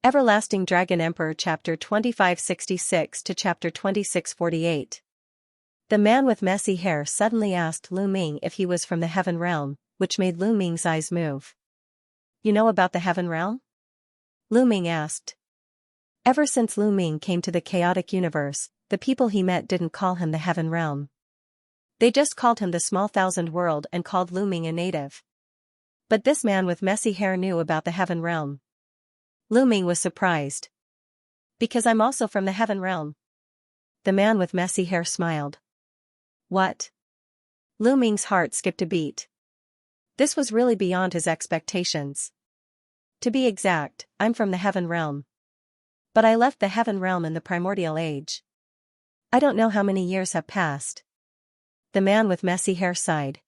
Everlasting Dragon Emperor Chapter 2566 to Chapter 2648. The man with messy hair suddenly asked Lu Ming if he was from the Heaven Realm, which made Lu Ming's eyes move. You know about the Heaven Realm? Lu Ming asked. Ever since Lu Ming came to the chaotic universe, the people he met didn't call him the Heaven Realm. They just called him the Small Thousand World and called Lu Ming a native. But this man with messy hair knew about the Heaven Realm. Lu Ming was surprised. Because I'm also from the Heaven Realm. The man with messy hair smiled. What? Lu Ming's heart skipped a beat. This was really beyond his expectations. To be exact, I'm from the Heaven Realm. But I left the Heaven Realm in the Primordial Age. I don't know how many years have passed. The man with messy hair sighed.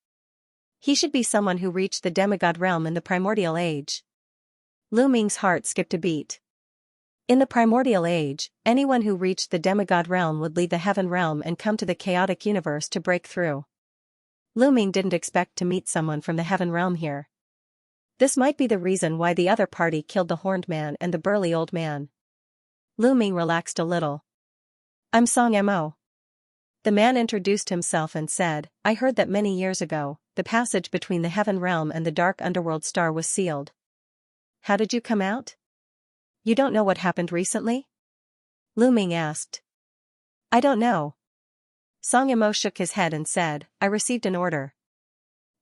He should be someone who reached the Demigod Realm in the Primordial Age. Lu Ming's heart skipped a beat. In the Primordial Age, anyone who reached the Demigod Realm would leave the Heaven Realm and come to the chaotic universe to break through. Lu Ming didn't expect to meet someone from the Heaven Realm here. This might be the reason why the other party killed the horned man and the burly old man. Lu Ming relaxed a little. I'm Xianxia. The man introduced himself and said, I heard that many years ago, the passage between the Heaven Realm and the Dark Underworld Star was sealed. How did you come out? You don't know what happened recently? Lu Ming asked. I don't know. Xianxia shook his head and said, I received an order.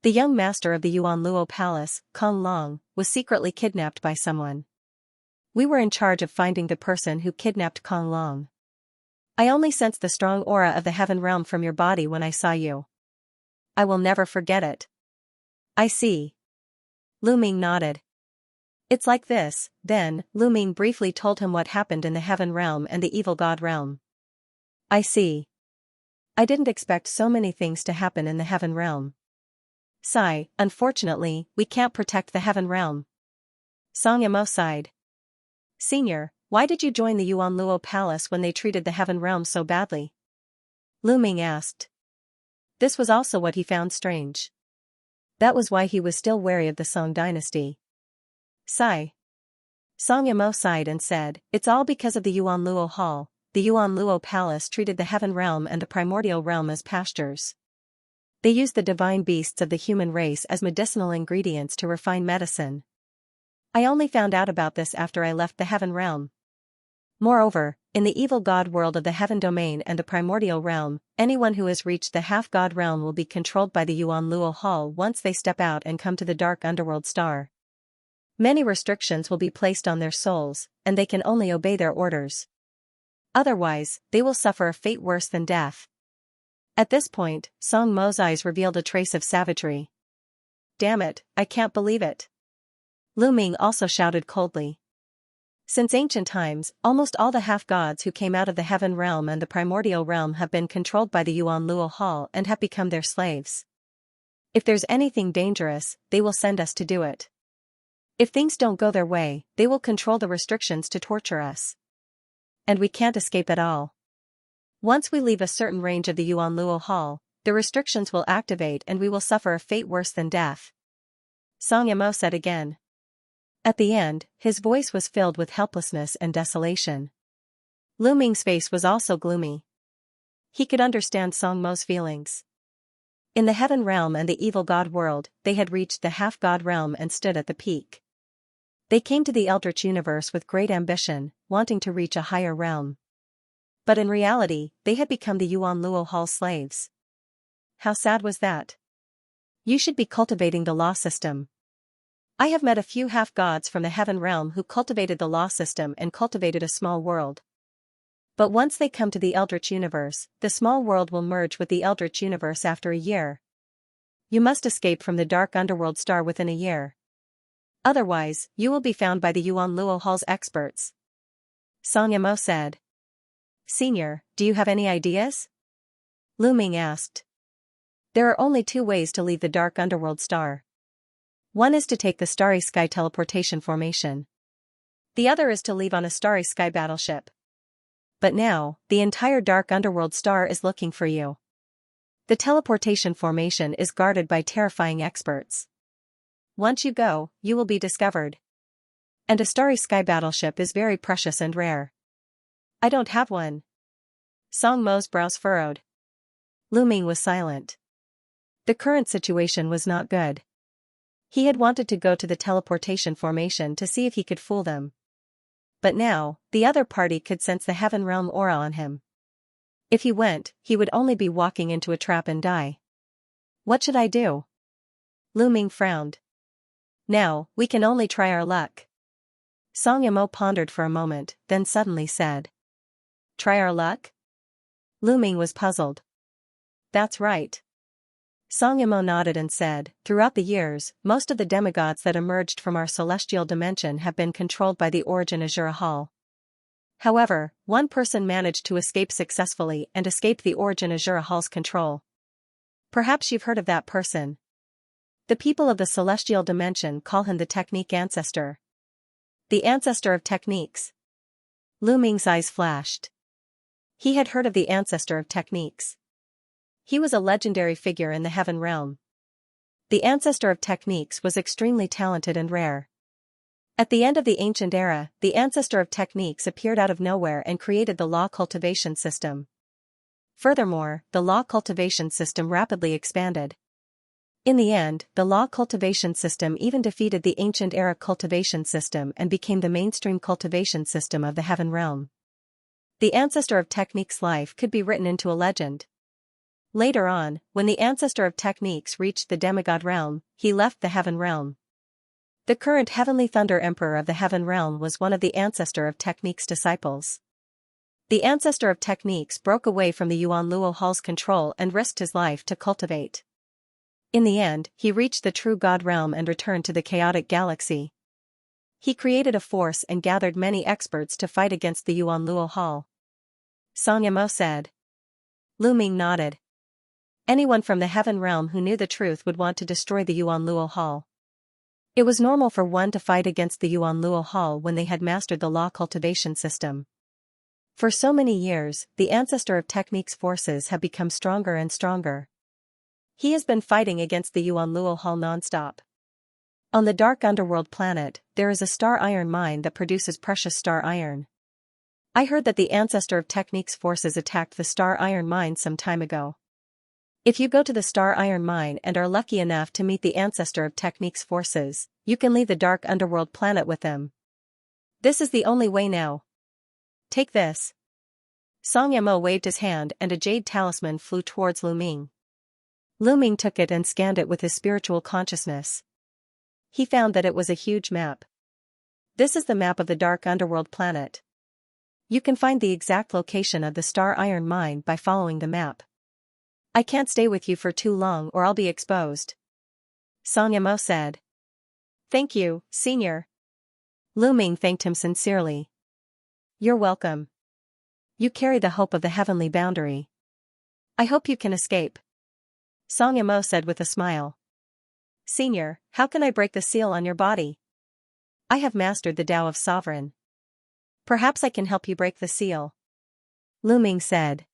The young master of the Yuan Luo Palace, Kong Long, was secretly kidnapped by someone. We were in charge of finding the person who kidnapped Kong Long. I only sensed the strong aura of the Heaven Realm from your body when I saw you. I will never forget it. I see. Lu Ming nodded. It's like this. Then, Lu Ming briefly told him what happened in the Heaven Realm and the Evil God Realm. I see. I didn't expect so many things to happen in the Heaven Realm. Sigh, unfortunately, we can't protect the Heaven Realm. Xianxia sighed. Senior, why did you join the Yuan Luo Palace when they treated the Heaven Realm so badly? Lu Ming asked. This was also what he found strange. That was why he was still wary of the Song dynasty. Sigh. Xianxia sighed and said, it's all because of the Yuan Luo Hall. The Yuan Luo Palace treated the Heaven Realm and the Primordial Realm as pastures. They used the divine beasts of the human race as medicinal ingredients to refine medicine. I only found out about this after I left the Heaven Realm. Moreover, in the evil god world of the Heaven Domain and the Primordial Realm, anyone who has reached the half-god realm will be controlled by the Yuan Luo Hall once they step out and come to the Dark Underworld Star. Many restrictions will be placed on their souls, and they can only obey their orders. Otherwise, they will suffer a fate worse than death. At this point, Song Mo's eyes revealed a trace of savagery. Damn it, I can't believe it. Lu Ming also shouted coldly. Since ancient times, almost all the half-gods who came out of the Heaven Realm and the Primordial Realm have been controlled by the Yuan Luo Hall and have become their slaves. If there's anything dangerous, they will send us to do it. If things don't go their way, they will control the restrictions to torture us. And we can't escape at all. Once we leave a certain range of the Yuan Luo Hall, the restrictions will activate and we will suffer a fate worse than death. Xianxia said again. At the end, his voice was filled with helplessness and desolation. Lu Ming's face was also gloomy. He could understand Song Mo's feelings. In the Heaven Realm and the Evil God world, they had reached the half-god realm and stood at the peak. They came to the Eldritch universe with great ambition, wanting to reach a higher realm. But in reality, they had become the Yuan Luo Hall slaves. How sad was that? You should be cultivating the law system. I have met a few half-gods from the Heaven Realm who cultivated the law system and cultivated a small world. But once they come to the Eldritch universe, the small world will merge with the Eldritch universe after a year. You must escape from the Dark Underworld Star within a year. Otherwise, you will be found by the Yuan Luo Hall's experts. Xianxia said. Senior, do you have any ideas? Lu Ming asked. There are only two ways to leave the Dark Underworld Star. One is to take the Starry Sky teleportation formation. The other is to leave on a Starry Sky battleship. But now, the entire Dark Underworld Star is looking for you. The teleportation formation is guarded by terrifying experts. Once you go, you will be discovered. And a starry sky battleship is very precious and rare. I don't have one. Song Mo's brows furrowed. Lu Ming was silent. The current situation was not good. He had wanted to go to the teleportation formation to see if he could fool them. But now, the other party could sense the Heaven Realm aura on him. If he went, he would only be walking into a trap and die. What should I do? Lu Ming frowned. Now, we can only try our luck. Song Yamo pondered for a moment, then suddenly said. Try our luck? Lu Ming was puzzled. That's right. Song Yamo nodded and said, throughout the years, most of the demigods that emerged from our celestial dimension have been controlled by the Origin Azura Hall. However, one person managed to escape successfully and escape the Origin Azura Hall's control. Perhaps you've heard of that person. The people of the celestial dimension call him the Technique Ancestor. The Ancestor of Techniques. Lu Ming's eyes flashed. He had heard of the Ancestor of Techniques. He was a legendary figure in the Heaven Realm. The Ancestor of Techniques was extremely talented and rare. At the end of the ancient era, the Ancestor of Techniques appeared out of nowhere and created the Law Cultivation system. Furthermore, the Law Cultivation system rapidly expanded. In the end, the Law Cultivation system even defeated the ancient era cultivation system and became the mainstream cultivation system of the Heaven Realm. The Ancestor of Techniques' life could be written into a legend. Later on, when the Ancestor of Techniques reached the demigod realm, he left the Heaven Realm. The current Heavenly Thunder Emperor of the Heaven Realm was one of the Ancestor of Techniques' disciples. The Ancestor of Techniques broke away from the Yuan Luo Hall's control and risked his life to cultivate. In the end, he reached the true God realm and returned to the chaotic galaxy. He created a force and gathered many experts to fight against the Yuan Luo Hall. Song Yamo said. Lu Ming nodded. Anyone from the Heaven Realm who knew the truth would want to destroy the Yuan Luo Hall. It was normal for one to fight against the Yuan Luo Hall when they had mastered the Law Cultivation system. For so many years, the Ancestor of Techniques' forces have become stronger and stronger. He has been fighting against the Yuan Luo Hall non-stop. On the dark underworld planet, there is a star iron mine that produces precious star iron. I heard that the Ancestor of Techniques' forces attacked the star iron mine some time ago. If you go to the star iron mine and are lucky enough to meet the Ancestor of Techniques' forces, you can leave the dark underworld planet with them. This is the only way now. Take this. Song Yamo waved his hand and a jade talisman flew towards Lu Ming. Lu Ming took it and scanned it with his spiritual consciousness. He found that it was a huge map. This is the map of the dark underworld planet. You can find the exact location of the star iron mine by following the map. I can't stay with you for too long or I'll be exposed. Song Yamo said. Thank you, Senior. Lu Ming thanked him sincerely. You're welcome. You carry the hope of the heavenly boundary. I hope you can escape. Song Yamo said with a smile. Senior, how can I break the seal on your body? I have mastered the Tao of Sovereign. Perhaps I can help you break the seal. Lu Ming said.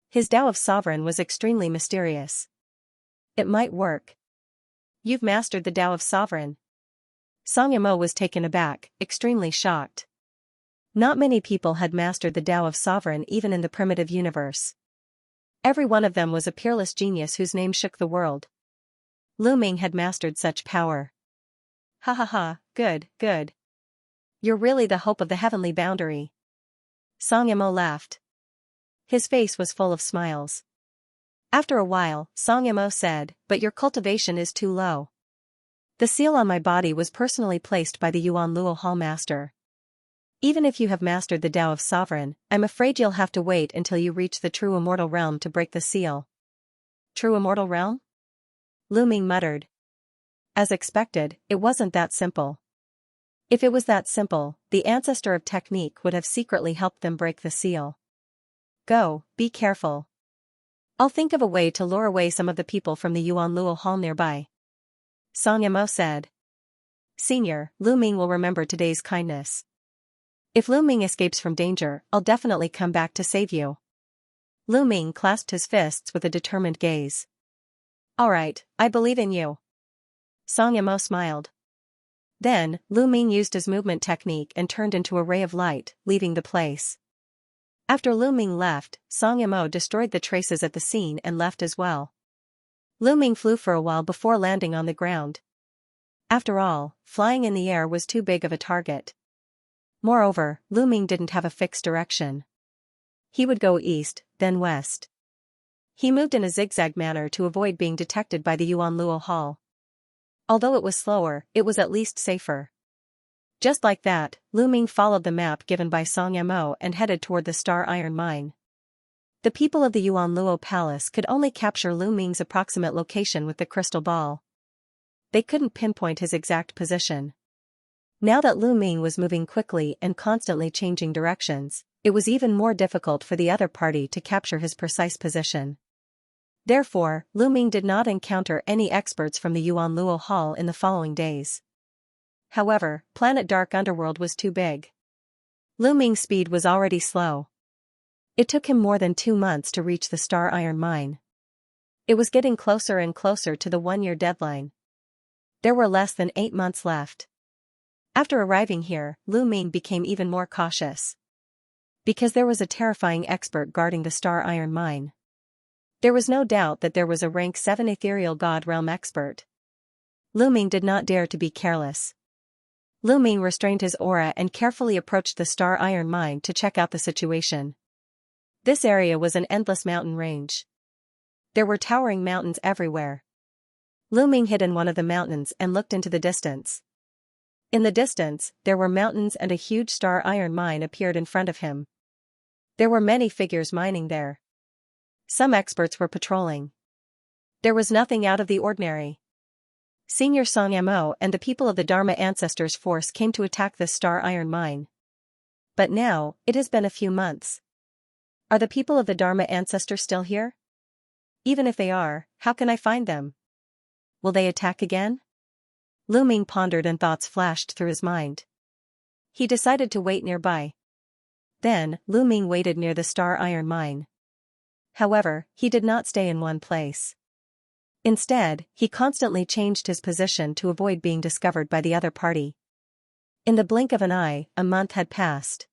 His Tao of Sovereign was extremely mysterious. It might work. You've mastered the Tao of Sovereign. Song Yamo was taken aback, extremely shocked. Not many people had mastered the Tao of Sovereign even in the primitive universe. Every one of them was a peerless genius whose name shook the world. Lu Ming had mastered such power. Ha ha ha, good, good. You're really the hope of the heavenly boundary. Song Yamo laughed. His face was full of smiles. After a while, Song Yamo said, but your cultivation is too low. The seal on my body was personally placed by the Yuan Luo Hall Master. Even if you have mastered the Tao of Sovereign, I'm afraid you'll have to wait until you reach the true immortal realm to break the seal. True immortal realm? Lu Ming muttered. As expected, it wasn't that simple. If it was that simple, the Ancestor of Technique would have secretly helped them break the seal. Go, be careful. I'll think of a way to lure away some of the people from the Yuan Luo Hall nearby. Song Yamo said. Senior, Lu Ming will remember today's kindness. If Lu Ming escapes from danger, I'll definitely come back to save you. Lu Ming clasped his fists with a determined gaze. All right, I believe in you. Song Yamo smiled. Then, Lu Ming used his movement technique and turned into a ray of light, leaving the place. After Lu Ming left, Song Yimou destroyed the traces at the scene and left as well. Lu Ming flew for a while before landing on the ground. After all, flying in the air was too big of a target. Moreover, Lu Ming didn't have a fixed direction. He would go east, then west. He moved in a zigzag manner to avoid being detected by the Yuan Luo Hall. Although it was slower, it was at least safer. Just like that, Lu Ming followed the map given by Song Yimou and headed toward the Star Iron Mine. The people of the Yuan Luo Palace could only capture Lu Ming's approximate location with the crystal ball. They couldn't pinpoint his exact position. Now that Lu Ming was moving quickly and constantly changing directions, it was even more difficult for the other party to capture his precise position. Therefore, Lu Ming did not encounter any experts from the Yuan Luo Hall in the following days. However, Planet Dark Underworld was too big. Lu Ming's speed was already slow. It took him more than 2 months to reach the Star Iron Mine. It was getting closer and closer to the 1-year deadline. There were less than 8 months left. After arriving here, Lu Ming became even more cautious. Because there was a terrifying expert guarding the Star Iron Mine. There was no doubt that there was a rank 7 ethereal god realm expert. Lu Ming did not dare to be careless. Lu Ming restrained his aura and carefully approached the Star Iron Mine to check out the situation. This area was an endless mountain range. There were towering mountains everywhere. Lu Ming hid in one of the mountains and looked into the distance. In the distance, there were mountains and a huge Star Iron Mine appeared in front of him. There were many figures mining there. Some experts were patrolling. There was nothing out of the ordinary. Senior Song Yimou and the people of the Dharma Ancestors Force came to attack this Star Iron Mine. But now, it has been a few months. Are the people of the Dharma Ancestors still here? Even if they are, how can I find them? Will they attack again? Lu Ming pondered and thoughts flashed through his mind. He decided to wait nearby. Then, Lu Ming waited near the Star Iron Mine. However, he did not stay in one place. Instead, he constantly changed his position to avoid being discovered by the other party. In the blink of an eye, a month had passed.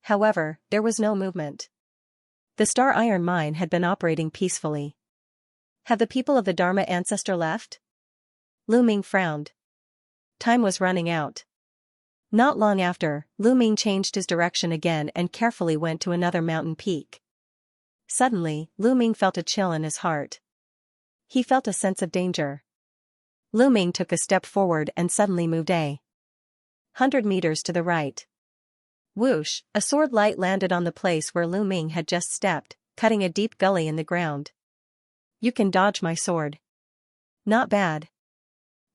However, there was no movement. The Star Iron Mine had been operating peacefully. Had the people of the Dharma Ancestor left? Lu Ming frowned. Time was running out. Not long after, Lu Ming changed his direction again and carefully went to another mountain peak. Suddenly, Lu Ming felt a chill in his heart. He felt a sense of danger. Lu Ming took a step forward and suddenly moved 100 meters to the right. Whoosh, a sword light landed on the place where Lu Ming had just stepped, cutting a deep gully in the ground. You can dodge my sword. Not bad.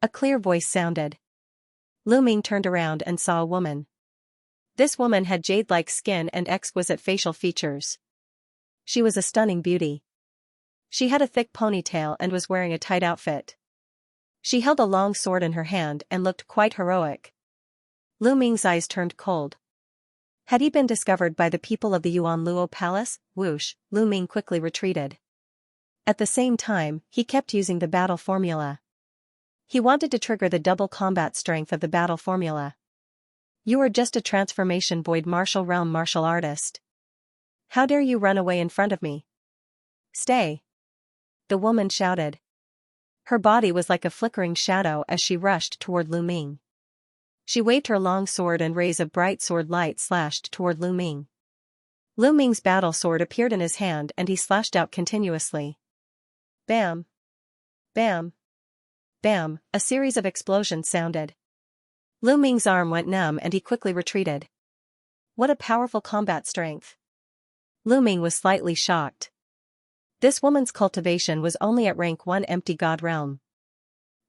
A clear voice sounded. Lu Ming turned around and saw a woman. This woman had jade-like skin and exquisite facial features. She was a stunning beauty. She had a thick ponytail and was wearing a tight outfit. She held a long sword in her hand and looked quite heroic. Lu Ming's eyes turned cold. Had he been discovered by the people of the Yuan Luo Palace? Whoosh, Lu Ming quickly retreated. At the same time, he kept using the battle formula. He wanted to trigger the double combat strength of the battle formula. You are just a transformation void martial realm martial artist. How dare you run away in front of me? Stay! The woman shouted. Her body was like a flickering shadow as she rushed toward Lu Ming. She waved her long sword and rays of bright sword light slashed toward Lu Ming. Lu Ming's battle sword appeared in his hand and he slashed out continuously. Bam! Bam! Bam! A series of explosions sounded. Lu Ming's arm went numb and he quickly retreated. What a powerful combat strength! Lu Ming was slightly shocked. This woman's cultivation was only at rank 1 empty god realm.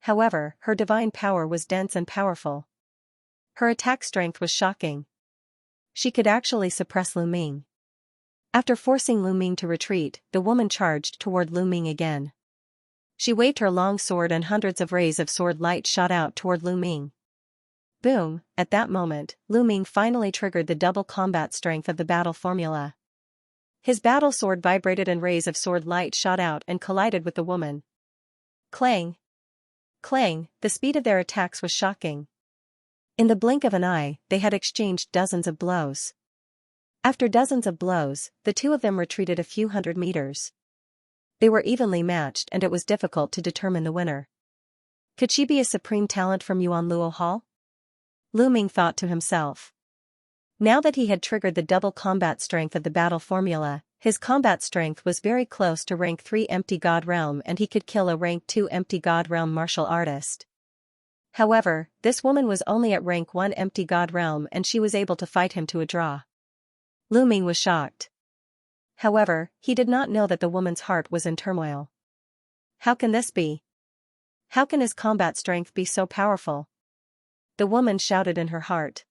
However, her divine power was dense and powerful. Her attack strength was shocking. She could actually suppress Lu Ming. After forcing Lu Ming to retreat, the woman charged toward Lu Ming again. She waved her long sword and hundreds of rays of sword light shot out toward Lu Ming. Boom! At that moment, Lu Ming finally triggered the double combat strength of the battle formula. His battle sword vibrated and rays of sword light shot out and collided with the woman. Clang! Clang! The speed of their attacks was shocking. In the blink of an eye, they had exchanged dozens of blows. After dozens of blows, the two of them retreated a few hundred meters. They were evenly matched and it was difficult to determine the winner. Could she be a supreme talent from Yuanluo Hall? Lu Ming thought to himself. Now that he had triggered the double combat strength of the battle formula, his combat strength was very close to rank 3 Empty God Realm and he could kill a rank 2 Empty God Realm martial artist. However, this woman was only at rank 1 Empty God Realm and she was able to fight him to a draw. Lu Ming was shocked. However, he did not know that the woman's heart was in turmoil. How can this be? How can his combat strength be so powerful? The woman shouted in her heart.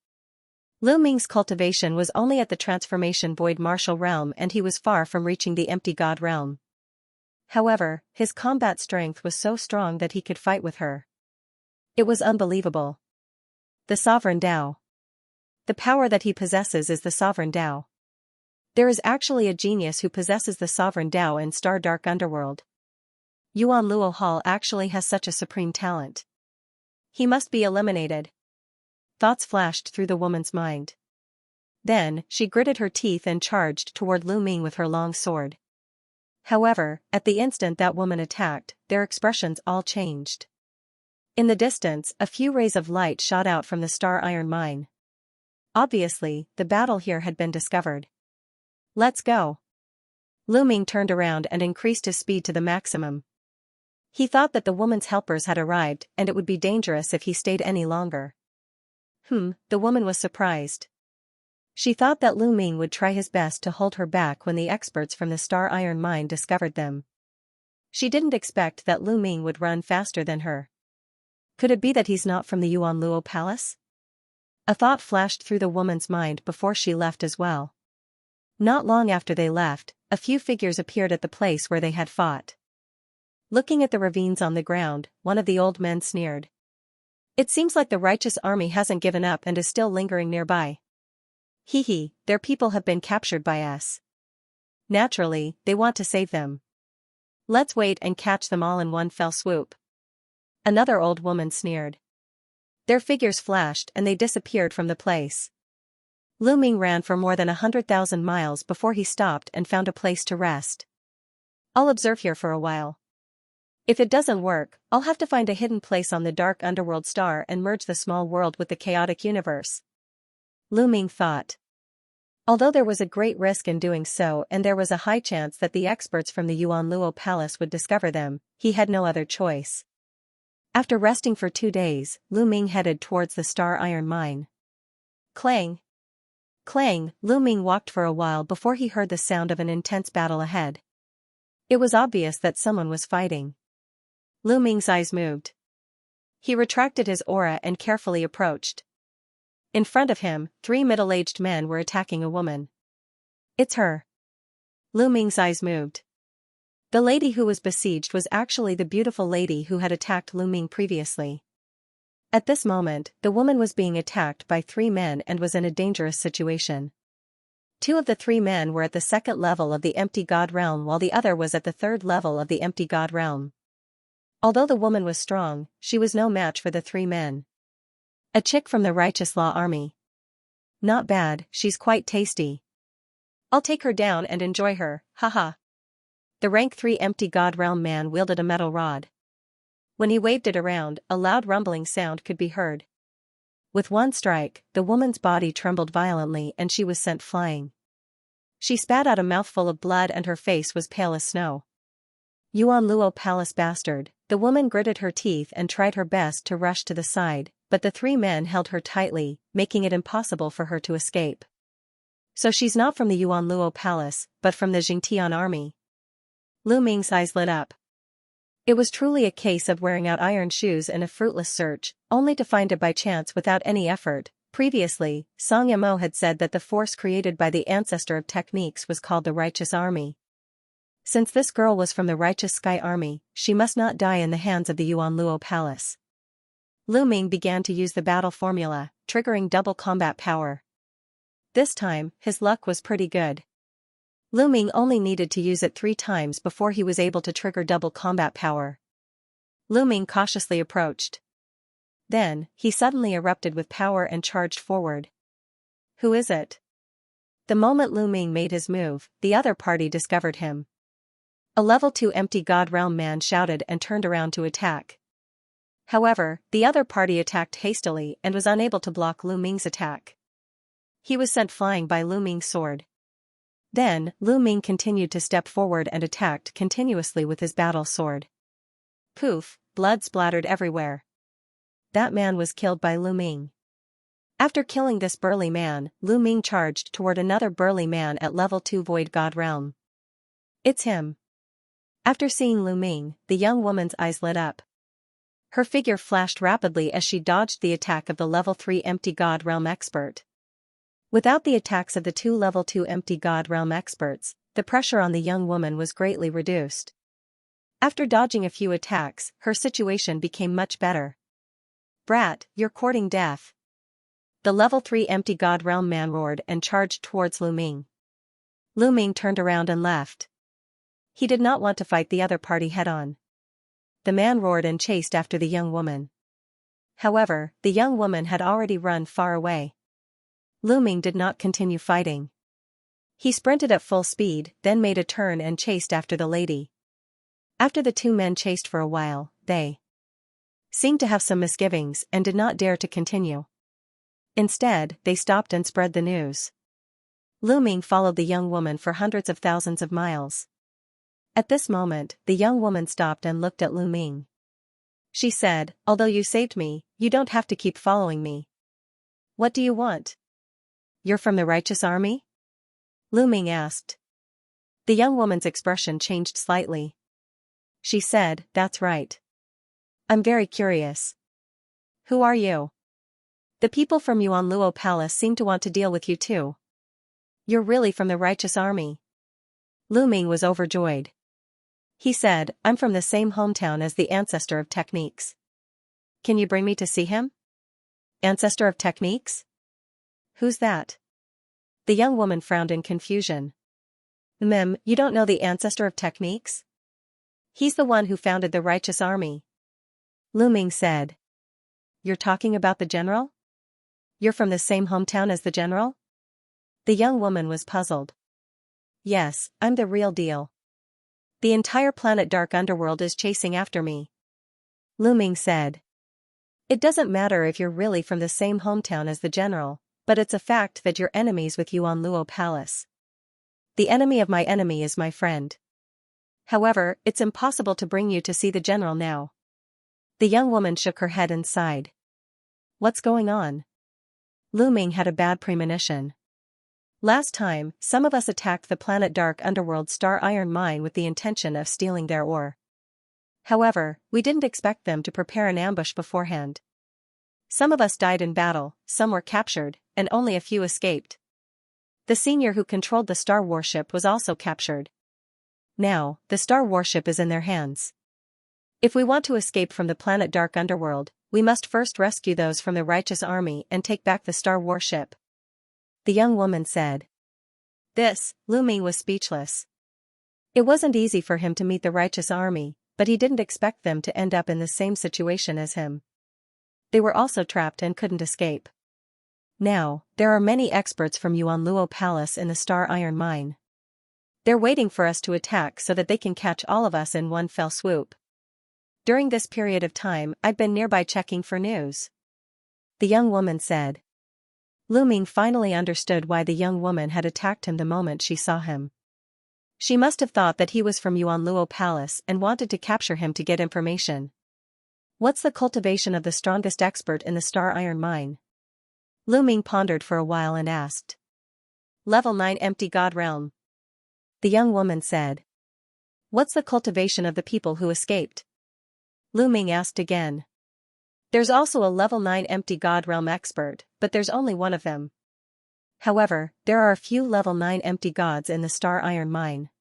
Lu Ming's cultivation was only at the transformation void martial realm and he was far from reaching the empty god realm. However, his combat strength was so strong that he could fight with her. It was unbelievable. The Sovereign Tao. The power that he possesses is the Sovereign Tao. There is actually a genius who possesses the Sovereign Tao in Star Dark Underworld. Yuanluo Hall actually has such a supreme talent. He must be eliminated. Thoughts flashed through the woman's mind. Then, she gritted her teeth and charged toward Lu Ming with her long sword. However, at the instant that woman attacked, their expressions all changed. In the distance, a few rays of light shot out from the star iron mine. Obviously, the battle here had been discovered. Let's go. Lu Ming turned around and increased his speed to the maximum. He thought that the woman's helpers had arrived and it would be dangerous if he stayed any longer. The woman was surprised. She thought that Lu Ming would try his best to hold her back when the experts from the star iron mine discovered them. She didn't expect that Lu Ming would run faster than her. Could it be that he's not from the Yuanluo Palace? A thought flashed through the woman's mind before she left as well. Not long after they left, a few figures appeared at the place where they had fought. Looking at the ravines on the ground, one of the old men sneered. It seems like the righteous army hasn't given up and is still lingering nearby. Hee, their people have been captured by us. Naturally, they want to save them. Let's wait and catch them all in one fell swoop. Another old woman sneered. Their figures flashed and they disappeared from the place. Lu Ming ran for more than 100,000 miles before he stopped and found a place to rest. I'll observe here for a while. If it doesn't work, I'll have to find a hidden place on the dark underworld star and merge the small world with the chaotic universe. Lu Ming thought. Although there was a great risk in doing so and there was a high chance that the experts from the Yuanluo Palace would discover them, he had no other choice. After resting for 2 days, Lu Ming headed towards the star iron mine. Clang! Clang! Lu Ming walked for a while before he heard the sound of an intense battle ahead. It was obvious that someone was fighting. Lu Ming's eyes moved. He retracted his aura and carefully approached. In front of him, 3 middle-aged men were attacking a woman. It's her. Lu Ming's eyes moved. The lady who was besieged was actually the beautiful lady who had attacked Lu Ming previously. At this moment, the woman was being attacked by 3 men and was in a dangerous situation. 2 of the 3 men were at the 2nd level of the Empty God Realm while the other was at the 3rd level of the Empty God Realm. Although the woman was strong, she was no match for the 3 men. A chick from the Righteous Law Army. Not bad, she's quite tasty. I'll take her down and enjoy her, haha. The rank 3 Empty God Realm man wielded a metal rod. When he waved it around, a loud rumbling sound could be heard. With one strike, the woman's body trembled violently and she was sent flying. She spat out a mouthful of blood and her face was pale as snow. Yuanluo Palace bastard, the woman gritted her teeth and tried her best to rush to the side, but the 3 men held her tightly, making it impossible for her to escape. So she's not from the Yuanluo Palace, but from the Jingtian army. Lu Ming's eyes lit up. It was truly a case of wearing out iron shoes in a fruitless search, only to find it by chance without any effort. Previously, Xianxia Mo had said that the force created by the ancestor of techniques was called the Righteous Army. Since this girl was from the Righteous Sky Army, she must not die in the hands of the Yuanluo Palace. Lu Ming began to use the battle formula, triggering double combat power. This time, his luck was pretty good. Lu Ming only needed to use it 3 times before he was able to trigger double combat power. Lu Ming cautiously approached. Then, he suddenly erupted with power and charged forward. Who is it? The moment Lu Ming made his move, the other party discovered him. A level 2 empty God Realm man shouted and turned around to attack. However, the other party attacked hastily and was unable to block Lu Ming's attack. He was sent flying by Lu Ming's sword. Then, Lu Ming continued to step forward and attacked continuously with his battle sword. Poof, blood splattered everywhere. That man was killed by Lu Ming. After killing this burly man, Lu Ming charged toward another burly man at level 2 Void God Realm. It's him. After seeing Lu Ming, the young woman's eyes lit up. Her figure flashed rapidly as she dodged the attack of the level 3 Empty God Realm expert. Without the attacks of the two level 2 Empty God Realm experts, the pressure on the young woman was greatly reduced. After dodging a few attacks, her situation became much better. Brat, you're courting death. The level 3 Empty God Realm man roared and charged towards Lu Ming. Lu Ming turned around and left. He did not want to fight the other party head-on. The man roared and chased after the young woman. However, the young woman had already run far away. Lu Ming did not continue fighting. He sprinted at full speed, then made a turn and chased after the lady. After the two men chased for a while, they seemed to have some misgivings and did not dare to continue. Instead, they stopped and spread the news. Lu Ming followed the young woman for hundreds of thousands of miles. At this moment, the young woman stopped and looked at Lu Ming. She said, "Although you saved me, you don't have to keep following me. What do you want? You're from the righteous army?" Lu Ming asked. The young woman's expression changed slightly. She said, "That's right. I'm very curious. Who are you? The people from Yuan Luo Palace seem to want to deal with you too. You're really from the righteous army." Lu Ming was overjoyed. He said, "I'm from the same hometown as the ancestor of techniques. Can you bring me to see him?" Ancestor of techniques? Who's that? The young woman frowned in confusion. You don't know the ancestor of techniques? He's the one who founded the righteous army." Lu Ming said. "You're talking about the general? You're from the same hometown as the general?" The young woman was puzzled. "Yes, I'm the real deal. The entire planet Dark Underworld is chasing after me." Lu Ming said. "It doesn't matter if you're really from the same hometown as the general, but it's a fact that you're enemies with Yuan Luo Palace. The enemy of my enemy is my friend. However, it's impossible to bring you to see the general now." The young woman shook her head and sighed. What's going on? Lu Ming had a bad premonition. Last time, some of us attacked the planet Dark Underworld Star Iron Mine with the intention of stealing their ore. However, we didn't expect them to prepare an ambush beforehand. Some of us died in battle, some were captured, and only a few escaped. The senior who controlled the star warship was also captured. Now, the star warship is in their hands. If we want to escape from the planet Dark Underworld, we must first rescue those from the righteous army and take back the star warship. The young woman said. Lu Ming was speechless. It wasn't easy for him to meet the righteous army, but he didn't expect them to end up in the same situation as him. They were also trapped and couldn't escape. Now, there are many experts from Yuan Luo Palace in the Star Iron Mine. They're waiting for us to attack so that they can catch all of us in one fell swoop. During this period of time, I've been nearby checking for news. The young woman said. Lu Ming finally understood why the young woman had attacked him the moment she saw him. She must have thought that he was from Yuan Luo Palace and wanted to capture him to get information. What's the cultivation of the strongest expert in the Star Iron Mine? Lu Ming pondered for a while and asked. Level 9 Empty God Realm. The young woman said. What's the cultivation of the people who escaped? Lu Ming asked again. There's also a level 9 Empty God Realm expert, but there's only one of them. However, there are a few level 9 empty gods in the Star Iron Mine.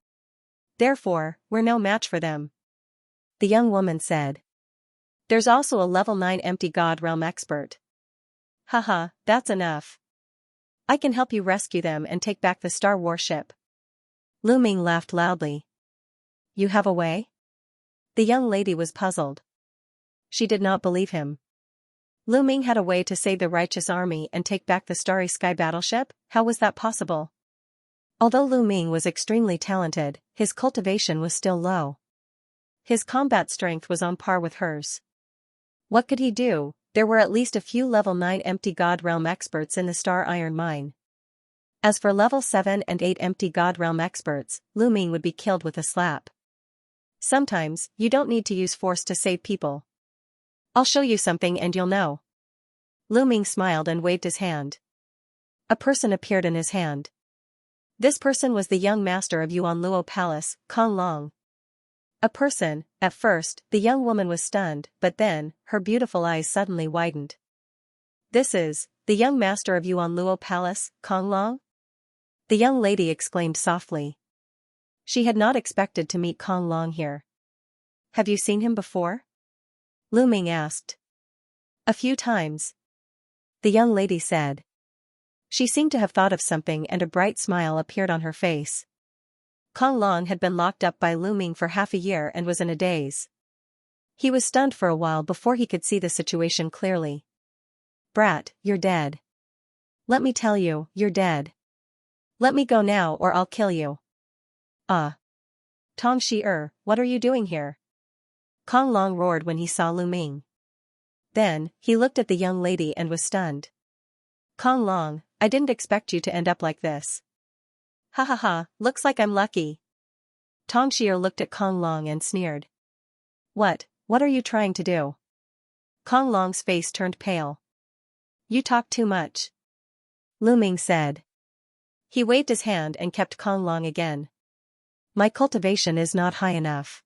Therefore, we're no match for them. The young woman said. There's also a level 9 Empty God Realm expert. Haha, that's enough. I can help you rescue them and take back the star warship. Lu Ming laughed loudly. You have a way? The young lady was puzzled. She did not believe him. Lu Ming had a way to save the righteous army and take back the Starry Sky battleship? How was that possible? Although Lu Ming was extremely talented, his cultivation was still low. His combat strength was on par with hers. What could he do? There were at least a few level 9 empty God Realm experts in the Star Iron Mine. As for level 7 and 8 empty God Realm experts, Lu Ming would be killed with a slap. Sometimes, you don't need to use force to save people. I'll show you something and you'll know. Lu Ming smiled and waved his hand. A person appeared in his hand. This person was the young master of Yuan Luo Palace, Kong Long. A person. At first, the young woman was stunned, but then, her beautiful eyes suddenly widened. This is the young master of Yuan Luo Palace, Kong Long? The young lady exclaimed softly. She had not expected to meet Kong Long here. Have you seen him before? Lu Ming asked. A few times. The young lady said. She seemed to have thought of something and a bright smile appeared on her face. Kong Long had been locked up by Lu Ming for half a year and was in a daze. He was stunned for a while before he could see the situation clearly. Brat, you're dead. Let me tell you, you're dead. Let me go now or I'll kill you. Tong Shi-er, what are you doing here? Kong Long roared when he saw Lu Ming. Then, he looked at the young lady and was stunned. Kong Long, I didn't expect you to end up like this. Ha ha ha, looks like I'm lucky. Tong Shi-er looked at Kong Long and sneered. What are you trying to do? Kong Long's face turned pale. You talk too much. Lu Ming said. He waved his hand and kept Kong Long again. My cultivation is not high enough.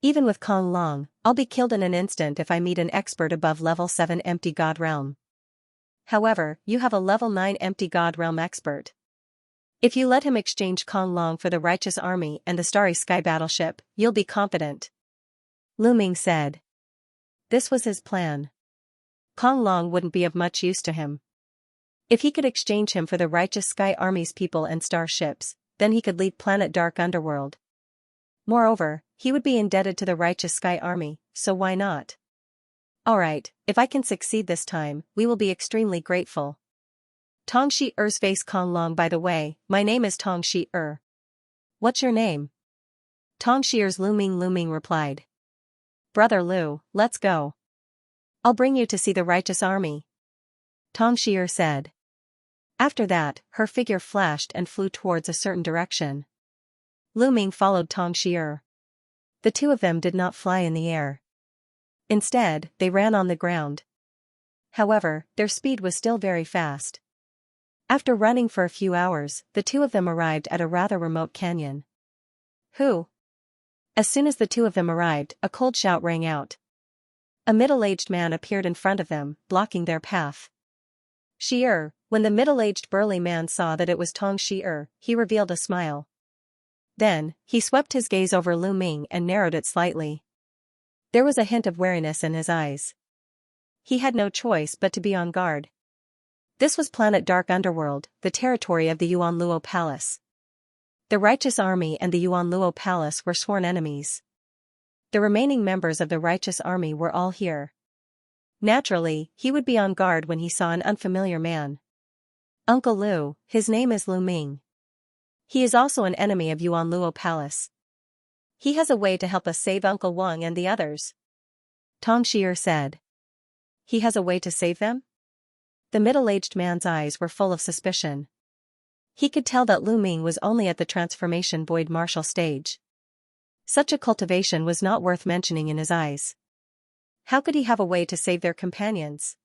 Even with Kong Long, I'll be killed in an instant if I meet an expert above level 7 empty God Realm. However, you have a level 9 empty God Realm expert. If you let him exchange Kong Long for the righteous army and the Starry Sky battleship, you'll be confident. Lu Ming said. This was his plan. Kong Long wouldn't be of much use to him. If he could exchange him for the righteous Sky Army's people and starships, then he could lead planet Dark Underworld. Moreover, he would be indebted to the righteous Sky Army, so why not? Alright, if I can succeed this time, we will be extremely grateful. Tong Shi-er's face. Kong Long, by the way, my name is Tong Shi-er. What's your name? Tong Shi-er's Lu Ming replied. Brother Lu, let's go. I'll bring you to see the righteous army. Tong Shi-er said. After that, her figure flashed and flew towards a certain direction. Lu Ming followed Tong Shi-er. The two of them did not fly in the air. Instead, they ran on the ground. However, their speed was still very fast. After running for a few hours, the two of them arrived at a rather remote canyon. Who? As soon as the two of them arrived, a cold shout rang out. A middle-aged man appeared in front of them, blocking their path. Shi-er. When the middle-aged burly man saw that it was Tong Shi-er, he revealed a smile. Then, he swept his gaze over Lu Ming and narrowed it slightly. There was a hint of wariness in his eyes. He had no choice but to be on guard. This was planet Dark Underworld, the territory of the Yuan Luo Palace. The Righteous Army and the Yuan Luo Palace were sworn enemies. The remaining members of the Righteous Army were all here. Naturally, he would be on guard when he saw an unfamiliar man. Uncle Lu, his name is Lu Ming. He is also an enemy of Yuan Luo Palace. He has a way to help us save Uncle Wang and the others. Tong Shi-er said. He has a way to save them? The middle-aged man's eyes were full of suspicion. He could tell that Lu Ming was only at the transformation Boyd Marshall stage. Such a cultivation was not worth mentioning in his eyes. How could he have a way to save their companions?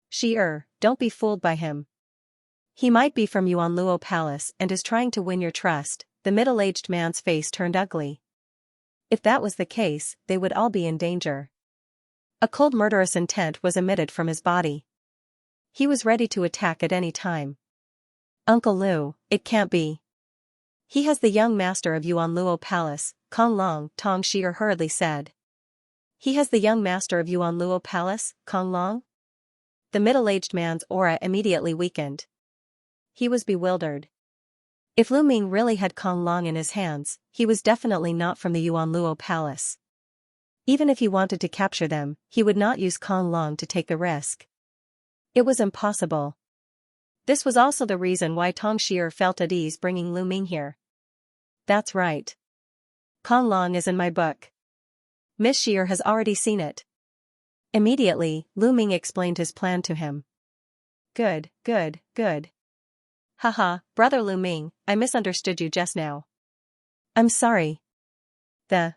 Shi-er, don't be fooled by him. He might be from Yuan Luo Palace and is trying to win your trust. The middle-aged man's face turned ugly. If that was the case, they would all be in danger. A cold murderous intent was emitted from his body. He was ready to attack at any time. Uncle Lu, it can't be. He has the young master of Yuan Luo Palace, Kong Long, Tong Shi-er hurriedly said. He has the young master of Yuan Luo Palace, Kong Long? The middle-aged man's aura immediately weakened. He was bewildered. If Lu Ming really had Kong Long in his hands, he was definitely not from the Yuan Luo Palace. Even if he wanted to capture them, he would not use Kong Long to take the risk. It was impossible. This was also the reason why Tong Shi'er felt at ease bringing Lu Ming here. That's right. Kong Long is in my book. Miss Shi'er has already seen it. Immediately, Lu Ming explained his plan to him. Good, good, good. Haha, brother Lu Ming, I misunderstood you just now. I'm sorry. The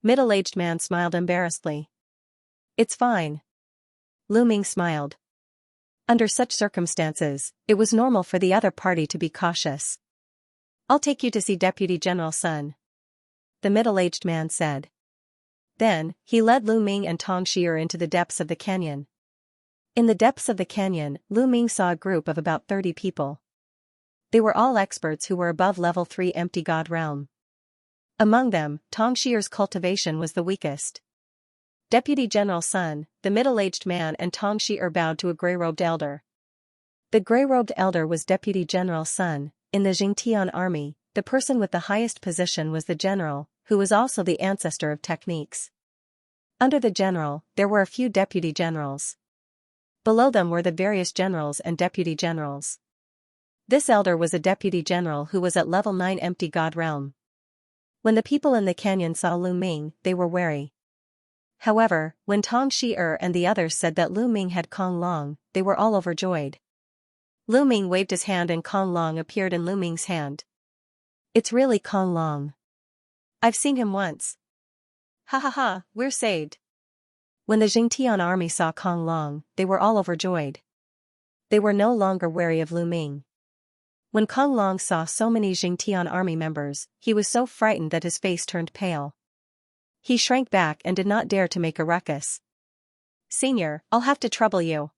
middle-aged man smiled embarrassedly. It's fine. Lu Ming smiled. Under such circumstances, it was normal for the other party to be cautious. I'll take you to see Deputy General Sun, the middle-aged man said. Then, he led Lu Ming and Tong Shi'er into the depths of the canyon. In the depths of the canyon, Lu Ming saw a group of about 30 people. They were all experts who were above level 3 empty god realm. Among them, Tong Shi'er's cultivation was the weakest. Deputy General Sun, the middle-aged man and Tong Shi'er bowed to a grey-robed elder. The grey-robed elder was Deputy General Sun. In the Xianxia army, the person with the highest position was the general, who was also the ancestor of techniques. Under the general, there were a few deputy generals. Below them were the various generals and deputy generals. This elder was a deputy general who was at level 9 empty god realm. When the people in the canyon saw Lu Ming, they were wary. However, when Tong Shi'er and the others said that Lu Ming had Kong Long, they were all overjoyed. Lu Ming waved his hand and Kong Long appeared in Lu Ming's hand. It's really Kong Long. I've seen him once. Ha ha ha, we're saved. When the Jingtian army saw Kong Long, they were all overjoyed. They were no longer wary of Lu Ming. When Kong Long saw so many Jingtian army members, he was so frightened that his face turned pale. He shrank back and did not dare to make a ruckus. Senior, I'll have to trouble you.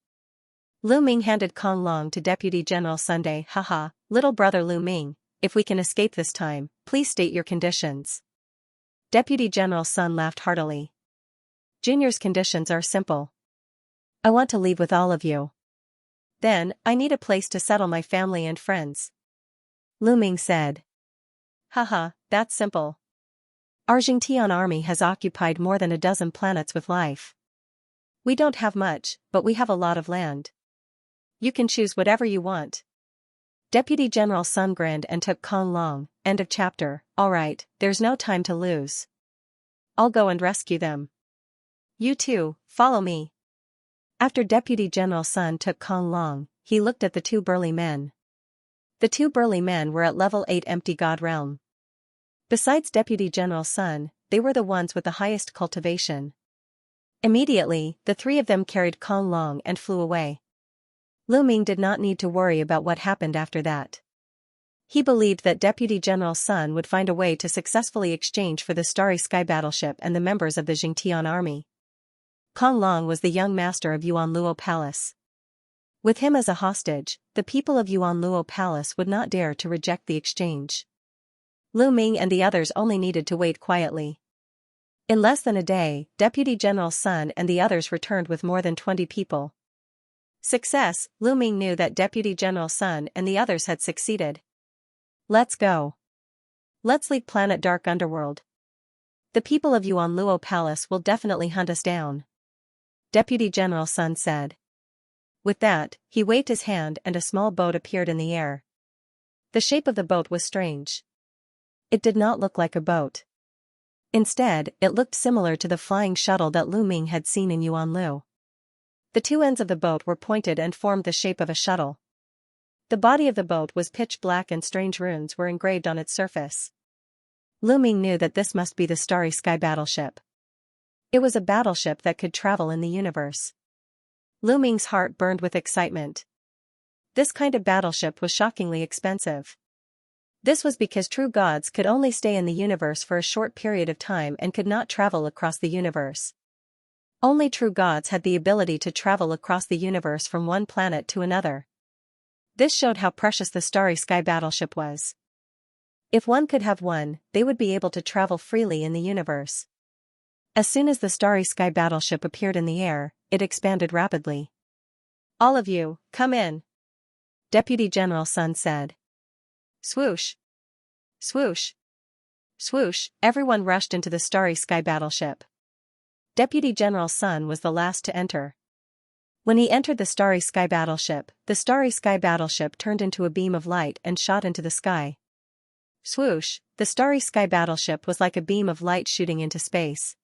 Lu Ming handed Kong Long to Deputy General Sunday. Haha, little brother Lu Ming, if we can escape this time, please state your conditions. Deputy General Sun laughed heartily. Junior's conditions are simple. I want to leave with all of you. Then, I need a place to settle my family and friends. Lu Ming said. Haha, that's simple. Our Jingtian army has occupied more than a dozen planets with life. We don't have much, but we have a lot of land. You can choose whatever you want. Deputy General Sun grinned and took Kong Long. End of chapter. Alright, there's no time to lose. I'll go and rescue them. You too, follow me. After Deputy General Sun took Kong Long, he looked at the two burly men. The two burly men were at level 8 empty god realm. Besides Deputy General Sun, they were the ones with the highest cultivation. Immediately, the three of them carried Kong Long and flew away. Lu Ming did not need to worry about what happened after that. He believed that Deputy General Sun would find a way to successfully exchange for the Starry Sky battleship and the members of the Jingtian army. Kong Long was the young master of Yuanluo Palace. With him as a hostage, the people of Yuanluo Palace would not dare to reject the exchange. Lu Ming and the others only needed to wait quietly. In less than a day, Deputy General Sun and the others returned with more than 20 people. Success, Lu Ming knew that Deputy General Sun and the others had succeeded. Let's go. Let's leave planet Dark Underworld. The people of Yuanluo Palace will definitely hunt us down. Deputy General Sun said. With that, he waved his hand and a small boat appeared in the air. The shape of the boat was strange. It did not look like a boat. Instead, it looked similar to the flying shuttle that Lu Ming had seen in Yuanlu. The two ends of the boat were pointed and formed the shape of a shuttle. The body of the boat was pitch black and strange runes were engraved on its surface. Lu Ming knew that this must be the Starry Sky battleship. It was a battleship that could travel in the universe. Lu Ming's heart burned with excitement. This kind of battleship was shockingly expensive. This was because true gods could only stay in the universe for a short period of time and could not travel across the universe. Only true gods had the ability to travel across the universe from one planet to another. This showed how precious the Starry Sky battleship was. If one could have one, they would be able to travel freely in the universe. As soon as the Starry Sky battleship appeared in the air, it expanded rapidly. All of you, come in. Deputy General Sun said. Swoosh. Swoosh. Swoosh, everyone rushed into the Starry Sky battleship. Deputy General Sun was the last to enter. When he entered the Starry Sky battleship turned into a beam of light and shot into the sky. Swoosh, the Starry Sky battleship was like a beam of light shooting into space.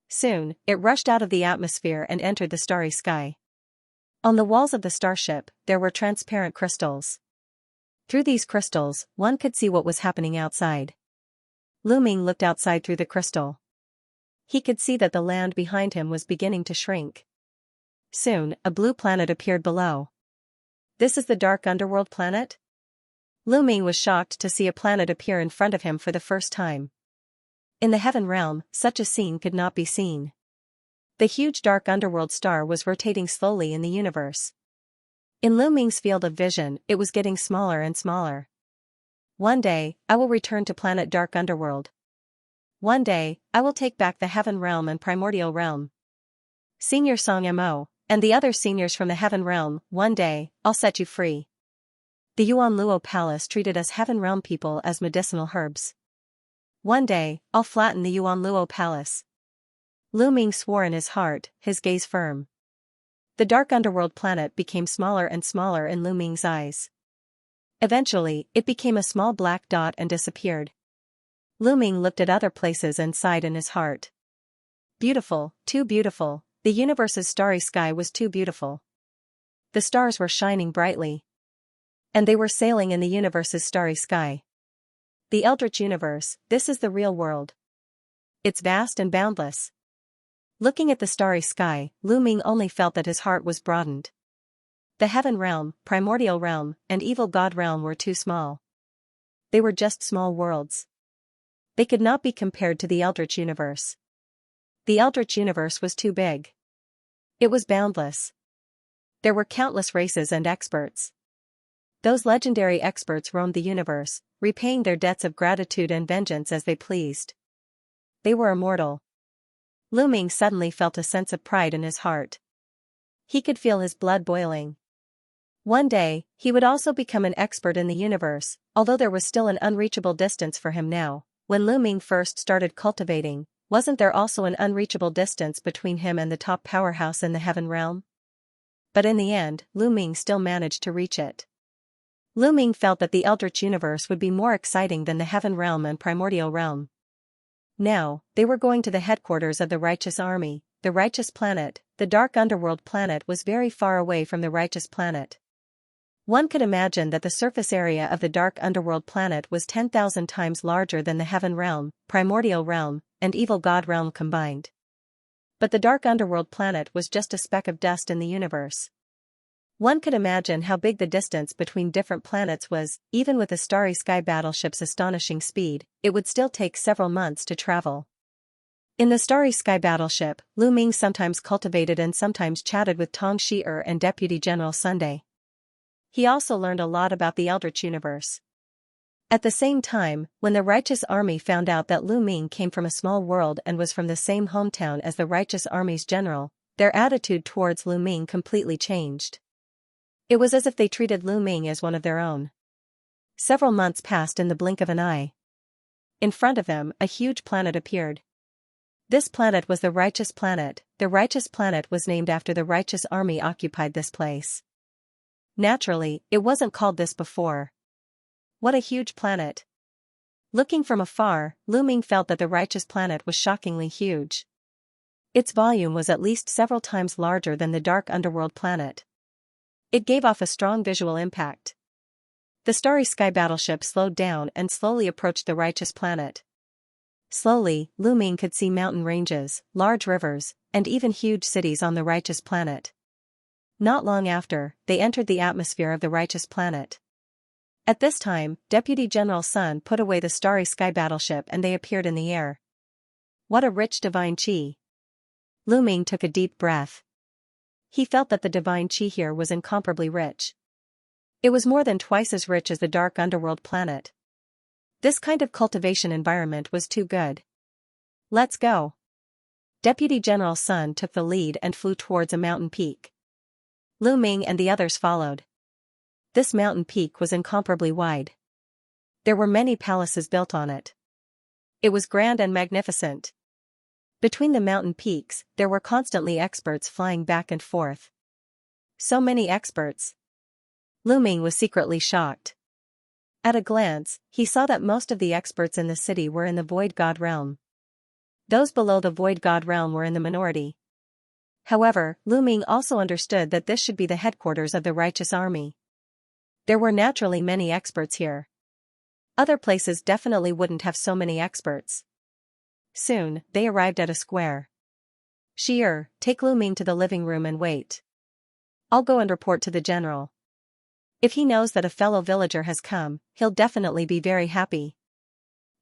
Soon, it rushed out of the atmosphere and entered the starry sky. On the walls of the starship, there were transparent crystals. Through these crystals, one could see what was happening outside. Lu Ming looked outside through the crystal. He could see that the land behind him was beginning to shrink. Soon, a blue planet appeared below. This is the dark underworld planet? Lu Ming was shocked to see a planet appear in front of him for the first time. In the heaven realm, such a scene could not be seen. The huge dark underworld star was rotating slowly in the universe. In Lu Ming's field of vision, it was getting smaller and smaller. One day, I will return to planet Dark Underworld. One day, I will take back the Heaven Realm and Primordial Realm. Senior Song Mo, and the other seniors from the Heaven Realm, one day, I'll set you free. The Yuan Luo Palace treated us Heaven Realm people as medicinal herbs. One day, I'll flatten the Yuan Luo Palace. Lu Ming swore in his heart, his gaze firm. The dark underworld planet became smaller and smaller in Lu Ming's eyes. Eventually, it became a small black dot and disappeared. Lu Ming looked at other places and sighed in his heart. Beautiful, too beautiful, the universe's starry sky was too beautiful. The stars were shining brightly. And they were sailing in the universe's starry sky. The Eldritch universe, this is the real world. It's vast and boundless. Looking at the starry sky, Lu Ming only felt that his heart was broadened. The Heaven Realm, Primordial Realm, and Evil God Realm were too small. They were just small worlds. They could not be compared to the Eldritch universe. The Eldritch universe was too big. It was boundless. There were countless races and experts. Those legendary experts roamed the universe, repaying their debts of gratitude and vengeance as they pleased. They were immortal. Lu Ming suddenly felt a sense of pride in his heart. He could feel his blood boiling. One day, he would also become an expert in the universe, although there was still an unreachable distance for him now. When Lu Ming first started cultivating, wasn't there also an unreachable distance between him and the top powerhouse in the Heaven Realm? But in the end, Lu Ming still managed to reach it. Lu Ming felt that the Eldritch universe would be more exciting than the Heaven Realm and Primordial Realm. Now, they were going to the headquarters of the Righteous Army, the Righteous Planet. The Dark Underworld planet was very far away from the Righteous Planet. One could imagine that the surface area of the Dark Underworld planet was 10,000 times larger than the Heaven Realm, Primordial Realm, and Evil God Realm combined. But the Dark Underworld planet was just a speck of dust in the universe. One could imagine how big the distance between different planets was. Even with the Starry Sky battleship's astonishing speed, it would still take several months to travel. In the Starry Sky battleship, Lu Ming sometimes cultivated and sometimes chatted with Tong Shi-er and Deputy General Sunday. He also learned a lot about the Eldritch universe. At the same time, when the Righteous Army found out that Lu Ming came from a small world and was from the same hometown as the Righteous Army's general, their attitude towards Lu Ming completely changed. It was as if they treated Lu Ming as one of their own. Several months passed in the blink of an eye. In front of them, a huge planet appeared. This planet was the Righteous Planet. The Righteous Planet was named after the Righteous Army occupied this place. Naturally, it wasn't called this before. What a huge planet. Looking from afar, Lu Ming felt that the Righteous Planet was shockingly huge. Its volume was at least several times larger than the Dark Underworld planet. It gave off a strong visual impact. The Starry Sky battleship slowed down and slowly approached the Righteous Planet. Slowly, Lu Ming could see mountain ranges, large rivers, and even huge cities on the Righteous Planet. Not long after, they entered the atmosphere of the Righteous Planet. At this time, Deputy General Sun put away the Starry Sky battleship and they appeared in the air. What a rich divine qi. Lu Ming took a deep breath. He felt that the divine qi here was incomparably rich. It was more than twice as rich as the Dark Underworld planet. This kind of cultivation environment was too good. Let's go. Deputy General Sun took the lead and flew towards a mountain peak. Lu Ming and the others followed. This mountain peak was incomparably wide. There were many palaces built on it. It was grand and magnificent. Between the mountain peaks, there were constantly experts flying back and forth. So many experts. Lu Ming was secretly shocked. At a glance, he saw that most of the experts in the city were in the Void God realm. Those below the Void God realm were in the minority. However, Lu Ming also understood that this should be the headquarters of the righteous army. There were naturally many experts here. Other places definitely wouldn't have so many experts. Soon, they arrived at a square. Xier, take Lu Ming to the living room and wait. I'll go and report to the general. If he knows that a fellow villager has come, he'll definitely be very happy.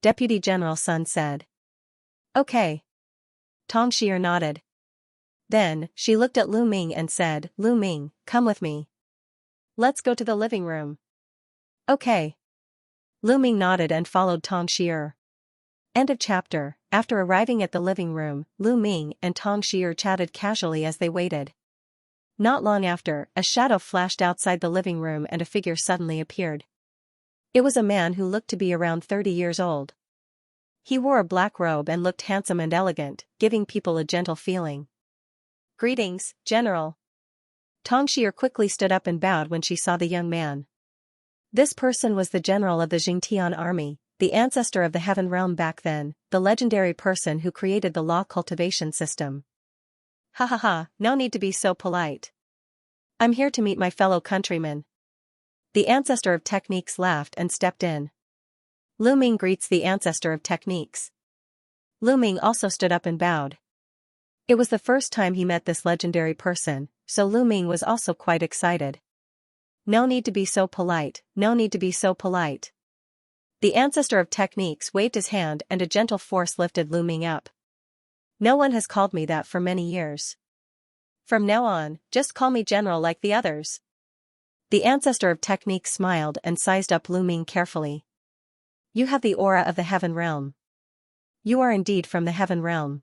Deputy General Sun said. Okay. Tong Xier nodded. Then, she looked at Lu Ming and said, Lu Ming, come with me. Let's go to the living room. Okay. Lu Ming nodded and followed Tong Xier. End of chapter. After arriving at the living room, Lu Ming and Tong Xier chatted casually as they waited. Not long after, a shadow flashed outside the living room and a figure suddenly appeared. It was a man who looked to be around 30 years old. He wore a black robe and looked handsome and elegant, giving people a gentle feeling. Greetings, General. Tong Xier quickly stood up and bowed when she saw the young man. This person was the general of the Jingtian army, the ancestor of the Heaven Realm back then, the legendary person who created the law cultivation system. Ha ha ha, no need to be so polite. I'm here to meet my fellow countrymen. The ancestor of techniques laughed and stepped in. Lu Ming greets the ancestor of techniques. Lu Ming also stood up and bowed. It was the first time he met this legendary person, so Lu Ming was also quite excited. No need to be so polite, no need to be so polite. The ancestor of techniques waved his hand and a gentle force lifted Lu Ming up. No one has called me that for many years. From now on, just call me General like the others. The ancestor of techniques smiled and sized up Lu Ming carefully. You have the aura of the Heaven Realm. You are indeed from the Heaven Realm.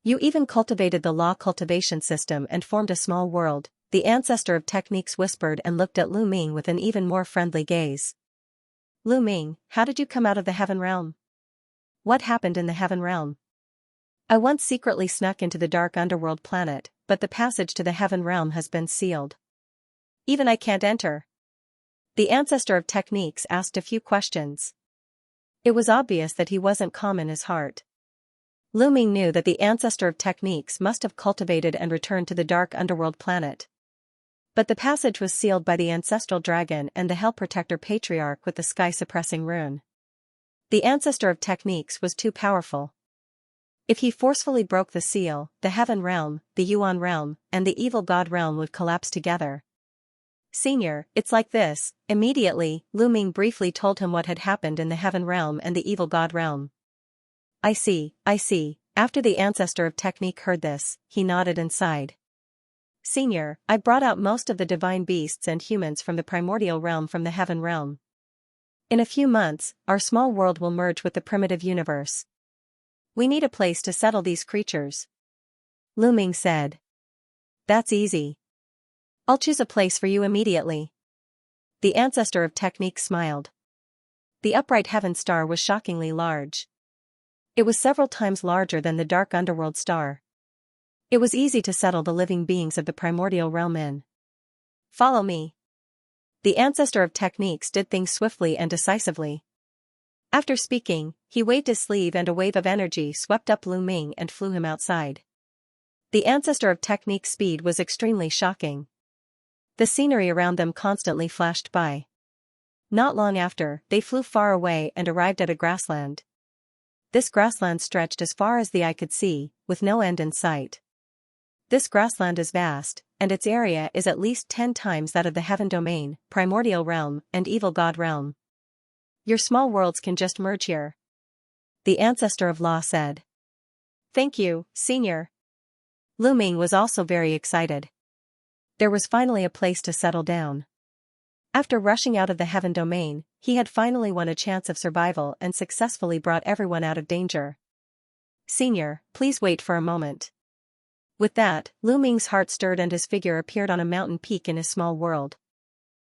You even cultivated the law cultivation system and formed a small world, the ancestor of techniques whispered and looked at Lu Ming with an even more friendly gaze. Lu Ming, how did you come out of the Heaven Realm? What happened in the Heaven Realm? I once secretly snuck into the dark underworld planet, but the passage to the Heaven Realm has been sealed. Even I can't enter. The ancestor of techniques asked a few questions. It was obvious that he wasn't calm in his heart. Lu Ming knew that the ancestor of techniques must have cultivated and returned to the dark underworld planet. But the passage was sealed by the ancestral dragon and the Hell Protector Patriarch with the sky-suppressing rune. The ancestor of techniques was too powerful. If he forcefully broke the seal, the Heaven Realm, the Yuan Realm, and the Evil God Realm would collapse together. Senior, it's like this. Immediately, Lu Ming briefly told him what had happened in the Heaven Realm and the Evil God Realm. I see, I see. After the ancestor of technique heard this, he nodded and sighed. Senior, I brought out most of the divine beasts and humans from the primordial realm from the Heaven Realm. In a few months, our small world will merge with the primitive universe. We need a place to settle these creatures. Lu Ming said. That's easy. I'll choose a place for you immediately. The ancestor of technique smiled. The upright heaven star was shockingly large. It was several times larger than the dark underworld star. It was easy to settle the living beings of the primordial realm in. Follow me. The ancestor of techniques did things swiftly and decisively. After speaking, he waved his sleeve and a wave of energy swept up Lu Ming and flew him outside. The ancestor of technique's speed was extremely shocking. The scenery around them constantly flashed by. Not long after, they flew far away and arrived at a grassland. This grassland stretched as far as the eye could see, with no end in sight. This grassland is vast, and its area is at least 10 times that of the Heaven Domain, Primordial Realm, and Evil God Realm. Your small worlds can just merge here. The ancestor of law said. Thank you, Senior. Lu Ming was also very excited. There was finally a place to settle down. After rushing out of the Heaven Domain, he had finally won a chance of survival and successfully brought everyone out of danger. Senior, please wait for a moment. With that, Lu Ming's heart stirred and his figure appeared on a mountain peak in his small world.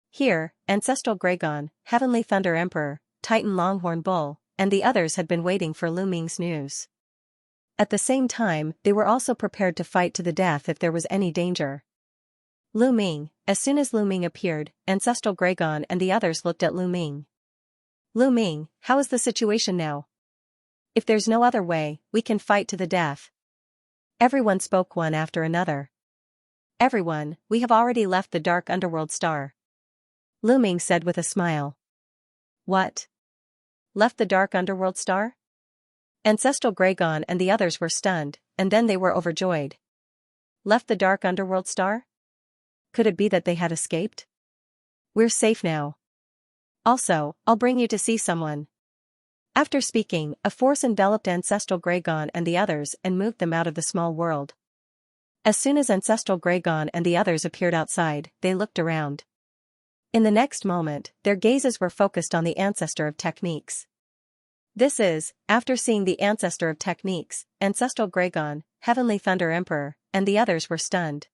Here, Ancestral Gragon, Heavenly Thunder Emperor, Titan Longhorn Bull, and the others had been waiting for Lu Ming's news. At the same time, they were also prepared to fight to the death if there was any danger. Lu Ming. As soon as Lu Ming appeared, Ancestral Gregon and the others looked at Lu Ming. Lu Ming, how is the situation now? If there's no other way, we can fight to the death. Everyone spoke one after another. Everyone, we have already left the dark underworld star. Lu Ming said with a smile. What? Left the dark underworld star? Ancestral Gregon and the others were stunned, and then they were overjoyed. Left the dark underworld star? Could it be that they had escaped? We're safe now. Also, I'll bring you to see someone. After speaking, a force enveloped Ancestral Gregon and the others and moved them out of the small world. As soon as Ancestral Gregon and the others appeared outside, they looked around. In the next moment, their gazes were focused on the Ancestor of Techniques. This is, after seeing the Ancestor of Techniques, Ancestral Gregon, Heavenly Thunder Emperor, and the others were stunned.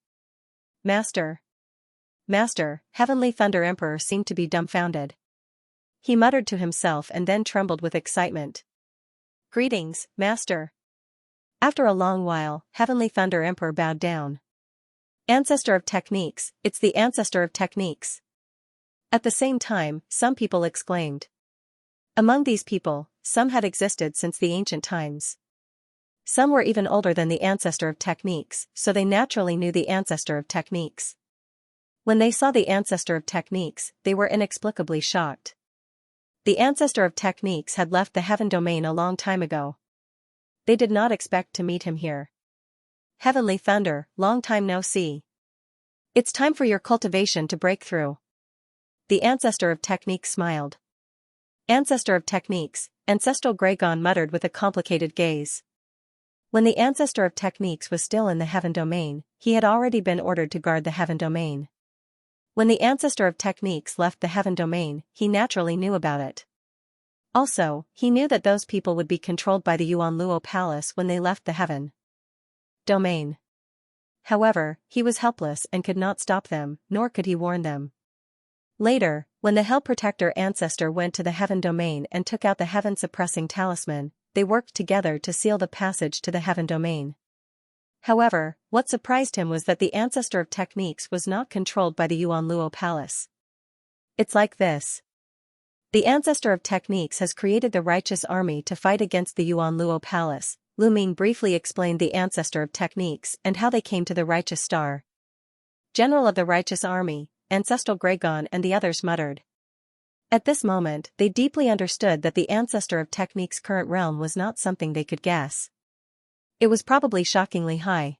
Master. Heavenly Thunder Emperor seemed to be dumbfounded. He muttered to himself and then trembled with excitement. Greetings, Master. After a long while, Heavenly Thunder Emperor bowed down. Ancestor of Techniques, it's the Ancestor of Techniques. At the same time, some people exclaimed. Among these people, some had existed since the ancient times. Some were even older than the Ancestor of Techniques, so they naturally knew the Ancestor of Techniques. When they saw the Ancestor of Techniques, they were inexplicably shocked. The Ancestor of Techniques had left the Heaven Domain a long time ago. They did not expect to meet him here. Heavenly Thunder, long time no see. It's time for your cultivation to break through. The Ancestor of Techniques smiled. Ancestor of Techniques, Ancestral Gregon muttered with a complicated gaze. When the Ancestor of Techniques was still in the Heaven Domain, he had already been ordered to guard the Heaven Domain. When the Ancestor of Techniques left the Heaven Domain, he naturally knew about it. Also, he knew that those people would be controlled by the Yuan Luo Palace when they left the Heaven Domain. However, he was helpless and could not stop them, nor could he warn them. Later, when the Hell Protector Ancestor went to the Heaven Domain and took out the Heaven-suppressing talisman, they worked together to seal the passage to the Heaven Domain. However, what surprised him was that the Ancestor of Techniques was not controlled by the Yuan Luo Palace. It's like this. The Ancestor of Techniques has created the righteous army to fight against the Yuan Luo Palace. Lu Ming briefly explained the Ancestor of Techniques and how they came to the righteous star. General of the righteous army, Ancestral Gregon and the others muttered. At this moment, they deeply understood that the Ancestor of Techniques' current realm was not something they could guess. It was probably shockingly high.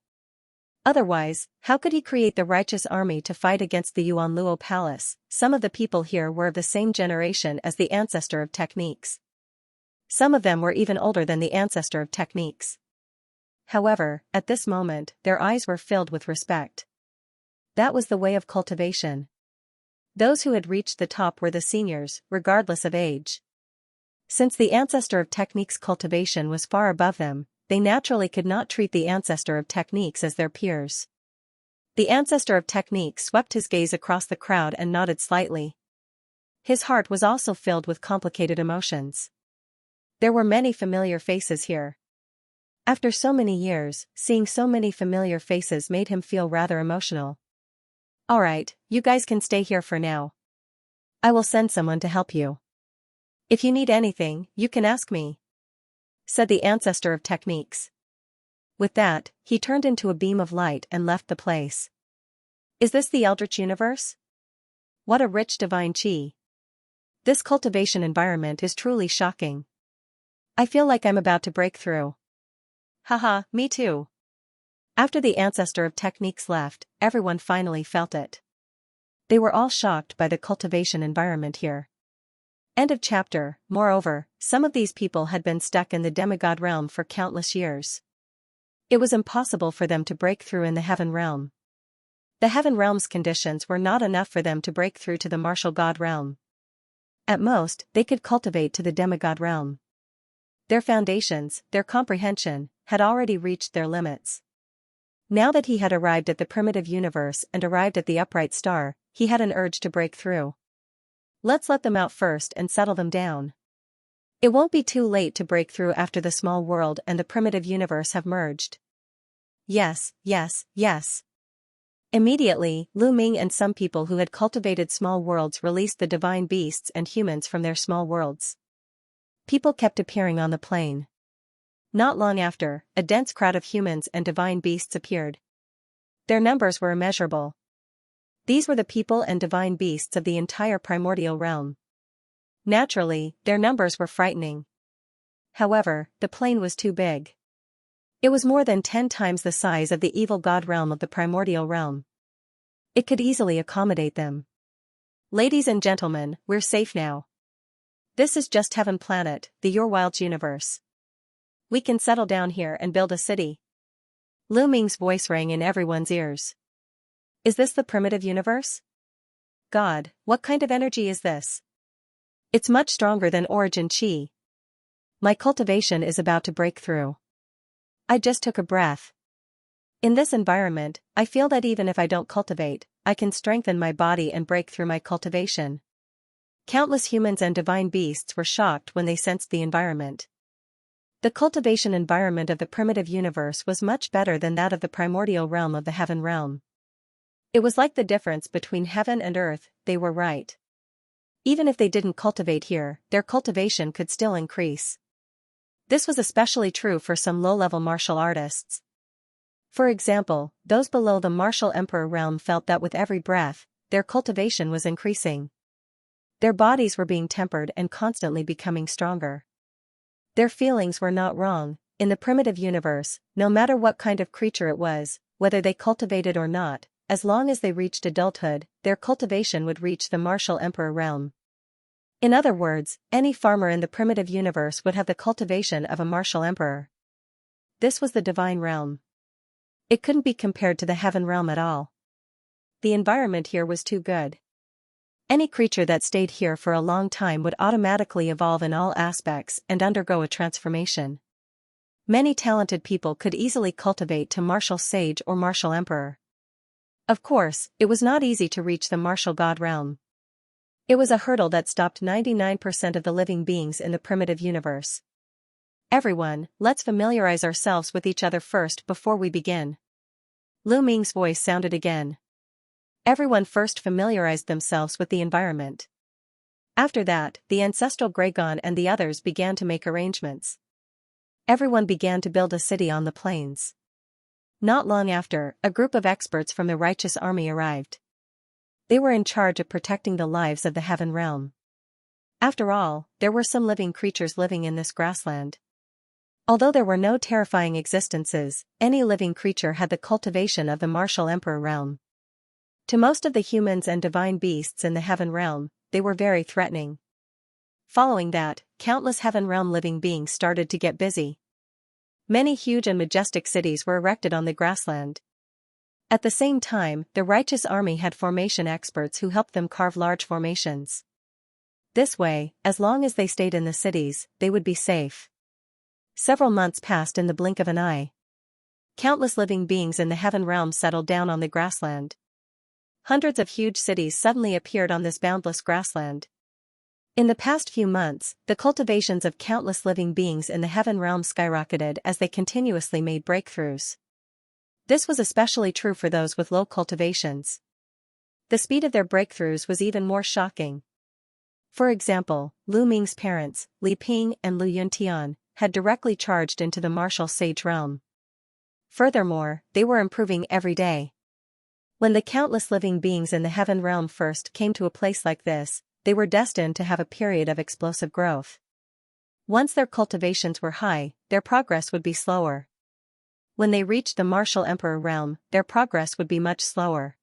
Otherwise, how could he create the righteous army to fight against the Yuan Luo Palace? Some of the people here were of the same generation as the Ancestor of Techniques. Some of them were even older than the Ancestor of Techniques. However, at this moment, their eyes were filled with respect. That was the way of cultivation. Those who had reached the top were the seniors, regardless of age. Since the Ancestor of Techniques' cultivation was far above them, they naturally could not treat the Ancestor of Techniques as their peers. The Ancestor of Techniques swept his gaze across the crowd and nodded slightly. His heart was also filled with complicated emotions. There were many familiar faces here. After so many years, seeing so many familiar faces made him feel rather emotional. Alright, you guys can stay here for now. I will send someone to help you. If you need anything, you can ask me, said the Ancestor of Techniques. With that, he turned into a beam of light and left the place. Is this the Eldritch Universe? What a rich divine chi. This cultivation environment is truly shocking. I feel like I'm about to break through. Haha, me too. After the Ancestor of Techniques left, everyone finally felt it. They were all shocked by the cultivation environment here. End of chapter. Moreover, some of these people had been stuck in the demigod realm for countless years. It was impossible for them to break through in the heaven realm. The heaven realm's conditions were not enough for them to break through to the martial god realm. At most, they could cultivate to the demigod realm. Their foundations, their comprehension, had already reached their limits. Now that he had arrived at the primitive universe and arrived at the upright star, he had an urge to break through. Let's let them out first and settle them down. It won't be too late to break through after the small world and the primitive universe have merged. Yes, yes, yes. Immediately, Lu Ming and some people who had cultivated small worlds released the divine beasts and humans from their small worlds. People kept appearing on the plain. Not long after, a dense crowd of humans and divine beasts appeared. Their numbers were immeasurable. These were the people and divine beasts of the entire primordial realm. Naturally, their numbers were frightening. However, the plain was too big. It was more than 10 times the size of the evil god realm of the primordial realm. It could easily accommodate them. Ladies and gentlemen, we're safe now. This is just Heaven Planet, the Your Wilds universe. We can settle down here and build a city. Lu Ming's voice rang in everyone's ears. Is this the primitive universe? God, what kind of energy is this? It's much stronger than Origin Chi. My cultivation is about to break through. I just took a breath. In this environment, I feel that even if I don't cultivate, I can strengthen my body and break through my cultivation. Countless humans and divine beasts were shocked when they sensed the environment. The cultivation environment of the primitive universe was much better than that of the primordial realm of the heaven realm. It was like the difference between heaven and earth, they were right. Even if they didn't cultivate here, their cultivation could still increase. This was especially true for some low-level martial artists. For example, those below the martial emperor realm felt that with every breath, their cultivation was increasing. Their bodies were being tempered and constantly becoming stronger. Their feelings were not wrong. In the primitive universe, no matter what kind of creature it was, whether they cultivated or not, as long as they reached adulthood, their cultivation would reach the martial emperor realm. In other words, any farmer in the primitive universe would have the cultivation of a martial emperor. This was the divine realm. It couldn't be compared to the heaven realm at all. The environment here was too good. Any creature that stayed here for a long time would automatically evolve in all aspects and undergo a transformation. Many talented people could easily cultivate to martial sage or martial emperor. Of course, it was not easy to reach the martial god realm. It was a hurdle that stopped 99% of the living beings in the primitive universe. Everyone, let's familiarize ourselves with each other first before we begin. Lu Ming's voice sounded again. Everyone first familiarized themselves with the environment. After that, the ancestral Graygon and the others began to make arrangements. Everyone began to build a city on the plains. Not long after, a group of experts from the righteous army arrived. They were in charge of protecting the lives of the heaven realm. After all, there were some living creatures living in this grassland. Although there were no terrifying existences, any living creature had the cultivation of the martial emperor realm. To most of the humans and divine beasts in the heaven realm, they were very threatening. Following that, countless heaven realm living beings started to get busy. Many huge and majestic cities were erected on the grassland. At the same time, the righteous army had formation experts who helped them carve large formations. This way, as long as they stayed in the cities, they would be safe. Several months passed in the blink of an eye. Countless living beings in the heaven realm settled down on the grassland. Hundreds of huge cities suddenly appeared on this boundless grassland. In the past few months, the cultivations of countless living beings in the heaven realm skyrocketed as they continuously made breakthroughs. This was especially true for those with low cultivations. The speed of their breakthroughs was even more shocking. For example, Lu Ming's parents, Li Ping and Lu Yuntian, had directly charged into the martial sage realm. Furthermore, they were improving every day. When the countless living beings in the heaven realm first came to a place like this, they were destined to have a period of explosive growth. Once their cultivations were high, their progress would be slower. When they reached the martial emperor realm, their progress would be much slower.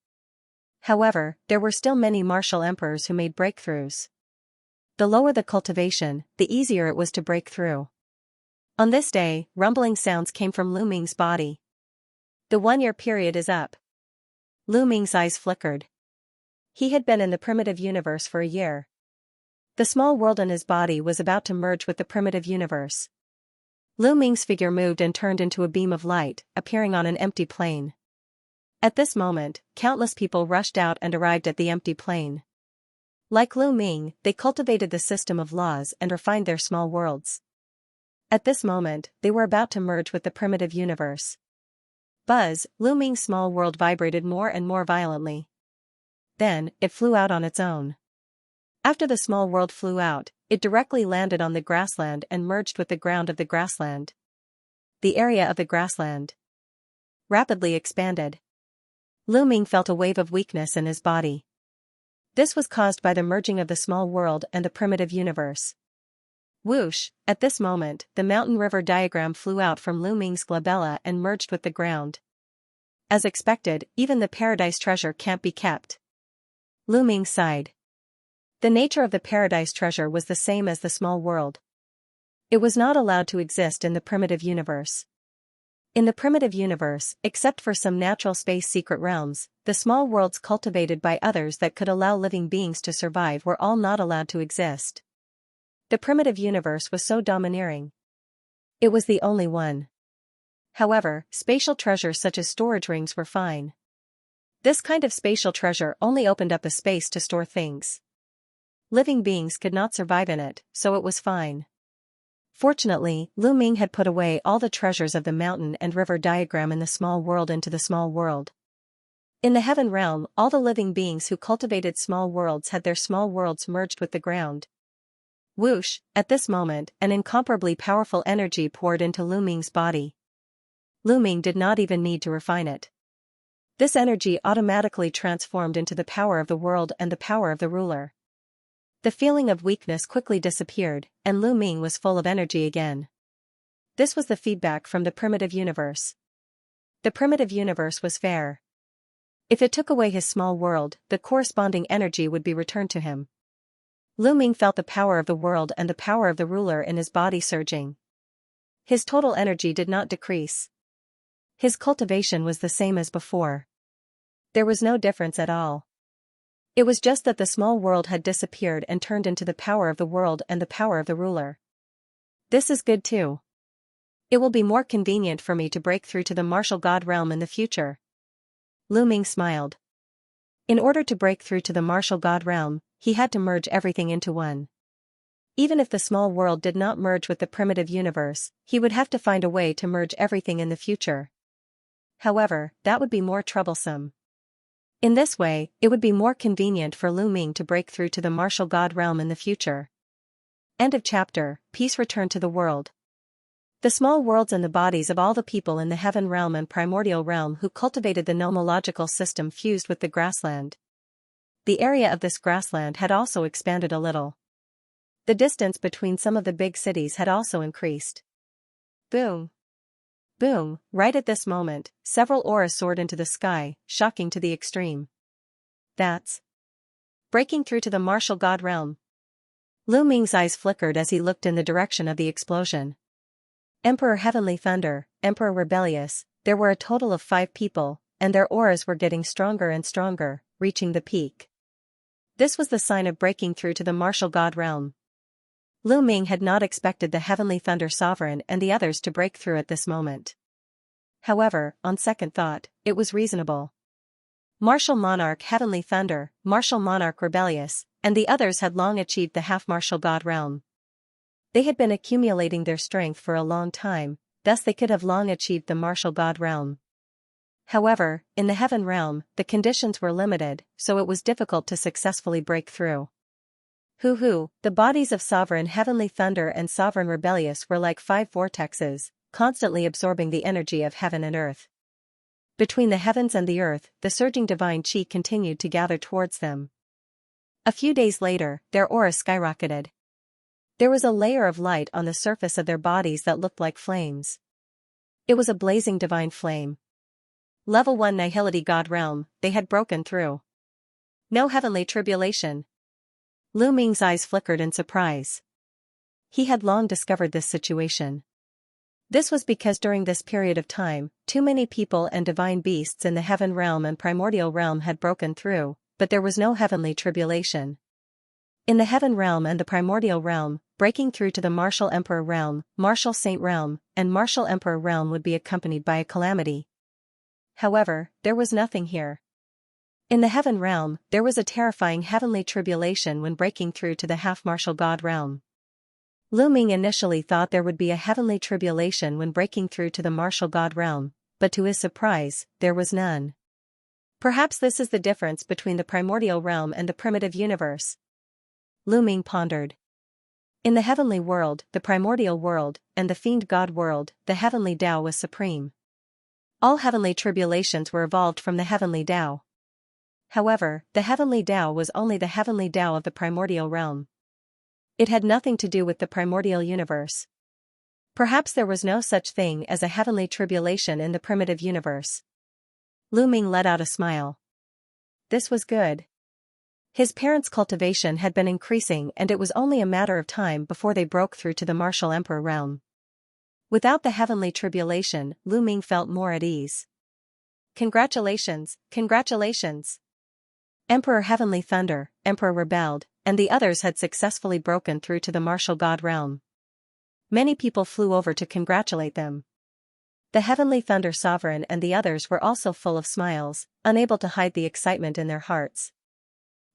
However, there were still many martial emperors who made breakthroughs. The lower the cultivation, the easier it was to break through. On this day, rumbling sounds came from Lu Ming's body. The 1-year period is up. Lu Ming's eyes flickered. He had been in the primitive universe for a year. The small world in his body was about to merge with the primitive universe. Lu Ming's figure moved and turned into a beam of light, appearing on an empty plain. At this moment, countless people rushed out and arrived at the empty plain. Like Lu Ming, they cultivated the system of laws and refined their small worlds. At this moment, they were about to merge with the primitive universe. Buzz, Lu Ming's small world vibrated more and more violently. Then, it flew out on its own. After the small world flew out, it directly landed on the grassland and merged with the ground of the grassland. The area of the grassland rapidly expanded. Lu Ming felt a wave of weakness in his body. This was caused by the merging of the small world and the primitive universe. Whoosh! At this moment, the mountain river diagram flew out from Lu Ming's glabella and merged with the ground. As expected, even the paradise treasure can't be kept. Lu Ming sighed. The nature of the paradise treasure was the same as the small world. It was not allowed to exist in the primitive universe. In the primitive universe, except for some natural space secret realms, the small worlds cultivated by others that could allow living beings to survive were all not allowed to exist. The primitive universe was so domineering. It was the only one. However, spatial treasures such as storage rings were fine. This kind of spatial treasure only opened up a space to store things. Living beings could not survive in it, so it was fine. Fortunately, Lu Ming had put away all the treasures of the mountain and river diagram in the small world into the small world. In the heaven realm, all the living beings who cultivated small worlds had their small worlds merged with the ground. Whoosh! At this moment, an incomparably powerful energy poured into Lu Ming's body. Lu Ming did not even need to refine it. This energy automatically transformed into the power of the world and the power of the ruler. The feeling of weakness quickly disappeared, and Lu Ming was full of energy again. This was the feedback from the primitive universe. The primitive universe was fair. If it took away his small world, the corresponding energy would be returned to him. Lu Ming felt the power of the world and the power of the ruler in his body surging. His total energy did not decrease. His cultivation was the same as before. There was no difference at all. It was just that the small world had disappeared and turned into the power of the world and the power of the ruler. This is good too. It will be more convenient for me to break through to the martial god realm in the future. Lu Ming smiled. In order to break through to the martial god realm, he had to merge everything into one. Even if the small world did not merge with the primitive universe, he would have to find a way to merge everything in the future. However, that would be more troublesome. In this way, it would be more convenient for Lu Ming to break through to the martial god realm in the future. End of chapter. Peace returned to the world. The small worlds and the bodies of all the people in the heaven realm and primordial realm who cultivated the nomological system fused with the grassland. The area of this grassland had also expanded a little. The distance between some of the big cities had also increased. Boom! Boom! Right at this moment, several auras soared into the sky, shocking to the extreme. That's breaking through to the martial god realm. Lu Ming's eyes flickered as he looked in the direction of the explosion. Emperor Heavenly Thunder, Emperor Rebellious, there were a total of 5 people, and their auras were getting stronger and stronger, reaching the peak. This was the sign of breaking through to the martial god realm. Lu Ming had not expected the Heavenly Thunder Sovereign and the others to break through at this moment. However, on second thought, it was reasonable. Martial Monarch Heavenly Thunder, Martial Monarch Rebellious, and the others had long achieved the half-martial god realm. They had been accumulating their strength for a long time, thus they could have long achieved the martial god realm. However, in the heaven realm, the conditions were limited, so it was difficult to successfully break through. The bodies of Sovereign Heavenly Thunder and Sovereign Rebellious were like 5 vortexes, constantly absorbing the energy of heaven and earth. Between the heavens and the earth, the surging divine chi continued to gather towards them. A few days later, their auras skyrocketed. There was a layer of light on the surface of their bodies that looked like flames. It was a blazing divine flame. Level 1 Nihility God Realm, they had broken through. No heavenly tribulation. Lu Ming's eyes flickered in surprise. He had long discovered this situation. This was because during this period of time, too many people and divine beasts in the heaven realm and primordial realm had broken through, but there was no heavenly tribulation. In the heaven realm and the primordial realm, breaking through to the martial emperor realm, martial saint realm, and martial emperor realm would be accompanied by a calamity. However, there was nothing here. In the heaven realm, there was a terrifying heavenly tribulation when breaking through to the half-martial god realm. Lu Ming initially thought there would be a heavenly tribulation when breaking through to the martial god realm, but to his surprise, there was none. Perhaps this is the difference between the primordial realm and the primitive universe. Lu Ming pondered. In the heavenly world, the primordial world, and the fiend god world, the heavenly Tao was supreme. All heavenly tribulations were evolved from the heavenly Tao. However, the heavenly Tao was only the heavenly Tao of the primordial realm. It had nothing to do with the primordial universe. Perhaps there was no such thing as a heavenly tribulation in the primitive universe. Lu Ming let out a smile. This was good. His parents' cultivation had been increasing and it was only a matter of time before they broke through to the martial emperor realm. Without the heavenly tribulation, Lu Ming felt more at ease. Congratulations, congratulations! Emperor Heavenly Thunder, Emperor rebelled, and the others had successfully broken through to the martial god realm. Many people flew over to congratulate them. The Heavenly Thunder Sovereign and the others were also full of smiles, unable to hide the excitement in their hearts.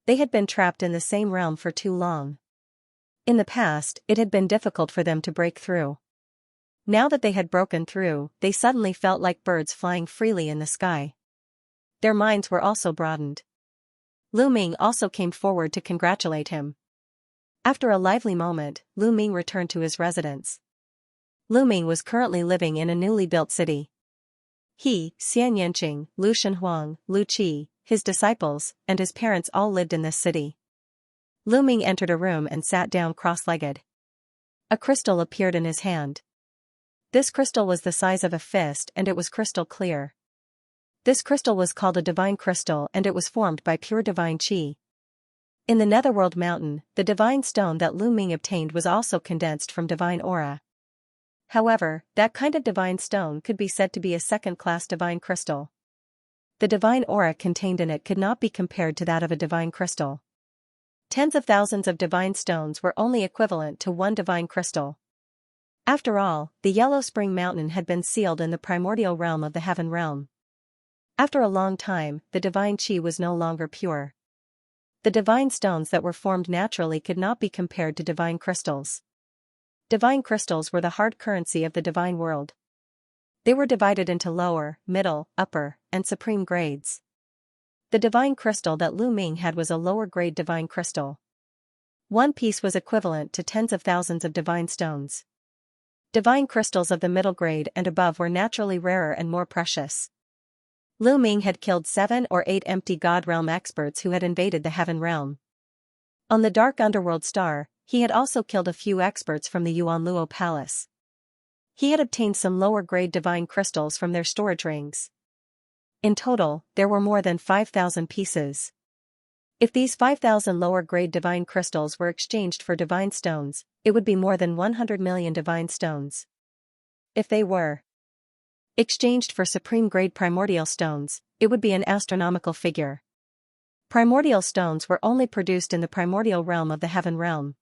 They had been trapped in the same realm for too long. In the past, it had been difficult for them to break through. Now that they had broken through, they suddenly felt like birds flying freely in the sky. Their minds were also broadened. Lu Ming also came forward to congratulate him. After a lively moment, Lu Ming returned to his residence. Lu Ming was currently living in a newly built city. He, Xianxia, Lu Shenhuang, Lu Qi, his disciples, and his parents all lived in this city. Lu Ming entered a room and sat down cross-legged. A crystal appeared in his hand. This crystal was the size of a fist and it was crystal clear. This crystal was called a divine crystal and it was formed by pure divine qi. In the Netherworld Mountain, the divine stone that Lu Ming obtained was also condensed from divine aura. However, that kind of divine stone could be said to be a second-class divine crystal. The divine aura contained in it could not be compared to that of a divine crystal. Tens of thousands of divine stones were only equivalent to one divine crystal. After all, the Yellow Spring Mountain had been sealed in the primordial realm of the heaven realm. After a long time, the divine qi was no longer pure. The divine stones that were formed naturally could not be compared to divine crystals. Divine crystals were the hard currency of the divine world. They were divided into lower, middle, upper, and supreme grades. The divine crystal that Lu Ming had was a lower grade divine crystal. One piece was equivalent to tens of thousands of divine stones. Divine crystals of the middle grade and above were naturally rarer and more precious. Lu Ming had killed 7 or 8 empty god realm experts who had invaded the heaven realm. On the dark underworld star, he had also killed a few experts from the Yuan Luo Palace. He had obtained some lower-grade divine crystals from their storage rings. In total, there were more than 5,000 pieces. If these 5,000 lower-grade divine crystals were exchanged for divine stones, it would be more than 100 million divine stones. If they were exchanged for supreme-grade primordial stones, it would be an astronomical figure. Primordial stones were only produced in the primordial realm of the heaven realm.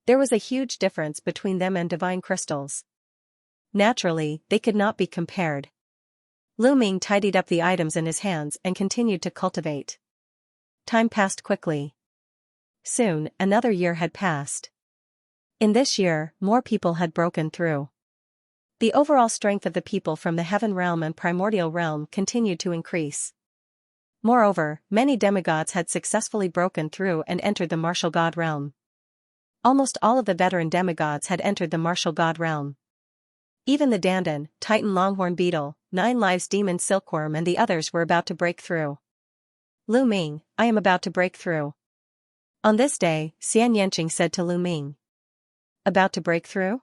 There was a huge difference between them and divine crystals. Naturally, they could not be compared. Lu Ming tidied up the items in his hands and continued to cultivate. Time passed quickly. Soon, another year had passed. In this year, more people had broken through. The overall strength of the people from the heaven realm and primordial realm continued to increase. Moreover, many demigods had successfully broken through and entered the martial god realm. Almost all of the veteran demigods had entered the martial god realm. Even the Dandan, Titan Longhorn Beetle, 9 Lives Demon Silkworm and the others were about to break through. Lu Ming, I am about to break through. On this day, Xianxia said to Lu Ming. About to break through?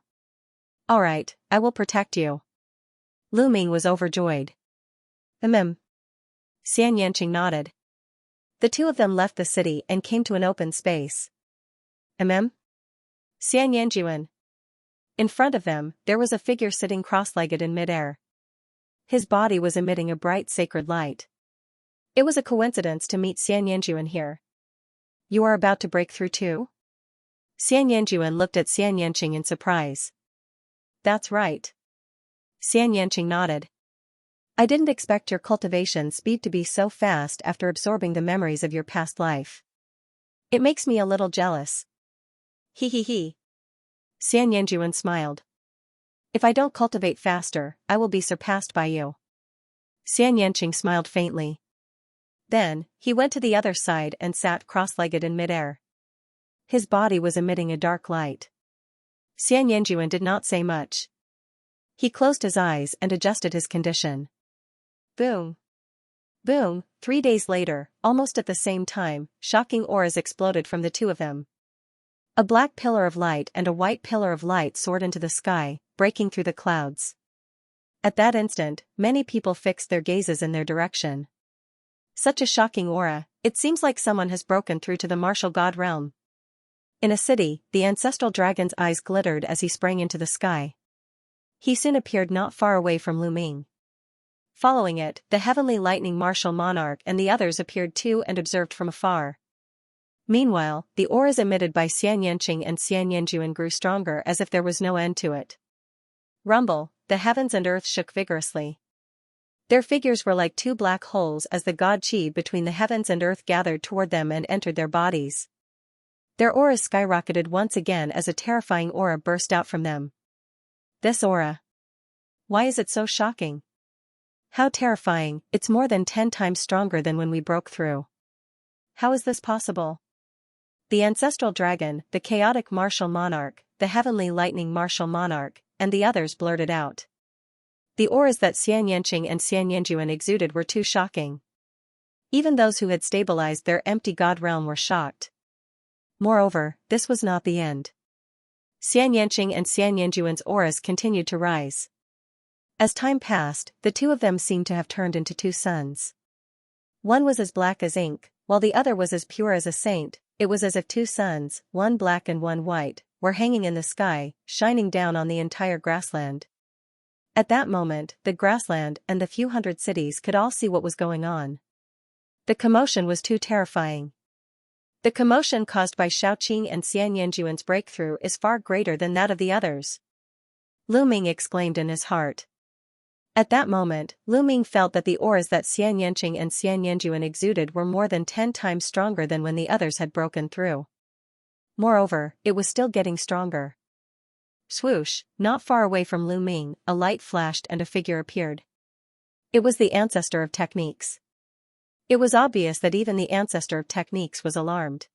Alright, I will protect you. Lu Ming was overjoyed. Xianxia nodded. The two of them left the city and came to an open space. Xianxia. In front of them, there was a figure sitting cross-legged in midair. His body was emitting a bright sacred light. It was a coincidence to meet Xianxia here. You are about to break through too? Xianxia looked at Xianxia in surprise. That's right. Xianxia nodded. I didn't expect your cultivation speed to be so fast after absorbing the memories of your past life. It makes me a little jealous. He he he. Xianxia smiled. If I don't cultivate faster, I will be surpassed by you. Xianxia smiled faintly. Then, he went to the other side and sat cross-legged in midair. His body was emitting a dark light. Xianxia did not say much. He closed his eyes and adjusted his condition. Boom. Boom. 3 days later, almost at the same time, shocking auras exploded from the two of them. A black pillar of light and a white pillar of light soared into the sky, breaking through the clouds. At that instant, many people fixed their gazes in their direction. Such a shocking aura, it seems like someone has broken through to the martial god realm. In a city, the ancestral dragon's eyes glittered as he sprang into the sky. He soon appeared not far away from Lu Ming. Following it, the heavenly lightning martial monarch and the others appeared too and observed from afar. Meanwhile, the auras emitted by Xianxia and Xianxia grew stronger as if there was no end to it. Rumble, the heavens and earth shook vigorously. Their figures were like two black holes as the god Qi between the heavens and earth gathered toward them and entered their bodies. Their auras skyrocketed once again as a terrifying aura burst out from them. This aura. Why is it so shocking? How terrifying, it's more than 10 times stronger than when we broke through. How is this possible? The ancestral dragon, the chaotic martial monarch, the heavenly lightning martial monarch, and the others blurted out. The auras that Xianxia and Xianxia exuded were too shocking. Even those who had stabilized their empty god realm were shocked. Moreover, this was not the end. Xianxia and Xianxia's auras continued to rise. As time passed, the two of them seemed to have turned into two suns. One was as black as ink, while the other was as pure as a saint. It was as if two suns, one black and one white, were hanging in the sky, shining down on the entire grassland. At that moment, the grassland and the few hundred cities could all see what was going on. The commotion was too terrifying. The commotion caused by Shaoqing and Xianxuan's breakthrough is far greater than that of the others. Lu Ming exclaimed in his heart. At that moment, Lu Ming felt that the auras that Xianxia and Xianxia exuded were more than 10 times stronger than when the others had broken through. Moreover, it was still getting stronger. Swoosh, not far away from Lu Ming, a light flashed and a figure appeared. It was the ancestor of techniques. It was obvious that even the ancestor of techniques was alarmed.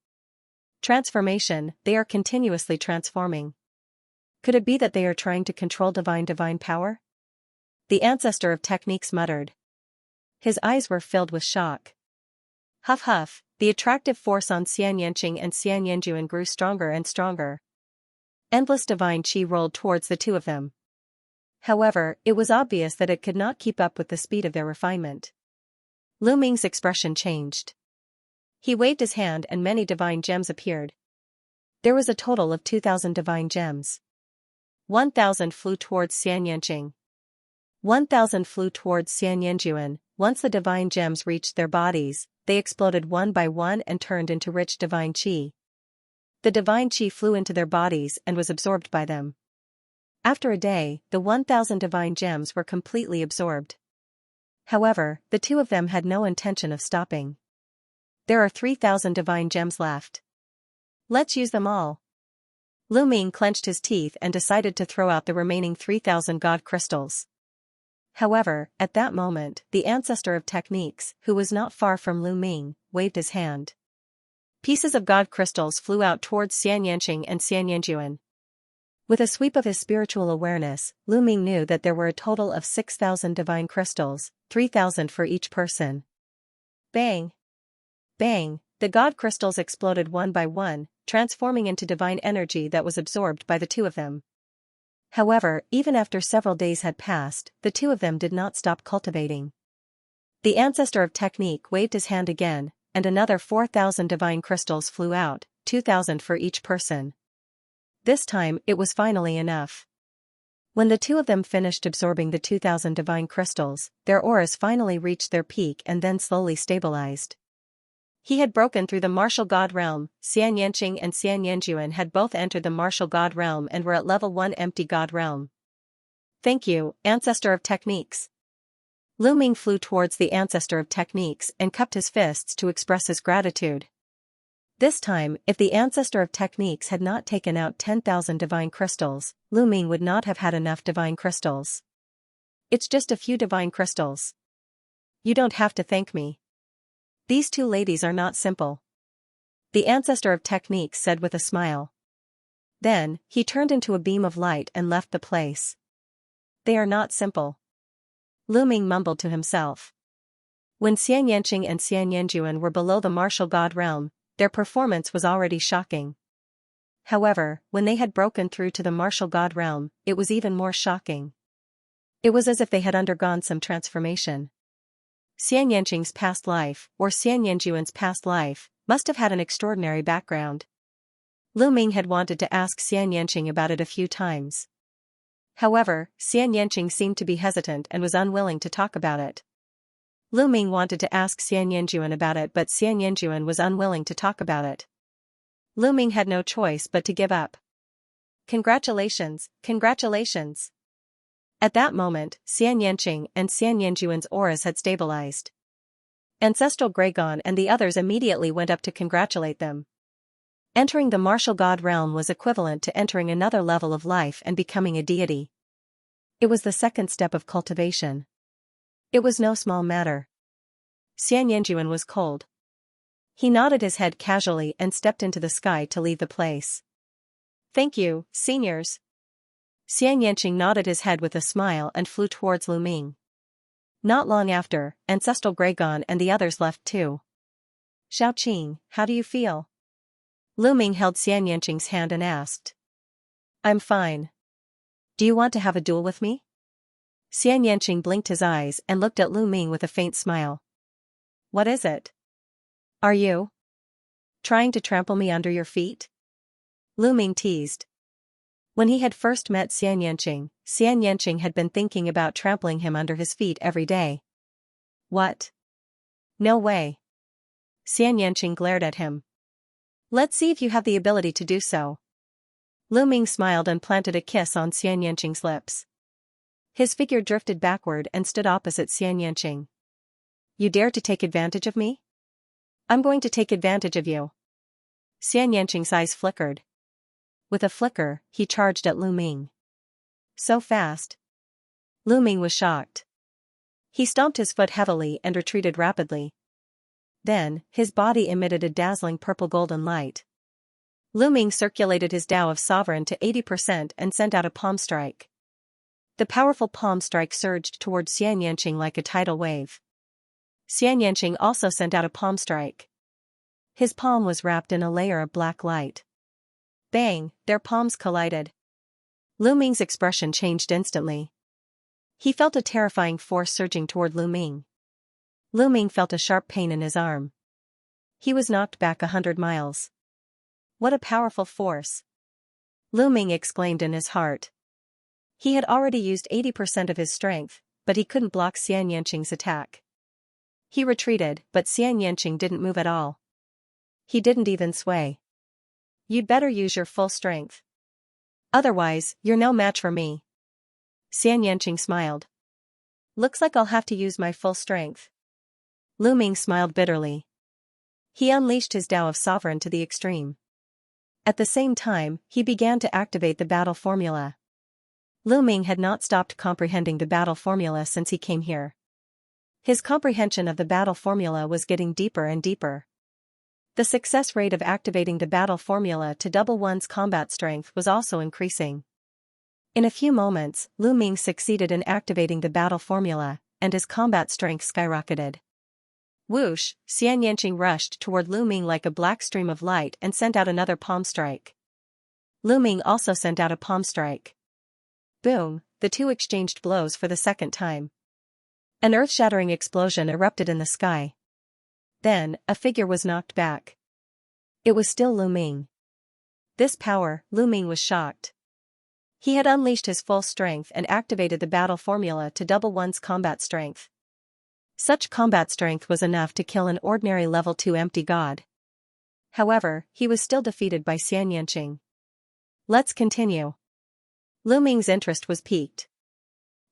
Transformation, they are continuously transforming. Could it be that they are trying to control divine power? The ancestor of techniques muttered. His eyes were filled with shock. Huff huff, the attractive force on Xianxia and Xianxia grew stronger and stronger. Endless divine qi rolled towards the two of them. However, it was obvious that it could not keep up with the speed of their refinement. Lu Ming's expression changed. He waved his hand and many divine gems appeared. There was a total of 2,000 divine gems. 1,000 flew towards Xianxia. 1,000 flew towards Xianxia. Once the divine gems reached their bodies, they exploded one by one and turned into rich divine qi. The divine qi flew into their bodies and was absorbed by them. After a day, the 1,000 divine gems were completely absorbed. However, the two of them had no intention of stopping. There are 3,000 divine gems left. Let's use them all. Lu Ming clenched his teeth and decided to throw out the remaining 3,000 god crystals. However, at that moment, the ancestor of techniques, who was not far from Lu Ming, waved his hand. Pieces of god crystals flew out towards Xianxia and Xianxia. With a sweep of his spiritual awareness, Lu Ming knew that there were a total of 6,000 divine crystals, 3,000 for each person. Bang! Bang! The god crystals exploded one by one, transforming into divine energy that was absorbed by the two of them. However, even after several days had passed, the two of them did not stop cultivating. The ancestor of technique waved his hand again, and another 4,000 divine crystals flew out, 2,000 for each person. This time, it was finally enough. When the two of them finished absorbing the 2,000 divine crystals, their auras finally reached their peak and then slowly stabilized. He had broken through the martial god realm. Xianxia and Xianxia had both entered the martial god realm and were at level 1 empty god realm. Thank you, ancestor of techniques. Lu Ming flew towards the ancestor of techniques and cupped his fists to express his gratitude. This time, if the ancestor of techniques had not taken out 10,000 divine crystals, Lu Ming would not have had enough divine crystals. It's just a few divine crystals. You don't have to thank me. These two ladies are not simple. The ancestor of techniques said with a smile. Then, he turned into a beam of light and left the place. They are not simple. Lu Ming mumbled to himself. When Xianxia and Xianxia were below the martial god realm, their performance was already shocking. However, when they had broken through to the martial god realm, it was even more shocking. It was as if they had undergone some transformation. Xianxia's past life, or Xianxia's past life, must have had an extraordinary background. Lu Ming had wanted to ask Xianxia about it a few times. However, Xianxia seemed to be hesitant and was unwilling to talk about it. Lu Ming wanted to ask Xianxia about it, but Xianxia was unwilling to talk about it. Lu Ming had no choice but to give up. Congratulations, congratulations. At that moment, Xianxia and Xianxia's auras had stabilized. Ancestral Gragon and the others immediately went up to congratulate them. Entering the martial god realm was equivalent to entering another level of life and becoming a deity. It was the second step of cultivation. It was no small matter. Xianxia was cold. He nodded his head casually and stepped into the sky to leave the place. Thank you, seniors. Xianxia nodded his head with a smile and flew towards Lu Ming. Not long after, Ancestral Gragon and the others left too. Xiaoqing, how do you feel? Lu Ming held Xianxia's hand and asked. I'm fine. Do you want to have a duel with me? Xianxia blinked his eyes and looked at Lu Ming with a faint smile. What is it? Are you trying to trample me under your feet? Lu Ming teased. When he had first met Xianxia had been thinking about trampling him under his feet every day. What? No way. Xianxia glared at him. Let's see if you have the ability to do so. Lu Ming smiled and planted a kiss on Xianxia's lips. His figure drifted backward and stood opposite Xianxia. You dare to take advantage of me? I'm going to take advantage of you. Xianxia's eyes flickered. With a flicker, he charged at Lu Ming. So fast. Lu Ming was shocked. He stomped his foot heavily and retreated rapidly. Then, his body emitted a dazzling purple-golden light. Lu Ming circulated his Tao of Sovereign to 80% and sent out a palm strike. The powerful palm strike surged towards Xianxia like a tidal wave. Xianxia also sent out a palm strike. His palm was wrapped in a layer of black light. Bang, their palms collided. Lu Ming's expression changed instantly. He felt a terrifying force surging toward Lu Ming. Lu Ming felt a sharp pain in his arm. He was knocked back 100 miles. What a powerful force! Lu Ming exclaimed in his heart. He had already used 80% of his strength, but he couldn't block Xianxia's attack. He retreated, but Xianxia didn't move at all. He didn't even sway. You'd better use your full strength. Otherwise, you're no match for me. Xianxia smiled. Looks like I'll have to use my full strength. Lu Ming smiled bitterly. He unleashed his Tao of Sovereign to the extreme. At the same time, he began to activate the battle formula. Lu Ming had not stopped comprehending the battle formula since he came here. His comprehension of the battle formula was getting deeper and deeper. The success rate of activating the battle formula to double one's combat strength was also increasing. In a few moments, Lu Ming succeeded in activating the battle formula, and his combat strength skyrocketed. Whoosh, Xianxia rushed toward Lu Ming like a black stream of light and sent out another palm strike. Lu Ming also sent out a palm strike. Boom, the two exchanged blows for the second time. An earth-shattering explosion erupted in the sky. Then, a figure was knocked back. It was still Lu Ming. This power, Lu Ming was shocked. He had unleashed his full strength and activated the battle formula to double one's combat strength. Such combat strength was enough to kill an ordinary level 2 empty god. However, he was still defeated by Xianxia. Let's continue. Lu Ming's interest was piqued.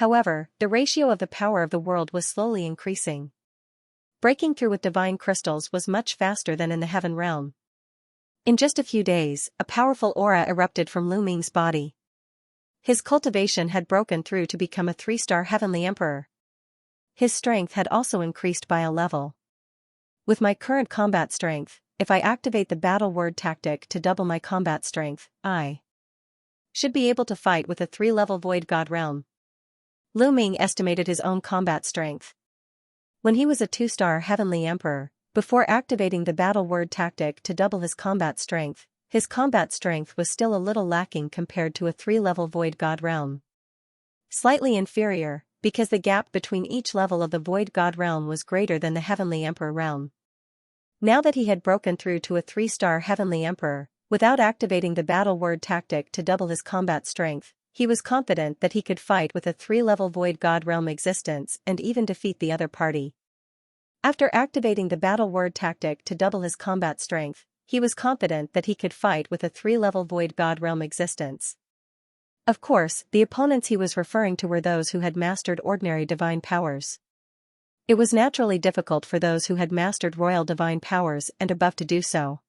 However, the ratio of the power of the world was slowly increasing. Breaking through with divine crystals was much faster than in the heaven realm. In just a few days, a powerful aura erupted from Lu Ming's body. His cultivation had broken through to become a 3-star heavenly emperor. His strength had also increased by a level. With my current combat strength, if I activate the battle word tactic to double my combat strength, I should be able to fight with a 3-level void god realm. Lu Ming estimated his own combat strength. When he was a 2-star heavenly emperor, before activating the battle word tactic to double his combat strength was still a little lacking compared to a 3-level void god realm. Slightly inferior, because the gap between each level of the void god realm was greater than the heavenly emperor realm. Now that he had broken through to a 3-star heavenly emperor, without activating the battle word tactic to double his combat strength, he was confident that he could fight with a 3-level void god realm existence and even defeat the other party. After activating the battle word tactic to double his combat strength, he was confident that he could fight with a 3-level void god realm existence. Of course, the opponents he was referring to were those who had mastered ordinary divine powers. It was naturally difficult for those who had mastered royal divine powers and above to do so.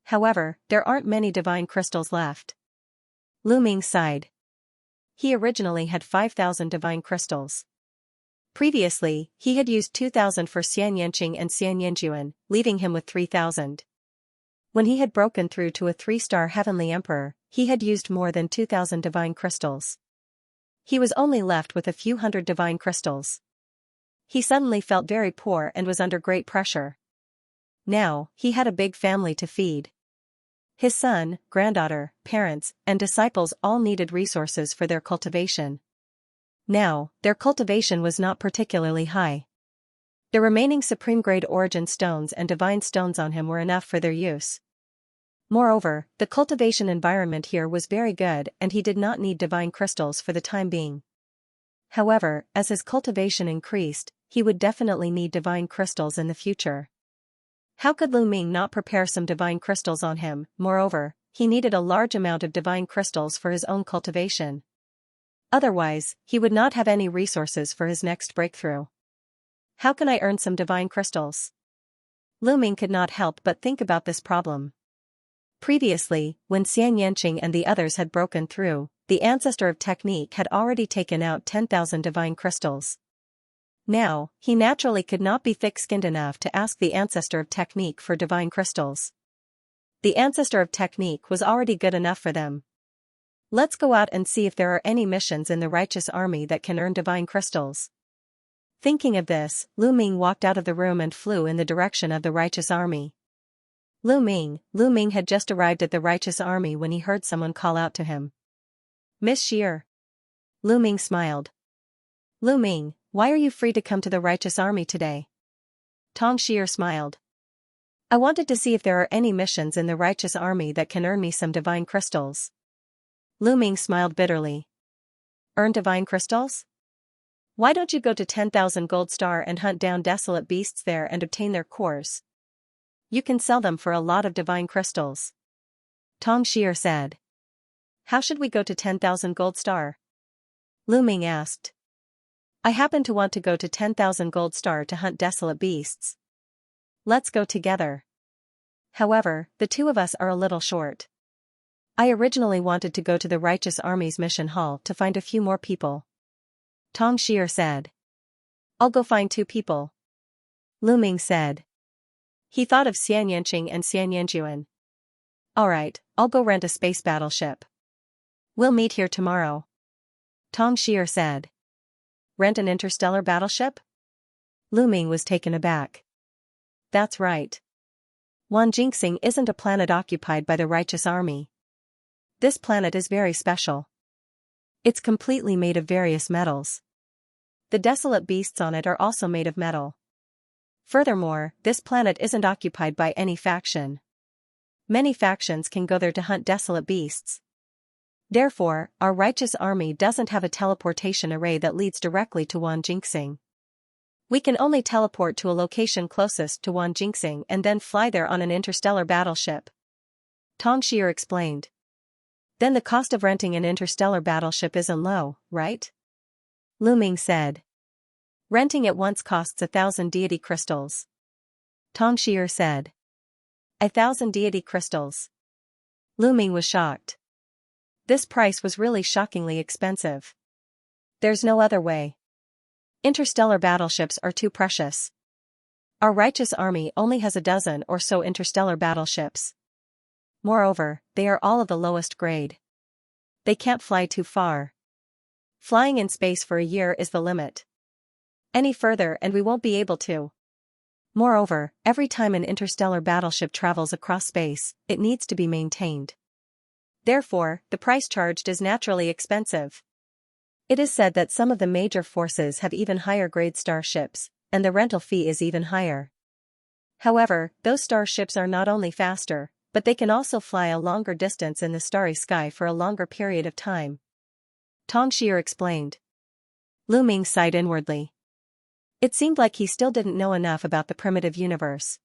However, there aren't many divine crystals left. Lu Ming sighed. He originally had 5,000 divine crystals. Previously, he had used 2,000 for Xianxia and Xianxia, leaving him with 3,000. When he had broken through to a 3-star heavenly emperor, he had used more than 2,000 divine crystals. He was only left with a few hundred divine crystals. He suddenly felt very poor and was under great pressure. Now, he had a big family to feed. His son, granddaughter, parents, and disciples all needed resources for their cultivation. Now, their cultivation was not particularly high. The remaining supreme-grade origin stones and divine stones on him were enough for their use. Moreover, the cultivation environment here was very good and he did not need divine crystals for the time being. However, as his cultivation increased, he would definitely need divine crystals in the future. How could Lu Ming not prepare some divine crystals on him? Moreover, he needed a large amount of divine crystals for his own cultivation. Otherwise, he would not have any resources for his next breakthrough. How can I earn some divine crystals? Lu Ming could not help but think about this problem. Previously, when Xianxia and the others had broken through, the ancestor of technique had already taken out 10,000 divine crystals. Now, he naturally could not be thick-skinned enough to ask the ancestor of technique for divine crystals. The ancestor of technique was already good enough for them. Let's go out and see if there are any missions in the righteous army that can earn divine crystals. Thinking of this, Lu Ming walked out of the room and flew in the direction of the righteous army. Lu Ming had just arrived at the righteous army when he heard someone call out to him. Miss Xier. Lu Ming smiled. Lu Ming, why are you free to come to the righteous army today? Tong Xier smiled. I wanted to see if there are any missions in the righteous army that can earn me some divine crystals. Lu Ming smiled bitterly. Earn divine crystals? Why don't you go to 10,000 Gold Star and hunt down desolate beasts there and obtain their cores? You can sell them for a lot of divine crystals. Tong Xier said. How should we go to 10,000 Gold Star? Lu Ming asked. I happen to want to go to 10,000 Gold Star to hunt desolate beasts. Let's go together. However, the two of us are a little short. I originally wanted to go to the Righteous Army's mission hall to find a few more people. Tong Xier said. I'll go find 2 people. Lu Ming said. He thought of Xianxia and Xianxia. Alright, I'll go rent a space battleship. We'll meet here tomorrow. Tong Xier said. Rent an interstellar battleship? Lu Ming was taken aback. That's right. Wanjingxing isn't a planet occupied by the Righteous Army. This planet is very special. It's completely made of various metals. The desolate beasts on it are also made of metal. Furthermore, this planet isn't occupied by any faction. Many factions can go there to hunt desolate beasts. Therefore, our righteous army doesn't have a teleportation array that leads directly to Wanjingxing. We can only teleport to a location closest to Wanjingxing and then fly there on an interstellar battleship. Tong Xier explained. Then the cost of renting an interstellar battleship isn't low, right? Lu Ming said. Renting it once costs 1,000 deity crystals. Tong Shi'er said. 1,000 deity crystals. Lu Ming was shocked. This price was really shockingly expensive. There's no other way. Interstellar battleships are too precious. Our righteous army only has a dozen or so interstellar battleships. Moreover, they are all of the lowest grade. They can't fly too far. Flying in space for a year is the limit. Any further and we won't be able to. Moreover, every time an interstellar battleship travels across space, it needs to be maintained. Therefore, the price charged is naturally expensive. It is said that some of the major forces have even higher grade starships, and the rental fee is even higher. However, those starships are not only faster, but they can also fly a longer distance in the starry sky for a longer period of time. Tong Shi'er explained. Lu Ming sighed inwardly. It seemed like he still didn't know enough about the primitive universe.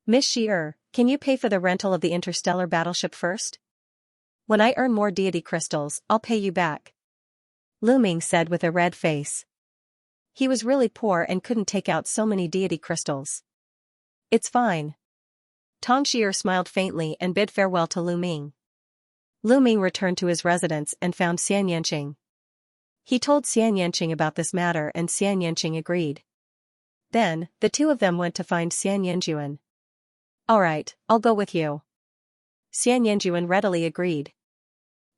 Miss Shi'er, can you pay for the rental of the interstellar battleship first? When I earn more deity crystals, I'll pay you back. Lu Ming said with a red face. He was really poor and couldn't take out so many deity crystals. It's fine. Tong Shi'er smiled faintly and bid farewell to Lu Ming. Lu Ming returned to his residence and found Xianxia. He told Xianxia about this matter and Xianxia agreed. Then, the two of them went to find Xianxia. Alright, I'll go with you. Xianxia readily agreed.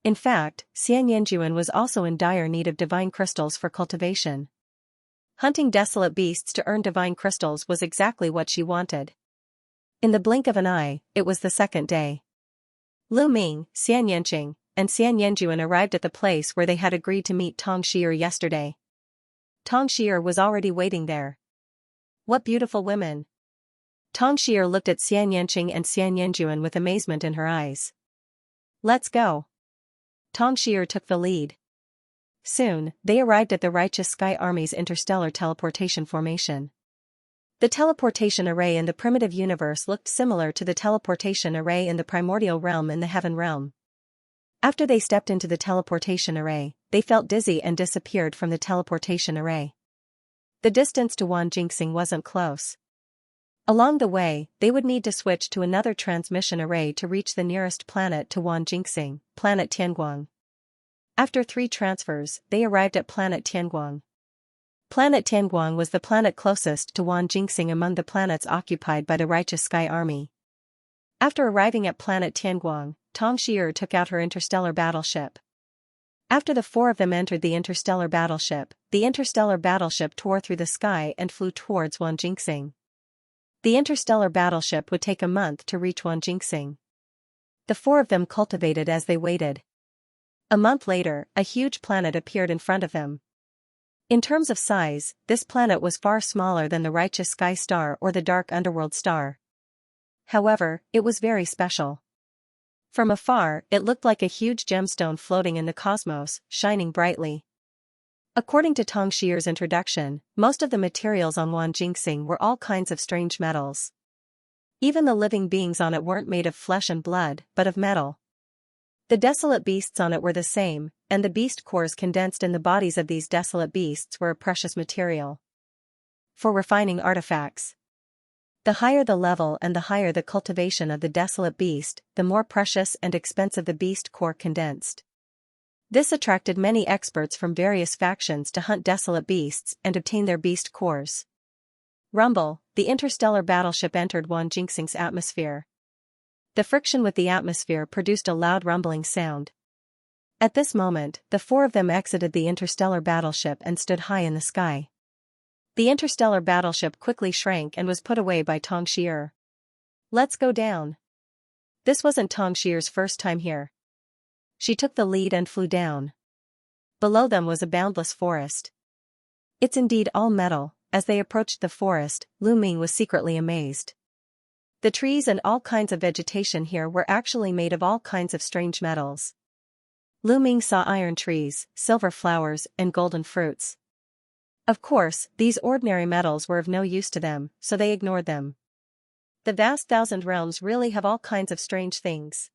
In fact, Xianxia was also in dire need of divine crystals for cultivation. Hunting desolate beasts to earn divine crystals was exactly what she wanted. In the blink of an eye, it was the second day. Lu Ming, Xianxia, and Xianxia arrived at the place where they had agreed to meet Tong Shi'er yesterday. Tong Shi'er was already waiting there. What beautiful women! Tong Shi'er looked at Xianxia and Xianxia with amazement in her eyes. Let's go. Tong Shi'er took the lead. Soon, they arrived at the Righteous Sky Army's interstellar teleportation formation. The teleportation array in the primitive universe looked similar to the teleportation array in the primordial realm in the heaven realm. After they stepped into the teleportation array, they felt dizzy and disappeared from the teleportation array. The distance to Wanjingxing wasn't close. Along the way, they would need to switch to another transmission array to reach the nearest planet to Wanjingxing, planet Tianguang. After 3 transfers, they arrived at planet Tianguang. Planet Tianguang was the planet closest to Wanjingxing among the planets occupied by the Righteous Sky Army. After arriving at planet Tianguang, Tong Shi'er took out her interstellar battleship. After the 4 of them entered the interstellar battleship tore through the sky and flew towards Wanjingxing. The interstellar battleship would take a month to reach Wanjingxing. The 4 of them cultivated as they waited. A month later, a huge planet appeared in front of them. In terms of size, this planet was far smaller than the Righteous Sky Star or the Dark Underworld Star. However, it was very special. From afar, it looked like a huge gemstone floating in the cosmos, shining brightly. According to Tong Shi'er's introduction, most of the materials on Wanjingxing were all kinds of strange metals. Even the living beings on it weren't made of flesh and blood, but of metal. The desolate beasts on it were the same, and the beast cores condensed in the bodies of these desolate beasts were a precious material for refining artifacts. The higher the level and the higher the cultivation of the desolate beast, the more precious and expensive the beast core condensed. This attracted many experts from various factions to hunt desolate beasts and obtain their beast cores. Rumble, the interstellar battleship entered Wanjingxing's atmosphere. The friction with the atmosphere produced a loud rumbling sound. At this moment, the 4 of them exited the interstellar battleship and stood high in the sky. The interstellar battleship quickly shrank and was put away by Tong Shi'er. Let's go down. This wasn't Tong Shi'er's first time here. She took the lead and flew down. Below them was a boundless forest. It's indeed all metal. As they approached the forest, Lu Ming was secretly amazed. The trees and all kinds of vegetation here were actually made of all kinds of strange metals. Lu Ming saw iron trees, silver flowers, and golden fruits. Of course, these ordinary metals were of no use to them, so they ignored them. The vast 1,000 realms really have all kinds of strange things.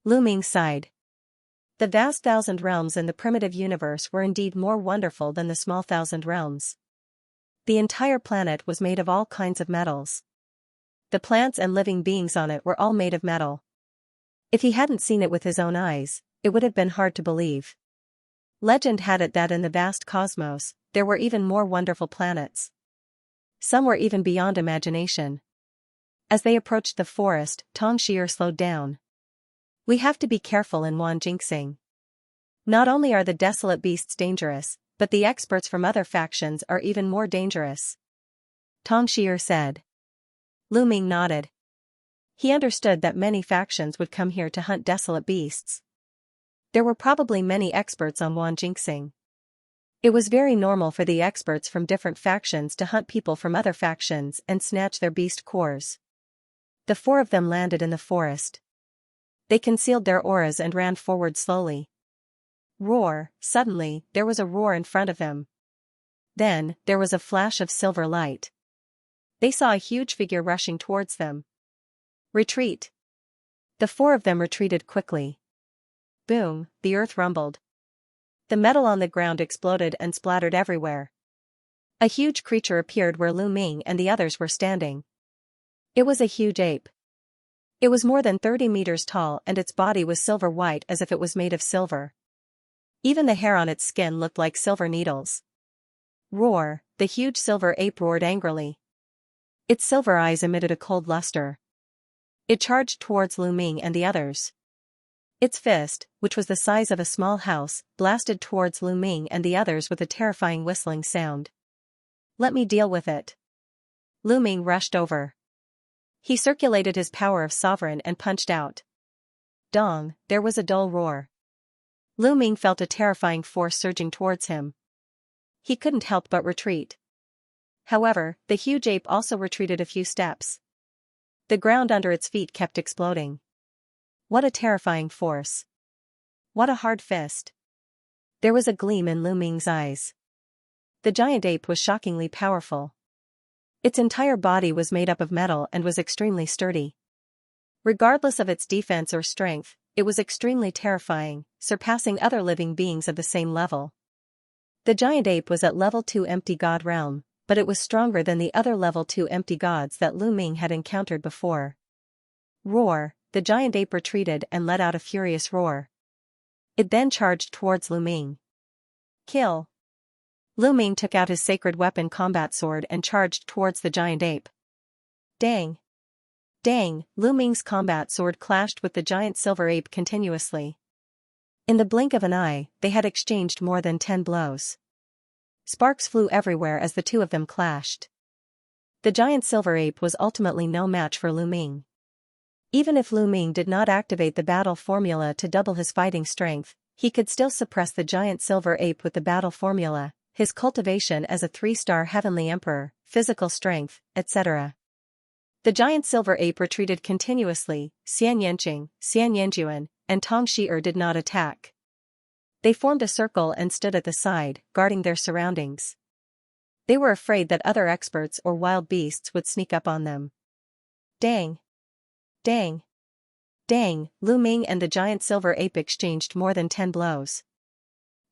Lu Ming sighed. The vast thousand realms in the primitive universe were indeed more wonderful than the small thousand realms. The entire planet was made of all kinds of metals. The plants and living beings on it were all made of metal. If he hadn't seen it with his own eyes, it would have been hard to believe. Legend had it that in the vast cosmos, there were even more wonderful planets. Some were even beyond imagination. As they approached the forest, Xianxia slowed down. We have to be careful in Wanjingxing. Not only are the desolate beasts dangerous, but the experts from other factions are even more dangerous. Xianxia said. Lu Ming nodded. He understood that many factions would come here to hunt desolate beasts. There were probably many experts on Wanjingxing. It was very normal for the experts from different factions to hunt people from other factions and snatch their beast cores. The four of them landed in the forest. They concealed their auras and ran forward slowly. Roar! Suddenly, there was a roar in front of them. Then, there was a flash of silver light. They saw a huge figure rushing towards them. Retreat! The four of them retreated quickly. Boom! The earth rumbled. The metal on the ground exploded and splattered everywhere. A huge creature appeared where Lu Ming and the others were standing. It was a huge ape. It was more than 30 meters tall and its body was silver white as if it was made of silver. Even the hair on its skin looked like silver needles. Roar! The huge silver ape roared angrily. Its silver eyes emitted a cold luster. It charged towards Lu Ming and the others. Its fist, which was the size of a small house, blasted towards Lu Ming and the others with a terrifying whistling sound. Let me deal with it. Lu Ming rushed over. He circulated his power of sovereign and punched out. Dong! There was a dull roar. Lu Ming felt a terrifying force surging towards him. He couldn't help but retreat. However, the huge ape also retreated a few steps. The ground under its feet kept exploding. What a terrifying force. What a hard fist. There was a gleam in Lu Ming's eyes. The giant ape was shockingly powerful. Its entire body was made up of metal and was extremely sturdy. Regardless of its defense or strength, it was extremely terrifying, surpassing other living beings of the same level. The giant ape was at level 2 empty god realm, but it was stronger than the other level 2 empty gods that Lu Ming had encountered before. Roar! The giant ape retreated and let out a furious roar. It then charged towards Lu Ming. Kill! Lu Ming took out his sacred weapon combat sword and charged towards the giant ape. Dang! Dang! Lu Ming's combat sword clashed with the giant silver ape continuously. In the blink of an eye, they had exchanged more than 10 blows. Sparks flew everywhere as the two of them clashed. The giant silver ape was ultimately no match for Lu Ming. Even if Lu Ming did not activate the battle formula to double his fighting strength, he could still suppress the giant silver ape with the battle formula, his cultivation as a 3-star heavenly emperor, physical strength, etc. The giant silver ape retreated continuously. Xianxia, Xianxia, and Xianxia did not attack. They formed a circle and stood at the side, guarding their surroundings. They were afraid that other experts or wild beasts would sneak up on them. Dang! Dang! Dang! Lu Ming and the giant silver ape exchanged more than 10 blows.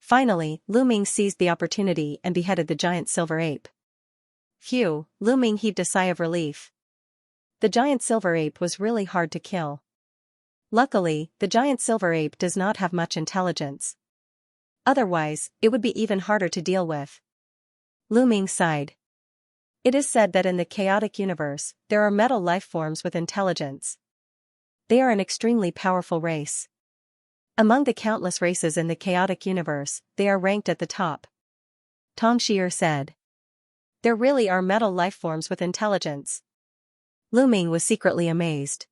Finally, Lu Ming seized the opportunity and beheaded the giant silver ape. Phew! Lu Ming heaved a sigh of relief. The giant silver ape was really hard to kill. Luckily, the giant silver ape does not have much intelligence. Otherwise, it would be even harder to deal with. Lu Ming sighed. It is said that in the chaotic universe, there are metal life forms with intelligence. They are an extremely powerful race. Among the countless races in the chaotic universe, they are ranked at the top. Xianxia said. There really are metal life forms with intelligence. Lu Ming was secretly amazed.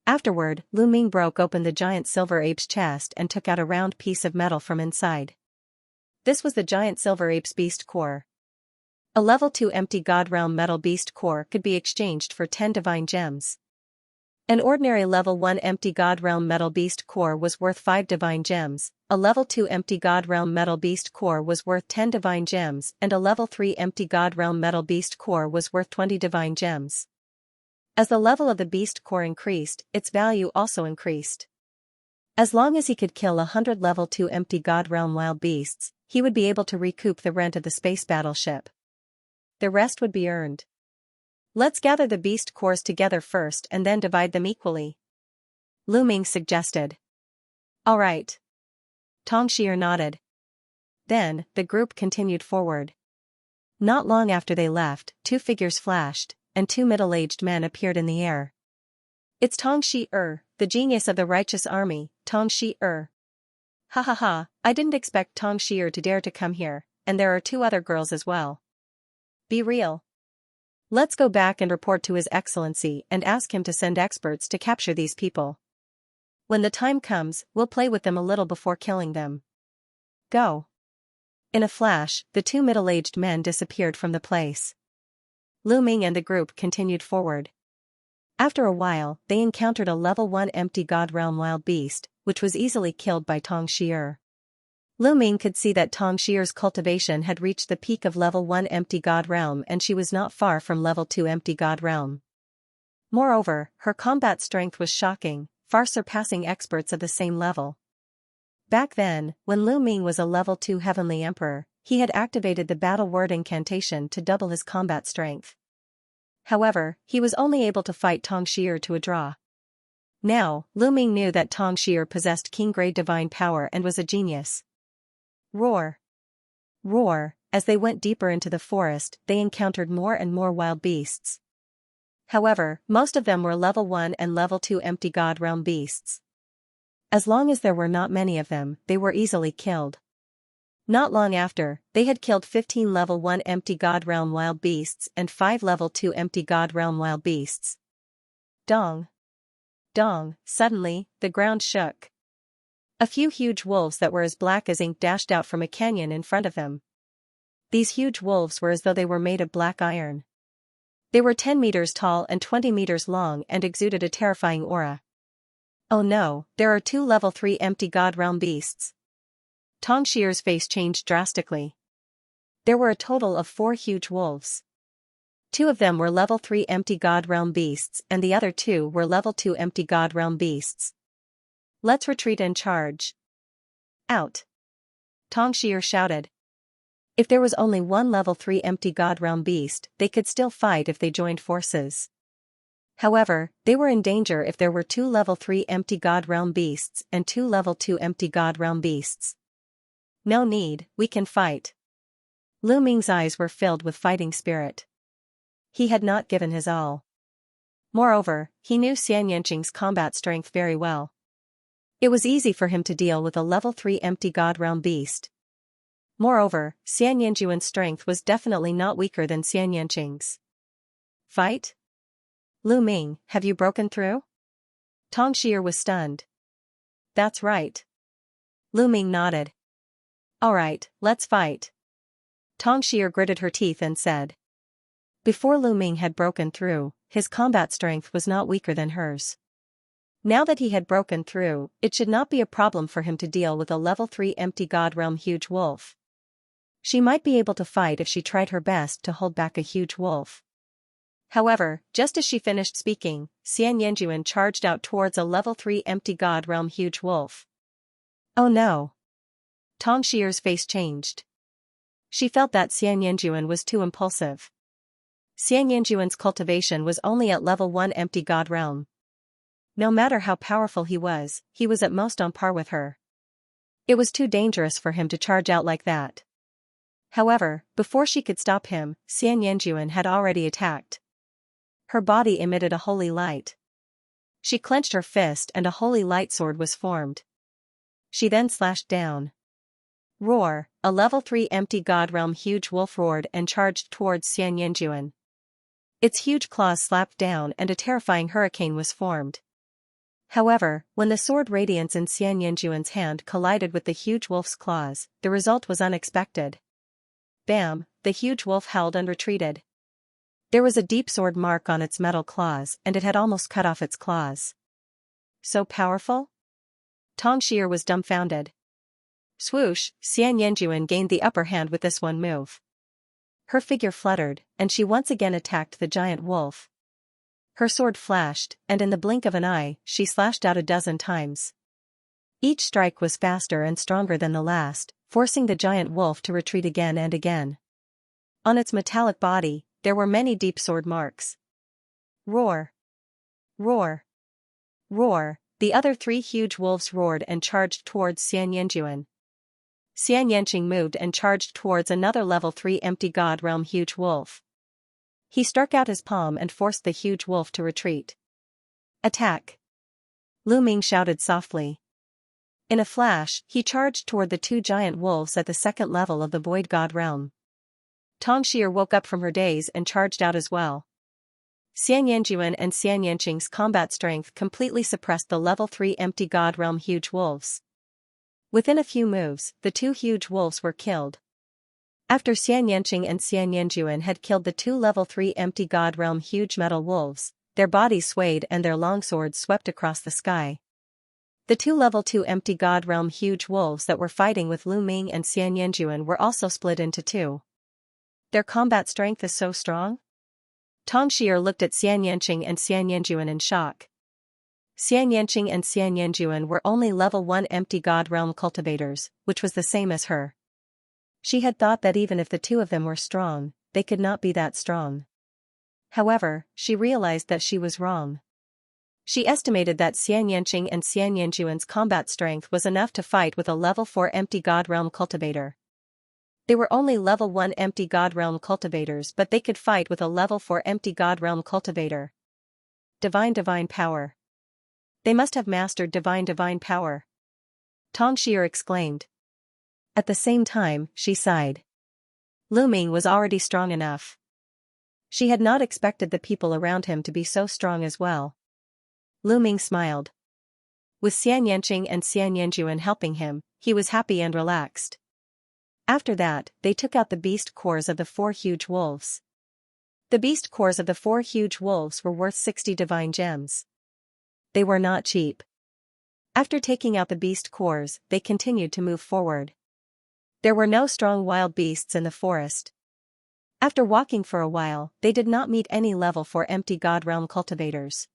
Afterward, Lu Ming broke open the giant silver ape's chest and took out a round piece of metal from inside. This was the giant silver ape's beast core. A level 2 empty god realm metal beast core could be exchanged for 10 divine gems. An ordinary level 1 empty god realm metal beast core was worth 5 divine gems, a level 2 empty god realm metal beast core was worth 10 divine gems, and a level 3 empty god realm metal beast core was worth 20 divine gems. As the level of the beast core increased, its value also increased. As long as he could kill 100 level 2 empty God Realm wild beasts, he would be able to recoup the rent of the space battleship. The rest would be earned. Let's gather the beast cores together first and then divide them equally, Lu Ming suggested. All right. Tong Xier nodded. Then, the group continued forward. Not long after they left, two figures flashed, and two middle-aged men appeared in the air. It's Tong Xier, the genius of the righteous army, Tong Xier. Ha ha ha, I didn't expect Tong Xier to dare to come here, and there are two other girls as well. Be real. Let's go back and report to His Excellency and ask him to send experts to capture these people. When the time comes, we'll play with them a little before killing them. Go. In a flash, the two middle-aged men disappeared from the place. Lu Ming and the group continued forward. After a while, they encountered a level 1 empty God Realm wild beast, which was easily killed by Tong Xier. Lu Ming could see that Tong Xier's cultivation had reached the peak of level 1 empty God Realm and she was not far from level 2 empty God Realm. Moreover, her combat strength was shocking, far surpassing experts of the same level. Back then, when Lu Ming was a level 2 Heavenly Emperor, he had activated the battle word incantation to double his combat strength. However, he was only able to fight Tong Xier to a draw. Now, Lu Ming knew that Tong Xier possessed king-grade divine power and was a genius. Roar! Roar! As they went deeper into the forest, they encountered more and more wild beasts. However, most of them were level 1 and level 2 empty God Realm beasts. As long as there were not many of them, they were easily killed. Not long after, they had killed 15 level 1 empty God Realm wild beasts and 5 level 2 empty God Realm wild beasts. Dong! Dong! Suddenly, the ground shook. A few huge wolves that were as black as ink dashed out from a canyon in front of them. These huge wolves were as though they were made of black iron. They were 10 meters tall and 20 meters long and exuded a terrifying aura. Oh no, there are 2 level 3 empty God Realm beasts. Tong Xier's face changed drastically. There were a total of 4 huge wolves. 2 of them were level 3 empty God Realm beasts and the other 2 were level 2 empty God Realm beasts. Let's retreat and charge. Out! Tong Xier shouted. If there was only 1 level 3 empty God Realm beast, they could still fight if they joined forces. However, they were in danger if there were 2 level 3 empty God Realm beasts and 2 level 2 empty God Realm beasts. No need, we can fight. Lu Ming's eyes were filled with fighting spirit. He had not given his all. Moreover, he knew Xianxia's combat strength very well. It was easy for him to deal with a level 3 empty God Realm beast. Moreover, Xianxia's strength was definitely not weaker than Xianxia's. Fight? Lu Ming, have you broken through? Tong Xier was stunned. That's right. Lu Ming nodded. Alright, let's fight. Tong Xier gritted her teeth and said. Before Lu Ming had broken through, his combat strength was not weaker than hers. Now that he had broken through, it should not be a problem for him to deal with a level 3 empty God Realm huge wolf. She might be able to fight if she tried her best to hold back a huge wolf. However, just as she finished speaking, Xianxia charged out towards a level 3 empty God Realm huge wolf. Oh no! Tong Xier's face changed. She felt that Xianxia was too impulsive. Xianxia's cultivation was only at level 1 empty God Realm. No matter how powerful he was at most on par with her. It was too dangerous for him to charge out like that. However, before she could stop him, Xianxia had already attacked. Her body emitted a holy light. She clenched her fist and a holy light sword was formed. She then slashed down. Roar! A level 3 empty God Realm huge wolf roared and charged towards Xianxia. Its huge claws slapped down and a terrifying hurricane was formed. However, when the sword radiance in Xianxia's hand collided with the huge wolf's claws, the result was unexpected. Bam! The huge wolf howled and retreated. There was a deep sword mark on its metal claws and it had almost cut off its claws. So powerful? Tong Xier was dumbfounded. Swoosh! Xianxia gained the upper hand with this one move. Her figure fluttered, and she once again attacked the giant wolf. Her sword flashed, and in the blink of an eye, she slashed out a dozen times. Each strike was faster and stronger than the last, forcing the giant wolf to retreat again and again. On its metallic body, there were many deep sword marks. Roar! Roar! Roar! The other three huge wolves roared and charged towards Xianxia. Xianxia moved and charged towards another level 3 empty god realm huge wolf. He struck out his palm and forced the huge wolf to retreat. Attack! Lu Ming shouted softly. In a flash, he charged toward the two giant wolves at the second level of the void god realm. Xianxia woke up from her daze and charged out as well. Xianxia and Xianxing's combat strength completely suppressed the level 3 empty god realm huge wolves. Within a few moves, the two huge wolves were killed. After Xianxia and Xianxia had killed the two level 3 empty god realm huge metal wolves, their bodies swayed and their longswords swept across the sky. The two level 2 empty god realm huge wolves that were fighting with Lu Ming and Xianxia were also split into two. Their combat strength is so strong? Xianxia looked at Xianxia and Xianxia in shock. Xianxia and Xianxia were only level 1 empty god realm cultivators, which was the same as her. She had thought that even if the two of them were strong, they could not be that strong. However, she realized that she was wrong. She estimated that Xianxia and Xianxia's combat strength was enough to fight with a level 4 empty god realm cultivator. They were only level 1 empty god realm cultivators, but they could fight with a level 4 empty god realm cultivator. Divine power. They must have mastered divine power. Xianxia exclaimed. At the same time, she sighed. Lu Ming was already strong enough. She had not expected the people around him to be so strong as well. Lu Ming smiled. With Xianxia and Xianxia helping him, he was happy and relaxed. After that, they took out the beast cores of the 4 huge wolves. The beast cores of the 4 huge wolves were worth 60 divine gems. They were not cheap. After taking out the beast cores, they continued to move forward. There were no strong wild beasts in the forest. After walking for a while, they did not meet any level 4 empty god realm cultivators.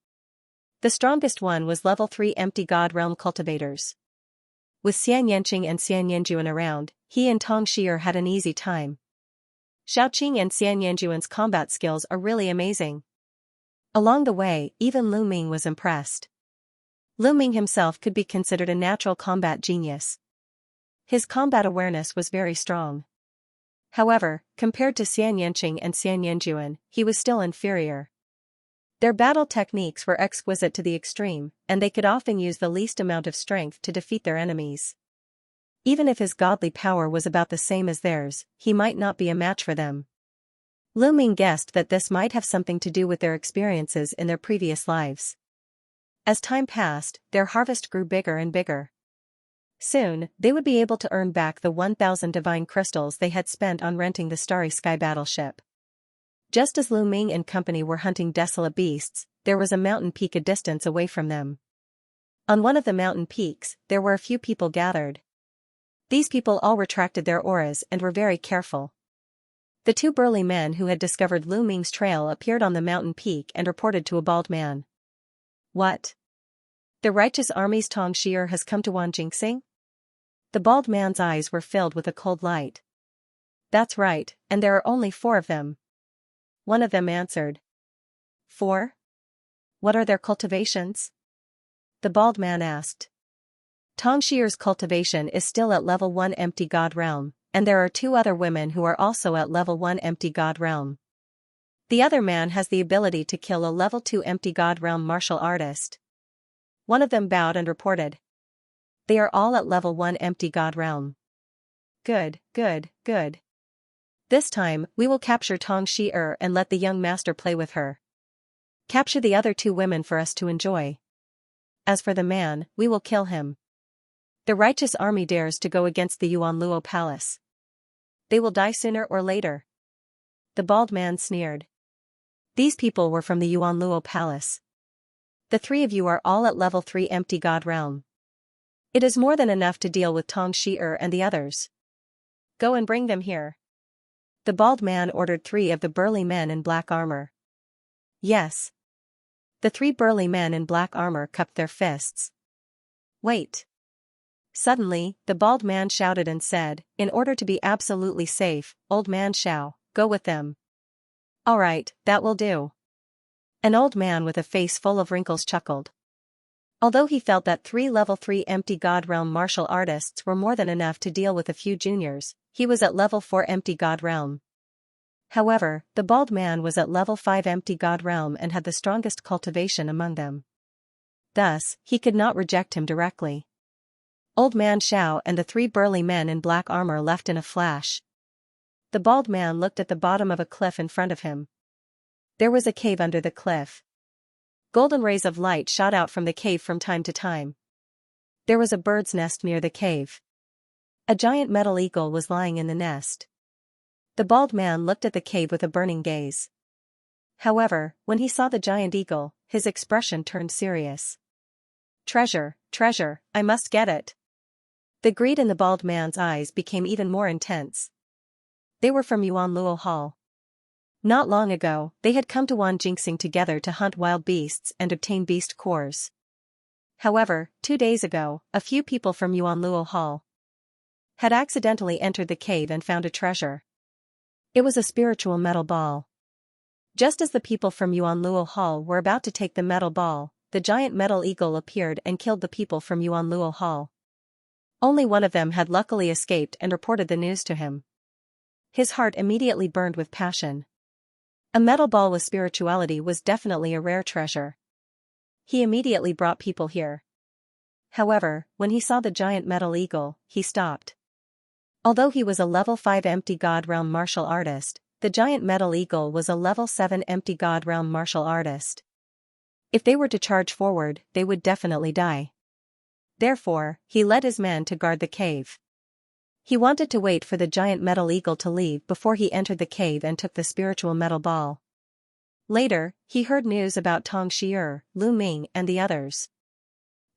The strongest one was level 3 empty god realm cultivators. With Xianxia and Xianxia around, he and Xianxia had an easy time. Xiaoqing and Xianxia's combat skills are really amazing. Along the way, even Lu Ming was impressed. Lu Ming himself could be considered a natural combat genius. His combat awareness was very strong. However, compared to Xianxia and Xianxia, he was still inferior. Their battle techniques were exquisite to the extreme, and they could often use the least amount of strength to defeat their enemies. Even if his godly power was about the same as theirs, he might not be a match for them. Lu Ming guessed that this might have something to do with their experiences in their previous lives. As time passed, their harvest grew bigger and bigger. Soon, they would be able to earn back the 1,000 divine crystals they had spent on renting the Starry Sky battleship. Just as Lu Ming and company were hunting desolate beasts, there was a mountain peak a distance away from them. On one of the mountain peaks, there were a few people gathered. These people all retracted their auras and were very careful. The two burly men who had discovered Lu Ming's trail appeared on the mountain peak and reported to a bald man. What? The righteous army's Xianxia has come to Wanjingsing? The bald man's eyes were filled with a cold light. That's right, and there are only 4 of them. One of them answered. 4? What are their cultivations? The bald man asked. Xianxia's cultivation is still at level 1 empty god realm, and there are 2 other women who are also at level 1 empty god realm. The other man has the ability to kill a level 2 empty god realm martial artist. One of them bowed and reported. They are all at level 1 empty god realm. Good. This time, we will capture Xianxia and let the young master play with her. Capture the other 2 women for us to enjoy. As for the man, we will kill him. The righteous army dares to go against the Yuanluo palace. They will die sooner or later. The bald man sneered. These people were from the Yuanluo palace. The 3 of you are all at level 3 empty god realm. It is more than enough to deal with Xianxia and the others. Go and bring them here. The bald man ordered 3 of the burly men in black armor. Yes. The 3 burly men in black armor cupped their fists. Wait. Suddenly, the bald man shouted and said, "In order to be absolutely safe, old man Xiao, go with them." "All right, that will do." An old man with a face full of wrinkles chuckled. Although he felt that 3 level 3 empty God Realm martial artists were more than enough to deal with a few juniors, he was at level 4 empty God Realm. However, the bald man was at level 5 empty God Realm and had the strongest cultivation among them. Thus, he could not reject him directly. Old man Xiao and the 3 burly men in black armor left in a flash. The bald man looked at the bottom of a cliff in front of him. There was a cave under the cliff. Golden rays of light shot out from the cave from time to time. There was a bird's nest near the cave. A giant metal eagle was lying in the nest. The bald man looked at the cave with a burning gaze. However, when he saw the giant eagle, his expression turned serious. "Treasure, treasure, I must get it." The greed in the bald man's eyes became even more intense. They were from Yuan Luo Hall. Not long ago, they had come to Wan Jinxing together to hunt wild beasts and obtain beast cores. However, 2 days ago, a few people from Yuan Luo Hall had accidentally entered the cave and found a treasure. It was a spiritual metal ball. Just as the people from Yuan Luo Hall were about to take the metal ball, the giant metal eagle appeared and killed the people from Yuan Luo Hall. Only one of them had luckily escaped and reported the news to him. His heart immediately burned with passion. A metal ball with spirituality was definitely a rare treasure. He immediately brought people here. However, when he saw the giant metal eagle, he stopped. Although he was a level 5 empty God Realm martial artist, the giant metal eagle was a level 7 empty God Realm martial artist. If they were to charge forward, they would definitely die. Therefore, he led his men to guard the cave. He wanted to wait for the giant metal eagle to leave before he entered the cave and took the spiritual metal ball. Later, he heard news about Tong Shi'er, Lu Ming and the others.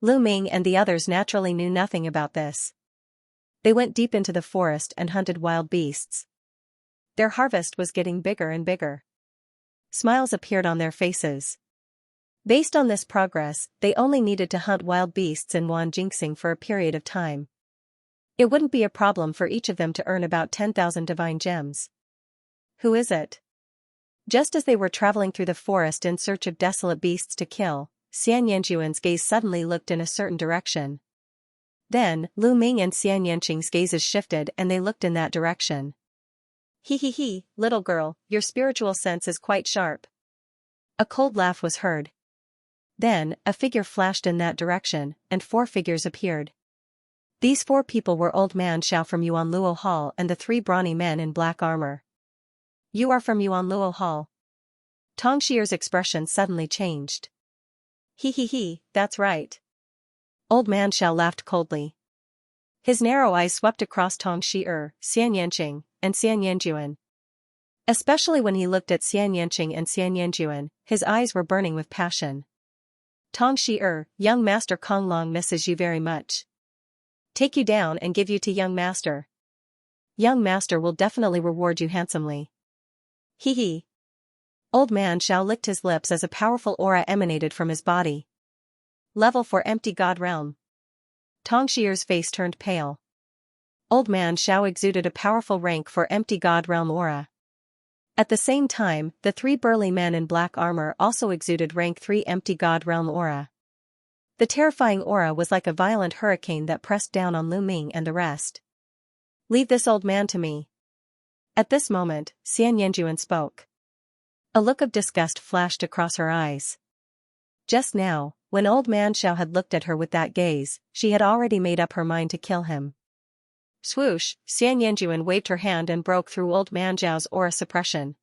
Lu Ming and the others naturally knew nothing about this. They went deep into the forest and hunted wild beasts. Their harvest was getting bigger and bigger. Smiles appeared on their faces. Based on this progress, they only needed to hunt wild beasts in Wan Jinxing for a period of time. It wouldn't be a problem for each of them to earn about 10,000 divine gems. "Who is it?" Just as they were traveling through the forest in search of desolate beasts to kill, Xianxuan's gaze suddenly looked in a certain direction. Then, Lu Ming and Xianxing's gazes shifted and they looked in that direction. "He, little girl, your spiritual sense is quite sharp." A cold laugh was heard. Then, a figure flashed in that direction, and 4 figures appeared. These 4 people were Old Man Xiao from Yuan Luo Hall and the 3 brawny men in black armor. "You are from Yuan Luo Hall." Tong Shi'er's expression suddenly changed. He, that's right." Old Man Xiao laughed coldly. His narrow eyes swept across Tong Shi'er, Xianxing, and Xianxuan. Especially when he looked at Xianxing and Xianxuan, his eyes were burning with passion. "Tong Shi'er, young master Kong Long misses you very much. Take you down and give you to young master. Young master will definitely reward you handsomely." He. Old Man Xiao licked his lips as a powerful aura emanated from his body. Level 4 empty God Realm. Tong Shi'er's face turned pale. Old Man Xiao exuded a powerful rank 4 empty God Realm aura. At the same time, the 3 burly men in black armor also exuded rank 3 empty God Realm aura. The terrifying aura was like a violent hurricane that pressed down on Lu Ming and the rest. "Leave this old man to me." At this moment, Xianxuan spoke. A look of disgust flashed across her eyes. Just now, when Old Man Xiao had looked at her with that gaze, she had already made up her mind to kill him. Swoosh, Xianxuan waved her hand and broke through Old Man Xiao's aura suppression.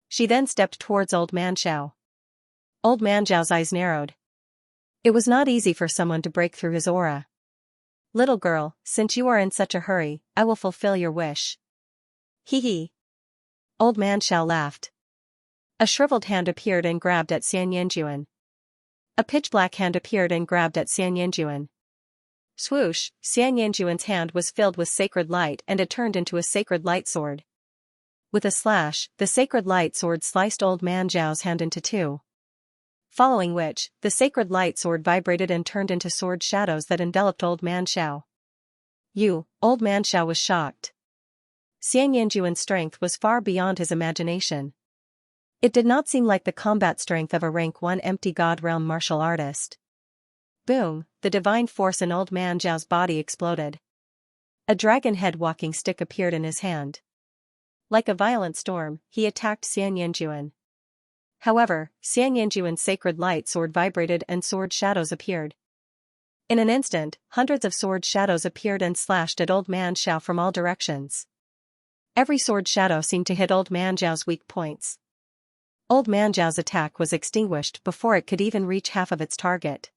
She then stepped towards Old Man Xiao. Old Man Xiao's eyes narrowed. It was not easy for someone to break through his aura. "Little girl, since you are in such a hurry, I will fulfill your wish." He. Old Man Xiao laughed. A shriveled hand appeared and grabbed at Xianxuan. A pitch-black hand appeared and grabbed at Xianxuan. Swoosh, Xianxuan's hand was filled with sacred light and it turned into a sacred light sword. With a slash, the sacred light sword sliced Old Man Xiao's hand into 2. Following which, the sacred light sword vibrated and turned into sword shadows that enveloped Old Man Xiao. You, old man Xiao was shocked. Xianxuan's strength was far beyond his imagination. It did not seem like the combat strength of a rank 1 empty god realm martial artist. Boom, the divine force in old man Zhao's body exploded. A dragon head walking stick appeared in his hand. Like a violent storm, he attacked Xianxuan. However, Xianxuan's sacred light sword vibrated and sword shadows appeared. In an instant, hundreds of sword shadows appeared and slashed at old man Xiao from all directions. Every sword shadow seemed to hit old man Zhao's weak points. Old man Zhao's attack was extinguished before it could even reach half of its target.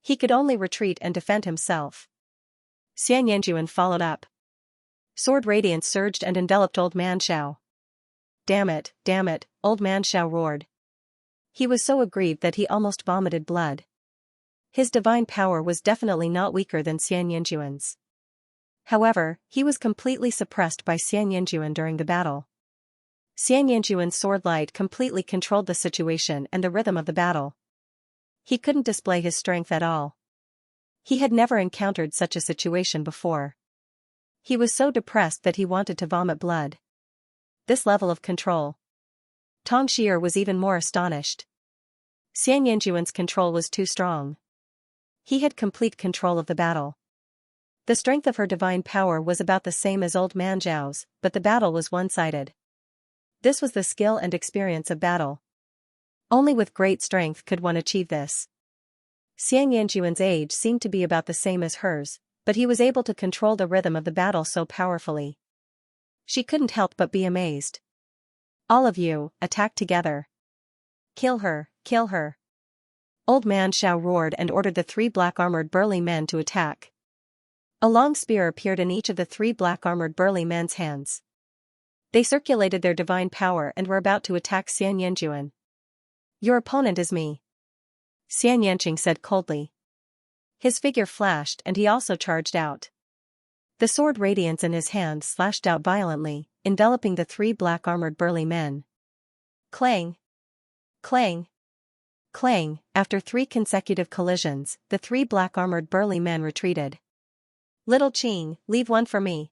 He could only retreat and defend himself. Xianxuan followed up. Sword radiance surged and enveloped old man Xiao. Damn it, old man Xiao roared. He was so aggrieved that he almost vomited blood. His divine power was definitely not weaker than Xianxuan's. However, he was completely suppressed by Xianxuan during the battle. Xianxuan's sword light completely controlled the situation and the rhythm of the battle. He couldn't display his strength at all. He had never encountered such a situation before. He was so depressed that he wanted to vomit blood. This level of control. Tong Xier was even more astonished. Xianxuan's control was too strong. He had complete control of the battle. The strength of her divine power was about the same as old man Zhao's, but the battle was one-sided. This was the skill and experience of battle. Only with great strength could one achieve this. Xianxuan's age seemed to be about the same as hers, but he was able to control the rhythm of the battle so powerfully. She couldn't help but be amazed. All of you, attack together. Kill her, kill her. Old man Xiao roared and ordered the 3 black-armored burly men to attack. A long spear appeared in each of the 3 black-armored burly men's hands. They circulated their divine power and were about to attack Xianxuan. Your opponent is me. Xianxuan said coldly. His figure flashed and he also charged out. The sword radiance in his hand slashed out violently, enveloping the 3 black-armored burly men. Clang! Clang! Clang! After 3 consecutive collisions, the 3 black-armored burly men retreated. Little Qing, leave one for me.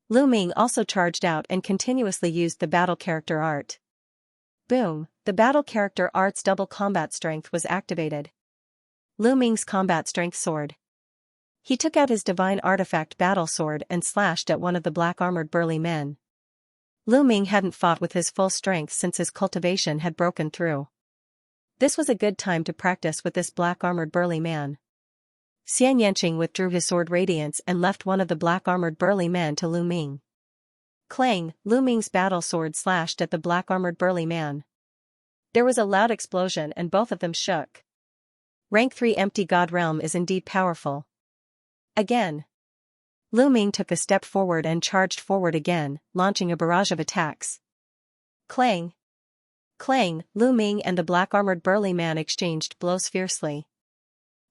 Lu Ming also charged out and continuously used the battle character art. Boom, the battle character art's double combat strength was activated. Lu Ming's combat strength sword. He took out his divine artifact battle sword and slashed at one of the black-armored burly men. Lu Ming hadn't fought with his full strength since his cultivation had broken through. This was a good time to practice with this black-armored burly man. Xianxuan withdrew his sword radiance and left one of the black-armored burly men to Lu Ming. Clang! Lu Ming's battle sword slashed at the black-armored burly man. There was a loud explosion and both of them shook. Rank 3 empty god realm is indeed powerful. Again. Lu Ming took a step forward and charged forward again, launching a barrage of attacks. Clang! Clang! Lu Ming and the black-armored burly man exchanged blows fiercely.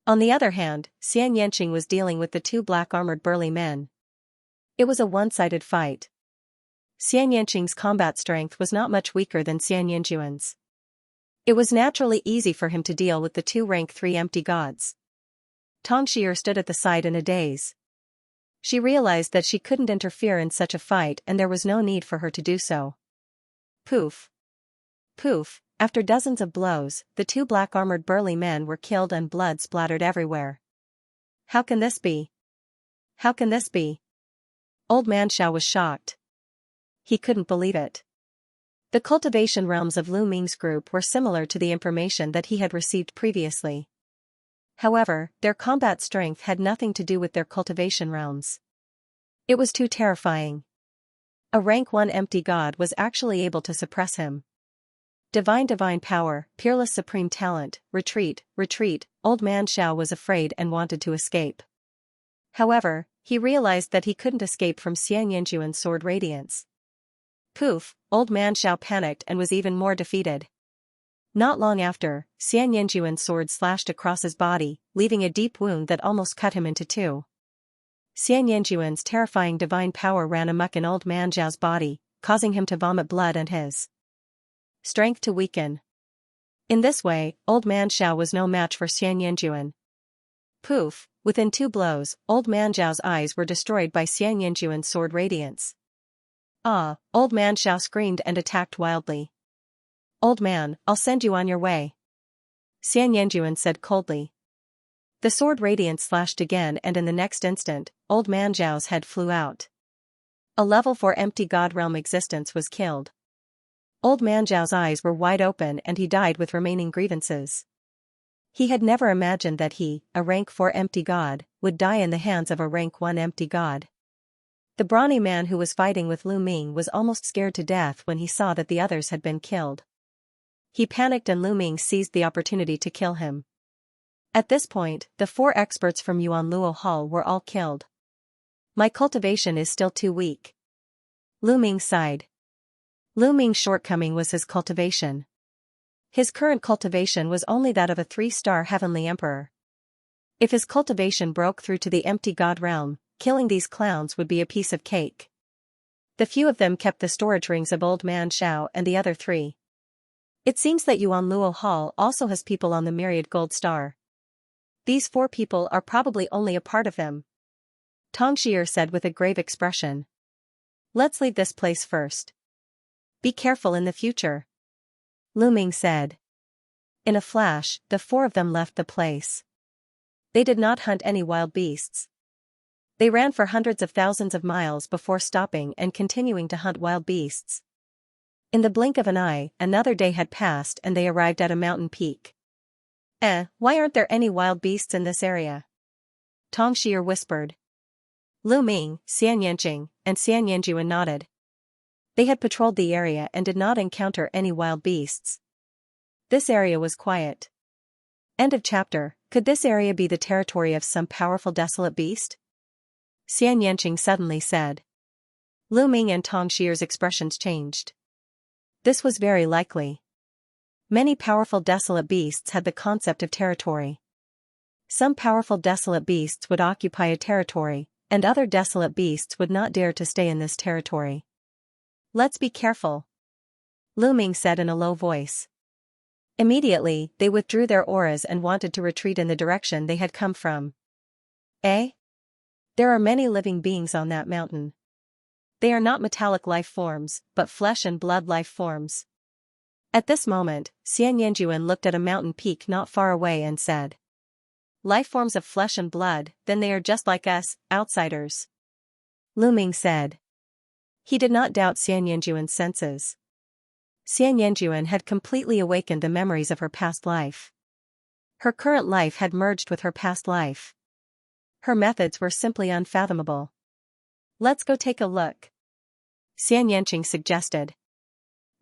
On the other hand, Xianxuan was dealing with the 2 black-armored burly men. It was a one-sided fight. Xianxuan's combat strength was not much weaker than Xianxuan's. It was naturally easy for him to deal with the 2 rank 3 empty gods. Tong Xier stood at the side in a daze. She realized that she couldn't interfere in such a fight and there was no need for her to do so. Poof. Poof. After dozens of blows, the 2 black-armored burly men were killed and blood splattered everywhere. How can this be? How can this be? Old man Xiao was shocked. He couldn't believe it. The cultivation realms of Lu Ming's group were similar to the information that he had received previously. However, their combat strength had nothing to do with their cultivation realms. It was too terrifying. A rank 1 empty god was actually able to suppress him. Divine power, peerless supreme talent, retreat, old man Xiao was afraid and wanted to escape. However, he realized that he couldn't escape from Xianxuan's sword radiance. Poof, old man Xiao panicked and was even more defeated. Not long after, Xianxuan's sword slashed across his body, leaving a deep wound that almost cut him into 2. Xianxuan's terrifying divine power ran amok in old man Zhao's body, causing him to vomit blood and his strength to weaken. In this way, old man Xiao was no match for Xianxuan. Poof, within 2 blows, Old Man Zhao's eyes were destroyed by Xianxuan's sword radiance. Ah, Old Man Zhao screamed and attacked wildly. Old man, I'll send you on your way. Xianxuan said coldly. The sword radiance slashed again, and in the next instant, Old Man Zhao's head flew out. A level 4 empty god realm existence was killed. Old Man Zhao's eyes were wide open and he died with remaining grievances. He had never imagined that he, a rank 4 empty god, would die in the hands of a rank 1 empty god. The brawny man who was fighting with Lu Ming was almost scared to death when he saw that the others had been killed. He panicked and Lu Ming seized the opportunity to kill him. At this point, the 4 experts from Yuan Luo Hall were all killed. My cultivation is still too weak. Lu Ming sighed. Lu Ming's shortcoming was his cultivation. His current cultivation was only that of a 3-star heavenly emperor. If his cultivation broke through to the empty god realm, killing these clowns would be a piece of cake. The few of them kept the storage rings of Old Man Zhao and the other 3. It seems that Yuan Luo Hall also has people on the myriad gold star. These 4 people are probably only a part of them. Tongxia said with a grave expression. Let's leave this place first. Be careful in the future. Lu Ming said. In a flash, the 4 of them left the place. They did not hunt any wild beasts. They ran for hundreds of thousands of miles before stopping and continuing to hunt wild beasts. In the blink of an eye, another day had passed and they arrived at a mountain peak. Why aren't there any wild beasts in this area? Tongxia whispered. Lu Ming, Xianxia, and Xianxuan nodded. They had patrolled the area and did not encounter any wild beasts. This area was quiet. End of chapter. Could this area be the territory of some powerful desolate beast? Xianxia suddenly said. Lu Ming and Tongxia's expressions changed. This was very likely. Many powerful desolate beasts had the concept of territory. Some powerful desolate beasts would occupy a territory, and other desolate beasts would not dare to stay in this territory. Let's be careful. Lu Ming said in a low voice. Immediately, they withdrew their auras and wanted to retreat in the direction they had come from. There are many living beings on that mountain. They are not metallic life forms, but flesh and blood life forms. At this moment, Xianxuan looked at a mountain peak not far away and said. Life forms of flesh and blood, then they are just like us, outsiders. Lu Ming said. He did not doubt Xianxuan's senses. Xianxuan had completely awakened the memories of her past life. Her current life had merged with her past life. Her methods were simply unfathomable. Let's go take a look. Xianxia suggested.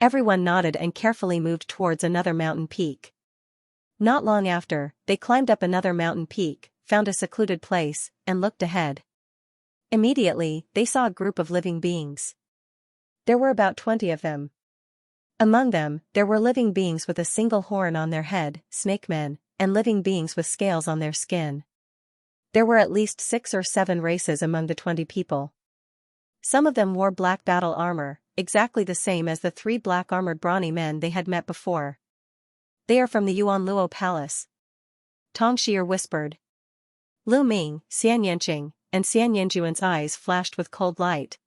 Everyone nodded and carefully moved towards another mountain peak. Not long after, they climbed up another mountain peak, found a secluded place, and looked ahead. Immediately, they saw a group of living beings. There were about 20 of them. Among them, there were living beings with a single horn on their head, snake men, and living beings with scales on their skin. There were at least 6 or 7 races among the 20 people. Some of them wore black battle armor, exactly the same as the 3 black-armored brawny men they had met before. They are from the Yuan Luo Palace. Tongxia whispered. Lu Ming, Xianxia, and Xianxuan's eyes flashed with cold light.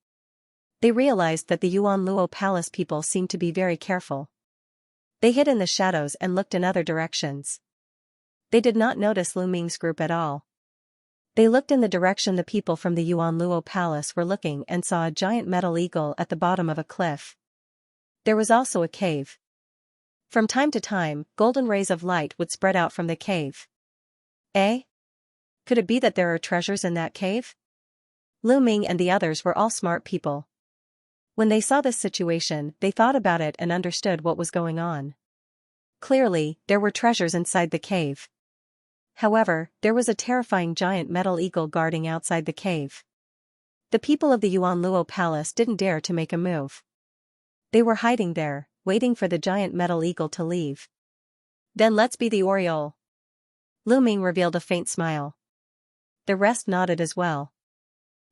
They realized that the Yuan Luo Palace people seemed to be very careful. They hid in the shadows and looked in other directions. They did not notice Lu Ming's group at all. They looked in the direction the people from the Yuan Luo Palace were looking and saw a giant metal eagle at the bottom of a cliff. There was also a cave. From time to time, golden rays of light would spread out from the cave. Could it be that there are treasures in that cave? Lu Ming and the others were all smart people. When they saw this situation, they thought about it and understood what was going on. Clearly, there were treasures inside the cave. However, there was a terrifying giant metal eagle guarding outside the cave. The people of the Yuan Luo Palace didn't dare to make a move. They were hiding there, waiting for the giant metal eagle to leave. Then let's be the Oriole. Lu Ming revealed a faint smile. The rest nodded as well.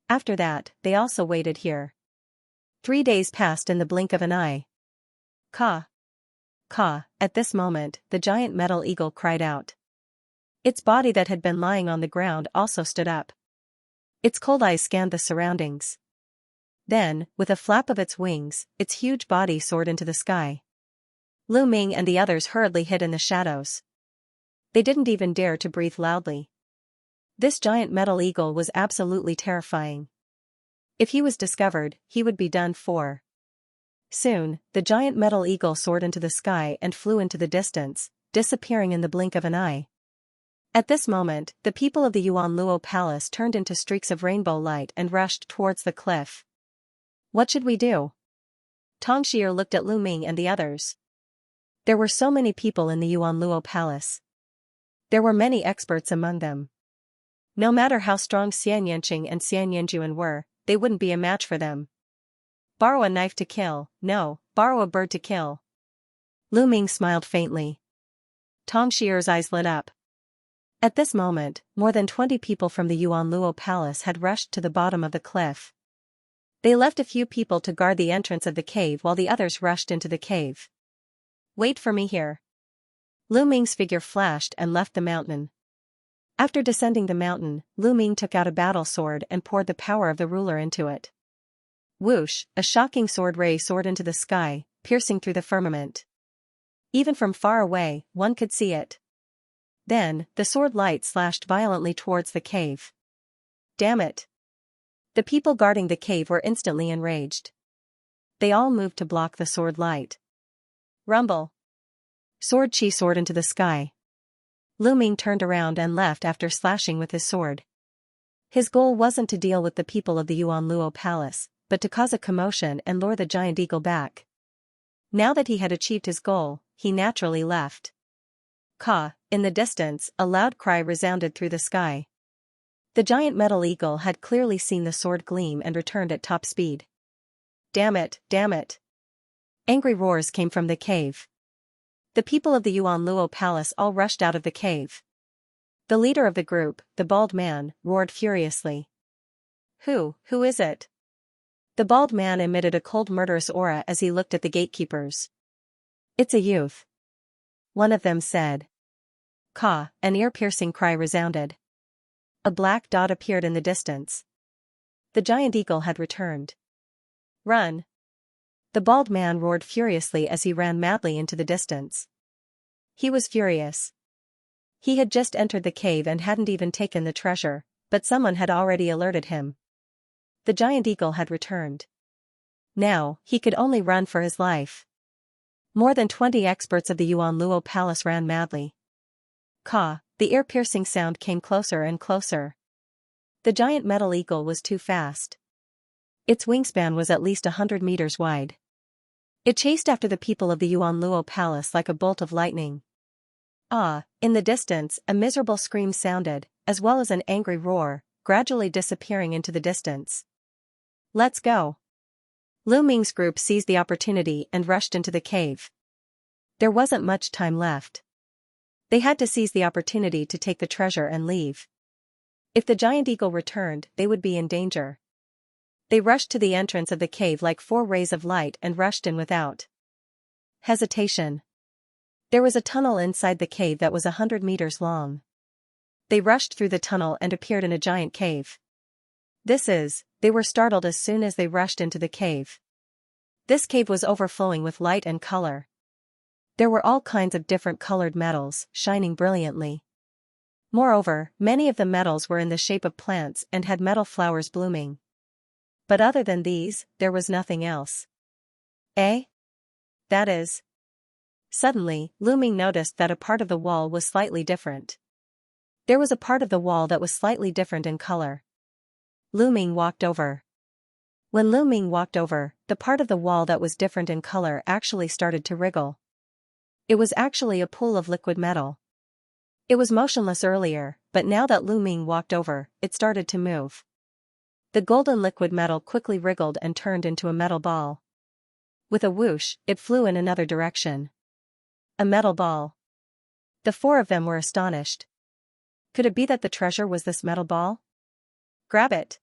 After that, they also waited here. 3 days passed in the blink of an eye. Caw. Caw. At this moment, the giant metal eagle cried out. Its body that had been lying on the ground also stood up. Its cold eyes scanned the surroundings. Then, with a flap of its wings, its huge body soared into the sky. Lu Ming and the others hurriedly hid in the shadows. They didn't even dare to breathe loudly. This giant metal eagle was absolutely terrifying. If he was discovered, he would be done for. Soon, the giant metal eagle soared into the sky and flew into the distance, disappearing in the blink of an eye. At this moment, the people of the Yuanluo Palace turned into streaks of rainbow light and rushed towards the cliff. What should we do? Tong Xier looked at Lu Ming and the others. There were so many people in the Yuanluo Palace. There were many experts among them. No matter how strong Xianxia and Xianjuan were, they wouldn't be a match for them. Borrow a knife to kill, no, borrow a bird to kill. Lu Ming smiled faintly. Tong Xier's eyes lit up. At this moment, more than 20 people from the Yuanluo Palace had rushed to the bottom of the cliff. They left a few people to guard the entrance of the cave while the others rushed into the cave. Wait for me here. Lu Ming's figure flashed and left the mountain. After descending the mountain, Lu Ming took out a battle sword and poured the power of the ruler into it. Whoosh, a shocking sword ray soared into the sky, piercing through the firmament. Even from far away, one could see it. Then, the sword light slashed violently towards the cave. Damn it! The people guarding the cave were instantly enraged. They all moved to block the sword light. Rumble! Sword chi soared into the sky. Lu Ming turned around and left after slashing with his sword. His goal wasn't to deal with the people of the Yuanluo Palace, but to cause a commotion and lure the giant eagle back. Now that he had achieved his goal, he naturally left. Caw! In the distance, a loud cry resounded through the sky. The giant metal eagle had clearly seen the sword gleam and returned at top speed. Damn it, damn it! Angry roars came from the cave. The people of the Yuanluo Palace all rushed out of the cave. The leader of the group, the bald man, roared furiously. Who is it? The bald man emitted a cold murderous aura as he looked at the gatekeepers. It's a youth. One of them said. Caw! An ear-piercing cry resounded. A black dot appeared in the distance. The giant eagle had returned. Run! The bald man roared furiously as he ran madly into the distance. He was furious. He had just entered the cave and hadn't even taken the treasure, but someone had already alerted him. The giant eagle had returned. Now, he could only run for his life. More than 20 experts of the Yuanluo Palace ran madly. Caw! The ear-piercing sound came closer and closer. The giant metal eagle was too fast. Its wingspan was at least 100 meters wide. It chased after the people of the Yuanluo Palace like a bolt of lightning. In the distance, a miserable scream sounded, as well as an angry roar, gradually disappearing into the distance. Let's go! Lu Ming's group seized the opportunity and rushed into the cave. There wasn't much time left. They had to seize the opportunity to take the treasure and leave. If the giant eagle returned, they would be in danger. They rushed to the entrance of the cave like 4 rays of light and rushed in without hesitation. There was a tunnel inside the cave that was 100 meters long. They rushed through the tunnel and appeared in a giant cave. They were startled as soon as they rushed into the cave. This cave was overflowing with light and color. There were all kinds of different colored metals, shining brilliantly. Moreover, many of the metals were in the shape of plants and had metal flowers blooming. But other than these, there was nothing else. That is. Suddenly, Lu Ming noticed that a part of the wall was slightly different. There was a part of the wall that was slightly different in color. Lu Ming walked over. When Lu Ming walked over, the part of the wall that was different in color actually started to wriggle. It was actually a pool of liquid metal. It was motionless earlier, but now that Lu Ming walked over, it started to move. The golden liquid metal quickly wriggled and turned into a metal ball. With a whoosh, it flew in another direction. A metal ball. The 4 of them were astonished. Could it be that the treasure was this metal ball? Grab it!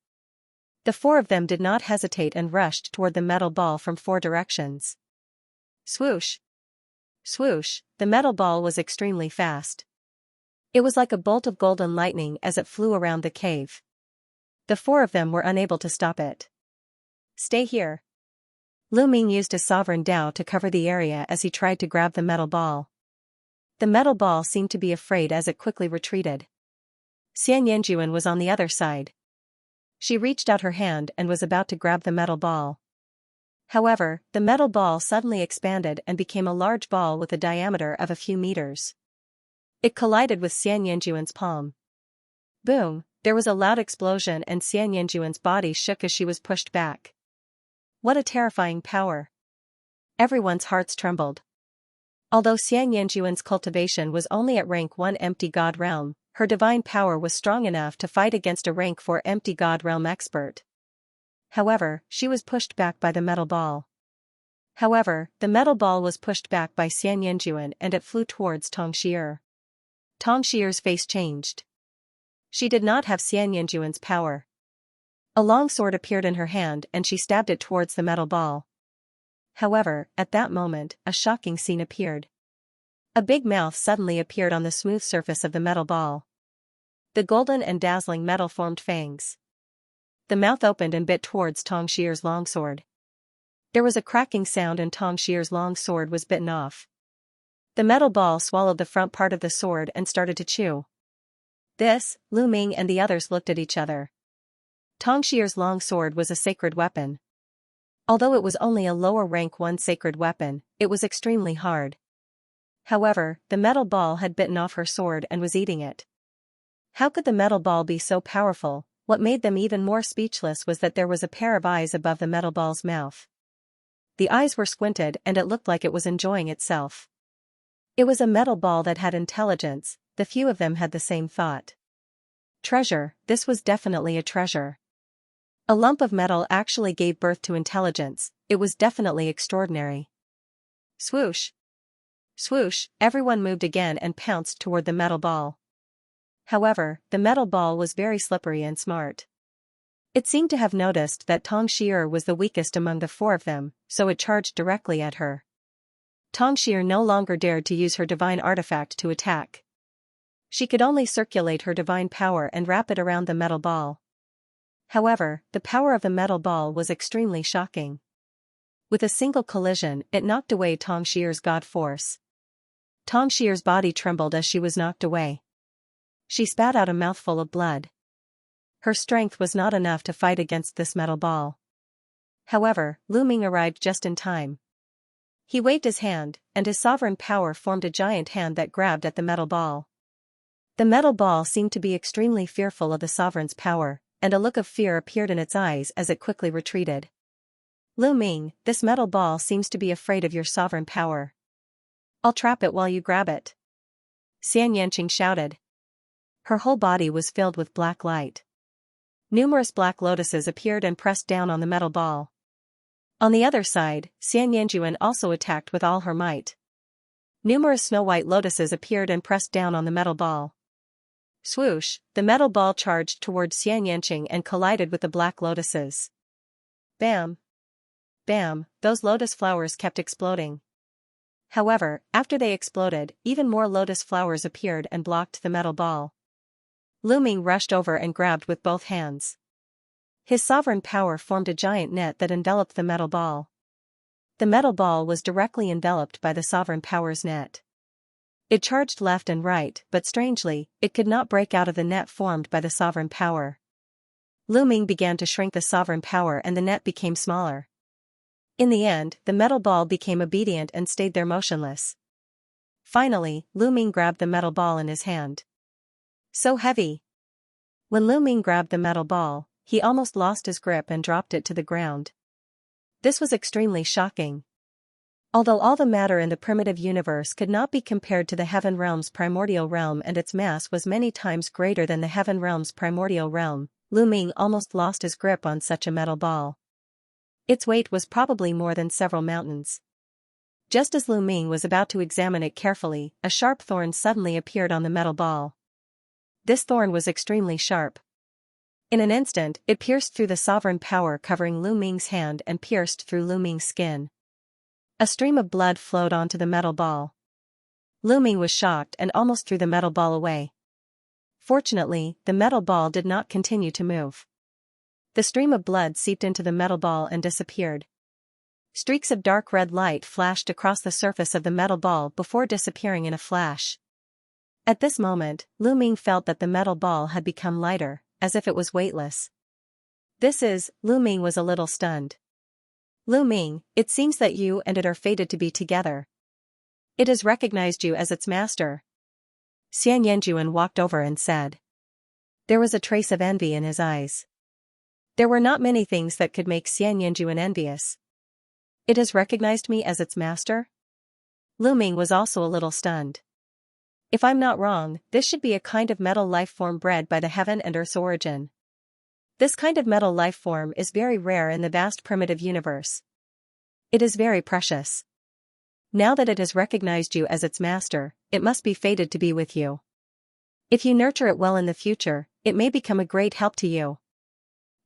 The 4 of them did not hesitate and rushed toward the metal ball from 4 directions. Swoosh! Swoosh! The metal ball was extremely fast. It was like a bolt of golden lightning as it flew around the cave. The four of them were unable to stop it. Stay here. Lu Ming used his sovereign Dao to cover the area as he tried to grab the metal ball. The metal ball seemed to be afraid as it quickly retreated. Xianxia was on the other side. She reached out her hand and was about to grab the metal ball. However, the metal ball suddenly expanded and became a large ball with a diameter of a few meters. It collided with Xianxia's palm. Boom! There was a loud explosion and Xianxia's body shook as she was pushed back. What a terrifying power! Everyone's hearts trembled. Although Xianxia's cultivation was only at rank 1 empty god realm, her divine power was strong enough to fight against a rank 4 empty god realm expert. However, she was pushed back by the metal ball. The metal ball was pushed back by Xianxian and it flew towards Tongxie. Tongxie's face changed. She did not have Xianxian's power. A long sword appeared in her hand and she stabbed it towards the metal ball. However, at that moment, a shocking scene appeared. A big mouth suddenly appeared on the smooth surface of the metal ball. The golden and dazzling metal formed fangs. The mouth opened and bit towards Tongxie's longsword. There was a cracking sound and Tongxie's long sword was bitten off. The metal ball swallowed the front part of the sword and started to chew. This, Lu Ming and the others looked at each other. Tongxie's long sword was a sacred weapon. Although it was only a lower rank 1 sacred weapon, it was extremely hard. However, the metal ball had bitten off her sword and was eating it. How could the metal ball be so powerful? What made them even more speechless was that there was a pair of eyes above the metal ball's mouth. The eyes were squinted and it looked like it was enjoying itself. It was a metal ball that had intelligence, the few of them had the same thought. Treasure, this was definitely a treasure. A lump of metal actually gave birth to intelligence, it was definitely extraordinary. Swoosh! Swoosh, everyone moved again and pounced toward the metal ball. However, the metal ball was very slippery and smart. It seemed to have noticed that Tongxie was the weakest among the four of them, so it charged directly at her. Tongxie no longer dared to use her divine artifact to attack. She could only circulate her divine power and wrap it around the metal ball. However, the power of the metal ball was extremely shocking. With a single collision, it knocked away Tongxie's god force. Tongxie's body trembled as she was knocked away. She spat out a mouthful of blood. Her strength was not enough to fight against this metal ball. However, Lu Ming arrived just in time. He waved his hand, and his sovereign power formed a giant hand that grabbed at the metal ball. The metal ball seemed to be extremely fearful of the sovereign's power, and a look of fear appeared in its eyes as it quickly retreated. Lu Ming, this metal ball seems to be afraid of your sovereign power. I'll trap it while you grab it. Xianxia shouted. Her whole body was filled with black light. Numerous black lotuses appeared and pressed down on the metal ball. On the other side, Xianxia also attacked with all her might. Numerous snow-white lotuses appeared and pressed down on the metal ball. Swoosh, the metal ball charged towards Xianxia and collided with the black lotuses. Bam! Bam, those lotus flowers kept exploding. However, after they exploded, even more lotus flowers appeared and blocked the metal ball. Lu Ming rushed over and grabbed with both hands. His sovereign power formed a giant net that enveloped the metal ball. The metal ball was directly enveloped by the sovereign power's net. It charged left and right, but strangely, it could not break out of the net formed by the sovereign power. Lu Ming began to shrink the sovereign power and the net became smaller. In the end, the metal ball became obedient and stayed there motionless. Finally, Lu Ming grabbed the metal ball in his hand. So heavy! When Lu Ming grabbed the metal ball, he almost lost his grip and dropped it to the ground. This was extremely shocking. Although all the matter in the primitive universe could not be compared to the Heaven Realm's primordial realm and its mass was many times greater than the Heaven Realm's primordial realm, Lu Ming almost lost his grip on such a metal ball. Its weight was probably more than several mountains. Just as Lu Ming was about to examine it carefully, a sharp thorn suddenly appeared on the metal ball. This thorn was extremely sharp. In an instant, it pierced through the sovereign power covering Lu Ming's hand and pierced through Lu Ming's skin. A stream of blood flowed onto the metal ball. Lu Ming was shocked and almost threw the metal ball away. Fortunately, the metal ball did not continue to move. The stream of blood seeped into the metal ball and disappeared. Streaks of dark red light flashed across the surface of the metal ball before disappearing in a flash. At this moment, Lu Ming felt that the metal ball had become lighter, as if it was weightless. Lu Ming was a little stunned. Lu Ming, it seems that you and it are fated to be together. It has recognized you as its master. Xianxia walked over and said. There was a trace of envy in his eyes. There were not many things that could make Xianxia envious. It has recognized me as its master? Lu Ming was also a little stunned. If I'm not wrong, this should be a kind of metal life form bred by the heaven and earth's origin. This kind of metal life form is very rare in the vast primitive universe. It is very precious. Now that it has recognized you as its master, it must be fated to be with you. If you nurture it well in the future, it may become a great help to you.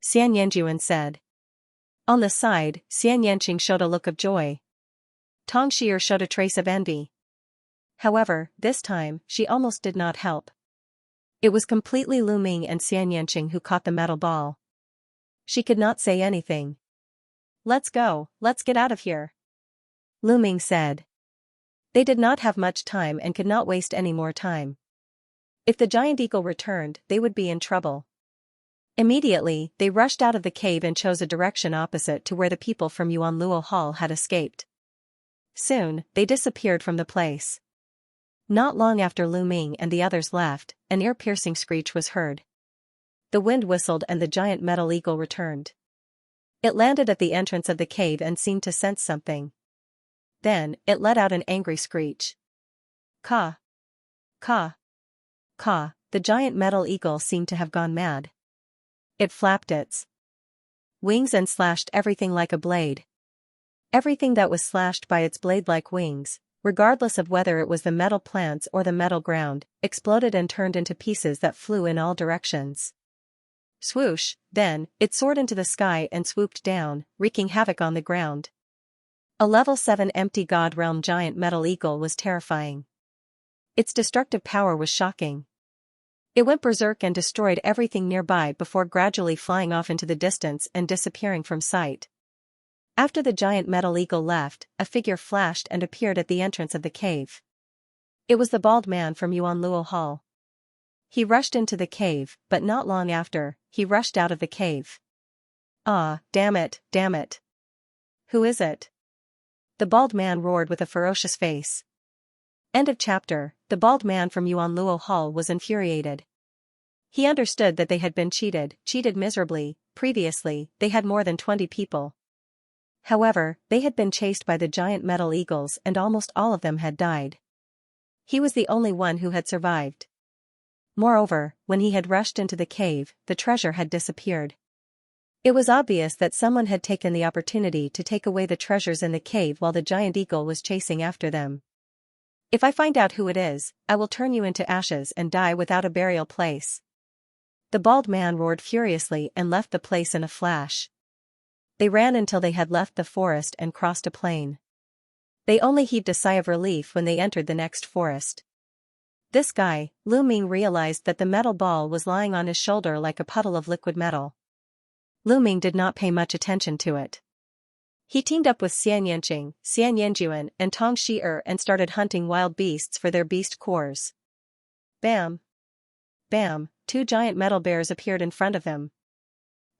Xianxia said. On the side, Xianxia showed a look of joy. Tongxia showed a trace of envy. However, this time, she almost did not help. It was completely Lu Ming and Xianxia who caught the metal ball. She could not say anything. Let's go, let's get out of here. Lu Ming said. They did not have much time and could not waste any more time. If the giant eagle returned, they would be in trouble. Immediately, they rushed out of the cave and chose a direction opposite to where the people from Yuanluo Hall had escaped. Soon, they disappeared from the place. Not long after Lu Ming and the others left, an ear-piercing screech was heard. The wind whistled and the giant metal eagle returned. It landed at the entrance of the cave and seemed to sense something. Then, it let out an angry screech. Caw! Caw! Caw! The giant metal eagle seemed to have gone mad. It flapped its wings and slashed everything like a blade. Everything that was slashed by its blade-like wings, regardless of whether it was the metal plants or the metal ground, exploded and turned into pieces that flew in all directions. Swoosh, then, it soared into the sky and swooped down, wreaking havoc on the ground. A level 7 empty God Realm giant metal eagle was terrifying. Its destructive power was shocking. It went berserk and destroyed everything nearby before gradually flying off into the distance and disappearing from sight. After the giant metal eagle left, a figure flashed and appeared at the entrance of the cave. It was the bald man from Yuanluo Hall. He rushed into the cave, but not long after, he rushed out of the cave. Ah, damn it, damn it. Who is it? The bald man roared with a ferocious face. End of chapter. The bald man from Yuanluo Hall was infuriated. He understood that they had been cheated miserably. Previously, they had more than 20 people. However, they had been chased by the giant metal eagles and almost all of them had died. He was the only one who had survived. Moreover, when he had rushed into the cave, the treasure had disappeared. It was obvious that someone had taken the opportunity to take away the treasures in the cave while the giant eagle was chasing after them. If I find out who it is, I will turn you into ashes and die without a burial place. The bald man roared furiously and left the place in a flash. They ran until they had left the forest and crossed a plain. They only heaved a sigh of relief when they entered the next forest. This guy, Lu Ming realized that the metal ball was lying on his shoulder like a puddle of liquid metal. Lu Ming did not pay much attention to it. He teamed up with Xianxia, and Tongxia and started hunting wild beasts for their beast cores. Bam! Bam! 2 giant metal bears appeared in front of him.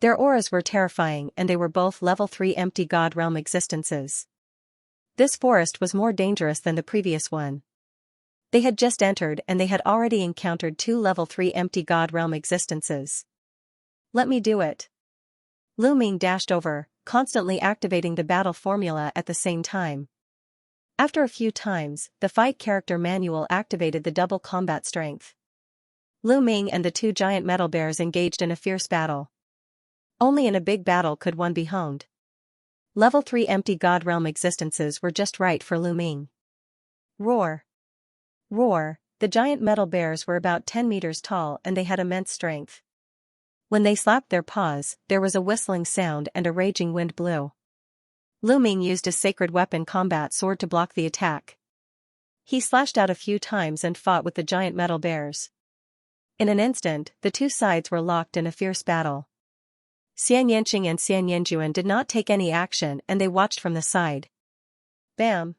Their auras were terrifying and they were both level 3 empty God Realm existences. This forest was more dangerous than the previous one. They had just entered and they had already encountered 2 level 3 empty God Realm existences. Let me do it. Lu Ming dashed over, constantly activating the battle formula at the same time. After a few times, the fight character manual activated the double combat strength. Lu Ming and the 2 giant metal bears engaged in a fierce battle. Only in a big battle could one be honed. Level 3 empty God Realm existences were just right for Lu Ming. Roar! Roar! The giant metal bears were about 10 meters tall and they had immense strength. When they slapped their paws, there was a whistling sound and a raging wind blew. Lu Ming used his sacred weapon combat sword to block the attack. He slashed out a few times and fought with the giant metal bears. In an instant, the two sides were locked in a fierce battle. Xianxia and Xianxia did not take any action and they watched from the side. Bam!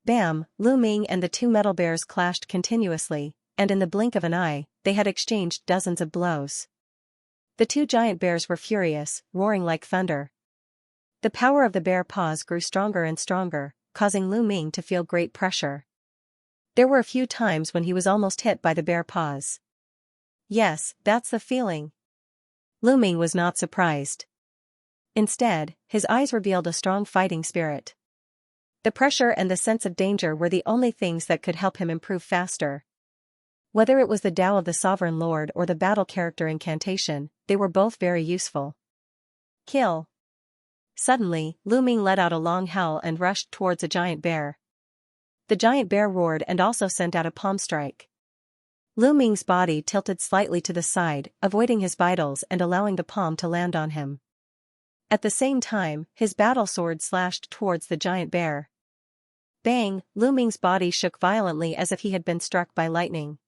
Bam! Lu Ming and the two metal bears clashed continuously, and in the blink of an eye, they had exchanged dozens of blows. The two giant bears were furious, roaring like thunder. The power of the bear paws grew stronger and stronger, causing Lu Ming to feel great pressure. There were a few times when he was almost hit by the bear paws. Yes, that's the feeling. Lu Ming was not surprised. Instead, his eyes revealed a strong fighting spirit. The pressure and the sense of danger were the only things that could help him improve faster. Whether it was the Tao of the Sovereign Lord or the battle character incantation, they were both very useful. Kill! Suddenly, Lu Ming let out a long howl and rushed towards a giant bear. The giant bear roared and also sent out a palm strike. Lu Ming's body tilted slightly to the side, avoiding his vitals and allowing the palm to land on him. At the same time, his battle sword slashed towards the giant bear. Bang! Lu Ming's body shook violently as if he had been struck by lightning.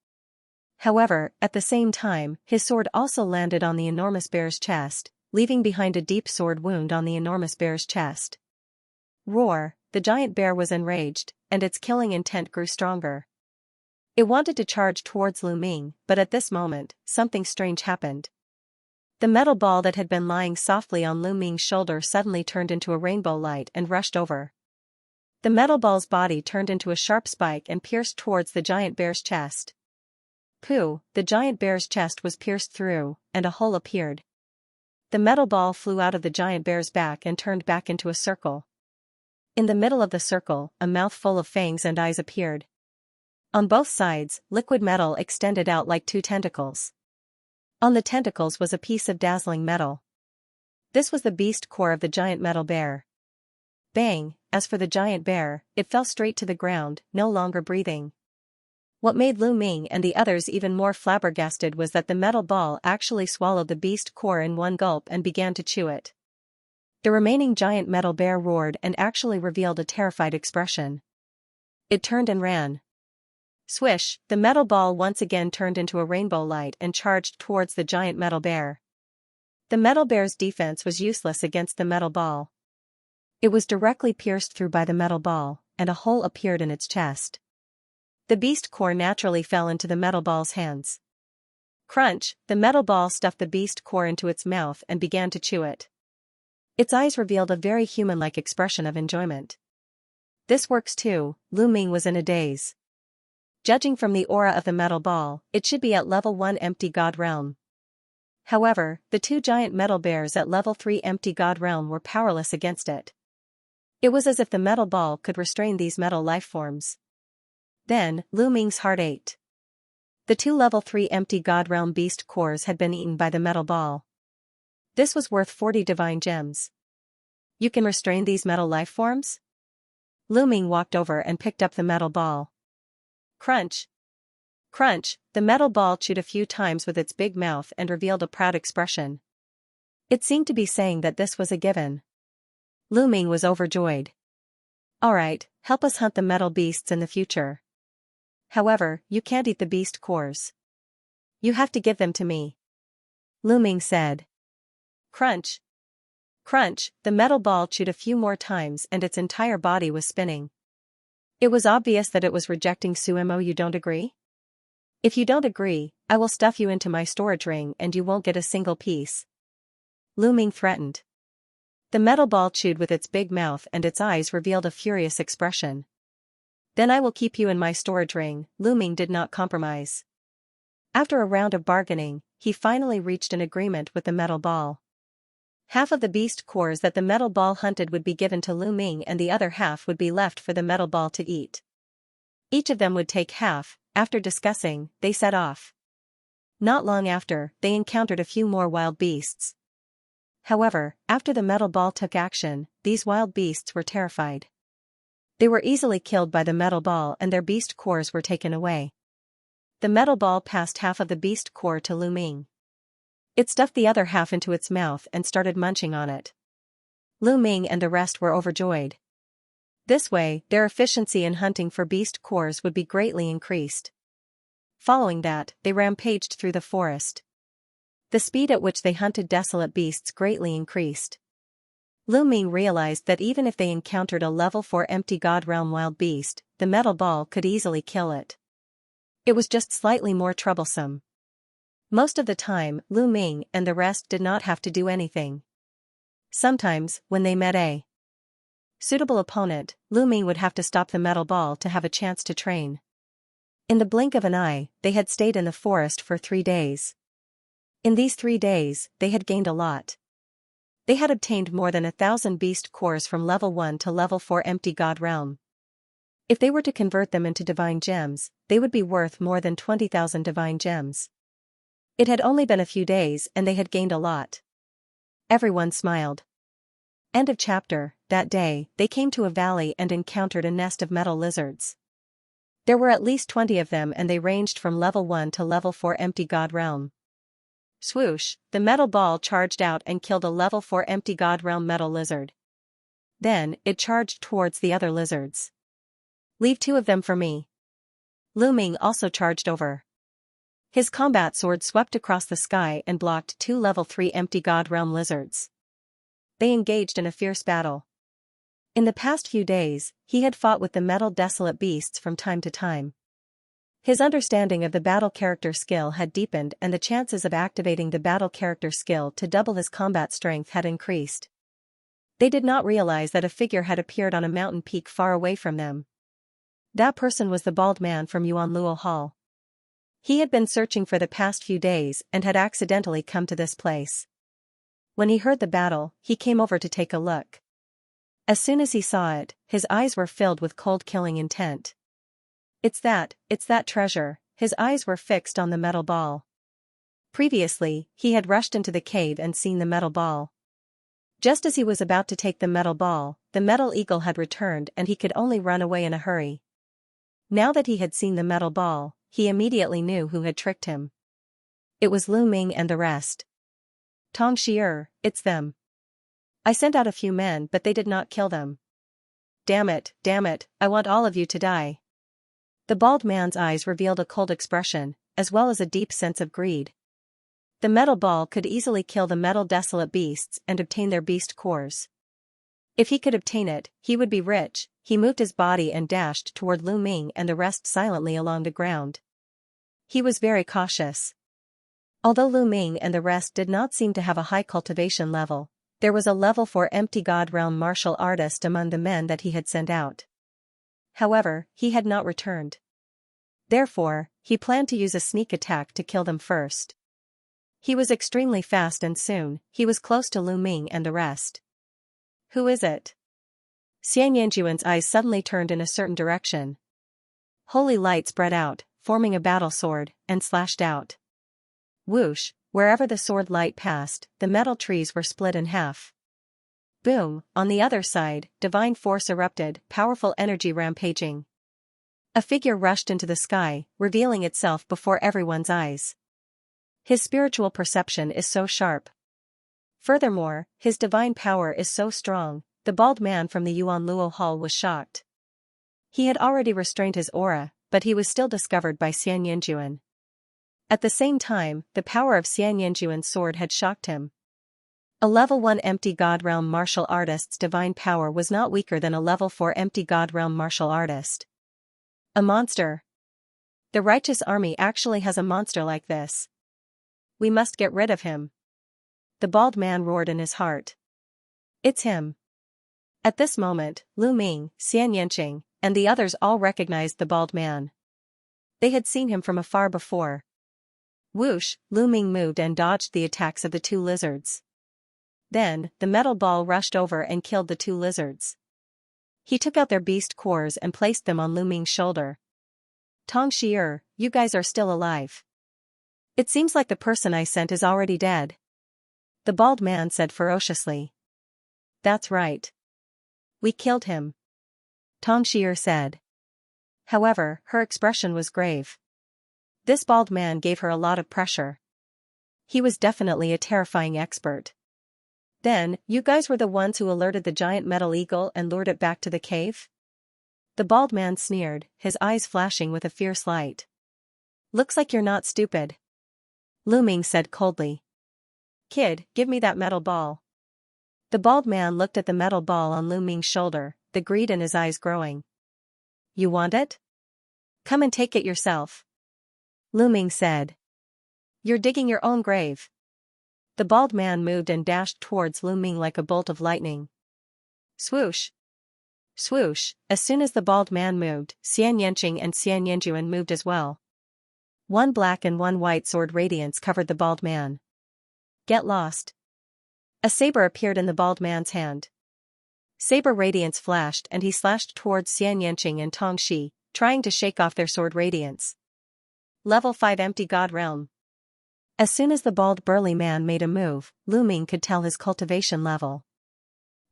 However, at the same time, his sword also landed on the enormous bear's chest, leaving behind a deep sword wound on the enormous bear's chest. Roar! The giant bear was enraged, and its killing intent grew stronger. It wanted to charge towards Lu Ming, but at this moment, something strange happened. The metal ball that had been lying softly on Lu Ming's shoulder suddenly turned into a rainbow light and rushed over. The metal ball's body turned into a sharp spike and pierced towards the giant bear's chest. Pooh! The giant bear's chest was pierced through, and a hole appeared. The metal ball flew out of the giant bear's back and turned back into a circle. In the middle of the circle, a mouth full of fangs and eyes appeared. On both sides, liquid metal extended out like two tentacles. On the tentacles was a piece of dazzling metal. This was the beast core of the giant metal bear. Bang! As for the giant bear, it fell straight to the ground, no longer breathing. What made Lu Ming and the others even more flabbergasted was that the metal ball actually swallowed the beast core in one gulp and began to chew it. The remaining giant metal bear roared and actually revealed a terrified expression. It turned and ran. Swish! The metal ball once again turned into a rainbow light and charged towards the giant metal bear. The metal bear's defense was useless against the metal ball. It was directly pierced through by the metal ball, and a hole appeared in its chest. The beast core naturally fell into the metal ball's hands. Crunch! The metal ball stuffed the beast core into its mouth and began to chew it. Its eyes revealed a very human-like expression of enjoyment. This works too, Lu Ming was in a daze. Judging from the aura of the metal ball, it should be at level 1 empty god realm. However, the two giant metal bears at level 3 empty god realm were powerless against it. It was as if the metal ball could restrain these metal life forms. Then, Lu Ming's heart ached. The two level 3 empty god realm beast cores had been eaten by the metal ball. This was worth 40 divine gems. You can restrain these metal life forms? Lu Ming walked over and picked up the metal ball. Crunch! Crunch! The metal ball chewed a few times with its big mouth and revealed a proud expression. It seemed to be saying that this was a given. Lu Ming was overjoyed. Alright, help us hunt the metal beasts in the future. However, you can't eat the beast cores. You have to give them to me. Lu Ming said. Crunch! Crunch! The metal ball chewed a few more times and its entire body was spinning. It was obvious that it was rejecting Suemo. You don't agree? If you don't agree, I will stuff you into my storage ring and you won't get a single piece. Lu Ming threatened. The metal ball chewed with its big mouth and its eyes revealed a furious expression. Then I will keep you in my storage ring. Lu Ming did not compromise. After a round of bargaining, he finally reached an agreement with the metal ball. Half of the beast cores that the metal ball hunted would be given to Lu Ming and the other half would be left for the metal ball to eat. Each of them would take half. After discussing, they set off. Not long after, they encountered a few more wild beasts. However, after the metal ball took action, these wild beasts were terrified. They were easily killed by the metal ball and their beast cores were taken away. The metal ball passed half of the beast core to Lu Ming. It stuffed the other half into its mouth and started munching on it. Lu Ming and the rest were overjoyed. This way, their efficiency in hunting for beast cores would be greatly increased. Following that, they rampaged through the forest. The speed at which they hunted desolate beasts greatly increased. Lu Ming realized that even if they encountered a level 4 empty God realm wild beast, the metal ball could easily kill it. It was just slightly more troublesome. Most of the time, Lu Ming and the rest did not have to do anything. Sometimes, when they met a suitable opponent, Lu Ming would have to stop the metal ball to have a chance to train. In the blink of an eye, they had stayed in the forest for 3 days. In these 3 days, they had gained a lot. They had obtained more than 1,000 beast cores from level 1 to level 4 empty God realm. If they were to convert them into divine gems, they would be worth more than 20,000 divine gems. It had only been a few days and they had gained a lot. Everyone smiled. End of chapter. That day, they came to a valley and encountered a nest of metal lizards. There were at least 20 of them and they ranged from level 1 to level 4 empty God realm. Swoosh, the metal ball charged out and killed a level 4 empty God realm metal lizard. Then, it charged towards the other lizards. Leave 2 of them for me. Lu Ming also charged over. His combat sword swept across the sky and blocked 2 level 3 empty God realm lizards. They engaged in a fierce battle. In the past few days, he had fought with the metal desolate beasts from time to time. His understanding of the battle character skill had deepened and the chances of activating the battle character skill to double his combat strength had increased. They did not realize that a figure had appeared on a mountain peak far away from them. That person was the bald man from Yuanluo Hall. He had been searching for the past few days and had accidentally come to this place. When he heard the battle, he came over to take a look. As soon as he saw it, his eyes were filled with cold killing intent. It's that treasure. His eyes were fixed on the metal ball. Previously, he had rushed into the cave and seen the metal ball. Just as he was about to take the metal ball, the metal eagle had returned and he could only run away in a hurry. Now that he had seen the metal ball, he immediately knew who had tricked him. It was Lu Ming and the rest. Xianxia, it's them. I sent out a few men but they did not kill them. Damn it, I want all of you to die. The bald man's eyes revealed a cold expression, as well as a deep sense of greed. The metal ball could easily kill the metal desolate beasts and obtain their beast cores. If he could obtain it, he would be rich. He moved his body and dashed toward Lu Ming and the rest silently along the ground. He was very cautious. Although Lu Ming and the rest did not seem to have a high cultivation level, there was a level 4 empty God realm martial artist among the men that he had sent out. However, he had not returned. Therefore, he planned to use a sneak attack to kill them first. He was extremely fast and soon, he was close to Lu Ming and the rest. Who is it? Xianxuan's eyes suddenly turned in a certain direction. Holy light spread out, forming a battle sword, and slashed out. Whoosh, wherever the sword light passed, the metal trees were split in half. Boom, on the other side, divine force erupted, powerful energy rampaging. A figure rushed into the sky, revealing itself before everyone's eyes. His spiritual perception is so sharp. Furthermore, his divine power is so strong, the bald man from the Yuanluo Hall was shocked. He had already restrained his aura, but he was still discovered by Xianxuan. At the same time, the power of Xianxuan's sword had shocked him. A level 1 empty God realm martial artist's divine power was not weaker than a level 4 empty God realm martial artist. A monster. The righteous army actually has a monster like this. We must get rid of him. The bald man roared in his heart. It's him. At this moment, Lu Ming, Xianxia, and the others all recognized the bald man. They had seen him from afar before. Whoosh, Lu Ming moved and dodged the attacks of the 2 lizards. Then, the metal ball rushed over and killed the 2 lizards. He took out their beast cores and placed them on Lu Ming's shoulder. Xianxia, you guys are still alive. It seems like the person I sent is already dead. The bald man said ferociously. That's right. We killed him. Xianxia said. However, her expression was grave. This bald man gave her a lot of pressure. He was definitely a terrifying expert. Then, you guys were the ones who alerted the giant metal eagle and lured it back to the cave? The bald man sneered, his eyes flashing with a fierce light. Looks like you're not stupid. Lu Ming said coldly. Kid, give me that metal ball. The bald man looked at the metal ball on Lu Ming's shoulder, the greed in his eyes growing. You want it? Come and take it yourself. Lu Ming said. You're digging your own grave. The bald man moved and dashed towards Lu Ming like a bolt of lightning. Swoosh. Swoosh, as soon as the bald man moved, Xianxia and Xianxia moved as well. One black and one white sword radiance covered the bald man. Get lost. A saber appeared in the bald man's hand. Saber radiance flashed and he slashed towards Xianxia and Tongxi, trying to shake off their sword radiance. Level 5 Empty God Realm. As soon as the bald burly man made a move, Lu Ming could tell his cultivation level.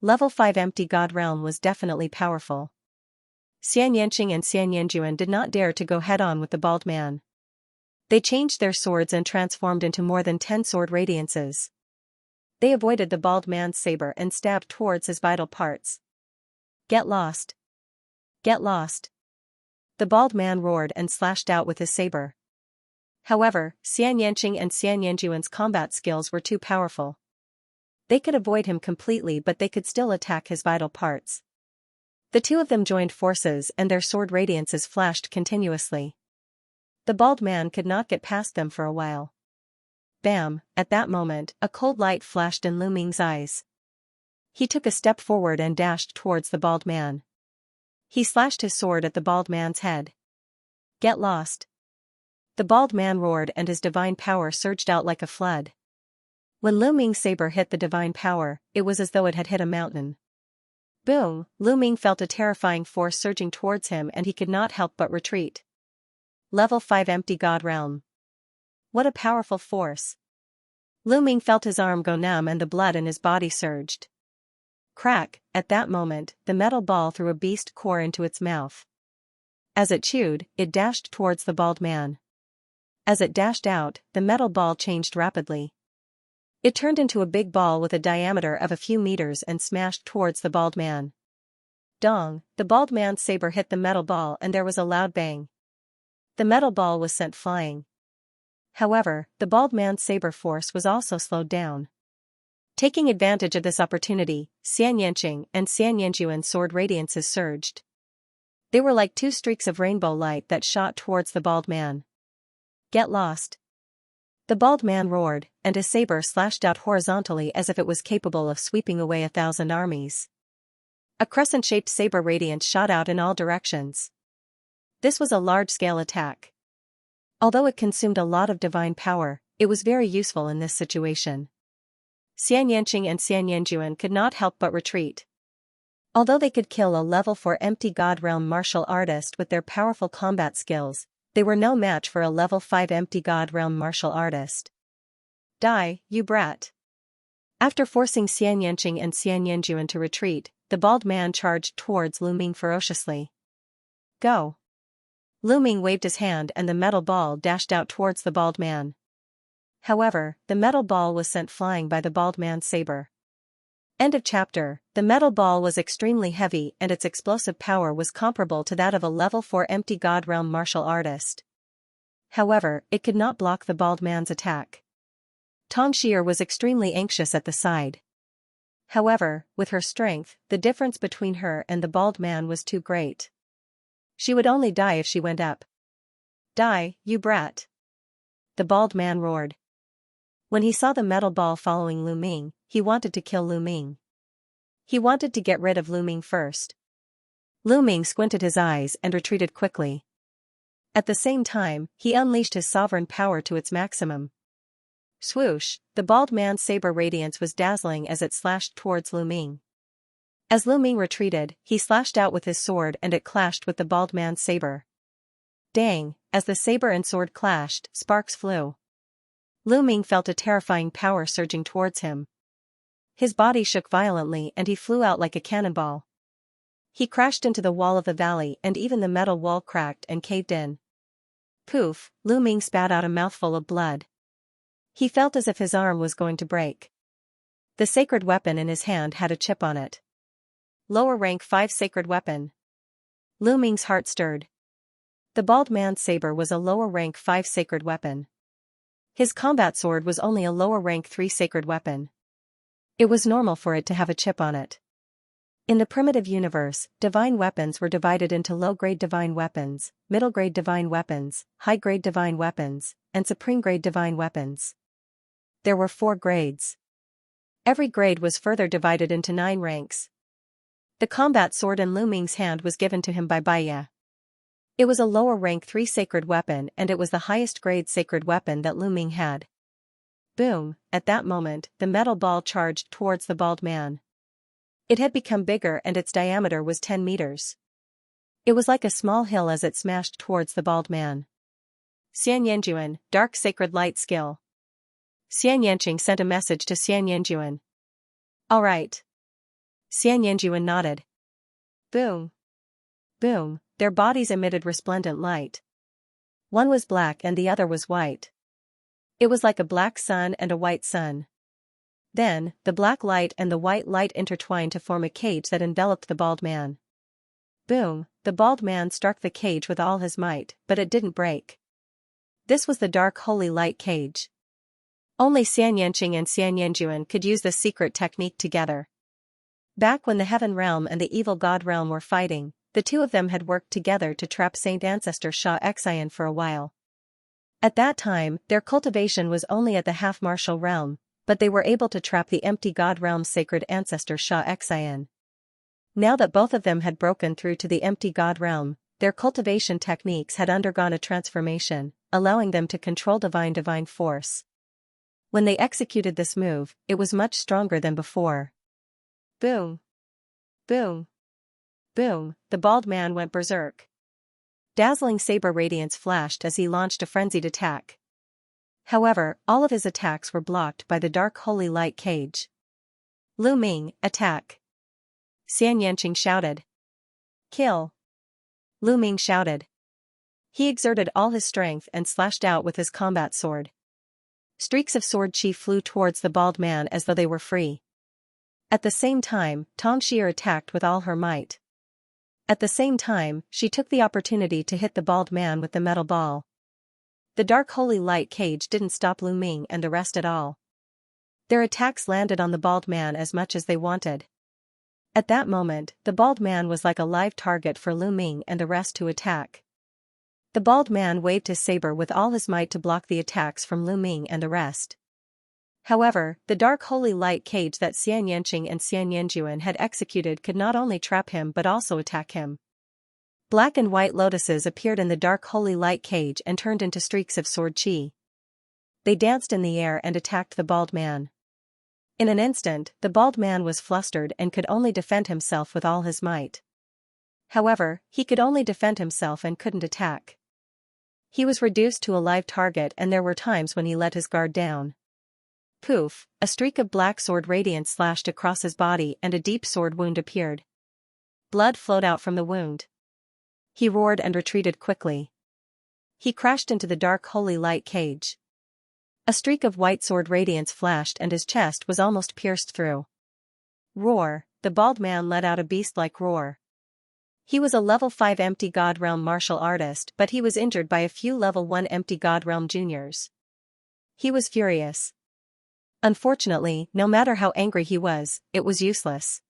Level 5 Empty God Realm was definitely powerful. Xianxia and Xianxia did not dare to go head-on with the bald man. They changed their swords and transformed into more than 10 sword radiances. They avoided the bald man's saber and stabbed towards his vital parts. Get lost. Get lost. The bald man roared and slashed out with his saber. However, Xianxia and Xianxuan's combat skills were too powerful. They could avoid him completely, but they could still attack his vital parts. The two of them joined forces and their sword radiances flashed continuously. The bald man could not get past them for a while. Bam! At that moment, a cold light flashed in Lu Ming's eyes. He took a step forward and dashed towards the bald man. He slashed his sword at the bald man's head. Get lost. The bald man roared and his divine power surged out like a flood. When Lu Ming's saber hit the divine power, it was as though it had hit a mountain. Boom! Lu Ming felt a terrifying force surging towards him and he could not help but retreat. Level 5 Empty God Realm. What a powerful force. Lu Ming felt his arm go numb and the blood in his body surged. Crack! At that moment, the metal ball threw a beast core into its mouth. As it chewed, it dashed towards the bald man. As it dashed out, the metal ball changed rapidly. It turned into a big ball with a diameter of a few meters and smashed towards the bald man. Dong! The bald man's saber hit the metal ball and there was a loud bang. The metal ball was sent flying. However, the bald man's saber force was also slowed down. Taking advantage of this opportunity, Xianxia and Xianxuan's sword radiances surged. They were like two streaks of rainbow light that shot towards the bald man. Get lost. The bald man roared, and his saber slashed out horizontally as if it was capable of sweeping away 1,000 armies. A crescent-shaped saber radiance shot out in all directions. This was a large-scale attack. Although it consumed a lot of divine power, it was very useful in this situation. Xianxia and Xianxuan could not help but retreat. Although they could kill a level 4 Empty God Realm martial artist with their powerful combat skills, they were no match for a level 5 Empty God Realm martial artist. Die, you brat. After forcing Xianxia and Xianxuan to retreat, the bald man charged towards Lu Ming ferociously. Go. Lu Ming waved his hand and the metal ball dashed out towards the bald man. However, the metal ball was sent flying by the bald man's saber. End of chapter. The metal ball was extremely heavy and its explosive power was comparable to that of a level 4 Empty God Realm martial artist. However, it could not block the bald man's attack. Tongxi was extremely anxious at the side. However, with her strength, the difference between her and the bald man was too great. She would only die if she went up. Die, you brat. The bald man roared. When he saw the metal ball following Lu Ming, he wanted to kill Lu Ming. He wanted to get rid of Lu Ming first. Lu Ming squinted his eyes and retreated quickly. At the same time, he unleashed his sovereign power to its maximum. Swoosh! The bald man's saber radiance was dazzling as it slashed towards Lu Ming. As Lu Ming retreated, he slashed out with his sword and it clashed with the bald man's saber. Dang! As the saber and sword clashed, sparks flew. Lu Ming felt a terrifying power surging towards him. His body shook violently and he flew out like a cannonball. He crashed into the wall of the valley and even the metal wall cracked and caved in. Poof! Lu Ming spat out a mouthful of blood. He felt as if his arm was going to break. The sacred weapon in his hand had a chip on it. Lower rank 5 sacred weapon. Lu Ming's heart stirred. The bald man's saber was a lower rank 5 sacred weapon. His combat sword was only a lower rank 3 sacred weapon. It was normal for it to have a chip on it. In the primitive universe, divine weapons were divided into low-grade divine weapons, middle-grade divine weapons, high-grade divine weapons, and supreme-grade divine weapons. There were 4 grades. Every grade was further divided into 9 ranks. The combat sword in Lu Ming's hand was given to him by Baiya. It was a lower rank 3 sacred weapon and it was the highest grade sacred weapon that Lu Ming had. Boom, at that moment, the metal ball charged towards the bald man. It had become bigger and its diameter was 10 meters. It was like a small hill as it smashed towards the bald man. Xianxia, Dark Sacred Light Skill. Xianxia sent a message to Xianxia. All right. Xianxia nodded. Boom. Boom, their bodies emitted resplendent light. One was black and the other was white. It was like a black sun and a white sun. Then, the black light and the white light intertwined to form a cage that enveloped the bald man. Boom, the bald man struck the cage with all his might, but it didn't break. This was the dark holy light cage. Only Xianxia and Xianxia could use this secret technique together. Back when the heaven realm and the evil god realm were fighting, the two of them had worked together to trap Saint Ancestor Xianxia for a while. At that time, their cultivation was only at the half-martial realm, but they were able to trap the empty god realm's sacred ancestor Xianxia. Now that both of them had broken through to the empty god realm, their cultivation techniques had undergone a transformation, allowing them to control divine force. When they executed this move, it was much stronger than before. Boom. Boom. Boom, the bald man went berserk. Dazzling saber radiance flashed as he launched a frenzied attack. However, all of his attacks were blocked by the dark holy light cage. Lu Ming, attack. Xianxia shouted. Kill. Lu Ming shouted. He exerted all his strength and slashed out with his combat sword. Streaks of sword chi flew towards the bald man as though they were free. At the same time, Tongxia attacked with all her might. At the same time, she took the opportunity to hit the bald man with the metal ball. The dark holy light cage didn't stop Lu Ming and the rest at all. Their attacks landed on the bald man as much as they wanted. At that moment, the bald man was like a live target for Lu Ming and the rest to attack. The bald man waved his saber with all his might to block the attacks from Lu Ming and the rest. However, the dark holy light cage that Xianxia and Xianxia had executed could not only trap him but also attack him. Black and white lotuses appeared in the dark holy light cage and turned into streaks of sword chi. They danced in the air and attacked the bald man. In an instant, the bald man was flustered and could only defend himself with all his might. However, he could only defend himself and couldn't attack. He was reduced to a live target and there were times when he let his guard down. Poof, a streak of black sword radiance slashed across his body and a deep sword wound appeared. Blood flowed out from the wound. He roared and retreated quickly. He crashed into the dark holy light cage. A streak of white sword radiance flashed and his chest was almost pierced through. Roar, the bald man let out a beast-like roar. He was a level 5 empty god realm martial artist but he was injured by a few level 1 empty god realm juniors. He was furious. Unfortunately, no matter how angry he was, it was useless.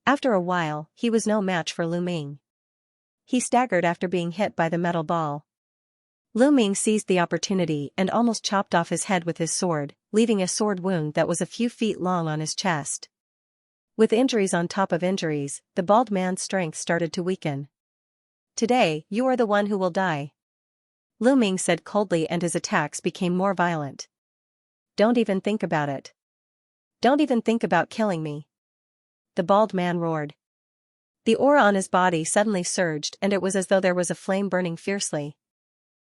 After a while, he was no match for Lu Ming. He staggered after being hit by the metal ball. Lu Ming seized the opportunity and almost chopped off his head with his sword, leaving a sword wound that was a few feet long on his chest. With injuries on top of injuries, the bald man's strength started to weaken. Today, you are the one who will die. Lu Ming said coldly and his attacks became more violent. Don't even think about it. Don't even think about killing me. The bald man roared. The aura on his body suddenly surged and it was as though there was a flame burning fiercely.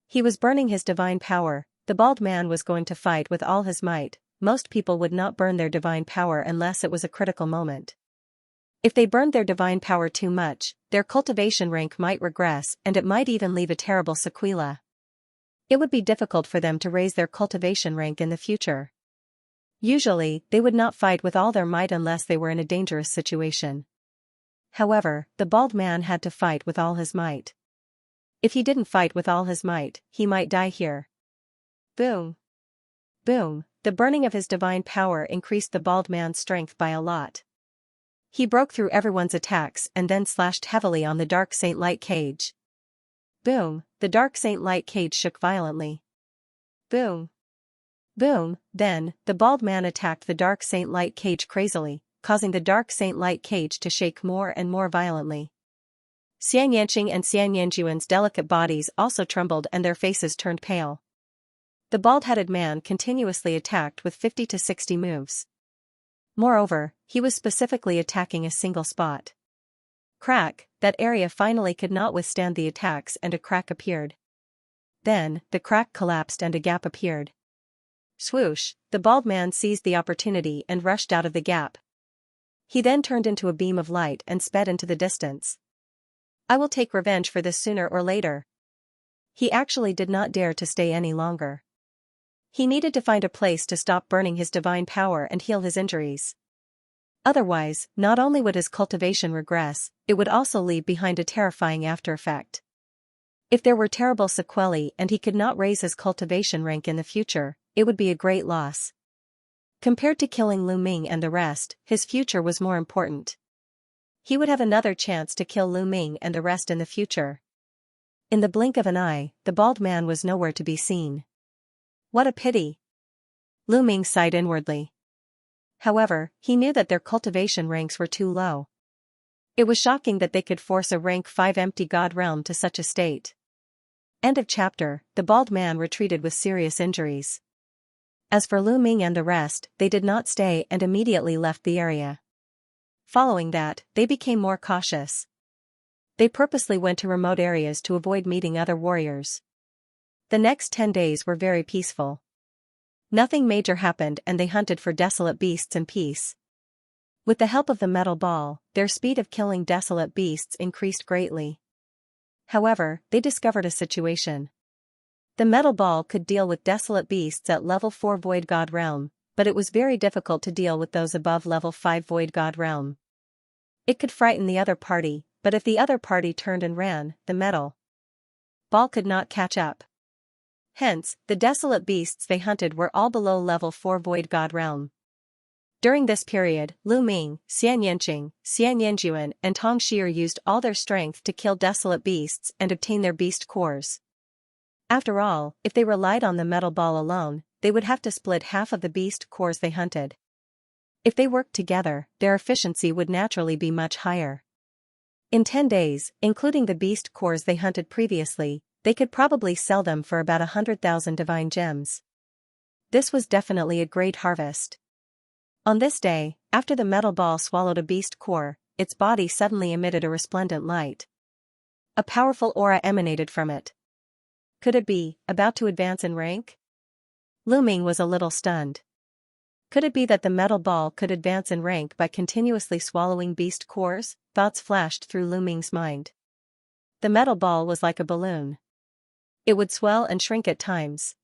He was burning his divine power. The bald man was going to fight with all his might. Most people would not burn their divine power unless it was a critical moment. If they burned their divine power too much, their cultivation rank might regress and it might even leave a terrible sequela. It would be difficult for them to raise their cultivation rank in the future. Usually, they would not fight with all their might unless they were in a dangerous situation. However, the bald man had to fight with all his might. If he didn't fight with all his might, he might die here. Boom. Boom. The burning of his divine power increased the bald man's strength by a lot. He broke through everyone's attacks and then slashed heavily on the dark Saint Light cage. Boom. The dark Saint Light cage shook violently. Boom. Boom. Then, the bald man attacked the dark Saint Light cage crazily, causing the dark Saint Light cage to shake more and more violently. Xianxia and Xianxuan's delicate bodies also trembled and their faces turned pale. The bald-headed man continuously attacked with 50 to 60 moves. Moreover, he was specifically attacking a single spot. Crack, that area finally could not withstand the attacks and a crack appeared. Then, the crack collapsed and a gap appeared. Swoosh, the bald man seized the opportunity and rushed out of the gap. He then turned into a beam of light and sped into the distance. I will take revenge for this sooner or later. He actually did not dare to stay any longer. He needed to find a place to stop burning his divine power and heal his injuries. Otherwise, not only would his cultivation regress, it would also leave behind a terrifying after effect. If there were terrible sequelae and he could not raise his cultivation rank in the future, it would be a great loss. Compared to killing Lu Ming and the rest, his future was more important. He would have another chance to kill Lu Ming and the rest in the future. In the blink of an eye, the bald man was nowhere to be seen. What a pity! Lu Ming sighed inwardly. However, he knew that their cultivation ranks were too low. It was shocking that they could force a rank 5 empty god realm to such a state. End of chapter. The bald man retreated with serious injuries. As for Lu Ming and the rest, they did not stay and immediately left the area. Following that, they became more cautious. They purposely went to remote areas to avoid meeting other warriors. The next 10 days were very peaceful. Nothing major happened and they hunted for desolate beasts in peace. With the help of the metal ball, their speed of killing desolate beasts increased greatly. However, they discovered a situation. The metal ball could deal with desolate beasts at level 4 Void God Realm, but it was very difficult to deal with those above level 5 Void God Realm. It could frighten the other party, but if the other party turned and ran, the metal ball could not catch up. Hence, the desolate beasts they hunted were all below level 4 Void God Realm. During this period, Lu Ming, Xianxia, Xianxuan and Xianxia used all their strength to kill desolate beasts and obtain their beast cores. After all, if they relied on the metal ball alone, they would have to split half of the beast cores they hunted. If they worked together, their efficiency would naturally be much higher. In 10 days, including the beast cores they hunted previously, they could probably sell them for about 100,000 divine gems. This was definitely a great harvest. On this day, after the metal ball swallowed a beast core, its body suddenly emitted a resplendent light. A powerful aura emanated from it. Could it be about to advance in rank? Lu Ming was a little stunned. Could it be that the metal ball could advance in rank by continuously swallowing beast cores? Thoughts flashed through Lu Ming's mind. The metal ball was like a balloon. It would swell and shrink at times.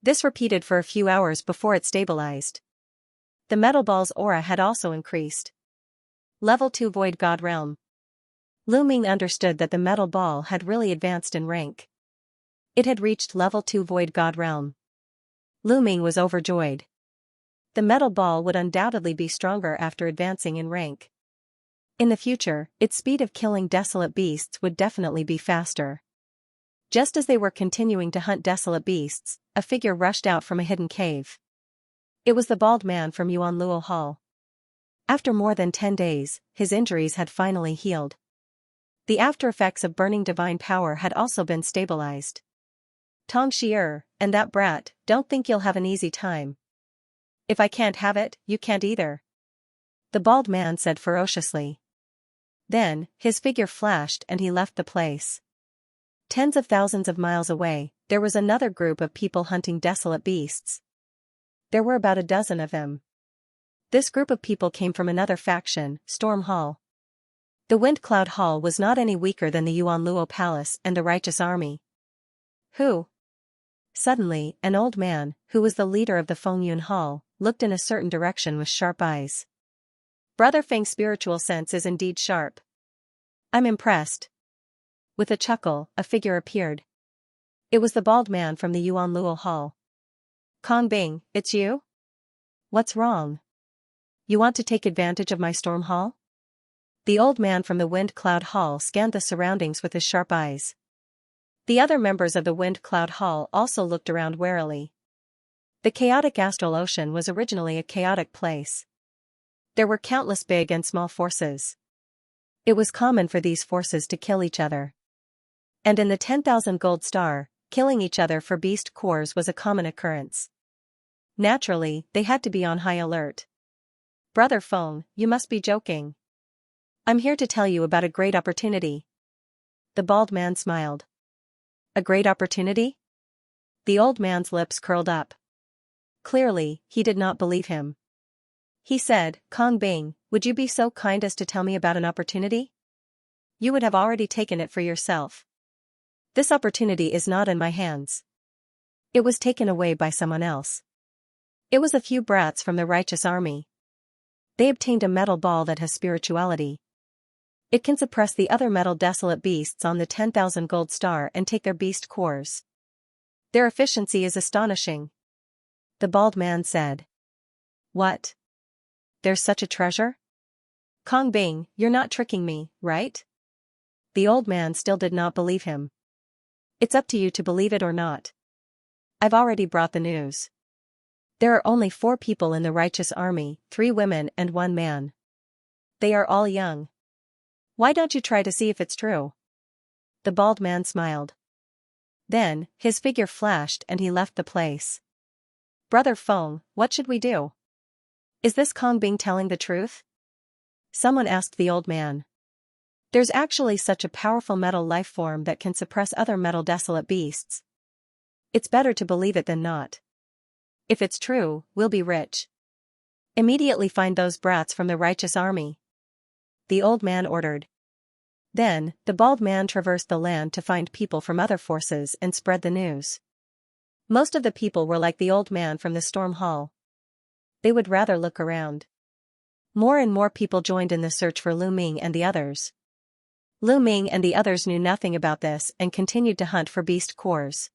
This repeated for a few hours before it stabilized. The metal ball's aura had also increased. Level 2 Void God Realm. Lu Ming understood that the metal ball had really advanced in rank. It had reached level 2 Void God Realm. Lu Ming was overjoyed. The metal ball would undoubtedly be stronger after advancing in rank. In the future, its speed of killing desolate beasts would definitely be faster. Just as they were continuing to hunt desolate beasts, a figure rushed out from a hidden cave. It was the bald man from Yuanluo Hall. After more than 10 days, his injuries had finally healed. The after effects of burning divine power had also been stabilized. Xianxia, and that brat, don't think you'll have an easy time. If I can't have it, you can't either. The bald man said ferociously. Then, his figure flashed and he left the place. Tens of thousands of miles away, there was another group of people hunting desolate beasts. There were about a dozen of them. This group of people came from another faction, Storm Hall. The Wind Cloud Hall was not any weaker than the Yuanluo Palace and the Righteous Army. Who? Suddenly, an old man, who was the leader of the Fengyun Hall, looked in a certain direction with sharp eyes. Brother Feng's spiritual sense is indeed sharp. I'm impressed. With a chuckle, a figure appeared. It was the bald man from the Yuan Luo Hall. Kong Bing, it's you? What's wrong? You want to take advantage of my storm hall? The old man from the Wind Cloud Hall scanned the surroundings with his sharp eyes. The other members of the Wind Cloud Hall also looked around warily. The chaotic astral ocean was originally a chaotic place. There were countless big and small forces. It was common for these forces to kill each other. And in the 10,000 gold star, killing each other for beast cores was a common occurrence. Naturally, they had to be on high alert. Brother Feng, you must be joking. I'm here to tell you about a great opportunity. The bald man smiled. A great opportunity? The old man's lips curled up. Clearly, he did not believe him. He said, Kong Bing, would you be so kind as to tell me about an opportunity? You would have already taken it for yourself. This opportunity is not in my hands. It was taken away by someone else. It was a few brats from the righteous army. They obtained a metal ball that has spirituality. It can suppress the other metal desolate beasts on the 10,000 gold star and take their beast cores. Their efficiency is astonishing. The bald man said. What? There's such a treasure? Kong Bing, you're not tricking me, right? The old man still did not believe him. It's up to you to believe it or not. I've already brought the news. There are only 4 people in the righteous army, 3 women and 1 man. They are all young. Why don't you try to see if it's true? The bald man smiled. Then, his figure flashed and he left the place. Brother Feng, what should we do? Is this Kong Bing telling the truth? Someone asked the old man. There's actually such a powerful metal life form that can suppress other metal desolate beasts. It's better to believe it than not. If it's true, we'll be rich. Immediately find those brats from the righteous army. The old man ordered. Then, the bald man traversed the land to find people from other forces and spread the news. Most of the people were like the old man from the storm hall. They would rather look around. More and more people joined in the search for Lu Ming and the others. Lu Ming and the others knew nothing about this and continued to hunt for beast cores.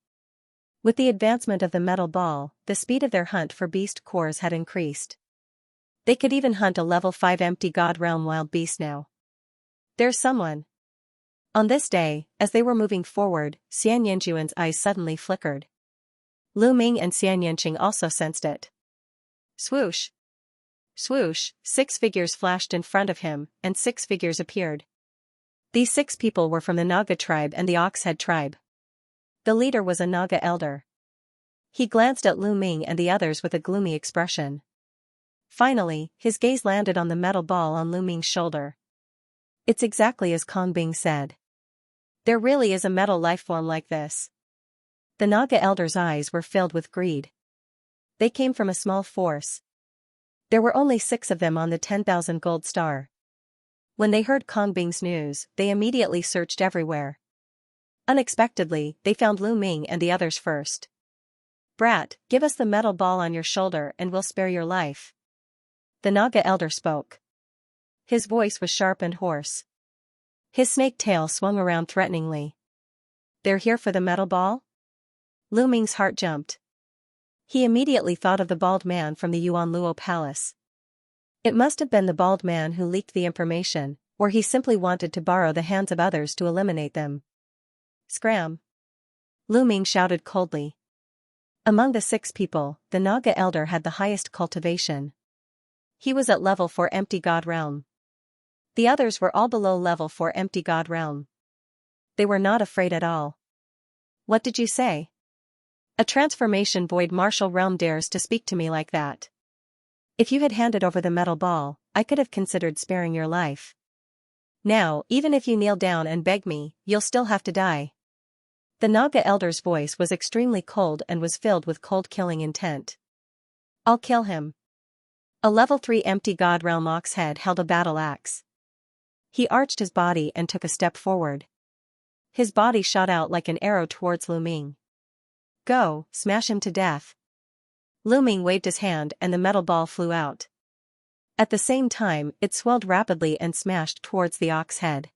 With the advancement of the metal ball, the speed of their hunt for beast cores had increased. They could even hunt a level 5 empty God Realm wild beast now. There's someone. On this day, as they were moving forward, Xianxuan's eyes suddenly flickered. Lu Ming and Xianxing also sensed it. Swoosh! Swoosh! 6 figures flashed in front of him, and 6 figures appeared. These 6 people were from the Naga tribe and the Oxhead tribe. The leader was a Naga elder. He glanced at Lu Ming and the others with a gloomy expression. Finally, his gaze landed on the metal ball on Lu Ming's shoulder. It's exactly as Kong Bing said. There really is a metal life form like this. The Naga elder's eyes were filled with greed. They came from a small force. There were only 6 of them on the 10,000 gold star. When they heard Kong Bing's news, they immediately searched everywhere. Unexpectedly, they found Lu Ming and the others first. Brat, give us the metal ball on your shoulder and we'll spare your life. The Naga elder spoke. His voice was sharp and hoarse. His snake tail swung around threateningly. They're here for the metal ball? Lu Ming's heart jumped. He immediately thought of the bald man from the Yuan Luo Palace. It must have been the bald man who leaked the information, or he simply wanted to borrow the hands of others to eliminate them. Scram! Lu Ming shouted coldly. Among the 6 people, the Naga elder had the highest cultivation. He was at level 4 empty God Realm. The others were all below level 4 empty God Realm. They were not afraid at all. What did you say? A transformation void martial realm dares to speak to me like that. If you had handed over the metal ball, I could have considered sparing your life. Now, even if you kneel down and beg me, you'll still have to die. The Naga elder's voice was extremely cold and was filled with cold killing intent. I'll kill him. A level 3 empty God Realm Oxhead held a battle axe. He arched his body and took a step forward. His body shot out like an arrow towards Lu Ming. Go, smash him to death. Lu Ming waved his hand and the metal ball flew out. At the same time, it swelled rapidly and smashed towards the ox head.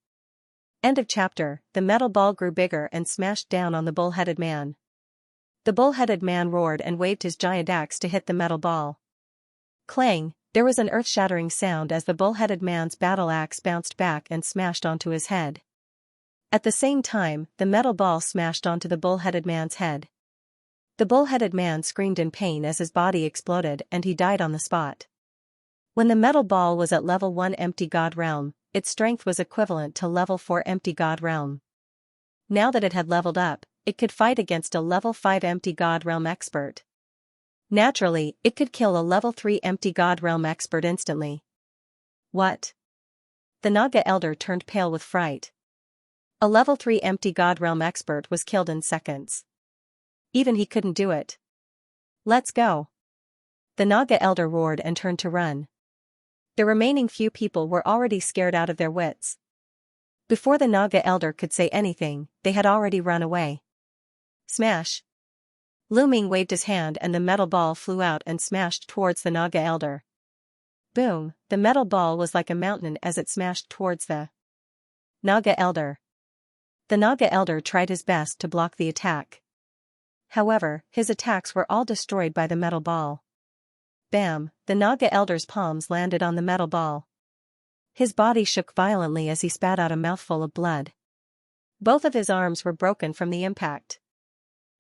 End of chapter. The metal ball grew bigger and smashed down on the bull-headed man. The bull-headed man roared and waved his giant axe to hit the metal ball. Clang! There was an earth-shattering sound as the bull-headed man's battle axe bounced back and smashed onto his head. At the same time, the metal ball smashed onto the bull-headed man's head. The bull-headed man screamed in pain as his body exploded and he died on the spot. When the metal ball was at level 1 empty God realm, its strength was equivalent to level 4 empty God realm. Now that it had leveled up, it could fight against a level 5 empty God realm expert. Naturally, it could kill a level 3 empty God realm expert instantly. What? The Naga elder turned pale with fright. A level 3 empty God realm expert was killed in seconds. Even he couldn't do it. Let's go. The Naga elder roared and turned to run. The remaining few people were already scared out of their wits. Before the Naga elder could say anything, they had already run away. Smash! Lu Ming waved his hand and the metal ball flew out and smashed towards the Naga elder. Boom! The metal ball was like a mountain as it smashed towards the Naga elder. The Naga elder tried his best to block the attack. However, his attacks were all destroyed by the metal ball. Bam! The Naga elder's palms landed on the metal ball. His body shook violently as he spat out a mouthful of blood. Both of his arms were broken from the impact.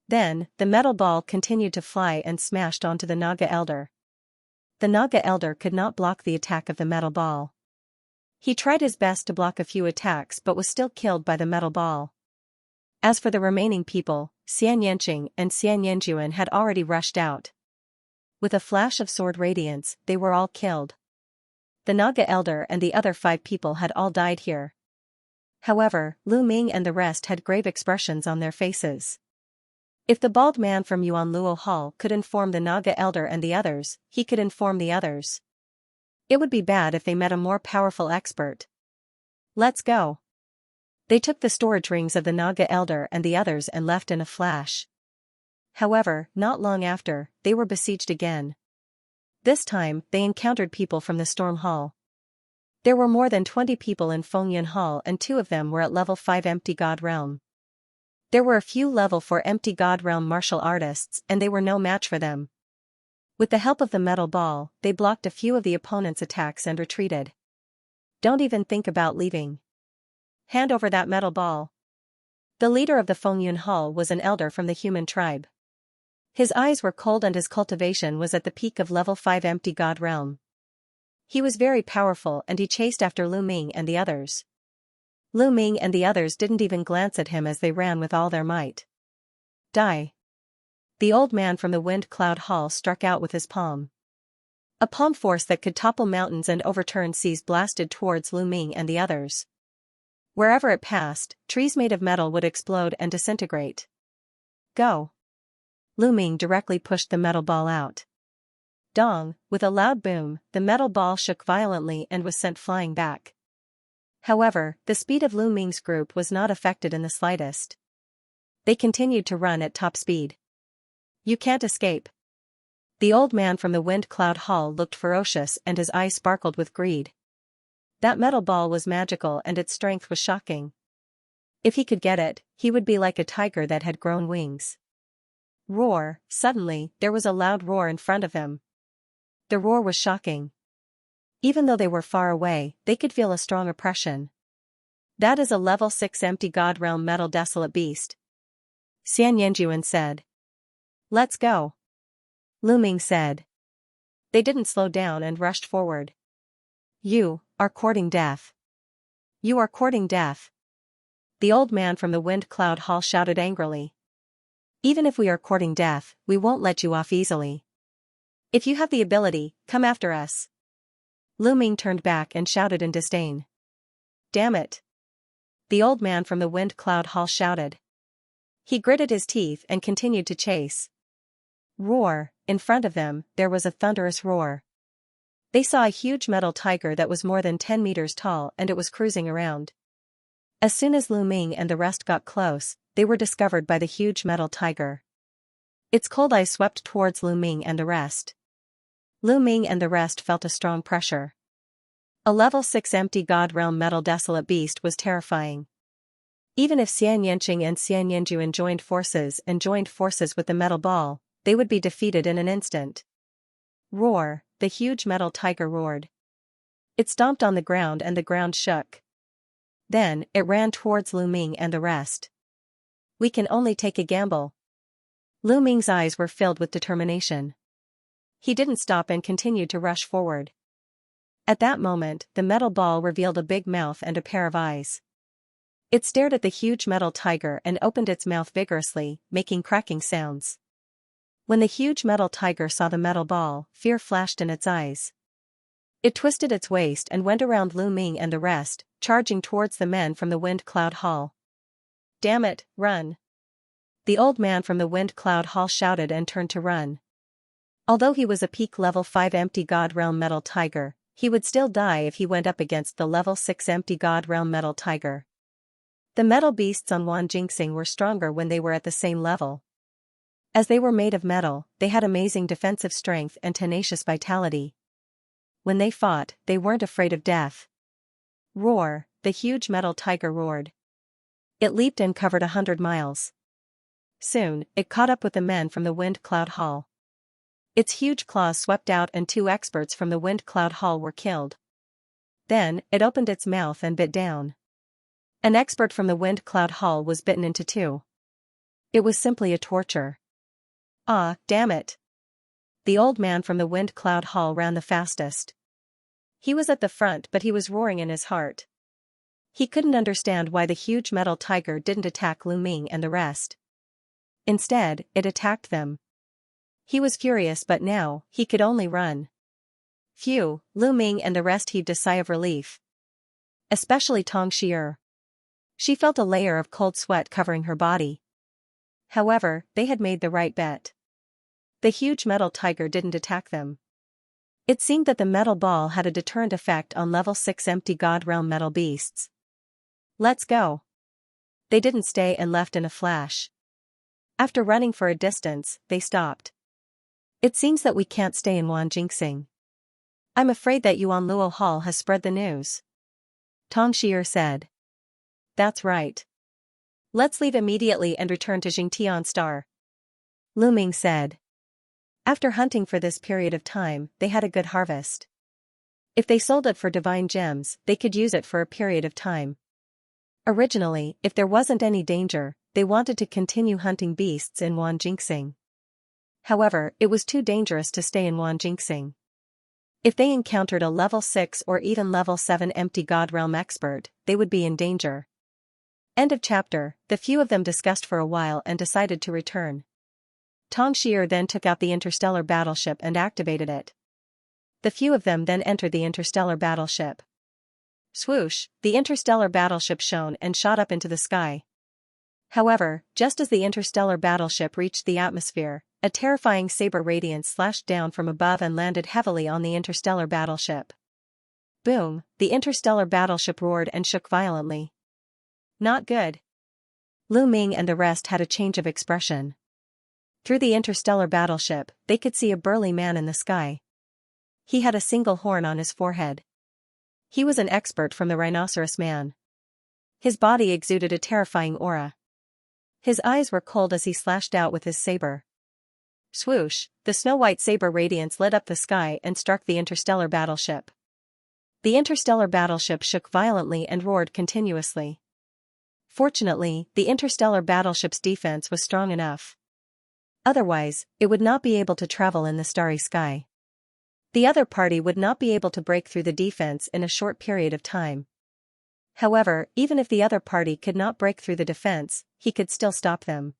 Then, the metal ball continued to fly and smashed onto the Naga elder. The Naga elder could not block the attack of the metal ball. He tried his best to block a few attacks but was still killed by the metal ball. As for the remaining people, Xianxia and Xianxia had already rushed out. With a flash of sword radiance, they were all killed. The Naga elder and the other 5 people had all died here. However, Lu Ming and the rest had grave expressions on their faces. If the bald man from Yuan Luo Hall could inform the Naga elder and the others, he could inform the others. It would be bad if they met a more powerful expert. Let's go. They took the storage rings of the Naga elder and the others and left in a flash. However, not long after, they were besieged again. This time, they encountered people from the Storm Hall. There were more than 20 people in Fengyun Hall and 2 of them were at level 5 empty God realm. There were a few level 4 empty God realm martial artists and they were no match for them. With the help of the metal ball, they blocked a few of the opponent's attacks and retreated. Don't even think about leaving. Hand over that metal ball. The leader of the Fengyun Hall was an elder from the human tribe. His eyes were cold and his cultivation was at the peak of level 5 empty God realm. He was very powerful and he chased after Lu Ming and the others. Lu Ming and the others didn't even glance at him as they ran with all their might. Die. The old man from the Wind Cloud Hall struck out with his palm. A palm force that could topple mountains and overturn seas blasted towards Lu Ming and the others. Wherever it passed, trees made of metal would explode and disintegrate. Go. Lu Ming directly pushed the metal ball out. Dong! With a loud boom, the metal ball shook violently and was sent flying back. However, the speed of Lu Ming's group was not affected in the slightest. They continued to run at top speed. You can't escape. The old man from the Wind Cloud Hall looked ferocious and his eyes sparkled with greed. That metal ball was magical and its strength was shocking. If he could get it, he would be like a tiger that had grown wings. Roar! Suddenly, there was a loud roar in front of him. The roar was shocking. Even though they were far away, they could feel a strong oppression. That is a level 6 empty God realm metal desolate beast. Xianxia said. Let's go. Lu Ming said. They didn't slow down and rushed forward. You are courting death. You are courting death. The old man from the Wind Cloud Hall shouted angrily. Even if we are courting death, we won't let you off easily. If you have the ability, come after us. Lu Ming turned back and shouted in disdain. Damn it. The old man from the Wind Cloud Hall shouted. He gritted his teeth and continued to chase. Roar! In front of them, there was a thunderous roar. They saw a huge metal tiger that was more than 10 meters tall and it was cruising around. As soon as Lu Ming and the rest got close, they were discovered by the huge metal tiger. Its cold eyes swept towards Lu Ming and the rest. Lu Ming and the rest felt a strong pressure. A level 6 empty God realm metal desolate beast was terrifying. Even if Xianxia and Xianxia joined forces with the metal ball, they would be defeated in an instant. Roar, the huge metal tiger roared. It stomped on the ground and the ground shook. Then, it ran towards Lu Ming and the rest. We can only take a gamble. Lu Ming's eyes were filled with determination. He didn't stop and continued to rush forward. At that moment, the metal ball revealed a big mouth and a pair of eyes. It stared at the huge metal tiger and opened its mouth vigorously, making cracking sounds. When the huge metal tiger saw the metal ball, fear flashed in its eyes. It twisted its waist and went around Lu Ming and the rest, charging towards the men from the Wind Cloud Hall. Damn it, run! The old man from the Wind Cloud Hall shouted and turned to run. Although he was a peak level 5 empty God Realm metal tiger, he would still die if he went up against the level 6 empty God Realm metal tiger. The metal beasts on Wanjingxing were stronger when they were at the same level. As they were made of metal, they had amazing defensive strength and tenacious vitality. When they fought, they weren't afraid of death. Roar, the huge metal tiger roared. It leaped and covered 100 miles. Soon, it caught up with the men from the Wind Cloud Hall. Its huge claws swept out and 2 experts from the Wind Cloud Hall were killed. Then, it opened its mouth and bit down. An expert from the Wind Cloud Hall was bitten into 2. It was simply a torture. Ah, damn it! The old man from the Wind Cloud Hall ran the fastest. He was at the front, but he was roaring in his heart. He couldn't understand why the huge metal tiger didn't attack Lu Ming and the rest. Instead, it attacked them. He was furious, but now, he could only run. Phew, Lu Ming and the rest heaved a sigh of relief. Especially Xianxia. She felt a layer of cold sweat covering her body. However, they had made the right bet. The huge metal tiger didn't attack them. It seemed that the metal ball had a deterrent effect on level 6 empty God Realm metal beasts. Let's go. They didn't stay and left in a flash. After running for a distance, they stopped. It seems that we can't stay in Wanjingxing. I'm afraid that Yuan Luo Hall has spread the news. Xianxia said. That's right. Let's leave immediately and return to Jingtian Star. Lu Ming said. After hunting for this period of time, they had a good harvest. If they sold it for divine gems, they could use it for a period of time. Originally, if there wasn't any danger, they wanted to continue hunting beasts in Wanjingxing. However, it was too dangerous to stay in Wanjingxing. If they encountered a level 6 or even level 7 empty God Realm expert, they would be in danger. End of chapter. The few of them discussed for a while and decided to return. Xianxia then took out the interstellar battleship and activated it. The few of them then entered the interstellar battleship. Swoosh, the interstellar battleship shone and shot up into the sky. However, just as the interstellar battleship reached the atmosphere, a terrifying saber radiance slashed down from above and landed heavily on the interstellar battleship. Boom, the interstellar battleship roared and shook violently. Not good. Lu Ming and the rest had a change of expression. Through the interstellar battleship, they could see a burly man in the sky. He had a single horn on his forehead. He was an expert from the Rhinoceros Man. His body exuded a terrifying aura. His eyes were cold as he slashed out with his saber. Swoosh, the snow-white saber radiance lit up the sky and struck the interstellar battleship. The interstellar battleship shook violently and roared continuously. Fortunately, the interstellar battleship's defense was strong enough. Otherwise, it would not be able to travel in the starry sky. The other party would not be able to break through the defense in a short period of time. However, even if the other party could not break through the defense, he could still stop them.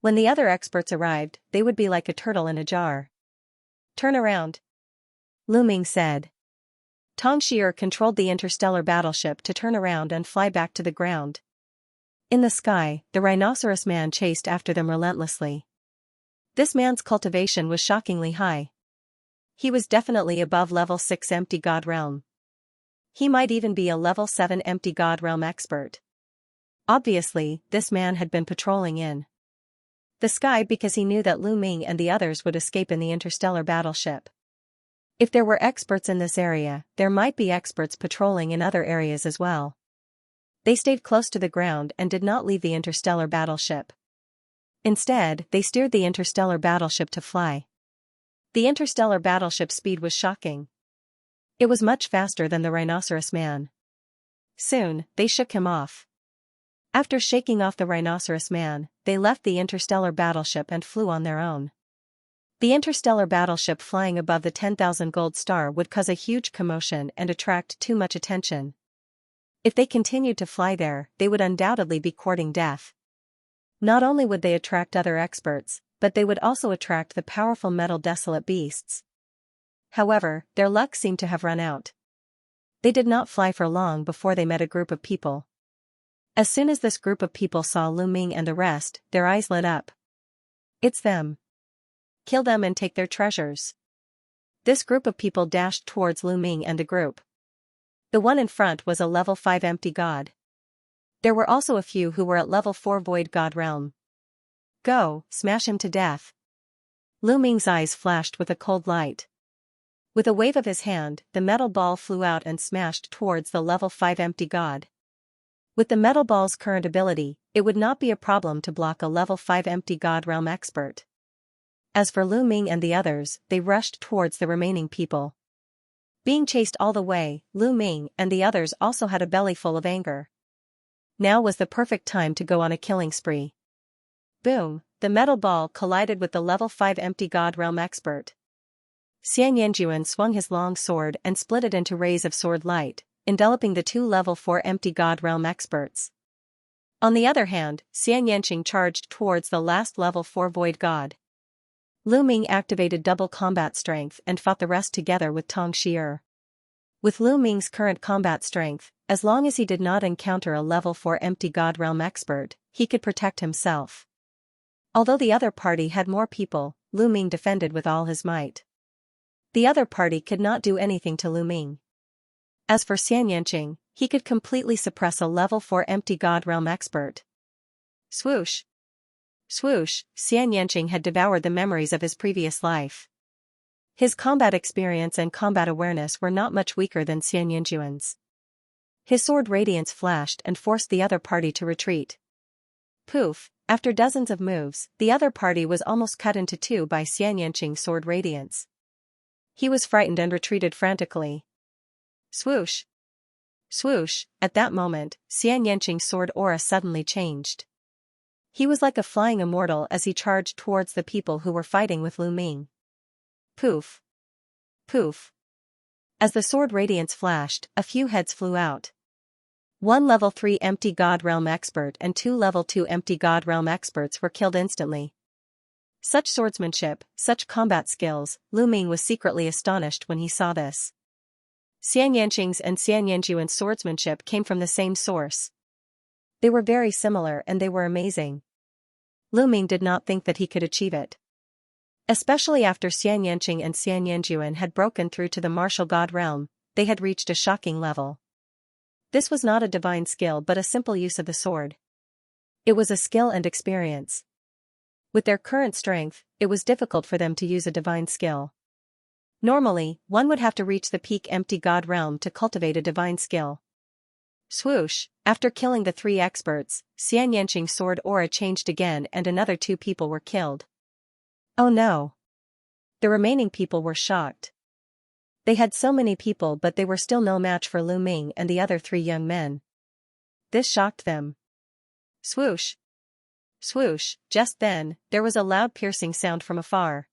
When the other experts arrived, they would be like a turtle in a jar. Turn around. Lu Ming said. Xianxia controlled the interstellar battleship to turn around and fly back to the ground. In the sky, the Rhinoceros Man chased after them relentlessly. This man's cultivation was shockingly high. He was definitely above level 6 empty God Realm. He might even be a level 7 empty God Realm expert. Obviously, this man had been patrolling in the sky because he knew that Lu Ming and the others would escape in the interstellar battleship. If there were experts in this area, there might be experts patrolling in other areas as well. They stayed close to the ground and did not leave the interstellar battleship. Instead, they steered the interstellar battleship to fly. The interstellar battleship's speed was shocking. It was much faster than the rhinoceros man. Soon, they shook him off. After shaking off the rhinoceros man, they left the interstellar battleship and flew on their own. The interstellar battleship flying above the 10,000 gold star would cause a huge commotion and attract too much attention. If they continued to fly there, they would undoubtedly be courting death. Not only would they attract other experts, but they would also attract the powerful metal desolate beasts. However, their luck seemed to have run out. They did not fly for long before they met a group of people. As soon as this group of people saw Lu Ming and the rest, their eyes lit up. It's them. Kill them and take their treasures. This group of people dashed towards Lu Ming and the group. The one in front was a level 5 empty god. There were also a few who were at level 4 void god realm. Go, smash him to death. Lu Ming's eyes flashed with a cold light. With a wave of his hand, the metal ball flew out and smashed towards the level 5 empty god. With the metal ball's current ability, it would not be a problem to block a level 5 empty god realm expert. As for Lu Ming and the others, they rushed towards the remaining people. Being chased all the way, Lu Ming and the others also had a belly full of anger. Now was the perfect time to go on a killing spree. Boom, the metal ball collided with the level 5 empty god realm expert. Xianxia swung his long sword and split it into rays of sword light, enveloping the two level 4 empty god realm experts. On the other hand, Xianxia charged towards the last level 4 void god. Lu Ming activated double combat strength and fought the rest together with Xianxia. With Lu Ming's current combat strength, as long as he did not encounter a level 4 empty god realm expert, he could protect himself. Although the other party had more people, Lu Ming defended with all his might. The other party could not do anything to Lu Ming. As for Xianxia, he could completely suppress a level 4 empty god realm expert. Swoosh! Swoosh! Xianxia had devoured the memories of his previous life. His combat experience and combat awareness were not much weaker than Xianxia's. His sword radiance flashed and forced the other party to retreat. Poof! After dozens of moves, the other party was almost cut into two by Xianxia's sword radiance. He was frightened and retreated frantically. Swoosh! Swoosh! At that moment, Xianxia's sword aura suddenly changed. He was like a flying immortal as he charged towards the people who were fighting with Lu Ming. Poof! Poof! As the sword radiance flashed, a few heads flew out. One level 3 empty god realm expert and two level 2 empty god realm experts were killed instantly. Such swordsmanship, such combat skills, Lu Ming was secretly astonished when he saw this. Xianxia's and Xianxia's swordsmanship came from the same source. They were very similar and they were amazing. Lu Ming did not think that he could achieve it. Especially after Xianxia and Xianxia had broken through to the martial god realm, they had reached a shocking level. This was not a divine skill but a simple use of the sword. It was a skill and experience. With their current strength, it was difficult for them to use a divine skill. Normally, one would have to reach the peak empty god realm to cultivate a divine skill. Swoosh! After killing the three experts, Xianxia's sword aura changed again and another two people were killed. Oh no! The remaining people were shocked. They had so many people but they were still no match for Lu Ming and the other three young men. This shocked them. Swoosh! Swoosh! Just then, there was a loud piercing sound from afar.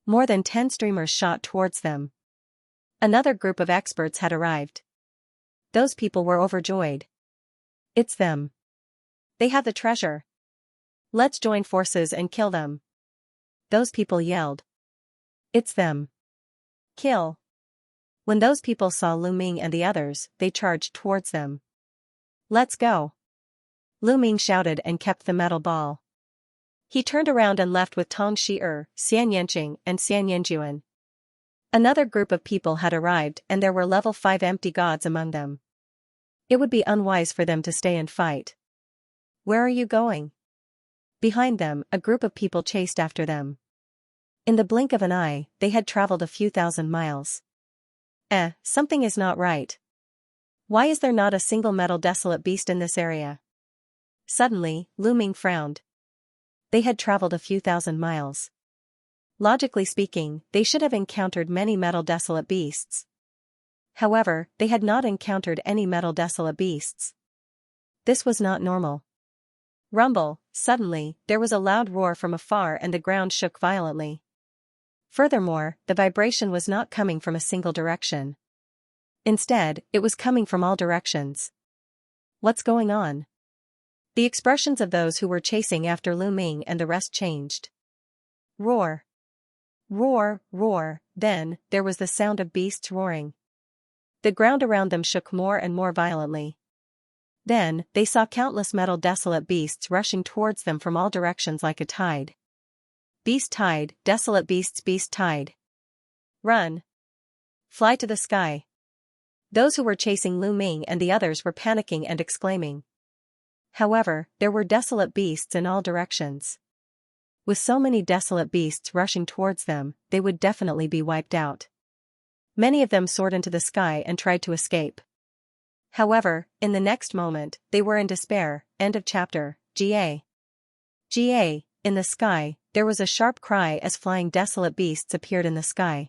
More than 10 streamers shot towards them. Another group of experts had arrived. Those people were overjoyed. It's them. They have the treasure. Let's join forces and kill them. Those people yelled. It's them. Kill. When those people saw Lu Ming and the others, they charged towards them. Let's go. Lu Ming shouted and kept the metal ball. He turned around and left with Xianxia, Xianxia, and Xianxia. Another group of people had arrived and there were level 5 empty gods among them. It would be unwise for them to stay and fight. Where are you going? Behind them, a group of people chased after them. In the blink of an eye, they had traveled a few thousand miles. Something is not right. Why is there not a single metal desolate beast in this area? Suddenly, Lu Ming frowned. They had traveled a few thousand miles. Logically speaking, they should have encountered many metal desolate beasts. However, they had not encountered any metal desolate beasts. This was not normal. Rumble, suddenly, there was a loud roar from afar and the ground shook violently. Furthermore, the vibration was not coming from a single direction. Instead, it was coming from all directions. What's going on? The expressions of those who were chasing after Lu Ming and the rest changed. Roar. Roar, roar, then, there was the sound of beasts roaring. The ground around them shook more and more violently. Then, they saw countless metal desolate beasts rushing towards them from all directions like a tide. Beast tide, desolate beasts, beast tide. Run. Fly to the sky. Those who were chasing Lu Ming and the others were panicking and exclaiming. However, there were desolate beasts in all directions. With so many desolate beasts rushing towards them, they would definitely be wiped out. Many of them soared into the sky and tried to escape. However, in the next moment, they were in despair. End of chapter. GA. In the sky, there was a sharp cry as flying desolate beasts appeared in the sky.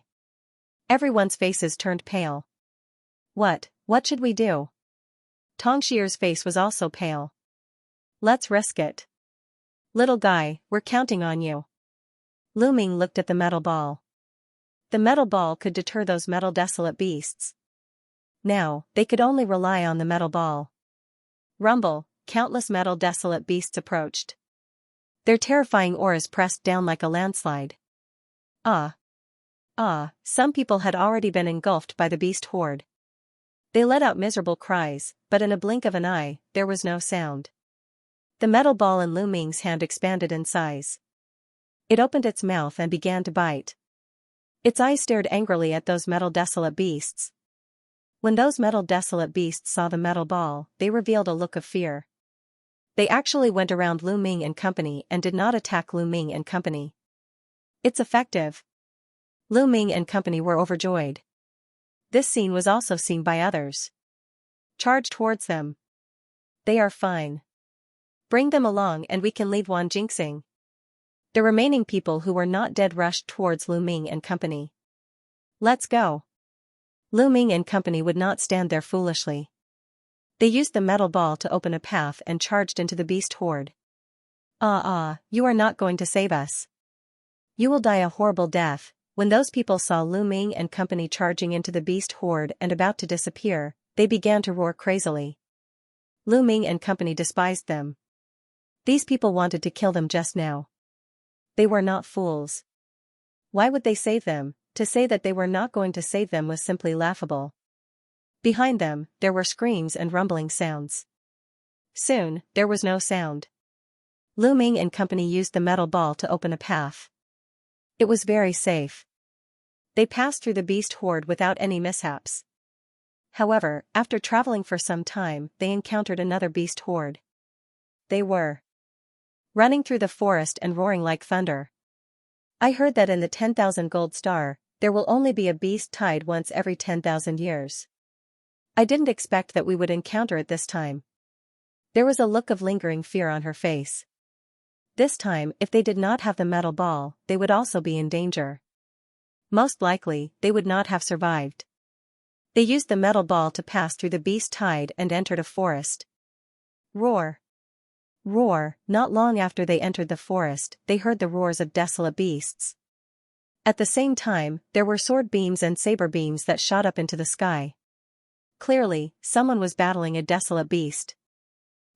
Everyone's faces turned pale. What should we do? Tongshier's face was also pale. Let's risk it. Little guy, we're counting on you. Lu Ming looked at the metal ball. The metal ball could deter those metal desolate beasts. Now, they could only rely on the metal ball. Rumble, countless metal desolate beasts approached. Their terrifying auras pressed down like a landslide. Some people had already been engulfed by the beast horde. They let out miserable cries, but in a blink of an eye, there was no sound. The metal ball in Lu Ming's hand expanded in size. It opened its mouth and began to bite. Its eyes stared angrily at those metal desolate beasts. When those metal desolate beasts saw the metal ball, they revealed a look of fear. They actually went around Lu Ming and company and did not attack Lu Ming and company. It's effective. Lu Ming and company were overjoyed. This scene was also seen by others. Charge towards them. They are fine. Bring them along and we can leave Wanjingxing. The remaining people who were not dead rushed towards Lu Ming and company. Let's go. Lu Ming and company would not stand there foolishly. They used the metal ball to open a path and charged into the beast horde. You are not going to save us. You will die a horrible death. When those people saw Lu Ming and company charging into the beast horde and about to disappear, they began to roar crazily. Lu Ming and company despised them. These people wanted to kill them just now. They were not fools. Why would they save them? To say that they were not going to save them was simply laughable. Behind them, there were screams and rumbling sounds. Soon, there was no sound. Lu Ming and company used the metal ball to open a path. It was very safe. They passed through the beast horde without any mishaps. However, after traveling for some time, they encountered another beast horde. They were running through the forest and roaring like thunder. I heard that in the 10,000 gold star, there will only be a beast tide once every 10,000 years. I didn't expect that we would encounter it this time. There was a look of lingering fear on her face. This time, if they did not have the metal ball, they would also be in danger. Most likely, they would not have survived. They used the metal ball to pass through the beast tide and entered a forest. Roar. Roar. Not long after they entered the forest, they heard the roars of desolate beasts. At the same time, there were sword beams and saber beams that shot up into the sky. Clearly, someone was battling a desolate beast.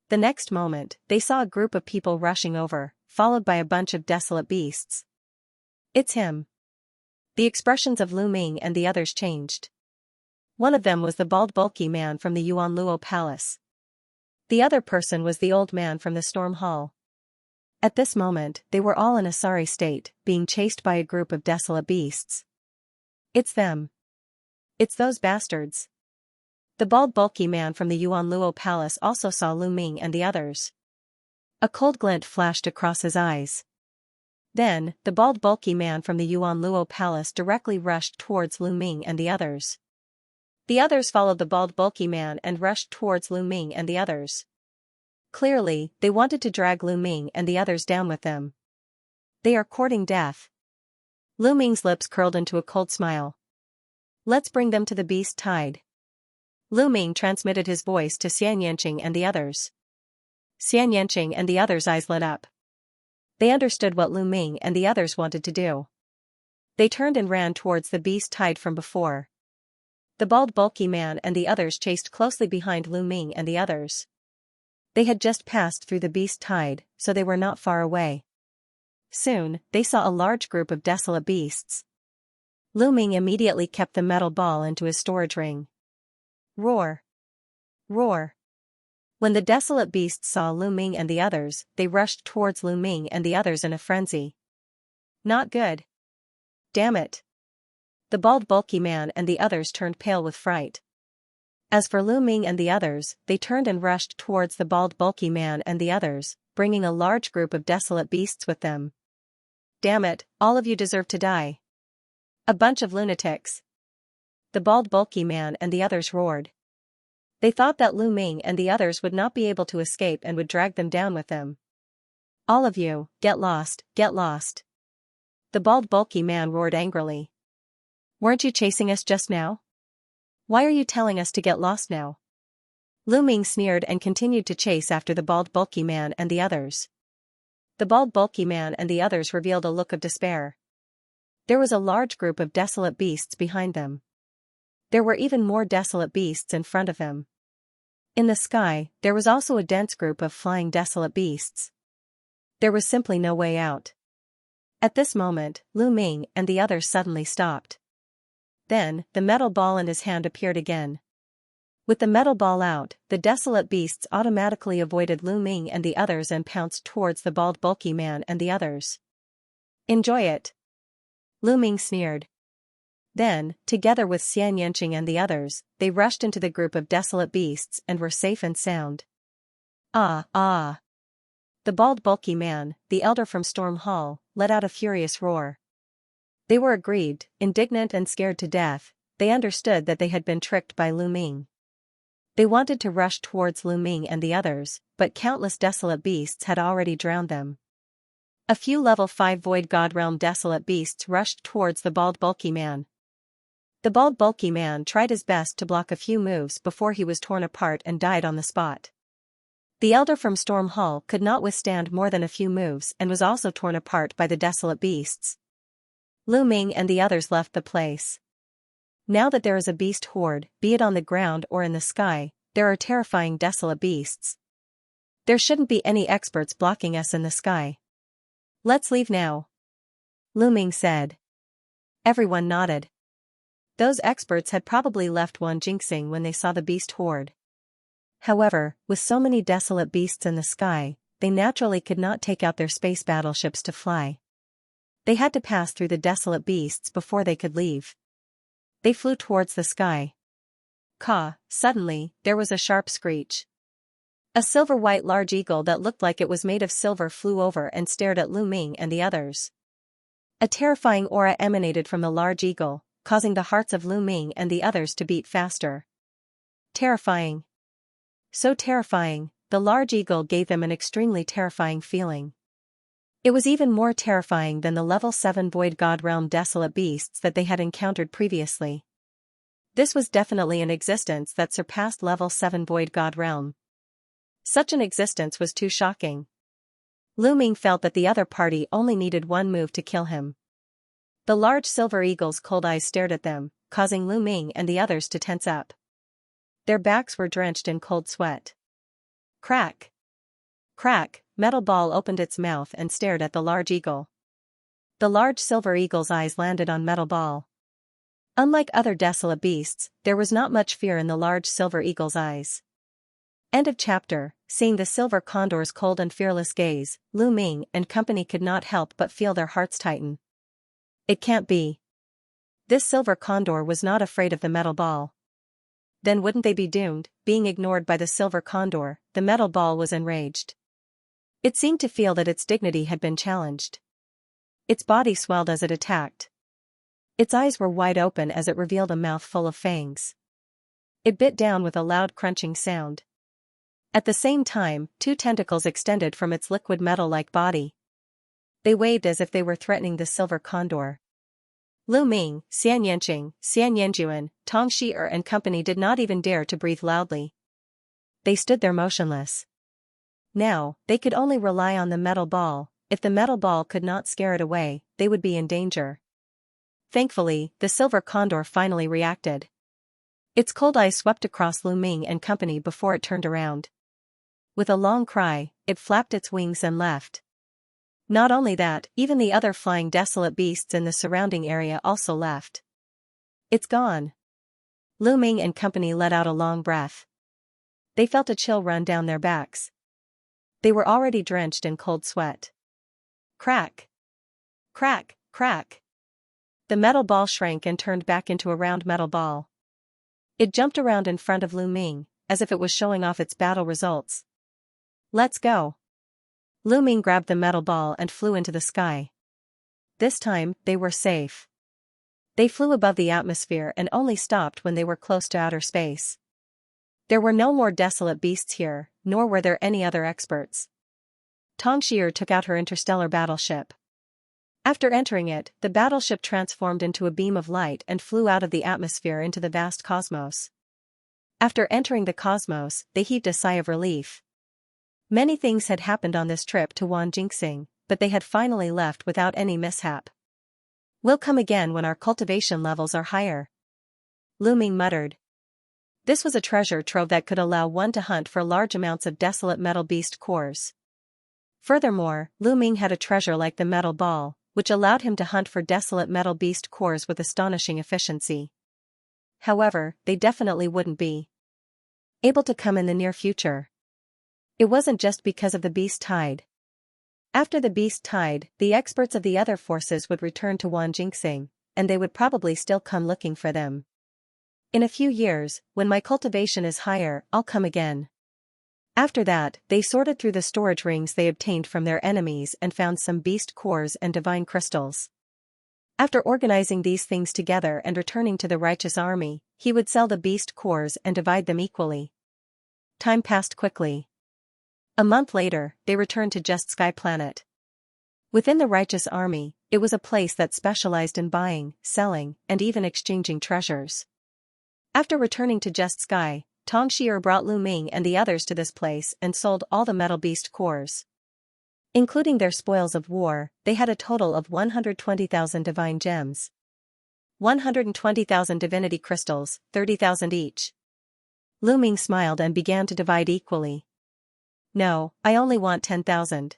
The next moment, they saw a group of people rushing over, followed by a bunch of desolate beasts. It's him. The expressions of Lu Ming and the others changed. One of them was the bald bulky man from the Yuanluo Palace. The other person was the old man from the Storm Hall. At this moment, they were all in a sorry state, being chased by a group of desolate beasts. It's them. It's those bastards. The bald bulky man from the Yuanluo Palace also saw Lu Ming and the others. A cold glint flashed across his eyes. Then, the bald bulky man from the Yuanluo Palace directly rushed towards Lu Ming and the others. The others followed the bald bulky man and rushed towards Lu Ming and the others. Clearly, they wanted to drag Lu Ming and the others down with them. They are courting death. Lu Ming's lips curled into a cold smile. Let's bring them to the beast tide. Lu Ming transmitted his voice to Xianxia and the others. Xianxia and the others' eyes lit up. They understood what Lu Ming and the others wanted to do. They turned and ran towards the beast tide from before. The bald bulky man and the others chased closely behind Lu Ming and the others. They had just passed through the beast tide, so they were not far away. Soon, they saw a large group of desolate beasts. Lu Ming immediately kept the metal ball into his storage ring. Roar! Roar! When the desolate beasts saw Lu Ming and the others, they rushed towards Lu Ming and the others in a frenzy. Not good. Damn it! The bald bulky man and the others turned pale with fright. As for Lu Ming and the others, they turned and rushed towards the bald bulky man and the others, bringing a large group of desolate beasts with them. Damn it, all of you deserve to die. A bunch of lunatics. The bald bulky man and the others roared. They thought that Lu Ming and the others would not be able to escape and would drag them down with them. All of you, get lost, get lost. The bald bulky man roared angrily. Weren't you chasing us just now? Why are you telling us to get lost now? Lu Ming sneered and continued to chase after the bald bulky man and the others. The bald bulky man and the others revealed a look of despair. There was a large group of desolate beasts behind them. There were even more desolate beasts in front of them. In the sky, there was also a dense group of flying desolate beasts. There was simply no way out. At this moment, Lu Ming and the others suddenly stopped. Then, the metal ball in his hand appeared again. With the metal ball out, the desolate beasts automatically avoided Lu Ming and the others and pounced towards the bald bulky man and the others. Enjoy it. Lu Ming sneered. Then, together with Xianxia and the others, they rushed into the group of desolate beasts and were safe and sound. Ah, ah. The bald bulky man, the elder from Storm Hall, let out a furious roar. They were aggrieved, indignant and scared to death. They understood that they had been tricked by Lu Ming. They wanted to rush towards Lu Ming and the others, but countless desolate beasts had already drowned them. A few level 5 Void God Realm desolate beasts rushed towards the bald bulky man. The bald bulky man tried his best to block a few moves before he was torn apart and died on the spot. The elder from Storm Hall could not withstand more than a few moves and was also torn apart by the desolate beasts. Lu Ming and the others left the place. Now that there is a beast horde, be it on the ground or in the sky, there are terrifying desolate beasts. There shouldn't be any experts blocking us in the sky. Let's leave now. Lu Ming said. Everyone nodded. Those experts had probably left Wan Jinxing when they saw the beast horde. However, with so many desolate beasts in the sky, they naturally could not take out their space battleships to fly. They had to pass through the desolate beasts before they could leave. They flew towards the sky. Caw, suddenly, there was a sharp screech. A silver-white large eagle that looked like it was made of silver flew over and stared at Lu Ming and the others. A terrifying aura emanated from the large eagle, causing the hearts of Lu Ming and the others to beat faster. Terrifying. So terrifying, the large eagle gave them an extremely terrifying feeling. It was even more terrifying than the level 7 Void God Realm desolate beasts that they had encountered previously. This was definitely an existence that surpassed level 7 Void God Realm. Such an existence was too shocking. Lu Ming felt that the other party only needed one move to kill him. The large silver eagle's cold eyes stared at them, causing Lu Ming and the others to tense up. Their backs were drenched in cold sweat. Crack! Crack! Metal Ball opened its mouth and stared at the large eagle. The large silver eagle's eyes landed on Metal Ball. Unlike other desolate beasts, there was not much fear in the large silver eagle's eyes. End of chapter. Seeing the silver condor's cold and fearless gaze, Lu Ming and company could not help but feel their hearts tighten. It can't be. This silver condor was not afraid of the Metal Ball. Then wouldn't they be doomed? Being ignored by the silver condor, the Metal Ball was enraged. It seemed to feel that its dignity had been challenged. Its body swelled as it attacked. Its eyes were wide open as it revealed a mouth full of fangs. It bit down with a loud crunching sound. At the same time, two tentacles extended from its liquid metal-like body. They waved as if they were threatening the silver condor. Lu Ming, Xianxia, Xianxia, Tong Shi'er and company did not even dare to breathe loudly. They stood there motionless. Now, they could only rely on the metal ball. If the metal ball could not scare it away, they would be in danger. Thankfully, the silver condor finally reacted. Its cold eyes swept across Lu Ming and company before it turned around. With a long cry, it flapped its wings and left. Not only that, even the other flying desolate beasts in the surrounding area also left. It's gone. Lu Ming and company let out a long breath. They felt a chill run down their backs. They were already drenched in cold sweat. Crack! Crack! Crack! The metal ball shrank and turned back into a round metal ball. It jumped around in front of Lu Ming, as if it was showing off its battle results. Let's go! Lu Ming grabbed the metal ball and flew into the sky. This time, they were safe. They flew above the atmosphere and only stopped when they were close to outer space. There were no more desolate beasts here, nor were there any other experts. Tong Shi'er took out her interstellar battleship. After entering it, the battleship transformed into a beam of light and flew out of the atmosphere into the vast cosmos. After entering the cosmos, they heaved a sigh of relief. Many things had happened on this trip to Xianxia, but they had finally left without any mishap. We'll come again when our cultivation levels are higher. Lu Ming muttered. This was a treasure trove that could allow one to hunt for large amounts of desolate metal beast cores. Furthermore, Lu Ming had a treasure like the metal ball, which allowed him to hunt for desolate metal beast cores with astonishing efficiency. However, they definitely wouldn't be able to come in the near future. It wasn't just because of the beast tide. After the beast tide, the experts of the other forces would return to Xianxia, and they would probably still come looking for them. In a few years, when my cultivation is higher, I'll come again. After that, they sorted through the storage rings they obtained from their enemies and found some beast cores and divine crystals. After organizing these things together and returning to the righteous army, he would sell the beast cores and divide them equally. Time passed quickly. A month later, they returned to Just Sky Planet. Within the righteous army, it was a place that specialized in buying, selling, and even exchanging treasures. After returning to Just Sky, Tong Shi'er brought Lu Ming and the others to this place and sold all the metal beast cores. Including their spoils of war, they had a total of 120,000 divine gems. 120,000 divinity crystals, 30,000 each. Lu Ming smiled and began to divide equally. No, I only want 10,000.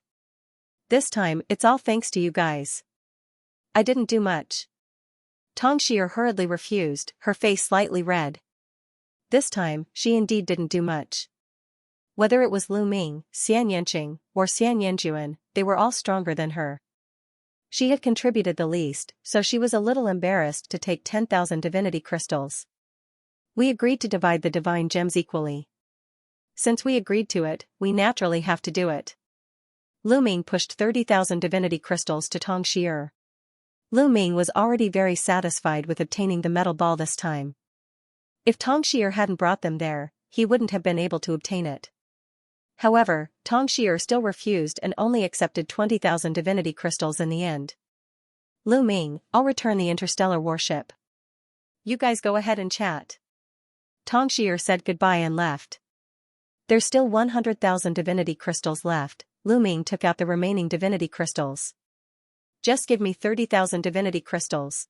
This time, it's all thanks to you guys. I didn't do much. Tong Shi'er hurriedly refused, her face slightly red. This time, she indeed didn't do much. Whether it was Lu Ming, Xianxia, or Xianxia, they were all stronger than her. She had contributed the least, so she was a little embarrassed to take 10,000 divinity crystals. We agreed to divide the divine gems equally. Since we agreed to it, we naturally have to do it. Lu Ming pushed 30,000 divinity crystals to Tong Shi'er. Lu Ming was already very satisfied with obtaining the metal ball this time. If Tong Shi'er hadn't brought them there, he wouldn't have been able to obtain it. However, Tong Shi'er still refused and only accepted 20,000 divinity crystals in the end. Lu Ming, I'll return the interstellar warship. You guys go ahead and chat. Tong Shi'er said goodbye and left. There's still 100,000 divinity crystals left. Lu Ming took out the remaining divinity crystals. Just give me 30,000 divinity crystals.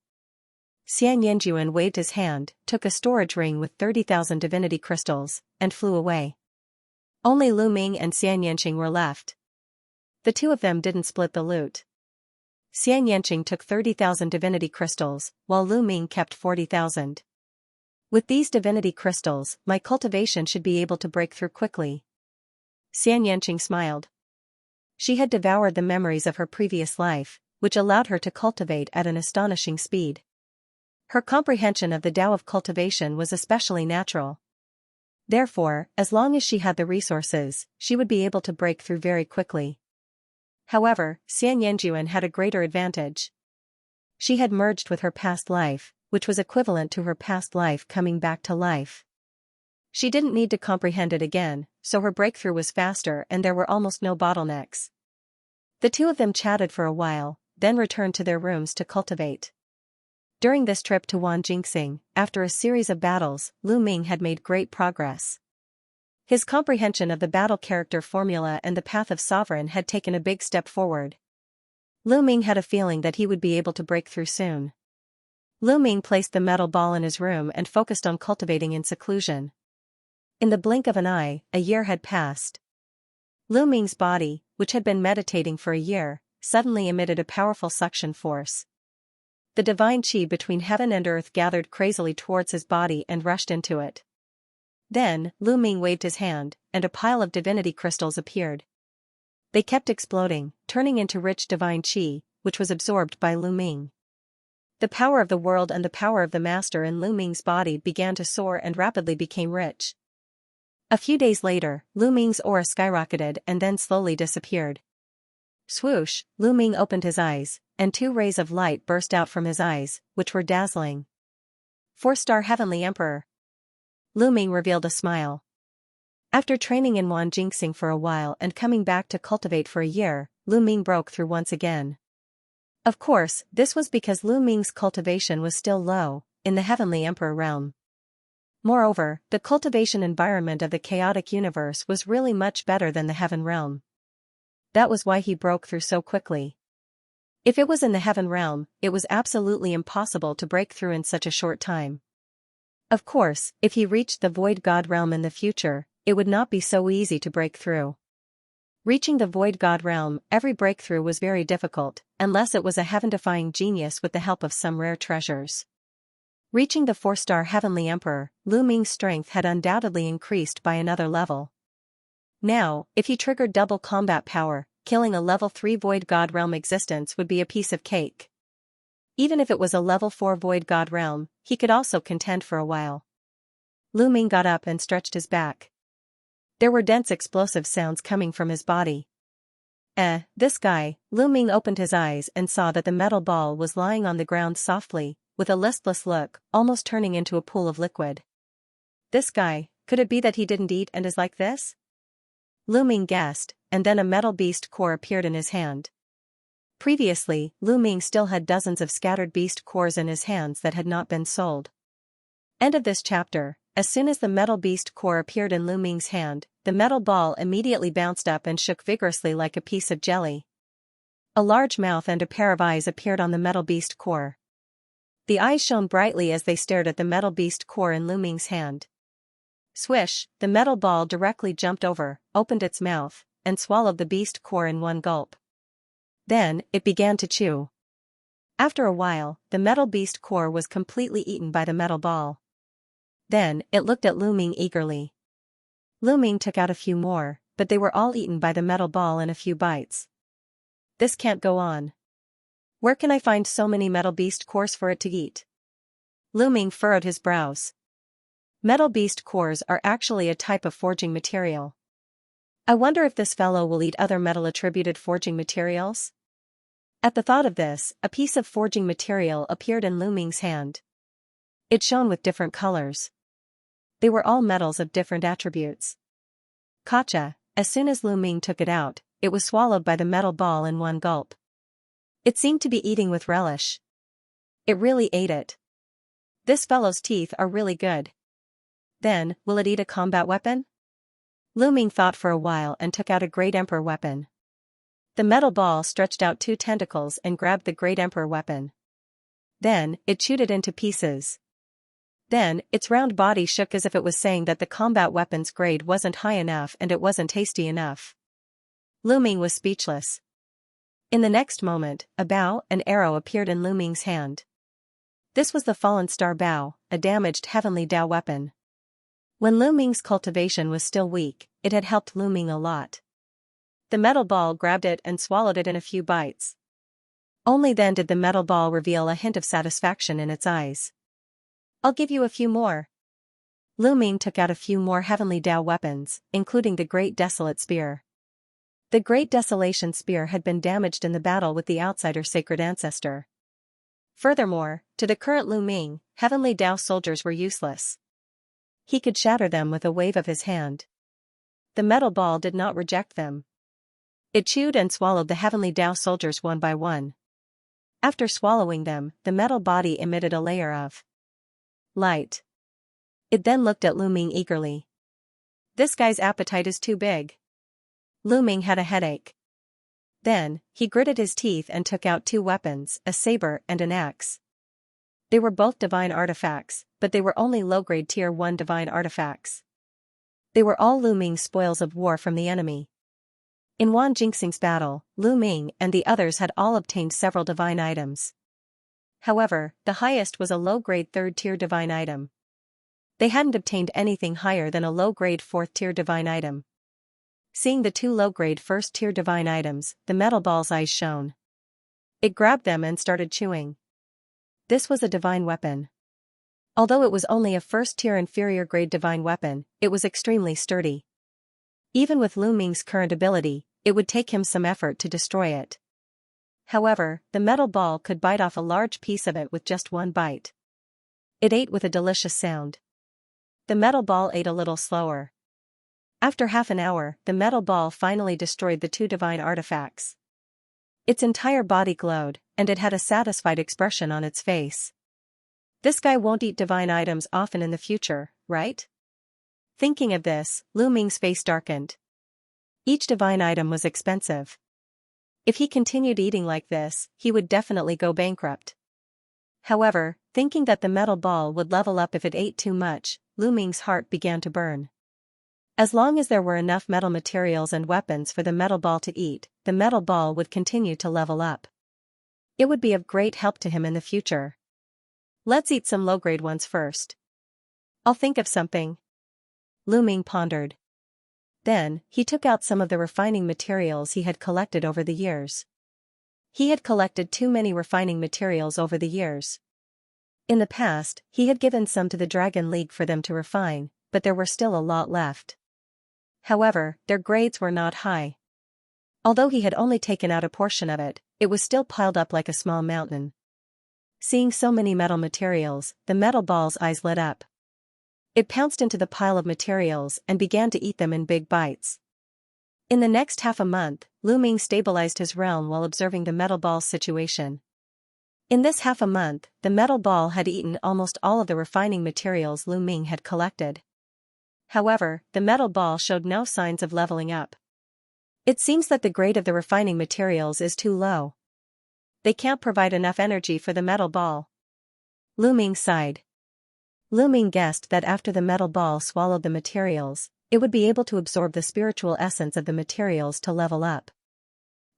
Xianxia waved his hand, took a storage ring with 30,000 divinity crystals, and flew away. Only Lu Ming and Xianxia were left. The two of them didn't split the loot. Xianxia took 30,000 divinity crystals, while Lu Ming kept 40,000. With these divinity crystals, my cultivation should be able to break through quickly. Xianxia smiled. She had devoured the memories of her previous life, which allowed her to cultivate at an astonishing speed. Her comprehension of the Tao of cultivation was especially natural. Therefore, as long as she had the resources, she would be able to break through very quickly. However, Xianxia had a greater advantage. She had merged with her past life, which was equivalent to her past life coming back to life. She didn't need to comprehend it again, so her breakthrough was faster and there were almost no bottlenecks. The two of them chatted for a while, then returned to their rooms to cultivate. During this trip to Wanjingxing, after a series of battles, Lu Ming had made great progress. His comprehension of the battle character formula and the path of sovereign had taken a big step forward. Lu Ming had a feeling that he would be able to break through soon. Lu Ming placed the metal ball in his room and focused on cultivating in seclusion. In the blink of an eye, a year had passed. Lu Ming's body, which had been meditating for a year, suddenly emitted a powerful suction force. The divine qi between heaven and earth gathered crazily towards his body and rushed into it. Then, Lu Ming waved his hand, and a pile of divinity crystals appeared. They kept exploding, turning into rich divine qi, which was absorbed by Lu Ming. The power of the world and the power of the master in Lu Ming's body began to soar and rapidly became rich. A few days later, Lu Ming's aura skyrocketed and then slowly disappeared. Swoosh, Lu Ming opened his eyes, and 2 rays of light burst out from his eyes, which were dazzling. 4-star Heavenly Emperor. Lu Ming revealed a smile. After training in Wanjingxing for a while and coming back to cultivate for a year, Lu Ming broke through once again. Of course, this was because Lu Ming's cultivation was still low, in the Heavenly Emperor realm. Moreover, the cultivation environment of the chaotic universe was really much better than the Heaven realm. That was why he broke through so quickly. If it was in the Heaven realm, it was absolutely impossible to break through in such a short time. Of course, if he reached the Void God realm in the future, it would not be so easy to break through. Reaching the Void God realm, every breakthrough was very difficult, unless it was a heaven-defying genius with the help of some rare treasures. Reaching the 4-star Heavenly Emperor, Lu Ming's strength had undoubtedly increased by another level. Now, if he triggered double combat power, killing a level 3 Void God realm existence would be a piece of cake. Even if it was a level 4 Void God realm, he could also contend for a while. Lu Ming got up and stretched his back. There were dense explosive sounds coming from his body. This guy. Lu Ming opened his eyes and saw that the metal ball was lying on the ground softly, with a listless look, almost turning into a pool of liquid. This guy, could it be that he didn't eat and is like this? Lu Ming guessed, and then a metal beast core appeared in his hand. Previously, Lu Ming still had dozens of scattered beast cores in his hands that had not been sold. End of this chapter. As soon as the metal beast core appeared in Lu Ming's hand, the metal ball immediately bounced up and shook vigorously like a piece of jelly. A large mouth and a pair of eyes appeared on the metal beast core. The eyes shone brightly as they stared at the metal beast core in Lu Ming's hand. Swish, the metal ball directly jumped over, opened its mouth, and swallowed the beast core in one gulp. Then, it began to chew. After a while, the metal beast core was completely eaten by the metal ball. Then, it looked at Lu Ming eagerly. Lu Ming took out a few more, but they were all eaten by the metal ball in a few bites. This can't go on. Where can I find so many metal beast cores for it to eat? Lu Ming furrowed his brows. Metal beast cores are actually a type of forging material. I wonder if this fellow will eat other metal-attributed forging materials? At the thought of this, a piece of forging material appeared in Lu Ming's hand. It shone with different colors. They were all metals of different attributes. Gotcha! As soon as Lu Ming took it out, it was swallowed by the metal ball in one gulp. It seemed to be eating with relish. It really ate it. This fellow's teeth are really good. Then, will it eat a combat weapon? Lu Ming thought for a while and took out a Great Emperor weapon. The metal ball stretched out 2 tentacles and grabbed the Great Emperor weapon. Then, it chewed it into pieces. Then, its round body shook as if it was saying that the combat weapon's grade wasn't high enough and it wasn't tasty enough. Lu Ming was speechless. In the next moment, a bow and arrow appeared in Lu Ming's hand. This was the Fallen Star Bow, a damaged Heavenly Dao weapon. When Lu Ming's cultivation was still weak, it had helped Lu Ming a lot. The metal ball grabbed it and swallowed it in a few bites. Only then did the metal ball reveal a hint of satisfaction in its eyes. I'll give you a few more. Lu Ming took out a few more Heavenly Dao weapons, including the Great Desolate Spear. The Great Desolation Spear had been damaged in the battle with the outsider Sacred Ancestor. Furthermore, to the current Lu Ming, Heavenly Dao soldiers were useless. He could shatter them with a wave of his hand. The metal ball did not reject them. It chewed and swallowed the heavenly Tao soldiers one by one. After swallowing them, the metal body emitted a layer of light. It then looked at Lu Ming eagerly. This guy's appetite is too big. Lu Ming had a headache. Then, he gritted his teeth and took out two weapons, a saber and an axe. They were both divine artifacts, but they were only low-grade tier 1 divine artifacts. They were all Lu Ming's spoils of war from the enemy. In Wan Jingxing's battle, Lu Ming and the others had all obtained several divine items. However, the highest was a low-grade 3rd-tier divine item. They hadn't obtained anything higher than a low-grade 4th-tier divine item. Seeing the two low-grade 1st-tier divine items, the metal ball's eyes shone. It grabbed them and started chewing. This was a divine weapon. Although it was only a 1st-tier inferior grade divine weapon, it was extremely sturdy. Even with Lu Ming's current ability, it would take him some effort to destroy it. However, the metal ball could bite off a large piece of it with just one bite. It ate with a delicious sound. The metal ball ate a little slower. After half an hour, the metal ball finally destroyed the two divine artifacts. Its entire body glowed, and it had a satisfied expression on its face. This guy won't eat divine items often in the future, right? Thinking of this, Lu Ming's face darkened. Each divine item was expensive. If he continued eating like this, he would definitely go bankrupt. However, thinking that the metal ball would level up if it ate too much, Lu Ming's heart began to burn. As long as there were enough metal materials and weapons for the metal ball to eat, the metal ball would continue to level up. It would be of great help to him in the future. Let's eat some low-grade ones first. I'll think of something. Lu Ming pondered. Then, he took out some of the refining materials he had collected over the years. He had collected too many refining materials over the years. In the past, he had given some to the Dragon League for them to refine, but there were still a lot left. However, their grades were not high. Although he had only taken out a portion of it, it was still piled up like a small mountain. Seeing so many metal materials, the metal ball's eyes lit up. It pounced into the pile of materials and began to eat them in big bites. In the next half a month, Lu Ming stabilized his realm while observing the metal ball's situation. In this half a month, the metal ball had eaten almost all of the refining materials Lu Ming had collected. However, the metal ball showed no signs of leveling up. It seems that the grade of the refining materials is too low. They can't provide enough energy for the metal ball. Lu Ming sighed. Lu Ming guessed that after the metal ball swallowed the materials, it would be able to absorb the spiritual essence of the materials to level up.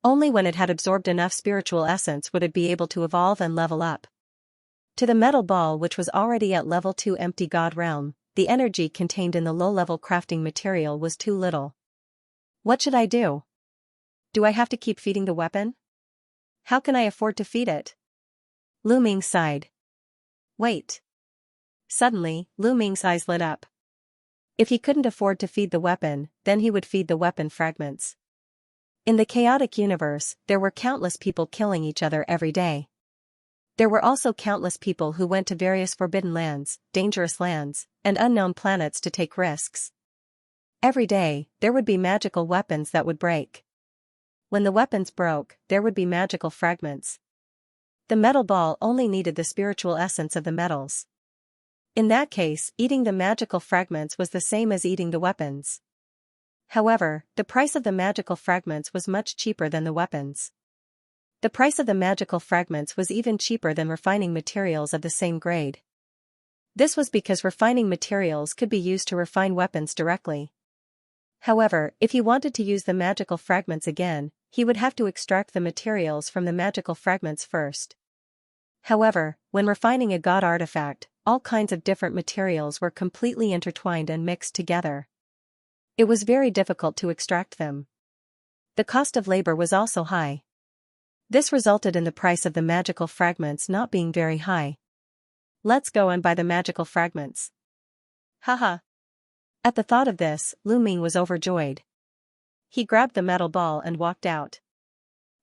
Only when it had absorbed enough spiritual essence would it be able to evolve and level up. To the metal ball, which was already at level 2 empty god realm, the energy contained in the low-level crafting material was too little. What should I do? Do I have to keep feeding the weapon? How can I afford to feed it? Lu Ming sighed. Wait. Suddenly, Lu Ming's eyes lit up. If he couldn't afford to feed the weapon, then he would feed the weapon fragments. In the chaotic universe, there were countless people killing each other every day. There were also countless people who went to various forbidden lands, dangerous lands, and unknown planets to take risks. Every day, there would be magical weapons that would break. When the weapons broke, there would be magical fragments. The metal ball only needed the spiritual essence of the metals. In that case, eating the magical fragments was the same as eating the weapons. However, the price of the magical fragments was much cheaper than the weapons. The price of the magical fragments was even cheaper than refining materials of the same grade. This was because refining materials could be used to refine weapons directly. However, if he wanted to use the magical fragments again, he would have to extract the materials from the magical fragments first. However, when refining a god artifact, all kinds of different materials were completely intertwined and mixed together. It was very difficult to extract them. The cost of labor was also high. This resulted in the price of the magical fragments not being very high. Let's go and buy the magical fragments. Haha. At the thought of this, Lu Ming was overjoyed. He grabbed the metal ball and walked out.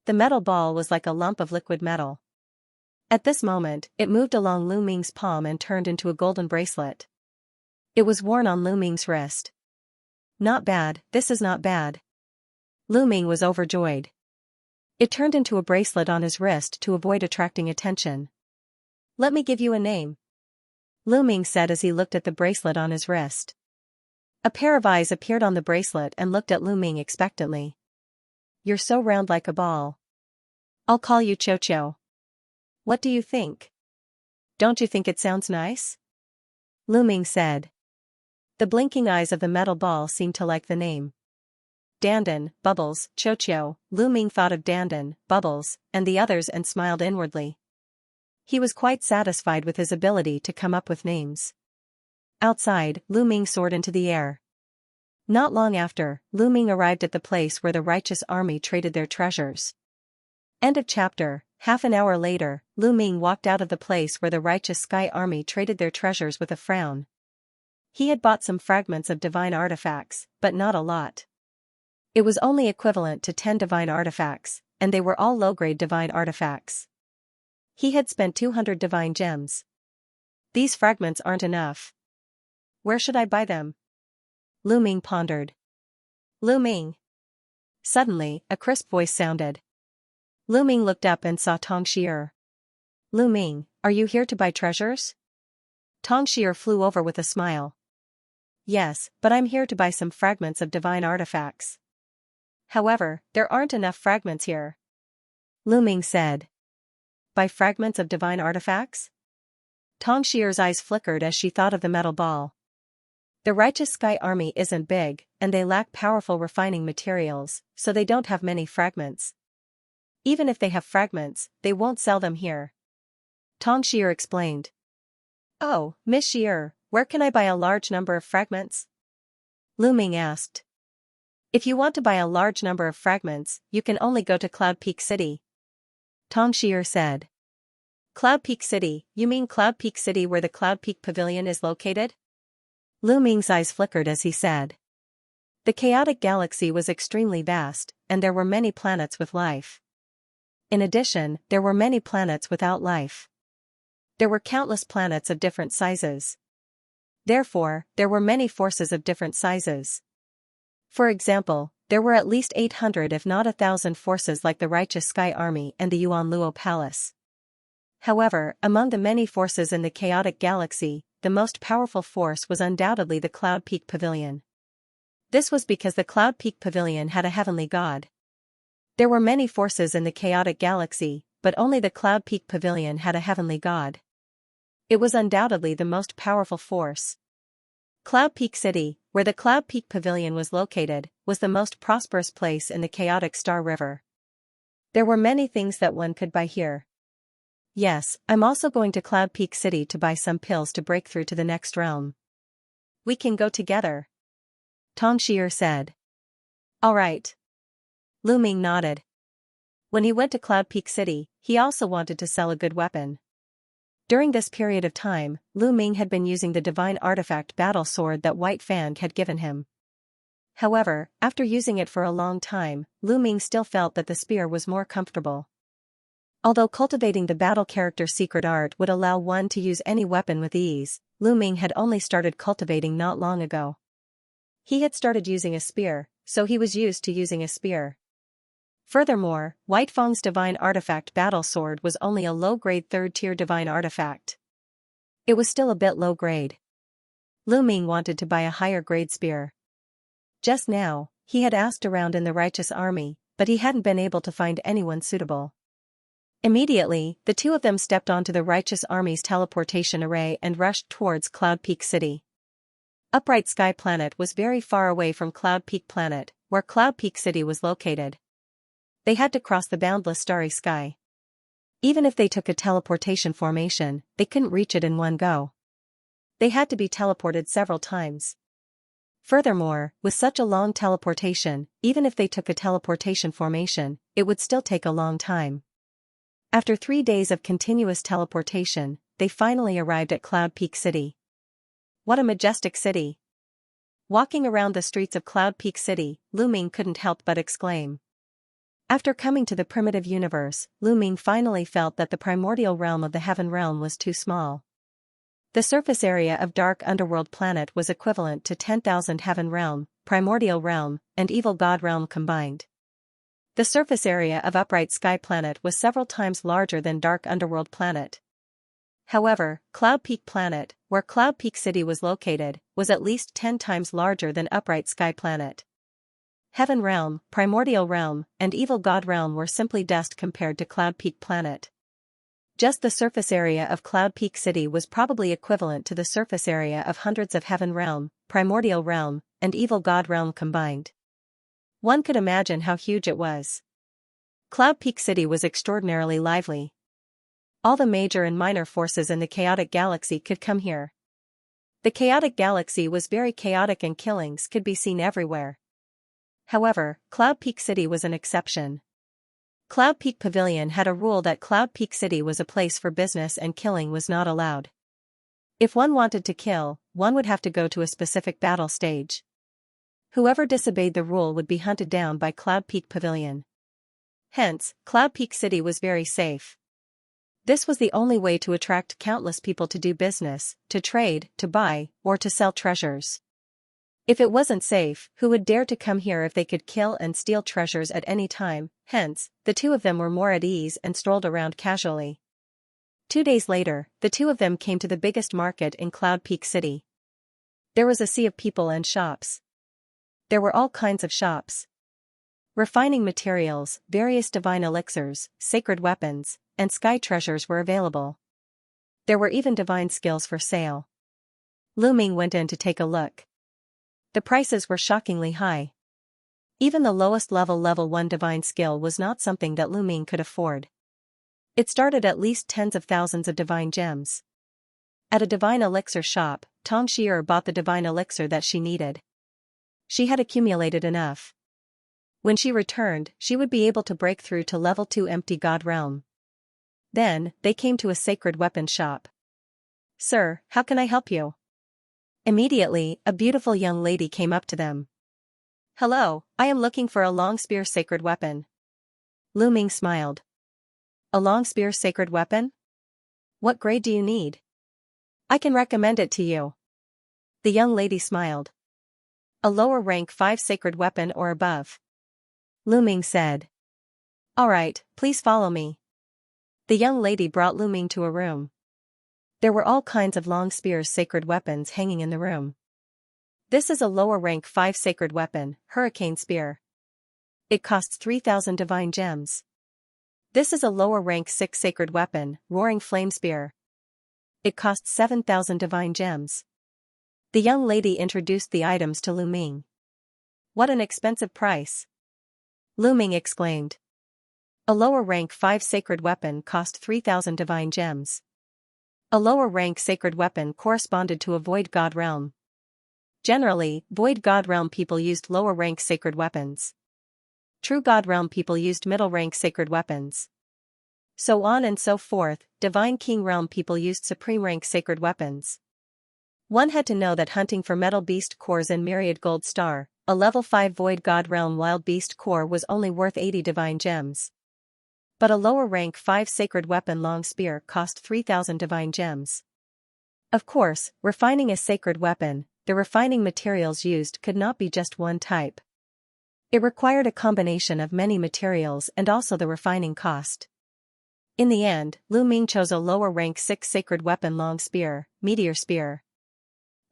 The metal ball was like a lump of liquid metal. At this moment, it moved along Lu Ming's palm and turned into a golden bracelet. It was worn on Lu Ming's wrist. Not bad, this is not bad. Lu Ming was overjoyed. It turned into a bracelet on his wrist to avoid attracting attention. Let me give you a name, Lu Ming said as he looked at the bracelet on his wrist. A pair of eyes appeared on the bracelet and looked at Lu Ming expectantly. You're so round like a ball. I'll call you Cho-Cho. What do you think? Don't you think it sounds nice? Lu Ming said. The blinking eyes of the metal ball seemed to like the name. Dandan, Bubbles, Cho-Cho. Lu Ming thought of Dandan, Bubbles, and the others and smiled inwardly. He was quite satisfied with his ability to come up with names. Outside, Lu Ming soared into the air. Not long after, Lu Ming arrived at the place where the righteous army traded their treasures. End of chapter. Half an hour later, Lu Ming walked out of the place where the righteous sky army traded their treasures with a frown. He had bought some fragments of divine artifacts, but not a lot. It was only equivalent to 10 divine artifacts, and they were all low-grade divine artifacts. He had spent 200 divine gems. These fragments aren't enough. Where should I buy them? Lu Ming pondered. Lu Ming. Suddenly, a crisp voice sounded. Lu Ming looked up and saw Tong Shi'er. Lu Ming, are you here to buy treasures? Tong Shi'er flew over with a smile. Yes, but I'm here to buy some fragments of divine artifacts. However, there aren't enough fragments here. Lu Ming said. Buy fragments of divine artifacts? Tong Shi'er's eyes flickered as she thought of the metal ball. The righteous sky army isn't big, and they lack powerful refining materials, so they don't have many fragments. Even if they have fragments, they won't sell them here. Tong Shi'er explained. Oh, Miss Shi'er, where can I buy a large number of fragments? Lu Ming asked. If you want to buy a large number of fragments, you can only go to Cloud Peak City. Tong Shi'er said. Cloud Peak City, you mean Cloud Peak City where the Cloud Peak Pavilion is located? Lu Ming's eyes flickered as he said. The chaotic galaxy was extremely vast, and there were many planets with life. In addition, there were many planets without life. There were countless planets of different sizes. Therefore, there were many forces of different sizes. For example, there were at least 800 if not 1,000 forces like the Righteous Sky Army and the Yuan Luo Palace. However, among the many forces in the chaotic galaxy, the most powerful force was undoubtedly the Cloud Peak Pavilion. This was because the Cloud Peak Pavilion had a heavenly god. There were many forces in the chaotic galaxy, but only the Cloud Peak Pavilion had a heavenly god. It was undoubtedly the most powerful force. Cloud Peak City, where the Cloud Peak Pavilion was located, was the most prosperous place in the chaotic Star River. There were many things that one could buy here. Yes, I'm also going to Cloud Peak City to buy some pills to break through to the next realm. We can go together, Tong Shi'er said. All right. Lu Ming nodded. When he went to Cloud Peak City, he also wanted to sell a good weapon. During this period of time, Lu Ming had been using the divine artifact battle sword that White Fang had given him. However, after using it for a long time, Lu Ming still felt that the spear was more comfortable. Although cultivating the battle character secret art would allow one to use any weapon with ease, Lu Ming had only started cultivating not long ago. He had started using a spear, so he was used to using a spear. Furthermore, White Fang's divine artifact battle sword was only a low-grade 3rd-tier divine artifact. It was still a bit low-grade. Lu Ming wanted to buy a higher-grade spear. Just now, he had asked around in the righteous army, but he hadn't been able to find anyone suitable. Immediately, the two of them stepped onto the righteous army's teleportation array and rushed towards Cloud Peak City. Upright Sky Planet was very far away from Cloud Peak Planet, where Cloud Peak City was located. They had to cross the boundless starry sky. Even if they took a teleportation formation, they couldn't reach it in one go. They had to be teleported several times. Furthermore, with such a long teleportation, even if they took a teleportation formation, it would still take a long time. After 3 days of continuous teleportation, they finally arrived at Cloud Peak City. What a majestic city! Walking around the streets of Cloud Peak City, Lu Ming couldn't help but exclaim. After coming to the primitive universe, Lu Ming finally felt that the primordial realm of the Heaven Realm was too small. The surface area of Dark Underworld Planet was equivalent to 10,000 Heaven Realm, Primordial Realm, and Evil God Realm combined. The surface area of Upright Sky Planet was several times larger than Dark Underworld Planet. However, Cloud Peak Planet, where Cloud Peak City was located, was at least 10 times larger than Upright Sky Planet. Heaven Realm, Primordial Realm, and Evil God Realm were simply dust compared to Cloud Peak Planet. Just the surface area of Cloud Peak City was probably equivalent to the surface area of hundreds of Heaven Realm, Primordial Realm, and Evil God Realm combined. One could imagine how huge it was. Cloud Peak City was extraordinarily lively. All the major and minor forces in the chaotic galaxy could come here. The chaotic galaxy was very chaotic and killings could be seen everywhere. However, Cloud Peak City was an exception. Cloud Peak Pavilion had a rule that Cloud Peak City was a place for business and killing was not allowed. If one wanted to kill, one would have to go to a specific battle stage. Whoever disobeyed the rule would be hunted down by Cloud Peak Pavilion. Hence, Cloud Peak City was very safe. This was the only way to attract countless people to do business, to trade, to buy, or to sell treasures. If it wasn't safe, who would dare to come here if they could kill and steal treasures at any time? Hence, the two of them were more at ease and strolled around casually. 2 days later, the two of them came to the biggest market in Cloud Peak City. There was a sea of people and shops. There were all kinds of shops. Refining materials, various divine elixirs, sacred weapons, and sky treasures were available. There were even divine skills for sale. Lu Ming went in to take a look. The prices were shockingly high. Even the lowest level 1 divine skill was not something that Lu Ming could afford. It started at least tens of thousands of divine gems. At a divine elixir shop, Tong Shi'er bought the divine elixir that she needed. She had accumulated enough. When she returned, she would be able to break through to level 2 Empty God Realm. Then, they came to a sacred weapon shop. "Sir, how can I help you?" Immediately, a beautiful young lady came up to them. "Hello, I am looking for a long spear sacred weapon." Lu Ming smiled. "A long spear sacred weapon? What grade do you need? I can recommend it to you." The young lady smiled. "A lower rank 5 sacred weapon or above." Lu Ming said. "Alright, please follow me." The young lady brought Lu Ming to a room. There were all kinds of long spears sacred weapons hanging in the room. This is a lower rank 5 sacred weapon, Hurricane Spear. It costs 3,000 divine gems. This is a lower rank 6 sacred weapon, Roaring Flame Spear. It costs 7,000 divine gems. The young lady introduced the items to Lu Ming. "What an expensive price!" Lu Ming exclaimed. A lower rank 5 sacred weapon cost 3,000 divine gems. A lower rank sacred weapon corresponded to a Void God Realm. Generally, Void God Realm people used lower rank sacred weapons. True God Realm people used middle rank sacred weapons. So on and so forth, Divine King Realm people used supreme rank sacred weapons. One had to know that hunting for metal beast cores in Myriad Gold Star, a level 5 Void God Realm wild beast core was only worth 80 divine gems. But a lower rank 5 sacred weapon long spear cost 3,000 divine gems. Of course, refining a sacred weapon, the refining materials used could not be just one type. It required a combination of many materials and also the refining cost. In the end, Lu Ming chose a lower rank 6 sacred weapon long spear, Meteor Spear.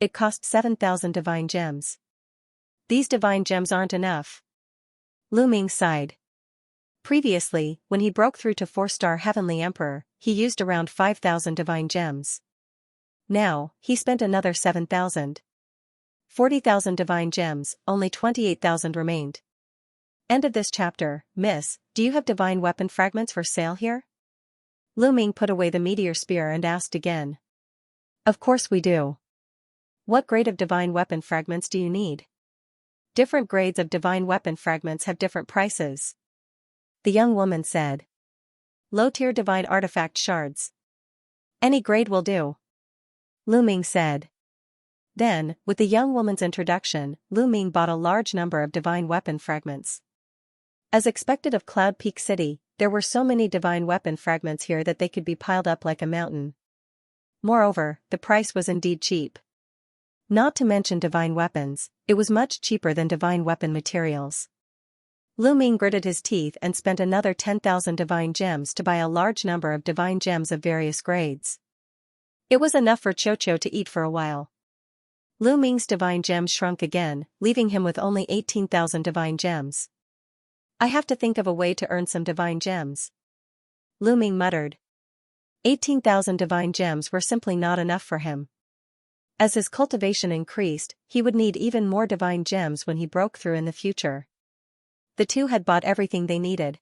It cost 7,000 divine gems. These divine gems aren't enough. Lu Ming sighed. Previously, when he broke through to 4-star Heavenly Emperor, he used around 5,000 divine gems. Now, he spent another 7,000. 40,000 divine gems, only 28,000 remained. End of this chapter. Miss, do you have divine weapon fragments for sale here? Lu Ming put away the meteor spear and asked again. Of course we do. What grade of divine weapon fragments do you need? Different grades of divine weapon fragments have different prices. The young woman said. Low-tier divine artifact shards. Any grade will do. Lu Ming said. Then, with the young woman's introduction, Lu Ming bought a large number of divine weapon fragments. As expected of Cloud Peak City, there were so many divine weapon fragments here that they could be piled up like a mountain. Moreover, the price was indeed cheap. Not to mention divine weapons, it was much cheaper than divine weapon materials. Lu Ming gritted his teeth and spent another 10,000 divine gems to buy a large number of divine gems of various grades. It was enough for Cho to eat for a while. Lu Ming's divine gems shrunk again, leaving him with only 18,000 divine gems. I have to think of a way to earn some divine gems. Lu Ming muttered. 18,000 divine gems were simply not enough for him. As his cultivation increased, he would need even more divine gems when he broke through in the future. The two had bought everything they needed.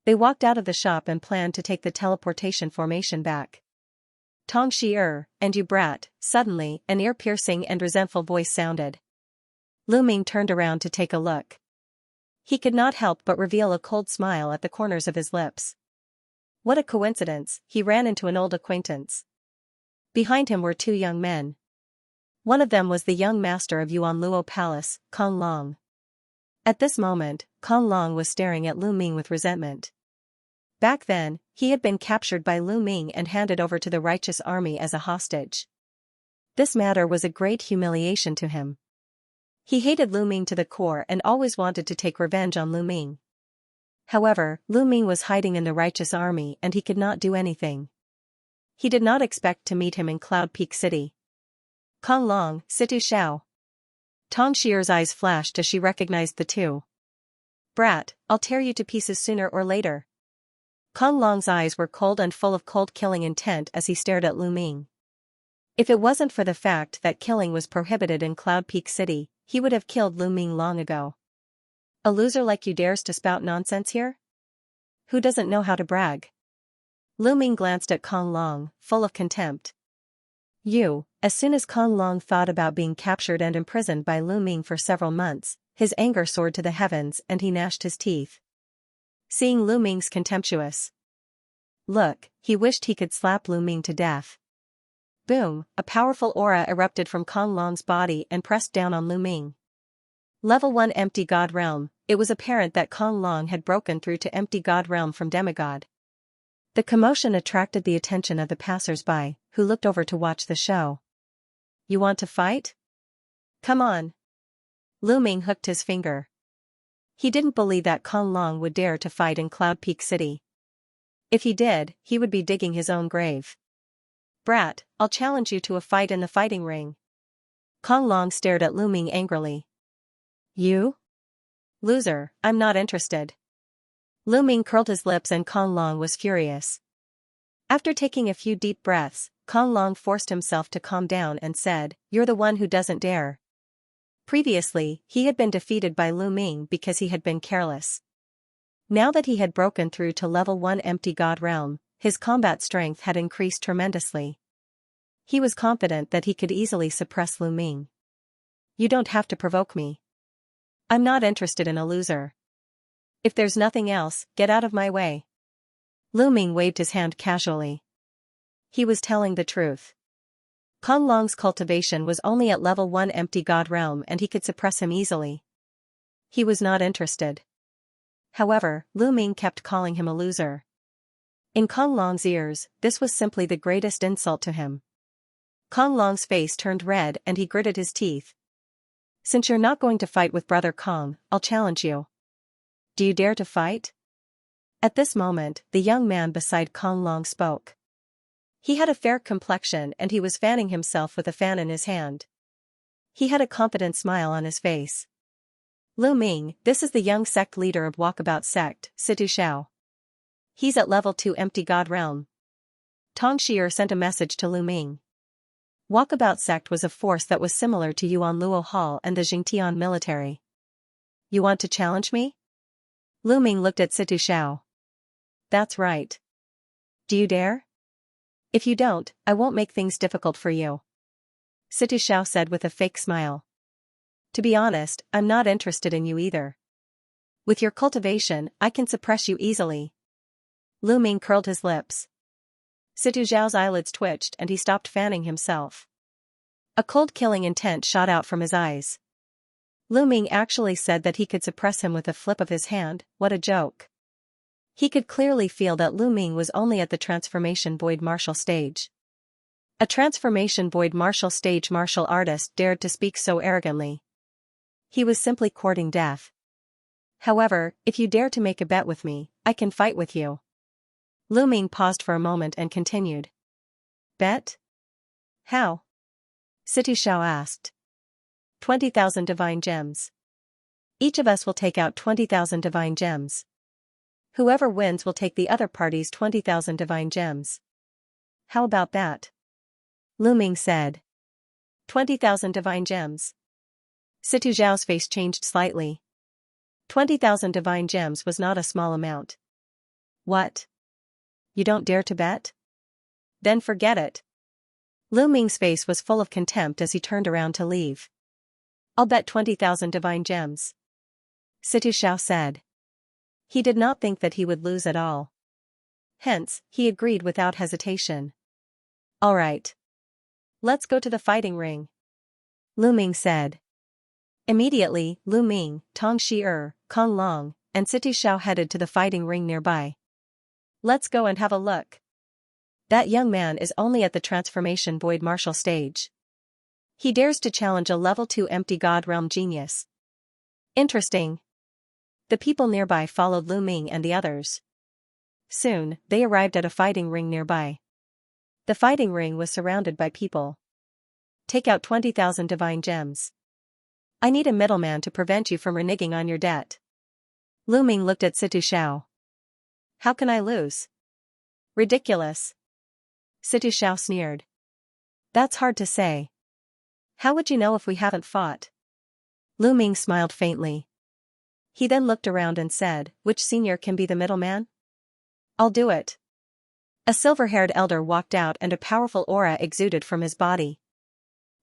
They walked out of the shop and planned to take the teleportation formation back. Tong Shi, and you brat, suddenly, an ear-piercing and resentful voice sounded. Lu Ming turned around to take a look. He could not help but reveal a cold smile at the corners of his lips. What a coincidence, he ran into an old acquaintance. Behind him were two young men. One of them was the young master of Yuan Luo Palace, Kong Long. At this moment, Kong Long was staring at Lu Ming with resentment. Back then, he had been captured by Lu Ming and handed over to the righteous army as a hostage. This matter was a great humiliation to him. He hated Lu Ming to the core and always wanted to take revenge on Lu Ming. However, Lu Ming was hiding in the righteous army and he could not do anything. He did not expect to meet him in Cloud Peak City. Kong Long, Situ Xiao. Tong Shi's eyes flashed as she recognized the two. Brat, I'll tear you to pieces sooner or later. Kong Long's eyes were cold and full of cold killing intent as he stared at Lu Ming. If it wasn't for the fact that killing was prohibited in Cloud Peak City, he would have killed Lu Ming long ago. A loser like you dares to spout nonsense here? Who doesn't know how to brag? Lu Ming glanced at Kong Long, full of contempt. As soon as Kong Long thought about being captured and imprisoned by Lu Ming for several months, his anger soared to the heavens and he gnashed his teeth. Seeing Lu Ming's contemptuous look, he wished he could slap Lu Ming to death. Boom, a powerful aura erupted from Kong Long's body and pressed down on Lu Ming. Level 1 Empty God Realm. It was apparent that Kong Long had broken through to Empty God Realm from Demigod. The commotion attracted the attention of the passers-by, who looked over to watch the show. You want to fight? Come on. Lu Ming hooked his finger. He didn't believe that Kong Long would dare to fight in Cloud Peak City. If he did, he would be digging his own grave. Brat, I'll challenge you to a fight in the fighting ring. Kong Long stared at Lu Ming angrily. You? Loser, I'm not interested. Lu Ming curled his lips and Kong Long was furious. After taking a few deep breaths, Kong Long forced himself to calm down and said, You're the one who doesn't dare. Previously, he had been defeated by Lu Ming because he had been careless. Now that he had broken through to level 1 Empty God Realm, his combat strength had increased tremendously. He was confident that he could easily suppress Lu Ming. You don't have to provoke me. I'm not interested in a loser. If there's nothing else, get out of my way. Lu Ming waved his hand casually. He was telling the truth. Kong Long's cultivation was only at level 1 Empty God Realm and he could suppress him easily. He was not interested. However, Lu Ming kept calling him a loser. In Kong Long's ears, this was simply the greatest insult to him. Kong Long's face turned red and he gritted his teeth. Since you're not going to fight with Brother Kong, I'll challenge you. Do you dare to fight? At this moment, the young man beside Kong Long spoke. He had a fair complexion and he was fanning himself with a fan in his hand. He had a confident smile on his face. Lu Ming, this is the young sect leader of Walkabout Sect, Situ Xiao. He's at level 2 Empty God Realm. Tong Shi sent a message to Lu Ming. Walkabout Sect was a force that was similar to Yuan Luo Hall and the Jingtian military. You want to challenge me? Lu Ming looked at Situ Xiao. That's right. Do you dare? If you don't, I won't make things difficult for you. Situ Xiao said with a fake smile. To be honest, I'm not interested in you either. With your cultivation, I can suppress you easily. Lu Ming curled his lips. Situ Xiao's eyelids twitched and he stopped fanning himself. A cold killing intent shot out from his eyes. Lu Ming actually said that he could suppress him with a flip of his hand. What a joke. He could clearly feel that Lu Ming was only at the transformation void martial stage. A transformation void martial stage martial artist dared to speak so arrogantly. He was simply courting death. However, if you dare to make a bet with me, I can fight with you. Lu Ming paused for a moment and continued. Bet? How? Situ Xiao asked. 20,000 divine gems. Each of us will take out 20,000 divine gems. Whoever wins will take the other party's 20,000 divine gems. How about that? Lu Ming said. 20,000 divine gems. Situ Xiao's face changed slightly. 20,000 divine gems was not a small amount. What? You don't dare to bet? Then forget it. Lu Ming's face was full of contempt as he turned around to leave. I'll bet 20,000 divine gems. Situ Xiao said. He did not think that he would lose at all. Hence, he agreed without hesitation. All right. Let's go to the fighting ring. Lu Ming said. Immediately, Lu Ming, Tong Shi, Kong Long, and Situ Xiao headed to the fighting ring nearby. Let's go and have a look. That young man is only at the transformation void martial stage. He dares to challenge a level 2 empty god realm genius. Interesting. The people nearby followed Lu Ming and the others. Soon, they arrived at a fighting ring nearby. The fighting ring was surrounded by people. Take out 20,000 divine gems. I need a middleman to prevent you from reneging on your debt. Lu Ming looked at Situ Xiao. How can I lose? Ridiculous. Situ Xiao sneered. That's hard to say. How would you know if we haven't fought? Lu Ming smiled faintly. He then looked around and said, which senior can be the middleman? I'll do it. A silver-haired elder walked out and a powerful aura exuded from his body.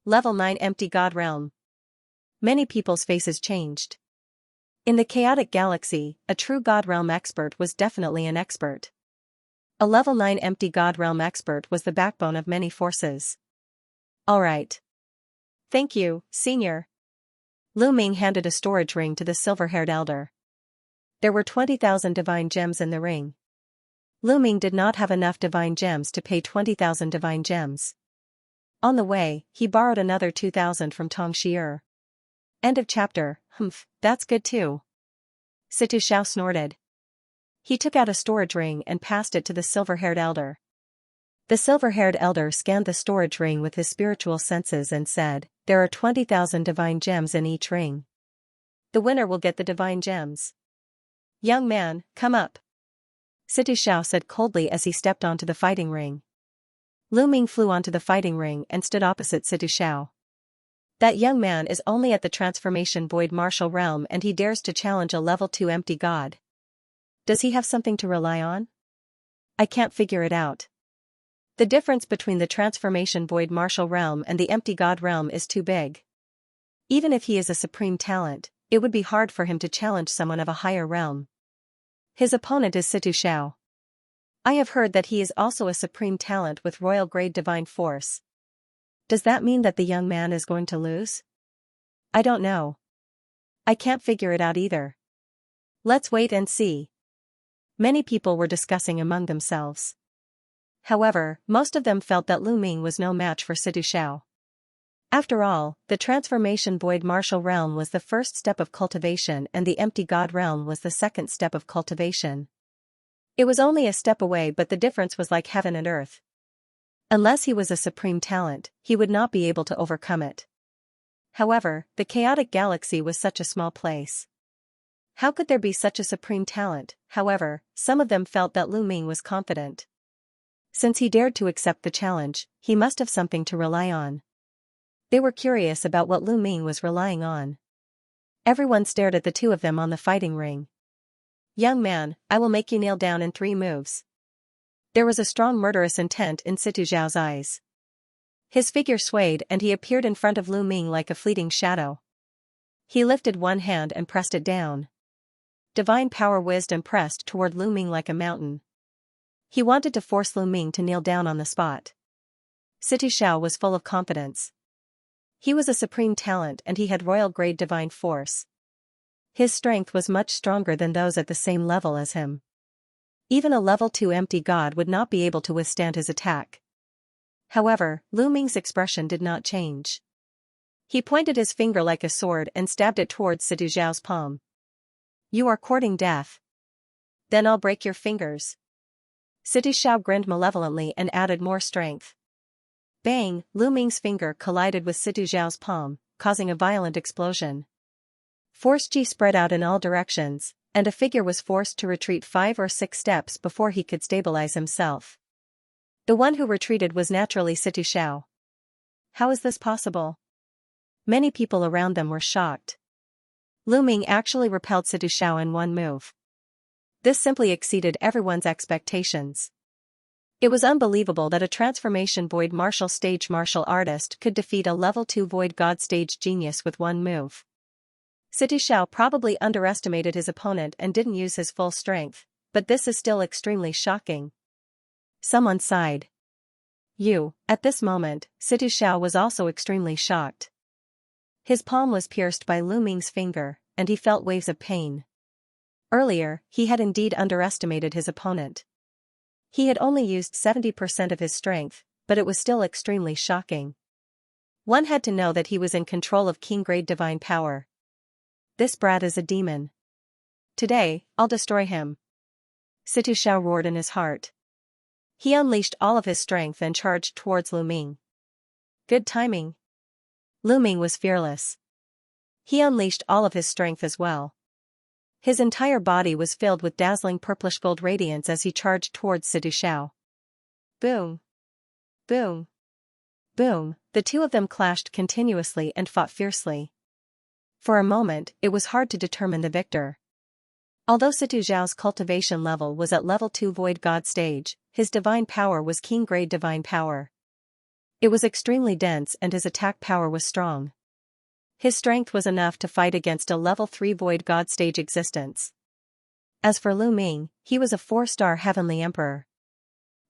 Level 9 empty god realm. Many people's faces changed. In the chaotic galaxy, a true god realm expert was definitely an expert. A level 9 empty god realm expert was the backbone of many forces. All right. Thank you, senior. Lu Ming handed a storage ring to the silver-haired elder. There were 20,000 divine gems in the ring. Lu Ming did not have enough divine gems to pay 20,000 divine gems. On the way, he borrowed another 2,000 from Tong Shi. End of chapter. That's good too. Situ Xiao snorted. He took out a storage ring and passed it to the silver-haired elder. The silver-haired elder scanned the storage ring with his spiritual senses and said, there are 20,000 divine gems in each ring. The winner will get the divine gems. Young man, come up. Situ Xiao said coldly as he stepped onto the fighting ring. Lu Ming flew onto the fighting ring and stood opposite Situ Xiao. That young man is only at the transformation void martial realm and he dares to challenge a level 2 empty god. Does he have something to rely on? I can't figure it out. The difference between the transformation void martial realm and the empty god realm is too big. Even if he is a supreme talent, it would be hard for him to challenge someone of a higher realm. His opponent is Situ Xiao. I have heard that he is also a supreme talent with royal grade divine force. Does that mean that the young man is going to lose? I don't know. I can't figure it out either. Let's wait and see. Many people were discussing among themselves. However, most of them felt that Lu Ming was no match for Situ Xiao. After all, the transformation void martial realm was the first step of cultivation and the empty god realm was the second step of cultivation. It was only a step away but the difference was like heaven and earth. Unless he was a supreme talent, he would not be able to overcome it. However, the chaotic galaxy was such a small place. How could there be such a supreme talent? However, some of them felt that Lu Ming was confident. Since he dared to accept the challenge, he must have something to rely on. They were curious about what Lu Ming was relying on. Everyone stared at the two of them on the fighting ring. Young man, I will make you kneel down in 3 moves. There was a strong murderous intent in Situ Xiao's eyes. His figure swayed and he appeared in front of Lu Ming like a fleeting shadow. He lifted one hand and pressed it down. Divine power whizzed and pressed toward Lu Ming like a mountain. He wanted to force Lu Ming to kneel down on the spot. Situ Xiao was full of confidence. He was a supreme talent and he had royal-grade divine force. His strength was much stronger than those at the same level as him. Even a level 2 empty god would not be able to withstand his attack. However, Lu Ming's expression did not change. He pointed his finger like a sword and stabbed it towards Situ Zhao's palm. You are courting death. Then I'll break your fingers. Situ Zhao grinned malevolently and added more strength. Bang! Lu Ming's finger collided with Situ Zhao's palm, causing a violent explosion. Force G spread out in all directions, and a figure was forced to retreat 5 or 6 steps before he could stabilize himself. The one who retreated was naturally Situ Zhao. How is this possible? Many people around them were shocked. Lu Ming actually repelled Situ Zhao in one move. This simply exceeded everyone's expectations. It was unbelievable that a transformation void martial stage martial artist could defeat a level 2 void god stage genius with one move. Situ Zhao probably underestimated his opponent and didn't use his full strength, but this is still extremely shocking. Someone sighed. At this moment, Situ Zhao was also extremely shocked. His palm was pierced by Lu Ming's finger, and he felt waves of pain. Earlier, he had indeed underestimated his opponent. He had only used 70% of his strength, but it was still extremely shocking. One had to know that he was in control of king-grade divine power. This brat is a demon. Today, I'll destroy him. Situ Zhao roared in his heart. He unleashed all of his strength and charged towards Lu Ming. Good timing. Lu Ming was fearless. He unleashed all of his strength as well. His entire body was filled with dazzling purplish gold radiance as he charged towards Situ Zhao. Boom! Boom! Boom! The two of them clashed continuously and fought fiercely. For a moment, it was hard to determine the victor. Although Situ Zhao's cultivation level was at level 2 void god stage, his divine power was king-grade divine power. It was extremely dense and his attack power was strong. His strength was enough to fight against a level 3 void god stage existence. As for Lu Ming, he was a 4-star heavenly emperor.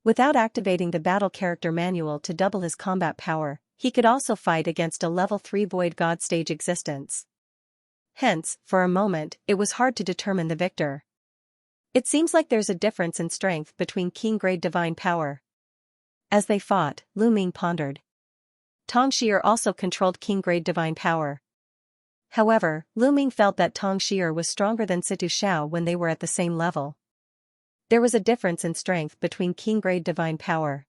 Without activating the battle character manual to double his combat power, he could also fight against a level 3 void god stage existence. Hence, for a moment, it was hard to determine the victor. It seems like there's a difference in strength between king-grade divine power. As they fought, Lu Ming pondered. Tong Xier also controlled king-grade divine power. However, Lu Ming felt that Tong Xier was stronger than Situ Zhao when they were at the same level. There was a difference in strength between king-grade divine power.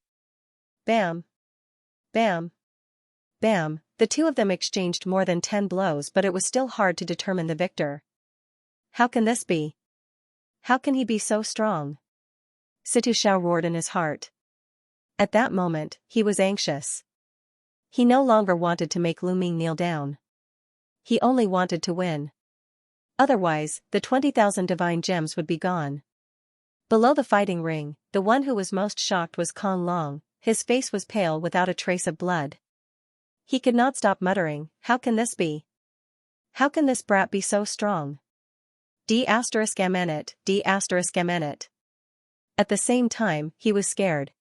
Bam! Bam! Bam! The two of them exchanged more than 10 blows, but it was still hard to determine the victor. How can this be? How can he be so strong? Situ Zhao roared in his heart. At that moment, he was anxious. He no longer wanted to make Lu Ming kneel down. He only wanted to win. Otherwise, the 20,000 divine gems would be gone. Below the fighting ring, the one who was most shocked was Kong Long. His face was pale without a trace of blood. He could not stop muttering, how can this be? How can this brat be so strong? D***it, D***it. At the same time, he was scared.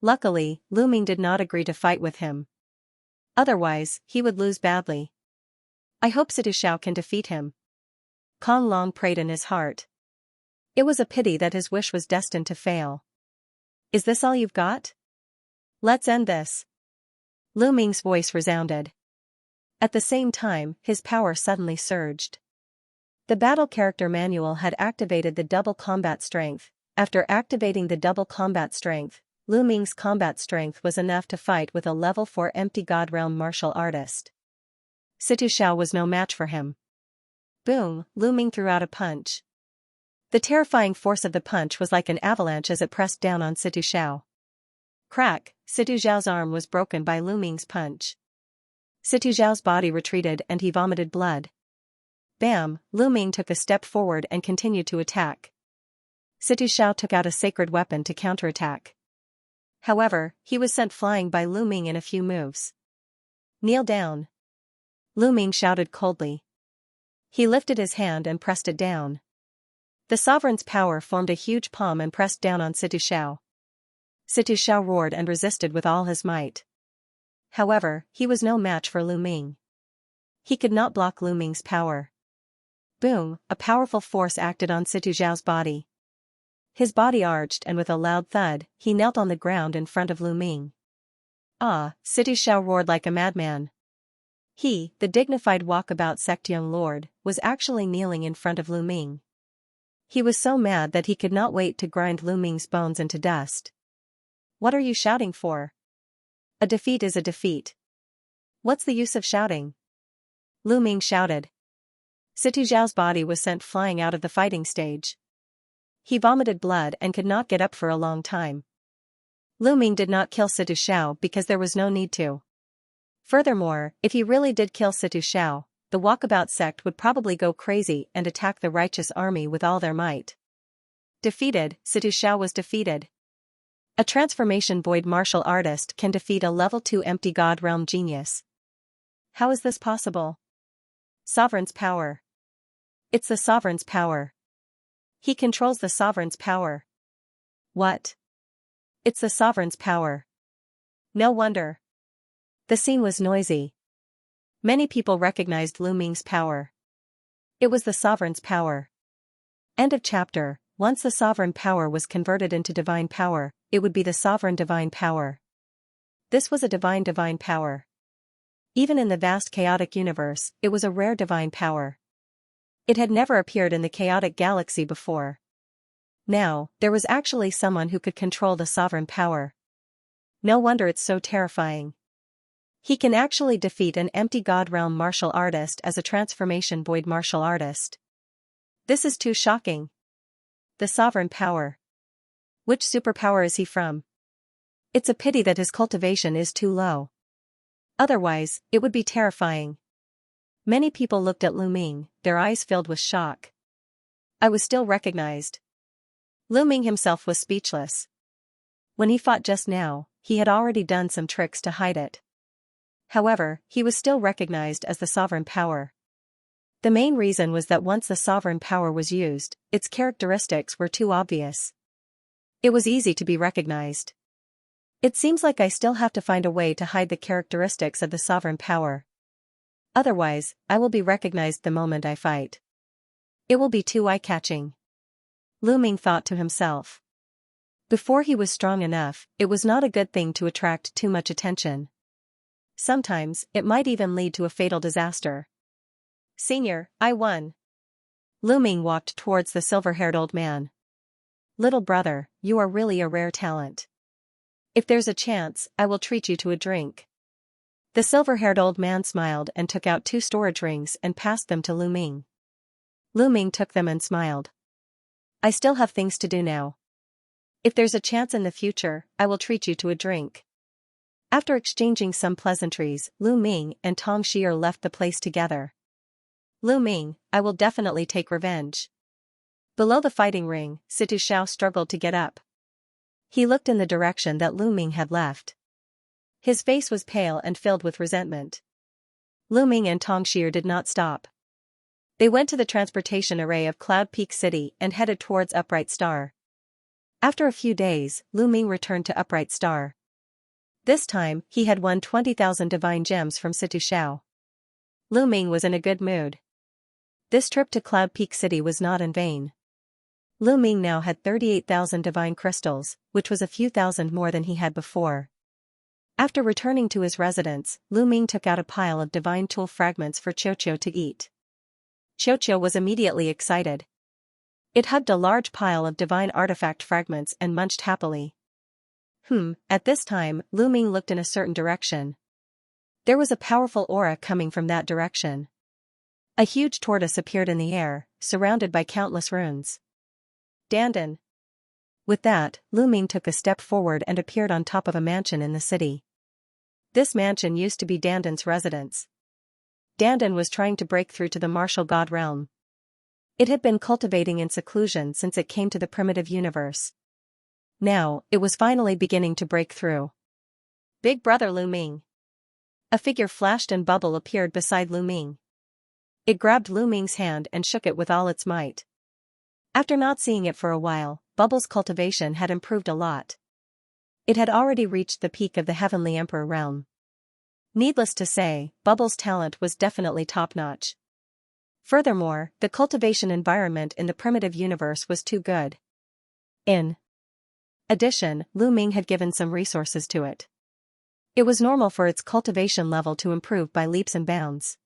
Luckily, Lu Ming did not agree to fight with him. Otherwise, he would lose badly. I hope Situ Zhao can defeat him. Kong Long prayed in his heart. It was a pity that his wish was destined to fail. Is this all you've got? Let's end this. Lu Ming's voice resounded. At the same time, his power suddenly surged. The battle character manual had activated the double combat strength. After activating the double combat strength, Lu Ming's combat strength was enough to fight with a level 4 empty god realm martial artist. Situ Zhao was no match for him. Boom! Lu Ming threw out a punch. The terrifying force of the punch was like an avalanche as it pressed down on Situ Zhao. Crack! Situ Zhao's arm was broken by Lu Ming's punch. Situ Zhao's body retreated and he vomited blood. Bam! Lu Ming took a step forward and continued to attack. Situ Zhao took out a sacred weapon to counterattack. However, he was sent flying by Lu Ming in a few moves. Kneel down. Lu Ming shouted coldly. He lifted his hand and pressed it down. The sovereign's power formed a huge palm and pressed down on Situ Zhao. Situ Zhao roared and resisted with all his might. However, he was no match for Lu Ming. He could not block Lu Ming's power. Boom! A powerful force acted on Situ Zhao's body. His body arched and with a loud thud, he knelt on the ground in front of Lu Ming. Ah, Xianxia roared like a madman. He, the dignified walkabout sect young lord, was actually kneeling in front of Lu Ming. He was so mad that he could not wait to grind Lu Ming's bones into dust. What are you shouting for? A defeat is a defeat. What's the use of shouting? Lu Ming shouted. Xianxia's body was sent flying out of the fighting stage. He vomited blood and could not get up for a long time. Lu Ming did not kill Xianxia because there was no need to. Furthermore, if he really did kill Xianxia, the walkabout sect would probably go crazy and attack the righteous army with all their might. Defeated, Xianxia was defeated. A transformation void martial artist can defeat a level 2 empty god realm genius. How is this possible? Sovereign's power. It's the sovereign's power. He controls the sovereign's power. What? It's the sovereign's power. No wonder. The scene was noisy. Many people recognized Lu Ming's power. It was the sovereign's power. End of chapter. Once the sovereign power was converted into divine power, it would be the sovereign divine power. This was a divine power. Even in the vast chaotic universe, it was a rare divine power. It had never appeared in the chaotic galaxy before. Now, there was actually someone who could control the sovereign power. No wonder it's so terrifying. He can actually defeat an empty god realm martial artist as a transformation void martial artist. This is too shocking. The sovereign power. Which superpower is he from? It's a pity that his cultivation is too low. Otherwise, it would be terrifying. Many people looked at Lu Ming, their eyes filled with shock. I was still recognized. Lu Ming himself was speechless. When he fought just now, he had already done some tricks to hide it. However, he was still recognized as the sovereign power. The main reason was that once the sovereign power was used, its characteristics were too obvious. It was easy to be recognized. It seems like I still have to find a way to hide the characteristics of the sovereign power. Otherwise, I will be recognized the moment I fight. It will be too eye-catching. Lu Ming thought to himself. Before he was strong enough, it was not a good thing to attract too much attention. Sometimes, it might even lead to a fatal disaster. Senior, I won. Lu Ming walked towards the silver-haired old man. Little brother, you are really a rare talent. If there's a chance, I will treat you to a drink. The silver-haired old man smiled and took out 2 storage rings and passed them to Lu Ming. Lu Ming took them and smiled. I still have things to do now. If there's a chance in the future, I will treat you to a drink. After exchanging some pleasantries, Lu Ming and Tong Xier left the place together. Lu Ming, I will definitely take revenge. Below the fighting ring, Xianxia struggled to get up. He looked in the direction that Lu Ming had left. His face was pale and filled with resentment. Lu Ming and Tong Xier did not stop. They went to the transportation array of Cloud Peak City and headed towards Upright Star. After a few days, Lu Ming returned to Upright Star. This time, he had won 20,000 divine gems from Xianxia. Lu Ming was in a good mood. This trip to Cloud Peak City was not in vain. Lu Ming now had 38,000 divine crystals, which was a few thousand more than he had before. After returning to his residence, Lu Ming took out a pile of divine tool fragments for Xiaoqiu to eat. Xiaoqiu was immediately excited. It hugged a large pile of divine artifact fragments and munched happily. At this time, Lu Ming looked in a certain direction. There was a powerful aura coming from that direction. A huge tortoise appeared in the air, surrounded by countless runes. Dandan. With that, Lu Ming took a step forward and appeared on top of a mansion in the city. This mansion used to be Dandan's residence. Dandan was trying to break through to the martial god realm. It had been cultivating in seclusion since it came to the primitive universe. Now, it was finally beginning to break through. Big brother Lu Ming. A figure flashed and bubble appeared beside Lu Ming. It grabbed Lu Ming's hand and shook it with all its might. After not seeing it for a while, Bubble's cultivation had improved a lot. It had already reached the peak of the Heavenly Emperor realm. Needless to say, Bubble's talent was definitely top-notch. Furthermore, the cultivation environment in the primitive universe was too good. In addition, Lu Ming had given some resources to it. It was normal for its cultivation level to improve by leaps and bounds.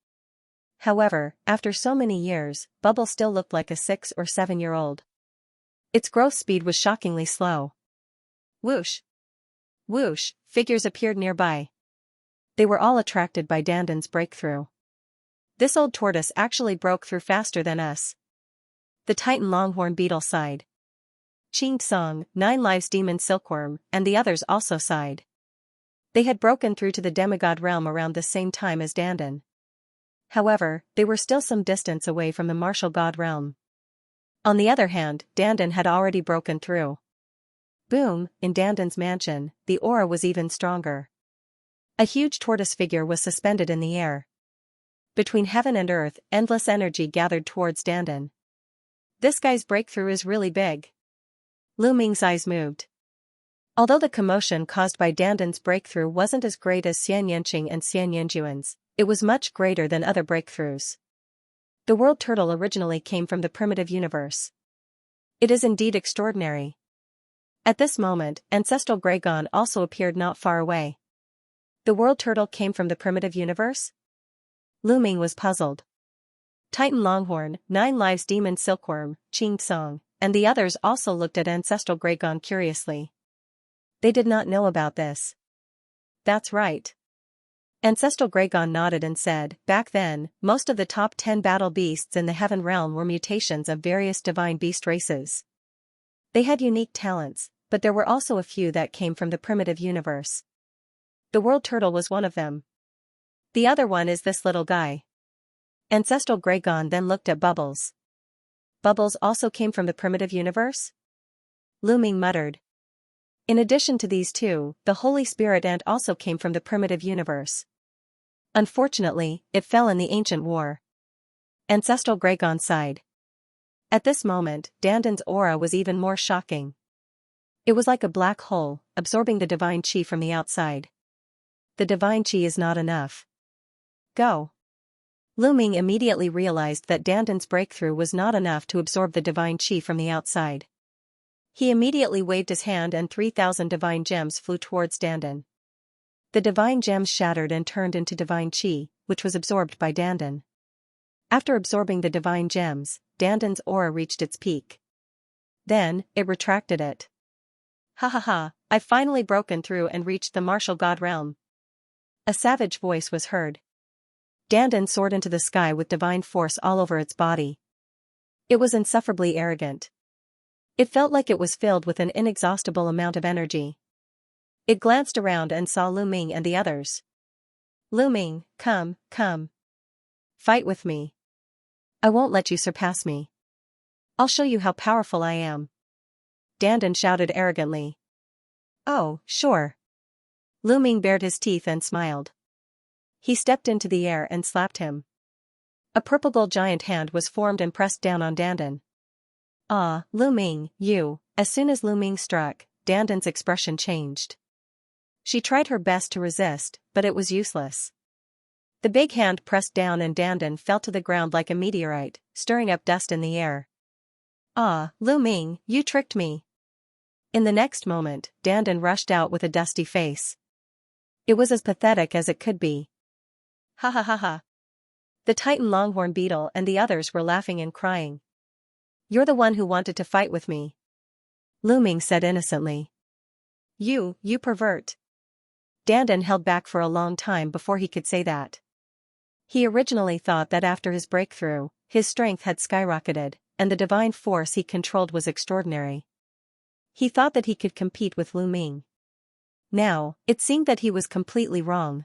However, after so many years, Bubble still looked like a 6 or 7-year-old. Its growth speed was shockingly slow. Whoosh! Whoosh! Figures appeared nearby. They were all attracted by Dandan's breakthrough. This old tortoise actually broke through faster than us. The Titan longhorn beetle sighed. Xianxia, 9 Lives demon silkworm, and the others also sighed. They had broken through to the demigod realm around the same time as Dandan. However, they were still some distance away from the martial god realm. On the other hand, Dandan had already broken through. Boom, in Dandan's mansion, the aura was even stronger. A huge tortoise figure was suspended in the air. Between heaven and earth, endless energy gathered towards Dandan. This guy's breakthrough is really big. Lu Ming's eyes moved. Although the commotion caused by Dandan's breakthrough wasn't as great as Xianxia and Xianxuan's, it was much greater than other breakthroughs. The world turtle originally came from the primitive universe. It is indeed extraordinary. At this moment, ancestral Gregon also appeared not far away. The world turtle came from the primitive universe? Lu Ming was puzzled. Titan longhorn, 9 Lives demon silkworm, Xianxia, and the others also looked at ancestral Gregon curiously. They did not know about this. That's right. Ancestral Gregon nodded and said, back then, most of the top 10 battle beasts in the heaven realm were mutations of various divine beast races. They had unique talents, but there were also a few that came from the primitive universe. The world turtle was one of them. The other one is this little guy. Ancestral Gregon then looked at Bubbles. Bubbles also came from the primitive universe? Lu Ming muttered. In addition to these two, the Holy Spirit ant also came from the primitive universe. Unfortunately, it fell in the ancient war. Ancestral Gregon sighed. At this moment, Dandan's aura was even more shocking. It was like a black hole, absorbing the divine chi from the outside. The divine chi is not enough. Go. Lu Ming immediately realized that Dandan's breakthrough was not enough to absorb the divine chi from the outside. He immediately waved his hand and 3,000 divine gems flew towards Dandan. The divine gems shattered and turned into divine chi, which was absorbed by Dandan. After absorbing the divine gems, Dandan's aura reached its peak. Then, it retracted it. Ha ha ha, I've finally broken through and reached the martial god realm. A savage voice was heard. Dandan soared into the sky with divine force all over its body. It was insufferably arrogant. It felt like it was filled with an inexhaustible amount of energy. It glanced around and saw Lu Ming and the others. Lu Ming, come, come. Fight with me. I won't let you surpass me. I'll show you how powerful I am. Dandan shouted arrogantly. Oh, sure. Lu Ming bared his teeth and smiled. He stepped into the air and slapped him. A purple gold giant hand was formed and pressed down on Dandan. Ah, Lu Ming, you. As soon as Lu Ming struck, Dandan's expression changed. She tried her best to resist, but it was useless. The big hand pressed down and Dandan fell to the ground like a meteorite, stirring up dust in the air. Ah, Lu Ming, you tricked me. In the next moment, Dandan rushed out with a dusty face. It was as pathetic as it could be. Ha ha ha ha. The Titan longhorn beetle and the others were laughing and crying. You're the one who wanted to fight with me. Lu Ming said innocently. You pervert. Dandan held back for a long time before he could say that. He originally thought that after his breakthrough, his strength had skyrocketed, and the divine force he controlled was extraordinary. He thought that he could compete with Lu Ming. Now, it seemed that he was completely wrong.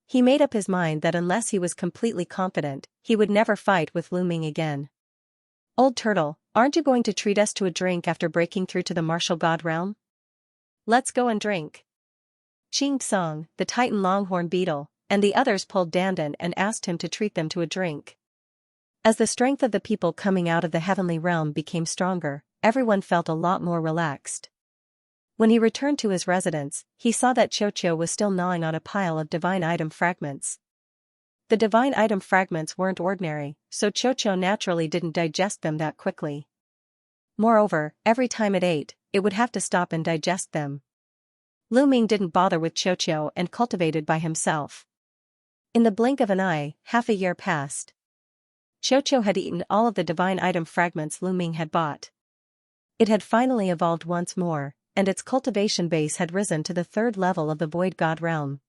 He made up his mind that unless he was completely confident, he would never fight with Lu Ming again. Old turtle, aren't you going to treat us to a drink after breaking through to the martial god realm? Let's go and drink. Xianxia, the Titan longhorn beetle, and the others pulled Dandan and asked him to treat them to a drink. As the strength of the people coming out of the heavenly realm became stronger, everyone felt a lot more relaxed. When he returned to his residence, he saw that Xianxia was still gnawing on a pile of divine item fragments. The divine item fragments weren't ordinary, so Xianxia naturally didn't digest them that quickly. Moreover, every time it ate, it would have to stop and digest them. Lu Ming didn't bother with Xianxia and cultivated by himself. In the blink of an eye, half a year passed. Xianxia had eaten all of the divine item fragments Lu Ming had bought. It had finally evolved once more, and its cultivation base had risen to the third level of the Void God realm.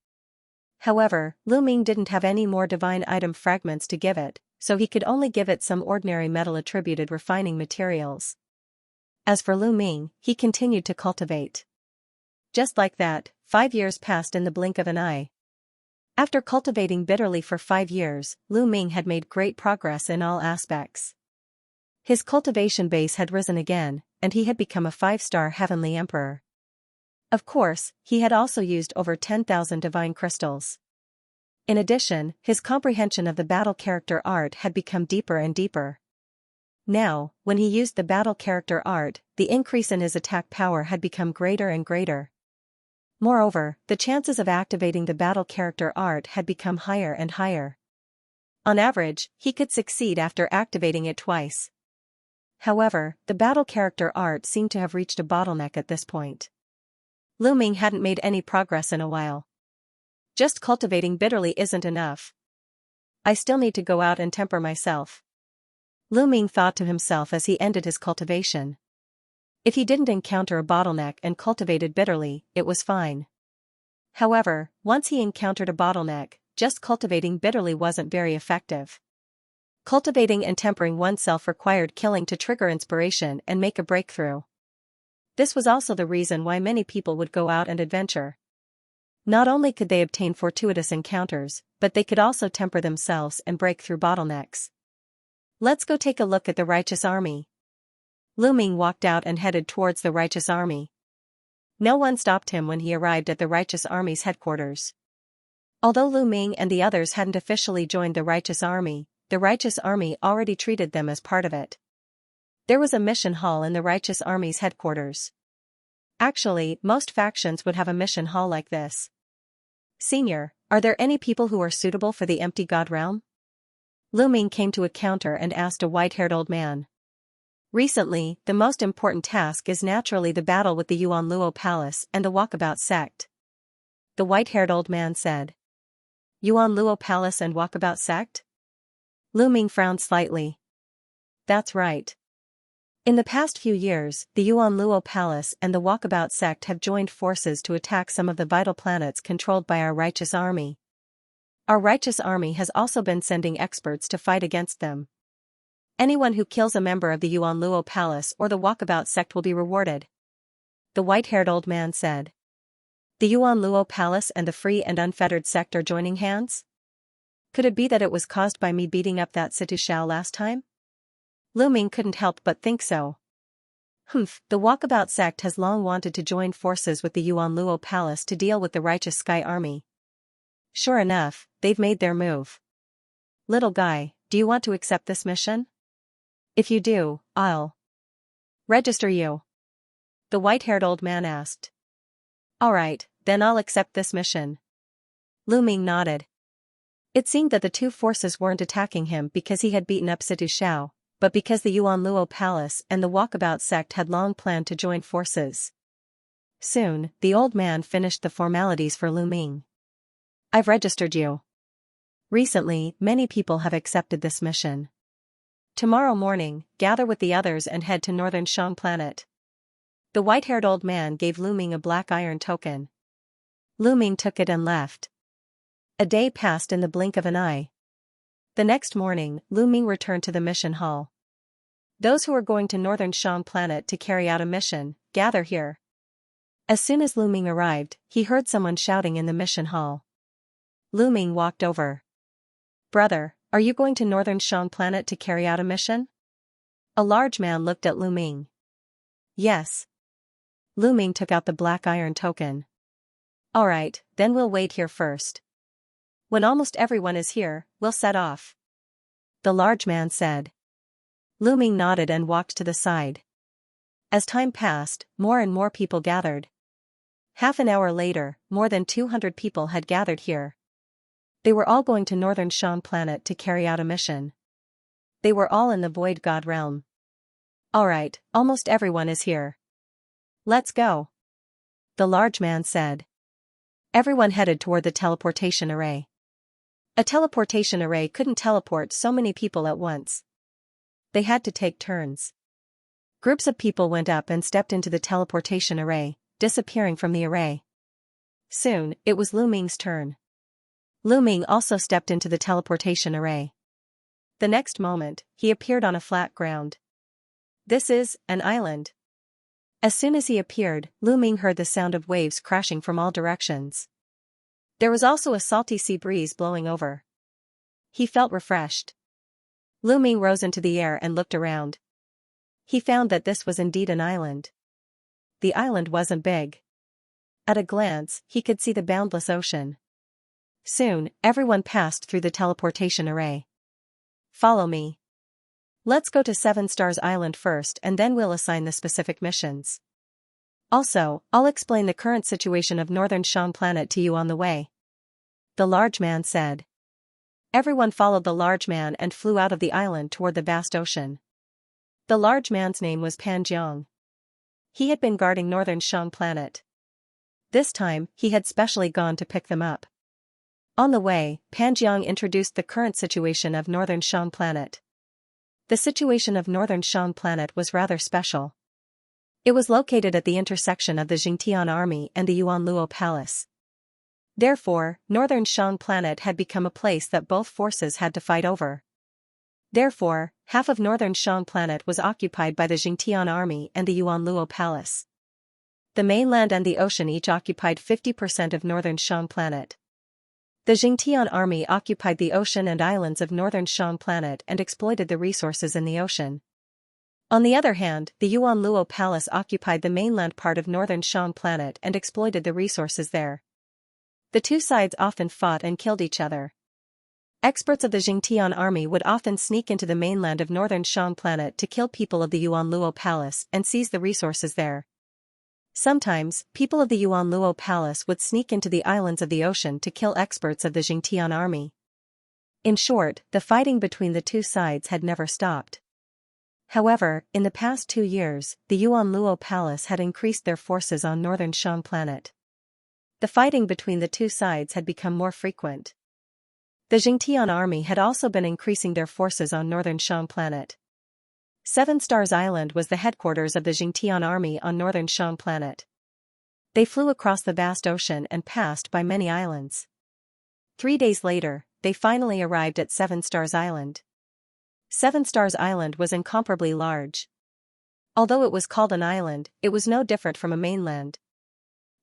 However, Lu Ming didn't have any more divine item fragments to give it, so he could only give it some ordinary metal-attributed refining materials. As for Lu Ming, he continued to cultivate. Just like that, 5 years passed in the blink of an eye. After cultivating bitterly for 5 years, Lu Ming had made great progress in all aspects. His cultivation base had risen again, and he had become a 5-star heavenly emperor. Of course, he had also used over 10,000 divine crystals. In addition, his comprehension of the battle character art had become deeper and deeper. Now, when he used the battle character art, the increase in his attack power had become greater and greater. Moreover, the chances of activating the battle character art had become higher and higher. On average, he could succeed after activating it twice. However, the battle character art seemed to have reached a bottleneck at this point. Lu Ming hadn't made any progress in a while. Just cultivating bitterly isn't enough. I still need to go out and temper myself. Lu Ming thought to himself as he ended his cultivation. If he didn't encounter a bottleneck and cultivated bitterly, it was fine. However, once he encountered a bottleneck, just cultivating bitterly wasn't very effective. Cultivating and tempering oneself required killing to trigger inspiration and make a breakthrough. This was also the reason why many people would go out and adventure. Not only could they obtain fortuitous encounters, but they could also temper themselves and break through bottlenecks. Let's go take a look at the righteous army. Lu Ming walked out and headed towards the righteous army. No one stopped him when he arrived at the righteous army's headquarters. Although Lu Ming and the others hadn't officially joined the righteous army already treated them as part of it. There was a mission hall in the righteous army's headquarters. Actually, most factions would have a mission hall like this. Senior, are there any people who are suitable for the empty god realm? Lu Ming came to a counter and asked a white-haired old man. Recently, the most important task is naturally the battle with the Yuan Luo Palace and the Walkabout sect. The white-haired old man said. Yuan Luo Palace and Walkabout sect? Lu Ming frowned slightly. That's right. In the past few years, the Yuan Luo Palace and the Walkabout sect have joined forces to attack some of the vital planets controlled by our righteous army. Our righteous army has also been sending experts to fight against them. Anyone who kills a member of the Yuan Luo Palace or the Walkabout sect will be rewarded. The white-haired old man said. The Yuan Luo Palace and the Free and Unfettered sect are joining hands? Could it be that it was caused by me beating up that Situ Shao last time? Lu Ming couldn't help but think so. The Walkabout sect has long wanted to join forces with the Yuan Luo Palace to deal with the righteous Sky Army. Sure enough, they've made their move. Little guy, do you want to accept this mission? If you do, I'll register you. The white-haired old man asked. Alright, then I'll accept this mission. Lu Ming nodded. It seemed that the two forces weren't attacking him because he had beaten up Situ Shao, but because the Yuan Luo Palace and the Walkabout sect had long planned to join forces. Soon, the old man finished the formalities for Lu Ming. I've registered you. Recently, many people have accepted this mission. Tomorrow morning, gather with the others and head to Northern Shang Planet. The white-haired old man gave Lu Ming a black iron token. Lu Ming took it and left. A day passed in the blink of an eye. The next morning, Lu Ming returned to the mission hall. Those who are going to Northern Shang Planet to carry out a mission, gather here. As soon as Lu Ming arrived, he heard someone shouting in the mission hall. Lu Ming walked over. Brother, are you going to Northern Shang Planet to carry out a mission? A large man looked at Lu Ming. Yes. Lu Ming took out the black iron token. Alright, then we'll wait here first. When almost everyone is here, we'll set off. The large man said. Lu Ming nodded and walked to the side. As time passed, more and more people gathered. Half an hour later, more than 200 people had gathered here. They were all going to Northern Shang Planet to carry out a mission. They were all in the Void God realm. Alright, almost everyone is here. Let's go. the large man said. Everyone headed toward the teleportation array. A teleportation array couldn't teleport so many people at once. They had to take turns. Groups of people went up and stepped into the teleportation array, disappearing from the array. Soon, it was Lu Ming's turn. Lu Ming also stepped into the teleportation array. The next moment, he appeared on a flat ground. This is an island. As soon as he appeared, Lu Ming heard the sound of waves crashing from all directions. There was also a salty sea breeze blowing over. He felt refreshed. Lu Ming rose into the air and looked around. He found that this was indeed an island. The island wasn't big. At a glance, he could see the boundless ocean. Soon, everyone passed through the teleportation array. Follow me. Let's go to 7 Stars Island first and then we'll assign the specific missions. Also, I'll explain the current situation of Northern Shang Planet to you on the way. The large man said. Everyone followed the large man and flew out of the island toward the vast ocean. The large man's name was Pan Jiang. He had been guarding Northern Shang Planet. This time, he had specially gone to pick them up. On the way, Pan Jiang introduced the current situation of Northern Shang Planet. The situation of Northern Shang Planet was rather special. It was located at the intersection of the Jingtian Army and the Yuanluo Palace. Therefore, Northern Shang Planet had become a place that both forces had to fight over. Therefore, half of Northern Shang Planet was occupied by the Jingtian Army and the Yuanluo Palace. The mainland and the ocean each occupied 50% of Northern Shang Planet. The Jingtian Army occupied the ocean and islands of Northern Shang Planet and exploited the resources in the ocean. On the other hand, the Yuanluo Palace occupied the mainland part of Northern Shang Planet and exploited the resources there. The two sides often fought and killed each other. Experts of the Jingtian Army would often sneak into the mainland of Northern Shang Planet to kill people of the Yuanluo Palace and seize the resources there. Sometimes, people of the Yuanluo Palace would sneak into the islands of the ocean to kill experts of the Jingtian Army. In short, the fighting between the two sides had never stopped. However, in the past 2 years, the Yuanluo Palace had increased their forces on Northern Shang Planet. The fighting between the two sides had become more frequent. The Jingtian Army had also been increasing their forces on Northern Shang Planet. 7 Stars Island was the headquarters of the Jingtian Army on Northern Shang Planet. They flew across the vast ocean and passed by many islands. 3 days later, they finally arrived at 7 Stars Island. 7 Stars Island was incomparably large. Although it was called an island, it was no different from a mainland.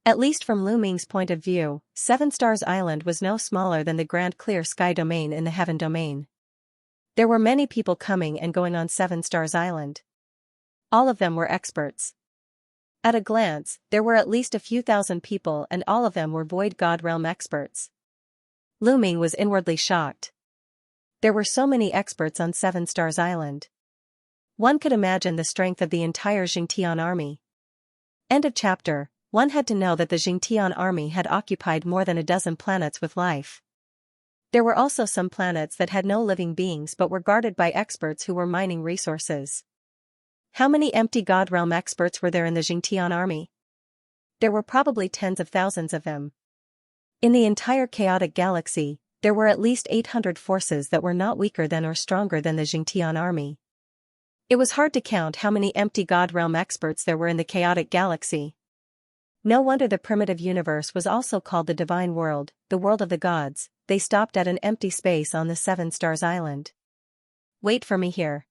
At least from Lu Ming's point of view, 7 Stars Island was no smaller than the Grand Clear Sky Domain in the Heaven Domain. There were many people coming and going on 7 Stars Island. All of them were experts. At a glance, there were at least a few thousand people and all of them were Void God Realm experts. Lu Ming was inwardly shocked. There were so many experts on 7 Stars Island. One could imagine the strength of the entire Jingtian Army. End of chapter. One had to know that the Jingtian Army had occupied more than a dozen planets with life. There were also some planets that had no living beings but were guarded by experts who were mining resources. How many empty God Realm experts were there in the Jingtian Army? There were probably tens of thousands of them. In the entire chaotic galaxy, there were at least 800 forces that were not weaker than or stronger than the Jingtian Army. It was hard to count how many empty God Realm experts there were in the chaotic galaxy. No wonder the primitive universe was also called the Divine World, the world of the gods. They stopped at an empty space on the 7 Stars Island. Wait for me here.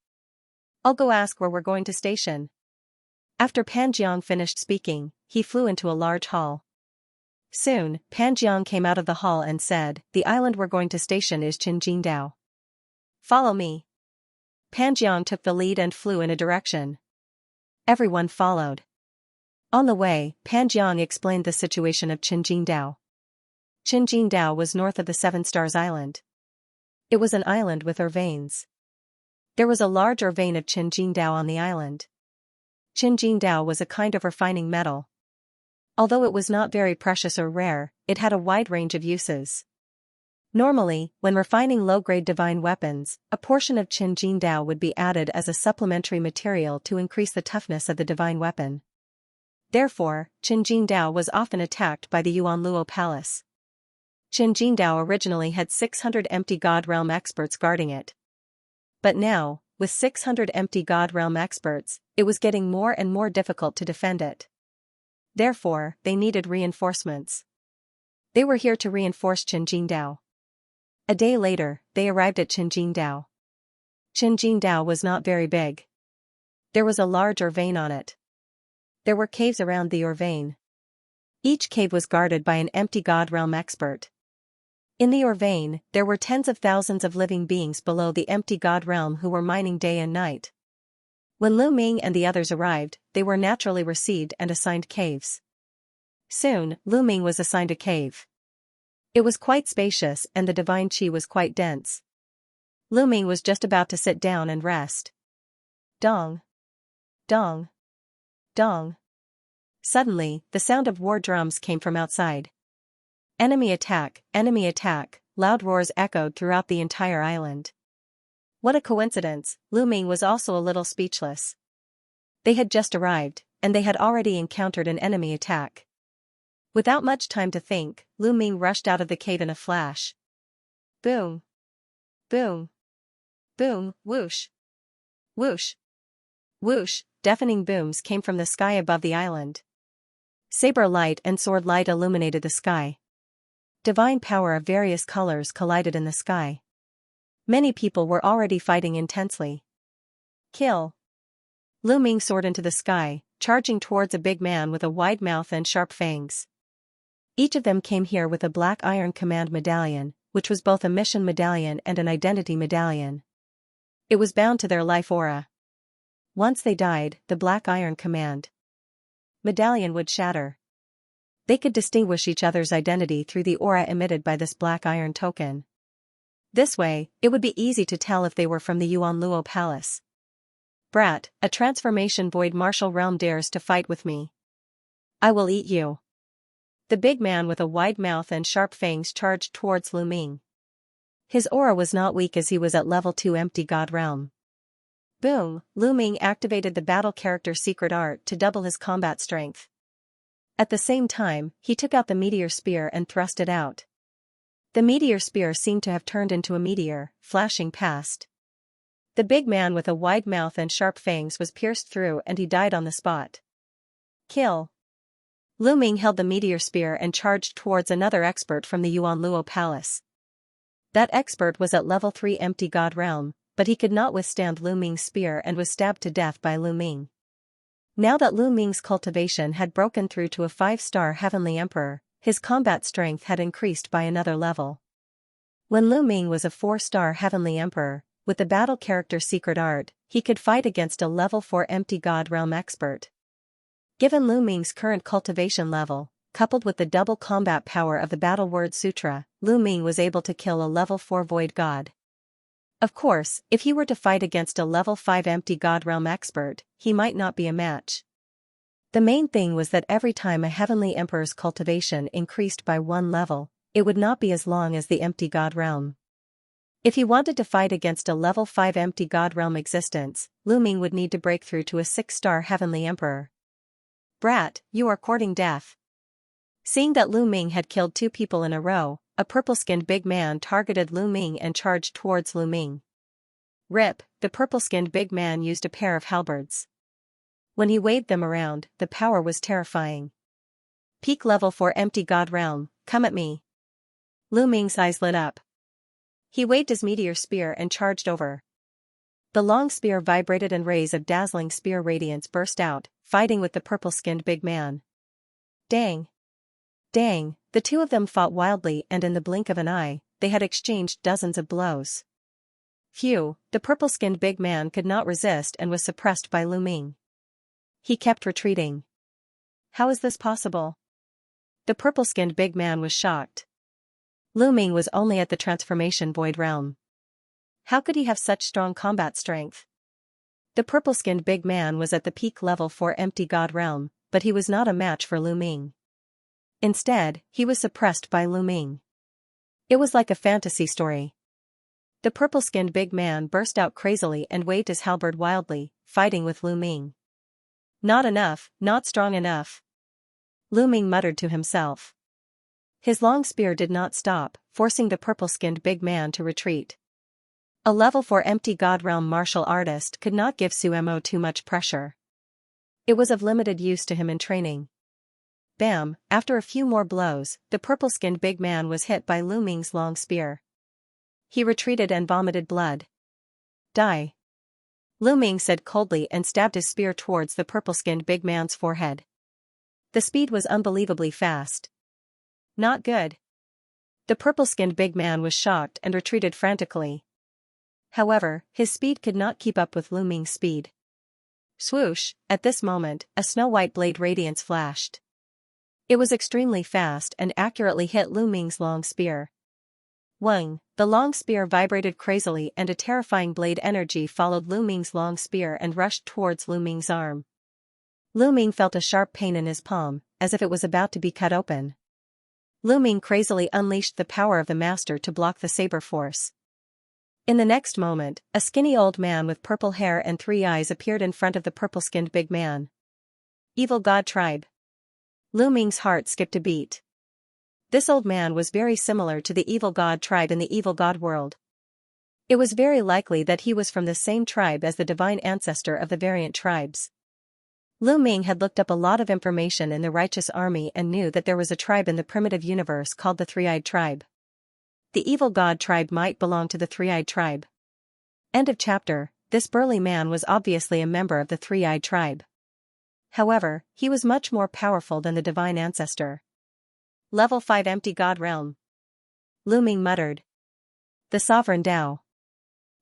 I'll go ask where we're going to station. After Pan Jiang finished speaking, he flew into a large hall. Soon, Pan Jiang came out of the hall and said, "The island we're going to station is Qinjingdao. Follow me." Pan Jiang took the lead and flew in a direction. Everyone followed. On the way, Pan Jiang explained the situation of Qinjingdao. Qinjingdao was north of the 7 Stars Island. It was an island with ore veins. There was a large ore vein of Qinjingdao on the island. Qinjingdao was a kind of refining metal. Although it was not very precious or rare, it had a wide range of uses. Normally, when refining low-grade divine weapons, a portion of Qinjingdao would be added as a supplementary material to increase the toughness of the divine weapon. Therefore, Qinjingdao was often attacked by the Yuanluo Palace. Qinjingdao originally had 600 empty God Realm experts guarding it. But now, with 600 empty God Realm experts, it was getting more and more difficult to defend it. Therefore, they needed reinforcements. They were here to reinforce Qinjingdao. A day later, they arrived at Qinjingdao. Qinjingdao was not very big. There was a large Urvain on it. There were caves around the Urvain. Each cave was guarded by an empty God Realm expert. In the Urvain, there were tens of thousands of living beings below the empty God Realm who were mining day and night. When Lu Ming and the others arrived, they were naturally received and assigned caves. Soon, Lu Ming was assigned a cave. It was quite spacious and the divine qi was quite dense. Lu Ming was just about to sit down and rest. Dong. Dong. Dong. Suddenly, the sound of war drums came from outside. Enemy attack, loud roars echoed throughout the entire island. What a coincidence, Lu Ming was also a little speechless. They had just arrived, and they had already encountered an enemy attack. Without much time to think, Lu Ming rushed out of the cave in a flash. Boom. Boom. Boom, whoosh. Whoosh. Whoosh, deafening booms came from the sky above the island. Saber light and sword light illuminated the sky. Divine power of various colors collided in the sky. Many people were already fighting intensely. Kill. Lu Ming soared into the sky, charging towards a big man with a wide mouth and sharp fangs. Each of them came here with a black iron command medallion, which was both a mission medallion and an identity medallion. It was bound to their life aura. Once they died, the black iron command medallion would shatter. They could distinguish each other's identity through the aura emitted by this black iron token. This way, it would be easy to tell if they were from the Yuanluo Palace. Brat, a transformation void martial realm dares to fight with me. I will eat you. The big man with a wide mouth and sharp fangs charged towards Lu Ming. His aura was not weak as he was at level 2 empty God Realm. Boom, Lu Ming activated the battle character secret art to double his combat strength. At the same time, he took out the meteor spear and thrust it out. The meteor spear seemed to have turned into a meteor, flashing past. The big man with a wide mouth and sharp fangs was pierced through and he died on the spot. Kill. Lu Ming held the meteor spear and charged towards another expert from the Yuanluo Palace. That expert was at level 3 empty God Realm, but he could not withstand Lu Ming's spear and was stabbed to death by Lu Ming. Now that Lu Ming's cultivation had broken through to a 5-star heavenly emperor, his combat strength had increased by another level. When Lu Ming was a 4-star heavenly emperor, with the battle character secret art, he could fight against a level 4 empty God Realm expert. Given Lu Ming's current cultivation level, coupled with the double combat power of the Battle Word Sutra, Lu Ming was able to kill a level 4 void god. Of course, if he were to fight against a level 5 empty God Realm expert, he might not be a match. The main thing was that every time a heavenly emperor's cultivation increased by 1 level, it would not be as long as the empty God Realm. If he wanted to fight against a level 5 empty God Realm existence, Lu Ming would need to break through to a 6-star heavenly emperor. Brat, you are courting death. Seeing that Lu Ming had killed 2 people in a row, a purple-skinned big man targeted Lu Ming and charged towards Lu Ming. Rip, the purple-skinned big man used a pair of halberds. When he waved them around, the power was terrifying. Peak level 4 empty God Realm, come at me. Lu Ming's eyes lit up. He waved his meteor spear and charged over. The long spear vibrated and rays of dazzling spear radiance burst out, fighting with the purple-skinned big man. Dang. Dang, the two of them fought wildly and in the blink of an eye, they had exchanged dozens of blows. Phew, the purple-skinned big man could not resist and was suppressed by Lu Ming. He kept retreating. How is this possible? The purple-skinned big man was shocked. Lu Ming was only at the transformation void realm. How could he have such strong combat strength? The purple-skinned big man was at the peak level 4 empty God Realm, but he was not a match for Lu Ming. Instead, he was suppressed by Lu Ming. It was like a fantasy story. The purple-skinned big man burst out crazily and waved his halberd wildly, fighting with Lu Ming. Not enough, not strong enough. Lu Ming muttered to himself. His long spear did not stop, forcing the purple-skinned big man to retreat. A level 4 empty god realm martial artist could not give Suemo too much pressure. It was of limited use to him in training. Bam! After a few more blows, the purple-skinned big man was hit by Lu Ming's long spear. He retreated and vomited blood. Die! Lu Ming said coldly and stabbed his spear towards the purple-skinned big man's forehead. The speed was unbelievably fast. Not good. The purple-skinned big man was shocked and retreated frantically. However, his speed could not keep up with Lu Ming's speed. Swoosh! At this moment, a snow-white blade radiance flashed. It was extremely fast and accurately hit Lu Ming's long spear. Wang! The long spear vibrated crazily and a terrifying blade energy followed Lu Ming's long spear and rushed towards Lu Ming's arm. Lu Ming felt a sharp pain in his palm, as if it was about to be cut open. Lu Ming crazily unleashed the power of the master to block the saber force. In the next moment, a skinny old man with purple hair and 3 eyes appeared in front of the purple-skinned big man. Evil God Tribe. Lu Ming's heart skipped a beat. This old man was very similar to the Evil God Tribe in the Evil God world. It was very likely that he was from the same tribe as the divine ancestor of the variant tribes. Lu Ming had looked up a lot of information in the righteous army and knew that there was a tribe in the primitive universe called the Three-Eyed Tribe. The Evil God Tribe might belong to the Three-Eyed Tribe. End of chapter. This burly man was obviously a member of the Three-Eyed Tribe. However, he was much more powerful than the divine ancestor. Level 5 Empty God Realm. Lu Ming muttered. The Sovereign Tao.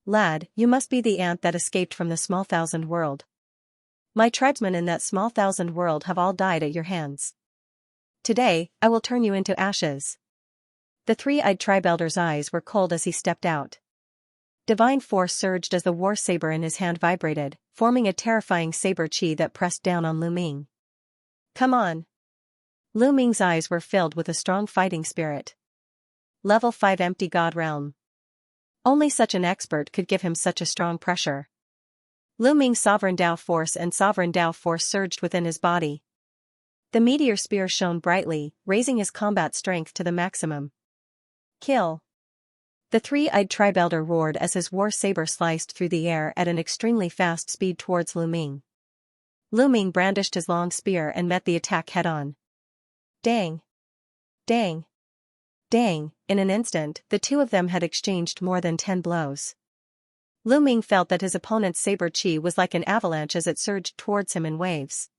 Lad, you must be the ant that escaped from the small thousand world. My tribesmen in that small thousand world have all died at your hands. Today, I will turn you into ashes. The three-eyed tribe elder's eyes were cold as he stepped out. Divine force surged as the war saber in his hand vibrated, forming a terrifying saber chi that pressed down on Lu Ming. Come on. Lu Ming's eyes were filled with a strong fighting spirit. Level 5 Empty God Realm. Only such an expert could give him such a strong pressure. Lu Ming's Sovereign Tao Force and Sovereign Tao Force surged within his body. The meteor spear shone brightly, raising his combat strength to the maximum. Kill! The three-eyed tribe elder roared as his war saber sliced through the air at an extremely fast speed towards Lu Ming. Lu Ming brandished his long spear and met the attack head-on. Dang! Dang! Dang! In an instant, the two of them had exchanged more than 10 blows. Lu Ming felt that his opponent's saber chi was like an avalanche as it surged towards him in waves.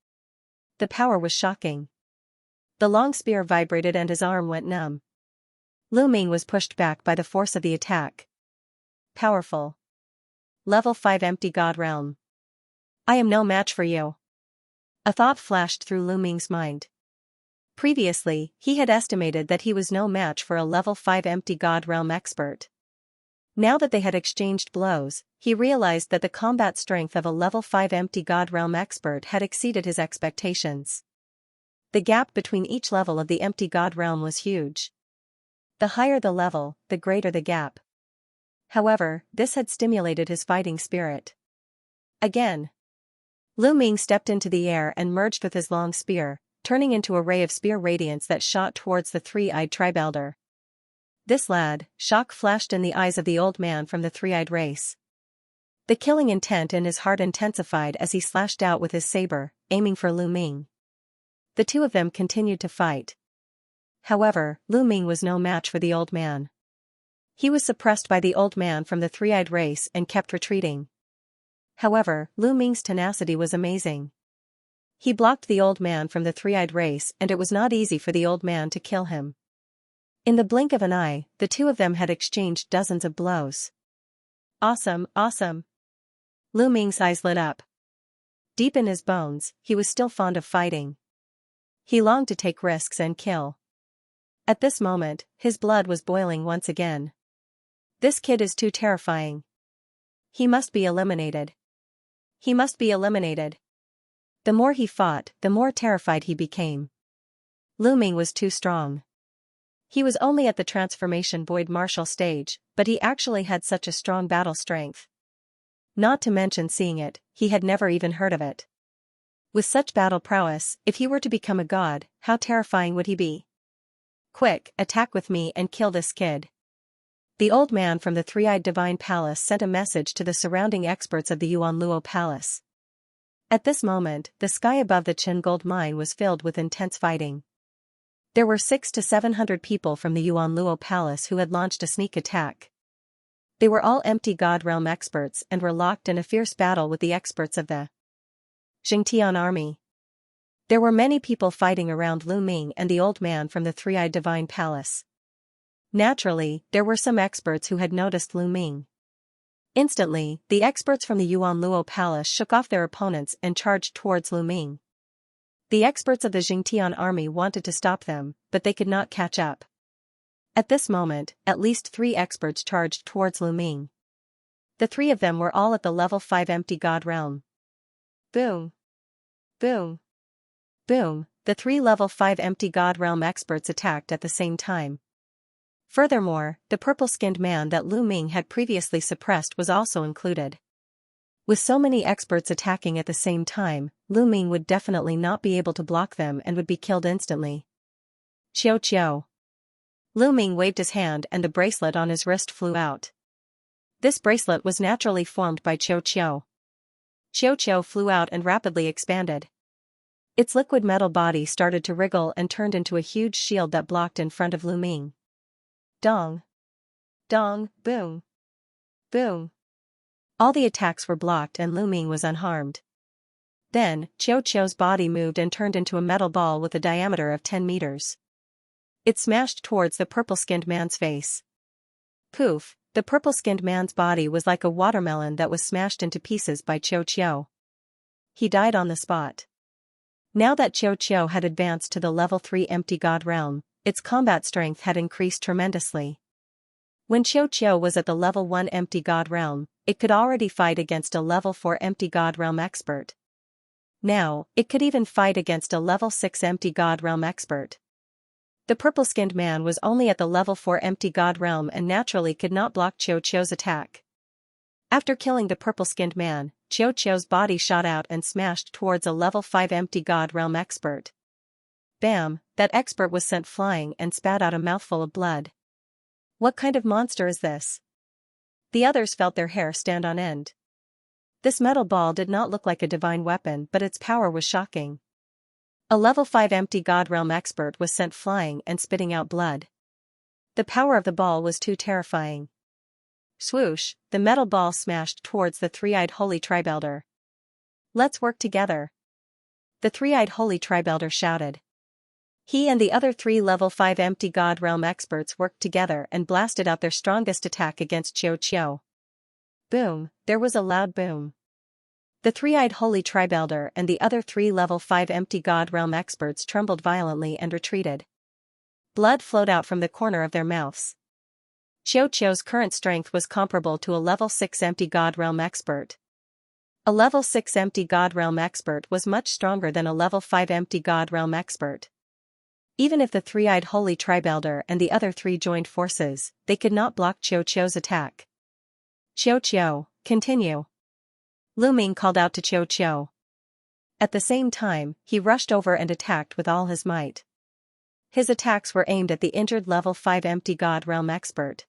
The power was shocking. The long spear vibrated and his arm went numb. Lu Ming was pushed back by the force of the attack. Powerful. Level 5 Empty God Realm. I am no match for you. A thought flashed through Lu Ming's mind. Previously, he had estimated that he was no match for a level 5 Empty God Realm expert. Now that they had exchanged blows, he realized that the combat strength of a level 5 Empty God Realm expert had exceeded his expectations. The gap between each level of the Empty God Realm was huge. The higher the level, the greater the gap. However, this had stimulated his fighting spirit. Again. Lu Ming stepped into the air and merged with his long spear, turning into a ray of spear radiance that shot towards the three-eyed tribe elder. This lad, shock flashed in the eyes of the old man from the three-eyed race. The killing intent in his heart intensified as he slashed out with his saber, aiming for Lu Ming. The two of them continued to fight. However, Lu Ming was no match for the old man. He was suppressed by the old man from the three-eyed race and kept retreating. However, Lu Ming's tenacity was amazing. He blocked the old man from the three-eyed race and it was not easy for the old man to kill him. In the blink of an eye, the two of them had exchanged dozens of blows. Awesome, awesome. Lu Ming's eyes lit up. Deep in his bones, he was still fond of fighting. He longed to take risks and kill. At this moment, his blood was boiling once again. This kid is too terrifying. He must be eliminated. He must be eliminated. The more he fought, the more terrified he became. Lu Ming was too strong. He was only at the transformation void martial stage, but he actually had such a strong battle strength. Not to mention seeing it, he had never even heard of it. With such battle prowess, if he were to become a god, how terrifying would he be? Quick, attack with me and kill this kid. The old man from the three-eyed divine palace sent a message to the surrounding experts of the Yuanluo palace. At this moment, the sky above the Qin gold mine was filled with intense fighting. There were 600 to 700 people from the Yuanluo palace who had launched a sneak attack. They were all empty god realm experts and were locked in a fierce battle with the experts of the Xianxia army. There were many people fighting around Lu Ming and the old man from the three-eyed divine palace. Naturally, there were some experts who had noticed Lu Ming. Instantly, the experts from the Yuanluo palace shook off their opponents and charged towards Lu Ming. The experts of the Xianxia army wanted to stop them, but they could not catch up. At this moment, at least 3 experts charged towards Lu Ming. The 3 of them were all at the level 5 empty god realm. Boom! Boom! Boom! The 3 level 5 empty god realm experts attacked at the same time. Furthermore, the purple-skinned man that Lu Ming had previously suppressed was also included. With so many experts attacking at the same time, Lu Ming would definitely not be able to block them and would be killed instantly. Qiu Qiu. Lu Ming waved his hand and the bracelet on his wrist flew out. This bracelet was naturally formed by Qiu Qiu. Qiu Qiu flew out and rapidly expanded. Its liquid metal body started to wriggle and turned into a huge shield that blocked in front of Lu Ming. Dong. Dong, boom. Boom. All the attacks were blocked and Lu Ming was unharmed. Then, Qiu Qiu's body moved and turned into a metal ball with a diameter of 10 meters. It smashed towards the purple-skinned man's face. Poof, the purple-skinned man's body was like a watermelon that was smashed into pieces by Qiu Qiu. He died on the spot. Now that Qiu Qiu had advanced to the level 3 empty god realm, its combat strength had increased tremendously. When Qiu Qiu was at the level 1 empty god realm, it could already fight against a level 4 empty god realm expert. Now, it could even fight against a level 6 empty god realm expert. The purple-skinned man was only at the level 4 empty god realm and naturally could not block Qiu Qiu's attack. After killing the purple-skinned man, Qiu Qiu's body shot out and smashed towards a level 5 empty god realm expert. Bam, that expert was sent flying and spat out a mouthful of blood. What kind of monster is this? The others felt their hair stand on end. This metal ball did not look like a divine weapon, but its power was shocking. A level 5 empty god realm expert was sent flying and spitting out blood. The power of the ball was too terrifying. Swoosh, the metal ball smashed towards the three-eyed holy tribe elder. Let's work together. The three-eyed holy tribe elder shouted. He and the other 3 level 5 empty god realm experts worked together and blasted out their strongest attack against Qiu Qiu. Boom, there was a loud boom. The three-eyed holy tribe elder and the other 3 level 5 empty god realm experts trembled violently and retreated. Blood flowed out from the corner of their mouths. Qiu Qiu's current strength was comparable to a level 6 empty god realm expert. A level 6 empty god realm expert was much stronger than a level 5 empty god realm expert. Even if the three-eyed holy tribe elder and the other 3 joined forces, they could not block Qiu Qiu's attack. Qiu Qiu, continue. Lu Ming called out to Qiu Qiu. At the same time, he rushed over and attacked with all his might. His attacks were aimed at the injured level 5 empty god realm expert.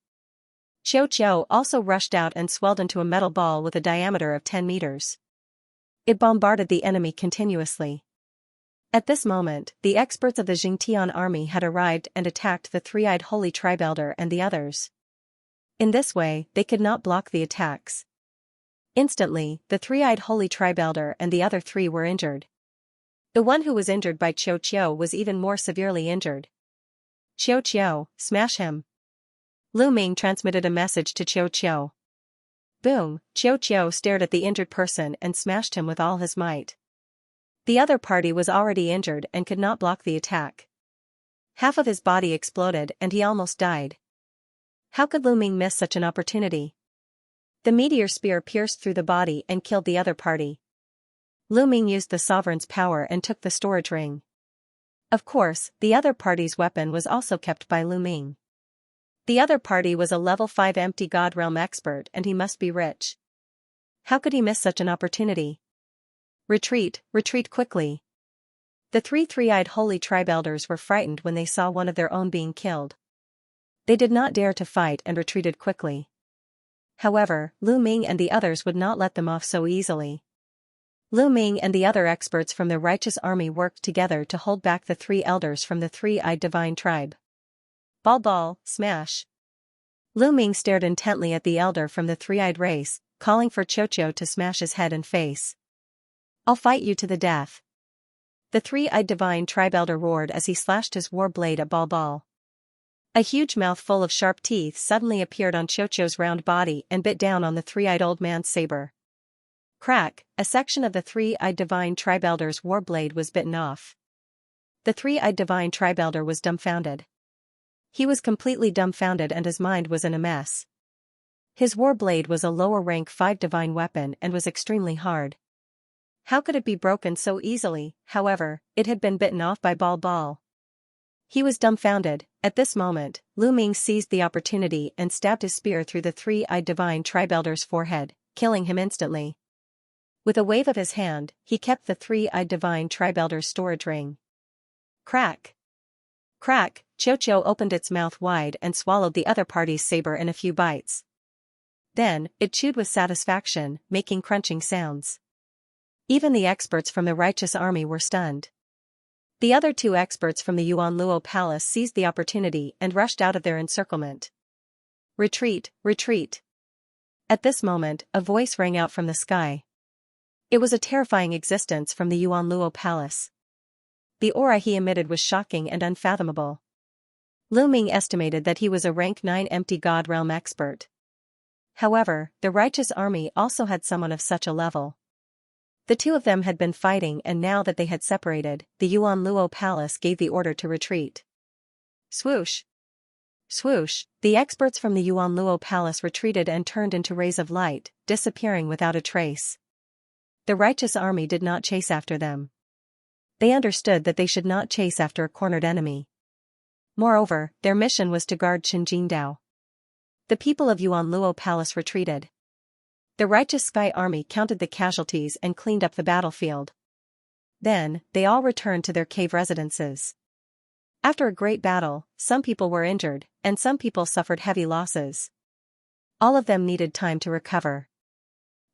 Qiu Qiu also rushed out and swelled into a metal ball with a diameter of 10 meters. It bombarded the enemy continuously. At this moment, the experts of the Xianxia army had arrived and attacked the three-eyed holy tribe elder and the others. In this way, they could not block the attacks. Instantly, the three-eyed holy tribe elder and the other 3 were injured. The one who was injured by Qiu Qiu was even more severely injured. Qiu Qiu, smash him. Lu Ming transmitted a message to Qiu Qiu. Boom, Qiu Qiu stared at the injured person and smashed him with all his might. The other party was already injured and could not block the attack. Half of his body exploded and he almost died. How could Lu Ming miss such an opportunity? The meteor spear pierced through the body and killed the other party. Lu Ming used the sovereign's power and took the storage ring. Of course, the other party's weapon was also kept by Lu Ming. The other party was a level 5 empty god realm expert and he must be rich. How could he miss such an opportunity? Retreat, retreat quickly. The three-eyed holy tribe elders were frightened when they saw one of their own being killed. They did not dare to fight and retreated quickly. However, Lu Ming and the others would not let them off so easily. Lu Ming and the other experts from the righteous army worked together to hold back the three elders from the three-eyed divine tribe. Ball, smash. Lu Ming stared intently at the elder from the three-eyed race, calling for Xianxia to smash his head and face. I'll fight you to the death. The three-eyed divine tribe elder roared as he slashed his war blade at Ball. A huge mouth full of sharp teeth suddenly appeared on Xianxia's round body and bit down on the three-eyed old man's saber. Crack, a section of the three-eyed divine tribe elder's war blade was bitten off. The three-eyed divine tribe elder was dumbfounded. He was completely dumbfounded and his mind was in a mess. His war blade was a lower rank 5 divine weapon and was extremely hard. How could it be broken so easily? However, it had been bitten off by Ball. He was dumbfounded. At this moment, Lu Ming seized the opportunity and stabbed his spear through the three-eyed divine tribe elder's forehead, killing him instantly. With a wave of his hand, he kept the three-eyed divine tribe elder's storage ring. Crack! Crack! Xianxia opened its mouth wide and swallowed the other party's saber in a few bites. Then, it chewed with satisfaction, making crunching sounds. Even the experts from the righteous army were stunned. The other 2 experts from the Yuan Luo Palace seized the opportunity and rushed out of their encirclement. Retreat, retreat. At this moment, a voice rang out from the sky. It was a terrifying existence from the Yuan Luo Palace. The aura he emitted was shocking and unfathomable. Lu Ming estimated that he was a rank 9 empty God realm expert. However, the righteous army also had someone of such a level. The 2 of them had been fighting and now that they had separated, the Yuan Luo Palace gave the order to retreat. Swoosh! Swoosh! The experts from the Yuan Luo Palace retreated and turned into rays of light, disappearing without a trace. The righteous army did not chase after them. They understood that they should not chase after a cornered enemy. Moreover, their mission was to guard Qinjingdao. The people of Yuan Luo Palace retreated. The righteous sky army counted the casualties and cleaned up the battlefield. Then, they all returned to their cave residences. After a great battle, some people were injured, and some people suffered heavy losses. All of them needed time to recover.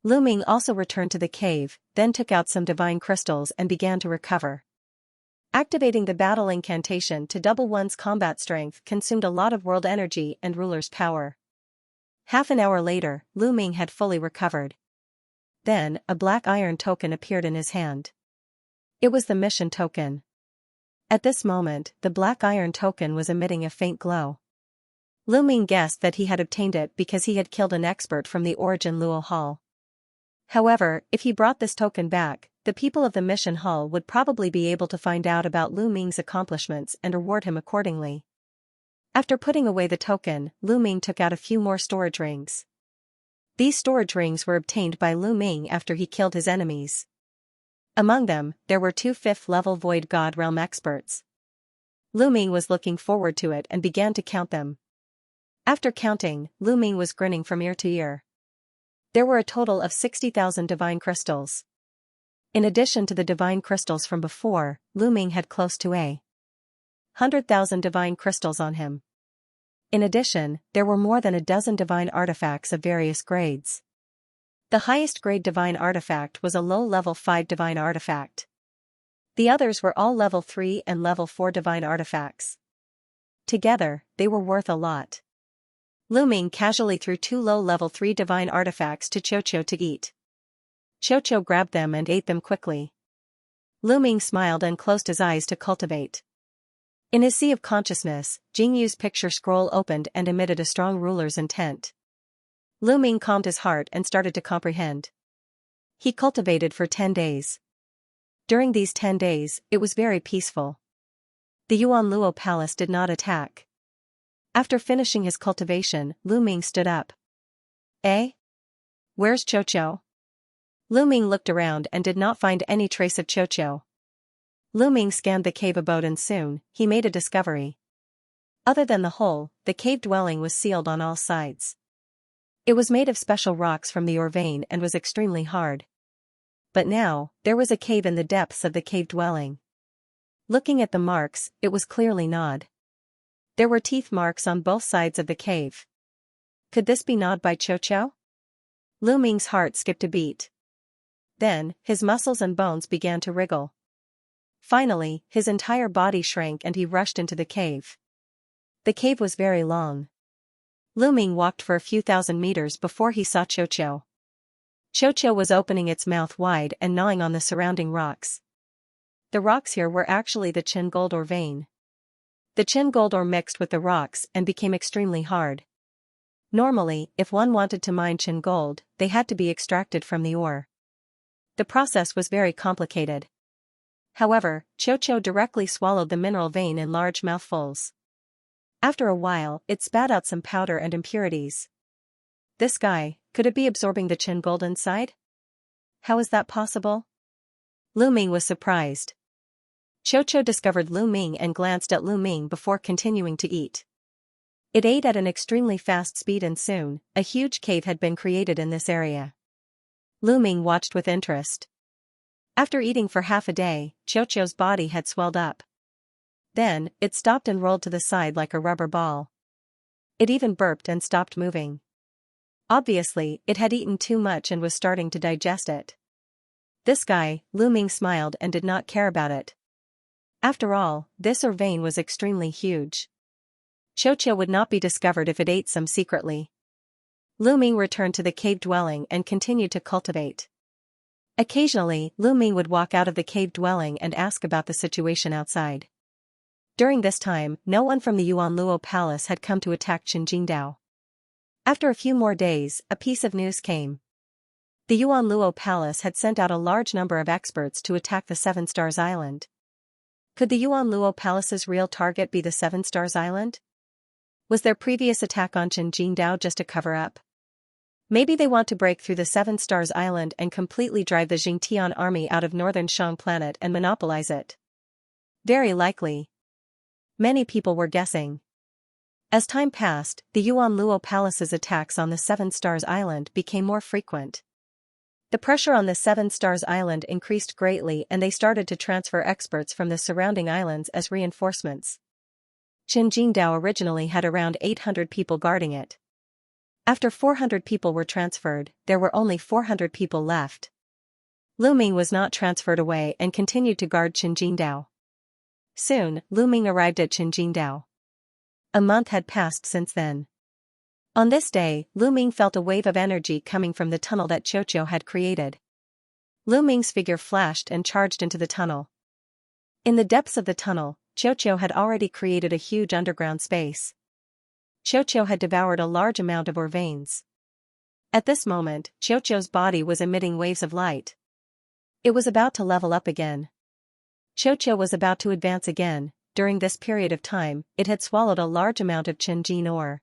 Lu Ming also returned to the cave, then took out some divine crystals and began to recover. Activating the battle incantation to double one's combat strength consumed a lot of world energy and ruler's power. Half an hour later, Lu Ming had fully recovered. Then, a black iron token appeared in his hand. It was the mission token. At this moment, the black iron token was emitting a faint glow. Lu Ming guessed that he had obtained it because he had killed an expert from the Origin Luo Hall. However, if he brought this token back, the people of the mission hall would probably be able to find out about Lu Ming's accomplishments and reward him accordingly. After putting away the token, Lu Ming took out a few more storage rings. These storage rings were obtained by Lu Ming after he killed his enemies. Among them, there were 2 5th-level Void God Realm experts. Lu Ming was looking forward to it and began to count them. After counting, Lu Ming was grinning from ear to ear. There were a total of 60,000 divine crystals. In addition to the divine crystals from before, Lu Ming had close to 100,000 divine crystals on him. In addition, there were more than a dozen divine artifacts of various grades. The highest grade divine artifact was a low-level 5 divine artifact. The others were all level 3 and level 4 divine artifacts. Together, they were worth a lot. Lu Ming casually threw 2 low-level 3 divine artifacts to Xianxia to eat. Xianxia grabbed them and ate them quickly. Lu Ming smiled and closed his eyes to cultivate. In his sea of consciousness, Jingyu's picture scroll opened and emitted a strong ruler's intent. Lu Ming calmed his heart and started to comprehend. He cultivated for 10 days. During these 10 days, it was very peaceful. The Yuan Luo Palace did not attack. After finishing his cultivation, Lu Ming stood up. Where's Xianxia? Lu Ming looked around and did not find any trace of Xianxia. Lu Ming scanned the cave abode and soon, he made a discovery. Other than the hole, the cave dwelling was sealed on all sides. It was made of special rocks from the ore vein and was extremely hard. But now, there was a cave in the depths of the cave dwelling. Looking at the marks, it was clearly gnawed. There were teeth marks on both sides of the cave. Could this be gnawed by Qiuqiu? Lu Ming's heart skipped a beat. Then, his muscles and bones began to wriggle. Finally, his entire body shrank and he rushed into the cave. The cave was very long. Lu Ming walked for a few thousand meters before he saw Qiuqiu. Qiuqiu was opening its mouth wide and gnawing on the surrounding rocks. The rocks here were actually the Qin gold ore vein. The Qin gold ore mixed with the rocks and became extremely hard. Normally, if one wanted to mine Qin gold, they had to be extracted from the ore. The process was very complicated. However, Qiuqiu directly swallowed the mineral vein in large mouthfuls. After a while, it spat out some powder and impurities. This guy, could it be absorbing the Qin gold inside? How is that possible? Lu Ming was surprised. Qiuqiu discovered Lu Ming and glanced at Lu Ming before continuing to eat. It ate at an extremely fast speed and soon, a huge cave had been created in this area. Lu Ming watched with interest. After eating for half a day, Qiuqiu's body had swelled up. Then, it stopped and rolled to the side like a rubber ball. It even burped and stopped moving. Obviously, it had eaten too much and was starting to digest it. This guy, Lu Ming smiled and did not care about it. After all, this ore vein was extremely huge. Qiuqiu would not be discovered if it ate some secretly. Lu Ming returned to the cave dwelling and continued to cultivate. Occasionally, Lu Ming would walk out of the cave dwelling and ask about the situation outside. During this time, no one from the Yuanluo Palace had come to attack Qinjingdao. After a few more days, a piece of news came. The Yuanluo Palace had sent out a large number of experts to attack the Seven Stars Island. Could the Yuanluo Palace's real target be the Seven Stars Island? Was their previous attack on Qinjingdao just a cover-up? Maybe they want to break through the Seven Stars Island and completely drive the Jingtian army out of northern Shang planet and monopolize it. Very likely. Many people were guessing. As time passed, the Yuanluo Palace's attacks on the Seven Stars Island became more frequent. The pressure on the Seven Stars Island increased greatly and they started to transfer experts from the surrounding islands as reinforcements. Qinjingdao originally had around 800 people guarding it. After 400 people were transferred, there were only 400 people left. Lu Ming was not transferred away and continued to guard Qinjingdao. Soon, Lu Ming arrived at Qinjingdao. A month had passed since then. On this day, Lu Ming felt a wave of energy coming from the tunnel that Qiuqiu had created. Lu Ming's figure flashed and charged into the tunnel. In the depths of the tunnel, Qiuqiu had already created a huge underground space. Qiuqiu had devoured a large amount of ore veins. At this moment, Qiuqiu's body was emitting waves of light. It was about to level up again. Qiuqiu was about to advance again. During this period of time, it had swallowed a large amount of Qinjin ore.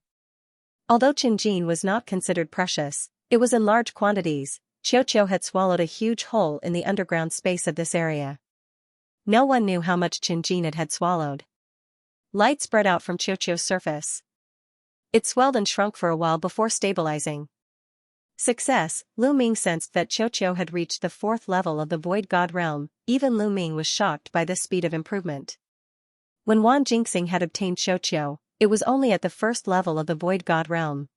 Although Qinjin was not considered precious, it was in large quantities. Qiuqiu had swallowed a huge hole in the underground space of this area. No one knew how much Qinjin it had swallowed. Light spread out from Qiuqiu's surface. It swelled and shrunk for a while before stabilizing. Success. Lu Ming sensed that Qiuqiu had reached the 4th level of the Void God realm. Even Lu Ming was shocked by this speed of improvement. When Wan Jingxing had obtained Qiuqiu, it was only at the 1st level of the Void God realm.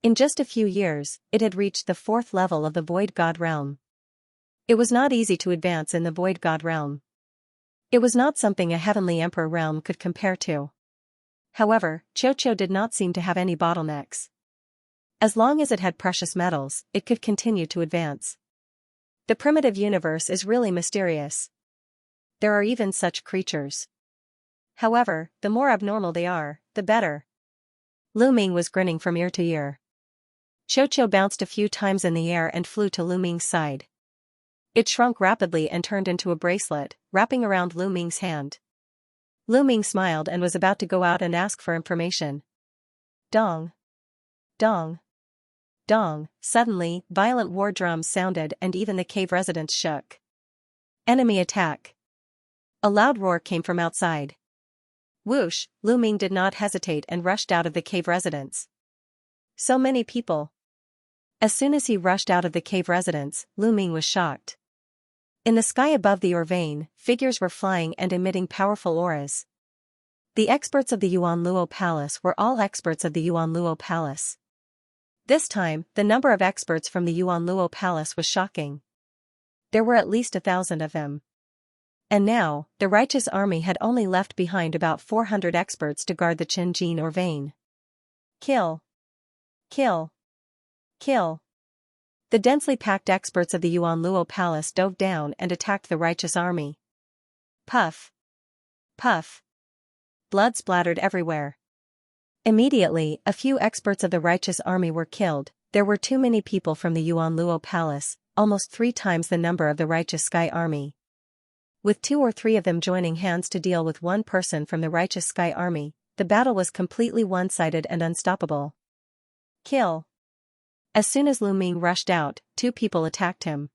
In just a few years, it had reached the 4th level of the Void God realm. It was not easy to advance in the Void God realm. It was not something a heavenly emperor realm could compare to. However, Qiuqiu did not seem to have any bottlenecks. As long as it had precious metals, it could continue to advance. The primitive universe is really mysterious. There are even such creatures. However, the more abnormal they are, the better. Lu Ming was grinning from ear to ear. Qiuqiu bounced a few times in the air and flew to Lu Ming's side. It shrunk rapidly and turned into a bracelet, wrapping around Lu Ming's hand. Lu Ming smiled and was about to go out and ask for information. Dong. Dong. Dong. Suddenly, violent war drums sounded and even the cave residents shook. Enemy attack. A loud roar came from outside. Whoosh, Lu Ming did not hesitate and rushed out of the cave residence. So many people. As soon as he rushed out of the cave residence, Lu Ming was shocked. In the sky above the Orvane, figures were flying and emitting powerful auras. The experts of the Yuan Luo Palace were all experts of the Yuan Luo Palace. This time, the number of experts from the Yuan Luo Palace was shocking. There were at least 1,000 of them. And now, the righteous army had only left behind about 400 experts to guard the Qinjin Orvane. Kill! Kill! Kill! The densely packed experts of the Yuan Luo Palace dove down and attacked the righteous army. Puff! Puff! Blood splattered everywhere. Immediately, a few experts of the righteous army were killed. There were too many people from the Yuan Luo Palace, almost 3 times the number of the righteous Sky Army. With 2 or 3 of them joining hands to deal with one person from the righteous Sky Army, the battle was completely one-sided and unstoppable. Kill! As soon as Lu Ming rushed out, 2 people attacked him.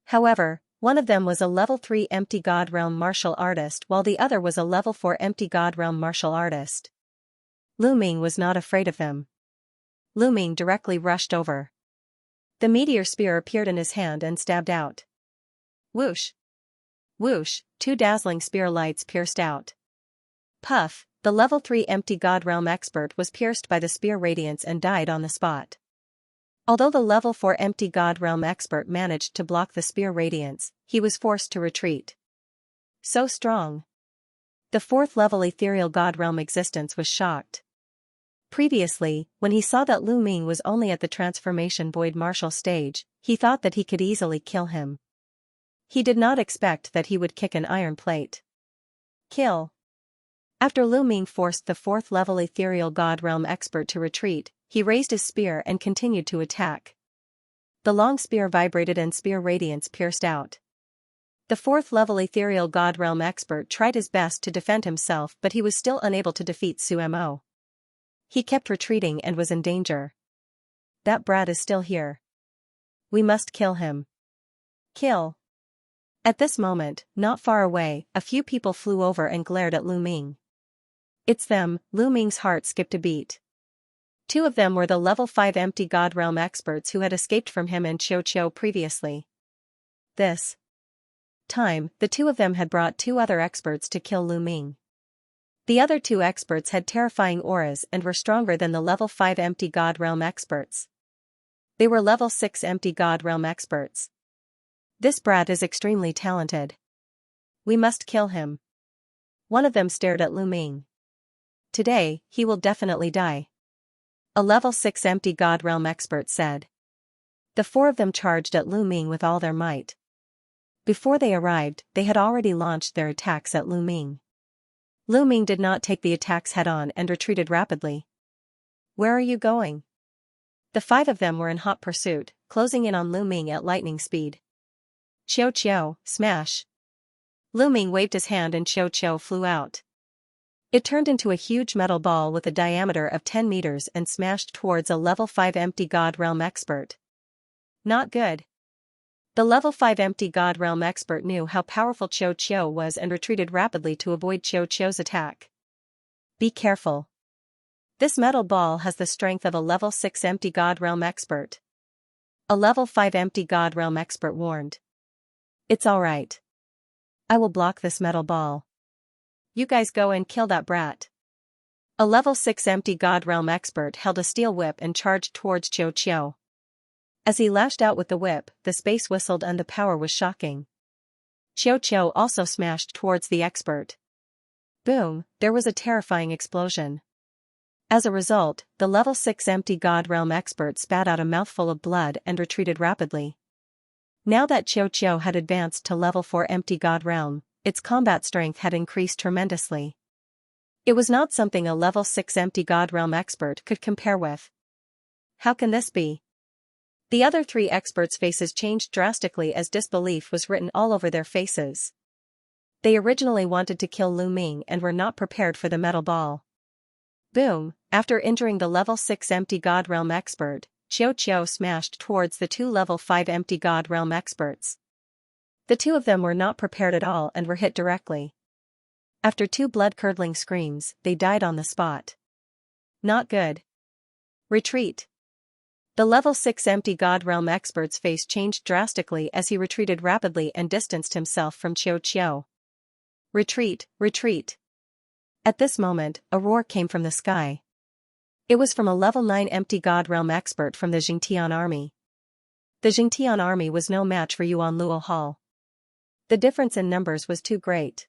However, one of them was a level 3 empty God Realm martial artist while the other was a level 4 empty God Realm martial artist. Lu Ming was not afraid of them. Lu Ming directly rushed over. The meteor spear appeared in his hand and stabbed out. Whoosh! Whoosh! 2 dazzling spear lights pierced out. Puff! The level 3 empty God Realm expert was pierced by the spear radiance and died on the spot. Although the level 4 empty God Realm expert managed to block the spear radiance, he was forced to retreat. So strong. The 4th level ethereal God Realm existence was shocked. Previously, when he saw that Lu Ming was only at the transformation void martial stage, he thought that he could easily kill him. He did not expect that he would kick an iron plate. Kill! After Lu Ming forced the 4th level ethereal God Realm expert to retreat, he raised his spear and continued to attack. The long spear vibrated and spear radiance pierced out. The 4th level ethereal God Realm expert tried his best to defend himself, but he was still unable to defeat Su Mo. He kept retreating and was in danger. That brat is still here. We must kill him. Kill! At this moment, not far away, a few people flew over and glared at Lu Ming. It's them. Lu Ming's heart skipped a beat. 2 of them were the level 5 empty God Realm experts who had escaped from him and Xiao previously. This time, the 2 of them had brought 2 other experts to kill Lu Ming. The other 2 experts had terrifying auras and were stronger than the level 5 empty God Realm experts. They were level 6 empty God Realm experts. This brat is extremely talented. We must kill him. One of them stared at Lu Ming. Today, he will definitely die. A level 6 empty God Realm expert said. The 4 of them charged at Lu Ming with all their might. Before they arrived, they had already launched their attacks at Lu Ming. Lu Ming did not take the attacks head-on and retreated rapidly. Where are you going? The 5 of them were in hot pursuit, closing in on Lu Ming at lightning speed. Xiao, smash! Lu Ming waved his hand and Xiao flew out. It turned into a huge metal ball with a diameter of 10 meters and smashed towards a level 5 empty God Realm expert. Not good. The level 5 empty God Realm expert knew how powerful Xiao was and retreated rapidly to avoid Xiao's attack. Be careful. This metal ball has the strength of a level 6 empty God Realm expert. A level 5 empty God Realm expert warned. It's alright. I will block this metal ball. You guys go and kill that brat. A level 6 empty God Realm expert held a steel whip and charged towards Xiao. As he lashed out with the whip, the space whistled and the power was shocking. Xiao also smashed towards the expert. Boom, there was a terrifying explosion. As a result, the level 6 empty God Realm expert spat out a mouthful of blood and retreated rapidly. Now that Xiao had advanced to level 4 empty God Realm, its combat strength had increased tremendously. It was not something a level 6 empty God Realm expert could compare with. How can this be? The other 3 experts' faces changed drastically as disbelief was written all over their faces. They originally wanted to kill Lu Ming and were not prepared for the metal ball. Boom, after injuring the level 6 empty God Realm expert, Xiao smashed towards the 2 level 5 empty God Realm experts. The 2 of them were not prepared at all and were hit directly. After 2 blood-curdling screams, they died on the spot. Not good. Retreat. The level 6 empty God realm expert's face changed drastically as he retreated rapidly and distanced himself from Xiao. Retreat, retreat. At this moment, a roar came from the sky. It was from a level 9 empty God realm expert from the Jingtian army. The Jingtian army was no match for Yuan Luo Hall. The difference in numbers was too great.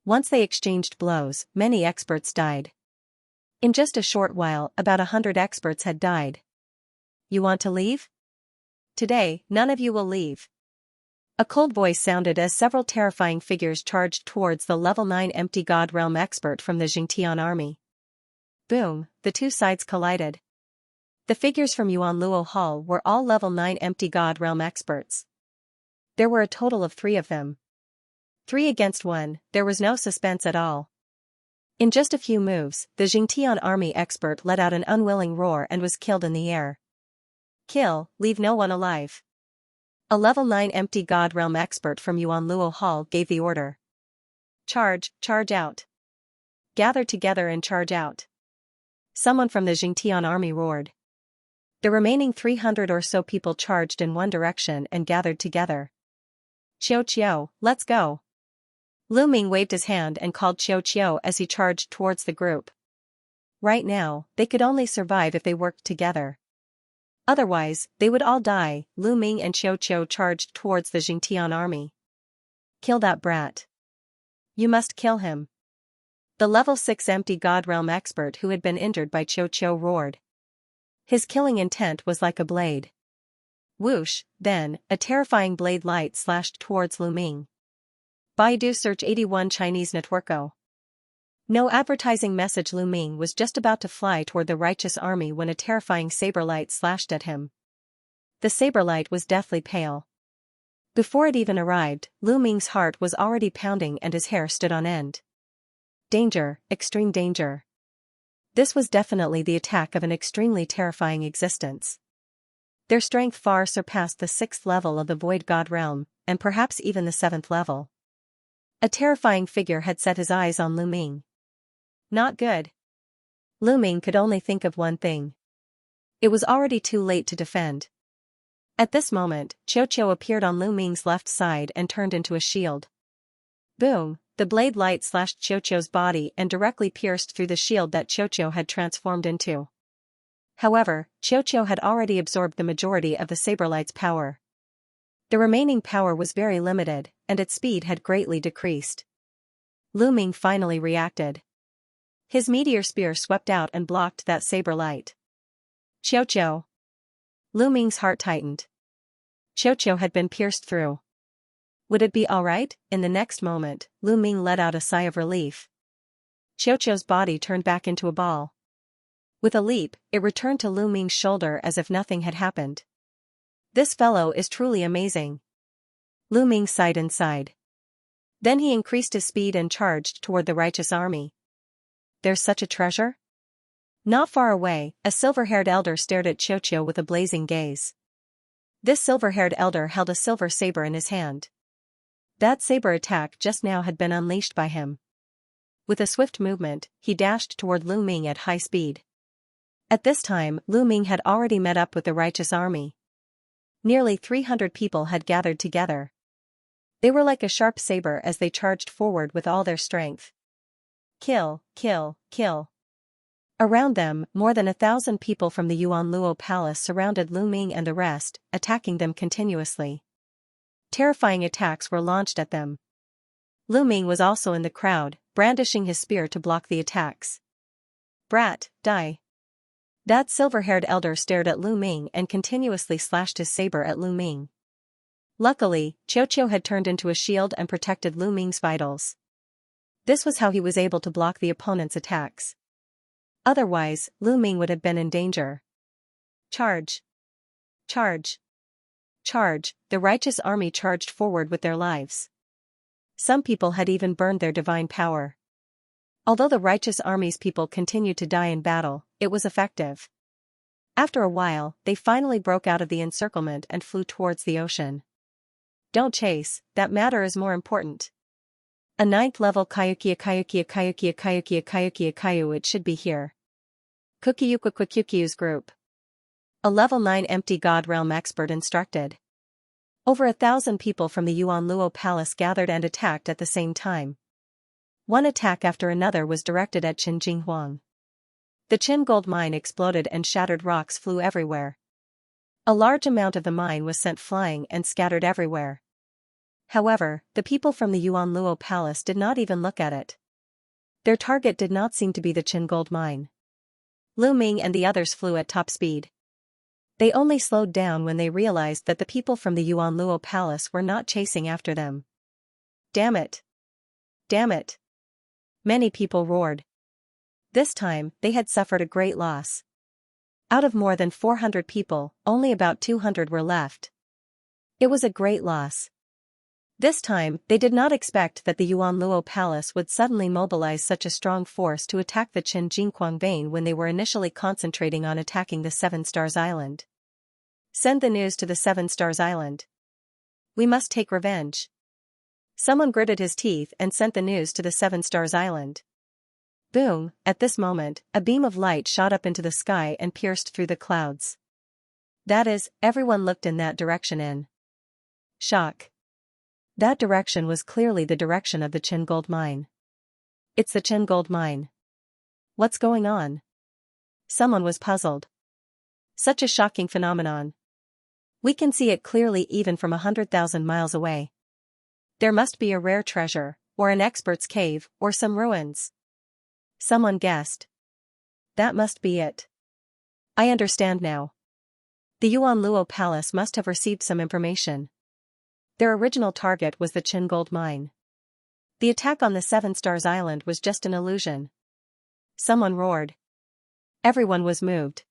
Once they exchanged blows, many experts died. In just a short while, about 100 experts had died. You want to leave? Today, none of you will leave. A cold voice sounded as several terrifying figures charged towards the level 9 empty God realm expert from the Jingtian army. Boom, the two sides collided. The figures from Yuan Luo Hall were all level 9 empty God realm experts. There were a total of 3 of them. 3 against 1, there was no suspense at all. In just a few moves, the Jingtian army expert let out an unwilling roar and was killed in the air. Kill, leave no one alive. A level 9 empty God realm expert from Yuan Luo Hall gave the order. Charge, charge out. Gather together and charge out. Someone from the Jingtian army roared. The remaining 300 or so people charged in one direction and gathered together. Xiao, let's go. Lu Ming waved his hand and called Xiao as he charged towards the group. Right now, they could only survive if they worked together. Otherwise, they would all die. Lu Ming and Xiao charged towards the Jingtian army. Kill that brat. You must kill him. The level 6 empty God realm expert who had been injured by Xiao roared. His killing intent was like a blade. Whoosh, then, a terrifying blade light slashed towards Lu Ming. Baidu search 81 Chinese networko. No advertising message. Lu Ming was just about to fly toward the righteous army when a terrifying saber light slashed at him. The saber light was deathly pale. Before it even arrived, Lu Ming's heart was already pounding and his hair stood on end. Danger, extreme danger. This was definitely the attack of an extremely terrifying existence. Their strength far surpassed the 6th level of the Void God realm, and perhaps even the 7th level. A terrifying figure had set his eyes on Lu Ming. Not good. Lu Ming could only think of one thing. It was already too late to defend. At this moment, Xiao appeared on Lu Ming's left side and turned into a shield. Boom, the blade light slashed Xiao's body and directly pierced through the shield that Xiao had transformed into. However, Xiao had already absorbed the majority of the saberlight's power. The remaining power was very limited, and its speed had greatly decreased. Lu Ming finally reacted. His meteor spear swept out and blocked that saber light. Xiao. Lu Ming's heart tightened. Xiao had been pierced through. Would it be alright? In the next moment, Lu Ming let out a sigh of relief. Xiao's body turned back into a ball. With a leap, it returned to Lu Ming's shoulder as if nothing had happened. This fellow is truly amazing. Lu Ming sighed inside. Then he increased his speed and charged toward the righteous army. There's such a treasure? Not far away, a silver-haired elder stared at Xiao with a blazing gaze. This silver-haired elder held a silver saber in his hand. That saber attack just now had been unleashed by him. With a swift movement, he dashed toward Lu Ming at high speed. At this time, Lu Ming had already met up with the righteous army. Nearly 300 people had gathered together. They were like a sharp saber as they charged forward with all their strength. Kill, kill, kill. Around them, more than 1,000 people from the Yuan Luo Palace surrounded Lu Ming and the rest, attacking them continuously. Terrifying attacks were launched at them. Lu Ming was also in the crowd, brandishing his spear to block the attacks. Brat, die. That silver-haired elder stared at Lu Ming and continuously slashed his saber at Lu Ming. Luckily, Xiao had turned into a shield and protected Lu Ming's vitals. This was how he was able to block the opponent's attacks. Otherwise, Lu Ming would have been in danger. Charge! Charge! Charge! The righteous army charged forward with their lives. Some people had even burned their divine power. Although the righteous army's people continued to die in battle, it was effective. After a while, they finally broke out of the encirclement and flew towards the ocean. Don't chase, that matter is more important. A 9th level Kayukia it should be here. Kukyukwukwukyukyu's group. A level 9 empty god realm expert instructed. Over 1,000 people from the Yuanluo Palace gathered and attacked at the same time. One attack after another was directed at Qin Jinghuang. The Qin gold mine exploded and shattered rocks flew everywhere. A large amount of the mine was sent flying and scattered everywhere. However, the people from the Yuanluo Palace did not even look at it. Their target did not seem to be the Qin gold mine. Lu Ming and the others flew at top speed. They only slowed down when they realized that the people from the Yuanluo Palace were not chasing after them. Damn it! Damn it! Many people roared. This time, they had suffered a great loss. Out of more than 400 people, only about 200 were left. It was a great loss. This time, they did not expect that the Yuanluo Palace would suddenly mobilize such a strong force to attack the Qin Jinghuang vein when they were initially concentrating on attacking the Seven Stars Island. Send the news to the Seven Stars Island. We must take revenge. Someone gritted his teeth and sent the news to the Seven Stars Island. Boom! At this moment, a beam of light shot up into the sky and pierced through the clouds. That is, everyone looked in that direction in shock. That direction was clearly the direction of the Qin gold mine. It's the Qin gold mine. What's going on? Someone was puzzled. Such a shocking phenomenon. We can see it clearly even from 100,000 miles away. There must be a rare treasure, or an expert's cave, or some ruins. Someone guessed. That must be it. I understand now. The Yuanluo Palace must have received some information. Their original target was the Qin gold mine. The attack on the Seven Stars Island was just an illusion. Someone roared. Everyone was moved.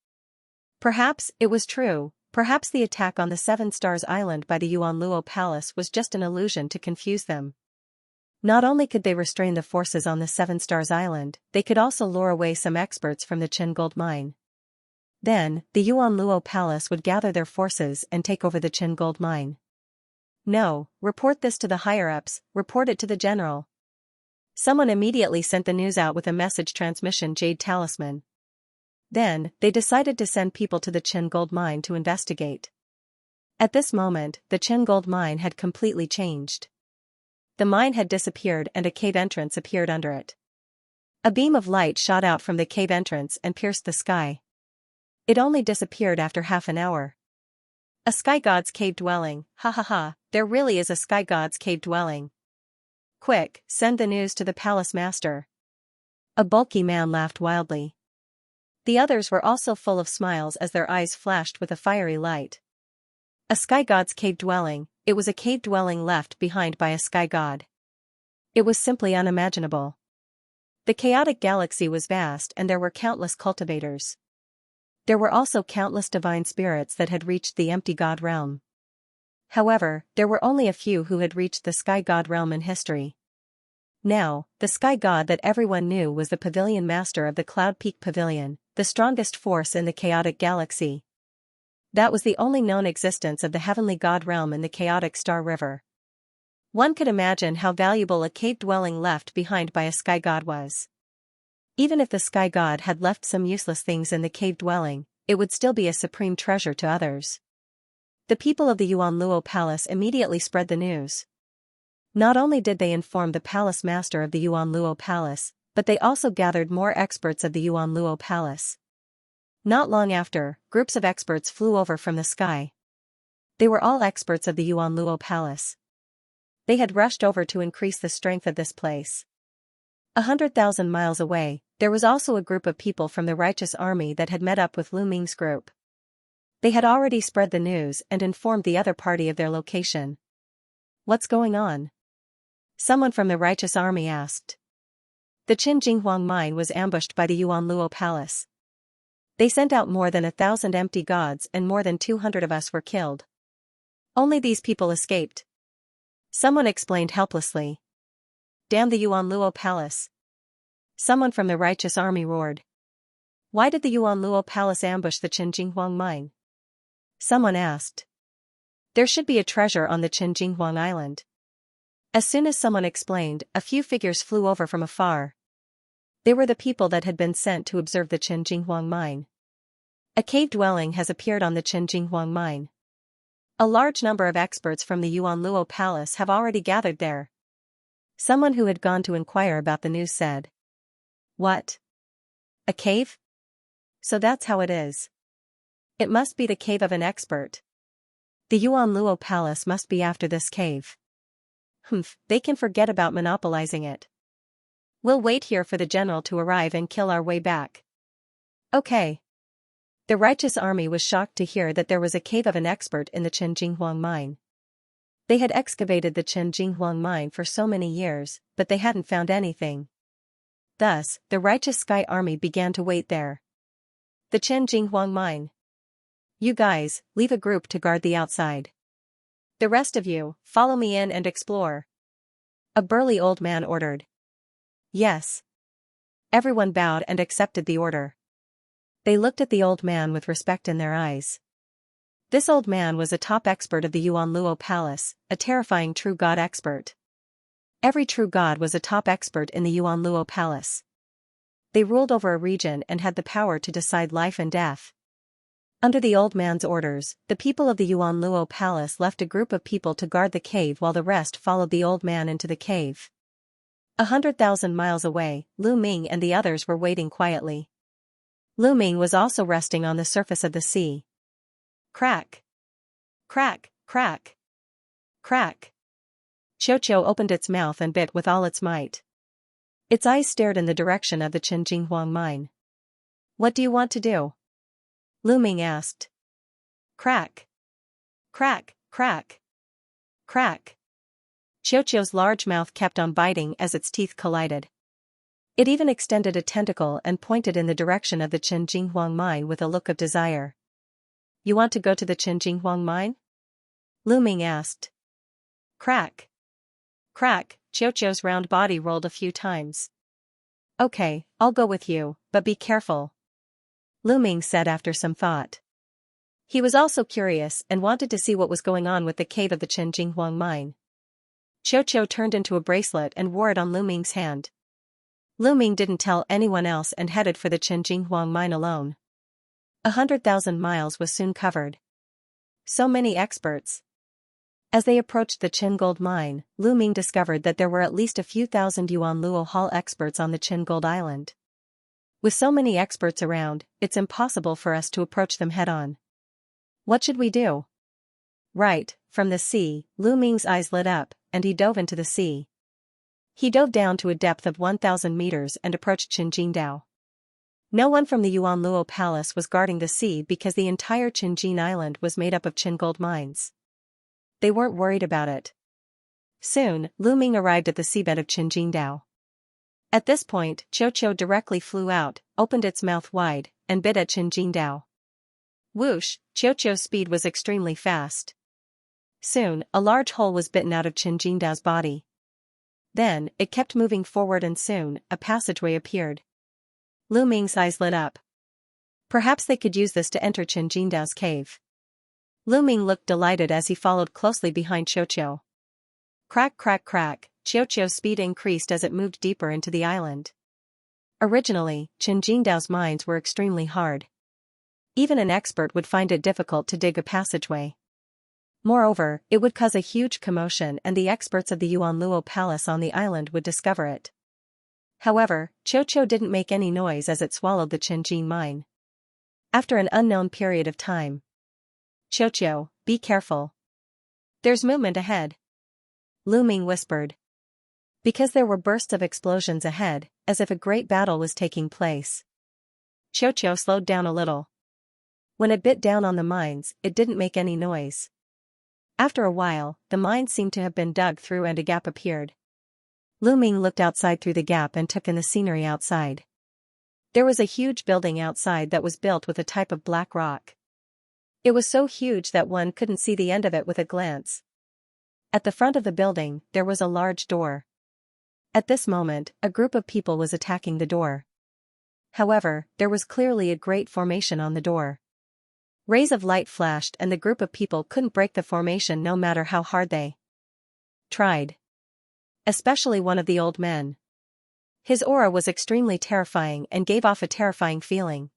Perhaps it was true. Perhaps the attack on the Seven Stars Island by the Yuanluo Palace was just an illusion to confuse them. Not only could they restrain the forces on the Seven Stars Island, they could also lure away some experts from the Qin gold mine. Then, the Yuanluo Palace would gather their forces and take over the Qin gold mine. No, report this to the higher-ups, report it to the general. Someone immediately sent the news out with a message transmission jade talisman. Then, they decided to send people to the Qin gold mine to investigate. At this moment, the Qin gold mine had completely changed. The mine had disappeared and a cave entrance appeared under it. A beam of light shot out from the cave entrance and pierced the sky. It only disappeared after half an hour. A sky god's cave dwelling, ha ha ha, there really is a sky god's cave dwelling. Quick, send the news to the palace master. A bulky man laughed wildly. The others were also full of smiles as their eyes flashed with a fiery light. A sky god's cave dwelling, it was a cave dwelling left behind by a sky god. It was simply unimaginable. The chaotic galaxy was vast and there were countless cultivators. There were also countless divine spirits that had reached the empty god realm. However, there were only a few who had reached the sky god realm in history. Now, the sky god that everyone knew was the pavilion master of the Cloud Peak Pavilion, the strongest force in the chaotic galaxy. That was the only known existence of the heavenly god realm in the chaotic star river. One could imagine how valuable a cave dwelling left behind by a sky god was. Even if the sky god had left some useless things in the cave dwelling, it would still be a supreme treasure to others. The people of the Yuanluo Palace immediately spread the news. Not only did they inform the palace master of the Yuanluo Palace, but they also gathered more experts of the Yuanluo Palace. Not long after, groups of experts flew over from the sky. They were all experts of the Yuanluo Palace. They had rushed over to increase the strength of this place. 100,000 miles away, there was also a group of people from the righteous army that had met up with Lu Ming's group. They had already spread the news and informed the other party of their location. What's going on? Someone from the righteous army asked. The Qin Jinghuang mine was ambushed by the Yuanluo Palace. They sent out more than 1,000 empty gods and more than 200 of us were killed. Only these people escaped. Someone explained helplessly. Damn the Yuanluo Palace. Someone from the righteous army roared. Why did the Yuanluo Palace ambush the Qin Jinghuang mine? Someone asked. There should be a treasure on the Qin Jinghuang Island. As soon as someone explained, a few figures flew over from afar. They were the people that had been sent to observe the Qin Jinghuang mine. A cave dwelling has appeared on the Qinjinghuang mine. A large number of experts from the Yuanluo Palace have already gathered there. Someone who had gone to inquire about the news said. What? A cave? So that's how it is. It must be the cave of an expert. The Yuanluo Palace must be after this cave. They can forget about monopolizing it. We'll wait here for the general to arrive and kill our way back. Okay. The righteous army was shocked to hear that there was a cave of an expert in the Qinjinghuang mine. They had excavated the Qinjinghuang mine for so many years, but they hadn't found anything. Thus, the righteous Sky Army began to wait there. The Qinjinghuang mine. You guys, leave a group to guard the outside. The rest of you, follow me in and explore. A burly old man ordered. Yes. Everyone bowed and accepted the order. They looked at the old man with respect in their eyes. This old man was a top expert of the Yuanluo Palace, a terrifying true god expert. Every true god was a top expert in the Yuanluo Palace. They ruled over a region and had the power to decide life and death. Under the old man's orders, the people of the Yuanluo Palace left a group of people to guard the cave while the rest followed the old man into the cave. 100,000 miles away, Lu Ming and the others were waiting quietly. Lu Ming was also resting on the surface of the sea. Crack! Crack, crack! Crack! Xiaoqiu opened its mouth and bit with all its might. Its eyes stared in the direction of the Qinjinghuang mine. What do you want to do? Lu Ming asked. Crack! Crack, crack! Crack! Xiaoqiu's large mouth kept on biting as its teeth collided. It even extended a tentacle and pointed in the direction of the Qinjinghuang mine with a look of desire. You want to go to the Qinjinghuang mine? Lu Ming asked. Crack! Crack! Xiaoqiu's round body rolled a few times. Okay, I'll go with you, but be careful. Lu Ming said after some thought. He was also curious and wanted to see what was going on with the cave of the Qinjinghuang mine. Xiaoqiu turned into a bracelet and wore it on Lu Ming's hand. Lu Ming didn't tell anyone else and headed for the Qinjinghuang mine alone. 100,000 miles was soon covered. So many experts. As they approached the Qin Gold mine, Lu Ming discovered that there were at least a few thousand Yuanluo Hall experts on the Qin Gold Island. With so many experts around, it's impossible for us to approach them head-on. What should we do? Right, from the sea, Lu Ming's eyes lit up, and he dove into the sea. He dove down to a depth of 1,000 meters and approached Qinjingdao. No one from the Yuanluo Palace was guarding the sea because the entire Qinjing Island was made up of Qin gold mines. They weren't worried about it. Soon, Lu Ming arrived at the seabed of Qinjingdao. At this point, Xiaoqiu directly flew out, opened its mouth wide, and bit at Qinjingdao. Whoosh, Xiaoqiu's speed was extremely fast. Soon, a large hole was bitten out of Qinjingdao's body. Then, it kept moving forward and soon, a passageway appeared. Lu Ming's eyes lit up. Perhaps they could use this to enter Qinjingdao's cave. Lu Ming looked delighted as he followed closely behind Xiaoqiu. Crack, crack, crack, Xiaoqiu's speed increased as it moved deeper into the island. Originally, Qinjingdao's mines were extremely hard. Even an expert would find it difficult to dig a passageway. Moreover, it would cause a huge commotion and the experts of the Yuanluo Palace on the island would discover it. However, Xiaoqiu didn't make any noise as it swallowed the Qinjing mine. After an unknown period of time. Xiaoqiu, be careful. There's movement ahead. Lu Ming whispered. Because there were bursts of explosions ahead, as if a great battle was taking place. Xiaoqiu slowed down a little. When it bit down on the mines, it didn't make any noise. After a while, the mines seemed to have been dug through and a gap appeared. Lu Ming looked outside through the gap and took in the scenery outside. There was a huge building outside that was built with a type of black rock. It was so huge that one couldn't see the end of it with a glance. At the front of the building, there was a large door. At this moment, a group of people was attacking the door. However, there was clearly a great formation on the door. Rays of light flashed and the group of people couldn't break the formation no matter how hard they tried. Especially one of the old men. His aura was extremely terrifying and gave off a terrifying feeling.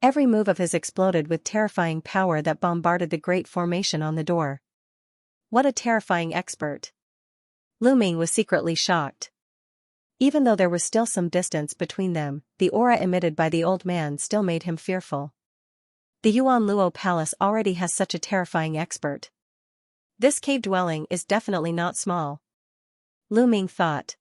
Every move of his exploded with terrifying power that bombarded the great formation on the door. What a terrifying expert. Lu Ming was secretly shocked. Even though there was still some distance between them, the aura emitted by the old man still made him fearful. The Yuan Luo Palace already has such a terrifying expert. This cave dwelling is definitely not small. Lu Ming thought.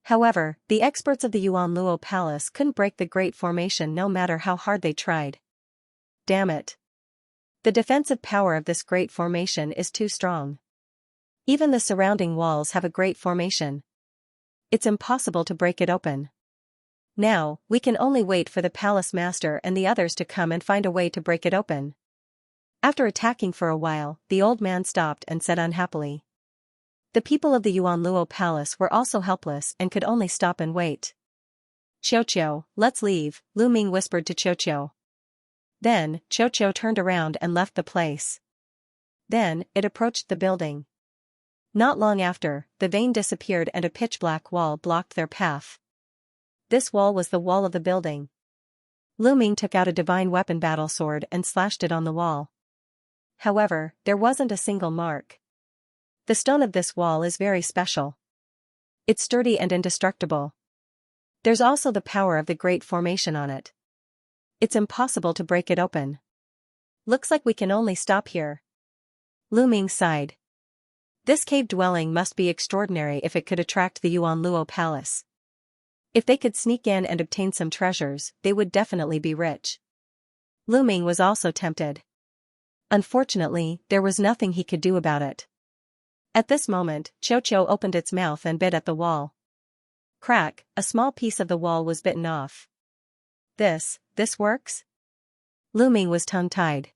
However, the experts of the Yuan Luo Palace couldn't break the great formation no matter how hard they tried. Damn it. The defensive power of this great formation is too strong. Even the surrounding walls have a great formation. It's impossible to break it open. Now, we can only wait for the palace master and the others to come and find a way to break it open. After attacking for a while, the old man stopped and said unhappily. The people of the Yuan Luo Palace were also helpless and could only stop and wait. Qiu, let's leave, Lu Ming whispered to Qiu. Then, Qiu turned around and left the place. Then, it approached the building. Not long after, the vein disappeared and a pitch-black wall blocked their path. This wall was the wall of the building. Lu Ming took out a divine weapon battle sword and slashed it on the wall. However, there wasn't a single mark. The stone of this wall is very special. It's sturdy and indestructible. There's also the power of the great formation on it. It's impossible to break it open. Looks like we can only stop here. Lu Ming sighed. This cave dwelling must be extraordinary if it could attract the Yuan Luo Palace. If they could sneak in and obtain some treasures, they would definitely be rich. Lu Ming was also tempted. Unfortunately, there was nothing he could do about it. At this moment, Qiu opened its mouth and bit at the wall. Crack, a small piece of the wall was bitten off. This works? Lu Ming was tongue-tied.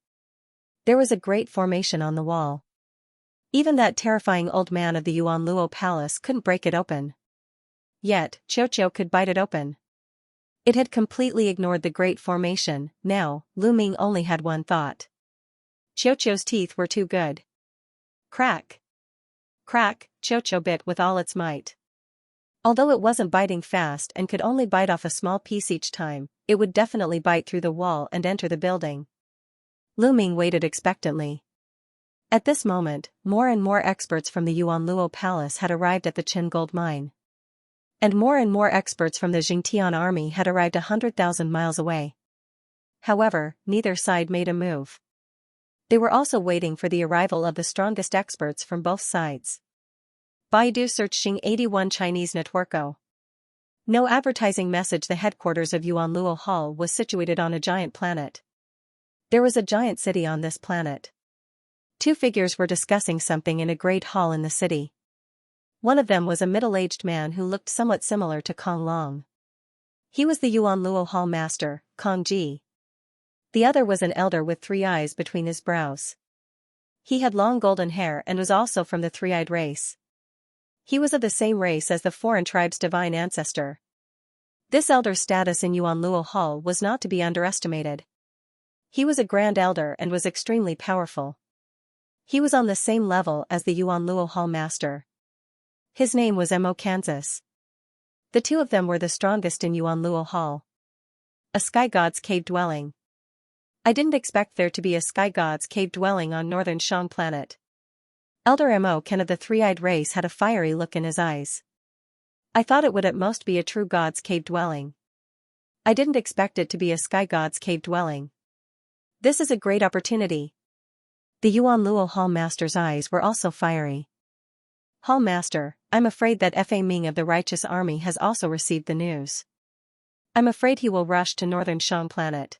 There was a great formation on the wall. Even that terrifying old man of the Yuan Luo Palace couldn't break it open. Yet, Qiu could bite it open. It had completely ignored the great formation. Now, Lu Ming only had one thought. Qiu's teeth were too good. Crack. Crack, Qiu bit with all its might. Although it wasn't biting fast and could only bite off a small piece each time, it would definitely bite through the wall and enter the building. Lu Ming waited expectantly. At this moment, more and more experts from the Yuan Luo Palace had arrived at the Qin gold mine. And more experts from the Jingtian army had arrived 100,000 miles away. However, neither side made a move. They were also waiting for the arrival of the strongest experts from both sides. Baidu search Xing 81 Chinese Networko. No advertising message. The headquarters of Yuan Luo Hall was situated on a giant planet. There was a giant city on this planet. Two figures were discussing something in a great hall in the city. One of them was a middle-aged man who looked somewhat similar to Kong Long. He was the Yuan Luo Hall master, Kong Ji. The other was an elder with 3 eyes between his brows. He had long golden hair and was also from the 3-eyed race. He was of the same race as the foreign tribe's divine ancestor. This elder's status in Yuan Luo Hall was not to be underestimated. He was a grand elder and was extremely powerful. He was on the same level as the Yuan Luo Hall master. His name was Mo Kansas. The two of them were the strongest in Yuan Luo Hall. A sky god's cave dwelling. I didn't expect there to be a sky god's cave dwelling on northern Shang planet. Elder Mo Kan of the 3-eyed race had a fiery look in his eyes. I thought it would at most be a true god's cave dwelling. I didn't expect it to be a sky god's cave dwelling. This is a great opportunity. The Yuan Luo Hall master's eyes were also fiery. Hall master, I'm afraid that Fa Ming of the righteous army has also received the news. I'm afraid he will rush to northern Shang planet.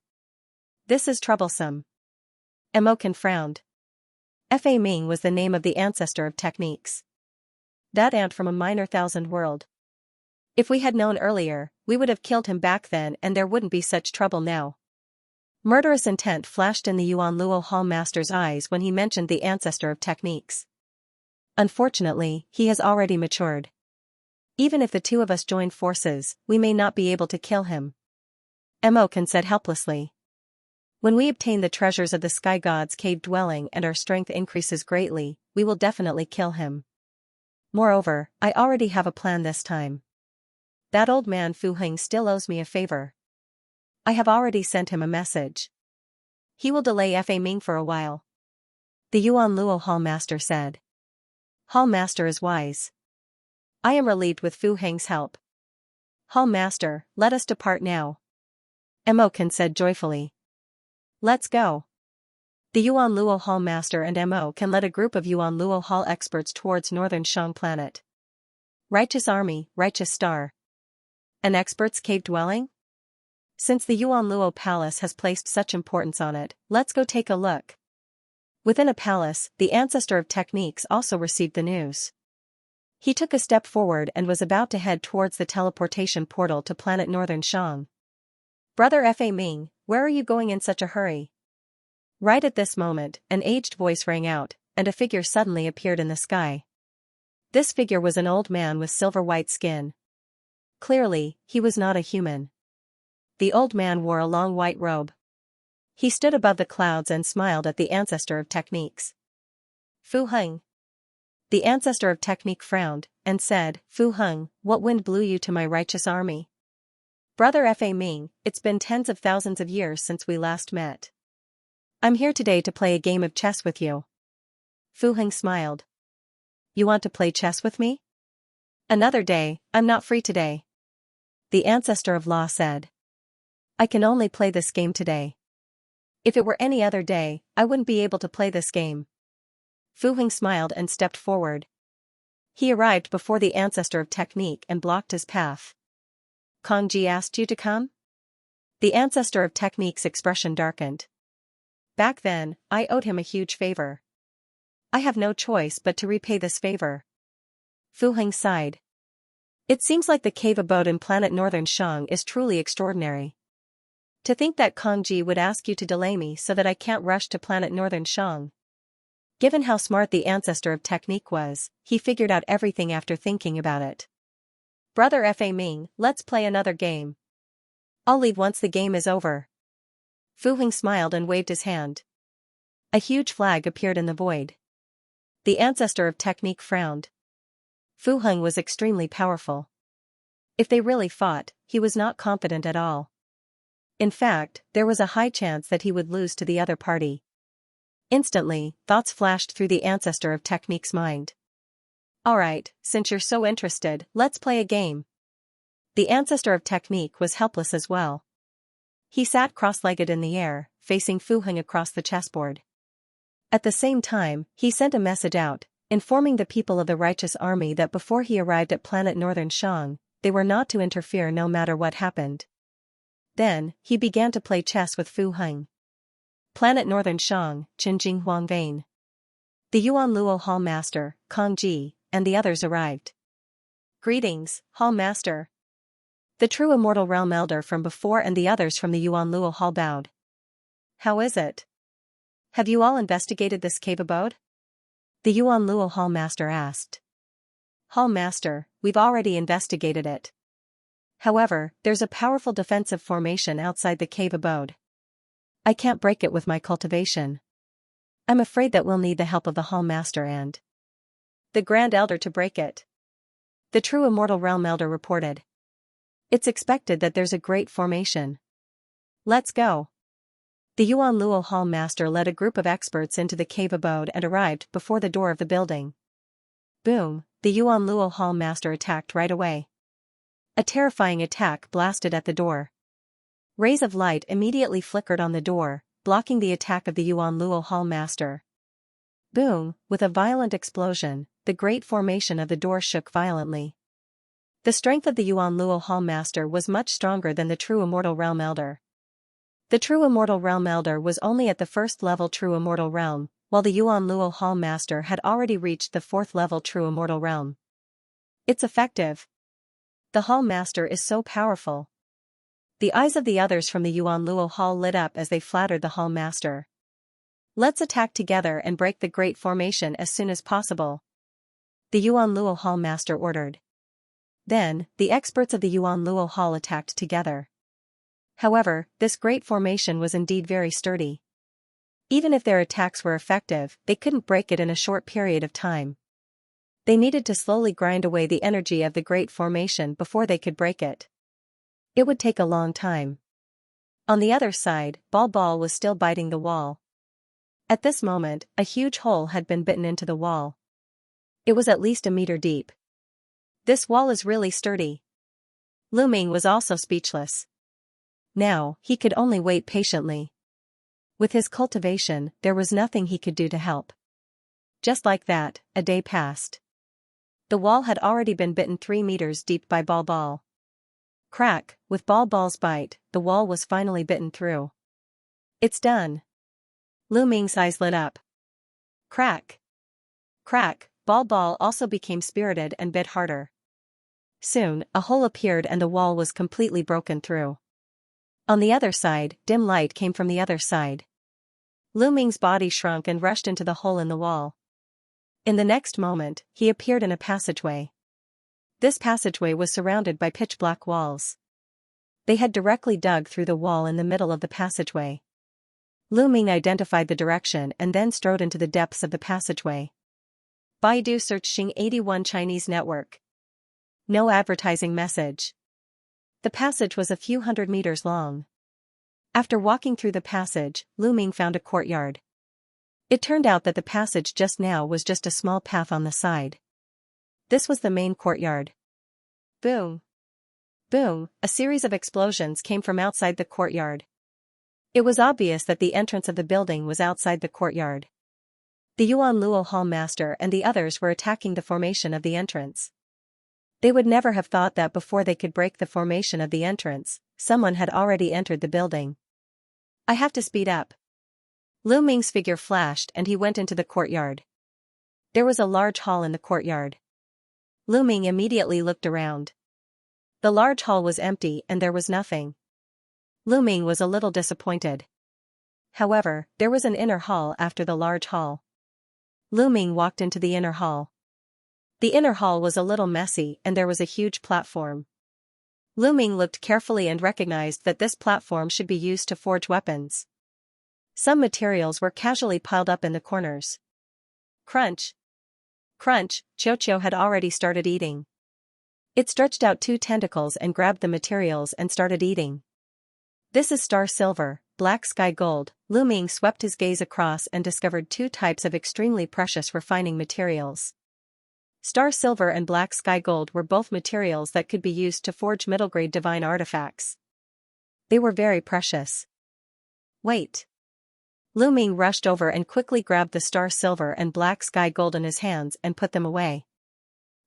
This is troublesome. Mo Kan frowned. Fa Ming was the name of the ancestor of techniques. That ant from a minor thousand world. If we had known earlier, we would have killed him back then and there wouldn't be such trouble now. Murderous intent flashed in the Yuan Luo Hall master's eyes when he mentioned the ancestor of techniques. Unfortunately, he has already matured. Even if the two of us join forces, we may not be able to kill him. Mo Kan said helplessly. When we obtain the treasures of the sky god's cave dwelling and our strength increases greatly, we will definitely kill him. Moreover, I already have a plan this time. That old man Fu Hing still owes me a favor. I have already sent him a message. He will delay Fa Ming for a while. The Yuan Luo Hall Master said. Hall Master is wise. I am relieved with Fu Heng's help. Hall Master, let us depart now. Mo Kan said joyfully. Let's go. The Yuan Luo Hall Master and Mo Kan led a group of Yuan Luo Hall experts towards northern Shang planet. Righteous Army, Righteous Star. An expert's cave dwelling? Since the Yuan Luo Palace has placed such importance on it, let's go take a look. Within a palace, the ancestor of techniques also received the news. He took a step forward and was about to head towards the teleportation portal to planet Northern Shang. Brother Fa Ming, where are you going in such a hurry? Right at this moment, an aged voice rang out, and a figure suddenly appeared in the sky. This figure was an old man with silver-white skin. Clearly, he was not a human. The old man wore a long white robe. He stood above the clouds and smiled at the ancestor of techniques. Fu Heng. The ancestor of technique frowned, and said, Fu Heng, what wind blew you to my righteous army? Brother Fa Ming, it's been tens of thousands of years since we last met. I'm here today to play a game of chess with you. Fu Heng smiled. You want to play chess with me? Another day, I'm not free today. The ancestor of law said. I can only play this game today. If it were any other day, I wouldn't be able to play this game. Fu Heng smiled and stepped forward. He arrived before the ancestor of technique and blocked his path. Kong Ji asked you to come? The ancestor of technique's expression darkened. Back then, I owed him a huge favor. I have no choice but to repay this favor. Fu Heng sighed. It seems like the cave abode in planet Northern Shang is truly extraordinary. To think that Kong Ji would ask you to delay me so that I can't rush to planet Northern Shang. Given how smart the ancestor of technique was, he figured out everything after thinking about it. Brother Fa Ming, let's play another game. I'll leave once the game is over. Fu Heng smiled and waved his hand. A huge flag appeared in the void. The ancestor of technique frowned. Fu Heng was extremely powerful. If they really fought, he was not confident at all. In fact, there was a high chance that he would lose to the other party. Instantly, thoughts flashed through the ancestor of technique's mind. Alright, since you're so interested, let's play a game. The ancestor of technique was helpless as well. He sat cross-legged in the air, facing Fu Heng across the chessboard. At the same time, he sent a message out, informing the people of the righteous army that before he arrived at planet Northern Shang, they were not to interfere no matter what happened. Then, he began to play chess with Fu Heng. Planet Northern Shang, Qinjing Huang Vane. The Yuan Luo Hall Master, Kong Ji, and the others arrived. Greetings, Hall Master. The true immortal realm elder from before and the others from the Yuan Luo Hall bowed. How is it? Have you all investigated this cave abode? The Yuan Luo Hall Master asked. Hall Master, we've already investigated it. However, there's a powerful defensive formation outside the cave abode. I can't break it with my cultivation. I'm afraid that we'll need the help of the Hall Master and the Grand Elder to break it. The true immortal realm elder reported. It's expected that there's a great formation. Let's go. The Yuan Luo Hall Master led a group of experts into the cave abode and arrived before the door of the building. Boom, the Yuan Luo Hall Master attacked right away. A terrifying attack blasted at the door. Rays of light immediately flickered on the door, blocking the attack of the Yuan Luo Hall Master. Boom, with a violent explosion, the great formation of the door shook violently. The strength of the Yuan Luo Hall Master was much stronger than the true Immortal Realm Elder. The true Immortal Realm Elder was only at the first level True Immortal Realm, while the Yuan Luo Hall Master had already reached the fourth level True Immortal Realm. It's effective. The Hall Master is so powerful. The eyes of the others from the Yuan Luo Hall lit up as they flattered the Hall Master. Let's attack together and break the great formation as soon as possible. The Yuan Luo Hall Master ordered. Then, the experts of the Yuan Luo Hall attacked together. However, this great formation was indeed very sturdy. Even if their attacks were effective, they couldn't break it in a short period of time. They needed to slowly grind away the energy of the great formation before they could break it. It would take a long time. On the other side, Ball was still biting the wall. At this moment, a huge hole had been bitten into the wall. It was at least a meter deep. This wall is really sturdy. Lu Ming was also speechless. Now, he could only wait patiently. With his cultivation, there was nothing he could do to help. Just like that, a day passed. The wall had already been bitten 3 meters deep by Ball. Crack, with Ball's bite, the wall was finally bitten through. It's done. Lu Ming's eyes lit up. Crack. Crack, Ball also became spirited and bit harder. Soon, a hole appeared and the wall was completely broken through. On the other side, dim light came from the other side. Lu Ming's body shrunk and rushed into the hole in the wall. In the next moment, he appeared in a passageway. This passageway was surrounded by pitch-black walls. They had directly dug through the wall in the middle of the passageway. Lu Ming identified the direction and then strode into the depths of the passageway. Baidu search Xing81 Chinese network. No advertising message. The passage was a few hundred meters long. After walking through the passage, Lu Ming found a courtyard. It turned out that the passage just now was just a small path on the side. This was the main courtyard. Boom. Boom, a series of explosions came from outside the courtyard. It was obvious that the entrance of the building was outside the courtyard. The Yuan Luo Hall master and the others were attacking the formation of the entrance. They would never have thought that before they could break the formation of the entrance, someone had already entered the building. I have to speed up. Lu Ming's figure flashed and he went into the courtyard. There was a large hall in the courtyard. Lu Ming immediately looked around. The large hall was empty and there was nothing. Lu Ming was a little disappointed. However, there was an inner hall after the large hall. Lu Ming walked into the inner hall. The inner hall was a little messy and there was a huge platform. Lu Ming looked carefully and recognized that this platform should be used to forge weapons. Some materials were casually piled up in the corners. Crunch. Crunch, Xianxia had already started eating. It stretched out 2 tentacles and grabbed the materials and started eating. This is star silver, black sky gold. Lu Ming swept his gaze across and discovered 2 types of extremely precious refining materials. Star silver and black sky gold were both materials that could be used to forge middle-grade divine artifacts. They were very precious. Wait. Lu Ming rushed over and quickly grabbed the star silver and black sky gold in his hands and put them away.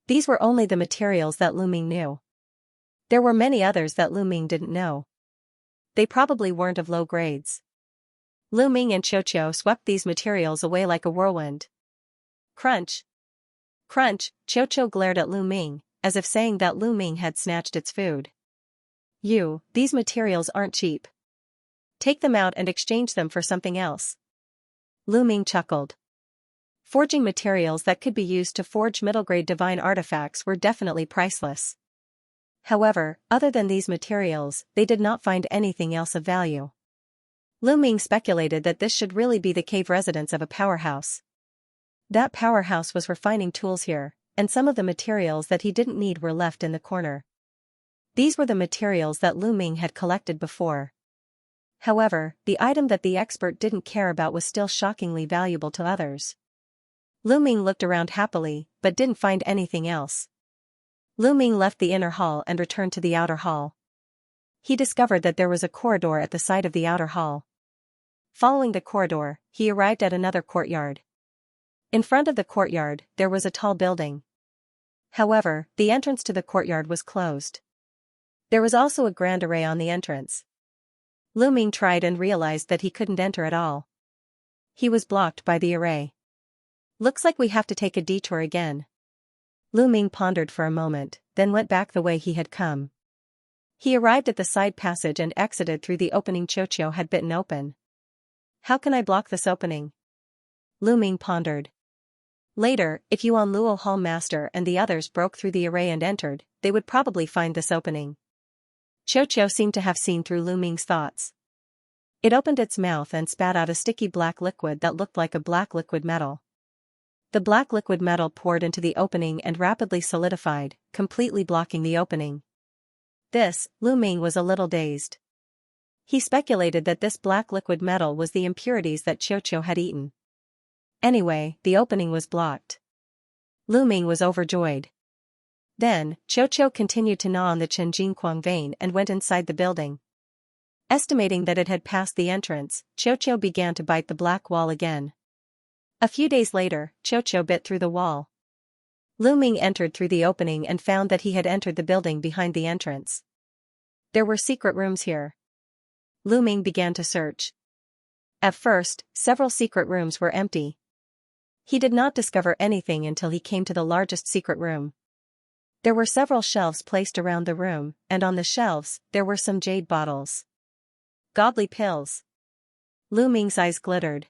These were only the materials that Lu Ming knew. There were many others that Lu Ming didn't know. They probably weren't of low grades. Lu Ming and Xianxia swept these materials away like a whirlwind. Crunch. Crunch, Xianxia glared at Lu Ming, as if saying that Lu Ming had snatched its food. These materials aren't cheap. Take them out and exchange them for something else. Lu Ming chuckled. Forging materials that could be used to forge middle-grade divine artifacts were definitely priceless. However, other than these materials, they did not find anything else of value. Lu Ming speculated that this should really be the cave residence of a powerhouse. That powerhouse was refining tools here, and some of the materials that he didn't need were left in the corner. These were the materials that Lu Ming had collected before. However, the item that the expert didn't care about was still shockingly valuable to others. Lu Ming looked around happily, but didn't find anything else. Lu Ming left the inner hall and returned to the outer hall. He discovered that there was a corridor at the side of the outer hall. Following the corridor, he arrived at another courtyard. In front of the courtyard, there was a tall building. However, the entrance to the courtyard was closed. There was also a grand array on the entrance. Lu Ming tried and realized that he couldn't enter at all. He was blocked by the array. Looks like we have to take a detour again. Lu Ming pondered for a moment, then went back the way he had come. He arrived at the side passage and exited through the opening Xianxia had bitten open. How can I block this opening? Lu Ming pondered. Later, if Yuan Luo Hall master and the others broke through the array and entered, they would probably find this opening. Xianxia seemed to have seen through Lu Ming's thoughts. It opened its mouth and spat out a sticky black liquid that looked like a black liquid metal. The black liquid metal poured into the opening and rapidly solidified, completely blocking the opening. Lu Ming was a little dazed. He speculated that this black liquid metal was the impurities that Xiao had eaten. Anyway, the opening was blocked. Lu Ming was overjoyed. Then, Xiao continued to gnaw on the Chenjinquang vein and went inside the building. Estimating that it had passed the entrance, Xiao began to bite the black wall again. A few days later, Xiao bit through the wall. Lu Ming entered through the opening and found that he had entered the building behind the entrance. There were secret rooms here. Lu Ming began to search. At first, several secret rooms were empty. He did not discover anything until he came to the largest secret room. There were several shelves placed around the room, and on the shelves, there were some jade bottles. Godly pills. Lu Ming's eyes glittered.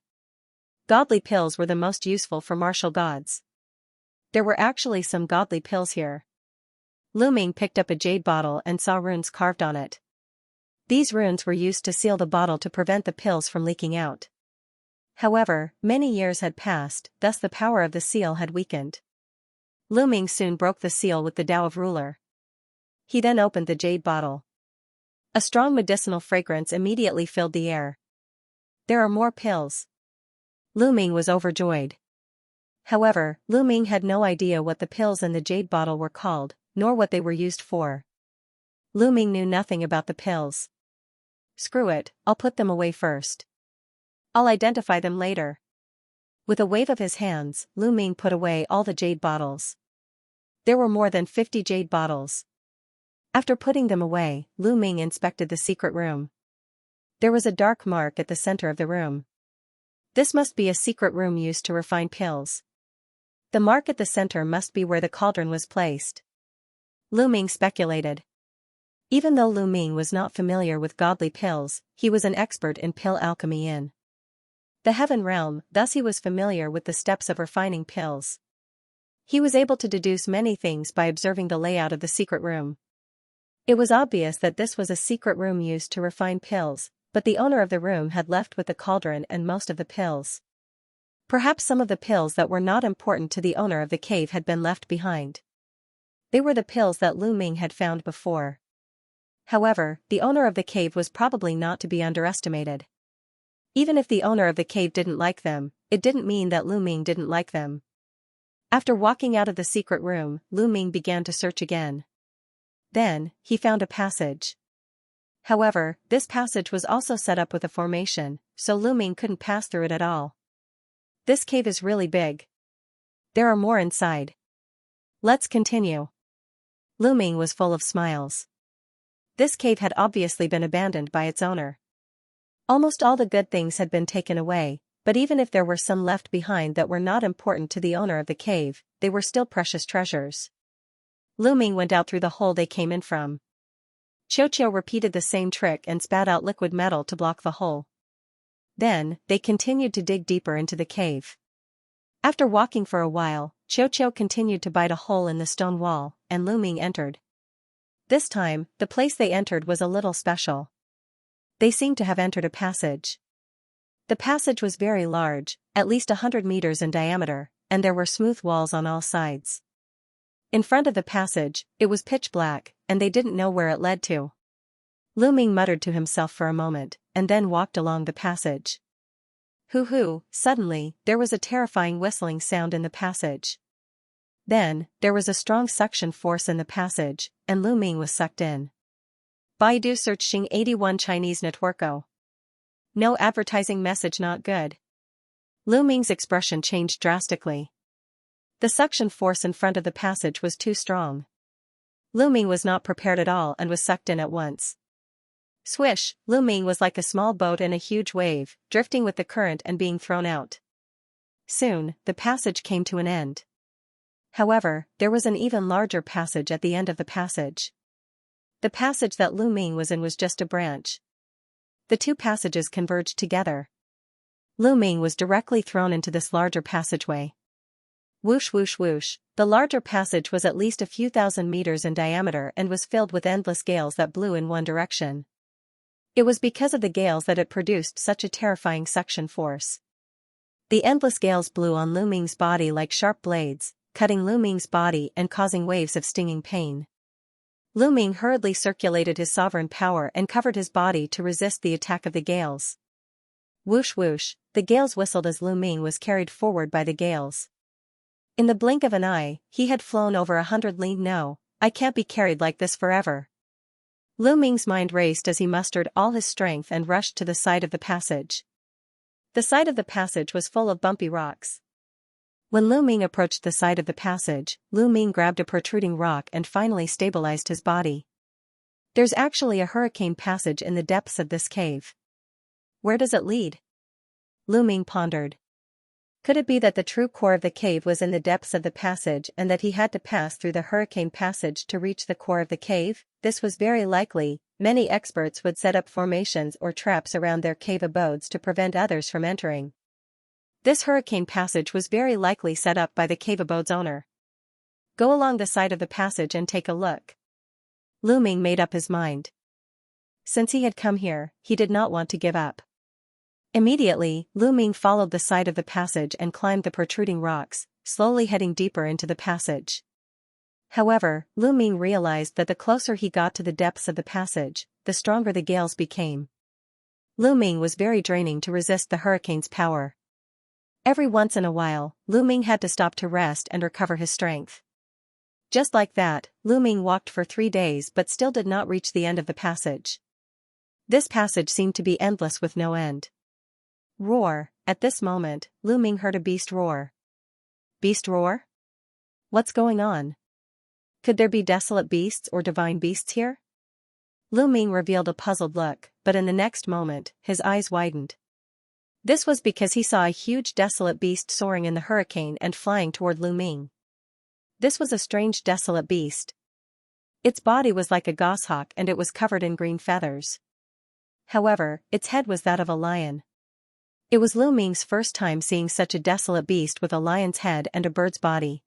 Godly pills were the most useful for martial gods. There were actually some godly pills here. Lu Ming picked up a jade bottle and saw runes carved on it. These runes were used to seal the bottle to prevent the pills from leaking out. However, many years had passed, thus the power of the seal had weakened. Lu Ming soon broke the seal with the Tao of Ruler. He then opened the jade bottle. A strong medicinal fragrance immediately filled the air. There are more pills. Lu Ming was overjoyed. However, Lu Ming had no idea what the pills in the jade bottle were called, nor what they were used for. Lu Ming knew nothing about the pills. Screw it, I'll put them away first. I'll identify them later. With a wave of his hands, Lu Ming put away all the jade bottles. There were more than 50 jade bottles. After putting them away, Lu Ming inspected the secret room. There was a dark mark at the center of the room. This must be a secret room used to refine pills. The mark at the center must be where the cauldron was placed. Lu Ming speculated. Even though Lu Ming was not familiar with godly pills, he was an expert in pill alchemy in the heaven realm, thus he was familiar with the steps of refining pills. He was able to deduce many things by observing the layout of the secret room. It was obvious that this was a secret room used to refine pills, but the owner of the room had left with the cauldron and most of the pills. Perhaps some of the pills that were not important to the owner of the cave had been left behind. They were the pills that Lu Ming had found before. However, the owner of the cave was probably not to be underestimated. Even if the owner of the cave didn't like them, it didn't mean that Lu Ming didn't like them. After walking out of the secret room, Lu Ming began to search again. Then, he found a passage. However, this passage was also set up with a formation, so Lu Ming couldn't pass through it at all. This cave is really big. There are more inside. Let's continue. Lu Ming was full of smiles. This cave had obviously been abandoned by its owner. Almost all the good things had been taken away, but even if there were some left behind that were not important to the owner of the cave, they were still precious treasures. Lu Ming went out through the hole they came in from. Xiao repeated the same trick and spat out liquid metal to block the hole. Then, they continued to dig deeper into the cave. After walking for a while, Xiao continued to bite a hole in the stone wall, and Lu Ming entered. This time, the place they entered was a little special. They seemed to have entered a passage. The passage was very large, at least 100 meters in diameter, and there were smooth walls on all sides. In front of the passage, it was pitch black, and they didn't know where it led to. Lu Ming muttered to himself for a moment, and then walked along the passage. Hoo-hoo, suddenly, there was a terrifying whistling sound in the passage. Then, there was a strong suction force in the passage, and Lu Ming was sucked in. Baidu search Xing 81 Chinese Networko. No advertising message not good. Lu Ming's expression changed drastically. The suction force in front of the passage was too strong. Lu Ming was not prepared at all and was sucked in at once. Swish, Lu Ming was like a small boat in a huge wave, drifting with the current and being thrown out. Soon, the passage came to an end. However, there was an even larger passage at the end of the passage. The passage that Lu Ming was in was just a branch. The two passages converged together. Lu Ming was directly thrown into this larger passageway. Whoosh whoosh whoosh, the larger passage was at least a few thousand meters in diameter and was filled with endless gales that blew in one direction. It was because of the gales that it produced such a terrifying suction force. The endless gales blew on Lu Ming's body like sharp blades, cutting Lu Ming's body and causing waves of stinging pain. Lu Ming hurriedly circulated his sovereign power and covered his body to resist the attack of the gales. Whoosh whoosh, the gales whistled as Lu Ming was carried forward by the gales. In the blink of an eye, he had flown over 100 li. No, I can't be carried like this forever. Lu Ming's mind raced as he mustered all his strength and rushed to the side of the passage. The side of the passage was full of bumpy rocks. When Lu Ming approached the side of the passage, Lu Ming grabbed a protruding rock and finally stabilized his body. There's actually a hurricane passage in the depths of this cave. Where does it lead? Lu Ming pondered. Could it be that the true core of the cave was in the depths of the passage and that he had to pass through the hurricane passage to reach the core of the cave? This was very likely. Many experts would set up formations or traps around their cave abodes to prevent others from entering. This hurricane passage was very likely set up by the cave abode's owner. Go along the side of the passage and take a look. Lu Ming made up his mind. Since he had come here, he did not want to give up. Immediately, Lu Ming followed the side of the passage and climbed the protruding rocks, slowly heading deeper into the passage. However, Lu Ming realized that the closer he got to the depths of the passage, the stronger the gales became. Lu Ming was very draining to resist the hurricane's power. Every once in a while, Lu Ming had to stop to rest and recover his strength. Just like that, Lu Ming walked for 3 days but still did not reach the end of the passage. This passage seemed to be endless with no end. Roar! At this moment, Lu Ming heard a beast roar. Beast roar? What's going on? Could there be desolate beasts or divine beasts here? Lu Ming revealed a puzzled look, but in the next moment, his eyes widened. This was because he saw a huge desolate beast soaring in the hurricane and flying toward Lu Ming. This was a strange desolate beast. Its body was like a goshawk and it was covered in green feathers. However, its head was that of a lion. It was Lu Ming's first time seeing such a desolate beast with a lion's head and a bird's body.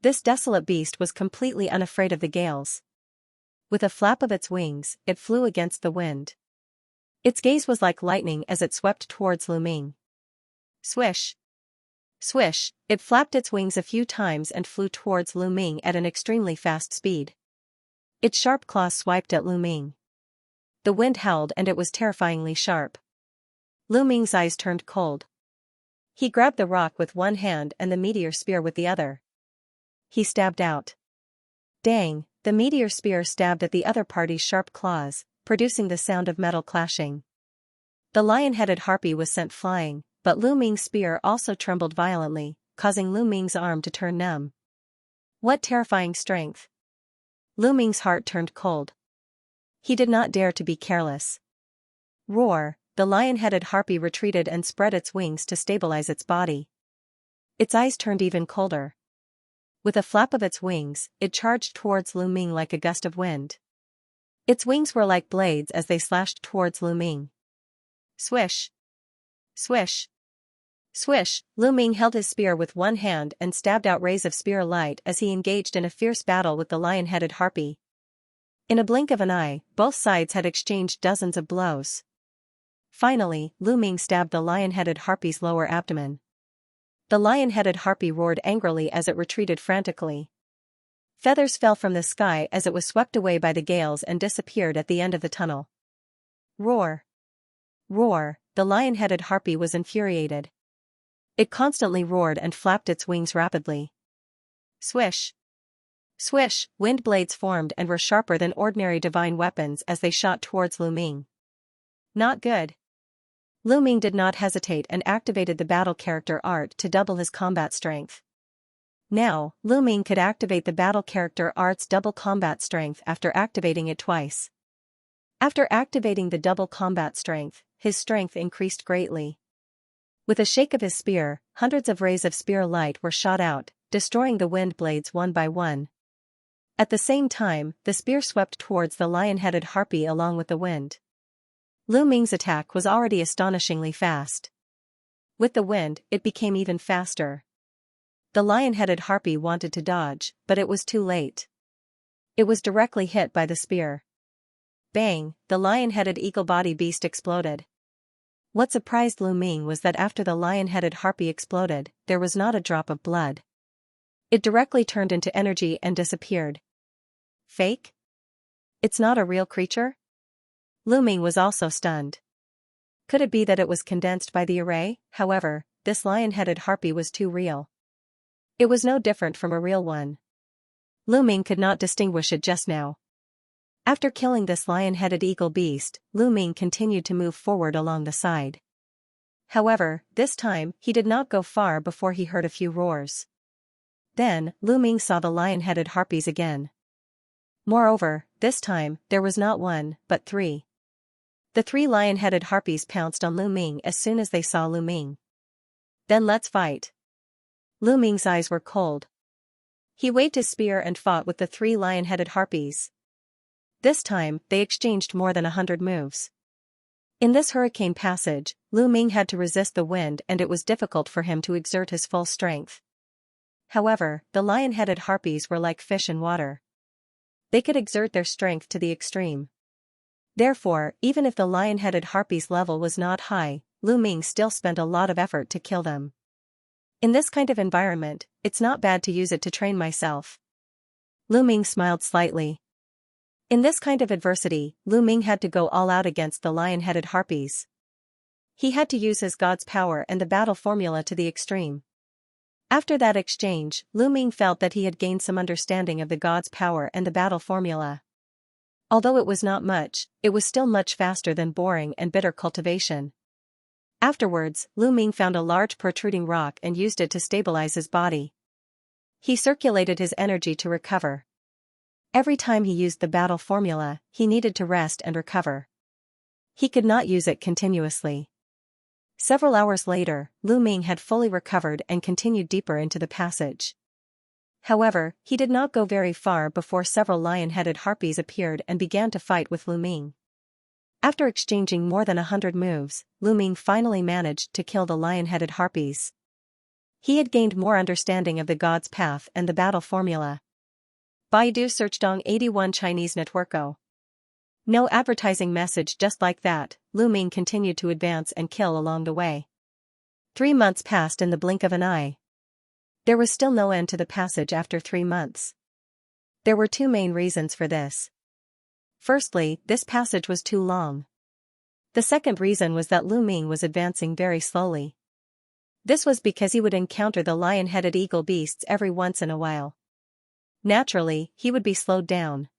This desolate beast was completely unafraid of the gales. With a flap of its wings, it flew against the wind. Its gaze was like lightning as it swept towards Lu Ming. Swish! Swish! It flapped its wings a few times and flew towards Lu Ming at an extremely fast speed. Its sharp claws swiped at Lu Ming. The wind howled and it was terrifyingly sharp. Lu Ming's eyes turned cold. He grabbed the rock with one hand and the meteor spear with the other. He stabbed out. Dang, the meteor spear stabbed at the other party's sharp claws, producing the sound of metal clashing. The lion-headed harpy was sent flying, but Lu Ming's spear also trembled violently, causing Lu Ming's arm to turn numb. What terrifying strength! Lu Ming's heart turned cold. He did not dare to be careless. Roar! The lion-headed harpy retreated and spread its wings to stabilize its body. Its eyes turned even colder. With a flap of its wings, it charged towards Lu Ming like a gust of wind. Its wings were like blades as they slashed towards Lu Ming. Swish! Swish! Swish! Lu Ming held his spear with one hand and stabbed out rays of spear light as he engaged in a fierce battle with the lion-headed harpy. In a blink of an eye, both sides had exchanged dozens of blows. Finally, Lu Ming stabbed the lion-headed harpy's lower abdomen. The lion-headed harpy roared angrily as it retreated frantically. Feathers fell from the sky as it was swept away by the gales and disappeared at the end of the tunnel. Roar! Roar! The lion-headed harpy was infuriated. It constantly roared and flapped its wings rapidly. Swish! Swish! Wind blades formed and were sharper than ordinary divine weapons as they shot towards Lu Ming. Not good. Lu Ming did not hesitate and activated the battle character art to double his combat strength. Now, Lu Ming could activate the battle character art's double combat strength after activating it twice. After activating the double combat strength, his strength increased greatly. With a shake of his spear, hundreds of rays of spear light were shot out, destroying the wind blades one by one. At the same time, the spear swept towards the lion-headed harpy along with the wind. Lu Ming's attack was already astonishingly fast. With the wind, it became even faster. The lion-headed harpy wanted to dodge, but it was too late. It was directly hit by the spear. Bang! The lion-headed eagle-body beast exploded. What surprised Lu Ming was that after the lion-headed harpy exploded, there was not a drop of blood. It directly turned into energy and disappeared. Fake? It's not a real creature? Lu Ming was also stunned. Could it be that it was condensed by the array? However, this lion-headed harpy was too real. It was no different from a real one. Lu Ming could not distinguish it just now. After killing this lion-headed eagle beast, Lu Ming continued to move forward along the side. However, this time, he did not go far before he heard a few roars. Then, Lu Ming saw the lion-headed harpies again. Moreover, this time, there was not one, but three. The three lion-headed harpies pounced on Lu Ming as soon as they saw Lu Ming. Then let's fight. Lu Ming's eyes were cold. He waved his spear and fought with the three lion-headed harpies. This time, they exchanged more than 100 moves. In this hurricane passage, Lu Ming had to resist the wind and it was difficult for him to exert his full strength. However, the lion-headed harpies were like fish in water. They could exert their strength to the extreme. Therefore, even if the lion-headed harpies' level was not high, Lu Ming still spent a lot of effort to kill them. In this kind of environment, it's not bad to use it to train myself. Lu Ming smiled slightly. In this kind of adversity, Lu Ming had to go all out against the lion-headed harpies. He had to use his god's power and the battle formula to the extreme. After that exchange, Lu Ming felt that he had gained some understanding of the god's power and the battle formula. Although it was not much, it was still much faster than boring and bitter cultivation. Afterwards, Lu Ming found a large protruding rock and used it to stabilize his body. He circulated his energy to recover. Every time he used the battle formula, he needed to rest and recover. He could not use it continuously. Several hours later, Lu Ming had fully recovered and continued deeper into the passage. However, he did not go very far before several lion-headed harpies appeared and began to fight with Lu Ming. After exchanging more than 100 moves, Lu Ming finally managed to kill the lion-headed harpies. He had gained more understanding of the god's path and the battle formula. Baidu search Dong 81 Chinese Networko. No advertising message just like that, Lu Ming continued to advance and kill along the way. 3 months passed in the blink of an eye. There was still no end to the passage after 3 months. There were 2 main reasons for this. Firstly, this passage was too long. The second reason was that Lu Ming was advancing very slowly. This was because he would encounter the lion-headed eagle beasts every once in a while. Naturally, he would be slowed down.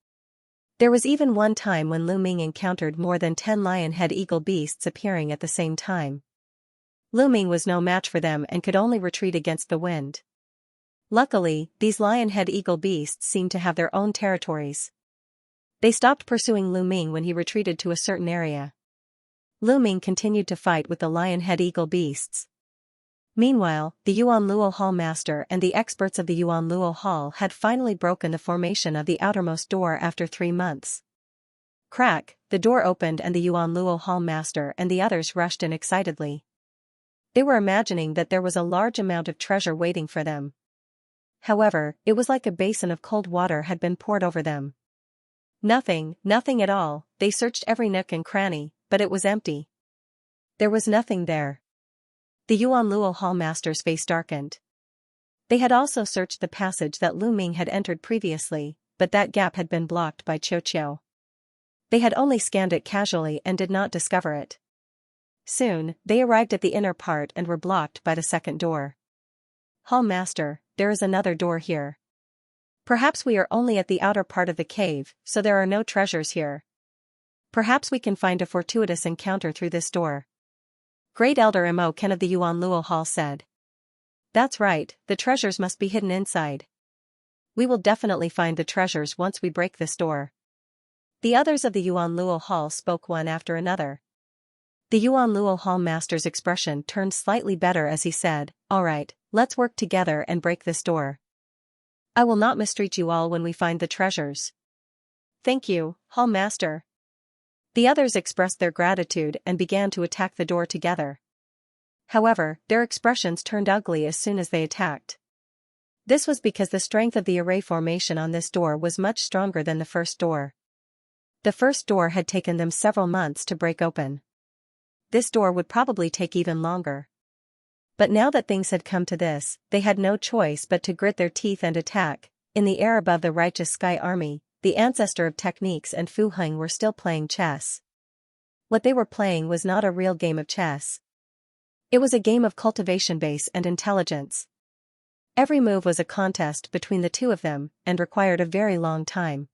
There was even one time when Lu Ming encountered more than 10 lion-head eagle beasts appearing at the same time. Lu Ming was no match for them and could only retreat against the wind. Luckily, these lion-head eagle beasts seemed to have their own territories. They stopped pursuing Lu Ming when he retreated to a certain area. Lu Ming continued to fight with the lion-head eagle beasts. Meanwhile, the Yuan Luo Hall master and the experts of the Yuan Luo Hall had finally broken the formation of the outermost door after 3 months. Crack, the door opened and the Yuan Luo Hall master and the others rushed in excitedly. They were imagining that there was a large amount of treasure waiting for them. However, it was like a basin of cold water had been poured over them. Nothing at all. They searched every nook and cranny, but it was empty. There was nothing there. The Yuan Luo Hall master's face darkened. They had also searched the passage that Lu Ming had entered previously, but that gap had been blocked by Qiu Qiu. They had only scanned it casually and did not discover it. Soon, they arrived at the inner part and were blocked by the second door. Hall master, there is another door here. Perhaps we are only at the outer part of the cave, so there are no treasures here. Perhaps we can find a fortuitous encounter through this door. Great Elder Mo Ken of the Yuan Luo Hall said. That's right, the treasures must be hidden inside. We will definitely find the treasures once we break this door. The others of the Yuan Luo Hall spoke one after another. The Yuan Luo Hall master's expression turned slightly better as he said, all right, let's work together and break this door. I will not mistreat you all when we find the treasures. Thank you, Hall master. The others expressed their gratitude and began to attack the door together. However, their expressions turned ugly as soon as they attacked. This was because the strength of the array formation on this door was much stronger than the first door. The first door had taken them several months to break open. This door would probably take even longer. But now that things had come to this, they had no choice but to grit their teeth and attack. In the air above the righteous sky army, the ancestor of techniques, and Fu Heng were still playing chess. What they were playing was not a real game of chess. It was a game of cultivation base and intelligence. Every move was a contest between the two of them, and required a very long time.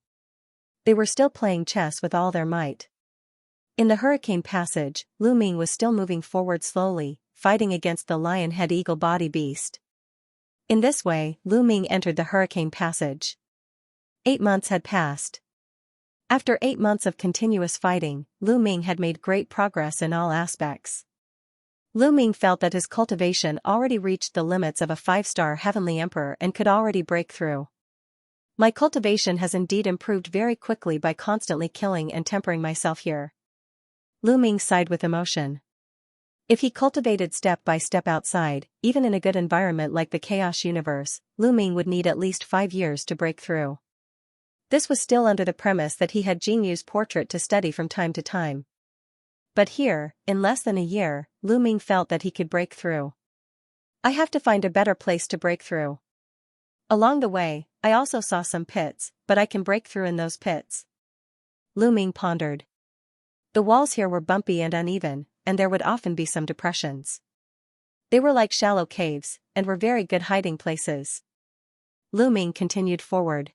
They were still playing chess with all their might. In the hurricane passage, Lu Ming was still moving forward slowly, fighting against the lion-head eagle body beast. In this way, Lu Ming entered the hurricane passage. 8 months had passed. After 8 months of continuous fighting, Lu Ming had made great progress in all aspects. Lu Ming felt that his cultivation already reached the limits of a 5-star heavenly emperor and could already break through. My cultivation has indeed improved very quickly by constantly killing and tempering myself here. Lu Ming sighed with emotion. If he cultivated step by step outside, even in a good environment like the Chaos Universe, Lu Ming would need at least 5 years to break through. This was still under the premise that he had Jing Yu's portrait to study from time to time. But here, in less than a year, Lu Ming felt that he could break through. I have to find a better place to break through. Along the way, I also saw some pits, but I can break through in those pits. Lu Ming pondered. The walls here were bumpy and uneven, and there would often be some depressions. They were like shallow caves, and were very good hiding places. Lu Ming continued forward.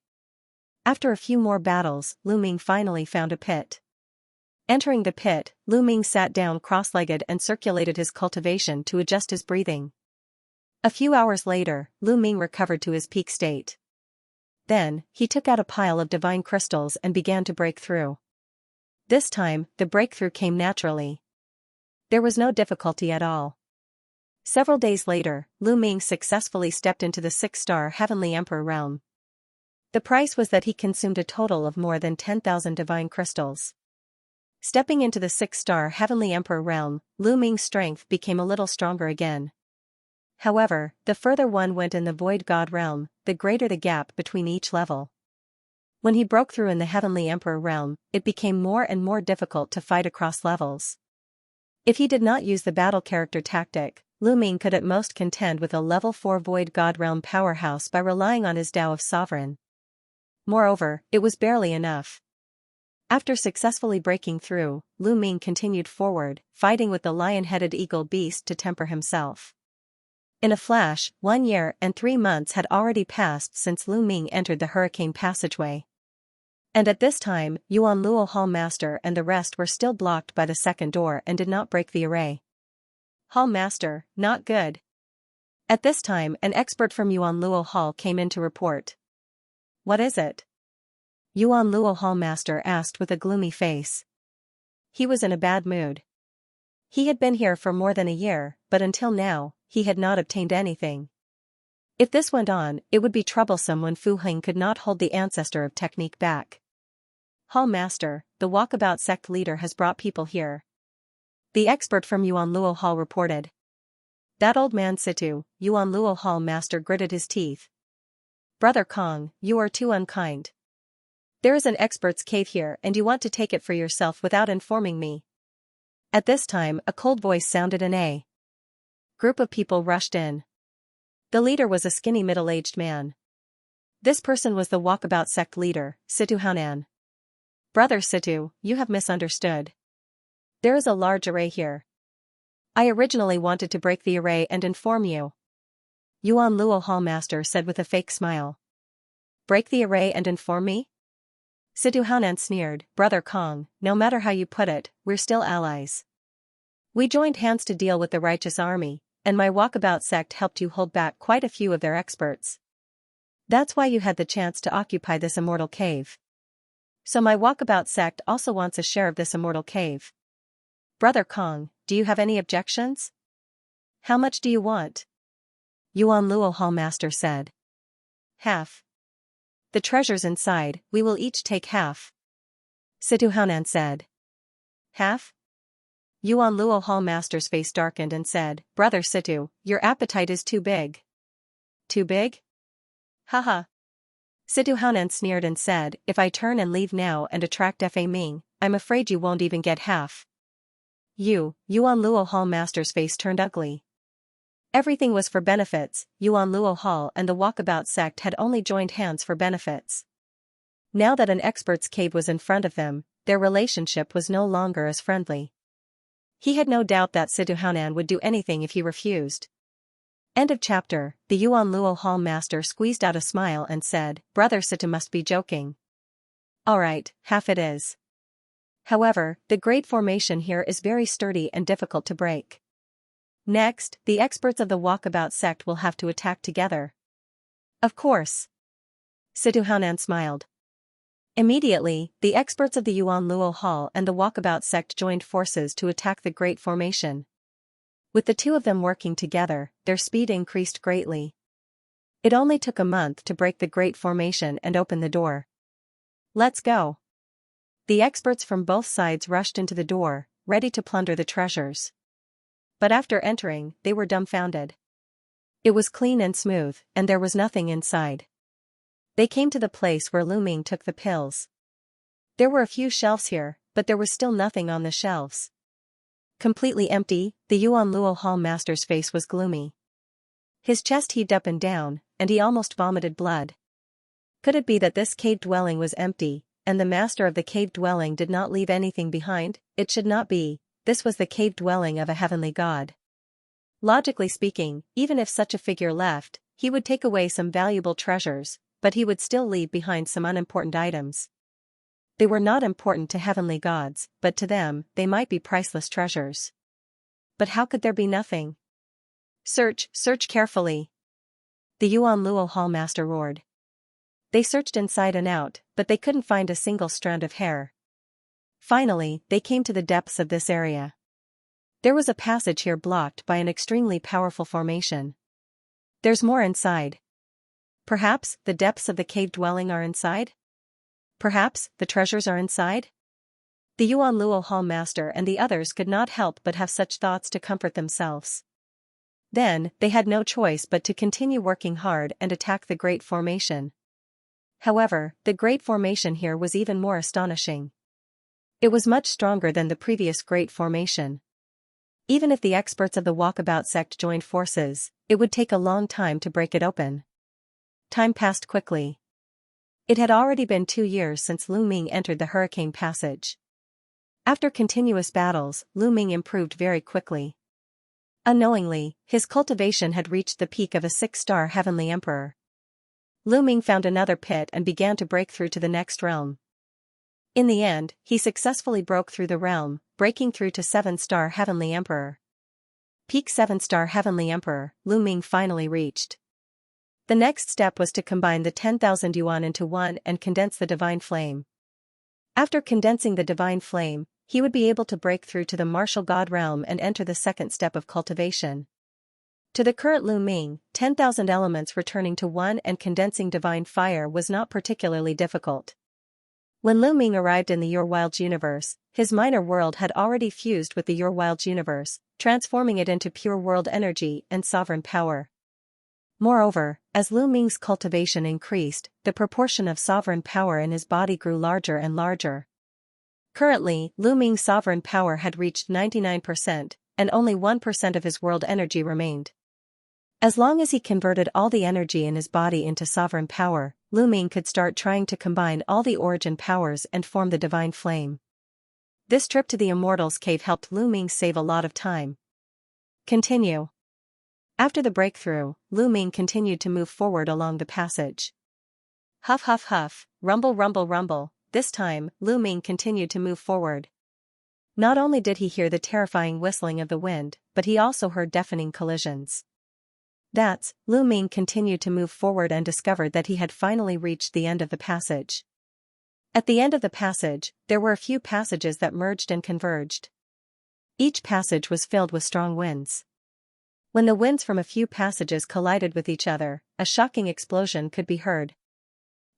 After a few more battles, Lu Ming finally found a pit. Entering the pit, Lu Ming sat down cross-legged and circulated his cultivation to adjust his breathing. A few hours later, Lu Ming recovered to his peak state. Then, he took out a pile of divine crystals and began to break through. This time, the breakthrough came naturally. There was no difficulty at all. Several days later, Lu Ming successfully stepped into the 6-star Heavenly Emperor realm. The price was that he consumed a total of more than 10,000 divine crystals. Stepping into the 6-star Heavenly Emperor realm, Lu Ming's strength became a little stronger again. However, the further one went in the Void God realm, the greater the gap between each level. When he broke through in the Heavenly Emperor realm, it became more and more difficult to fight across levels. If he did not use the battle character tactic, Lu Ming could at most contend with a level 4 Void God realm powerhouse by relying on his Tao of Sovereign. Moreover, it was barely enough. After successfully breaking through, Lu Ming continued forward, fighting with the lion-headed eagle beast to temper himself. In a flash, 1 year and 3 months had already passed since Lu Ming entered the hurricane passageway. And at this time, Yuan Luo Hall Master and the rest were still blocked by the second door and did not break the array. Hall Master, not good. At this time, an expert from Yuan Luo Hall came in to report. What is it? Yuan Luo Hall Master asked with a gloomy face. He was in a bad mood. He had been here for more than a year, but until now, he had not obtained anything. If this went on, it would be troublesome when Fu Heng could not hold the ancestor of technique back. Hall Master, the walkabout sect leader has brought people here. The expert from Yuan Luo Hall reported. That old man Situ, Yuan Luo Hall Master gritted his teeth. Brother Kong, you are too unkind. There is an expert's cave here and you want to take it for yourself without informing me. At this time, a cold voice sounded in a group of people rushed in. The leader was a skinny middle-aged man. This person was the walkabout sect leader, Situ Haonan. Brother Situ, you have misunderstood. There is a large array here. I originally wanted to break the array and inform you. Yuan Luo Hall Master said with a fake smile. Break the array and inform me? Situ Haonan sneered, Brother Kong, no matter how you put it, we're still allies. We joined hands to deal with the righteous army, and my walkabout sect helped you hold back quite a few of their experts. That's why you had the chance to occupy this immortal cave. So my walkabout sect also wants a share of this immortal cave. Brother Kong, do you have any objections? How much do you want? Yuan Luo Hall Master said. Half. The treasures inside, we will each take half. Situ Haonan said. Half? Yuan Luo Hall Master's face darkened and said, Brother Situ, your appetite is too big. Too big? Haha. Situ Haonan sneered and said, if I turn and leave now and attract Fa Ming, I'm afraid you won't even get half. Yuan Luo Hall Master's face turned ugly. Everything was for benefits, Yuan Luo Hall and the walkabout sect had only joined hands for benefits. Now that an expert's cave was in front of them, their relationship was no longer as friendly. He had no doubt that Situhanan would do anything if he refused. End of chapter. The Yuan Luo Hall master squeezed out a smile and said, "Brother Situ must be joking." "Alright, half it is. However, the great formation here is very sturdy and difficult to break. Next, the experts of the walkabout sect will have to attack together." "Of course." Situhanan smiled. Immediately, the experts of the Yuan Luo Hall and the walkabout sect joined forces to attack the great formation. With the two of them working together, their speed increased greatly. It only took a month to break the great formation and open the door. "Let's go." The experts from both sides rushed into the door, ready to plunder the treasures. But after entering, they were dumbfounded. It was clean and smooth, and there was nothing inside. They came to the place where Lu Ming took the pills. There were a few shelves here, but there was still nothing on the shelves. Completely empty, the Yuan Luo Hall master's face was gloomy. His chest heaved up and down, and he almost vomited blood. Could it be that this cave dwelling was empty, and the master of the cave dwelling did not leave anything behind? It should not be. This was the cave dwelling of a heavenly god. Logically speaking, even if such a figure left, he would take away some valuable treasures, but he would still leave behind some unimportant items. They were not important to heavenly gods, but to them, they might be priceless treasures. But how could there be nothing? "Search, search carefully!" the Yuan Luo Hall master roared. They searched inside and out, but they couldn't find a single strand of hair. Finally, they came to the depths of this area. There was a passage here blocked by an extremely powerful formation. "There's more inside. Perhaps the depths of the cave dwelling are inside? Perhaps the treasures are inside?" The Yuan Luo Hall master and the others could not help but have such thoughts to comfort themselves. Then, they had no choice but to continue working hard and attack the great formation. However, the great formation here was even more astonishing. It was much stronger than the previous great formation. Even if the experts of the walkabout sect joined forces, it would take a long time to break it open. Time passed quickly. It had already been 2 years since Lu Ming entered the Hurricane Passage. After continuous battles, Lu Ming improved very quickly. Unknowingly, his cultivation had reached the peak of a 6-star heavenly emperor. Lu Ming found another pit and began to break through to the next realm. In the end, he successfully broke through the realm, breaking through to 7-star heavenly emperor. Peak 7-star heavenly emperor, Lu Ming finally reached. The next step was to combine the 10,000 yuan into one and condense the divine flame. After condensing the divine flame, he would be able to break through to the martial god realm and enter the second step of cultivation. To the current Lu Ming, 10,000 elements returning to one and condensing divine fire was not particularly difficult. When Lu Ming arrived in the Your Wilds universe, his minor world had already fused with the Your Wilds universe, transforming it into pure world energy and sovereign power. Moreover, as Lu Ming's cultivation increased, the proportion of sovereign power in his body grew larger and larger. Currently, Lu Ming's sovereign power had reached 99%, and only 1% of his world energy remained. As long as he converted all the energy in his body into sovereign power, Lu Ming could start trying to combine all the origin powers and form the divine flame. This trip to the Immortals Cave helped Lu Ming save a lot of time. Continue. After the breakthrough, Lu Ming continued to move forward along the passage. Huff huff huff, rumble rumble rumble, this time, Lu Ming continued to move forward. Not only did he hear the terrifying whistling of the wind, but he also heard deafening collisions. Lu Ming continued to move forward and discovered that he had finally reached the end of the passage. At the end of the passage, there were a few passages that merged and converged. Each passage was filled with strong winds. When the winds from a few passages collided with each other, a shocking explosion could be heard.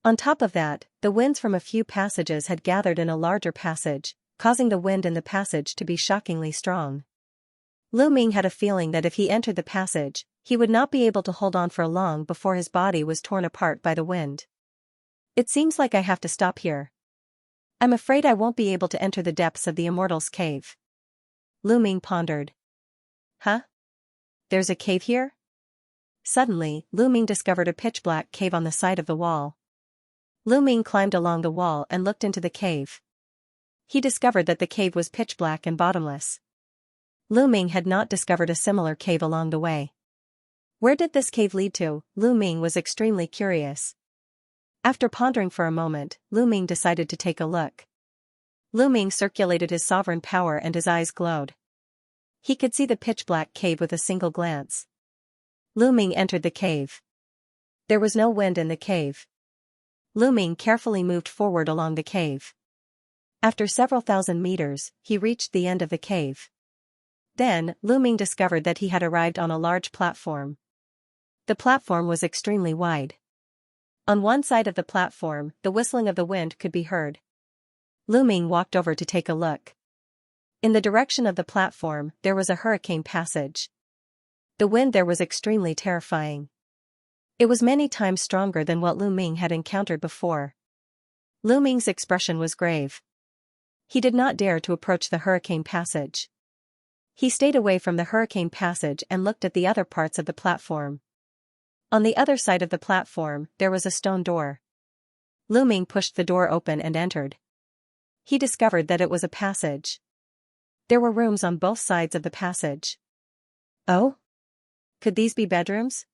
On top of that, the winds from a few passages had gathered in a larger passage, causing the wind in the passage to be shockingly strong. Lu Ming had a feeling that if he entered the passage, he would not be able to hold on for long before his body was torn apart by the wind. It seems like I have to stop here. I'm afraid I won't be able to enter the depths of the Immortals Cave. Lu Ming pondered. Huh? There's a cave here? Suddenly, Lu Ming discovered a pitch-black cave on the side of the wall. Lu Ming climbed along the wall and looked into the cave. He discovered that the cave was pitch black and bottomless. Lu Ming had not discovered a similar cave along the way. Where did this cave lead to? Lu Ming was extremely curious. After pondering for a moment, Lu Ming decided to take a look. Lu Ming circulated his sovereign power and his eyes glowed. He could see the pitch-black cave with a single glance. Lu Ming entered the cave. There was no wind in the cave. Lu Ming carefully moved forward along the cave. After several thousand meters, he reached the end of the cave. Then, Lu Ming discovered that he had arrived on a large platform. The platform was extremely wide. On one side of the platform, the whistling of the wind could be heard. Lu Ming walked over to take a look. In the direction of the platform, there was a hurricane passage. The wind there was extremely terrifying. It was many times stronger than what Lu Ming had encountered before. Lu Ming's expression was grave. He did not dare to approach the hurricane passage. He stayed away from the hurricane passage and looked at the other parts of the platform. On the other side of the platform, there was a stone door. Lu Ming pushed the door open and entered. He discovered that it was a passage. There were rooms on both sides of the passage. Oh? Could these be bedrooms?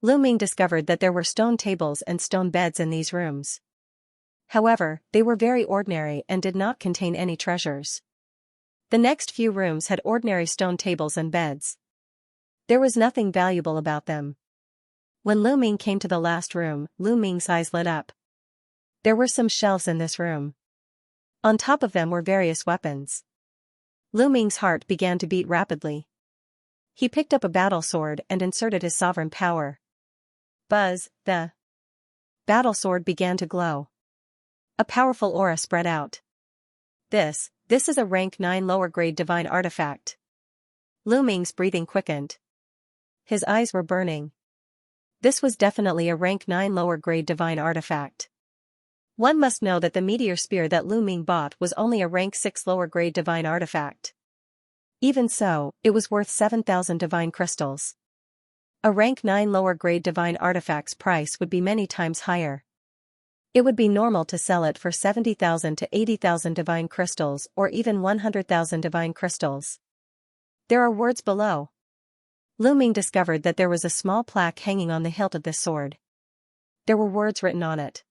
Lu Ming discovered that there were stone tables and stone beds in these rooms. However, they were very ordinary and did not contain any treasures. The next few rooms had ordinary stone tables and beds. There was nothing valuable about them. When Lu Ming came to the last room, Lu Ming's eyes lit up. There were some shelves in this room. On top of them were various weapons. Lu Ming's heart began to beat rapidly. He picked up a battle sword and inserted his sovereign power. Buzz, the battle sword began to glow. A powerful aura spread out. This is a rank 9 lower grade divine artifact. Lu Ming's breathing quickened. His eyes were burning. This was definitely a rank 9 lower grade divine artifact. One must know that the meteor spear that Lu Ming bought was only a rank 6 lower grade divine artifact. Even so, it was worth 7,000 divine crystals. A rank 9 lower grade divine artifact's price would be many times higher. It would be normal to sell it for 70,000 to 80,000 divine crystals or even 100,000 divine crystals. There are words below. Lu Ming discovered that there was a small plaque hanging on the hilt of this sword. There were words written on it.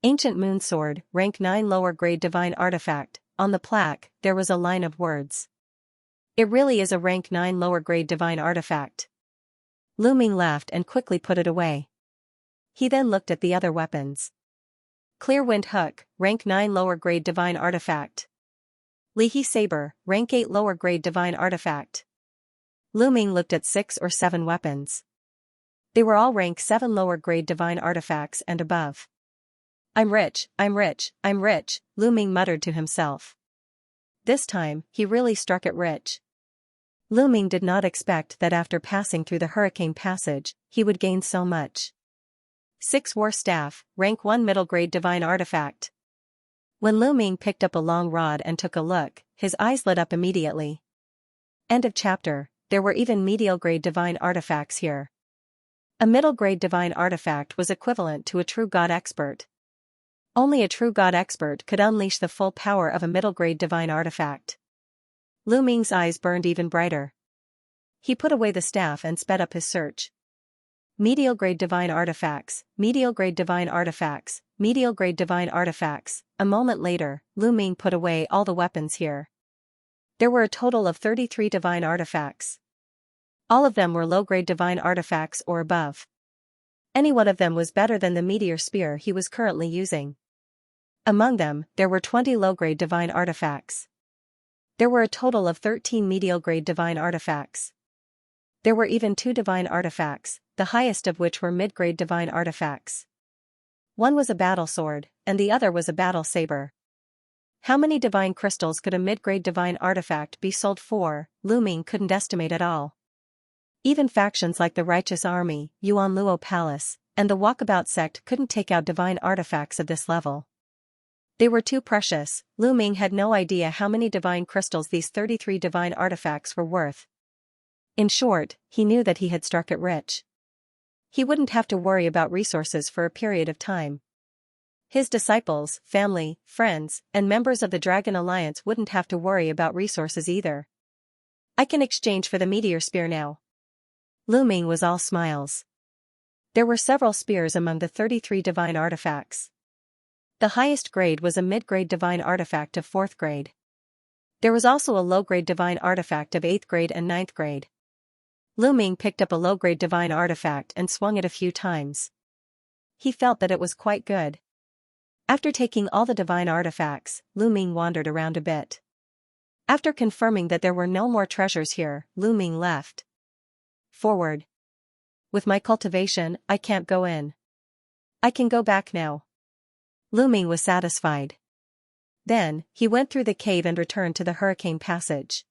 Ancient Moon Sword, rank 9 lower grade divine artifact. On the plaque, there was a line of words. It really is a rank 9 lower grade divine artifact. Lu Ming laughed and quickly put it away. He then looked at the other weapons. Clear Wind Hook, rank 9 lower grade divine artifact. Lihi Saber, rank 8 lower grade divine artifact. Lu Ming looked at 6 or 7 weapons. They were all rank 7 lower grade divine artifacts and above. I'm rich, I'm rich, I'm rich, Lu Ming muttered to himself. This time, he really struck it rich. Lu Ming did not expect that after passing through the hurricane passage, he would gain so much. 6 War Staff, rank 1 middle grade divine artifact. When Lu Ming picked up a long rod and took a look, his eyes lit up immediately. End of chapter. There were even medial grade divine artifacts here. A middle grade divine artifact was equivalent to a true god expert. Only a true god expert could unleash the full power of a middle grade divine artifact. Lu Ming's eyes burned even brighter. He put away the staff and sped up his search. Medial grade divine artifacts, medial grade divine artifacts, medial grade divine artifacts. A moment later, Lu Ming put away all the weapons here. There were a total of 33 divine artifacts. All of them were low-grade divine artifacts or above. Any one of them was better than the meteor spear he was currently using. Among them, there were 20 low-grade divine artifacts. There were a total of 13 medial-grade divine artifacts. There were even 2 divine artifacts, the highest of which were mid-grade divine artifacts. One was a battle sword, and the other was a battle saber. How many divine crystals could a mid-grade divine artifact be sold for? Lu Ming couldn't estimate at all. Even factions like the Righteous Army, Yuan Luo Palace, and the Walkabout sect couldn't take out divine artifacts of this level. They were too precious. Lu Ming had no idea how many divine crystals these 33 divine artifacts were worth. In short, he knew that he had struck it rich. He wouldn't have to worry about resources for a period of time. His disciples, family, friends, and members of the Dragon Alliance wouldn't have to worry about resources either. I can exchange for the meteor spear now. Lu Ming was all smiles. There were several spears among the 33 divine artifacts. The highest grade was a mid-grade divine artifact of 4th grade. There was also a low-grade divine artifact of 8th grade and 9th grade. Lu Ming picked up a low-grade divine artifact and swung it a few times. He felt that it was quite good. After taking all the divine artifacts, Lu Ming wandered around a bit. After confirming that there were no more treasures here, Lu Ming left. Forward. With my cultivation, I can't go in. I can go back now. Lu Ming was satisfied. Then, he went through the cave and returned to the hurricane passage.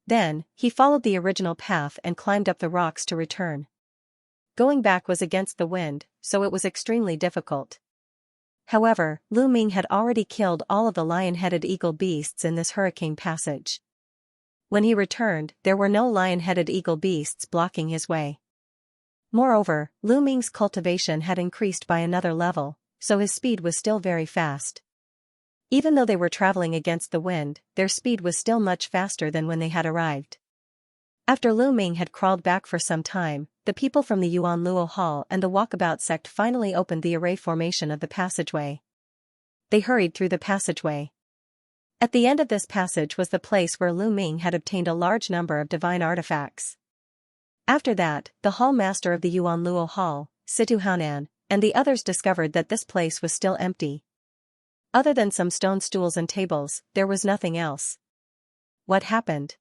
Then, he followed the original path and climbed up the rocks to return. Going back was against the wind, so it was extremely difficult. However, Lu Ming had already killed all of the lion-headed eagle beasts in this hurricane passage. When he returned, there were no lion-headed eagle beasts blocking his way. Moreover, Lu Ming's cultivation had increased by another level, so his speed was still very fast. Even though they were traveling against the wind, their speed was still much faster than when they had arrived. After Lu Ming had crawled back for some time, the people from the Yuan Luo Hall and the Walkabout sect finally opened the array formation of the passageway. They hurried through the passageway. At the end of this passage was the place where Lu Ming had obtained a large number of divine artifacts. After that, the hall master of the Yuan Luo Hall, Situ Haonan, and the others discovered that this place was still empty. Other than some stone stools and tables, there was nothing else. What happened?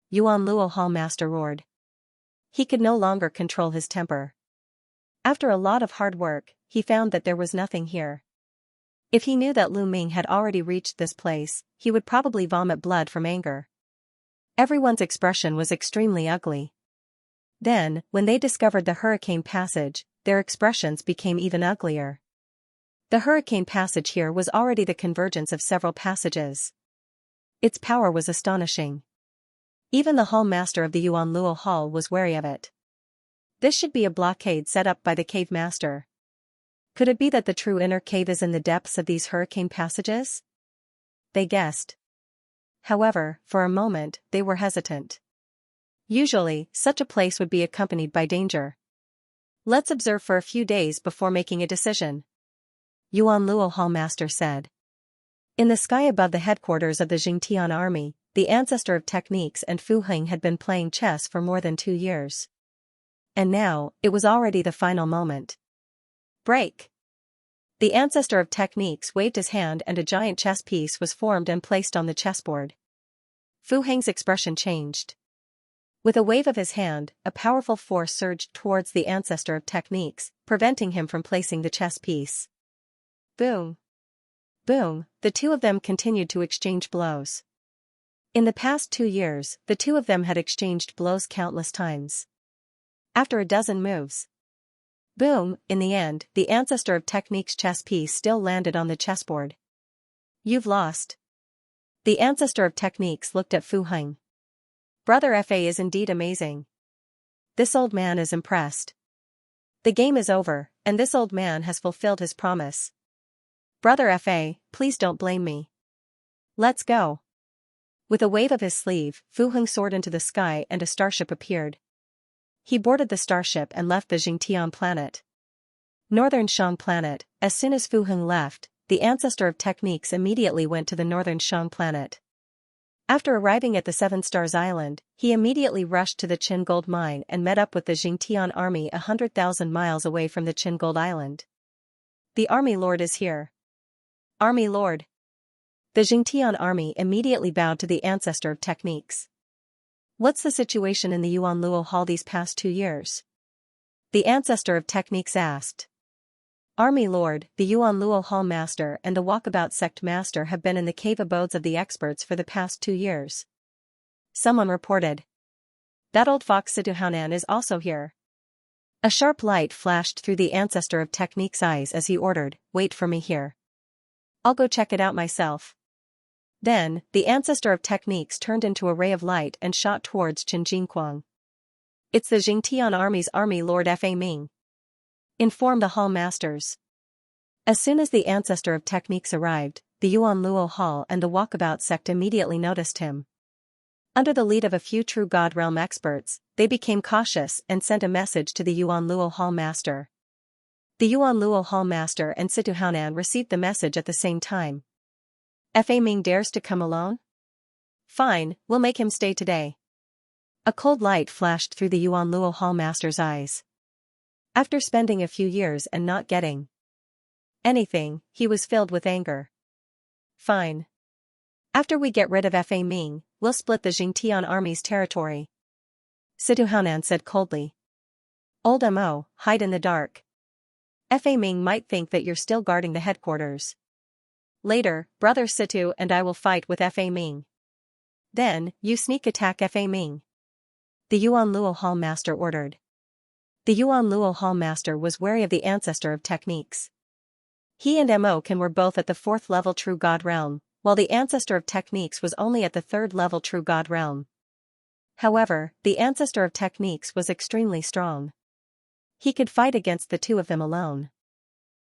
Yuan Luo Hall master roared. He could no longer control his temper. After a lot of hard work, he found that there was nothing here. If he knew that Lu Ming had already reached this place, he would probably vomit blood from anger. Everyone's expression was extremely ugly. Then, when they discovered the hurricane passage, their expressions became even uglier. The hurricane passage here was already the convergence of several passages. Its power was astonishing. Even the hall master of the Yuan Luo Hall was wary of it. This should be a blockade set up by the cave master. Could it be that the true inner cave is in the depths of these hurricane passages? They guessed. However, for a moment, they were hesitant. Usually, such a place would be accompanied by danger. Let's observe for a few days before making a decision, Yuan Luo Hall master said. In the sky above the headquarters of the Jingtian army, the ancestor of techniques and Fu Heng had been playing chess for more than 2 years. And now, it was already the final moment. Break! The ancestor of techniques waved his hand and a giant chess piece was formed and placed on the chessboard. Fu Heng's expression changed. With a wave of his hand, a powerful force surged towards the ancestor of techniques, preventing him from placing the chess piece. Boom! Boom! The two of them continued to exchange blows. In the past 2 years, the two of them had exchanged blows countless times. After a dozen moves. Boom! In the end, the ancestor of technique's chess piece still landed on the chessboard. You've lost. The ancestor of techniques looked at Fu Heng. Brother Fa is indeed amazing. This old man is impressed. The game is over, and this old man has fulfilled his promise. Brother Fa, please don't blame me. Let's go. With a wave of his sleeve, Fu Heng soared into the sky and a starship appeared. He boarded the starship and left the Jingtian planet. Northern Shang planet. As soon as Fu Heng left, the ancestor of techniques immediately went to the Northern Shang planet. After arriving at the Seven Stars Island, he immediately rushed to the Qin Gold Mine and met up with the Jingtian army 100,000 miles away from the Qin Gold Island. The army lord is here. Army lord. The Jingtian army immediately bowed to the ancestor of techniques. What's the situation in the Yuan Luo Hall these past 2 years? The ancestor of techniques asked. Army lord, the Yuan Luo Hall master and the Walkabout sect master have been in the cave abodes of the experts for the past 2 years. Someone reported. That old fox Situ Haonan is also here. A sharp light flashed through the ancestor of technique's eyes as he ordered, wait for me here. I'll go check it out myself. Then, the ancestor of techniques turned into a ray of light and shot towards Qin Jingquang. It's the Jingtian army's army lord Fa Ming. Inform the hall masters. As soon as the ancestor of techniques arrived, the Yuan Luo Hall and the Walkabout sect immediately noticed him. Under the lead of a few true God realm experts, they became cautious and sent a message to the Yuan Luo Hall master. The Yuan Luo Hall master and Situ Haonan received the message at the same time. Fa Ming dares to come alone? Fine, we'll make him stay today. A cold light flashed through the Yuan Luo Hall master's eyes. After spending a few years and not getting anything, he was filled with anger. Fine. After we get rid of Fa Ming, we'll split the Jingtian army's territory. Situ Haonan said coldly. Old Mo, hide in the dark. Fa Ming might think that you're still guarding the headquarters. Later, Brother Situ and I will fight with Fa Ming. Then, you sneak attack Fa Ming. The Yuan Luo Hall master ordered. The Yuan Luo Hall master was wary of the ancestor of techniques. He and Mo Kan were both at the 4th level True God realm, while the ancestor of techniques was only at the 3rd level True God realm. However, the ancestor of techniques was extremely strong. He could fight against the two of them alone.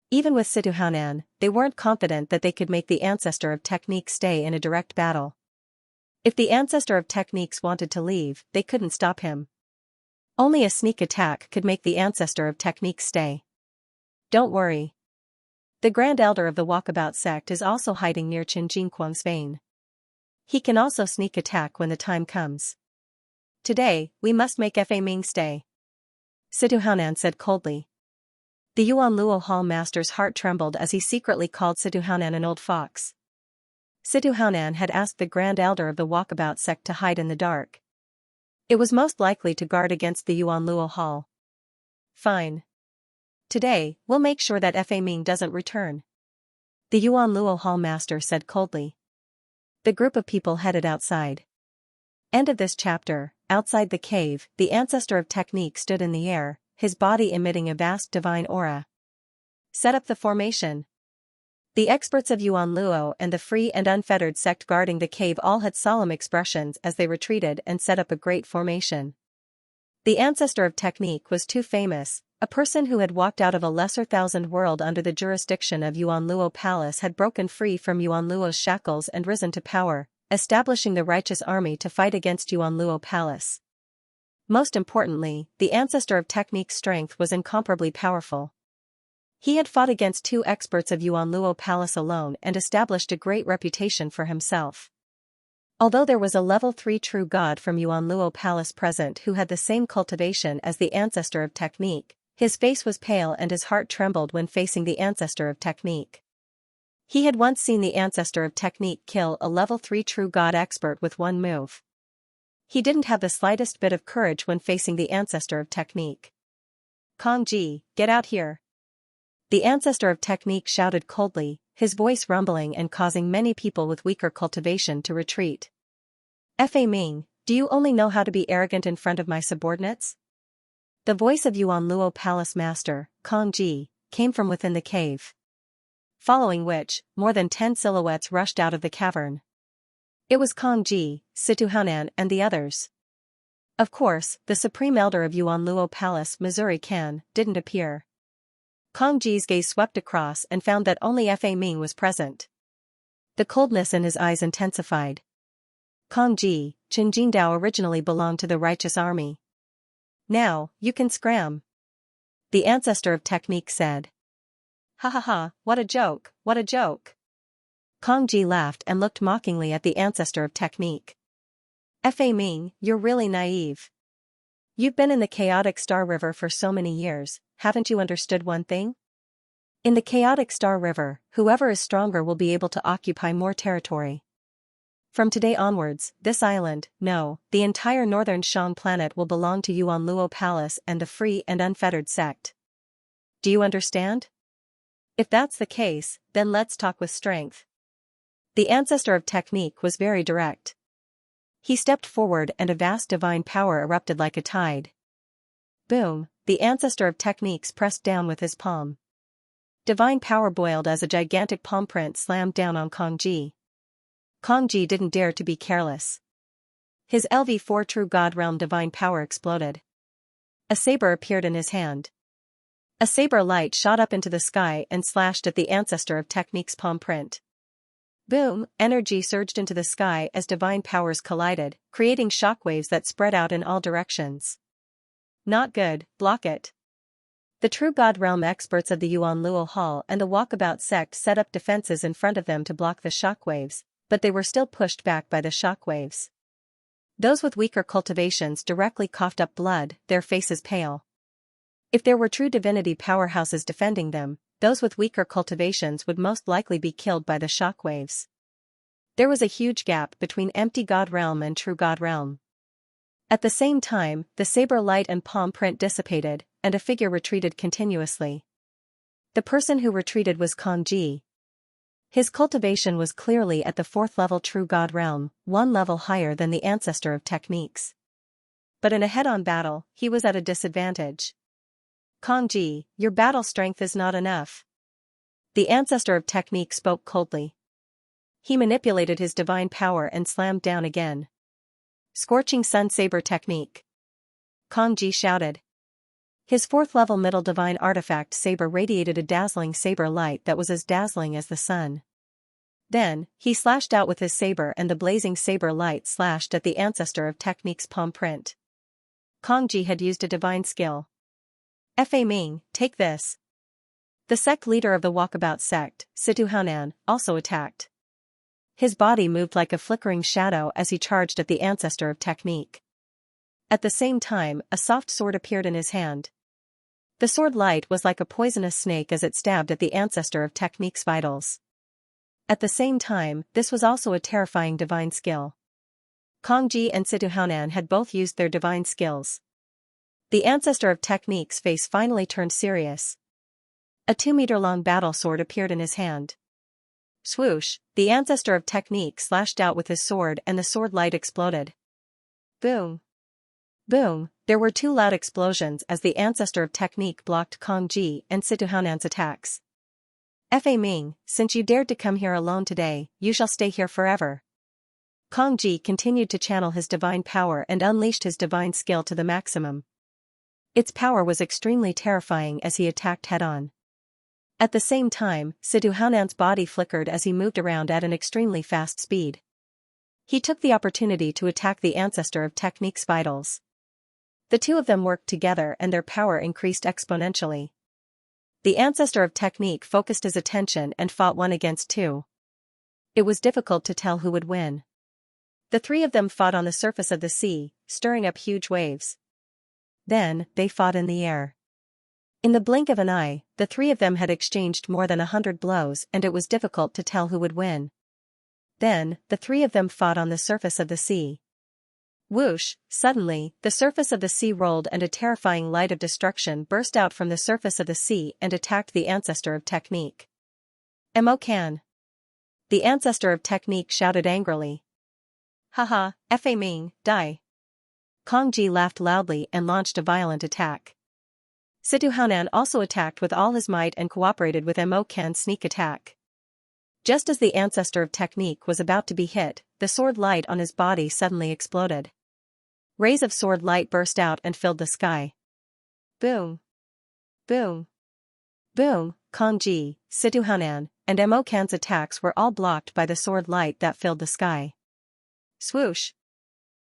Even with Situ Haonan, they weren't confident that they could make the ancestor of techniques stay in a direct battle. If the ancestor of techniques wanted to leave, they couldn't stop him. Only a sneak attack could make the ancestor of techniques stay. Don't worry. The Grand Elder of the Walkabout sect is also hiding near Qin Jinquang's vein. He can also sneak attack when the time comes. Today, we must make Fa Ming stay. Situ Haonan said coldly. The Yuan Luo Hall master's heart trembled as he secretly called Situ Haonan an old fox. Situ Haonan had asked the Grand Elder of the Walkabout sect to hide in the dark. It was most likely to guard against the Yuan Luo Hall. Fine. Today, we'll make sure that Fa Ming doesn't return. The Yuan Luo Hall master said coldly. The group of people headed outside. End of this chapter. Outside the cave, the ancestor of technique stood in the air, his body emitting a vast divine aura. Set up the formation. The experts of Yuan Luo and the free and unfettered sect guarding the cave all had solemn expressions as they retreated and set up a great formation. The ancestor of technique was too famous. A person who had walked out of a lesser thousand world under the jurisdiction of Yuan Luo Palace had broken free from Yuan Luo's shackles and risen to power, establishing the righteous army to fight against Yuan Luo Palace. Most importantly, the ancestor of technique's strength was incomparably powerful. He had fought against 2 experts of Yuan Luo Palace alone and established a great reputation for himself. Although there was a level 3 true god from Yuan Luo Palace present who had the same cultivation as the ancestor of technique, his face was pale and his heart trembled when facing the ancestor of technique. He had once seen the ancestor of technique kill a level 3 true god expert with one move. He didn't have the slightest bit of courage when facing the ancestor of technique. Kong Ji, get out here. The ancestor of technique shouted coldly, his voice rumbling and causing many people with weaker cultivation to retreat. Fa Ming, do you only know how to be arrogant in front of my subordinates? The voice of Yuan Luo Palace Master, Kong Ji, came from within the cave. Following which, more than 10 silhouettes rushed out of the cavern. It was Kong Ji, Situ Haonan and the others. Of course, the Supreme Elder of Yuan Luo Palace Missouri Kan didn't appear. Kong Ji's gaze swept across and found that only Fa Ming was present. The coldness in his eyes intensified. Kong Ji, Qin Jingdao originally belonged to the righteous army. Now, you can scram. The ancestor of technique said. Ha ha ha, what a joke, what a joke. Kong Ji laughed and looked mockingly at the ancestor of technique. Fa Ming, you're really naive. You've been in the chaotic Star River for so many years, haven't you understood one thing? In the chaotic Star River, whoever is stronger will be able to occupy more territory. From today onwards, this island, no, the entire northern Shang planet will belong to Yuan Luo Palace and the free and unfettered sect. Do you understand? If that's the case, then let's talk with strength. The ancestor of technique was very direct. He stepped forward and a vast divine power erupted like a tide. Boom, the ancestor of techniques pressed down with his palm. Divine power boiled as a gigantic palm print slammed down on Kong Ji. Kong Ji didn't dare to be careless. His LV4 True God Realm divine power exploded. A saber appeared in his hand. A saber light shot up into the sky and slashed at the ancestor of Technique's palm print. Boom! Energy surged into the sky as divine powers collided, creating shockwaves that spread out in all directions. Not good, block it. The True God Realm experts of the Yuan Luo Hall and the Walkabout sect set up defenses in front of them to block the shockwaves, but they were still pushed back by the shockwaves. Those with weaker cultivations directly coughed up blood, their faces pale. If there were true divinity powerhouses defending them, those with weaker cultivations would most likely be killed by the shockwaves. There was a huge gap between empty God Realm and True God Realm. At the same time, the saber light and palm print dissipated, and a figure retreated continuously. The person who retreated was Kong Ji. His cultivation was clearly at the 4th level True God Realm, one level higher than the ancestor of Techniques. But in a head-on battle, he was at a disadvantage. Kong Ji, your battle strength is not enough. The ancestor of Technique spoke coldly. He manipulated his divine power and slammed down again. Scorching Sun Saber Technique. Kong Ji shouted. His 4th level middle divine artifact saber radiated a dazzling saber light that was as dazzling as the sun. Then, he slashed out with his saber and the blazing saber light slashed at the ancestor of Technique's palm print. Kong Ji had used a divine skill. Fa Ming, take this. The sect leader of the Walkabout sect, Situ Haonan, also attacked. His body moved like a flickering shadow as he charged at the ancestor of Technique. At the same time, a soft sword appeared in his hand. The sword light was like a poisonous snake as it stabbed at the ancestor of Technique's vitals. At the same time, this was also a terrifying divine skill. Kong Ji and Situ Haonan had both used their divine skills. The ancestor of Technique's face finally turned serious. A 2-meter-long battle sword appeared in his hand. Swoosh, the ancestor of Technique slashed out with his sword and the sword light exploded. Boom. Boom, there were 2 loud explosions as the ancestor of Technique blocked Kong Ji and Situ Haonan's attacks. Fa Ming, since you dared to come here alone today, you shall stay here forever. Kong Ji continued to channel his divine power and unleashed his divine skill to the maximum. Its power was extremely terrifying as he attacked head-on. At the same time, Situ Haonan's body flickered as he moved around at an extremely fast speed. He took the opportunity to attack the ancestor of Technique's vitals. The two of them worked together and their power increased exponentially. The ancestor of Technique focused his attention and fought 1 against 2. It was difficult to tell who would win. The 3 of them fought on the surface of the sea, stirring up huge waves. Then, they fought in the air. In the blink of an eye, the 3 of them had exchanged more than 100 blows and it was difficult to tell who would win. Then, the 3 of them fought on the surface of the sea. Whoosh, suddenly, the surface of the sea rolled and a terrifying light of destruction burst out from the surface of the sea and attacked the ancestor of Technique. Mo Can. The ancestor of Technique shouted angrily. Haha, Fa Ming, die. Kong Ji laughed loudly and launched a violent attack. Situ Haonan also attacked with all his might and cooperated with Mo Can's sneak attack. Just as the ancestor of Technique was about to be hit, the sword light on his body suddenly exploded. Rays of sword light burst out and filled the sky. Boom. Boom. Boom, Kong Ji, Situ Haonan, and Mo Can's attacks were all blocked by the sword light that filled the sky. Swoosh.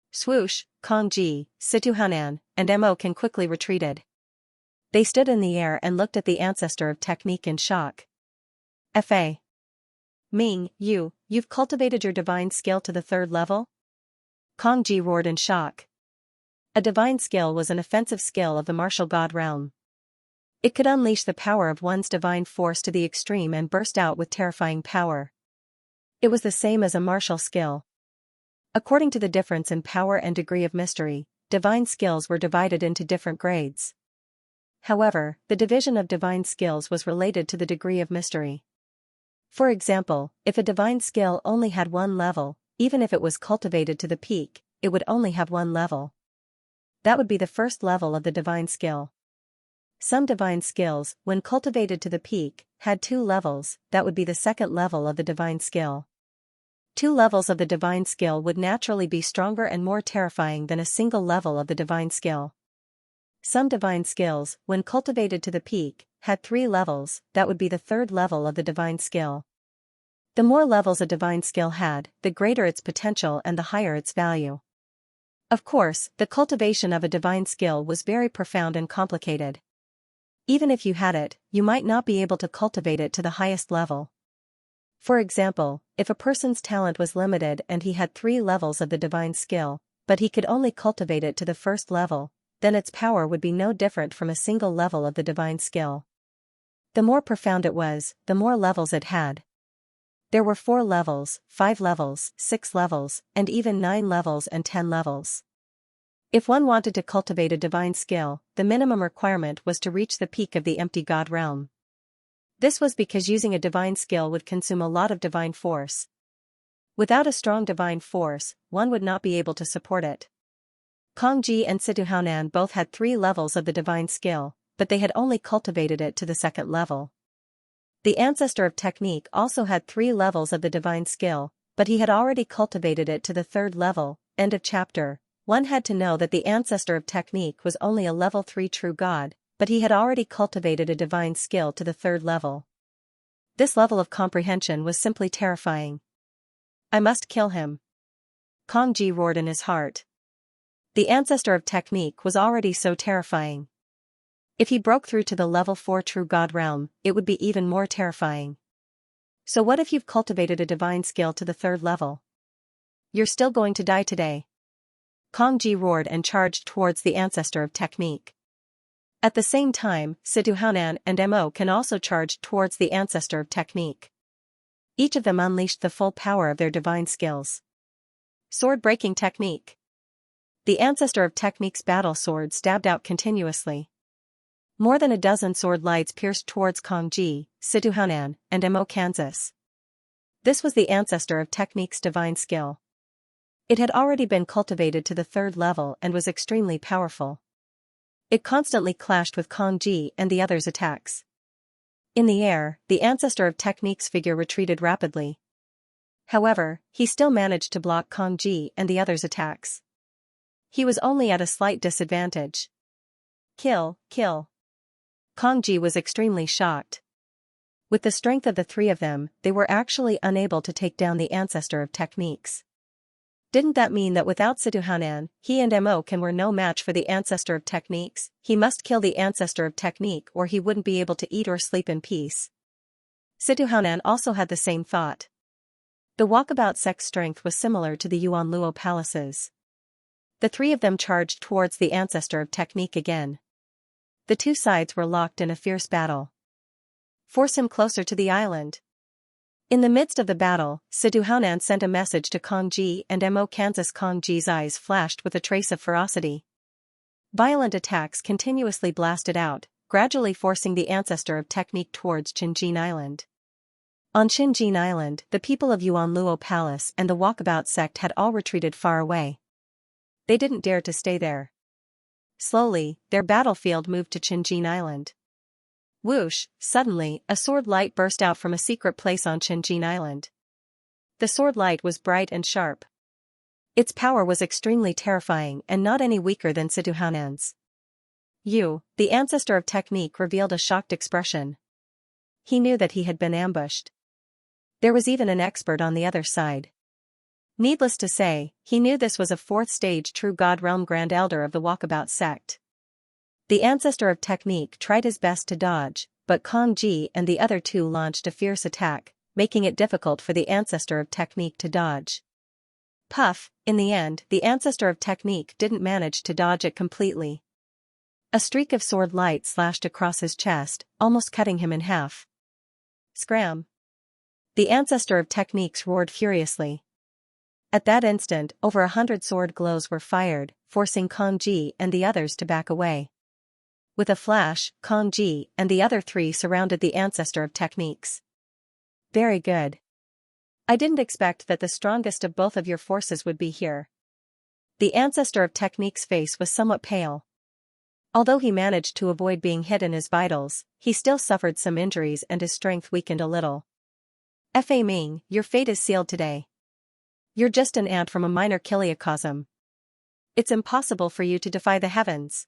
Swoosh, Kong Ji, Situ Haonan, and Mo Can quickly retreated. They stood in the air and looked at the ancestor of Technique in shock. Fa Ming, you've cultivated your divine skill to the 3rd level? Kong Ji roared in shock. A divine skill was an offensive skill of the martial god realm. It could unleash the power of one's divine force to the extreme and burst out with terrifying power. It was the same as a martial skill. According to the difference in power and degree of mystery, divine skills were divided into different grades. However, the division of divine skills was related to the degree of mystery. For example, if a divine skill only had 1 level, even if it was cultivated to the peak, it would only have 1 level. That would be the 1st level of the divine skill. Some divine skills, when cultivated to the peak, had 2 levels, that would be the 2nd level of the divine skill. 2 levels of the divine skill would naturally be stronger and more terrifying than a single level of the divine skill. Some divine skills, when cultivated to the peak, had 3 levels, that would be the 3rd level of the divine skill. The more levels a divine skill had, the greater its potential and the higher its value. Of course, the cultivation of a divine skill was very profound and complicated. Even if you had it, you might not be able to cultivate it to the highest level. For example, if a person's talent was limited and he had 3 levels of the divine skill, but he could only cultivate it to the 1st level, then its power would be no different from a single level of the divine skill. The more profound it was, the more levels it had. There were 4 levels, 5 levels, 6 levels, and even 9 levels and 10 levels. If one wanted to cultivate a divine skill, the minimum requirement was to reach the peak of the empty God realm. This was because using a divine skill would consume a lot of divine force. Without a strong divine force, one would not be able to support it. Kongji and Situhaonan both had 3 levels of the divine skill, but they had only cultivated it to the 2nd level. The ancestor of technique also had 3 levels of the divine skill, but he had already cultivated it to the 3rd level. End of chapter. One had to know that the ancestor of technique was only a level 3 true god, but he had already cultivated a divine skill to the 3rd level. This level of comprehension was simply terrifying. I must kill him. Kongji roared in his heart. The ancestor of technique was already so terrifying. If he broke through to the level 4 true god realm, it would be even more terrifying. So what if you've cultivated a divine skill to the 3rd level? You're still going to die today. Kongji roared and charged towards the ancestor of technique. At the same time, Situhaonan and Mo can also charge towards the ancestor of technique. Each of them unleashed the full power of their divine skills. Sword-breaking technique. The ancestor of technique's battle sword stabbed out continuously. More than a dozen sword lights pierced towards Kongji, Situhaonan, and Mo Kansas. This was the ancestor of technique's divine skill. It had already been cultivated to the 3rd level and was extremely powerful. It constantly clashed with Kongji and the others' attacks. In the air, the ancestor of technique's figure retreated rapidly. However, he still managed to block Kongji and the others' attacks. He was only at a slight disadvantage. Kill, kill. Kongji was extremely shocked. With the strength of the 3 of them, they were actually unable to take down the ancestor of techniques. Didn't that mean that without Situhaonan, he and Mo were no match for the ancestor of techniques? He must kill the ancestor of technique or he wouldn't be able to eat or sleep in peace. Situhaonan also had the same thought. The walkabout sect's strength was similar to the Yuan Luo palaces. The 3 of them charged towards the ancestor of technique again. The 2 sides were locked in a fierce battle. Force him closer to the island. In the midst of the battle, Situhaonan sent a message to Kongji and Mo Kansas. Kongji's eyes flashed with a trace of ferocity. Violent attacks continuously blasted out, gradually forcing the ancestor of technique towards Qinjin Island. On Qinjin Island, the people of Yuan Luo Palace and the walkabout sect had all retreated far away. They didn't dare to stay there. Slowly, their battlefield moved to Qinjin Island. Whoosh, suddenly, a sword light burst out from a secret place on Qinjin Island. The sword light was bright and sharp. Its power was extremely terrifying and not any weaker than Situhaonan's. The ancestor of technique revealed a shocked expression. He knew that he had been ambushed. There was even an expert on the other side. Needless to say, he knew this was a 4th stage true God realm Grand Elder of the Walkabout sect. The ancestor of technique tried his best to dodge, but Kongji and the other 2 launched a fierce attack, making it difficult for the ancestor of technique to dodge. Puff, in the end, the ancestor of technique didn't manage to dodge it completely. A streak of sword light slashed across his chest, almost cutting him in half. Scram! The ancestor of techniques roared furiously. At that instant, over 100 sword glows were fired, forcing Kongji and the others to back away. With a flash, Kongji and the other 3 surrounded the ancestor of techniques. Very good. I didn't expect that the strongest of both of your forces would be here. The ancestor of technique's face was somewhat pale. Although he managed to avoid being hit in his vitals, he still suffered some injuries and his strength weakened a little. Fa Ming, your fate is sealed today. You're just an ant from a minor chiliocosm. It's impossible for you to defy the heavens.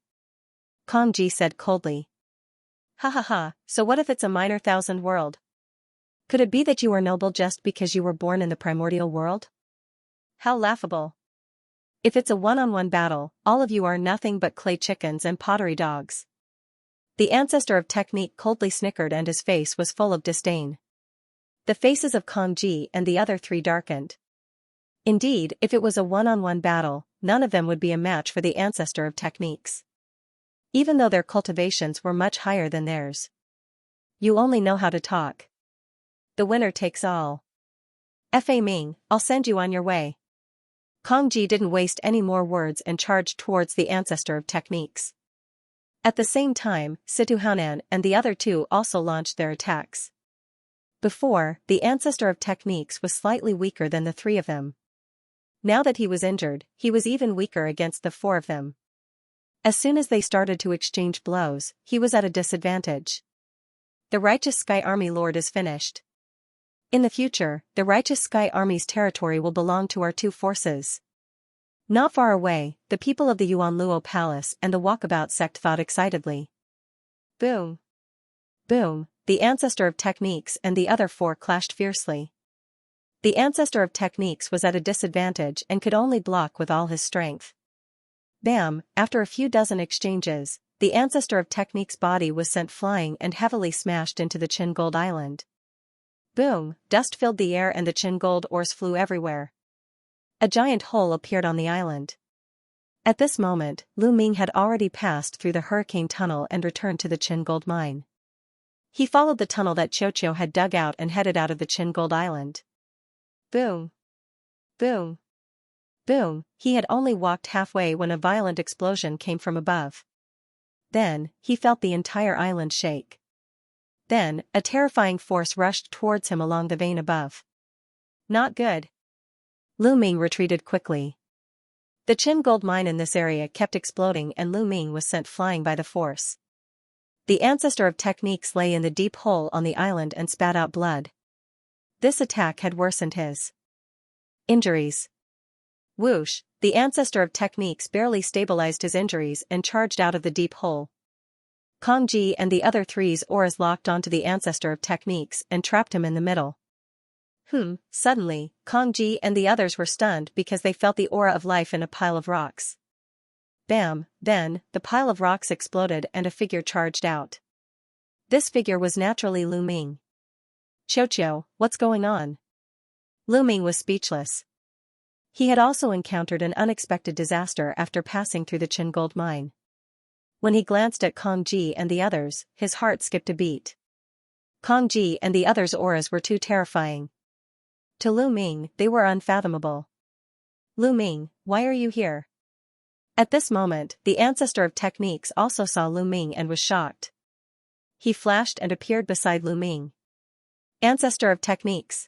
Kongji said coldly. Ha ha ha, so what if it's a minor thousand world? Could it be that you are noble just because you were born in the primordial world? How laughable. If it's a one-on-one battle, all of you are nothing but clay chickens and pottery dogs. The ancestor of technique coldly snickered and his face was full of disdain. The faces of Kong Ji and the other three darkened. Indeed, if it was a one-on-one battle, none of them would be a match for the ancestor of techniques. Even though their cultivations were much higher than theirs. You only know how to talk. The winner takes all. Fa Ming, I'll send you on your way. Kong Ji didn't waste any more words and charged towards the ancestor of techniques. At the same time, Situ Haonan and the other two also launched their attacks. Before, the ancestor of techniques was slightly weaker than the three of them. Now that he was injured, he was even weaker against the four of them. As soon as they started to exchange blows, he was at a disadvantage. The righteous Sky Army Lord is finished. In the future, the righteous Sky Army's territory will belong to our two forces. Not far away, the people of the Yuanluo Palace and the Walkabout sect thought excitedly. Boom! Boom! The ancestor of techniques and the other four clashed fiercely. The ancestor of techniques was at a disadvantage and could only block with all his strength. Bam! After a few dozen exchanges, the ancestor of technique's body was sent flying and heavily smashed into the Qin Gold Island. Boom! Dust filled the air and the Qin Gold ores flew everywhere. A giant hole appeared on the island. At this moment, Lu Ming had already passed through the hurricane tunnel and returned to the Qin Gold mine. He followed the tunnel that Xianxia had dug out and headed out of the Qin Gold Island. Boom! Boom! Boom! He had only walked halfway when a violent explosion came from above. Then, he felt the entire island shake. Then, a terrifying force rushed towards him along the vein above. Not good. Lu Ming retreated quickly. The Qin Gold mine in this area kept exploding and Lu Ming was sent flying by the force. The ancestor of techniques lay in the deep hole on the island and spat out blood. This attack had worsened his injuries. Whoosh! The ancestor of techniques barely stabilized his injuries and charged out of the deep hole. Kong Ji and the other three's auras locked onto the ancestor of techniques and trapped him in the middle. Suddenly, Kong Ji and the others were stunned because they felt the aura of life in a pile of rocks. Bam! Then, the pile of rocks exploded and a figure charged out. This figure was naturally Lu Ming. Xiao, what's going on? Lu Ming was speechless. He had also encountered an unexpected disaster after passing through the Qin Gold mine. When he glanced at Kong Ji and the others, his heart skipped a beat. Kong Ji and the others' auras were too terrifying. To Lu Ming, they were unfathomable. Lu Ming, why are you here? At this moment, the ancestor of techniques also saw Lu Ming and was shocked. He flashed and appeared beside Lu Ming. Ancestor of techniques.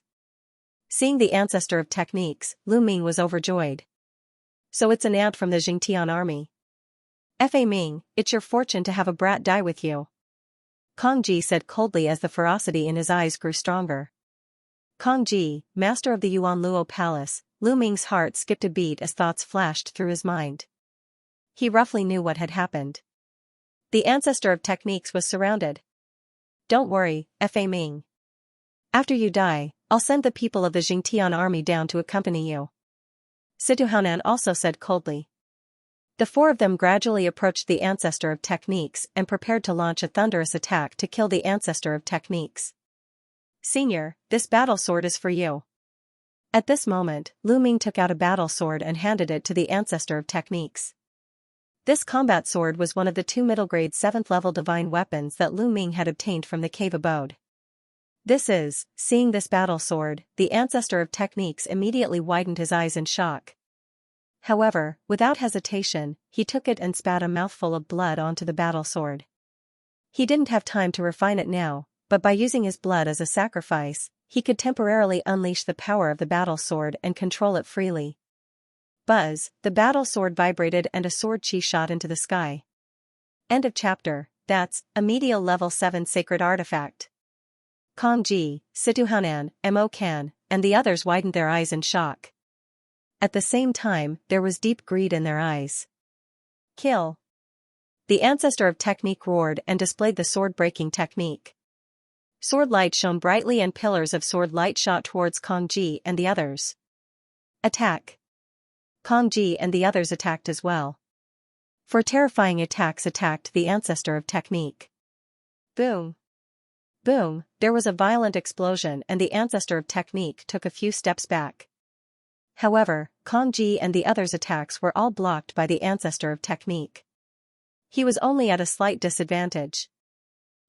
Seeing the ancestor of techniques, Lu Ming was overjoyed. So it's an ant from the Jingtian army. Fa Ming, it's your fortune to have a brat die with you. Kong Ji said coldly as the ferocity in his eyes grew stronger. Kong Ji, master of the Yuanluo Palace, Lu Ming's heart skipped a beat as thoughts flashed through his mind. He roughly knew what had happened. The ancestor of techniques was surrounded. Don't worry, Fa Ming. After you die, I'll send the people of the Jingtian army down to accompany you. Situ Haonan also said coldly. The four of them gradually approached the ancestor of techniques and prepared to launch a thunderous attack to kill the ancestor of techniques. Senior, this battle sword is for you. At this moment, Lu Ming took out a battle sword and handed it to the ancestor of techniques. This combat sword was one of the two middle-grade 7th-level divine weapons that Lu Ming had obtained from the cave abode. Seeing this battle sword, the ancestor of techniques immediately widened his eyes in shock. However, without hesitation, he took it and spat a mouthful of blood onto the battle sword. He didn't have time to refine it now, but by using his blood as a sacrifice, he could temporarily unleash the power of the battle sword and control it freely. Buzz, the battle sword vibrated and a sword chi shot into the sky. End of chapter. That's a medial level 7 sacred artifact. Kong Ji, Situ Haonan, Mo Kan, and the others widened their eyes in shock. At the same time, there was deep greed in their eyes. Kill. The ancestor of technique roared and displayed the sword-breaking technique. Sword light shone brightly and pillars of sword light shot towards Kong Ji and the others. Attack! Kong Ji and the others attacked as well. Four terrifying attacks attacked the ancestor of technique. Boom! Boom! There was a violent explosion and the ancestor of technique took a few steps back. However, Kong Ji and the others' attacks were all blocked by the ancestor of technique. He was only at a slight disadvantage.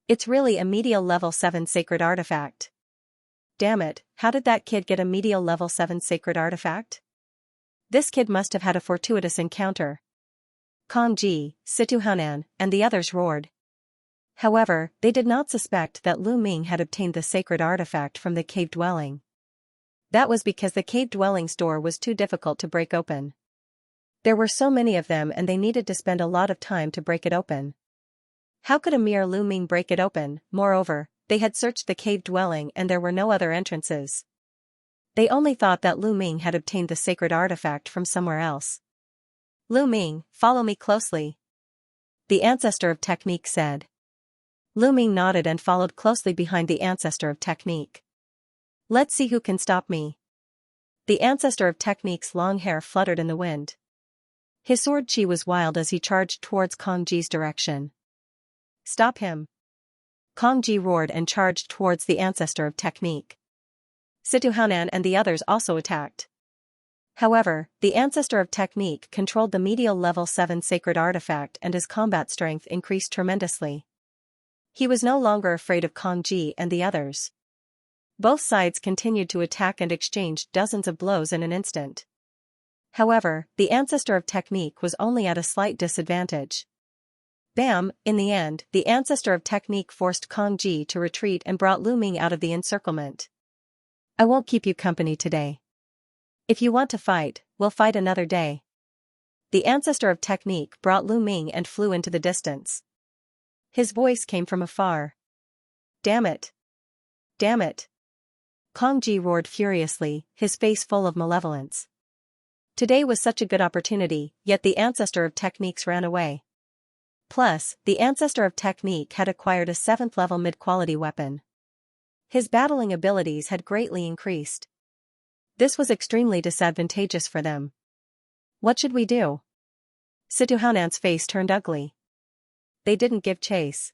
It's really a medial level 7 sacred artifact. Damn it, how did that kid get a medial level 7 sacred artifact? This kid must have had a fortuitous encounter. Kong Ji, Situhuanan, and the others roared. However, they did not suspect that Lu Ming had obtained the sacred artifact from the cave dwelling. That was because the cave dwelling's door was too difficult to break open. There were so many of them and they needed to spend a lot of time to break it open. How could a mere Lu Ming break it open? Moreover, they had searched the cave dwelling and there were no other entrances. They only thought that Lu Ming had obtained the sacred artifact from somewhere else. Lu Ming, follow me closely. The ancestor of technique said. Lu Ming nodded and followed closely behind the ancestor of technique. Let's see who can stop me. The ancestor of technique's long hair fluttered in the wind. His sword chi was wild as he charged towards Kong Ji's direction. Stop him! Kong Ji roared and charged towards the ancestor of technique. Situhuanan and the others also attacked. However, the ancestor of technique controlled the medial level 7 sacred artifact and his combat strength increased tremendously. He was no longer afraid of Kong Ji and the others. Both sides continued to attack and exchanged dozens of blows in an instant. However, the ancestor of technique was only at a slight disadvantage. Bam! In the end, the ancestor of technique forced Kong Ji to retreat and brought Lu Ming out of the encirclement. I won't keep you company today. If you want to fight, we'll fight another day. The ancestor of technique brought Lu Ming and flew into the distance. His voice came from afar. Damn it! Damn it! Kong Ji roared furiously, his face full of malevolence. Today was such a good opportunity, yet the ancestor of techniques ran away. Plus, the ancestor of technique had acquired a 7th level mid-quality weapon. His battling abilities had greatly increased. This was extremely disadvantageous for them. What should we do? Situhuanan's face turned ugly. They didn't give chase.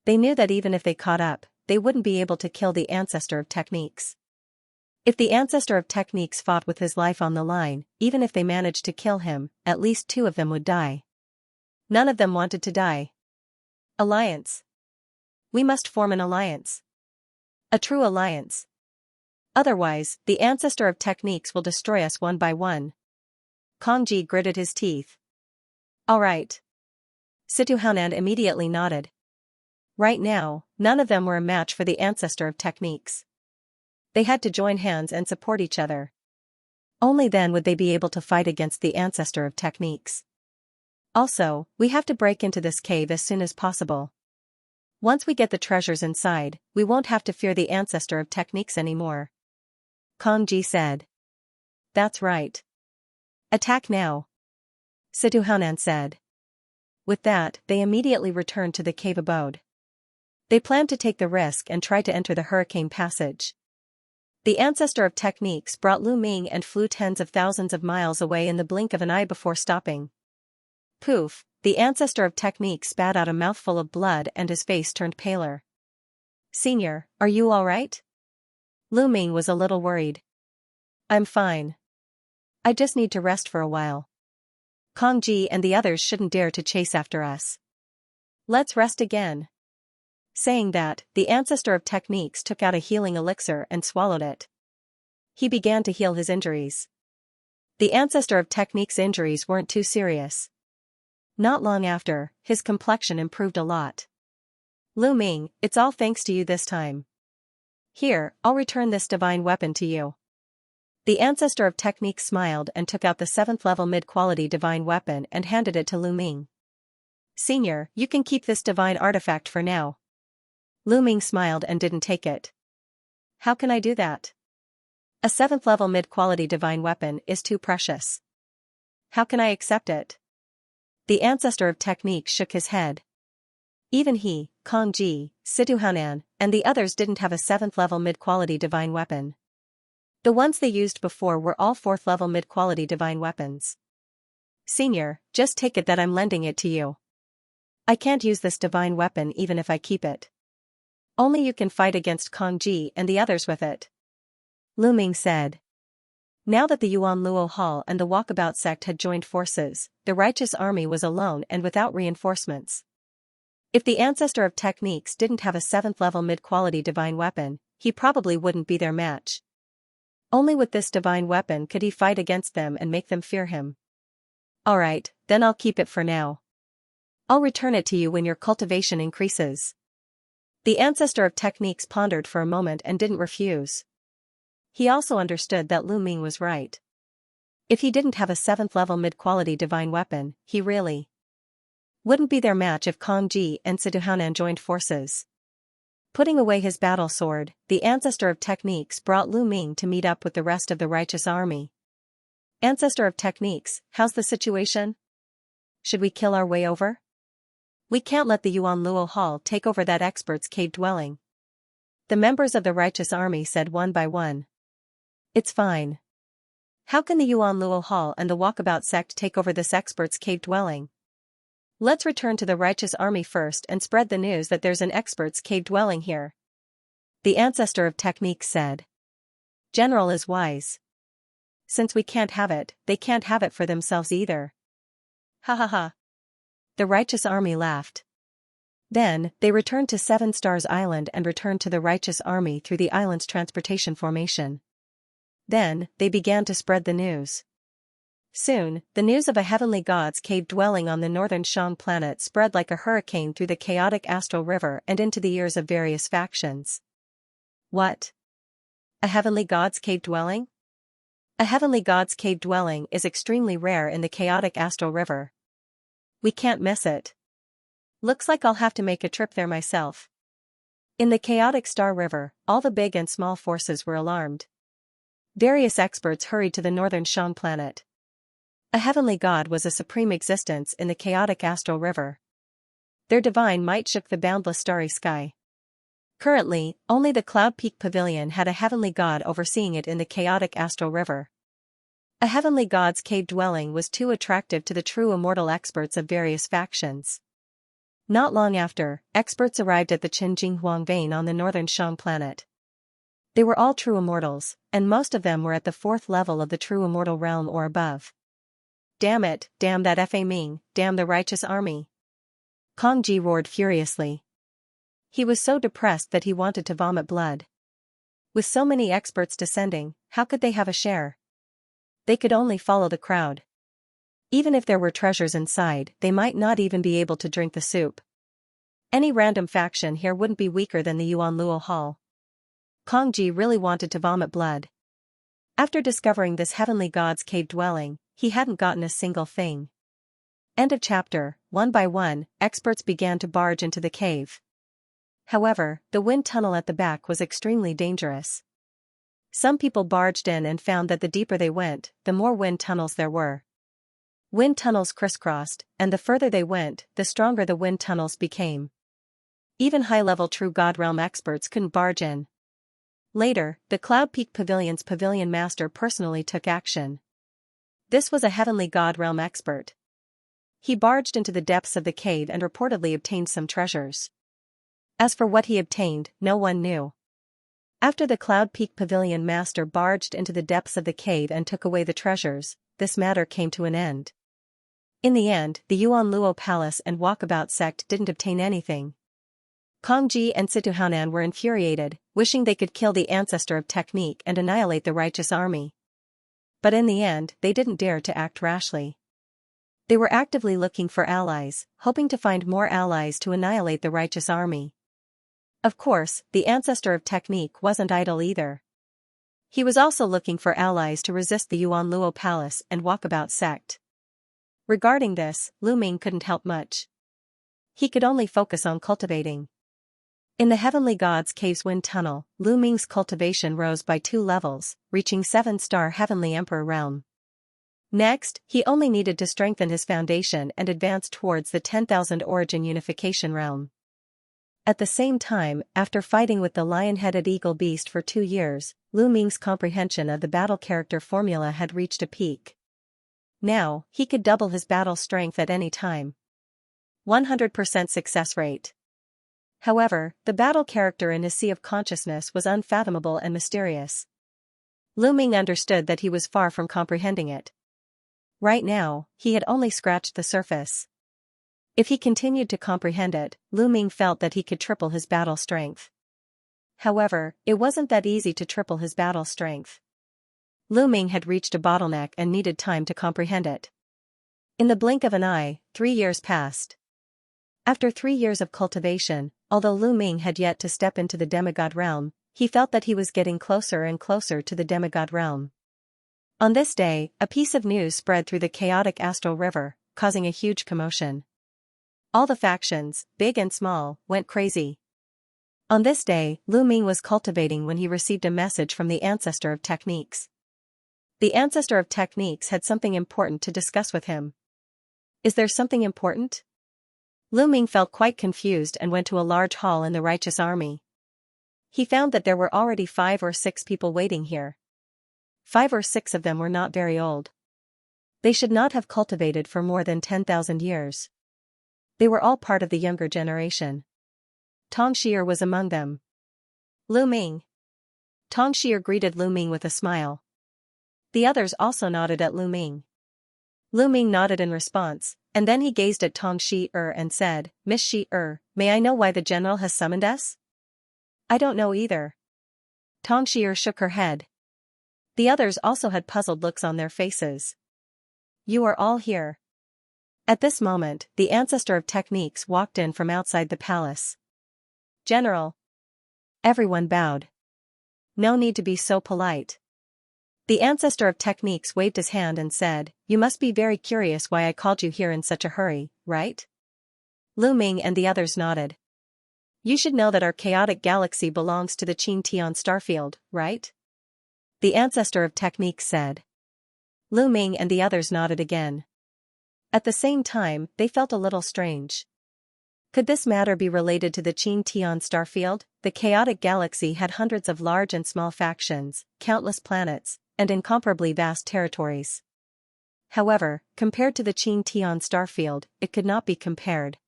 They knew that even if they caught up, they wouldn't be able to kill the ancestor of techniques. If the ancestor of techniques fought with his life on the line, even if they managed to kill him, at least 2 of them would die. None of them wanted to die. Alliance. We must form an alliance. A true alliance. Otherwise, the ancestor of techniques will destroy us one by one. Kong Ji gritted his teeth. All right. Situhuanan immediately nodded. Right now, none of them were a match for the ancestor of techniques. They had to join hands and support each other. Only then would they be able to fight against the ancestor of techniques. Also, we have to break into this cave as soon as possible. Once we get the treasures inside, we won't have to fear the ancestor of techniques anymore. Kong Ji said. That's right. Attack now. Situhuanan said. With that, they immediately returned to the cave abode. They planned to take the risk and try to enter the hurricane passage. The ancestor of techniques brought Lu Ming and flew tens of thousands of miles away in the blink of an eye before stopping. Poof, the ancestor of technique spat out a mouthful of blood and his face turned paler. Senior, are you all right? Lu Ming was a little worried. I'm fine. I just need to rest for a while. Kong Ji and the others shouldn't dare to chase after us. Let's rest again. Saying that, the ancestor of techniques took out a healing elixir and swallowed it. He began to heal his injuries. The ancestor of techniques' injuries weren't too serious. Not long after, his complexion improved a lot. Lu Ming, it's all thanks to you this time. Here, I'll return this divine weapon to you. The ancestor of technique smiled and took out the 7th level mid-quality divine weapon and handed it to Lu Ming. Senior, you can keep this divine artifact for now. Lu Ming smiled and didn't take it. How can I do that? A 7th level mid-quality divine weapon is too precious. How can I accept it? The ancestor of technique shook his head. Even he, Kongji, Situhanan, and the others didn't have a 7th level mid-quality divine weapon. The ones they used before were all 4th level mid-quality divine weapons. Senior, just take it that I'm lending it to you. I can't use this divine weapon even if I keep it. Only you can fight against Kongji and the others with it. Lu Ming said. Now that the Yuan Luo Hall and the Walkabout sect had joined forces, the righteous army was alone and without reinforcements. If the ancestor of techniques didn't have a 7th level mid-quality divine weapon, he probably wouldn't be their match. Only with this divine weapon could he fight against them and make them fear him. Alright, then I'll keep it for now. I'll return it to you when your cultivation increases. The ancestor of techniques pondered for a moment and didn't refuse. He also understood that Lu Ming was right. If he didn't have a 7th level mid-quality divine weapon, he really wouldn't be their match if Kongji and Situhanan joined forces. Putting away his battle sword, the ancestor of techniques brought Lu Ming to meet up with the rest of the righteous army. Ancestor of techniques, how's the situation? Should we kill our way over? We can't let the Yuan Luo Hall take over that expert's cave dwelling. The members of the righteous army said one by one. It's fine. How can the Yuan Luo Hall and the Walkabout sect take over this expert's cave dwelling? Let's return to the righteous army first and spread the news that there's an expert's cave dwelling here. The ancestor of technique said. General is wise. Since we can't have it, they can't have it for themselves either. Ha ha ha. The righteous army laughed. Then, they returned to 7 Stars Island and returned to the righteous army through the island's transportation formation. Then, they began to spread the news. Soon, the news of a heavenly god's cave dwelling on the northern Shang planet spread like a hurricane through the chaotic astral river and into the ears of various factions. What? A heavenly god's cave dwelling? A heavenly god's cave dwelling is extremely rare in the chaotic astral river. We can't miss it. Looks like I'll have to make a trip there myself. In the chaotic Star River, all the big and small forces were alarmed. Various experts hurried to the northern Shang planet. A heavenly god was a supreme existence in the chaotic astral river. Their divine might shook the boundless starry sky. Currently, only the Cloud Peak Pavilion had a heavenly god overseeing it in the chaotic astral river. A heavenly god's cave dwelling was too attractive to the true immortal experts of various factions. Not long after, experts arrived at the Qinjinghuang Vein on the northern Shang planet. They were all true immortals, and most of them were at the 4th level of the true immortal realm or above. Damn it, damn that Fa Ming, damn the righteous army. Kongji roared furiously. He was so depressed that he wanted to vomit blood. With so many experts descending, how could they have a share? They could only follow the crowd. Even if there were treasures inside, they might not even be able to drink the soup. Any random faction here wouldn't be weaker than the Yuan Luo Hall. Kongji really wanted to vomit blood. After discovering this heavenly god's cave dwelling, he hadn't gotten a single thing. End of chapter. One by one, experts began to barge into the cave. However, the wind tunnel at the back was extremely dangerous. Some people barged in and found that the deeper they went, the more wind tunnels there were. Wind tunnels crisscrossed, and the further they went, the stronger the wind tunnels became. Even high-level true God realm experts couldn't barge in. Later, the Cloud Peak Pavilion's pavilion master personally took action. This was a heavenly god realm expert. He barged into the depths of the cave and reportedly obtained some treasures. As for what he obtained, no one knew. After the Cloud Peak Pavilion master barged into the depths of the cave and took away the treasures, this matter came to an end. In the end, the Yuan Luo Palace and Walkabout sect didn't obtain anything. Kongji and Situhanan were infuriated, wishing they could kill the ancestor of technique and annihilate the righteous army. But in the end, they didn't dare to act rashly. They were actively looking for allies, hoping to find more allies to annihilate the righteous army. Of course, the ancestor of technique wasn't idle either. He was also looking for allies to resist the Yuan Luo Palace and Walkabout sect. Regarding this, Lu Ming couldn't help much. He could only focus on cultivating. In the Heavenly God's Cave's wind tunnel, Lu Ming's cultivation rose by 2 levels, reaching 7-star Heavenly Emperor realm. Next, he only needed to strengthen his foundation and advance towards the 10,000 origin unification realm. At the same time, after fighting with the lion-headed eagle beast for 2 years, Lu Ming's comprehension of the battle character formula had reached a peak. Now, he could double his battle strength at any time. 100% success rate. However, the battle character in his sea of consciousness was unfathomable and mysterious. Lu Ming understood that he was far from comprehending it. Right now, he had only scratched the surface. If he continued to comprehend it, Lu Ming felt that he could triple his battle strength. However, it wasn't that easy to triple his battle strength. Lu Ming had reached a bottleneck and needed time to comprehend it. In the blink of an eye, 3 years passed. After 3 years of cultivation, although Lu Ming had yet to step into the demigod realm, he felt that he was getting closer and closer to the demigod realm. On this day, a piece of news spread through the chaotic astral river, causing a huge commotion. All the factions, big and small, went crazy. On this day, Lu Ming was cultivating when he received a message from the Ancestor of Techniques. The Ancestor of Techniques had something important to discuss with him. Is there something important? Lu Ming felt quite confused and went to a large hall in the righteous army. He found that there were already 5 or 6 people waiting here. 5 or 6 of them were not very old. They should not have cultivated for more than 10,000 years. They were all part of the younger generation. Xianxia was among them. Lu Ming. Xianxia greeted Lu Ming with a smile. The others also nodded at Lu Ming. Lu Ming nodded in response, and then he gazed at Xianxia and said, "Miss Xi, may I know why the general has summoned us?" "I don't know either." Xianxia shook her head. The others also had puzzled looks on their faces. "You are all here." At this moment, the Ancestor of Techniques walked in from outside the palace. "General." Everyone bowed. "No need to be so polite." The Ancestor of Techniques waved his hand and said, "You must be very curious why I called you here in such a hurry, right?" Lu Ming and the others nodded. "You should know that our chaotic galaxy belongs to the Xianxia starfield, right?" The Ancestor of Techniques said. Lu Ming and the others nodded again. At the same time, they felt a little strange. Could this matter be related to the Xianxia starfield? The chaotic galaxy had hundreds of large and small factions, countless planets, and incomparably vast territories. However, compared to the Xianxia starfield, it could not be compared.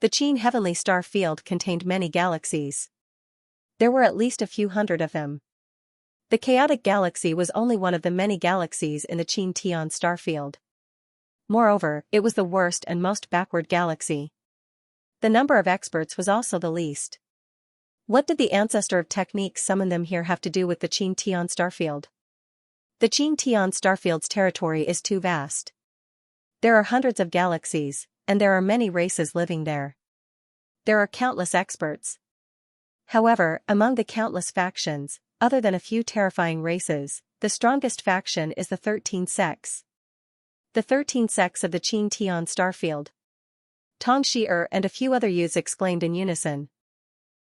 The Xian heavenly star field contained many galaxies. There were at least a few hundred of them. The chaotic galaxy was only one of the many galaxies in the Xianxia starfield. Moreover, it was the worst and most backward galaxy. The number of experts was also the least. What did the Ancestor of Techniques summon them here have to do with the Xianxia starfield? The Xianxia starfield's territory is too vast. There are hundreds of galaxies, and there are many races living there. There are countless experts. However, among the countless factions, other than a few terrifying races, the strongest faction is the 13 sects. The 13 sects of the Xianxia starfield. Xianxia and a few other youths exclaimed in unison.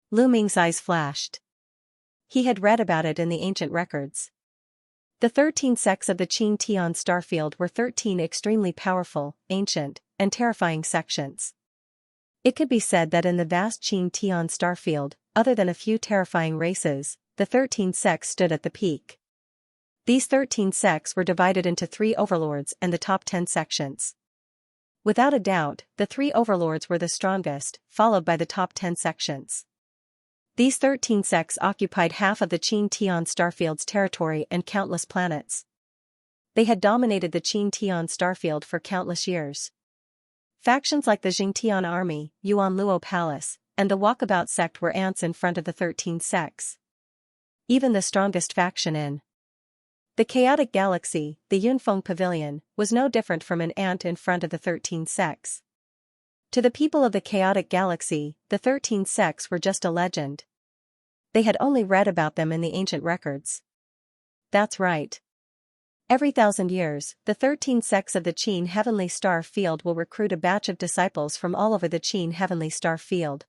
Lu Ming's eyes flashed. He had read about it in the ancient records. The 13 sects of the Xianxia starfield were 13 extremely powerful, ancient, and terrifying sections. It could be said that in the vast Xianxia starfield, other than a few terrifying races, the 13 sects stood at the peak. These 13 sects were divided into 3 overlords and the top 10 sections. Without a doubt, the 3 overlords were the strongest, followed by the top 10 sections. These 13 sects occupied half of the Xianxia starfield's territory and countless planets. They had dominated the Xianxia starfield for countless years. Factions like the Jingtian army, Yuan Luo Palace, and the Walkabout sect were ants in front of the 13 sects. Even the strongest faction in the chaotic galaxy, the Yunfeng Pavilion, was no different from an ant in front of the 13 sects. To the people of the chaotic galaxy, the 13 sects were just a legend. They had only read about them in the ancient records. That's right. Every 1,000 years, the 13 sects of the Xian heavenly star field will recruit a batch of disciples from all over the Xian heavenly star field.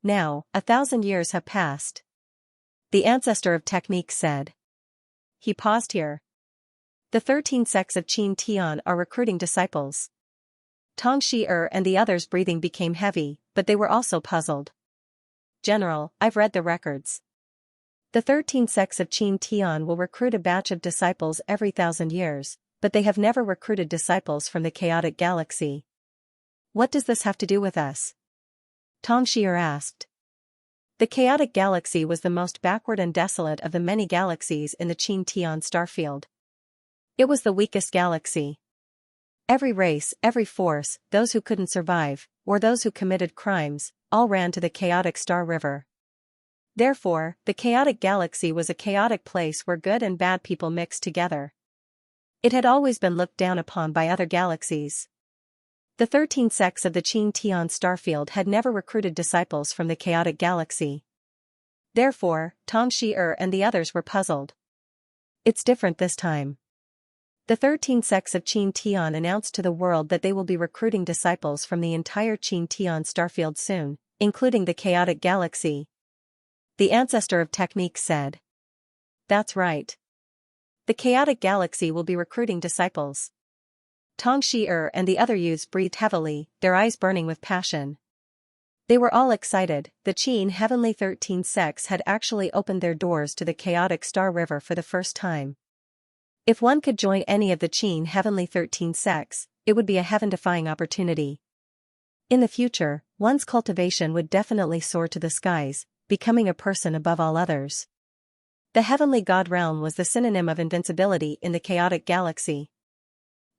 Now, 1,000 years have passed. The Ancestor of Techniques said. He paused here. The 13 sects of Qin Tian are recruiting disciples. Tong Shi and the others' breathing became heavy, but they were also puzzled. General, I've read the records. The 13 sects of Qin Tian will recruit a batch of disciples every 1,000 years, but they have never recruited disciples from the chaotic galaxy. What does this have to do with us? Tong Shi asked. The chaotic galaxy was the most backward and desolate of the many galaxies in the Qin Tian starfield. It was the weakest galaxy. Every race, every force, those who couldn't survive, or those who committed crimes, all ran to the chaotic star river. Therefore, the chaotic galaxy was a chaotic place where good and bad people mixed together. It had always been looked down upon by other galaxies. The 13 sects of the Qin Tian starfield had never recruited disciples from the chaotic galaxy. Therefore, Tong Shi and the others were puzzled. It's different this time. The 13 sects of Qin Tian announced to the world that they will be recruiting disciples from the entire Qin Tian starfield soon, including the chaotic galaxy. The ancestor of technique said. That's right. The chaotic galaxy will be recruiting disciples. Tong Shi and the other youths breathed heavily, their eyes burning with passion. They were all excited. The Qin Heavenly 13 sects had actually opened their doors to the chaotic star river for the first time. If one could join any of the Qin Heavenly 13 sects, it would be a heaven-defying opportunity. In the future, one's cultivation would definitely soar to the skies, becoming a person above all others. The heavenly god realm was the synonym of invincibility in the chaotic galaxy.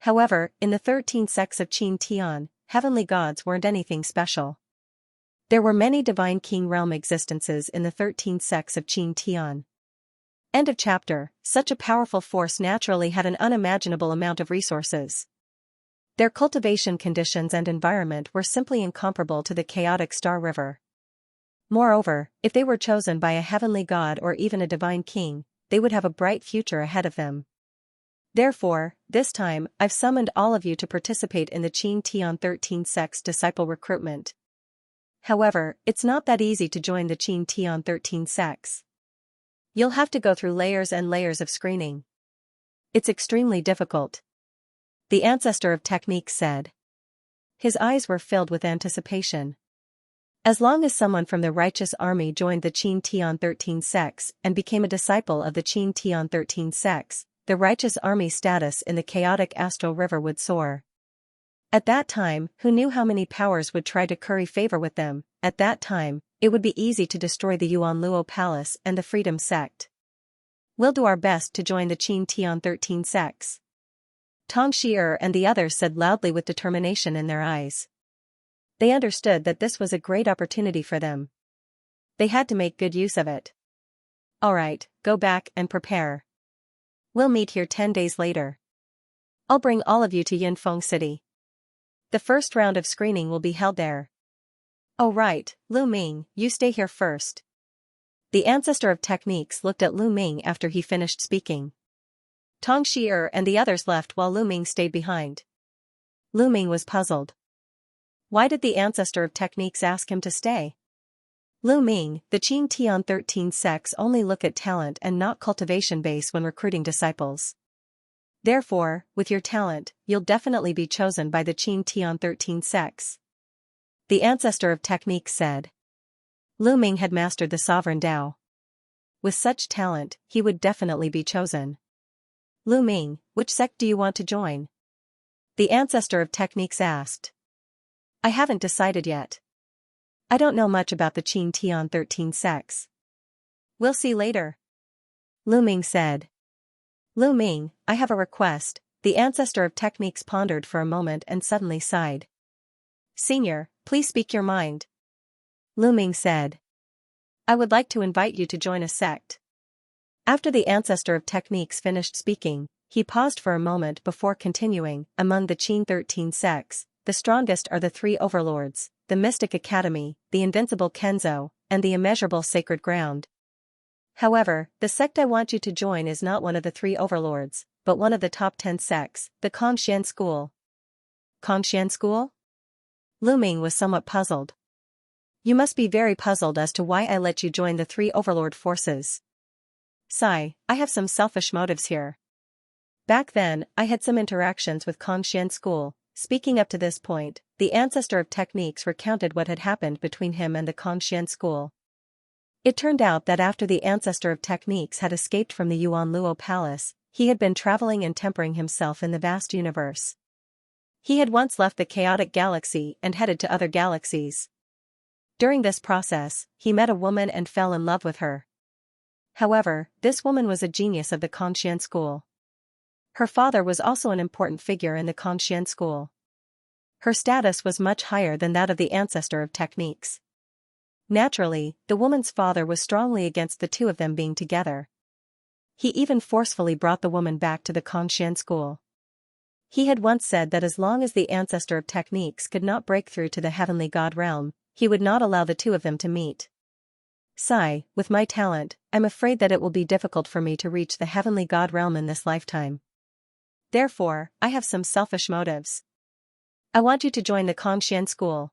However, in the 13 sects of Qin Tian, heavenly gods weren't anything special. There were many divine king realm existences in the 13 sects of Qin Tian. End of chapter. Such a powerful force naturally had an unimaginable amount of resources. Their cultivation conditions and environment were simply incomparable to the chaotic star river. Moreover, if they were chosen by a heavenly god or even a divine king, they would have a bright future ahead of them. Therefore, this time, I've summoned all of you to participate in the Qin Tian 13 sects disciple recruitment. However, it's not that easy to join the Qin Tian 13 sects. You'll have to go through layers and layers of screening. It's extremely difficult. The ancestor of technique said. His eyes were filled with anticipation. As long as someone from the righteous army joined the Qin Tian 13 sects and became a disciple of the Qin Tian 13 sects, the righteous army status in the chaotic astral river would soar. At that time, who knew how many powers would try to curry favor with them? At that time, it would be easy to destroy the Yuan Luo Palace and the Freedom Sect. We'll do our best to join the Qin Tian 13 sects. Tong Shi and the others said loudly with determination in their eyes. They understood that this was a great opportunity for them. They had to make good use of it. Alright, go back and prepare. We'll meet here 10 days later. I'll bring all of you to Yinfeng City. The first round of screening will be held there. Oh right, Lu Ming, you stay here first. The ancestor of techniques looked at Lu Ming after he finished speaking. Tong Shi and the others left while Lu Ming stayed behind. Lu Ming was puzzled. Why did the ancestor of techniques ask him to stay? Lu Ming, the Qin Tian 13 sects only look at talent and not cultivation base when recruiting disciples. Therefore, with your talent, you'll definitely be chosen by the Qin Tian 13 sects. The ancestor of technique said. Lu Ming had mastered the sovereign Tao. With such talent, he would definitely be chosen. Lu Ming, which sect do you want to join? The ancestor of techniques asked. I haven't decided yet. I don't know much about the Qin Tian 13 sects. We'll see later. Lu Ming said. Lu Ming, I have a request. The ancestor of techniques pondered for a moment and suddenly sighed. Senior, please speak your mind. Lu Ming said. I would like to invite you to join a sect. After the ancestor of techniques finished speaking, he paused for a moment before continuing. Among the Qin 13 sects, the strongest are the three overlords, the Mystic Academy, the Invincible Kenzo, and the Immeasurable Sacred Ground. However, the sect I want you to join is not one of the three overlords, but one of the top 10 sects, the Kongxian School. Kongxian School? Lu Ming was somewhat puzzled. You must be very puzzled as to why I let you join the three overlord forces. Sigh, I have some selfish motives here. Back then, I had some interactions with Xianxia school. Speaking up to this point, the ancestor of techniques recounted what had happened between him and the Xianxia school. It turned out that after the ancestor of techniques had escaped from the Yuan Luo palace, he had been traveling and tempering himself in the vast universe. He had once left the chaotic galaxy and headed to other galaxies. During this process, he met a woman and fell in love with her. However, this woman was a genius of the Xianxia school. Her father was also an important figure in the Xianxia school. Her status was much higher than that of the ancestor of techniques. Naturally, the woman's father was strongly against the two of them being together. He even forcefully brought the woman back to the Xianxia school. He had once said that as long as the ancestor of techniques could not break through to the heavenly god realm, he would not allow the two of them to meet. Sigh, with my talent, I'm afraid that it will be difficult for me to reach the heavenly god realm in this lifetime. Therefore, I have some selfish motives. I want you to join the Xianxia school.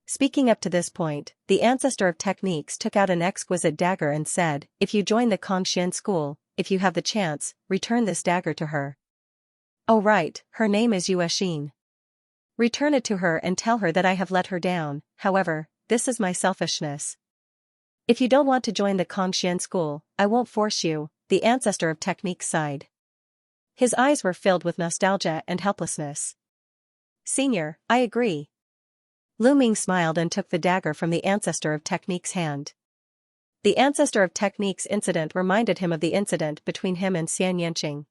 Speaking up to this point, the ancestor of techniques took out an exquisite dagger and said, if you join the Xianxia school, if you have the chance, return this dagger to her. Oh right, her name is Yuexin. Return it to her and tell her that I have let her down. However, this is my selfishness. If you don't want to join the Xianxia school, I won't force you, the ancestor of techniques sighed. His eyes were filled with nostalgia and helplessness. Senior, I agree. Lu Ming smiled and took the dagger from the ancestor of techniques' hand. The ancestor of techniques incident reminded him of the incident between him and Xianxia.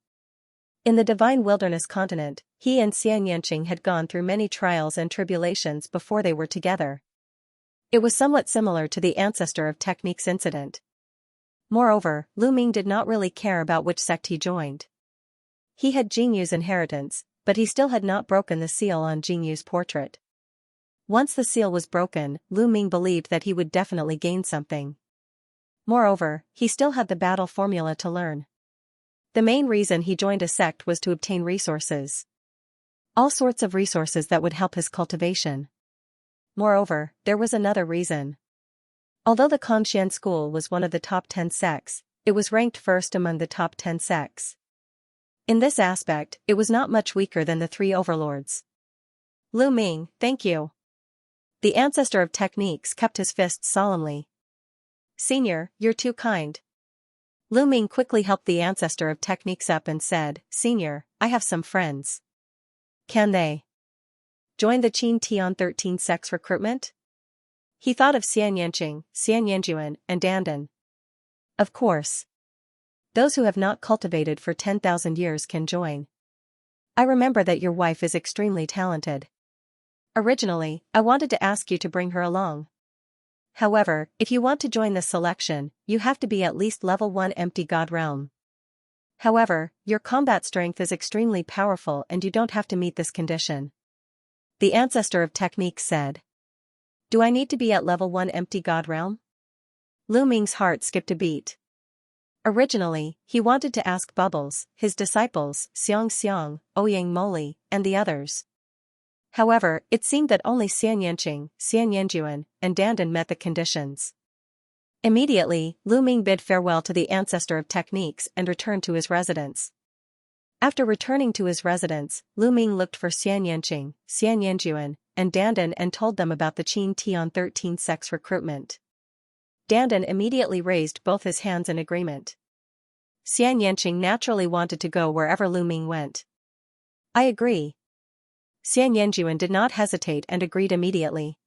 In the divine wilderness continent, he and Xianxia had gone through many trials and tribulations before they were together. It was somewhat similar to the ancestor of techniques incident. Moreover, Lu Ming did not really care about which sect he joined. He had Jingyu's inheritance, but he still had not broken the seal on Jingyu's portrait. Once the seal was broken, Lu Ming believed that he would definitely gain something. Moreover, he still had the battle formula to learn. The main reason he joined a sect was to obtain resources. All sorts of resources that would help his cultivation. Moreover, there was another reason. Although the Xianxia school was one of the top 10 sects, it was ranked first among the top 10 sects. In this aspect, it was not much weaker than the three overlords. Lu Ming, thank you. The ancestor of techniques kept his fists solemnly. Senior, you're too kind. Lu Ming quickly helped the ancestor of techniques up and said, Senior, I have some friends. Can they join the Qin Tian 13 sect's recruitment? He thought of Xianxia, Xianxia, and Dandan. Of course. Those who have not cultivated for 10,000 years can join. I remember that your wife is extremely talented. Originally, I wanted to ask you to bring her along. However, if you want to join this selection, you have to be at least level 1 empty god realm. However, your combat strength is extremely powerful and you don't have to meet this condition. The ancestor of techniques said. Do I need to be at level 1 empty god realm? Lu Ming's heart skipped a beat. Originally, he wanted to ask Bubbles, his disciples, Xianxia, Ouyang Moli, and the others. However, it seemed that only Xianxia, Xianxia, and Dandan met the conditions. Immediately, Lu Ming bid farewell to the ancestor of techniques and returned to his residence. After returning to his residence, Lu Ming looked for Xianxia, Xianxia, and Dandan and told them about the Qin Tian 13 sect's recruitment. Dandan immediately raised both his hands in agreement. Xianxia naturally wanted to go wherever Lu Ming went. I agree. Xianxia did not hesitate and agreed immediately.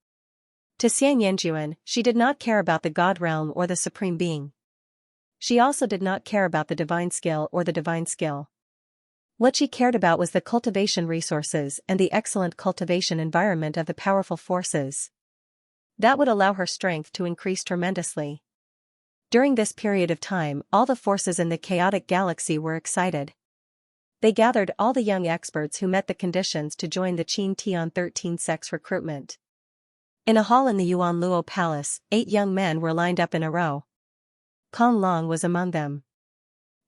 To Xianxia, she did not care about the god realm or the supreme being. She also did not care about the divine skill or the divine skill. What she cared about was the cultivation resources and the excellent cultivation environment of the powerful forces. That would allow her strength to increase tremendously. During this period of time, all the forces in the chaotic galaxy were excited. They gathered all the young experts who met the conditions to join the Qin Tian 13 sect's recruitment. In a hall in the Yuan Luo Palace, 8 young men were lined up in a row. Kong Long was among them.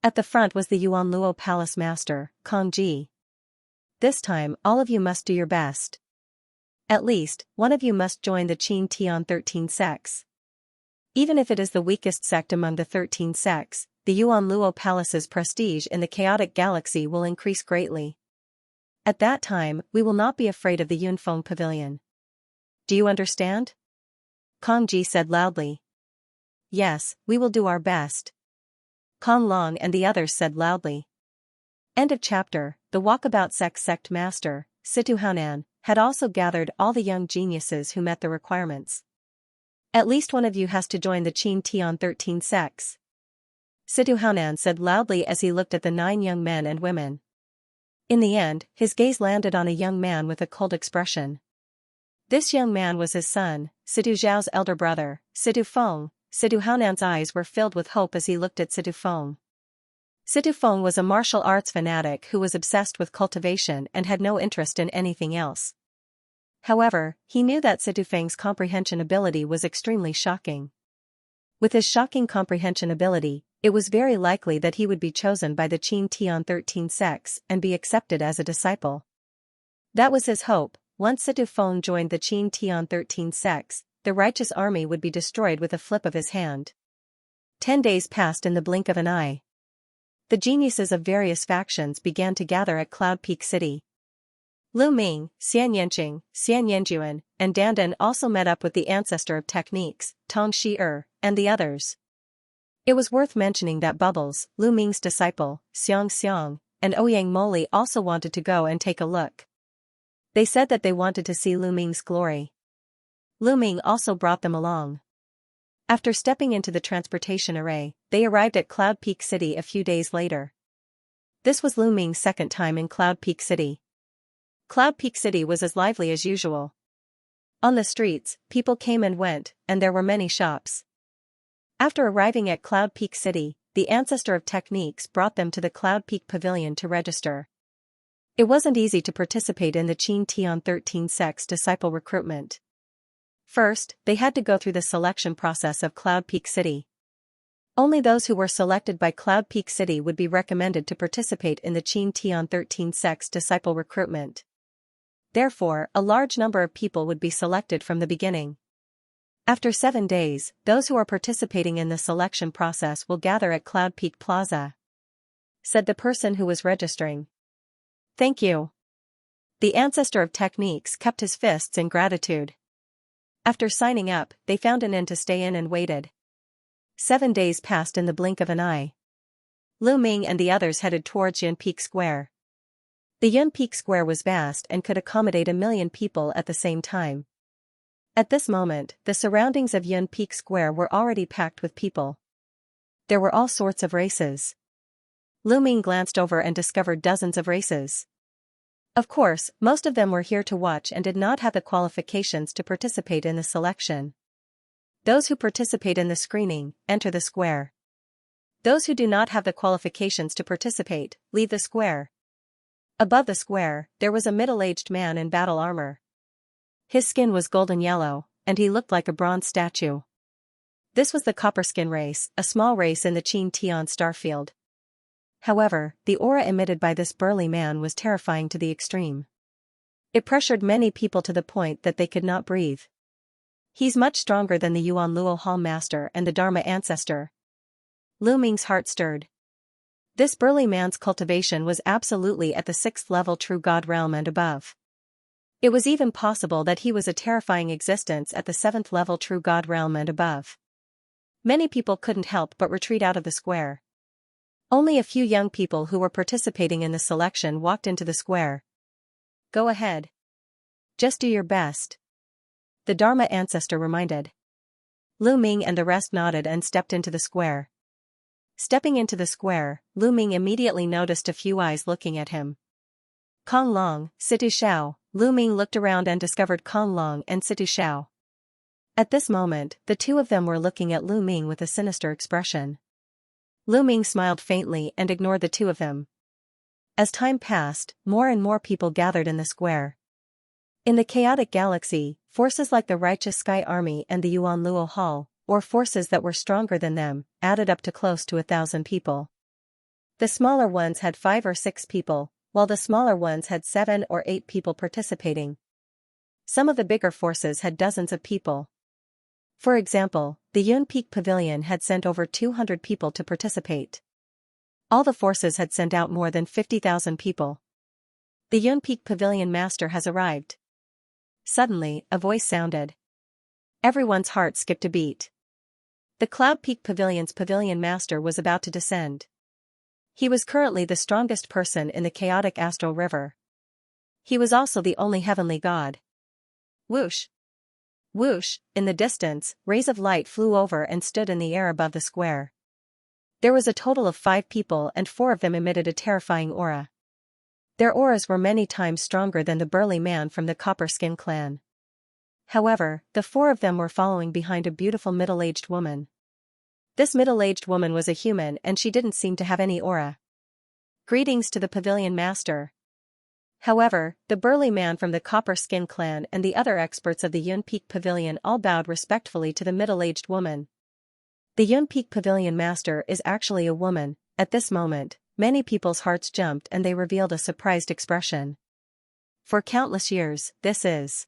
At the front was the Yuan Luo Palace master, Kong Ji. This time, all of you must do your best. At least, one of you must join the Qin Tian 13 sects. Even if it is the weakest sect among the 13 sects, the Yuan Luo Palace's prestige in the chaotic galaxy will increase greatly. At that time, we will not be afraid of the Yunfeng Pavilion. Do you understand? Kang Ji said loudly. Yes, we will do our best. Kang Long and the others said loudly. End of chapter. The Walkabout sect master, Situ Haonan, had also gathered all the young geniuses who met the requirements. At least one of you has to join the Qin Tian 13 sects. Situ Haonan said loudly as he looked at the 9 young men and women. In the end, his gaze landed on a young man with a cold expression. This young man was his son, Situ Zhao's elder brother, Situ Feng. Situ Haonan's eyes were filled with hope as he looked at Situ Feng. Situ Feng was a martial arts fanatic who was obsessed with cultivation and had no interest in anything else. However, he knew that Situ Feng's comprehension ability was extremely shocking. With his shocking comprehension ability, it was very likely that he would be chosen by the Qin Tian 13 sects and be accepted as a disciple. That was his hope. Once Situ Feng joined the Qin Tian 13 sects, the righteous army would be destroyed with a flip of his hand. 10 days passed in the blink of an eye. The geniuses of various factions began to gather at Cloud Peak City. Lu Ming, Xian Yanqing, Xian Yanjuan, and Dandan also met up with the ancestor of techniques, Tong Shi-er, and the others. It was worth mentioning that Bubbles, Lu Ming's disciple, Xianxia, and Ouyang Moli also wanted to go and take a look. They said that they wanted to see Lu Ming's glory. Lu Ming also brought them along. After stepping into the transportation array, they arrived at Cloud Peak City a few days later. This was Lu Ming's second time in Cloud Peak City. Cloud Peak City was as lively as usual. On the streets, people came and went, and there were many shops. After arriving at Cloud Peak City, the ancestor of techniques brought them to the Cloud Peak Pavilion to register. It wasn't easy to participate in the Qin Tian 13 sects disciple recruitment. First, they had to go through the selection process of Cloud Peak City. Only those who were selected by Cloud Peak City would be recommended to participate in the Qin Tian 13 sects disciple recruitment. Therefore, a large number of people would be selected from the beginning. After 7 days, those who are participating in the selection process will gather at Cloud Peak Plaza, said the person who was registering. Thank you. The ancestor of techniques kept his fists in gratitude. After signing up, they found an inn to stay in and waited. 7 days passed in the blink of an eye. Lu Ming and the others headed towards Yun Peak Square. The Yun Peak Square was vast and could accommodate 1 million people at the same time. At this moment, the surroundings of Yun Peak Square were already packed with people. There were all sorts of races. Lu Ming glanced over and discovered dozens of races. Of course, most of them were here to watch and did not have the qualifications to participate in the selection. Those who participate in the screening enter the square. Those who do not have the qualifications to participate leave the square. Above the square, there was a middle-aged man in battle armor. His skin was golden yellow, and he looked like a bronze statue. This was the Copperskin race, a small race in the Qin Tian starfield. However, the aura emitted by this burly man was terrifying to the extreme. It pressured many people to the point that they could not breathe. He's much stronger than the Yuan Luo Hall Master and the Dharma Ancestor. Lu Ming's heart stirred. This burly man's cultivation was absolutely at the 6th level True God realm and above. It was even possible that he was a terrifying existence at the 7th level True God realm and above. Many people couldn't help but retreat out of the square. Only a few young people who were participating in the selection walked into the square. Go ahead. Just do your best. The Dharma Ancestor reminded. Lu Ming and the rest nodded and stepped into the square. Stepping into the square, Lu Ming immediately noticed a few eyes looking at him. Kong Long, Situ Xiao. Lu Ming looked around and discovered Kong Long and Situ Xiao. At this moment, the two of them were looking at Lu Ming with a sinister expression. Lu Ming smiled faintly and ignored the two of them. As time passed, more and more people gathered in the square. In the chaotic galaxy, forces like the Righteous Sky Army and the Yuan Luo Hall, or forces that were stronger than them, added up to close to 1,000 people. The smaller ones had 5 or 6 people, while the smaller ones had 7 or 8 people participating. Some of the bigger forces had dozens of people. For example, the Yun Peak Pavilion had sent over 200 people to participate. All the forces had sent out more than 50,000 people. The Yun Peak Pavilion master has arrived. Suddenly, a voice sounded. Everyone's heart skipped a beat. The Cloud Peak Pavilion's pavilion master was about to descend. He was currently the strongest person in the chaotic astral river. He was also the only heavenly god. Whoosh! Whoosh! In the distance, rays of light flew over and stood in the air above the square. There was a total of 5 people and 4 of them emitted a terrifying aura. Their auras were many times stronger than the burly man from the Copper Skin clan. However, the 4 of them were following behind a beautiful middle-aged woman. This middle-aged woman was a human and she didn't seem to have any aura. Greetings to the pavilion master. However, the burly man from the Copper Skin clan and the other experts of the Yun Peak Pavilion all bowed respectfully to the middle-aged woman. The Yun Peak Pavilion master is actually a woman. At this moment, many people's hearts jumped and they revealed a surprised expression. For countless years, this is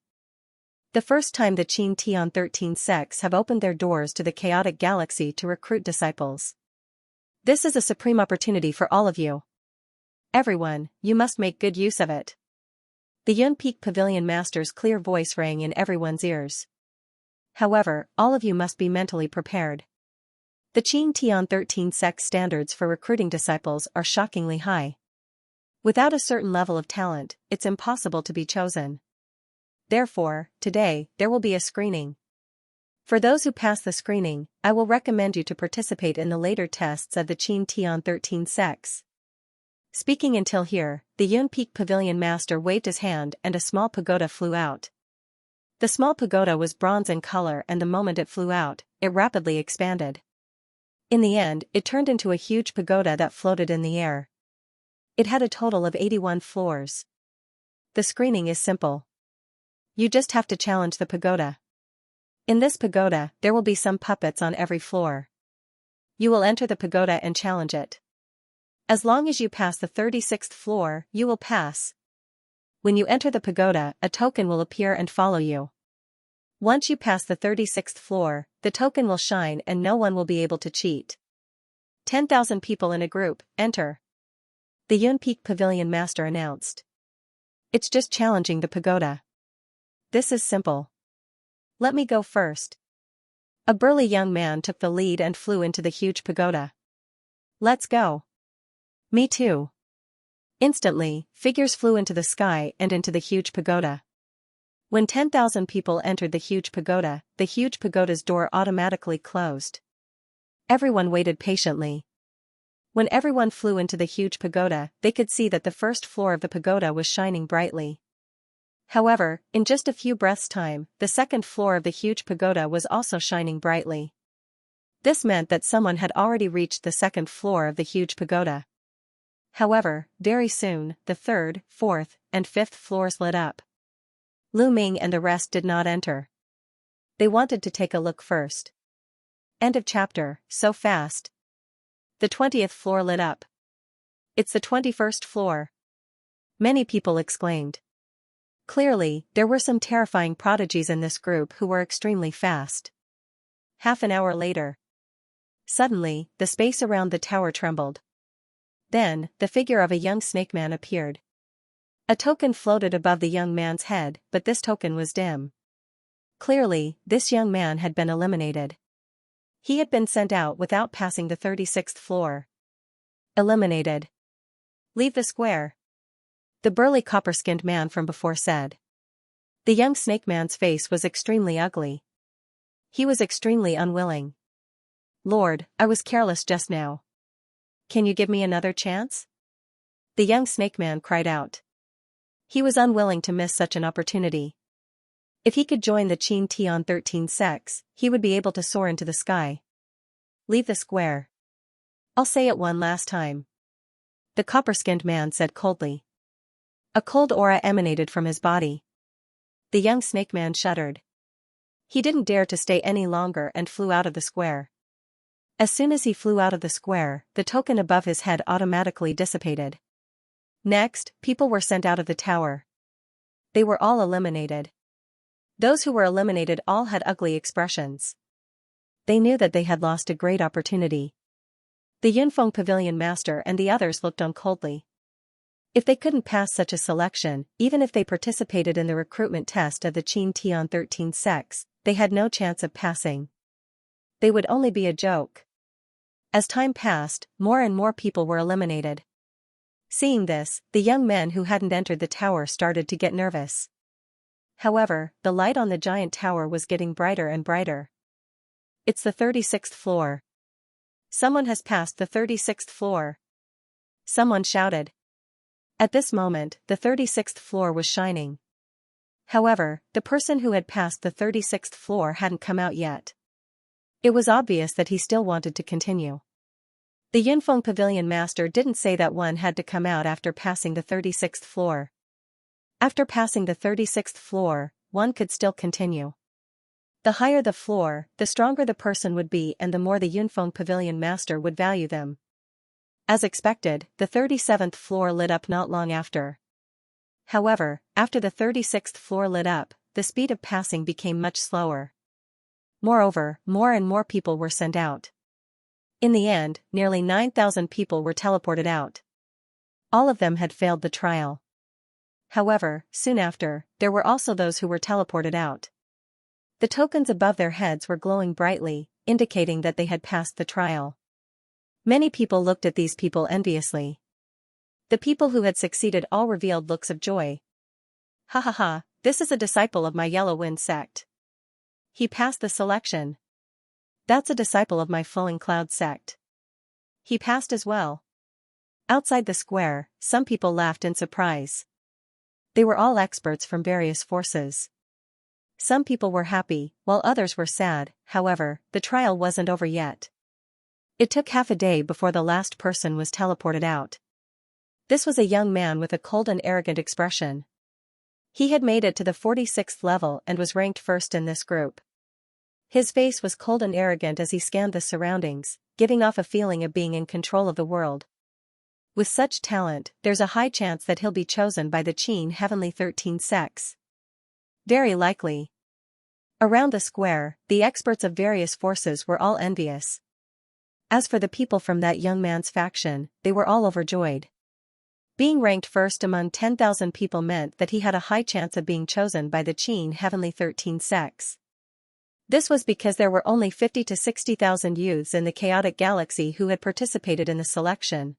the first time the Xianxia 13 sects have opened their doors to the chaotic galaxy to recruit disciples. This is a supreme opportunity for all of you. Everyone, you must make good use of it. The Yun Peak Pavilion master's clear voice rang in everyone's ears. However, all of you must be mentally prepared. The Xianxia 13 sect standards for recruiting disciples are shockingly high. Without a certain level of talent, it's impossible to be chosen. Therefore, today, there will be a screening. For those who pass the screening, I will recommend you to participate in the later tests of the Xianxia 13 sects. Speaking until here, the Yun Peak Pavilion master waved his hand and a small pagoda flew out. The small pagoda was bronze in color and the moment it flew out, it rapidly expanded. In the end, it turned into a huge pagoda that floated in the air. It had a total of 81 floors. The screening is simple. You just have to challenge the pagoda. In this pagoda, there will be some puppets on every floor. You will enter the pagoda and challenge it. As long as you pass the 36th floor, you will pass. When you enter the pagoda, a token will appear and follow you. Once you pass the 36th floor, the token will shine and no one will be able to cheat. 10,000 people in a group, enter. The Yun Peak Pavilion master announced. It's just challenging the pagoda. This is simple. Let me go first. A burly young man took the lead and flew into the huge pagoda. Let's go. Me too. Instantly, figures flew into the sky and into the huge pagoda. When 10,000 people entered the huge pagoda's door automatically closed. Everyone waited patiently. When everyone flew into the huge pagoda, they could see that the first floor of the pagoda was shining brightly. However, in just a few breaths' time, the second floor of the huge pagoda was also shining brightly. This meant that someone had already reached the second floor of the huge pagoda. However, very soon, the third, fourth, and fifth floors lit up. Lu Ming and the rest did not enter. They wanted to take a look first. End of chapter. So fast. The 20th floor lit up. It's the 21st floor. Many people exclaimed. Clearly, there were some terrifying prodigies in this group who were extremely fast. Half an hour later. Suddenly, the space around the tower trembled. Then, the figure of a young snake man appeared. A token floated above the young man's head, but this token was dim. Clearly, this young man had been eliminated. He had been sent out without passing the 36th floor. Eliminated. Leave the square. The burly copper-skinned man from before said. The young snake man's face was extremely ugly. He was extremely unwilling. Lord, I was careless just now. Can you give me another chance? The young snake man cried out. He was unwilling to miss such an opportunity. If he could join the Xianxia 13 sects, he would be able to soar into the sky. Leave the square. I'll say it one last time. The copper-skinned man said coldly. A cold aura emanated from his body. The young snake man shuddered. He didn't dare to stay any longer and flew out of the square. As soon as he flew out of the square, the token above his head automatically dissipated. Next, people were sent out of the tower. They were all eliminated. Those who were eliminated all had ugly expressions. they knew that they had lost a great opportunity. The Yunfeng Pavilion Master and the others looked on coldly. If they couldn't pass such a selection, even if they participated in the recruitment test of the Qin Tian 13 sects, they had no chance of passing. They would only be a joke. As time passed, more and more people were eliminated. Seeing this, the young men who hadn't entered the tower started to get nervous. However, the light on the giant tower was getting brighter and brighter. It's the 36th floor. Someone has passed the 36th floor. Someone shouted. At this moment, the 36th floor was shining. However, the person who had passed the 36th floor hadn't come out yet. It was obvious that he still wanted to continue. The Yunfeng Pavilion Master didn't say that one had to come out after passing the 36th floor. After passing the 36th floor, one could still continue. The higher the floor, the stronger the person would be and the more the Yunfeng Pavilion Master would value them. As expected, the 37th floor lit up not long after. However, after the 36th floor lit up, the speed of passing became much slower. Moreover, more and more people were sent out. In the end, nearly 9,000 people were teleported out. All of them had failed the trial. However, soon after, there were also those who were teleported out. The tokens above their heads were glowing brightly, indicating that they had passed the trial. Many people looked at these people enviously. The people who had succeeded all revealed looks of joy. Ha ha ha, this is a disciple of my Yellow Wind sect. He passed the selection. That's a disciple of my Flowing Cloud sect. He passed as well. Outside the square, some people laughed in surprise. They were all experts from various forces. Some people were happy, while others were sad. However, the trial wasn't over yet. It took half a day before the last person was teleported out. This was a young man with a cold and arrogant expression. He had made it to the 46th level and was ranked first in this group. His face was cold and arrogant as he scanned the surroundings, giving off a feeling of being in control of the world. With such talent, there's a high chance that he'll be chosen by the Qin Heavenly 13 sects. Very likely. Around the square, the experts of various forces were all envious. As for the people from that young man's faction, they were all overjoyed. Being ranked first among 10,000 people meant that he had a high chance of being chosen by the Qin Heavenly 13 sects. This was because there were only 50 to 60,000 youths in the chaotic galaxy who had participated in the selection.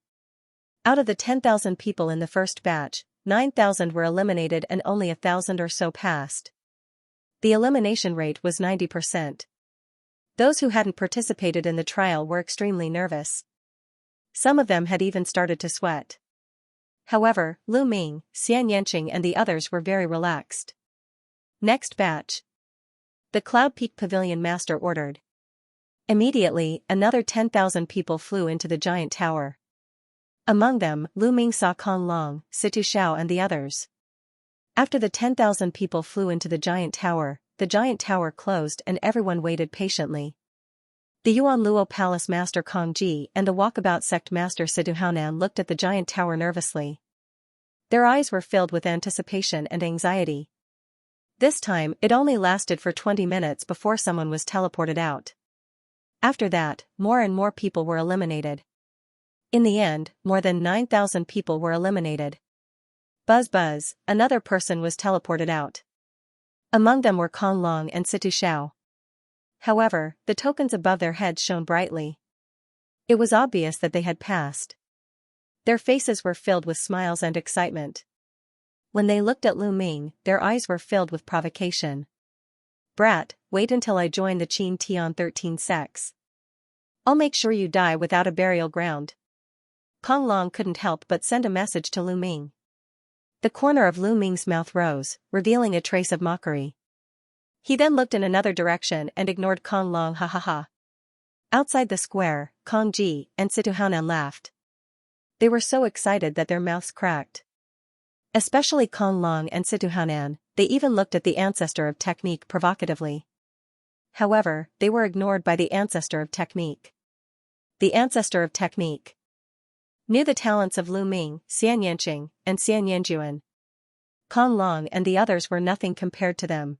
Out of the 10,000 people in the first batch, 9,000 were eliminated and only 1,000 or so passed. The elimination rate was 90%. Those who hadn't participated in the trial were extremely nervous. Some of them had even started to sweat. However, Lu Ming, Xianxia and the others were very relaxed. Next batch. The Cloud Peak Pavilion Master ordered. Immediately, another 10,000 people flew into the giant tower. Among them, Lu Ming saw Kong Long, Situ Xiao and the others. After the 10,000 people flew into the giant tower closed and everyone waited patiently. The Yuan Luo Palace Master Kong Ji and the Walkabout Sect Master Situ Haonan looked at the giant tower nervously. Their eyes were filled with anticipation and anxiety. This time, it only lasted for 20 minutes before someone was teleported out. After that, more and more people were eliminated. In the end, more than 9,000 people were eliminated. Buzz buzz, another person was teleported out. Among them were Kong Long and Situ Xiao. However, the tokens above their heads shone brightly. It was obvious that they had passed. Their faces were filled with smiles and excitement. When they looked at Lu Ming, their eyes were filled with provocation. Brat, wait until I join the Qin Tian 13 sects. I'll make sure you die without a burial ground. Kong Long couldn't help but send a message to Lu Ming. The corner of Lu Ming's mouth rose, revealing a trace of mockery. He then looked in another direction and ignored Kong Long. Ha ha ha. Outside the square, Kong Ji and Situ Haonan laughed. They were so excited that their mouths cracked. Especially Kong Long and Situ Haonan, they even looked at the ancestor of technique provocatively. However, they were ignored by the ancestor of technique. The ancestor of technique knew the talents of Lu Ming, Xianxia, and Xianxia. Kong Long and the others were nothing compared to them.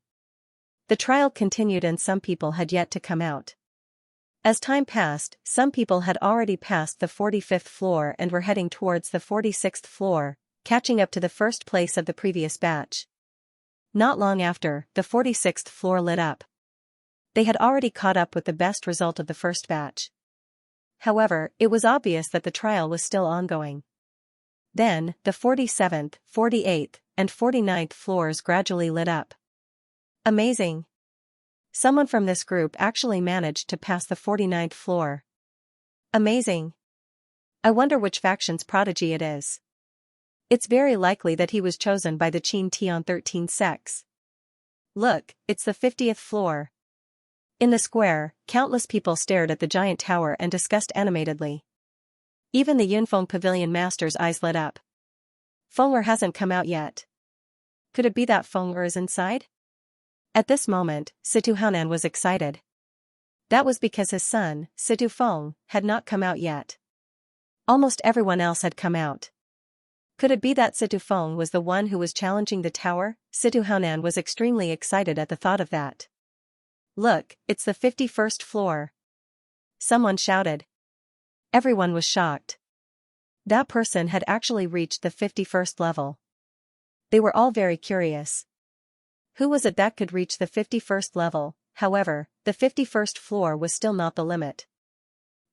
The trial continued and some people had yet to come out. As time passed, some people had already passed the 45th floor and were heading towards the 46th floor, catching up to the first place of the previous batch. Not long after, the 46th floor lit up. They had already caught up with the best result of the first batch. However, it was obvious that the trial was still ongoing. Then, the 47th, 48th, and 49th floors gradually lit up. Amazing! Someone from this group actually managed to pass the 49th floor. Amazing! I wonder which faction's prodigy it is. It's very likely that he was chosen by the Xianxia 13 sects. Look, it's the 50th floor. In the square, countless people stared at the giant tower and discussed animatedly. Even the Yunfeng Pavilion Master's eyes lit up. Feng'er hasn't come out yet. Could it be that Feng'er is inside? At this moment, Situ Haonan was excited. That was because his son, Situ Feng, had not come out yet. Almost everyone else had come out. Could it be that Situ Feng was the one who was challenging the tower? Situ Haonan was extremely excited at the thought of that. Look, it's the 51st floor. Someone shouted. Everyone was shocked. That person had actually reached the 51st level. They were all very curious. Who was it that could reach the 51st level? However, the 51st floor was still not the limit.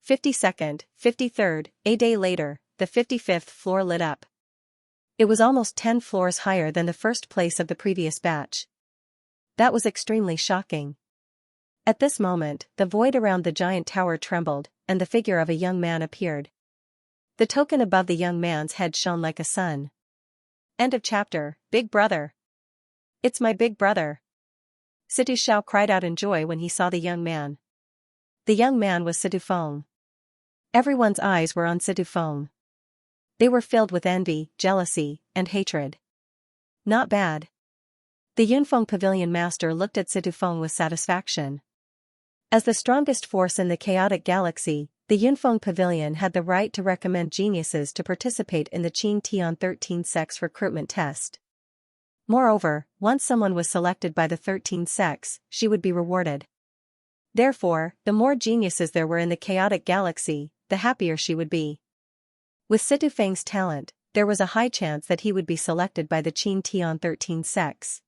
52nd, 53rd, a day later, the 55th floor lit up. It was almost 10 floors higher than the first place of the previous batch. That was extremely shocking. At this moment, the void around the giant tower trembled, and the figure of a young man appeared. The token above the young man's head shone like a sun. End of chapter. Big brother. It's my big brother. Situ Shao cried out in joy when he saw the young man. The young man was Situ Feng. Everyone's eyes were on Situ Feng. They were filled with envy, jealousy, and hatred. Not bad. The Yunfeng Pavilion Master looked at Situ Feng with satisfaction. As the strongest force in the chaotic galaxy, the Yunfeng Pavilion had the right to recommend geniuses to participate in the Xianxia 13 sects recruitment test. Moreover, once someone was selected by the 13 sects, she would be rewarded. Therefore, the more geniuses there were in the chaotic galaxy, the happier she would be. With Situ Feng's talent, there was a high chance that he would be selected by the Xianxia 13 sects.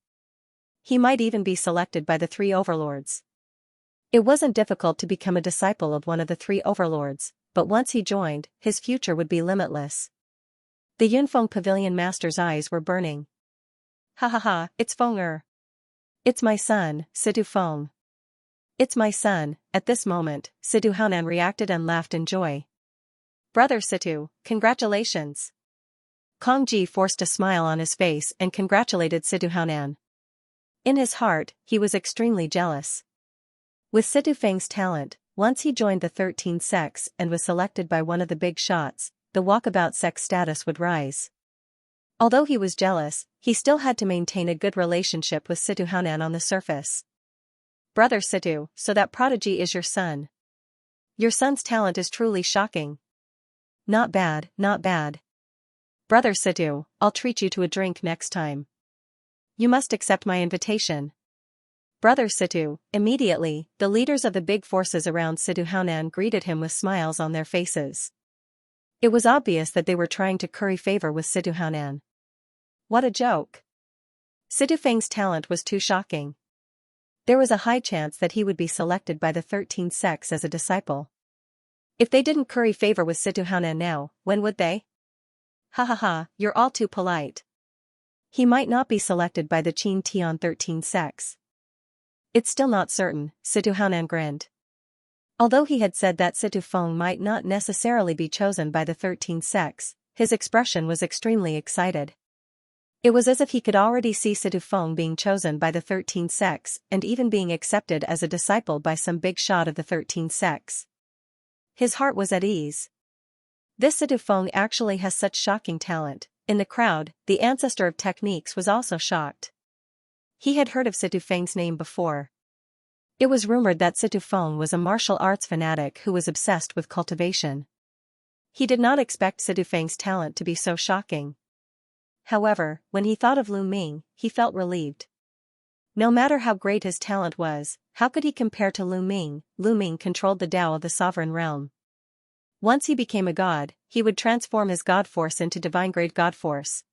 He might even be selected by the 3 overlords. It wasn't difficult to become a disciple of one of the 3 overlords, but once he joined, his future would be limitless. The Yunfeng Pavilion Master's eyes were burning. Ha ha ha, it's Feng'er. It's my son, Situ Feng. It's my son. At this moment, Situ Haonan reacted and laughed in joy. Brother Situ, congratulations. Kong Ji forced a smile on his face and congratulated Situ Haonan. In his heart, he was extremely jealous. With Situ Feng's talent, once he joined the 13 sects and was selected by one of the big shots, the walkabout sect status would rise. Although he was jealous, he still had to maintain a good relationship with Situ Haonan on the surface. Brother Situ, so that prodigy is your son. Your son's talent is truly shocking. Not bad, not bad. Brother Situ, I'll treat you to a drink next time. You must accept my invitation. Brother Situ. Immediately, the leaders of the big forces around Situ Haonan greeted him with smiles on their faces. It was obvious that they were trying to curry favor with Situ Haonan. What a joke. Situ Feng's talent was too shocking. There was a high chance that he would be selected by the 13 sects as a disciple. If they didn't curry favor with Situ Haonan now, when would they? Ha ha ha, you're all too polite. He might not be selected by the Xianxia 13 sects. It's still not certain, Situ Haonan grinned. Although he had said that Situ Feng might not necessarily be chosen by the 13 sects, his expression was extremely excited. It was as if he could already see Situ Feng being chosen by the 13 sects and even being accepted as a disciple by some big shot of the 13 sects. His heart was at ease. This Situ Feng actually has such shocking talent. In the crowd, the ancestor of techniques was also shocked. He had heard of Situ Feng's name before. It was rumored that Situ Feng was a martial arts fanatic who was obsessed with cultivation. He did not expect Situ Feng's talent to be so shocking. However, when he thought of Lu Ming, he felt relieved. No matter how great his talent was, how could he compare to Lu Ming? Lu Ming controlled the Tao of the sovereign realm. Once he became a god, he would transform his god force into divine-grade god force.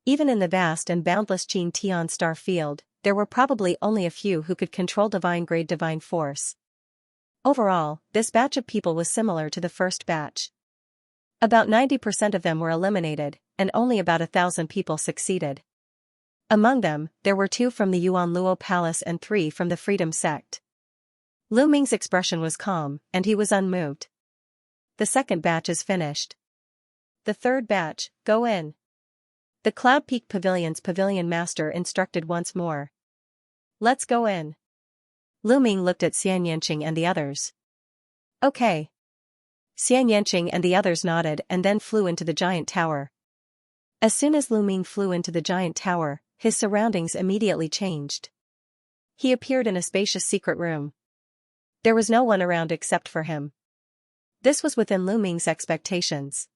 Even in the vast and boundless Qin Tian star field, there were probably only a few who could control divine-grade divine force. Overall, this batch of people was similar to the first batch. About 90% of them were eliminated, and only about 1,000 people succeeded. Among them, there were 2 from the Yuan Luo Palace and 3 from the Freedom Sect. Lu Ming's expression was calm, and he was unmoved. The second batch is finished. The third batch, go in. The Cloud Peak Pavilion's pavilion master instructed once more. Let's go in. Lu Ming looked at Xianxia and the others. Okay. Xianxia and the others nodded and then flew into the giant tower. As soon as Lu Ming flew into the giant tower, his surroundings immediately changed. He appeared in a spacious secret room. There was no one around except for him. This was within Lu Ming's expectations.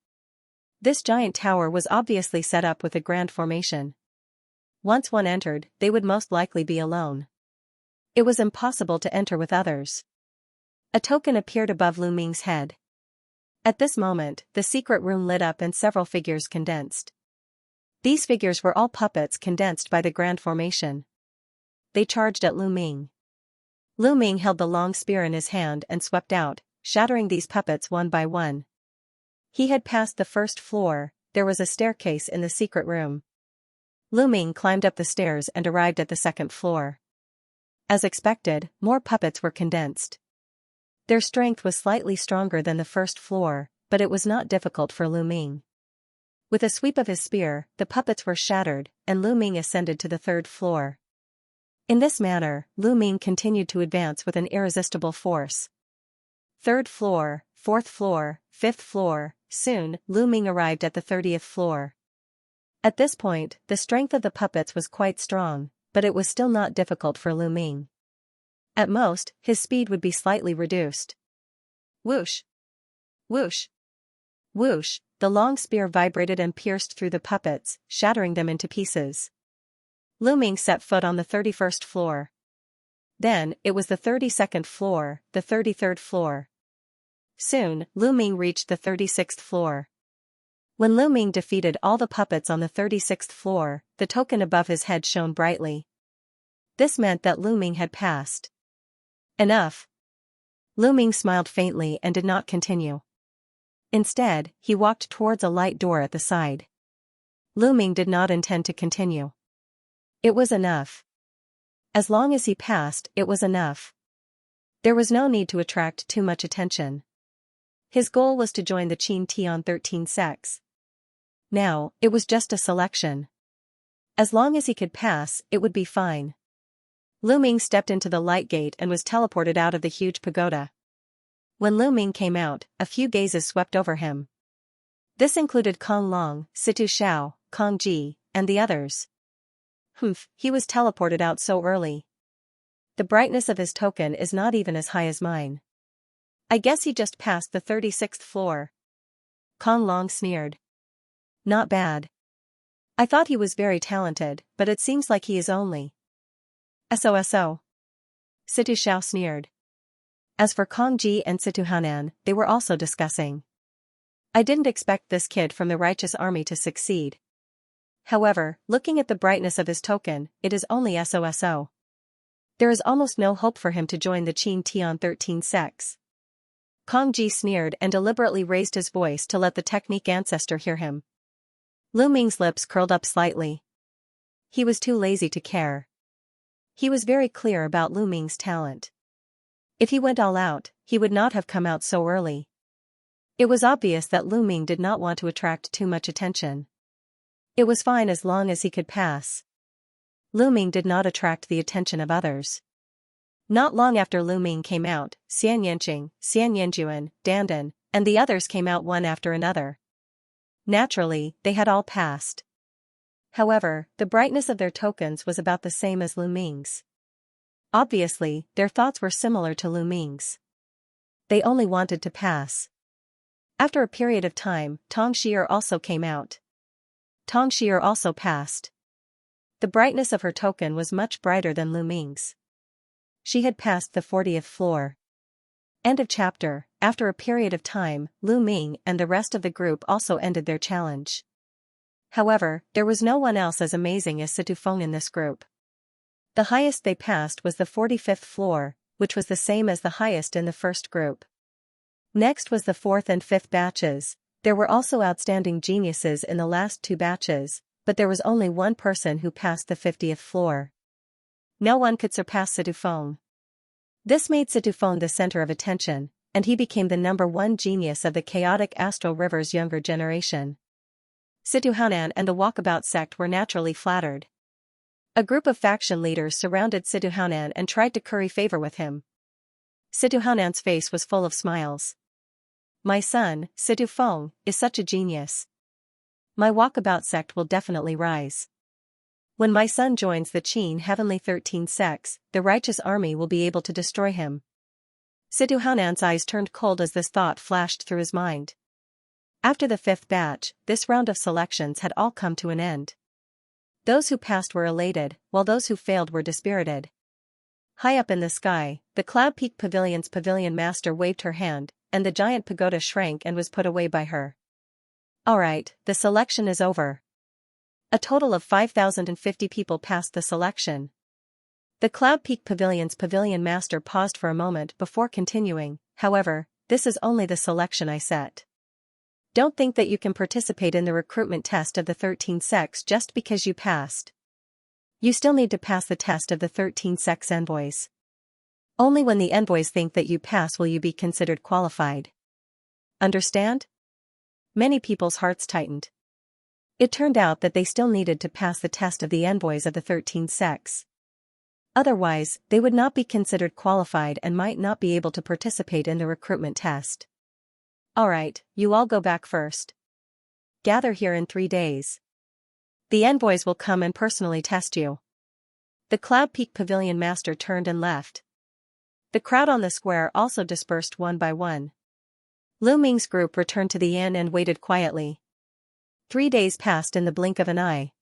This giant tower was obviously set up with a grand formation. Once one entered, they would most likely be alone. It was impossible to enter with others. A token appeared above Lu Ming's head. At this moment, the secret room lit up and several figures condensed. These figures were all puppets condensed by the grand formation. They charged at Lu Ming. Lu Ming held the long spear in his hand and swept out, shattering these puppets one by one. He had passed the first floor. There was a staircase in the secret room. Lu Ming climbed up the stairs and arrived at the second floor. As expected, more puppets were condensed. Their strength was slightly stronger than the first floor, but it was not difficult for Lu Ming. With a sweep of his spear, the puppets were shattered, and Lu Ming ascended to the third floor. In this manner, Lu Ming continued to advance with an irresistible force. Third floor, fourth floor, fifth floor. Soon, Lu Ming arrived at the 30th floor. At this point, the strength of the puppets was quite strong, but it was still not difficult for Lu Ming. At most, his speed would be slightly reduced. Whoosh! Whoosh! Whoosh! The long spear vibrated and pierced through the puppets, shattering them into pieces. Lu Ming set foot on the 31st floor. Then, it was the 32nd floor, the 33rd floor. Soon, Lu Ming reached the 36th floor. When Lu Ming defeated all the puppets on the 36th floor, the token above his head shone brightly. This meant that Lu Ming had passed. Enough. Lu Ming smiled faintly and did not continue. Instead, he walked towards a light door at the side. Lu Ming did not intend to continue. It was enough. As long as he passed, it was enough. There was no need to attract too much attention. His goal was to join the Qin Tian 13 sects. Now, it was just a selection. As long as he could pass, it would be fine. Lu Ming stepped into the light gate and was teleported out of the huge pagoda. When Lu Ming came out, a few gazes swept over him. This included Kong Long, Situ Xiao, Kong Ji, and the others. Humph, he was teleported out so early. The brightness of his token is not even as high as mine. I guess he just passed the 36th floor. Kong Long sneered. Not bad. I thought he was very talented, but it seems like he is only. SOSO. Situ Xiao sneered. As for Kong Ji and Situ Hanan, they were also discussing. I didn't expect this kid from the righteous army to succeed. However, looking at the brightness of his token, it is only SOSO. There is almost no hope for him to join the Qin Tian 13 sects. Kong Ji sneered and deliberately raised his voice to let the technique ancestor hear him. Lu Ming's lips curled up slightly. He was too lazy to care. He was very clear about Lu Ming's talent. If he went all out, he would not have come out so early. It was obvious that Lu Ming did not want to attract too much attention. It was fine as long as he could pass. Lu Ming did not attract the attention of others. Not long after Lu Ming came out, Xianxia, Xianxia, Dandan, and the others came out one after another. Naturally, they had all passed. However, the brightness of their tokens was about the same as Lu Ming's. Obviously, their thoughts were similar to Lu Ming's. They only wanted to pass. After a period of time, Tong Xier also came out. Tong Xier also passed. The brightness of her token was much brighter than Lu Ming's. She had passed the 40th floor. End of chapter. After a period of time, Lu Ming and the rest of the group also ended their challenge. However, there was no one else as amazing as Situfeng in this group. The highest they passed was the 45th floor, which was the same as the highest in the first group. Next was the 4th and 5th batches. There were also outstanding geniuses in the last 2 batches, but there was only one person who passed the 50th floor. No one could surpass Situfeng. This made Situfeng the center of attention, and he became the #1 genius of the chaotic astral river's younger generation. Situhanan and the Walkabout sect were naturally flattered. A group of faction leaders surrounded Situhanan and tried to curry favor with him. Situhanan's face was full of smiles. My son, Situfeng, is such a genius. My Walkabout sect will definitely rise. When my son joins the Qin Heavenly 13 sects, the righteous army will be able to destroy him. Situhanan's eyes turned cold as this thought flashed through his mind. After the 5th batch, this round of selections had all come to an end. Those who passed were elated, while those who failed were dispirited. High up in the sky, the Cloud Peak Pavilion's pavilion master waved her hand, and the giant pagoda shrank and was put away by her. Alright, the selection is over. A total of 5,050 people passed the selection. The Cloud Peak Pavilion's pavilion master paused for a moment before continuing, however, this is only the selection I set. Don't think that you can participate in the recruitment test of the 13 sects just because you passed. You still need to pass the test of the 13 sects envoys. Only when the envoys think that you pass will you be considered qualified. Understand? Many people's hearts tightened. It turned out that they still needed to pass the test of the envoys of the 13 sects. Otherwise, they would not be considered qualified and might not be able to participate in the recruitment test. Alright, you all go back first. Gather here in 3 days. The envoys will come and personally test you. The Cloud Peak Pavilion master turned and left. The crowd on the square also dispersed one by one. Lu Ming's group returned to the inn and waited quietly. 3 days passed in the blink of an eye.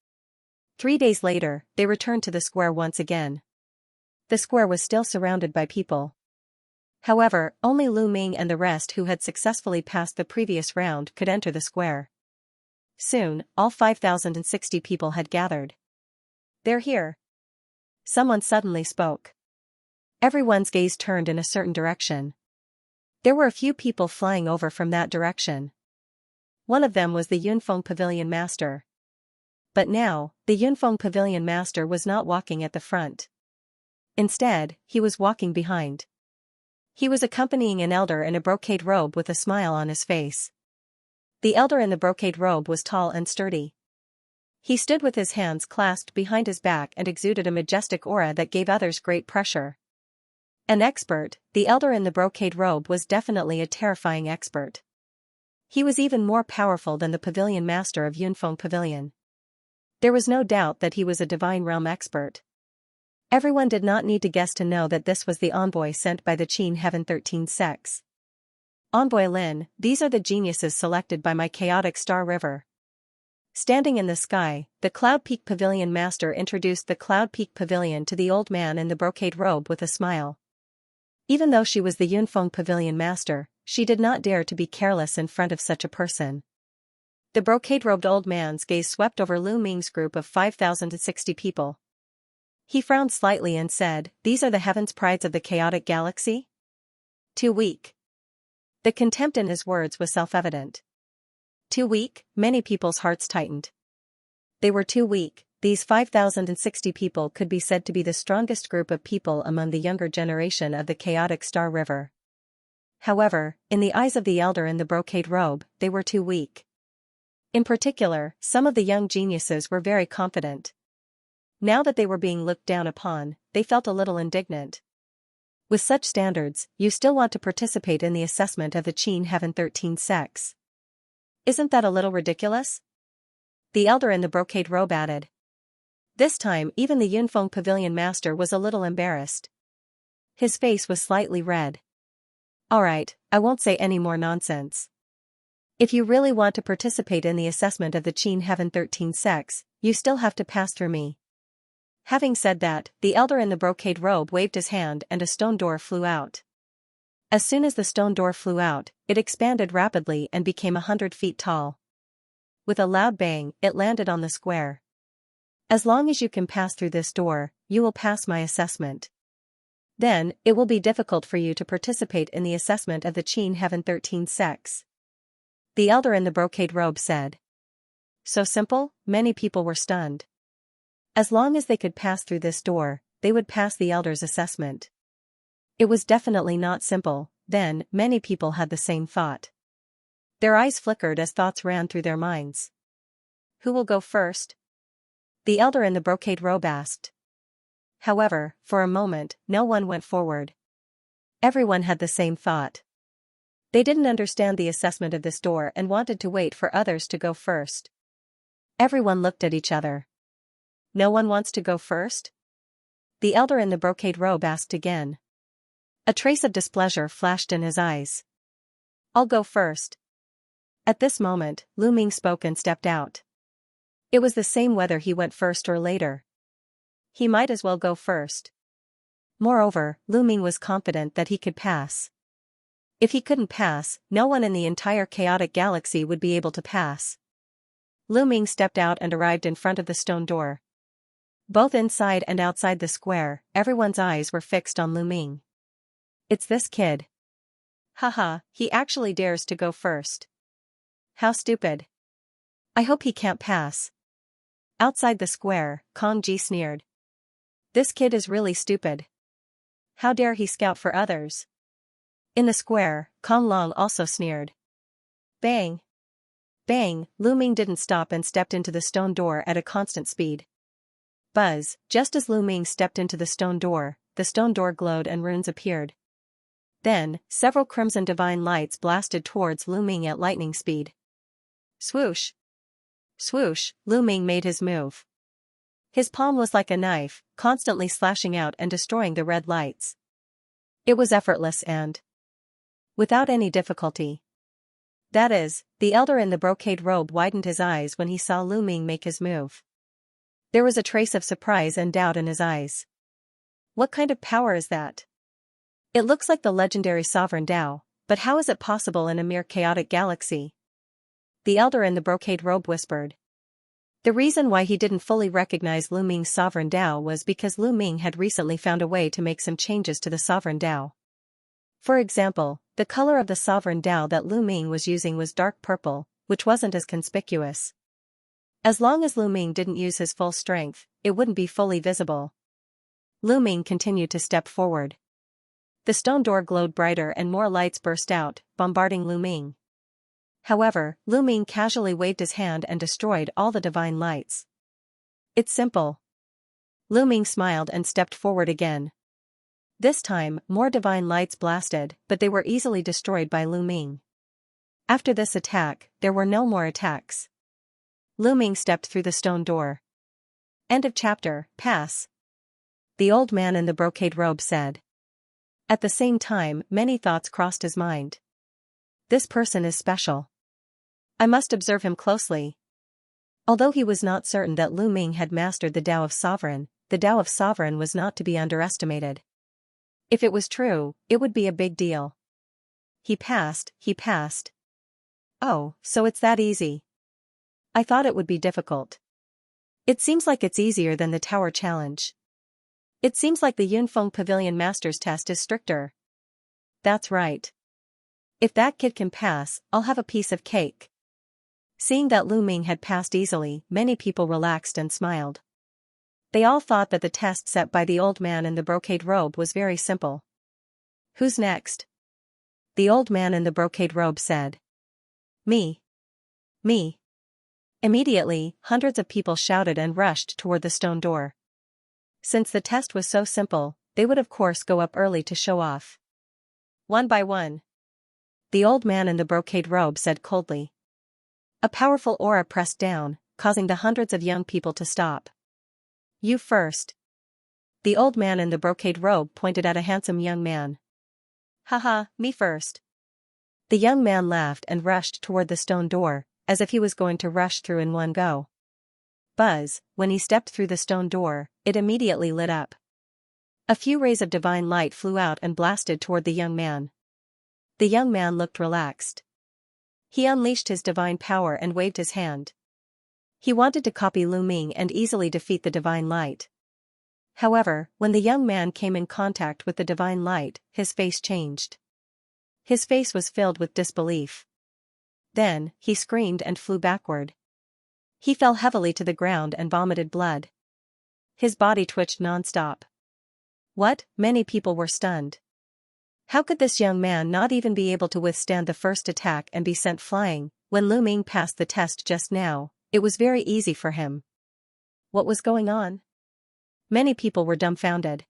3 days later, they returned to the square once again. The square was still surrounded by people. However, only Lu Ming and the rest who had successfully passed the previous round could enter the square. Soon, all 5,060 people had gathered. They're here. Someone suddenly spoke. Everyone's gaze turned in a certain direction. There were a few people flying over from that direction. One of them was the Yunfeng Pavilion Master. But now, the Yunfeng Pavilion Master was not walking at the front. Instead, he was walking behind. He was accompanying an elder in a brocade robe with a smile on his face. The elder in the brocade robe was tall and sturdy. He stood with his hands clasped behind his back and exuded a majestic aura that gave others great pressure. An expert, the elder in the brocade robe was definitely a terrifying expert. He was even more powerful than the pavilion master of Yunfeng Pavilion. There was no doubt that he was a divine realm expert. Everyone did not need to guess to know that this was the envoy sent by the Qin Heaven 13 sects. Envoy Lin, these are the geniuses selected by my chaotic star river. Standing in the sky, the Cloud Peak Pavilion master introduced the Cloud Peak Pavilion to the old man in the brocade robe with a smile. Even though she was the Yunfeng Pavilion master, she did not dare to be careless in front of such a person. The brocade-robed old man's gaze swept over Lu Ming's group of 5,060 people. He frowned slightly and said, "These are the heavens prides of the chaotic galaxy? Too weak." The contempt in his words was self-evident. Too weak, many people's hearts tightened. They were too weak. These 5,060 people could be said to be the strongest group of people among the younger generation of the chaotic Star River. However, in the eyes of the elder in the brocade robe, they were too weak. In particular, some of the young geniuses were very confident. Now that they were being looked down upon, they felt a little indignant. With such standards, you still want to participate in the assessment of the Qin Heaven 13 sects. Isn't that a little ridiculous? The elder in the brocade robe added. This time even the Yunfeng Pavilion master was a little embarrassed. His face was slightly red. Alright, I won't say any more nonsense. If you really want to participate in the assessment of the Qin Heaven 13 sects, you still have to pass through me. Having said that, the elder in the brocade robe waved his hand and a stone door flew out. As soon as the stone door flew out, it expanded rapidly and became 100 feet tall. With a loud bang, it landed on the square. As long as you can pass through this door, you will pass my assessment. Then, it will be difficult for you to participate in the assessment of the Qin Heaven 13 sects. The elder in the brocade robe said. So simple? Many people were stunned. As long as they could pass through this door, they would pass the elder's assessment. It was definitely not simple. Then, many people had the same thought. Their eyes flickered as thoughts ran through their minds. Who will go first? The elder in the brocade robe asked. However, for a moment, no one went forward. Everyone had the same thought. They didn't understand the assessment of this door and wanted to wait for others to go first. Everyone looked at each other. No one wants to go first? The elder in the brocade robe asked again. A trace of displeasure flashed in his eyes. I'll go first. At this moment, Lu Ming spoke and stepped out. It was the same whether he went first or later. He might as well go first. Moreover, Lu Ming was confident that he could pass. If he couldn't pass, no one in the entire chaotic galaxy would be able to pass. Lu Ming stepped out and arrived in front of the stone door. Both inside and outside the square, everyone's eyes were fixed on Lu Ming. It's this kid. Haha, he actually dares to go first. How stupid. I hope he can't pass. Outside the square, Kong Ji sneered. This kid is really stupid. How dare he scout for others? In the square, Kong Long also sneered. Bang! Bang! Lu Ming didn't stop and stepped into the stone door at a constant speed. Buzz! Just as Lu Ming stepped into the stone door glowed and runes appeared. Then, several crimson divine lights blasted towards Lu Ming at lightning speed. Swoosh! Swoosh! Lu Ming made his move. His palm was like a knife, constantly slashing out and destroying the red lights. It was effortless and without any difficulty. That is, the elder in the brocade robe widened his eyes when he saw Lu Ming make his move. There was a trace of surprise and doubt in his eyes. What kind of power is that? It looks like the legendary sovereign Tao, but how is it possible in a mere chaotic galaxy? The elder in the brocade robe whispered. The reason why he didn't fully recognize Lu Ming's sovereign Tao was because Lu Ming had recently found a way to make some changes to the sovereign Tao. For example, the color of the sovereign Tao that Lu Ming was using was dark purple, which wasn't as conspicuous. As long as Lu Ming didn't use his full strength, it wouldn't be fully visible. Lu Ming continued to step forward. The stone door glowed brighter and more lights burst out, bombarding Lu Ming. However, Lu Ming casually waved his hand and destroyed all the divine lights. It's simple. Lu Ming smiled and stepped forward again. This time, more divine lights blasted, but they were easily destroyed by Lu Ming. After this attack, there were no more attacks. Lu Ming stepped through the stone door. End of chapter. Pass. The old man in the brocade robe said. At the same time, many thoughts crossed his mind. This person is special. I must observe him closely. Although he was not certain that Lu Ming had mastered the Tao of Sovereign, the Tao of Sovereign was not to be underestimated. If it was true, it would be a big deal. He passed. Oh, so it's that easy. I thought it would be difficult. It seems like it's easier than the Tower Challenge. It seems like the Yunfeng Pavilion Masters test is stricter. That's right. If that kid can pass, I'll have a piece of cake. Seeing that Lu Ming had passed easily, many people relaxed and smiled. They all thought that the test set by the old man in the brocade robe was very simple. Who's next? The old man in the brocade robe said. Me. Me. Immediately, hundreds of people shouted and rushed toward the stone door. Since the test was so simple, they would of course go up early to show off. One by one. The old man in the brocade robe said coldly. A powerful aura pressed down, causing the hundreds of young people to stop. You first. The old man in the brocade robe pointed at a handsome young man. Haha, me first. The young man laughed and rushed toward the stone door, as if he was going to rush through in one go. Buzz, when he stepped through the stone door, it immediately lit up. A few rays of divine light flew out and blasted toward the young man. The young man looked relaxed. He unleashed his divine power and waved his hand. He wanted to copy Lu Ming and easily defeat the divine light. However, when the young man came in contact with the divine light, his face changed. His face was filled with disbelief. Then, he screamed and flew backward. He fell heavily to the ground and vomited blood. His body twitched non-stop. What? Many people were stunned. How could this young man not even be able to withstand the first attack and be sent flying? When Lu Ming passed the test just now, it was very easy for him. What was going on? Many people were dumbfounded.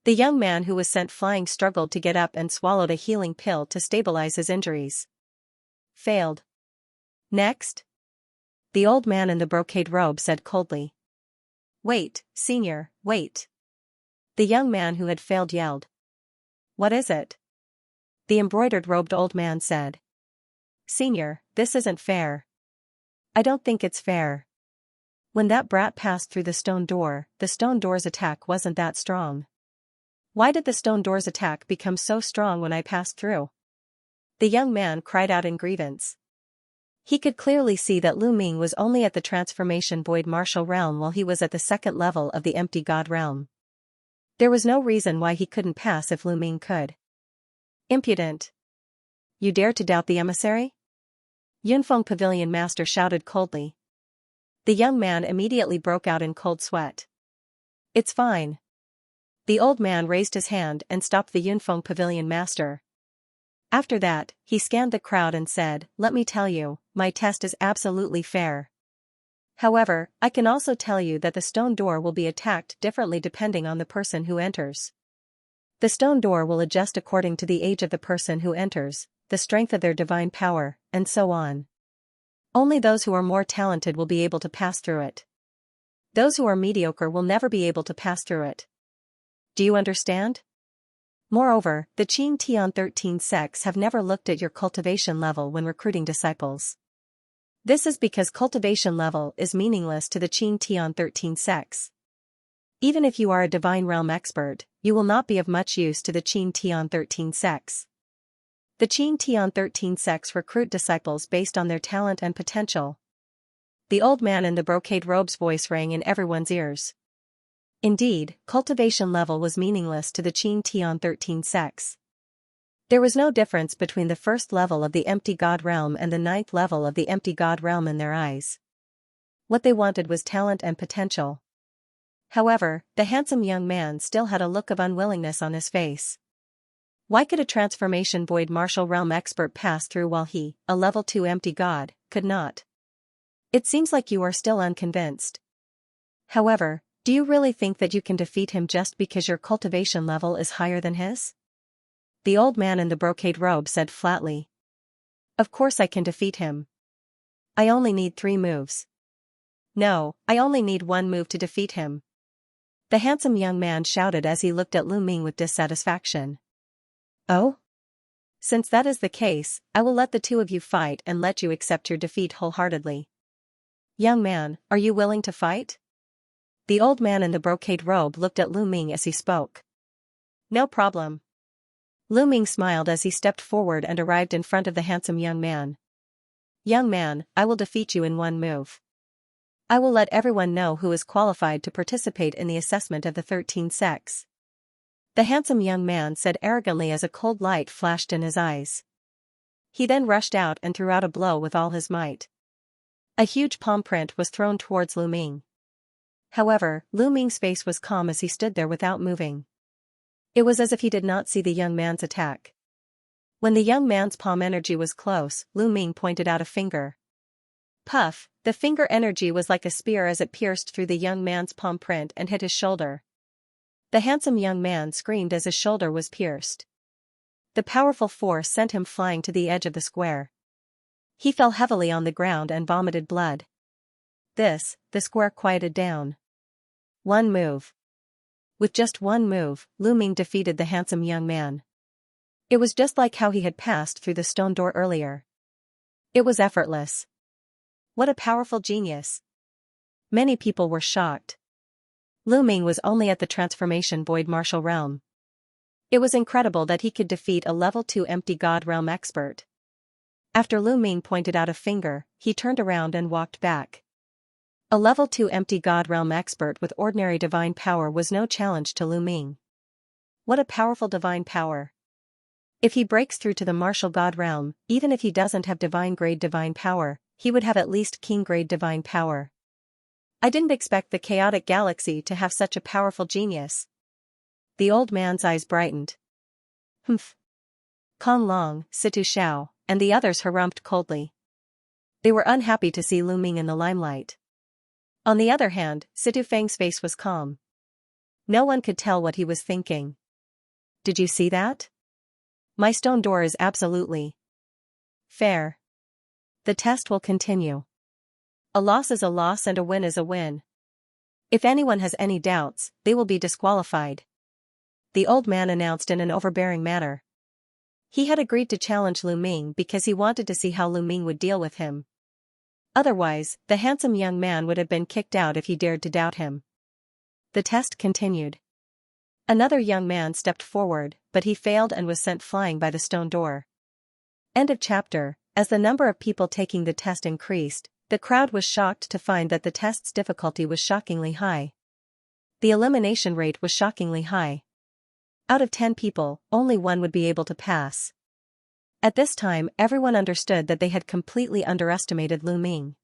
The young man who was sent flying struggled to get up and swallowed a healing pill to stabilize his injuries. Failed. Next? The old man in the brocade robe said coldly. Wait, senior, wait. The young man who had failed yelled. What is it? The embroidered-robed old man said. Senior, this isn't fair. I don't think it's fair. When that brat passed through the stone door's attack wasn't that strong. Why did the stone door's attack become so strong when I passed through? The young man cried out in grievance. He could clearly see that Lu Ming was only at the transformation void martial realm while he was at the second level of the empty god realm. There was no reason why he couldn't pass if Lu Ming could. Impudent. You dare to doubt the emissary? Yunfeng Pavilion Master shouted coldly. The young man immediately broke out in cold sweat. It's fine. The old man raised his hand and stopped the Yunfeng Pavilion Master. After that, he scanned the crowd and said, let me tell you, my test is absolutely fair. However, I can also tell you that the stone door will be attacked differently depending on the person who enters. The stone door will adjust according to the age of the person who enters, the strength of their divine power, and so on. Only those who are more talented will be able to pass through it. Those who are mediocre will never be able to pass through it. Do you understand? Moreover, the Qing Tian 13 sects have never looked at your cultivation level when recruiting disciples. This is because cultivation level is meaningless to the Qing Tian 13 sects. Even if you are a divine realm expert, you will not be of much use to the Qing Tian 13 sects. The Qing Tian 13 sects recruit disciples based on their talent and potential. The old man in the brocade robe's voice rang in everyone's ears. Indeed, cultivation level was meaningless to the Qing Tian 13 sects. There was no difference between the first level of the empty god realm and the ninth level of the empty god realm in their eyes. What they wanted was talent and potential. However, the handsome young man still had a look of unwillingness on his face. Why could a transformation void martial realm expert pass through while he, a level 2 empty god, could not? It seems like you are still unconvinced. However, do you really think that you can defeat him just because your cultivation level is higher than his? The old man in the brocade robe said flatly. Of course I can defeat him. I only need 3 moves. No, I only need 1 move to defeat him. The handsome young man shouted as he looked at Lu Ming with dissatisfaction. Oh? Since that is the case, I will let the 2 of you fight and let you accept your defeat wholeheartedly. Young man, are you willing to fight? The old man in the brocade robe looked at Lu Ming as he spoke. No problem. Lu Ming smiled as he stepped forward and arrived in front of the handsome young man. Young man, I will defeat you in 1 move. I will let everyone know who is qualified to participate in the assessment of the 13 sects. The handsome young man said arrogantly as a cold light flashed in his eyes. He then rushed out and threw out a blow with all his might. A huge palm print was thrown towards Lu Ming. However, Lu Ming's face was calm as he stood there without moving. It was as if he did not see the young man's attack. When the young man's palm energy was close, Lu Ming pointed out a finger. Puff, the finger energy was like a spear as it pierced through the young man's palm print and hit his shoulder. The handsome young man screamed as his shoulder was pierced. The powerful force sent him flying to the edge of the square. He fell heavily on the ground and vomited blood. The square quieted down. 1 move. With just 1 move, Lu Ming defeated the handsome young man. It was just like how he had passed through the stone door earlier. It was effortless. What a powerful genius. Many people were shocked. Lu Ming was only at the transformation void martial realm. It was incredible that he could defeat a level 2 empty god realm expert. After Lu Ming pointed out a finger, he turned around and walked back. A level 2 empty god realm expert with ordinary divine power was no challenge to Lu Ming. What a powerful divine power. If he breaks through to the martial god realm, even if he doesn't have divine grade divine power, he would have at least king grade divine power. I didn't expect the chaotic galaxy to have such a powerful genius. The old man's eyes brightened. Humph. Kong Long, Situ Xiao, and the others harumphed coldly. They were unhappy to see Lu Ming in the limelight. On the other hand, Situ Feng's face was calm. No one could tell what he was thinking. Did you see that? My stone door is absolutely fair. The test will continue. A loss is a loss and a win is a win. If anyone has any doubts, they will be disqualified. The old man announced in an overbearing manner. He had agreed to challenge Lu Ming because he wanted to see how Lu Ming would deal with him. Otherwise, the handsome young man would have been kicked out if he dared to doubt him. The test continued. Another young man stepped forward, but he failed and was sent flying by the stone door. End of chapter. As the number of people taking the test increased, the crowd was shocked to find that the test's difficulty was shockingly high. The elimination rate was shockingly high. Out of 10 people, only one would be able to pass. At this time, everyone understood that they had completely underestimated Lu Ming.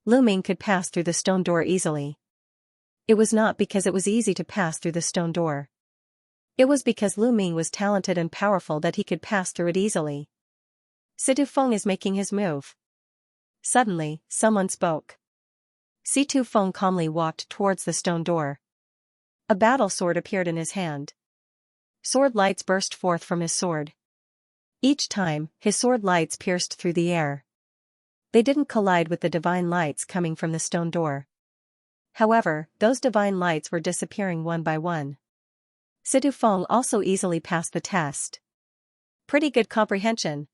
Lu Ming could pass through the stone door easily. It was not because it was easy to pass through the stone door. It was because Lu Ming was talented and powerful that he could pass through it easily. Situ Feng is making his move. Suddenly, someone spoke. Situ Feng calmly walked towards the stone door. A battle sword appeared in his hand. Sword lights burst forth from his sword. Each time, his sword lights pierced through the air. They didn't collide with the divine lights coming from the stone door. However, those divine lights were disappearing one by one. Situ Feng also easily passed the test. Pretty good comprehension.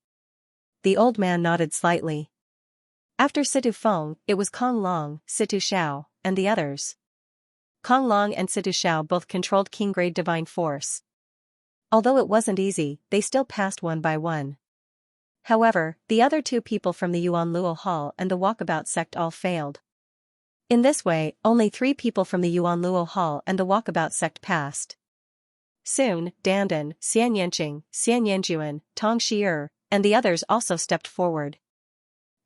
The old man nodded slightly. After Situ Feng, it was Kong Long, Situ Xiao, and the others. Kong Long and Situ Xiao both controlled king-grade divine force. Although it wasn't easy, they still passed one by one. However, the other 2 people from the Yuan Luo Hall and the Walkabout sect all failed. In this way, only 3 people from the Yuan Luo Hall and the Walkabout sect passed. Soon, Dandan, Xianxia, Xianyanjuan, Tong Shi'er, and the others also stepped forward.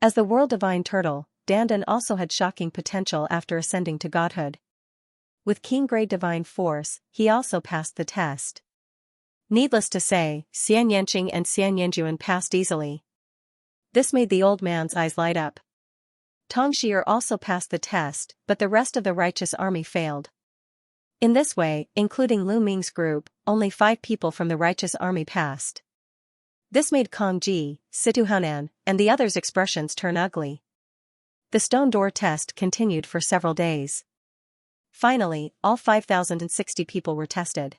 As the World Divine Turtle, Dandan also had shocking potential after ascending to godhood. With king-grade divine force, he also passed the test. Needless to say, Xianyanqing and Xianyanjuan passed easily. This made the old man's eyes light up. Tong Shi'er also passed the test, but the rest of the righteous army failed. In this way, including Lu Ming's group, only 5 people from the righteous army passed. This made Kong Ji, Situ Hunan, and the others' expressions turn ugly. The stone door test continued for several days. Finally, all 5,060 people were tested.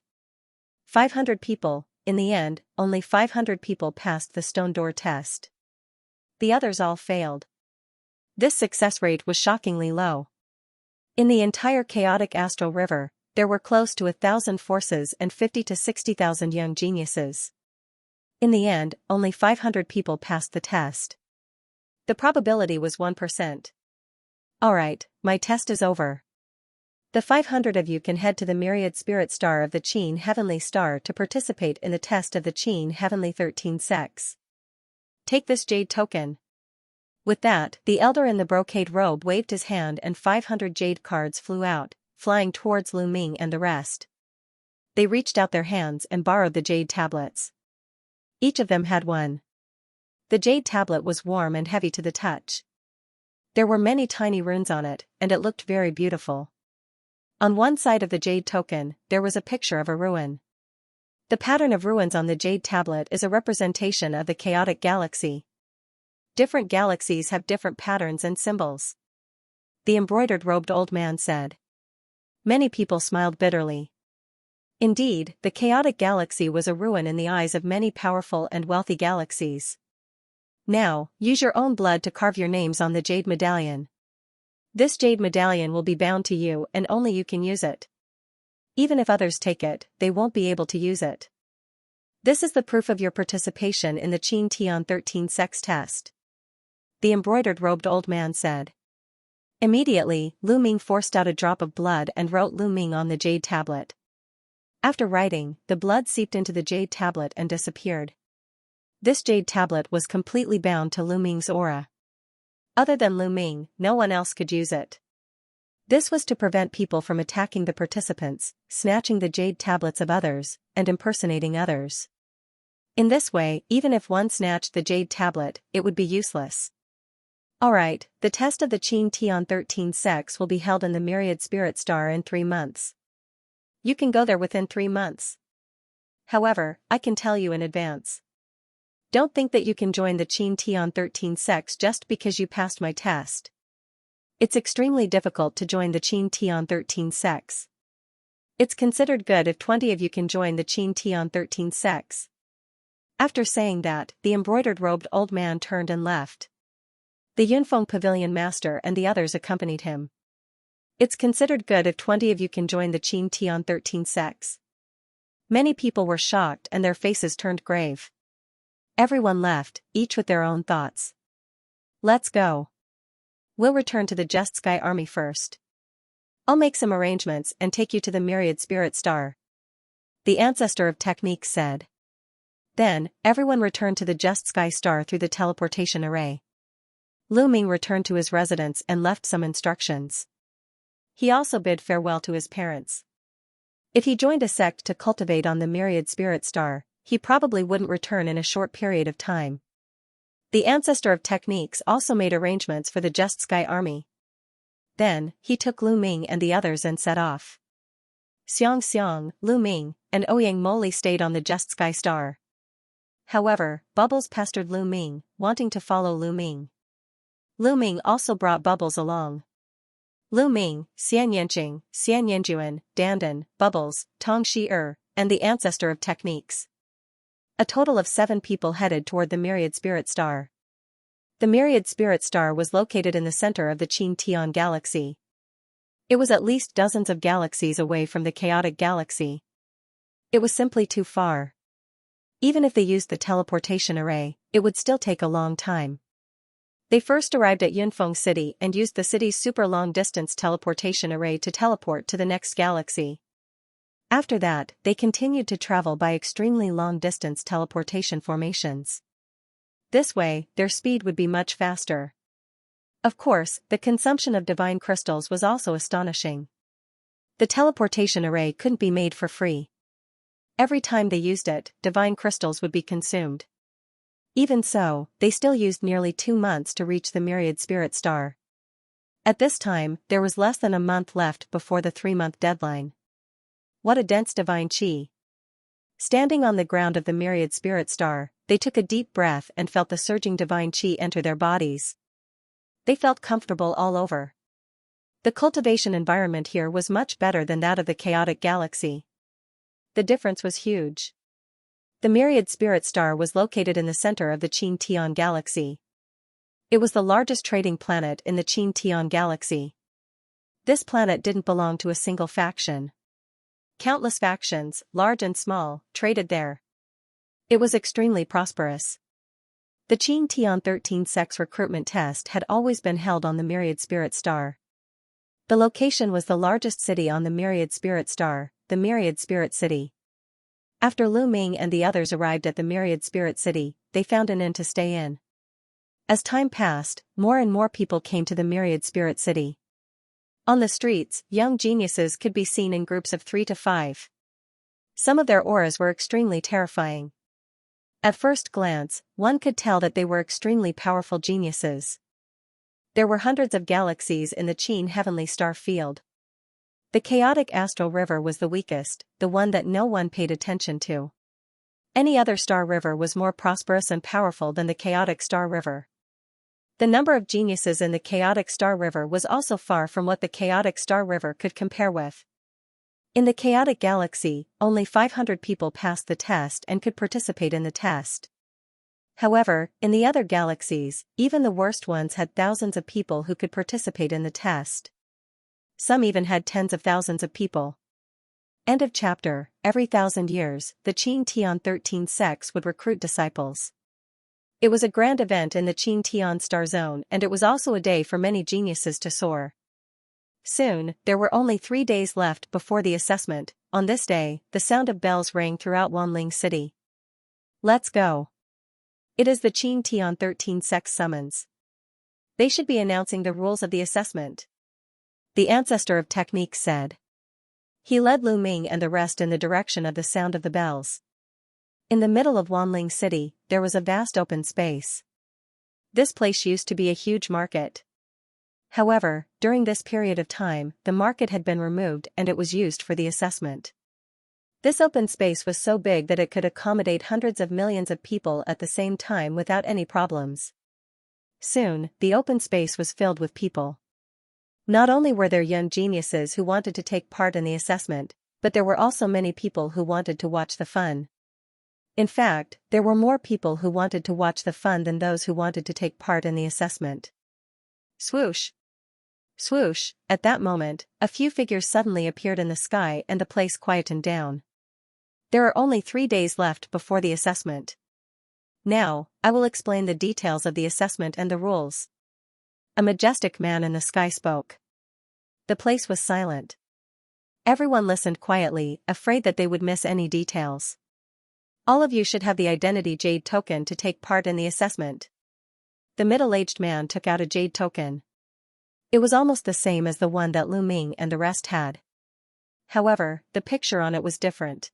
500 people, in the end, only 500 people passed the stone door test. The others all failed. This success rate was shockingly low. In the entire chaotic astral river, there were close to 1,000 forces and 50 to 60,000 young geniuses. In the end, only 500 people passed the test. The probability was 1%. Alright, my test is over. The 500 of you can head to the myriad spirit star of the Qin Heavenly Star to participate in the test of the Qin Heavenly 13 sects. Take this jade token. With that, the elder in the brocade robe waved his hand and 500 jade cards flew out, flying towards Lu Ming and the rest. They reached out their hands and borrowed the jade tablets. Each of them had one. The jade tablet was warm and heavy to the touch. There were many tiny runes on it, and it looked very beautiful. On one side of the jade token, there was a picture of a ruin. The pattern of ruins on the jade tablet is a representation of the chaotic galaxy. Different galaxies have different patterns and symbols. The embroidered robed old man said. Many people smiled bitterly. Indeed, the chaotic galaxy was a ruin in the eyes of many powerful and wealthy galaxies. Now, use your own blood to carve your names on the jade medallion. This jade medallion will be bound to you and only you can use it. Even if others take it, they won't be able to use it. This is the proof of your participation in the Xianxia 13 sex test. The embroidered-robed old man said. Immediately, Lu Ming forced out a drop of blood and wrote Lu Ming on the jade tablet. After writing, the blood seeped into the jade tablet and disappeared. This jade tablet was completely bound to Lu Ming's aura. Other than Lu Ming, no one else could use it. This was to prevent people from attacking the participants, snatching the jade tablets of others, and impersonating others. In this way, even if one snatched the jade tablet, it would be useless. Alright, the test of the Xianxia 13 sex will be held in the Myriad Spirit Star in 3 months. You can go there within 3 months. However, I can tell you in advance. Don't think that you can join the Xianxia 13 sex just because you passed my test. It's extremely difficult to join the Xianxia 13 sex. It's considered good if 20 of you can join the Xianxia 13 sex. After saying that, the embroidered-robed old man turned and left. The Yunfeng Pavilion Master and the others accompanied him. It's considered good if 20 of you can join the Xianxia 13 sex. Many people were shocked and their faces turned grave. Everyone left, each with their own thoughts. Let's go. We'll return to the Just Sky Army first. I'll make some arrangements and take you to the Myriad Spirit Star. The ancestor of techniques said. Then, everyone returned to the Just Sky Star through the teleportation array. Lu Ming returned to his residence and left some instructions. He also bid farewell to his parents. If he joined a sect to cultivate on the Myriad Spirit Star, he probably wouldn't return in a short period of time. The ancestor of techniques also made arrangements for the Just Sky Army. Then, he took Lu Ming and the others and set off. Xianxia, Lu Ming, and Ouyang Moli stayed on the Just Sky Star. However, Bubbles pestered Lu Ming, wanting to follow Lu Ming. Lu Ming also brought Bubbles along. Lu Ming, Xianyanqing, Xianyanjuan, Dandan, Bubbles, Tong Shi and the ancestor of techniques. A total of 7 people headed toward the Myriad Spirit Star. The Myriad Spirit Star was located in the center of the Xianxia galaxy. It was at least dozens of galaxies away from the chaotic galaxy. It was simply too far. Even if they used the teleportation array, it would still take a long time. They first arrived at Yunfeng City and used the city's super long-distance teleportation array to teleport to the next galaxy. After that, they continued to travel by extremely long-distance teleportation formations. This way, their speed would be much faster. Of course, the consumption of divine crystals was also astonishing. The teleportation array couldn't be made for free. Every time they used it, divine crystals would be consumed. Even so, they still used nearly 2 months to reach the Myriad Spirit Star. At this time, there was less than a month left before the 3-month deadline. What a dense divine qi. Standing on the ground of the Myriad Spirit Star, they took a deep breath and felt the surging divine qi enter their bodies. They felt comfortable all over. The cultivation environment here was much better than that of the chaotic galaxy. The difference was huge. The Myriad Spirit Star was located in the center of the Xianxia galaxy. It was the largest trading planet in the Xianxia galaxy. This planet didn't belong to a single faction. Countless factions, large and small, traded there. It was extremely prosperous. The Xianxia 13 sex recruitment test had always been held on the Myriad Spirit Star. The location was the largest city on the Myriad Spirit Star, the Myriad Spirit City. After Lu Ming and the others arrived at the Myriad Spirit City, they found an inn to stay in. As time passed, more and more people came to the Myriad Spirit City. On the streets, young geniuses could be seen in groups of 3 to 5. Some of their auras were extremely terrifying. At first glance, one could tell that they were extremely powerful geniuses. There were hundreds of galaxies in the Qin heavenly star field. The chaotic astral river was the weakest, the one that no one paid attention to. Any other star river was more prosperous and powerful than the chaotic star river. The number of geniuses in the chaotic star river was also far from what the chaotic star river could compare with. In the chaotic galaxy, only 500 people passed the test and could participate in the test. However, in the other galaxies, even the worst ones had thousands of people who could participate in the test. Some even had tens of thousands of people. End of chapter. Every 1,000 years, the Xianxia 13 sects would recruit disciples. It was a grand event in the Xianxia star zone, and it was also a day for many geniuses to soar. Soon, there were only 3 days left before the assessment. On this day, the sound of bells rang throughout Wanling City. Let's go. It is the Xianxia 13 sect summons. They should be announcing the rules of the assessment. The ancestor of technique said. He led Lu Ming and the rest in the direction of the sound of the bells. In the middle of Wanling City, there was a vast open space. This place used to be a huge market. However, during this period of time, the market had been removed and it was used for the assessment. This open space was so big that it could accommodate hundreds of millions of people at the same time without any problems. Soon, the open space was filled with people. Not only were there young geniuses who wanted to take part in the assessment, but there were also many people who wanted to watch the fun. In fact, there were more people who wanted to watch the fun than those who wanted to take part in the assessment. Swoosh! Swoosh! At that moment, a few figures suddenly appeared in the sky and the place quietened down. There are only 3 days left before the assessment. Now, I will explain the details of the assessment and the rules. A majestic man in the sky spoke. The place was silent. Everyone listened quietly, afraid that they would miss any details. All of you should have the identity jade token to take part in the assessment. The middle-aged man took out a jade token. It was almost the same as the one that Lu Ming and the rest had. However, the picture on it was different.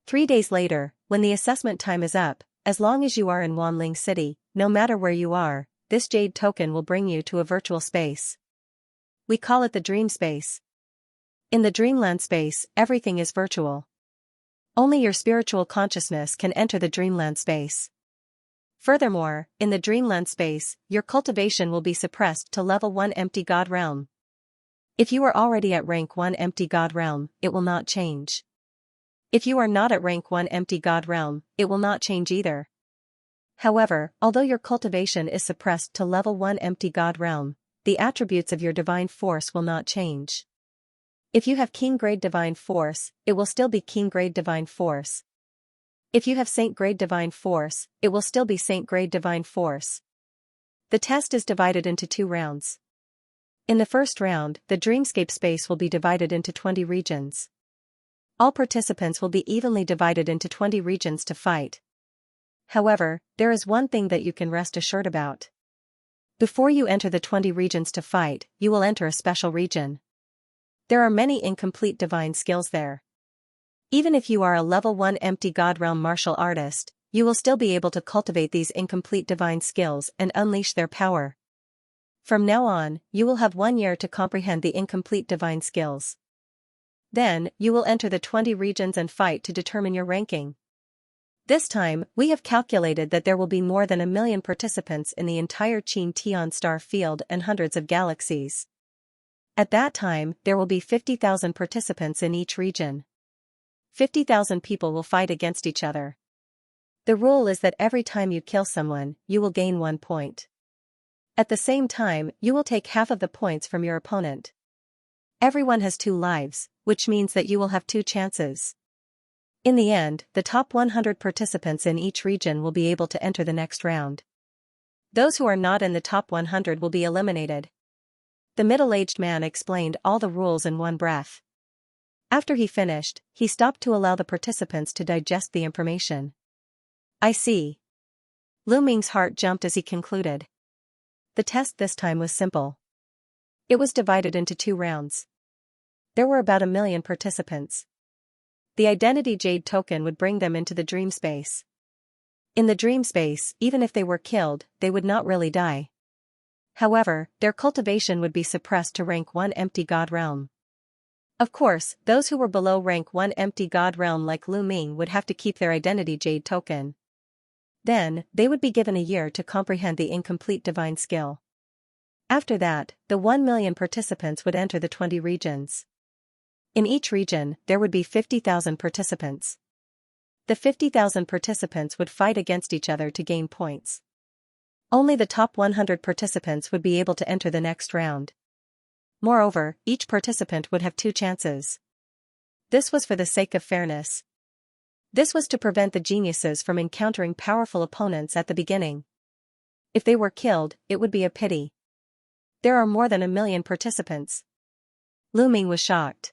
3 days later, when the assessment time is up, as long as you are in Wanling City, no matter where you are, this jade token will bring you to a virtual space. We call it the dream space. In the dreamland space, everything is virtual. Only your spiritual consciousness can enter the dreamland space. Furthermore, in the dreamland space, your cultivation will be suppressed to level 1 empty god realm. If you are already at rank 1 empty god realm, it will not change. If you are not at rank 1 empty god realm, it will not change either. However, although your cultivation is suppressed to level 1 empty god realm, the attributes of your divine force will not change. If you have king grade divine force, it will still be king grade divine force. If you have saint grade divine force, it will still be saint grade divine force. The test is divided into 2 rounds. In the first round, the dreamscape space will be divided into 20 regions. All participants will be evenly divided into 20 regions to fight. However, there is one thing that you can rest assured about. Before you enter the 20 regions to fight, you will enter a special region. There are many incomplete divine skills there. Even if you are a level 1 empty god realm martial artist, you will still be able to cultivate these incomplete divine skills and unleash their power. From now on, you will have 1 year to comprehend the incomplete divine skills. Then, you will enter the 20 regions and fight to determine your ranking. This time, we have calculated that there will be more than 1 million participants in the entire Xianxia star field and hundreds of galaxies. At that time, there will be 50,000 participants in each region. 50,000 people will fight against each other. The rule is that every time you kill someone, you will gain 1 point. At the same time, you will take half of the points from your opponent. Everyone has 2 lives, which means that you will have 2 chances. In the end, the top 100 participants in each region will be able to enter the next round. Those who are not in the top 100 will be eliminated. The middle-aged man explained all the rules in one breath. After he finished, he stopped to allow the participants to digest the information. I see. Lu Ming's heart jumped as he concluded. The test this time was simple. It was divided into 2 rounds. There were about 1 million participants. The identity jade token would bring them into the dream space. In the dream space, even if they were killed, they would not really die. However, their cultivation would be suppressed to rank 1 empty god realm. Of course, those who were below rank 1 empty god realm like Lu Ming would have to keep their identity jade token. Then, they would be given a year to comprehend the incomplete divine skill. After that, the 1 million participants would enter the 20 regions. In each region, there would be 50,000 participants. The 50,000 participants would fight against each other to gain points. Only the top 100 participants would be able to enter the next round. Moreover, each participant would have 2 chances. This was for the sake of fairness. This was to prevent the geniuses from encountering powerful opponents at the beginning. If they were killed, it would be a pity. There are more than 1 million participants. Lu Ming was shocked.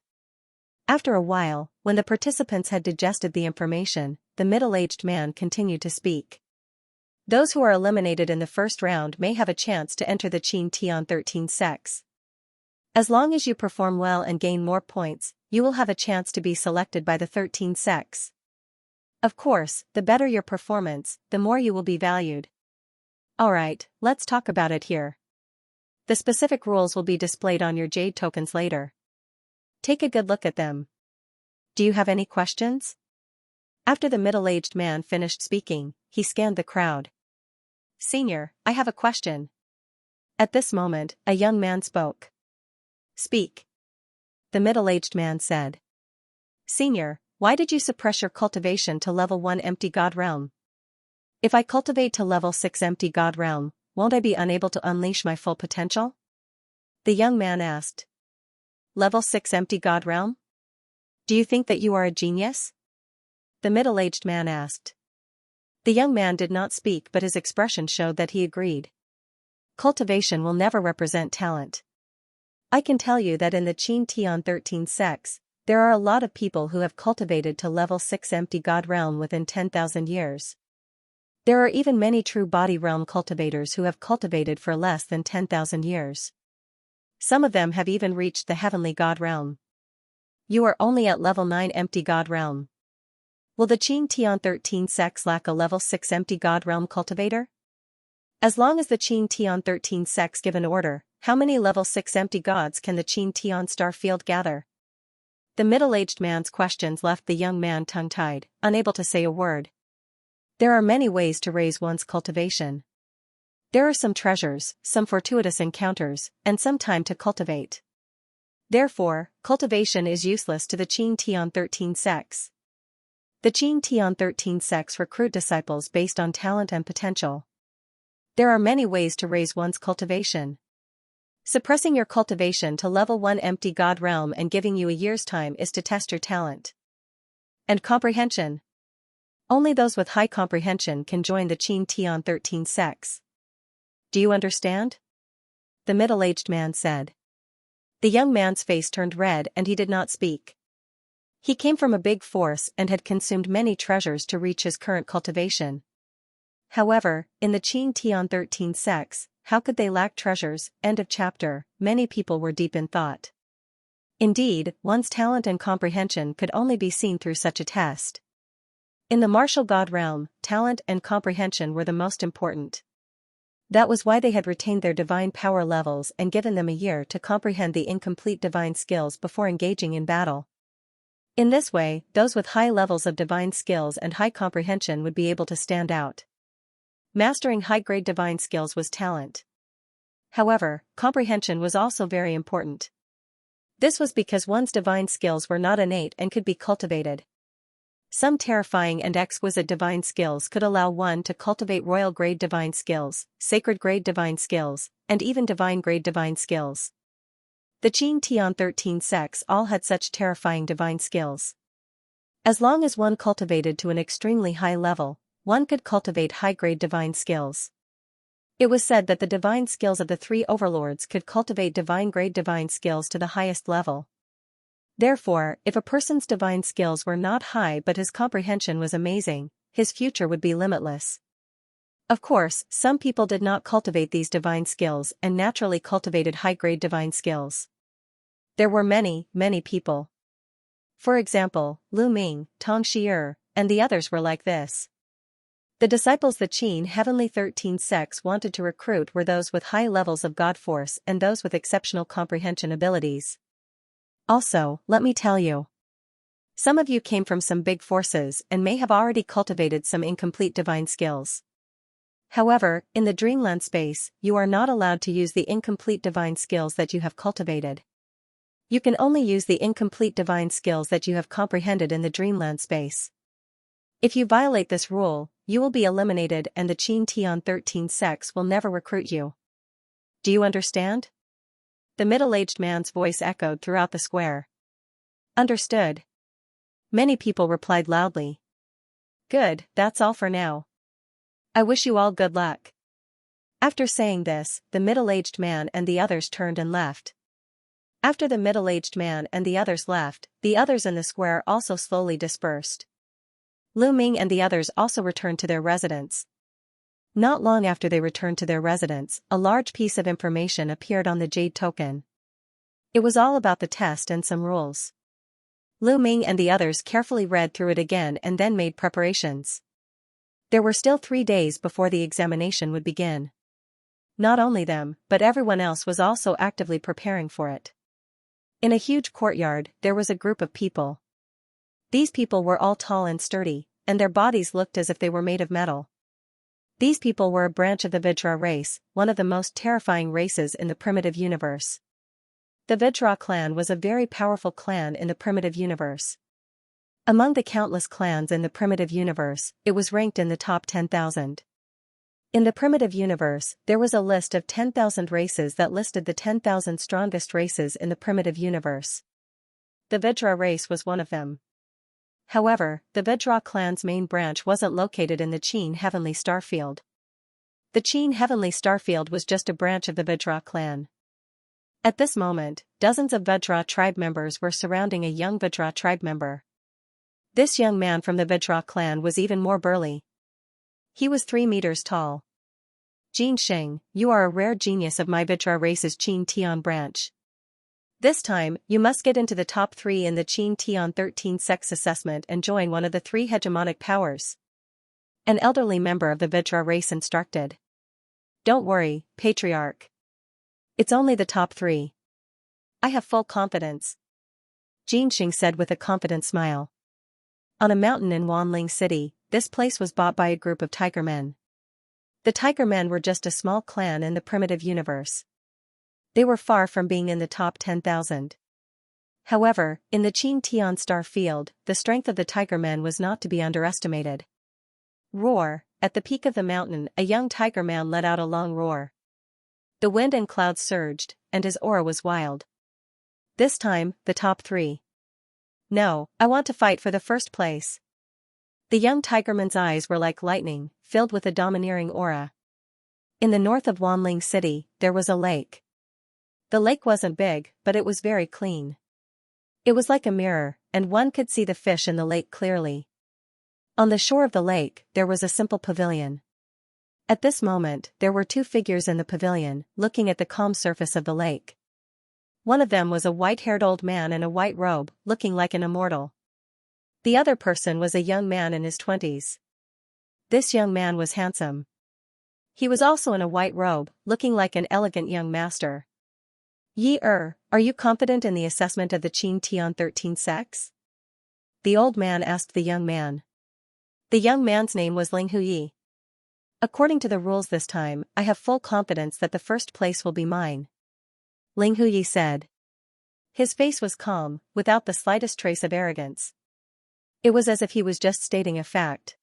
After a while, when the participants had digested the information, the middle-aged man continued to speak. Those who are eliminated in the first round may have a chance to enter the Xianxia 13 sects. As long as you perform well and gain more points, you will have a chance to be selected by the 13 sects. Of course, the better your performance, the more you will be valued. Alright, let's talk about it here. The specific rules will be displayed on your jade tokens later. Take a good look at them. Do you have any questions? After the middle-aged man finished speaking, he scanned the crowd. Senior, I have a question. At this moment, a young man spoke. Speak. The middle-aged man said. Senior, why did you suppress your cultivation to level 1 empty god realm? If I cultivate to level 6 empty god realm, won't I be unable to unleash my full potential? The young man asked. Level 6 empty god realm? Do you think that you are a genius? The middle-aged man asked. The young man did not speak, but his expression showed that he agreed. Cultivation will never represent talent. I can tell you that in the Xianxia 13 sects, there are a lot of people who have cultivated to level 6 empty god realm within 10,000 years. There are even many true body realm cultivators who have cultivated for less than 10,000 years. Some of them have even reached the heavenly god realm. You are only at level 9 empty god realm. Will the Xianxia 13 sects lack a level 6 empty god realm cultivator? As long as the Xianxia 13 sects give an order, how many level 6 empty gods can the Xianxia star field gather? The middle-aged man's questions left the young man tongue-tied, unable to say a word. There are many ways to raise one's cultivation. There are some treasures, some fortuitous encounters, and some time to cultivate. Therefore, cultivation is useless to the Xianxia 13 sects. The Xianxia 13 sects recruit disciples based on talent and potential. There are many ways to raise one's cultivation. Suppressing your cultivation to level 1 empty god realm and giving you a year's time is to test your talent. And comprehension. Only those with high comprehension can join the Xianxia 13 sects. Do you understand? The middle-aged man said. The young man's face turned red and he did not speak. He came from a big force and had consumed many treasures to reach his current cultivation. However, in the Xianxia 13 sects, how could they lack treasures? End of chapter. Many people were deep in thought. Indeed, one's talent and comprehension could only be seen through such a test. In the martial god realm, talent and comprehension were the most important. That was why they had retained their divine power levels and given them a year to comprehend the incomplete divine skills before engaging in battle. In this way, those with high levels of divine skills and high comprehension would be able to stand out. Mastering high-grade divine skills was talent. However, comprehension was also very important. This was because one's divine skills were not innate and could be cultivated. Some terrifying and exquisite divine skills could allow one to cultivate royal-grade divine skills, sacred-grade divine skills, and even divine-grade divine skills. The Xianxia 13 sects all had such terrifying divine skills. As long as one cultivated to an extremely high level, one could cultivate high-grade divine skills. It was said that the divine skills of the 3 overlords could cultivate divine-grade divine skills to the highest level. Therefore, if a person's divine skills were not high but his comprehension was amazing, his future would be limitless. Of course, some people did not cultivate these divine skills and naturally cultivated high-grade divine skills. There were many, many people. For example, Lu Ming, Tong Shi'er, and the others were like this. The disciples the Qin Heavenly 13 sects wanted to recruit were those with high levels of God force and those with exceptional comprehension abilities. Also, let me tell you. Some of you came from some big forces and may have already cultivated some incomplete divine skills. However, in the dreamland space, you are not allowed to use the incomplete divine skills that you have cultivated. You can only use the incomplete divine skills that you have comprehended in the dreamland space. If you violate this rule, you will be eliminated and the Qin Tian 13 sects will never recruit you. Do you understand? The middle-aged man's voice echoed throughout the square. Understood. Many people replied loudly. Good, that's all for now. I wish you all good luck. After saying this, the middle-aged man and the others turned and left. After the middle-aged man and the others left, the others in the square also slowly dispersed. Lu Ming and the others also returned to their residence. Not long after they returned to their residence, a large piece of information appeared on the jade token. It was all about the test and some rules. Lu Ming and the others carefully read through it again and then made preparations. There were still 3 days before the examination would begin. Not only them, but everyone else was also actively preparing for it. In a huge courtyard, there was a group of people. These people were all tall and sturdy, and their bodies looked as if they were made of metal. These people were a branch of the Vajra race, one of the most terrifying races in the primitive universe. The Vajra clan was a very powerful clan in the primitive universe. Among the countless clans in the primitive universe, it was ranked in the top 10,000. In the primitive universe, there was a list of 10,000 races that listed the 10,000 strongest races in the primitive universe. The Vajra race was one of them. However, the Vajra clan's main branch wasn't located in the Qin Heavenly Starfield. The Qin Heavenly Starfield was just a branch of the Vajra clan. At this moment, dozens of Vajra tribe members were surrounding a young Vajra tribe member. This young man from the Vajra clan was even more burly. He was 3 meters tall. Jin Sheng, you are a rare genius of my Vajra race's Qin Tian branch. This time, you must get into the top 3 in the Qin Tian 13 sex assessment and join one of the 3 hegemonic powers. An elderly member of the Vajra race instructed. Don't worry, Patriarch. It's only the top 3. I have full confidence. Jin Sheng said with a confident smile. On a mountain in Wanling City, this place was bought by a group of Tiger Men. The Tiger Men were just a small clan in the primitive universe. They were far from being in the top 10,000. However, in the Qin Tian star field, the strength of the Tiger Men was not to be underestimated. Roar! At the peak of the mountain, a young Tiger Man let out a long roar. The wind and clouds surged, and his aura was wild. This time, the top 3. No, I want to fight for the first place. The young Tigerman's eyes were like lightning, filled with a domineering aura. In the north of Wanling City, there was a lake. The lake wasn't big, but it was very clean. It was like a mirror, and one could see the fish in the lake clearly. On the shore of the lake, there was a simple pavilion. At this moment, there were 2 figures in the pavilion, looking at the calm surface of the lake. One of them was a white-haired old man in a white robe, looking like an immortal. The other person was a young man in his 20s. This young man was handsome. He was also in a white robe, looking like an elegant young master. Are you confident in the assessment of the Qin Tian 13 sex? The old man asked the young man. The young man's name was Ling Huyi. According to the rules this time, I have full confidence that the first place will be mine. Ling Huyi said. His face was calm, without the slightest trace of arrogance. It was as if he was just stating a fact.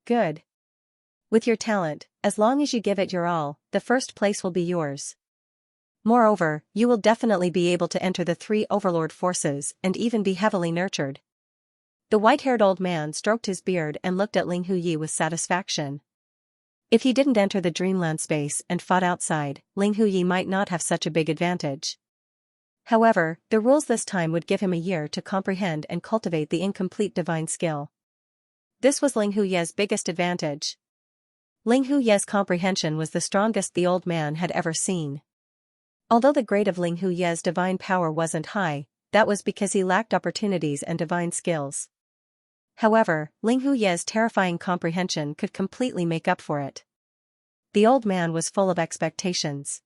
Good. With your talent, as long as you give it your all, the first place will be yours. Moreover, you will definitely be able to enter the 3 overlord forces and even be heavily nurtured. The white-haired old man stroked his beard and looked at Ling Huyi with satisfaction. If he didn't enter the dreamland space and fought outside, Ling Huyi might not have such a big advantage. However, the rules this time would give him a year to comprehend and cultivate the incomplete divine skill. This was Ling Huyi's biggest advantage. Ling Huyi's comprehension was the strongest the old man had ever seen. Although the grade of Ling Huyi's divine power wasn't high, that was because he lacked opportunities and divine skills. However, Ling Huyi's terrifying comprehension could completely make up for it. The old man was full of expectations.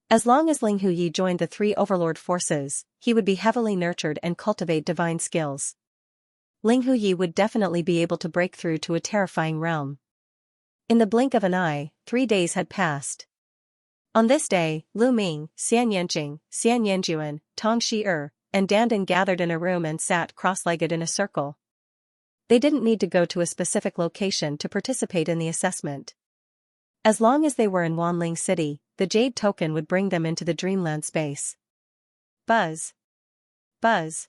As long as Ling Huyi joined the 3 overlord forces, he would be heavily nurtured and cultivate divine skills. Ling Huyi would definitely be able to break through to a terrifying realm. In the blink of an eye, 3 days had passed. On this day, Lu Ming, Xian Yanqing, Xian Yanjuan, Tong Shi and Dandan gathered in a room and sat cross-legged in a circle. They didn't need to go to a specific location to participate in the assessment. As long as they were in Wanling City, the Jade Token would bring them into the Dreamland space. Buzz. Buzz.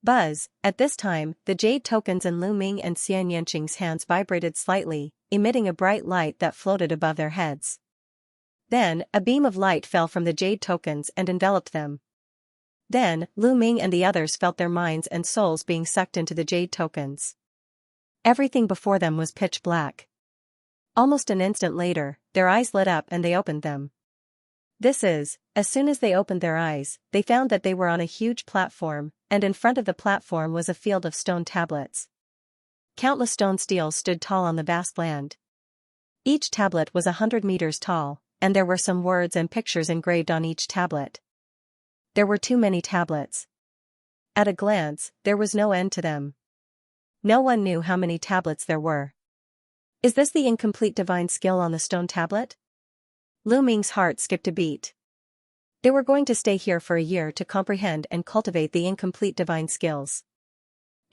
Buzz. At this time, the Jade Tokens in Lu Ming and Xianxia's hands vibrated slightly, emitting a bright light that floated above their heads. Then, a beam of light fell from the Jade Tokens and enveloped them. Then, Lu Ming and the others felt their minds and souls being sucked into the Jade Tokens. Everything before them was pitch black. Almost an instant later, their eyes lit up and they opened them. As soon as they opened their eyes, they found that they were on a huge platform, and in front of the platform was a field of stone tablets. Countless stone steels stood tall on the vast land. Each tablet was 100 meters tall, and there were some words and pictures engraved on each tablet. There were too many tablets. At a glance, there was no end to them. No one knew how many tablets there were. Is this the incomplete divine skill on the stone tablet? Lu Ming's heart skipped a beat. They were going to stay here for a year to comprehend and cultivate the incomplete divine skills.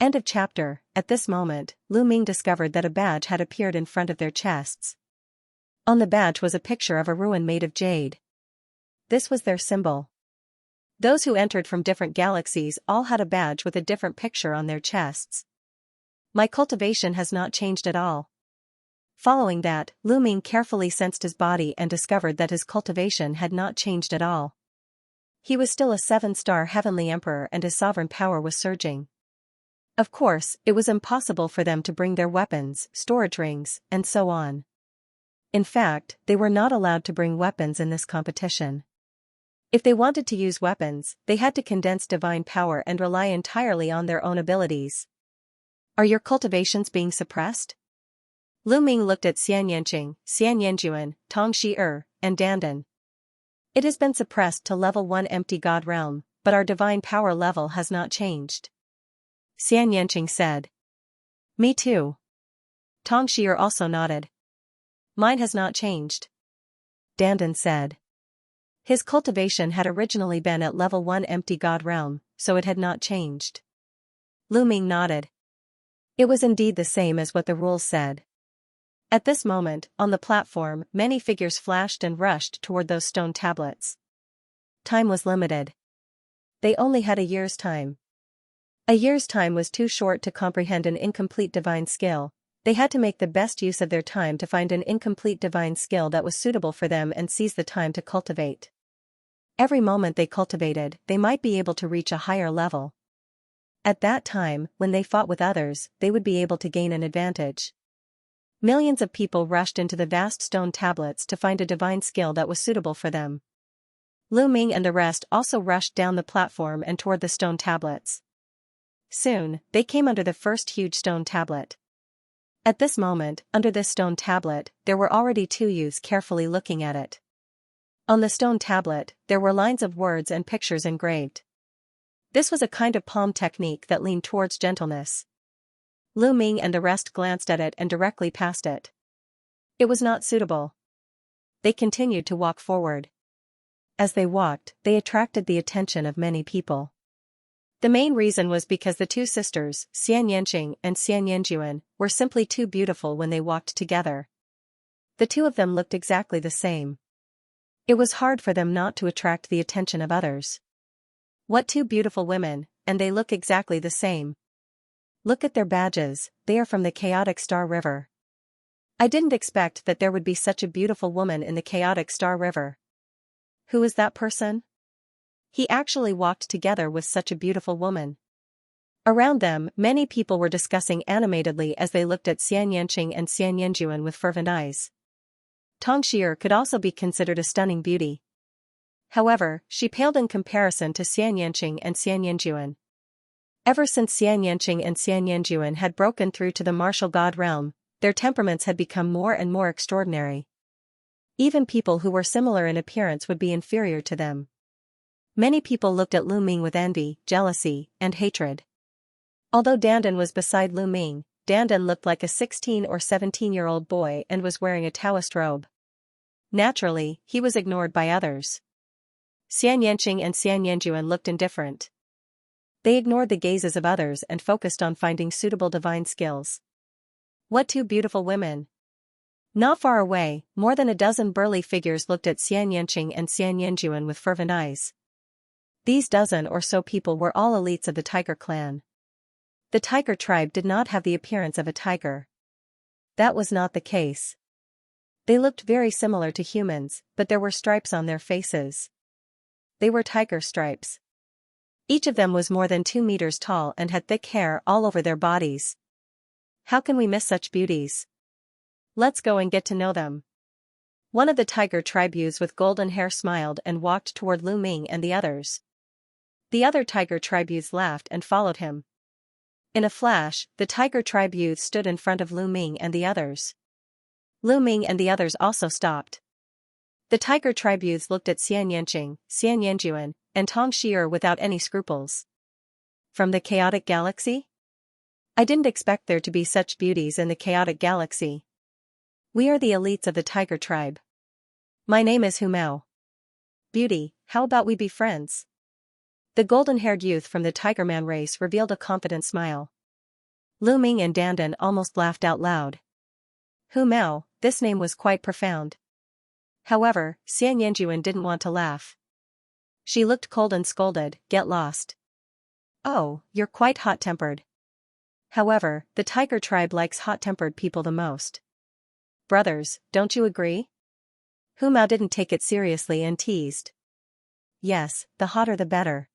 End of chapter. At this moment, Lu Ming discovered that a badge had appeared in front of their chests. On the badge was a picture of a ruin made of jade. This was their symbol. Those who entered from different galaxies all had a badge with a different picture on their chests. My cultivation has not changed at all. Following that, Lu Ming carefully sensed his body and discovered that his cultivation had not changed at all. He was still a 7-star heavenly emperor and his sovereign power was surging. Of course, it was impossible for them to bring their weapons, storage rings, and so on. In fact, they were not allowed to bring weapons in this competition. If they wanted to use weapons, they had to condense divine power and rely entirely on their own abilities. Are your cultivations being suppressed? Lu Ming looked at Xianxia, Xianxia, Tongxi, and Dandan. It has been suppressed to level 1 empty god realm, but our divine power level has not changed. Xianxia said. Me too. Tongxi also nodded. Mine has not changed. Dandan said. His cultivation had originally been at level 1 empty god realm, so it had not changed. Lu Ming nodded. It was indeed the same as what the rules said. At this moment, on the platform, many figures flashed and rushed toward those stone tablets. Time was limited. They only had a year's time. A year's time was too short to comprehend an incomplete divine skill. They had to make the best use of their time to find an incomplete divine skill that was suitable for them and seize the time to cultivate. Every moment they cultivated, they might be able to reach a higher level. At that time, when they fought with others, they would be able to gain an advantage. Millions of people rushed into the vast stone tablets to find a divine skill that was suitable for them. Lu Ming and the rest also rushed down the platform and toward the stone tablets. Soon, they came under the first huge stone tablet. At this moment, under this stone tablet, there were already 2 youths carefully looking at it. On the stone tablet, there were lines of words and pictures engraved. This was a kind of palm technique that leaned towards gentleness. Lu Ming and the rest glanced at it and directly passed it. It was not suitable. They continued to walk forward. As they walked, they attracted the attention of many people. The main reason was because the 2 sisters, Xianxia and Xianxia, were simply too beautiful when they walked together. The 2 of them looked exactly the same. It was hard for them not to attract the attention of others. What 2 beautiful women, and they look exactly the same. Look at their badges, they are from the Chaotic Star River. I didn't expect that there would be such a beautiful woman in the Chaotic Star River. Who is that person? He actually walked together with such a beautiful woman. Around them, many people were discussing animatedly as they looked at Xianxia and Xianxia with fervent eyes. Tongxi could also be considered a stunning beauty. However, she paled in comparison to Xianxia and Xianxia. Ever since Xianxia and Xianxia had broken through to the martial god realm, their temperaments had become more and more extraordinary. Even people who were similar in appearance would be inferior to them. Many people looked at Lu Ming with envy, jealousy, and hatred. Although Dandan was beside Lu Ming, Dandan looked like a 16 or 17-year-old boy and was wearing a Taoist robe. Naturally, he was ignored by others. Xianxia and Xianxia looked indifferent. They ignored the gazes of others and focused on finding suitable divine skills. What two beautiful women! Not far away, more than a dozen burly figures looked at Xianxia and Xianxia with fervent eyes. These dozen or so people were all elites of the tiger clan. The tiger tribe did not have the appearance of a tiger. That was not the case. They looked very similar to humans, but there were stripes on their faces. They were tiger stripes. Each of them was more than 2 meters tall and had thick hair all over their bodies. How can we miss such beauties? Let's go and get to know them. One of the tiger tribe youths with golden hair smiled and walked toward Lu Ming and the others. The other tiger tribe youths laughed and followed him. In a flash, the tiger tribe youth stood in front of Lu Ming and the others. Lu Ming and the others also stopped. The tiger tribe youths looked at Xianxia, Xianxia, and Xianxia without any scruples. From the chaotic galaxy? I didn't expect there to be such beauties in the chaotic galaxy. We are the elites of the tiger tribe. My name is Hu Mao. Beauty, how about we be friends? The golden-haired youth from the Tigerman race revealed a confident smile. Lu Ming and Dandan almost laughed out loud. Hu Mao, this name was quite profound. However, Xianxia didn't want to laugh. She looked cold and scolded, "Get lost." Oh, you're quite hot-tempered. However, the tiger tribe likes hot-tempered people the most. Brothers, don't you agree? Hu Mao didn't take it seriously and teased. Yes, the hotter the better.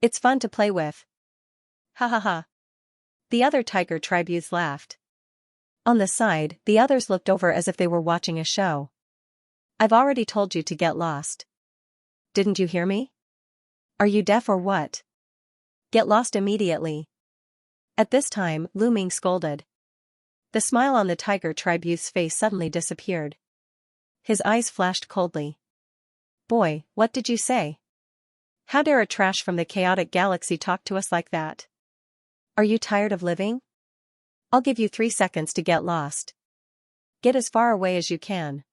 It's fun to play with. Ha ha ha. The other tiger tribe youths laughed. On the side, the others looked over as if they were watching a show. I've already told you to get lost. Didn't you hear me? Are you deaf or what? Get lost immediately. At this time, Lu Ming scolded. The smile on the tiger tribe youth's face suddenly disappeared. His eyes flashed coldly. Boy, what did you say? How dare a trash from the chaotic galaxy talk to us like that? Are you tired of living? I'll give you 3 seconds to get lost. Get as far away as you can.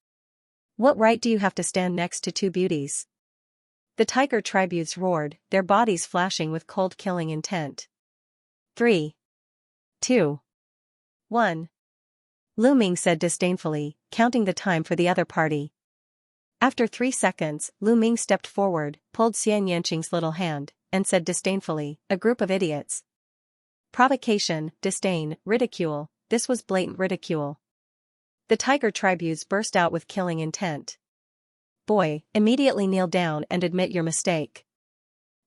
What right do you have to stand next to two beauties? The tiger tribe youths roared, their bodies flashing with cold killing intent. 3, 2, 1. Lu Ming said disdainfully, counting the time for the other party. After 3 seconds, Lu Ming stepped forward, pulled Xianxing's little hand, and said disdainfully, a group of idiots. Provocation, disdain, ridicule, this was blatant ridicule. The tiger tribe youths burst out with killing intent. Boy, immediately kneel down and admit your mistake.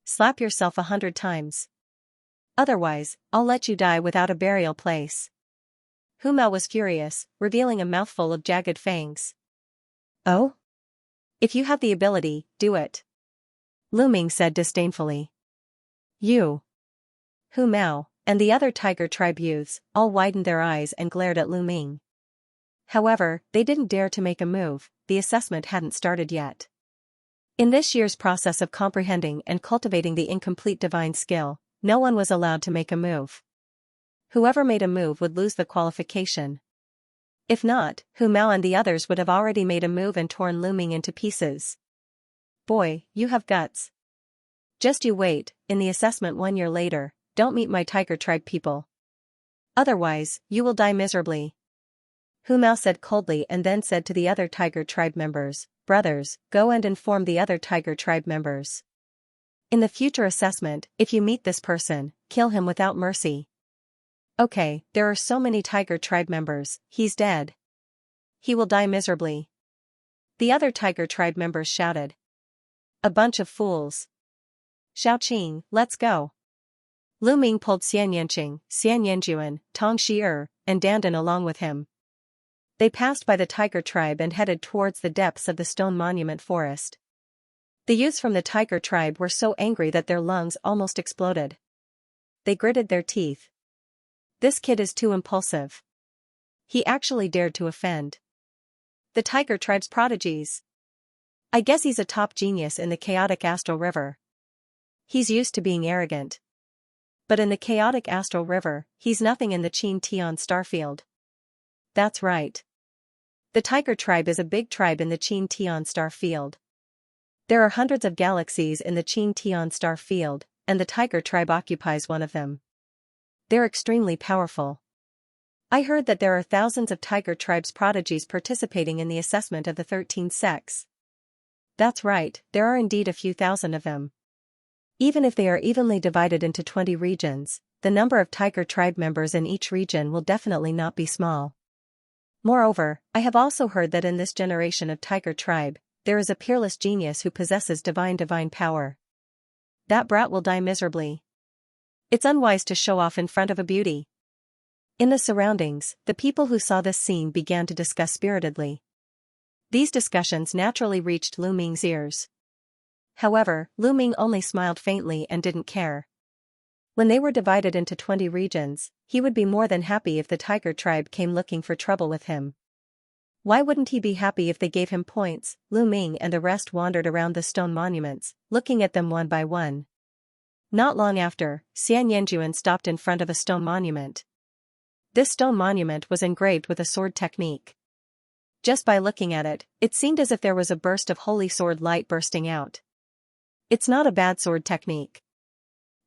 Slap yourself 100 times. Otherwise, I'll let you die without a burial place. Hu Mao was furious, revealing a mouthful of jagged fangs. Oh? If you have the ability, do it. Lu Ming said disdainfully. You. Hu Mao, and the other tiger tribe youths, all widened their eyes and glared at Lu Ming. However, they didn't dare to make a move, the assessment hadn't started yet. In this year's process of comprehending and cultivating the incomplete divine skill, no one was allowed to make a move. Whoever made a move would lose the qualification. If not, Hu Mao and the others would have already made a move and torn Lu Ming into pieces. Boy, you have guts. Just you wait, in the assessment 1 year later, don't meet my tiger tribe people. Otherwise, you will die miserably. Hu Mao said coldly and then said to the other tiger tribe members, brothers, go and inform the other tiger tribe members. In the future assessment, if you meet this person, kill him without mercy. Okay, there are so many tiger tribe members, he's dead. He will die miserably. The other tiger tribe members shouted. A bunch of fools. Xiaoqing, let's go. Lu Ming pulled Xianxia, Xianxia, Xianxia, and Dandan along with him. They passed by the tiger tribe and headed towards the depths of the stone monument forest. The youths from the tiger tribe were so angry that their lungs almost exploded. They gritted their teeth. This kid is too impulsive. He actually dared to offend the tiger tribe's prodigies. I guess he's a top genius in the chaotic astral river. He's used to being arrogant. But in the chaotic astral river, he's nothing in the Qin Tian starfield. That's right. The tiger tribe is a big tribe in the Qin Tian star field. There are hundreds of galaxies in the Qin Tian star field, and the tiger tribe occupies one of them. They're extremely powerful. I heard that there are thousands of tiger tribes prodigies participating in the assessment of the 13 sects. That's right, there are indeed a few thousand of them. Even if they are evenly divided into 20 regions, the number of tiger tribe members in each region will definitely not be small. Moreover, I have also heard that in this generation of tiger tribe, there is a peerless genius who possesses divine power. That brat will die miserably. It's unwise to show off in front of a beauty. In the surroundings, the people who saw this scene began to discuss spiritedly. These discussions naturally reached Lu Ming's ears. However, Lu Ming only smiled faintly and didn't care. When they were divided into 20 regions, he would be more than happy if the tiger tribe came looking for trouble with him. Why wouldn't he be happy if they gave him points? Lu Ming and the rest wandered around the stone monuments, looking at them one by one. Not long after, Xianxia stopped in front of a stone monument. This stone monument was engraved with a sword technique. Just by looking at it, it seemed as if there was a burst of holy sword light bursting out. It's not a bad sword technique.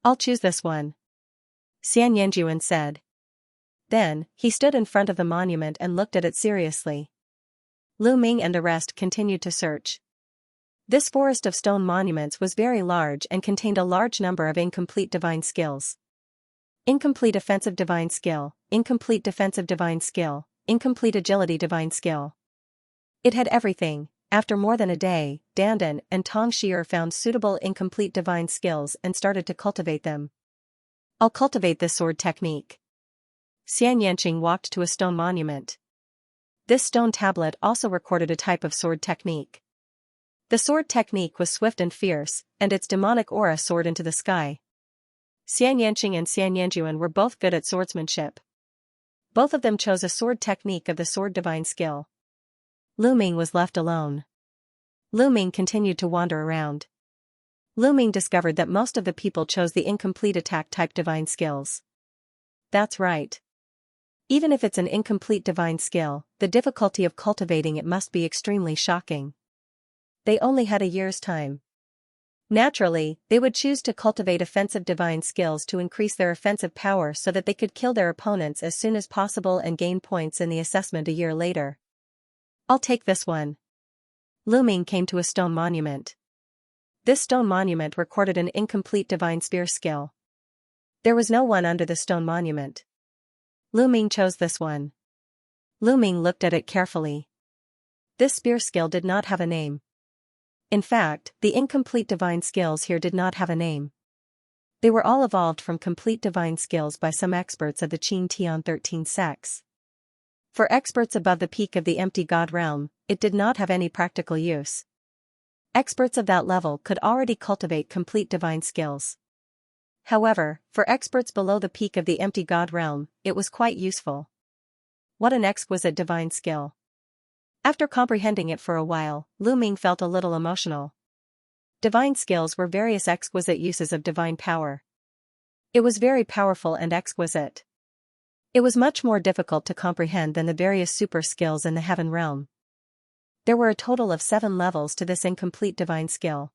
I'll choose this one, Xianxia said. Then, he stood in front of the monument and looked at it seriously. Lu Ming and the rest continued to search. This forest of stone monuments was very large and contained a large number of incomplete divine skills. Incomplete offensive divine skill, incomplete defensive divine skill, incomplete agility divine skill. It had everything. After more than a day, Dandan and Tong Shi'er found suitable incomplete divine skills and started to cultivate them. I'll cultivate this sword technique. Xianxia walked to a stone monument. This stone tablet also recorded a type of sword technique. The sword technique was swift and fierce, and its demonic aura soared into the sky. Xianxia and Xianxia were both good at swordsmanship. Both of them chose a sword technique of the sword divine skill. Lu Ming was left alone. Lu Ming continued to wander around. Lu Ming discovered that most of the people chose the incomplete attack type divine skills. That's right. Even if it's an incomplete divine skill, the difficulty of cultivating it must be extremely shocking. They only had a year's time. Naturally, they would choose to cultivate offensive divine skills to increase their offensive power so that they could kill their opponents as soon as possible and gain points in the assessment a year later. I'll take this one. Lu Ming came to a stone monument. This stone monument recorded an incomplete divine spear skill. There was no one under the stone monument. Lu Ming chose this one. Lu Ming looked at it carefully. This spear skill did not have a name. In fact, the incomplete divine skills here did not have a name. They were all evolved from complete divine skills by some experts of the Qin Tian 13 sects. For experts above the peak of the empty god realm, it did not have any practical use. Experts of that level could already cultivate complete divine skills. However, for experts below the peak of the empty god realm, it was quite useful. What an exquisite divine skill. After comprehending it for a while, Lu Ming felt a little emotional. Divine skills were various exquisite uses of divine power. It was very powerful and exquisite. It was much more difficult to comprehend than the various super skills in the heaven realm. There were a total of 7 levels to this incomplete divine skill.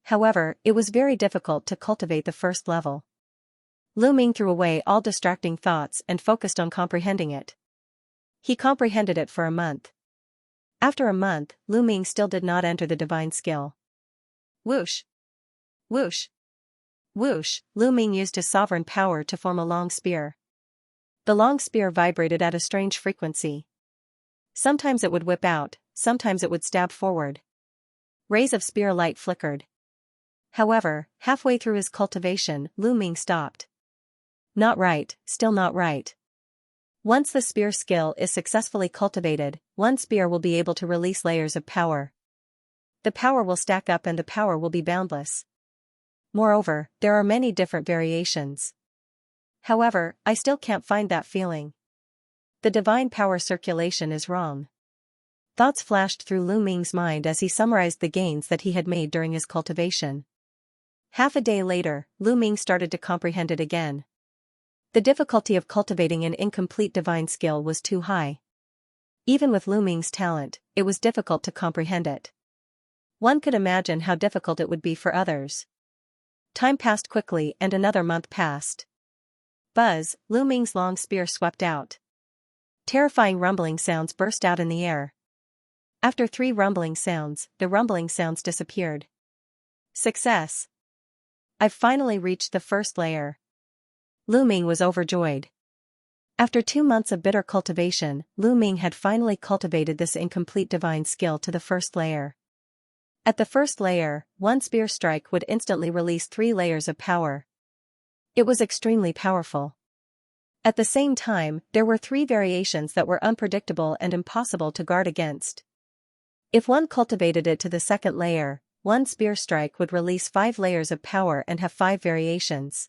However, it was very difficult to cultivate the first level. Lu Ming threw away all distracting thoughts and focused on comprehending it. He comprehended it for a month. After a month, Lu Ming still did not enter the divine skill. Whoosh! Whoosh! Whoosh! Lu Ming used his sovereign power to form a long spear. The long spear vibrated at a strange frequency. Sometimes it would whip out, sometimes it would stab forward. Rays of spear light flickered. However, halfway through his cultivation, Lu Ming stopped. Not right, still not right. Once the spear skill is successfully cultivated, one spear will be able to release layers of power. The power will stack up and the power will be boundless. Moreover, there are many different variations. However, I still can't find that feeling. The divine power circulation is wrong. Thoughts flashed through Lu Ming's mind as he summarized the gains that he had made during his cultivation. Half a day later, Lu Ming started to comprehend it again. The difficulty of cultivating an incomplete divine skill was too high. Even with Lu Ming's talent, it was difficult to comprehend it. One could imagine how difficult it would be for others. Time passed quickly and another month passed. Buzz, Lu Ming's long spear swept out. Terrifying rumbling sounds burst out in the air. After 3 rumbling sounds, the rumbling sounds disappeared. Success! I've finally reached the first layer. Lu Ming was overjoyed. After 2 months of bitter cultivation, Lu Ming had finally cultivated this incomplete divine skill to the first layer. At the first layer, one spear strike would instantly release 3 layers of power. It was extremely powerful. At the same time, there were 3 variations that were unpredictable and impossible to guard against. If one cultivated it to the second layer, one spear strike would release 5 layers of power and have 5 variations.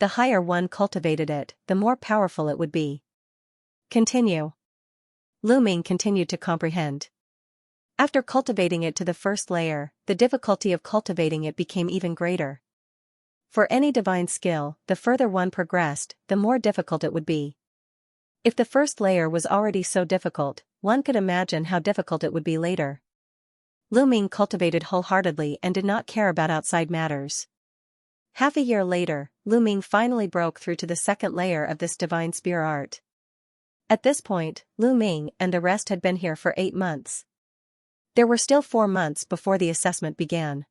The higher one cultivated it, the more powerful it would be. Continue. Lu Ming continued to comprehend. After cultivating it to the first layer, the difficulty of cultivating it became even greater. For any divine skill, the further one progressed, the more difficult it would be. If the first layer was already so difficult, one could imagine how difficult it would be later. Lu Ming cultivated wholeheartedly and did not care about outside matters. Half a year later, Lu Ming finally broke through to the second layer of this divine spear art. At this point, Lu Ming and the rest had been here for 8 months. There were still 4 months before the assessment began.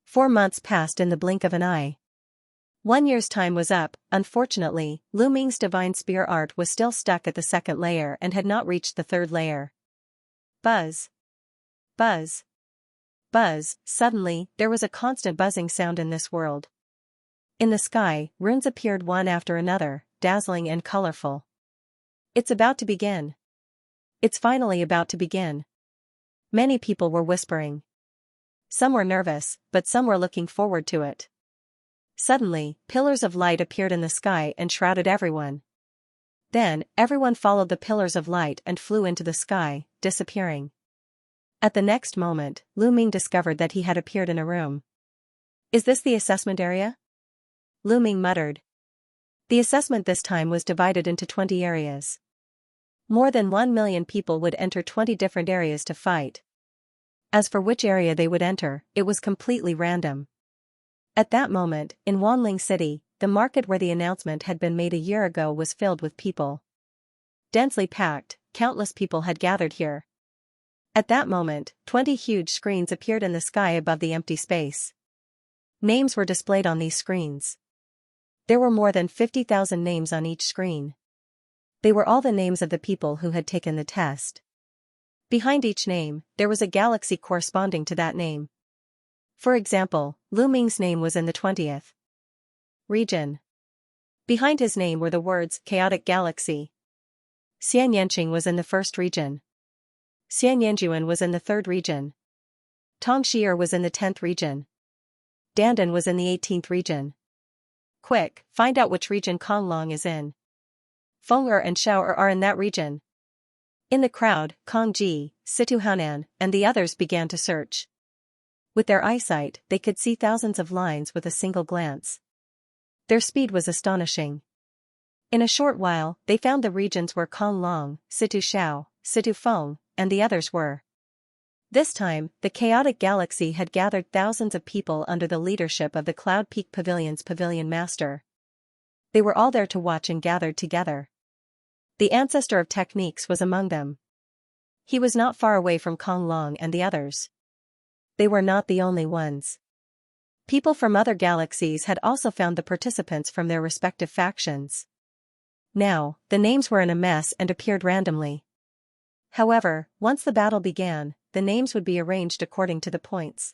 4 months passed in the blink of an eye. 1 year's time was up. Unfortunately, Lu Ming's divine spear art was still stuck at the second layer and had not reached the third layer. Buzz. Buzz. Buzz. Suddenly, there was a constant buzzing sound in this world. In the sky, runes appeared one after another, dazzling and colorful. It's about to begin. It's finally about to begin. Many people were whispering. Some were nervous, but some were looking forward to it. Suddenly, pillars of light appeared in the sky and shrouded everyone. Then, everyone followed the pillars of light and flew into the sky, disappearing. At the next moment, Lu Ming discovered that he had appeared in a room. Is this the assessment area? Lu Ming muttered. The assessment this time was divided into 20 areas. More than 1 million people would enter 20 different areas to fight. As for which area they would enter, it was completely random. At that moment, in Wanling City, the market where the announcement had been made a year ago was filled with people. Densely packed, countless people had gathered here. At that moment, 20 huge screens appeared in the sky above the empty space. Names were displayed on these screens. There were more than 50,000 names on each screen. They were all the names of the people who had taken the test. Behind each name, there was a galaxy corresponding to that name. For example, Lu Ming's name was in the 20th region. Behind his name were the words Chaotic Galaxy. Xianxia was in the 1st region. Xianxia was in the 3rd region. Tongxier was in the 10th region. Dandan was in the 18th region. Quick, find out which region Konglong is in. Feng'er and Shao'er are in that region. In the crowd, Kong Ji, Situ Hanan, and the others began to search. With their eyesight, they could see thousands of lines with a single glance. Their speed was astonishing. In a short while, they found the regions where Konglong, Situ Shao, Situ Feng, and the others were. This time, the chaotic galaxy had gathered thousands of people under the leadership of the Cloud Peak Pavilion's pavilion master. They were all there to watch and gathered together. The ancestor of techniques was among them. He was not far away from Konglong and the others. They were not the only ones. People from other galaxies had also found the participants from their respective factions. Now, the names were in a mess and appeared randomly. However, once the battle began, the names would be arranged according to the points.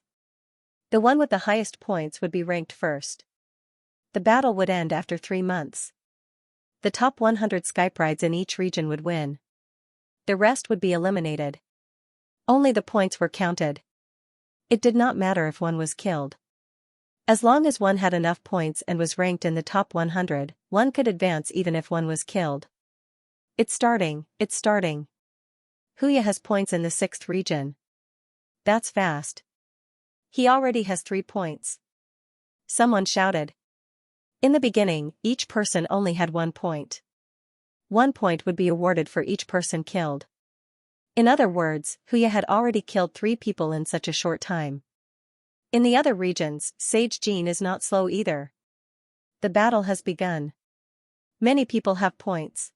The one with the highest points would be ranked first. The battle would end after 3 months. The top 100 Skype rides in each region would win. The rest would be eliminated. Only the points were counted. It did not matter if one was killed. As long as one had enough points and was ranked in the top 100, one could advance even if one was killed. It's starting. Huya has points in the 6th region. That's fast. He already has 3 points. Someone shouted. In the beginning, each person only had 1 point. 1 point would be awarded for each person killed. In other words, Huya had already killed 3 people in such a short time. In the other regions, Sage Jean is not slow either. The battle has begun. Many people have points.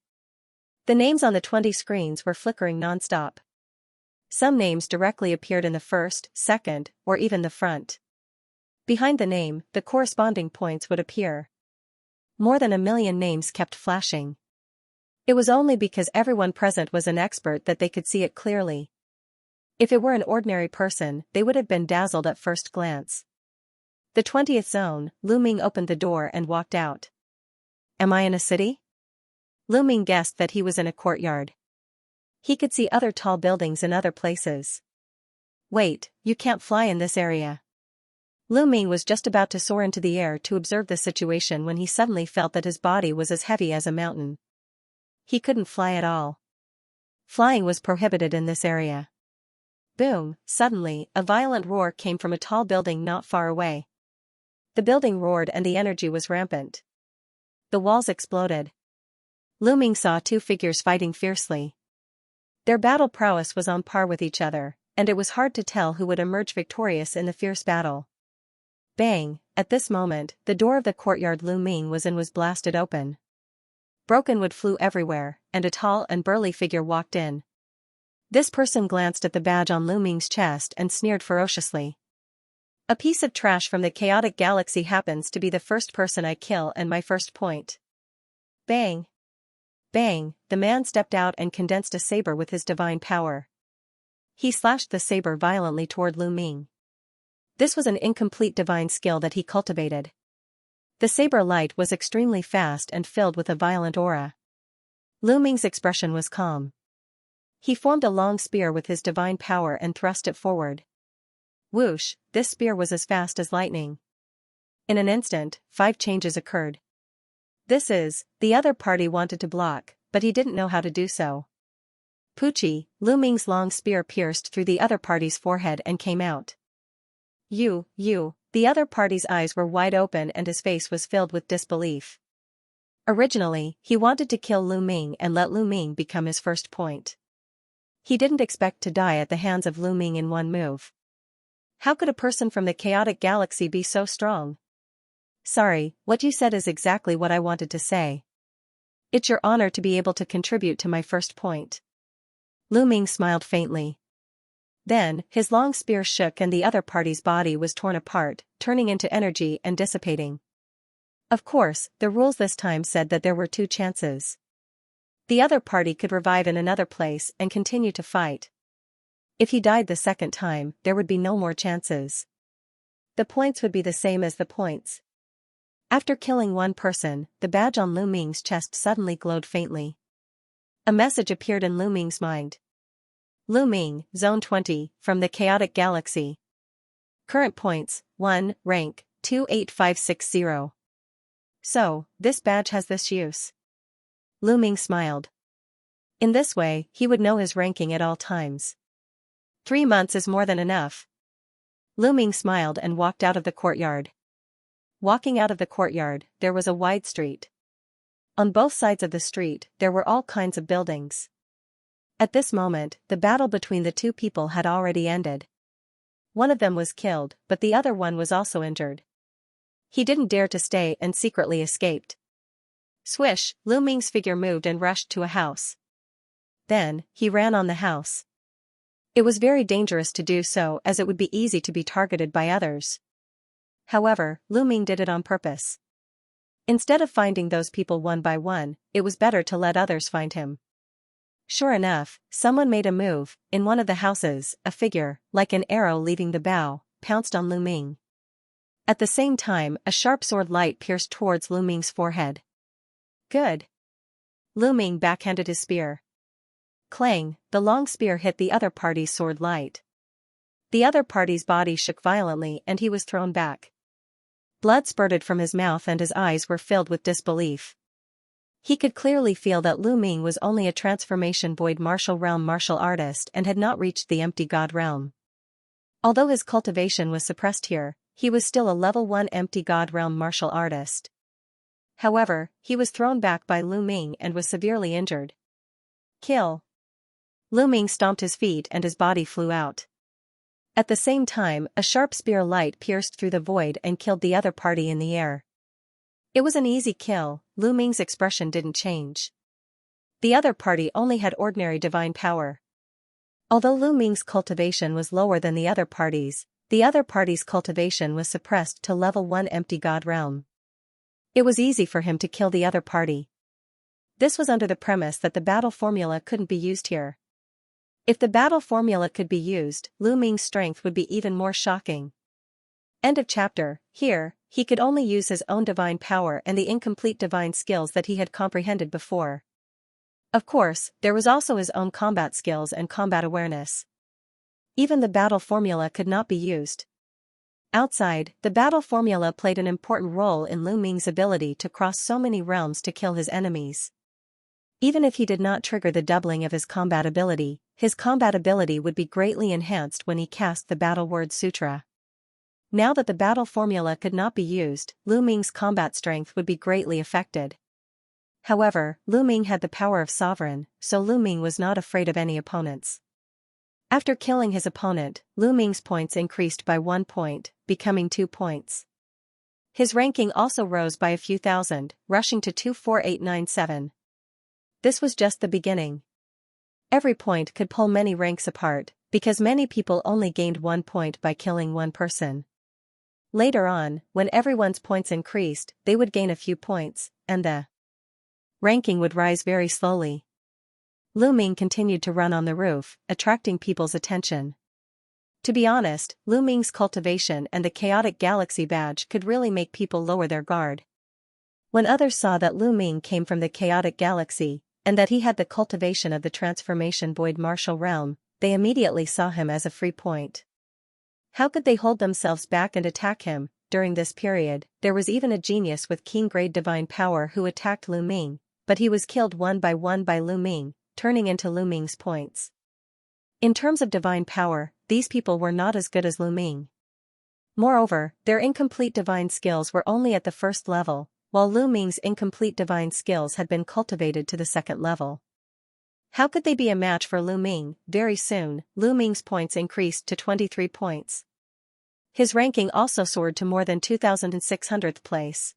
The names on the 20 screens were flickering non-stop. Some names directly appeared in the first, second, or even the front. Behind the name, the corresponding points would appear. More than 1 million names kept flashing. It was only because everyone present was an expert that they could see it clearly. If it were an ordinary person, they would have been dazzled at first glance. The 20th zone, Lu Ming opened the door and walked out. Am I in a city? Lu Ming guessed that he was in a courtyard. He could see other tall buildings in other places. Wait, you can't fly in this area. Lu Ming was just about to soar into the air to observe the situation when he suddenly felt that his body was as heavy as a mountain. He couldn't fly at all. Flying was prohibited in this area. Boom, suddenly, a violent roar came from a tall building not far away. The building roared and the energy was rampant. The walls exploded. Lu Ming saw two figures fighting fiercely. Their battle prowess was on par with each other, and it was hard to tell who would emerge victorious in the fierce battle. Bang! At this moment, the door of the courtyard Lu Ming was in was blasted open. Broken wood flew everywhere, and a tall and burly figure walked in. This person glanced at the badge on Lu Ming's chest and sneered ferociously. A piece of trash from the chaotic galaxy happens to be the first person I kill and my first point. Bang! Bang! The man stepped out and condensed a saber with his divine power. He slashed the saber violently toward Lu Ming. This was an incomplete divine skill that he cultivated. The saber light was extremely fast and filled with a violent aura. Lu Ming's expression was calm. He formed a long spear with his divine power and thrust it forward. Whoosh, this spear was as fast as lightning. In an instant, 5 changes occurred. The other party wanted to block, but he didn't know how to do so. Poochie, Lu Ming's long spear pierced through the other party's forehead and came out. The other party's eyes were wide open and his face was filled with disbelief. Originally, he wanted to kill Lu Ming and let Lu Ming become his first point. He didn't expect to die at the hands of Lu Ming in one move. How could a person from the chaotic galaxy be so strong? Sorry, what you said is exactly what I wanted to say. It's your honor to be able to contribute to my first point. Lu Ming smiled faintly. Then, his long spear shook and the other party's body was torn apart, turning into energy and dissipating. Of course, the rules this time said that there were 2 chances. The other party could revive in another place and continue to fight. If he died the second time, there would be no more chances. The points would be the same as the points. After killing one person, the badge on Lu Ming's chest suddenly glowed faintly. A message appeared in Lu Ming's mind. Lu Ming, Zone 20, from the chaotic galaxy. Current points, 1, rank, 28560. So, this badge has this use. Lu Ming smiled. In this way, he would know his ranking at all times. 3 months is more than enough. Lu Ming smiled and walked out of the courtyard. Walking out of the courtyard, there was a wide street. On both sides of the street, there were all kinds of buildings. At this moment, the battle between the 2 people had already ended. One of them was killed, but the other one was also injured. He didn't dare to stay and secretly escaped. Swish, Lu Ming's figure moved and rushed to a house. Then, he ran on the house. It was very dangerous to do so as it would be easy to be targeted by others. However, Lu Ming did it on purpose. Instead of finding those people one by one, it was better to let others find him. Sure enough, someone made a move. In one of the houses, a figure, like an arrow leaving the bow, pounced on Lu Ming. At the same time, a sharp sword light pierced towards Lu Ming's forehead. Good. Lu Ming backhanded his spear. Clang, the long spear hit the other party's sword light. The other party's body shook violently and he was thrown back. Blood spurted from his mouth and his eyes were filled with disbelief. He could clearly feel that Lu Ming was only a transformation void martial realm martial artist and had not reached the empty god realm. Although his cultivation was suppressed here, he was still a level 1 empty god realm martial artist. However, he was thrown back by Lu Ming and was severely injured. Kill. Lu Ming stomped his feet and his body flew out. At the same time, a sharp spear light pierced through the void and killed the other party in the air. It was an easy kill. Lu Ming's expression didn't change. The other party only had ordinary divine power. Although Lu Ming's cultivation was lower than the other party's cultivation was suppressed to level 1 empty god realm. It was easy for him to kill the other party. This was under the premise that the battle formula couldn't be used here. If the battle formula could be used, Lu Ming's strength would be even more shocking. End of chapter. Here, he could only use his own divine power and the incomplete divine skills that he had comprehended before. Of course, there was also his own combat skills and combat awareness. Even the battle formula could not be used. Outside, the battle formula played an important role in Lu Ming's ability to cross so many realms to kill his enemies. Even if he did not trigger the doubling of his combat ability would be greatly enhanced when he cast the Battle Word Sutra. Now that the battle formula could not be used, Lu Ming's combat strength would be greatly affected. However, Lu Ming had the power of sovereign, so Lu Ming was not afraid of any opponents. After killing his opponent, Lu Ming's points increased by 1 point, becoming 2 points. His ranking also rose by a few thousand, rushing to 24897. This was just the beginning. Every point could pull many ranks apart, because many people only gained 1 point by killing one person. Later on, when everyone's points increased, they would gain a few points, and the ranking would rise very slowly. Lu Ming continued to run on the roof, attracting people's attention. To be honest, Lu Ming's cultivation and the Chaotic Galaxy badge could really make people lower their guard. When others saw that Lu Ming came from the Chaotic Galaxy, and that he had the cultivation of the Transformation Void Martial Realm, they immediately saw him as a free point. How could they hold themselves back and attack him? During this period, there was even a genius with keen-grade divine power who attacked Lu Ming, but he was killed one by Lu Ming, turning into Lu Ming's points. In terms of divine power, these people were not as good as Lu Ming. Moreover, their incomplete divine skills were only at the first level, while Lu Ming's incomplete divine skills had been cultivated to the second level. How could they be a match for Lu Ming? Very soon, Lu Ming's points increased to 23 points. His ranking also soared to more than 2,600th place.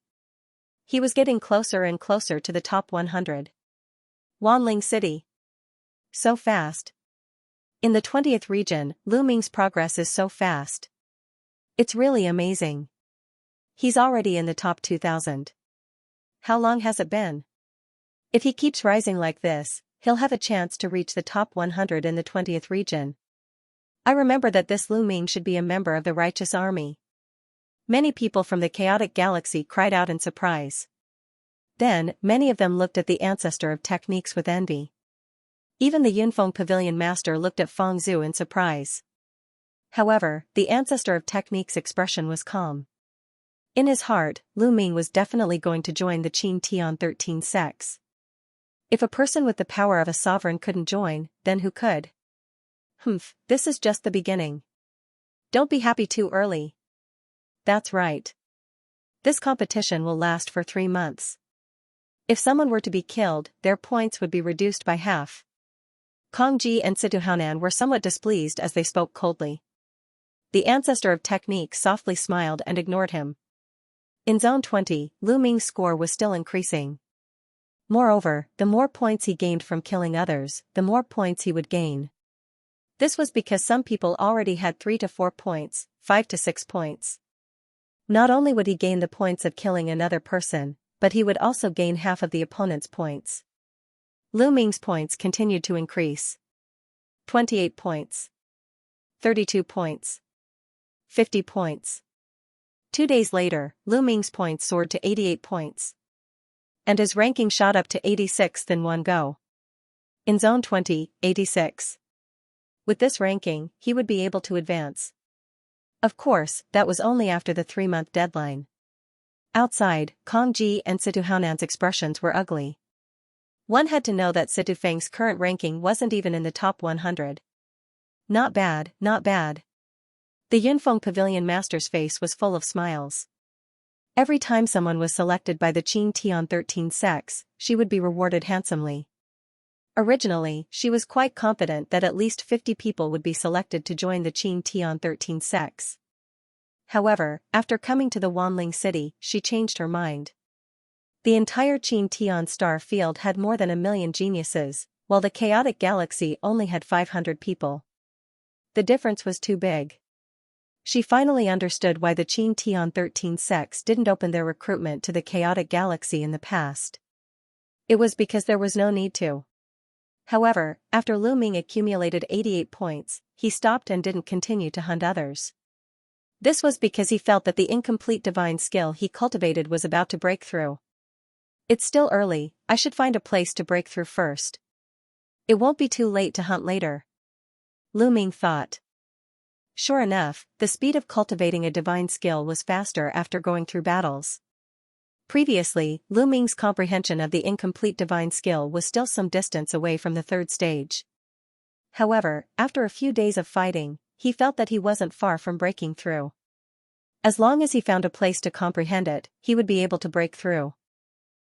He was getting closer and closer to the top 100. Wanling City. So fast. In the 20th region, Lu Ming's progress is so fast. It's really amazing. He's already in the top 2,000. How long has it been? If he keeps rising like this, he'll have a chance to reach the top 100 in the 20th region. I remember that this Lu Ming should be a member of the Righteous Army. Many people from the Chaotic Galaxy cried out in surprise. Then, many of them looked at the ancestor of techniques with envy. Even the Yunfeng Pavilion Master looked at Feng Zhu in surprise. However, the ancestor of techniques' expression was calm. In his heart, Lu Ming was definitely going to join the Qin Tian 13 sects. If a person with the power of a sovereign couldn't join, then who could? This is just the beginning. Don't be happy too early. That's right. This competition will last for 3 months. If someone were to be killed, their points would be reduced by half. Kong Ji and Situhanan were somewhat displeased as they spoke coldly. The ancestor of technique softly smiled and ignored him. In Zone 20, Lu Ming's score was still increasing. Moreover, the more points he gained from killing others, the more points he would gain. This was because some people already had 3 to 4 points, 5 to 6 points. Not only would he gain the points of killing another person, but he would also gain half of the opponent's points. Lu Ming's points continued to increase. 28 points. 32 points. 50 points. 2 days later, Lu Ming's points soared to 88 points. And his ranking shot up to 86th in one go. In Zone 20, 86. With this ranking, he would be able to advance. Of course, that was only after the 3-month deadline. Outside, Kong Ji and Situhanan's expressions were ugly. One had to know that Situ Feng's current ranking wasn't even in the top 100. Not bad, not bad. The Yunfeng Pavilion Master's face was full of smiles. Every time someone was selected by the Qin Tian 13 sects, she would be rewarded handsomely. Originally, she was quite confident that at least 50 people would be selected to join the Xianxia 13 sects. However, after coming to the Wanling city, she changed her mind. The entire Xianxia star field had more than 1,000,000 geniuses, while the chaotic galaxy only had 500 people. The difference was too big. She finally understood why the Xianxia 13 sects didn't open their recruitment to the chaotic galaxy in the past. It was because there was no need to. However, after Lu Ming accumulated 88 points, he stopped and didn't continue to hunt others. This was because he felt that the incomplete divine skill he cultivated was about to break through. It's still early, I should find a place to break through first. It won't be too late to hunt later. Lu Ming thought. Sure enough, the speed of cultivating a divine skill was faster after going through battles. Previously, Lu Ming's comprehension of the incomplete divine skill was still some distance away from the third stage. However, after a few days of fighting, he felt that he wasn't far from breaking through. As long as he found a place to comprehend it, he would be able to break through.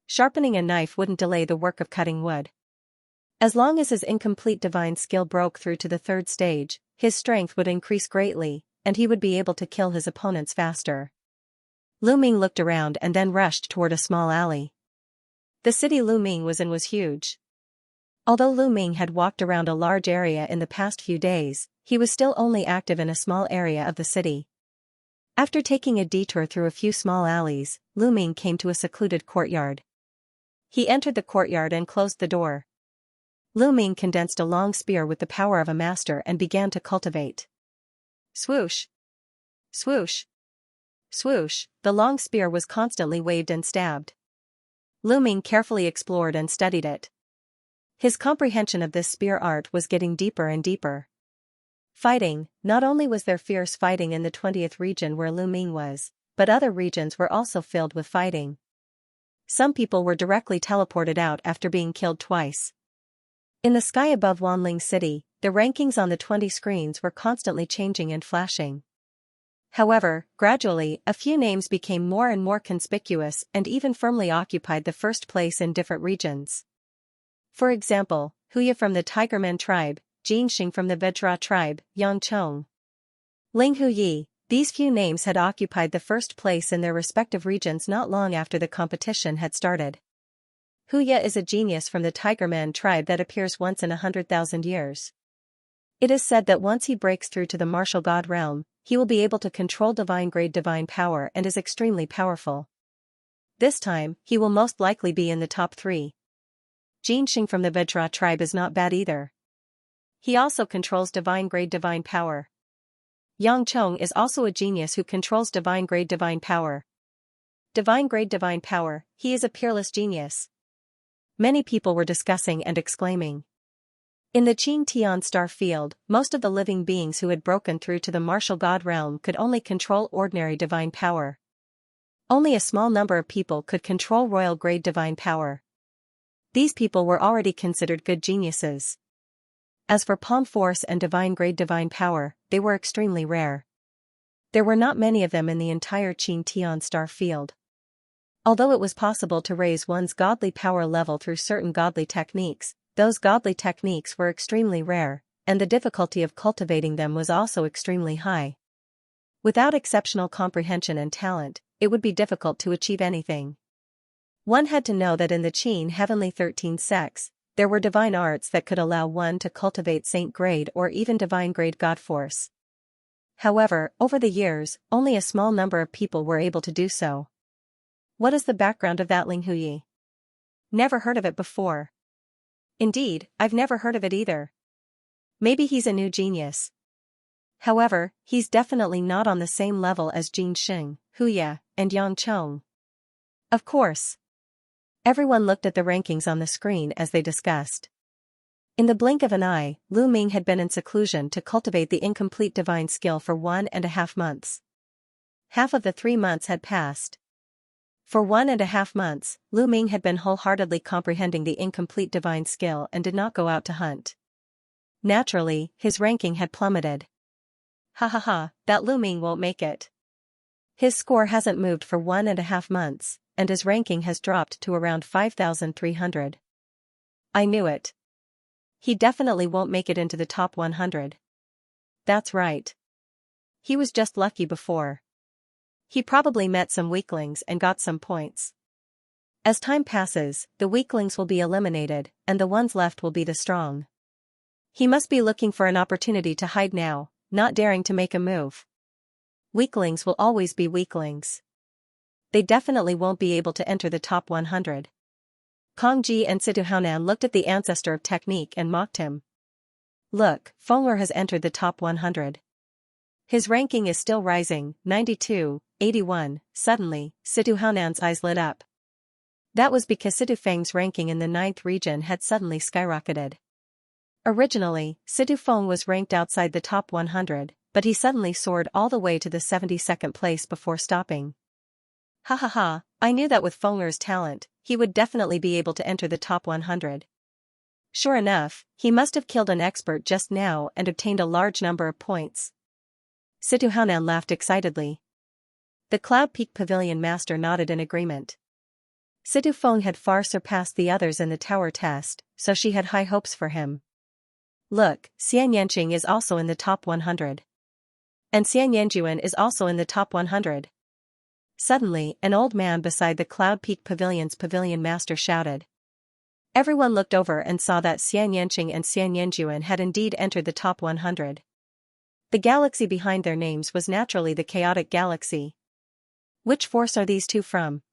Sharpening a knife wouldn't delay the work of cutting wood. As long as his incomplete divine skill broke through to the third stage, his strength would increase greatly, and he would be able to kill his opponents faster. Lu Ming looked around and then rushed toward a small alley. The city Lu Ming was in was huge. Although Lu Ming had walked around a large area in the past few days, he was still only active in a small area of the city. After taking a detour through a few small alleys, Lu Ming came to a secluded courtyard. He entered the courtyard and closed the door. Lu Ming condensed a long spear with the power of a master and began to cultivate. Swoosh! Swoosh! Swoosh, the long spear was constantly waved and stabbed. Lu Ming carefully explored and studied it. His comprehension of this spear art was getting deeper and deeper. Fighting, not only was there fierce fighting in the 20th region where Lu Ming was, but other regions were also filled with fighting. Some people were directly teleported out after being killed twice. In the sky above Wanling City, the rankings on the 20 screens were constantly changing and flashing. However, gradually, a few names became more and more conspicuous and even firmly occupied the first place in different regions. For example, Huya from the Tigerman tribe, Jinxing from the Vajra tribe, Yangchong, Ling Huyi. These few names had occupied the first place in their respective regions not long after the competition had started. Huya is a genius from the Tigerman tribe that appears once in 100,000 years. It is said that once he breaks through to the martial god realm, he will be able to control divine-grade divine power and is extremely powerful. This time, he will most likely be in the top 3. Jinxing from the Vajra tribe is not bad either. He also controls divine-grade divine power. Yangchong is also a genius who controls divine-grade divine power. Divine-grade divine power, he is a peerless genius. Many people were discussing and exclaiming. In the Xianxia star field, most of the living beings who had broken through to the martial god realm could only control ordinary divine power. Only a small number of people could control royal-grade divine power. These people were already considered good geniuses. As for palm force and divine-grade divine power, they were extremely rare. There were not many of them in the entire Xianxia star field. Although it was possible to raise one's godly power level through certain godly techniques, those godly techniques were extremely rare, and the difficulty of cultivating them was also extremely high. Without exceptional comprehension and talent, it would be difficult to achieve anything. One had to know that in the Qin Heavenly 13 sects, there were divine arts that could allow one to cultivate saint-grade or even divine-grade god force. However, over the years, only a small number of people were able to do so. What is the background of that Ling Huyi? Never heard of it before. Indeed, I've never heard of it either. Maybe he's a new genius. However, he's definitely not on the same level as Jinxing, Huya, and Yangchong. Of course. Everyone looked at the rankings on the screen as they discussed. In the blink of an eye, Lu Ming had been in seclusion to cultivate the incomplete divine skill for 1.5 months. Half of the 3 months had passed. For 1.5 months, Lu Ming had been wholeheartedly comprehending the incomplete divine skill and did not go out to hunt. Naturally, his ranking had plummeted. Ha ha ha, that Lu Ming won't make it. His score hasn't moved for 1.5 months, and his ranking has dropped to around 5,300. I knew it. He definitely won't make it into the top 100. That's right. He was just lucky before. He probably met some weaklings and got some points. As time passes, the weaklings will be eliminated, and the ones left will be the strong. He must be looking for an opportunity to hide now, not daring to make a move. Weaklings will always be weaklings. They definitely won't be able to enter the top 100. Kong Ji and Situhaonan looked at the ancestor of technique and mocked him. Look, Feng'er has entered the top 100. His ranking is still rising, 92, 81, suddenly, Situhaonan's eyes lit up. That was because Situ Feng's ranking in the 9th region had suddenly skyrocketed. Originally, Situ Feng was ranked outside the top 100, but he suddenly soared all the way to the 72nd place before stopping. Ha ha ha, I knew that with Feng'er's talent, he would definitely be able to enter the top 100. Sure enough, he must have killed an expert just now and obtained a large number of points. Situhaonan laughed excitedly. The Cloud Peak Pavilion Master nodded in agreement. Situ Feng had far surpassed the others in the tower test, so she had high hopes for him. Look, Xianxia is also in the top 100. And Xianxia is also in the top 100. Suddenly, an old man beside the Cloud Peak Pavilion's pavilion master shouted. Everyone looked over and saw that Xianxia and Xianxia had indeed entered the top 100. The galaxy behind their names was naturally the Chaotic Galaxy. Which force are these two from?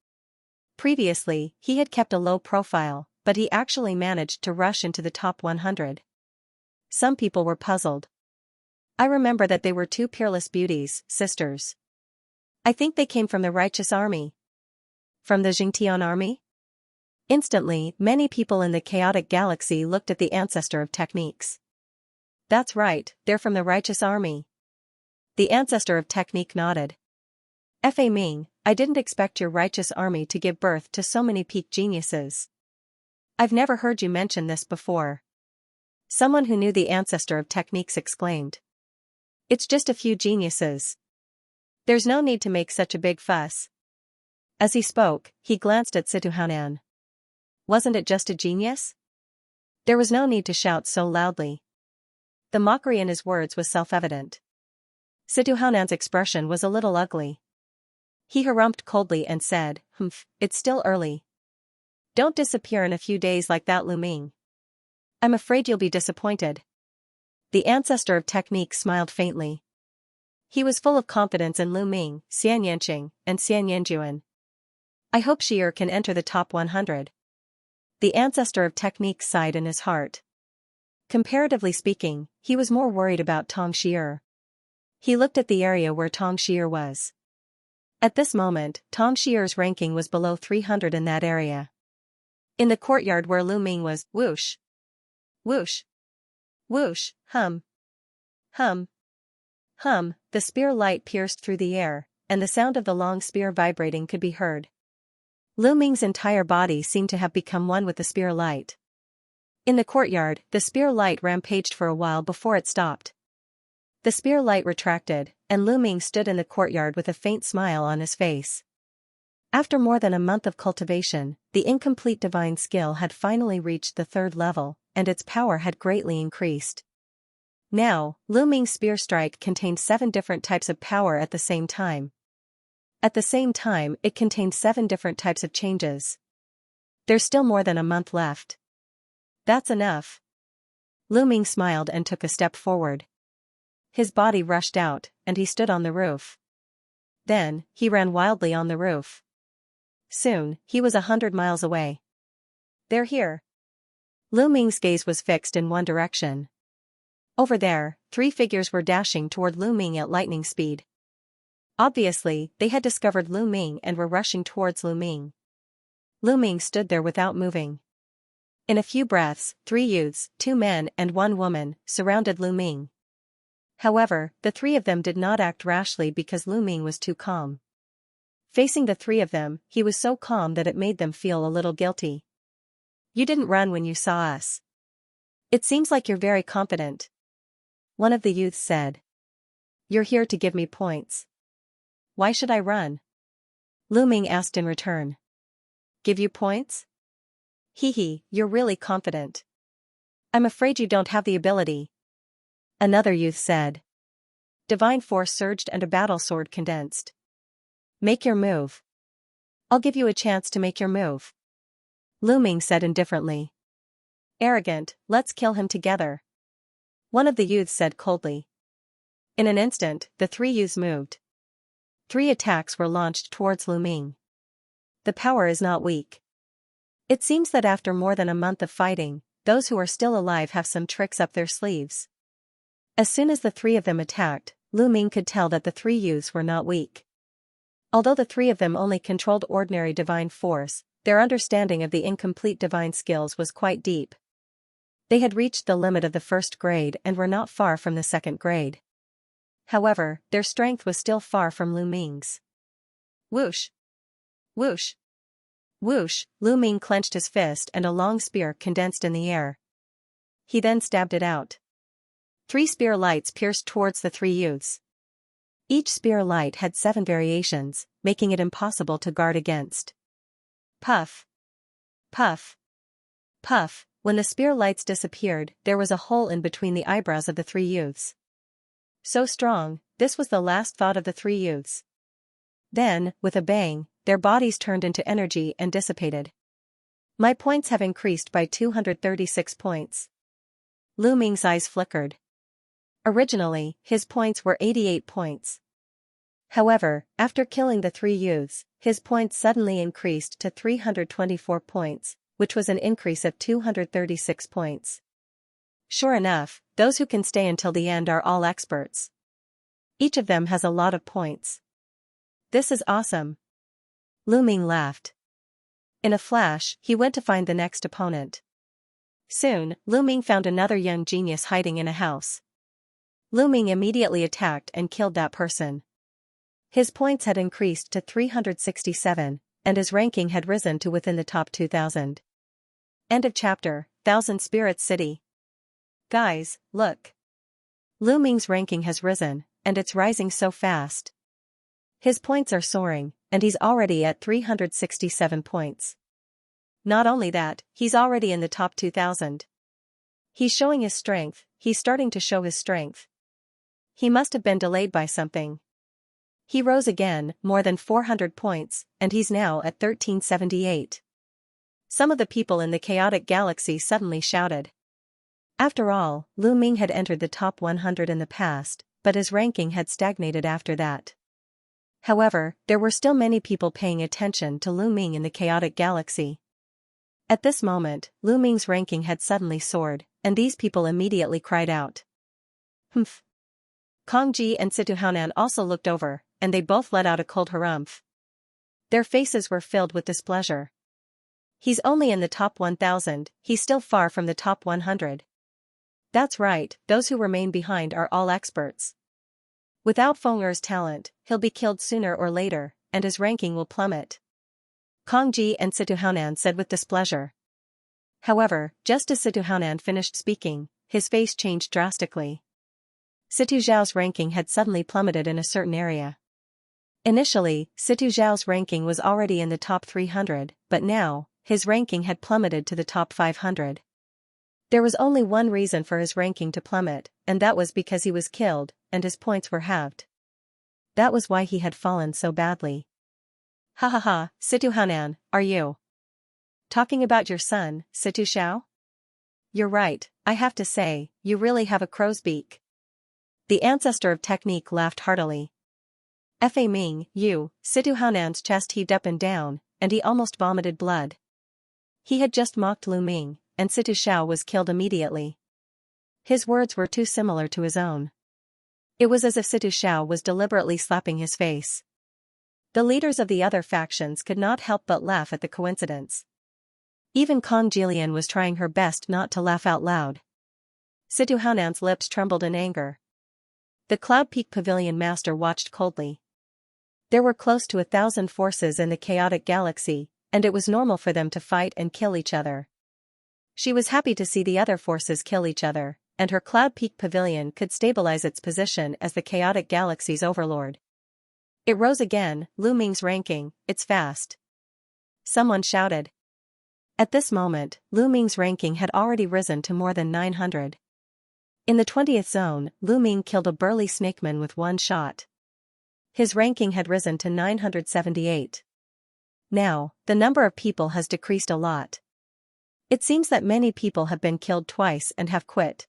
Previously, he had kept a low profile, but he actually managed to rush into the top 100. Some people were puzzled. I remember that they were two peerless beauties, sisters. I think they came from the righteous army. From the Jingtian army? Instantly, many people in the Chaotic Galaxy looked at the ancestor of techniques. That's right, they're from the righteous army. The ancestor of technique nodded. Fa Ming, I didn't expect your righteous army to give birth to so many peak geniuses. I've never heard you mention this before. Someone who knew the ancestor of techniques exclaimed. It's just a few geniuses. There's no need to make such a big fuss. As he spoke, he glanced at Situhaonan. Wasn't it just a genius? There was no need to shout so loudly. The mockery in his words was self-evident. Situhaonan's expression was a little ugly. He harumphed coldly and said, it's still early. Don't disappear in a few days like that, Lu Ming. I'm afraid you'll be disappointed. The ancestor of technique smiled faintly. He was full of confidence in Lu Ming, Xianxia, and Xianxia. I hope she can enter the top 100. The ancestor of technique sighed in his heart. Comparatively speaking, he was more worried about Tong Xie. He looked at the area where Tong Xie was. At this moment, Tong Xie's ranking was below 300 in that area. In the courtyard where Lu Ming was, whoosh, whoosh, whoosh, hum, hum, hum, the spear light pierced through the air, and the sound of the long spear vibrating could be heard. Lu Ming's entire body seemed to have become one with the spear light. In the courtyard, the spear light rampaged for a while before it stopped. The spear light retracted, and Lu Ming stood in the courtyard with a faint smile on his face. After more than a month of cultivation, the incomplete divine skill had finally reached the 3rd level, and its power had greatly increased. Now, Lu Ming's spear strike contained 7 different types of power at the same time. At the same time, it contained 7 different types of changes. There's still more than a month left. That's enough. Lu Ming smiled and took a step forward. His body rushed out, and he stood on the roof. Then, he ran wildly on the roof. Soon, he was 100 miles away. They're here. Lu Ming's gaze was fixed in one direction. Over there, 3 figures were dashing toward Lu Ming at lightning speed. Obviously, they had discovered Lu Ming and were rushing towards Lu Ming. Lu Ming stood there without moving. In a few breaths, 3 youths, 2 men and 1 woman, surrounded Lu Ming. However, the 3 of them did not act rashly because Lu Ming was too calm. Facing the 3 of them, he was so calm that it made them feel a little guilty. You didn't run when you saw us. It seems like you're very confident. One of the youths said. You're here to give me points. Why should I run? Lu Ming asked in return. Give you points? Hee hee, you're really confident. I'm afraid you don't have the ability. Another youth said. Divine force surged and a battle sword condensed. Make your move. I'll give you a chance to make your move. Lu Ming said indifferently. Arrogant, let's kill him together. One of the youths said coldly. In an instant, the three youths moved. 3 attacks were launched towards Lu Ming. The power is not weak. It seems that after more than a month of fighting, those who are still alive have some tricks up their sleeves. As soon as the 3 of them attacked, Lu Ming could tell that the 3 youths were not weak. Although the 3 of them only controlled ordinary divine force, their understanding of the incomplete divine skills was quite deep. They had reached the limit of the 1st grade and were not far from the 2nd grade. However, their strength was still far from Lu Ming's. Whoosh! Whoosh! Whoosh! Lu Ming clenched his fist and a long spear condensed in the air. He then stabbed it out. 3 spear lights pierced towards the 3 youths. Each spear light had 7 variations, making it impossible to guard against. Puff! Puff! Puff! When the spear lights disappeared, there was a hole in between the eyebrows of the 3 youths. So strong, this was the last thought of the 3 youths. Then, with a bang, their bodies turned into energy and dissipated. My points have increased by 236 points. Lu Ming's eyes flickered. Originally, his points were 88 points. However, after killing the 3 youths, his points suddenly increased to 324 points, which was an increase of 236 points. Sure enough, those who can stay until the end are all experts. Each of them has a lot of points. This is awesome. Lu Ming laughed. In a flash, he went to find the next opponent. Soon, Lu Ming found another young genius hiding in a house. Lu Ming immediately attacked and killed that person. His points had increased to 367, and his ranking had risen to within the top 2,000. End of chapter. Thousand Spirits City. Guys, look. Lu Ming's ranking has risen, and it's rising so fast. His points are soaring, and he's already at 367 points. Not only that, he's already in the top 2,000. He's showing his strength, he's starting to show his strength. He must have been delayed by something. He rose again, more than 400 points, and he's now at 1378. Some of the people in the chaotic galaxy suddenly shouted. After all, Lu Ming had entered the top 100 in the past, but his ranking had stagnated after that. However, there were still many people paying attention to Lu Ming in the chaotic galaxy. At this moment, Lu Ming's ranking had suddenly soared, and these people immediately cried out. Humph! Kong Ji and Situ Haonan also looked over, and they both let out a cold harumph. Their faces were filled with displeasure. He's only in the top 1,000, he's still far from the top 100. That's right, those who remain behind are all experts. Without Feng Er's talent, he'll be killed sooner or later, and his ranking will plummet. Kong Ji and Situ Haonan said with displeasure. However, just as Situ Haonan finished speaking, his face changed drastically. Situ Zhao's ranking had suddenly plummeted in a certain area. Initially, Situ Zhao's ranking was already in the top 300, but now, his ranking had plummeted to the top 500. There was only one reason for his ranking to plummet, and that was because he was killed, and his points were halved. That was why he had fallen so badly. Ha ha ha, Situ Haonan, are you talking about your son, Situ Zhao? You're right, I have to say, you really have a crow's beak. The ancestor of technique laughed heartily. Fa Ming, you, Situ Haonan's chest heaved up and down, and he almost vomited blood. He had just mocked Lu Ming, and Situ Zhao was killed immediately. His words were too similar to his own. It was as if Situ Zhao was deliberately slapping his face. The leaders of the other factions could not help but laugh at the coincidence. Even Kong Jilian was trying her best not to laugh out loud. Situ Haonan's lips trembled in anger. The Cloud Peak Pavilion Master watched coldly. There were close to 1,000 forces in the chaotic galaxy, and it was normal for them to fight and kill each other. She was happy to see the other forces kill each other, and her Cloud Peak Pavilion could stabilize its position as the chaotic galaxy's overlord. It rose again, Lu Ming's ranking, it's fast. Someone shouted. At this moment, Lu Ming's ranking had already risen to more than 900. In the 20th zone, Lu Ming killed a burly snakeman with one shot. His ranking had risen to 978. Now, the number of people has decreased a lot. It seems that many people have been killed twice and have quit.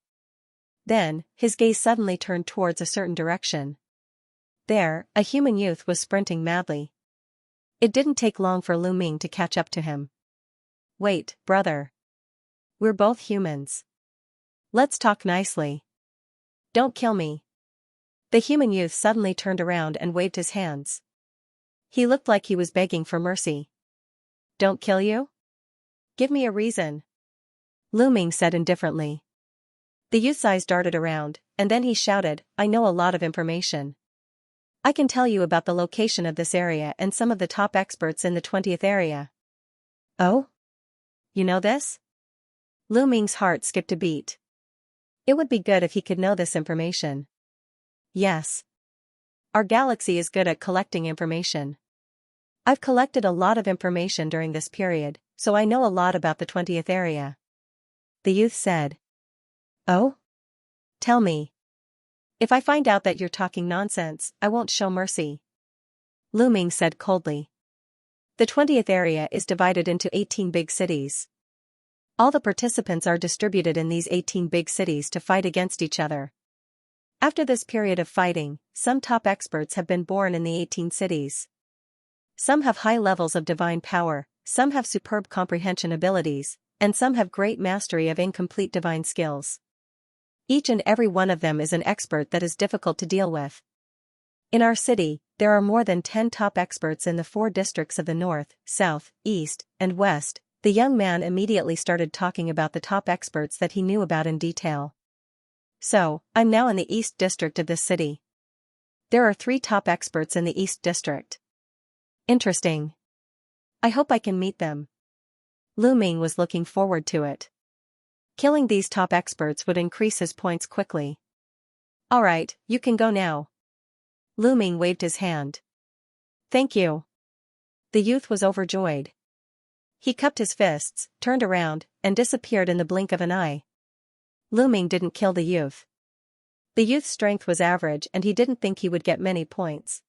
Then, his gaze suddenly turned towards a certain direction. There, a human youth was sprinting madly. It didn't take long for Lu Ming to catch up to him. Wait, brother. We're both humans. Let's talk nicely. Don't kill me. The human youth suddenly turned around and waved his hands. He looked like he was begging for mercy. Don't kill you? Give me a reason. Lu Ming said indifferently. The youth's eyes darted around, and then he shouted, I know a lot of information. I can tell you about the location of this area and some of the top experts in the 20th area. Oh? You know this? Lu Ming's heart skipped a beat. It would be good if he could know this information. Yes. Our galaxy is good at collecting information. I've collected a lot of information during this period, so I know a lot about the 20th area. The youth said. Oh? Tell me. If I find out that you're talking nonsense, I won't show mercy. Lu Ming said coldly. The 20th area is divided into 18 big cities. All the participants are distributed in these 18 big cities to fight against each other. After this period of fighting, some top experts have been born in the 18 cities. Some have high levels of divine power, some have superb comprehension abilities, and some have great mastery of incomplete divine skills. Each and every one of them is an expert that is difficult to deal with. In our city, there are more than 10 top experts in the 4 districts of the north, south, east, and west. The young man immediately started talking about the top experts that he knew about in detail. So, I'm now in the east district of this city. There are 3 top experts in the east district. Interesting. I hope I can meet them. Lu Ming was looking forward to it. Killing these top experts would increase his points quickly. Alright, you can go now. Lu Ming waved his hand. Thank you. The youth was overjoyed. He cupped his fists, turned around, and disappeared in the blink of an eye. Lu Ming didn't kill the youth. The youth's strength was average and he didn't think he would get many points.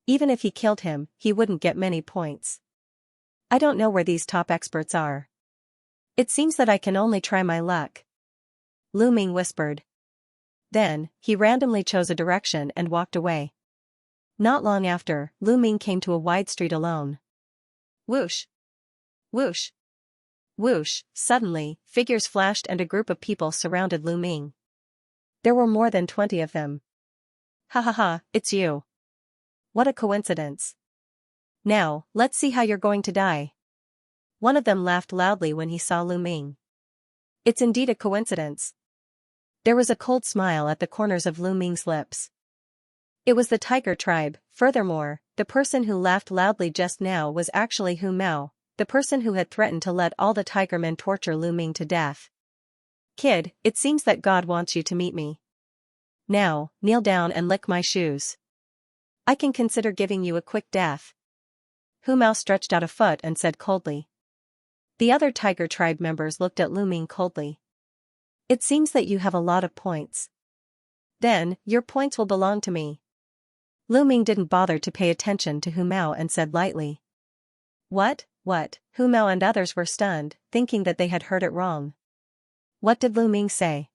Even if he killed him, he wouldn't get many points. I don't know where these top experts are. It seems that I can only try my luck. Lu Ming whispered. Then, he randomly chose a direction and walked away. Not long after, Lu Ming came to a wide street alone. Whoosh! Whoosh! Whoosh! Suddenly, figures flashed and a group of people surrounded Lu Ming. There were more than 20 of them. Ha ha ha, it's you. What a coincidence. Now, let's see how you're going to die. One of them laughed loudly when he saw Lu Ming. It's indeed a coincidence. There was a cold smile at the corners of Lu Ming's lips. It was the Tiger tribe. Furthermore, the person who laughed loudly just now was actually Hu Mao, the person who had threatened to let all the tiger men torture Lu Ming to death. Kid, it seems that God wants you to meet me. Now, kneel down and lick my shoes. I can consider giving you a quick death. Hu Mao stretched out a foot and said coldly. The other Tiger tribe members looked at Lu Ming coldly. It seems that you have a lot of points. Then, your points will belong to me. Lu Ming didn't bother to pay attention to Hu Mao and said lightly. What? Hu Mao and others were stunned, thinking that they had heard it wrong. What did Lu Ming say?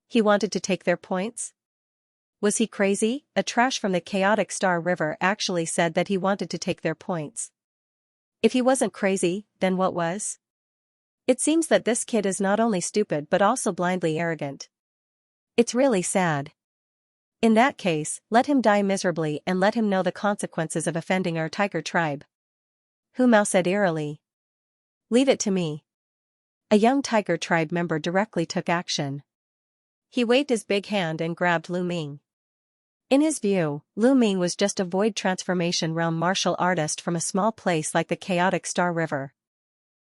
He wanted to take their points? Was he crazy? A trash from the chaotic Star River actually said that he wanted to take their points. If he wasn't crazy, then what was? It seems that this kid is not only stupid but also blindly arrogant. It's really sad. In that case, let him die miserably and let him know the consequences of offending our tiger tribe. Hu Mao said eerily. Leave it to me. A young tiger tribe member directly took action. He waved his big hand and grabbed Lu Ming. In his view, Lu Ming was just a void transformation realm martial artist from a small place like the chaotic Star River.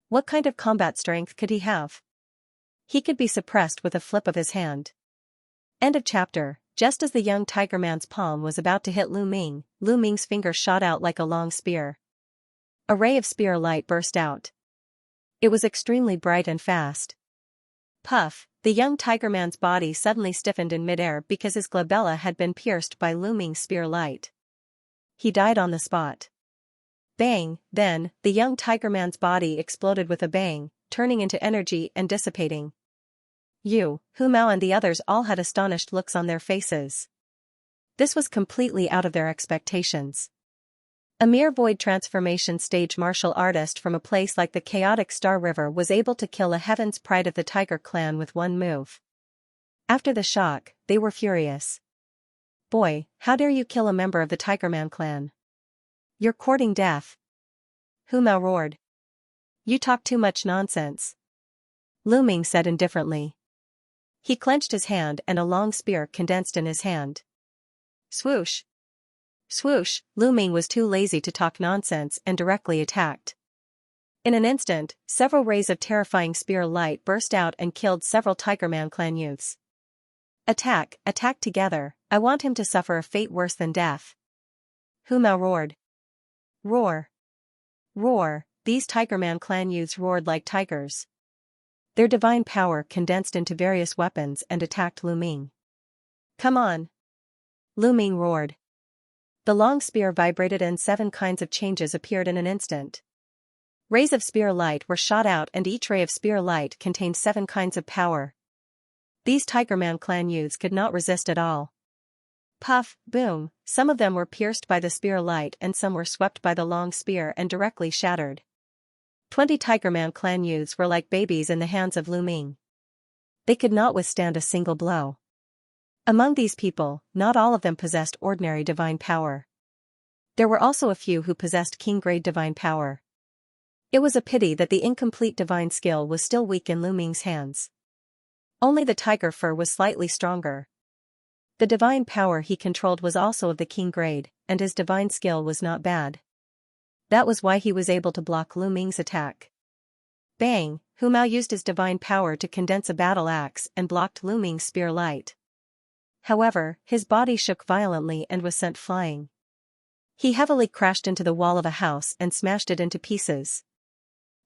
What kind of combat strength could he have? He could be suppressed with a flip of his hand. End of chapter. Just as the young tiger man's palm was about to hit Lu Ming's finger shot out like a long spear. A ray of spear light burst out. It was extremely bright and fast. Puff, the young tiger man's body suddenly stiffened in midair because his glabella had been pierced by Lu Ming's spear light. He died on the spot. Bang, then, the young tiger man's body exploded with a bang, turning into energy and dissipating. Yu, Hu Mao and the others all had astonished looks on their faces. This was completely out of their expectations. A mere void transformation stage martial artist from a place like the chaotic Star River was able to kill a heaven's pride of the Tiger clan with one move. After the shock, they were furious. Boy, how dare you kill a member of the Tigerman clan? You're courting death. Hu Mao roared. You talk too much nonsense. Lu Ming said indifferently. He clenched his hand and a long spear condensed in his hand. Swoosh. Swoosh, Lu Ming was too lazy to talk nonsense and directly attacked. In an instant, several rays of terrifying spear light burst out and killed several Tigerman clan youths. Attack, attack together, I want him to suffer a fate worse than death. Hu Mao roared. Roar. Roar, these Tigerman clan youths roared like tigers. Their divine power condensed into various weapons and attacked Lu Ming. Come on. Lu Ming roared. The long spear vibrated and 7 kinds of changes appeared in an instant. Rays of spear light were shot out and each ray of spear light contained 7 kinds of power. These Tigerman clan youths could not resist at all. Puff, boom, some of them were pierced by the spear light and some were swept by the long spear and directly shattered. 20 Tigerman clan youths were like babies in the hands of Lu Ming. They could not withstand a single blow. Among these people, not all of them possessed ordinary divine power. There were also a few who possessed king-grade divine power. It was a pity that the incomplete divine skill was still weak in Lu Ming's hands. Only the tiger fur was slightly stronger. The divine power he controlled was also of the king grade, and his divine skill was not bad. That was why he was able to block Lu Ming's attack. Bang, Hu Mao used his divine power to condense a battle axe and blocked Lu Ming's spear light. However, his body shook violently and was sent flying. He heavily crashed into the wall of a house and smashed it into pieces.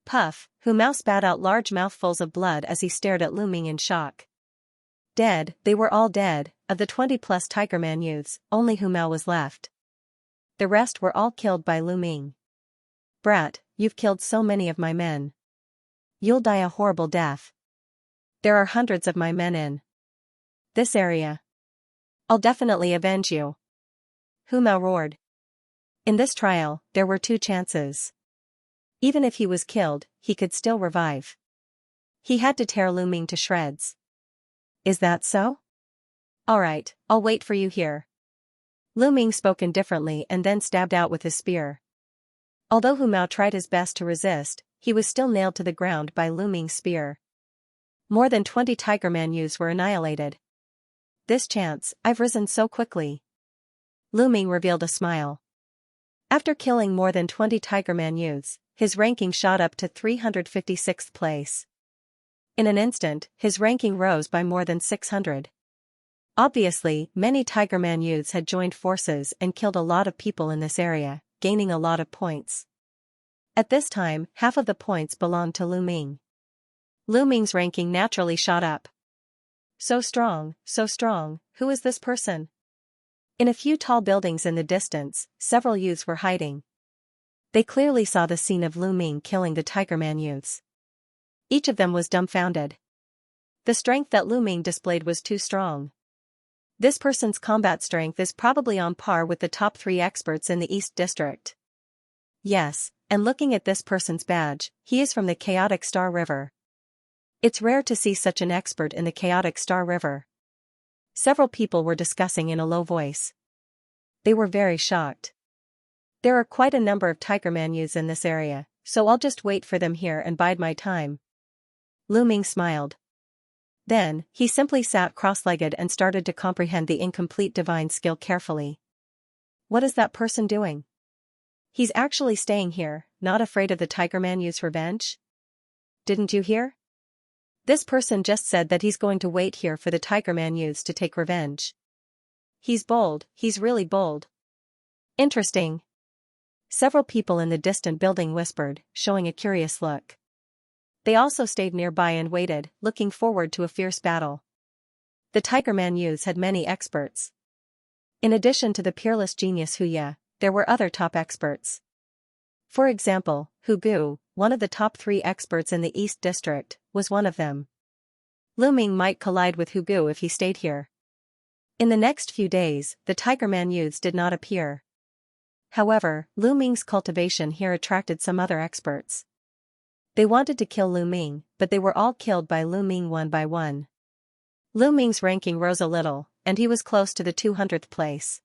Puff, Hu Mao spat out large mouthfuls of blood as he stared at Lu Ming in shock. Dead, they were all dead. Of the 20-plus Tigerman youths, only Hu Mao was left. The rest were all killed by Lu Ming. Brat, you've killed so many of my men. You'll die a horrible death. There are hundreds of my men in this area. I'll definitely avenge you. Hu Mao roared. In this trial, there were 2 chances. Even if he was killed, he could still revive. He had to tear Lu Ming to shreds. Is that so? Alright, I'll wait for you here. Lu Ming spoke indifferently and then stabbed out with his spear. Although Hu Mao tried his best to resist, he was still nailed to the ground by Lu Ming's spear. More than 20 Tigerman youths were annihilated. This chance, I've risen so quickly. Lu Ming revealed a smile. After killing more than 20 Tigerman youths, his ranking shot up to 356th place. In an instant, his ranking rose by more than 600. Obviously, many Tigerman youths had joined forces and killed a lot of people in this area, gaining a lot of points. At this time, half of the points belonged to Lu Ming. Lu Ming's ranking naturally shot up. So strong, who is this person? In a few tall buildings in the distance, several youths were hiding. They clearly saw the scene of Lu Ming killing the Tigerman youths. Each of them was dumbfounded. The strength that Lu Ming displayed was too strong. This person's combat strength is probably on par with the top 3 experts in the East District. Yes, and looking at this person's badge, he is from the chaotic Star River. It's rare to see such an expert in the chaotic Star River. Several people were discussing in a low voice. They were very shocked. There are quite a number of Tigerman youths in this area, so I'll just wait for them here and bide my time. Lu Ming smiled. Then, he simply sat cross-legged and started to comprehend the incomplete divine skill carefully. What is that person doing? He's actually staying here, not afraid of the Tigerman youth's revenge? Didn't you hear? This person just said that he's going to wait here for the Tigerman youths to take revenge. He's bold, he's really bold. Interesting. Several people in the distant building whispered, showing a curious look. They also stayed nearby and waited, looking forward to a fierce battle. The Tiger Man youths had many experts. In addition to the peerless genius Xianxia, there were other top experts. For example, Hu Gu, one of the top 3 experts in the East District, was one of them. Lu Ming might collide with Hu Gu if he stayed here. In the next few days, the Tiger Man youths did not appear. However, Lu Ming's cultivation here attracted some other experts. They wanted to kill Lu Ming, but they were all killed by Lu Ming one by one. Lu Ming's ranking rose a little, and he was close to the 200th place.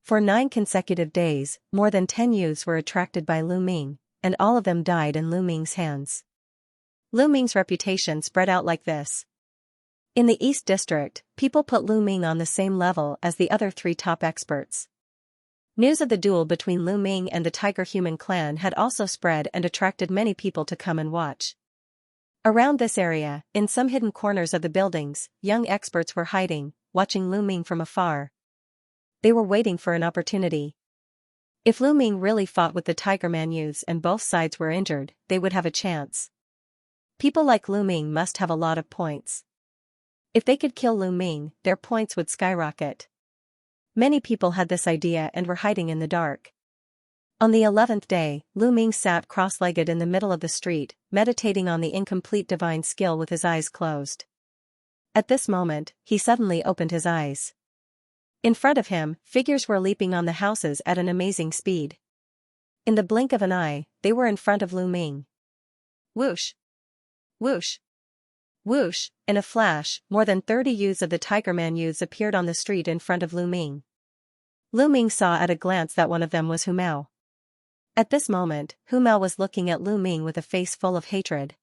For 9 consecutive days, more than 10 youths were attracted by Lu Ming, and all of them died in Lu Ming's hands. Lu Ming's reputation spread out like this. In the East District, people put Lu Ming on the same level as the other 3 top experts. News of the duel between Lu Ming and the Tiger Human clan had also spread and attracted many people to come and watch. Around this area, in some hidden corners of the buildings, young experts were hiding, watching Lu Ming from afar. They were waiting for an opportunity. If Lu Ming really fought with the Tiger Man youths and both sides were injured, they would have a chance. People like Lu Ming must have a lot of points. If they could kill Lu Ming, their points would skyrocket. Many people had this idea and were hiding in the dark. On the 11th day, Lu Ming sat cross-legged in the middle of the street, meditating on the incomplete divine skill with his eyes closed. At this moment, he suddenly opened his eyes. In front of him, figures were leaping on the houses at an amazing speed. In the blink of an eye, they were in front of Lu Ming. Whoosh! Whoosh! Whoosh! In a flash, more than 30 youths of the Tiger Man youths appeared on the street in front of Lu Ming. Lu Ming saw at a glance that one of them was Hu Mao. At this moment, Hu Mao was looking at Lu Ming with a face full of hatred.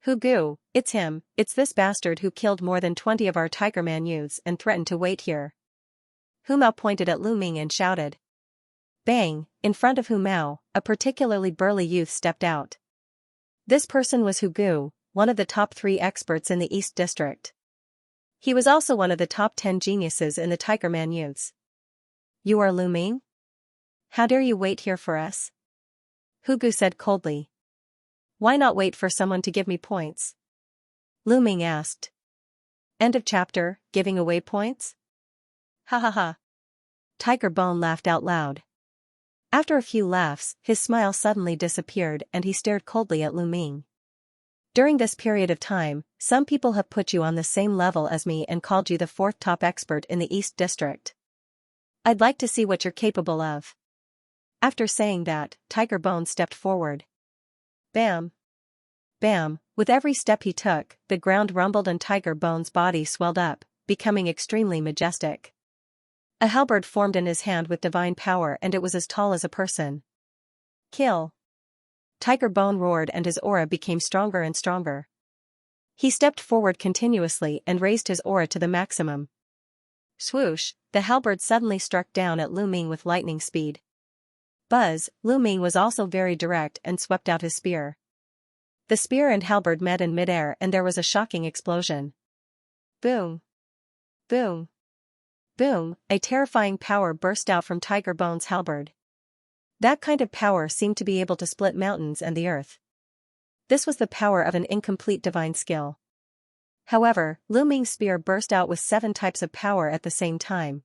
Hu Gu, it's him, it's this bastard who killed more than 20 of our Tiger Man youths and threatened to wait here. Hu Mao pointed at Lu Ming and shouted. Bang! In front of Hu Mao, a particularly burly youth stepped out. This person was Hu Gu, one of the top 3 experts in the East District. He was also one of the top 10 geniuses in the Tiger Man youths. You are Lu Ming? How dare you wait here for us? Hu Gu said coldly. Why not wait for someone to give me points? Lu Ming asked. End of chapter, giving away points? Ha ha ha. Tiger Bone laughed out loud. After a few laughs, his smile suddenly disappeared and he stared coldly at Lu Ming. During this period of time, some people have put you on the same level as me and called you the 4th top expert in the East District. I'd like to see what you're capable of. After saying that, Tiger Bone stepped forward. Bam! Bam! With every step he took, the ground rumbled and Tiger Bone's body swelled up, becoming extremely majestic. A halberd formed in his hand with divine power and it was as tall as a person. Kill! Tiger Bone roared and his aura became stronger and stronger. He stepped forward continuously and raised his aura to the maximum. Swoosh! The halberd suddenly struck down at Lu Ming with lightning speed. Buzz! Lu Ming was also very direct and swept out his spear. The spear and halberd met in midair and there was a shocking explosion. Boom! Boom! Boom! A terrifying power burst out from Tiger Bone's halberd. That kind of power seemed to be able to split mountains and the earth. This was the power of an incomplete divine skill. However, Lu Ming's spear burst out with 7 types of power at the same time.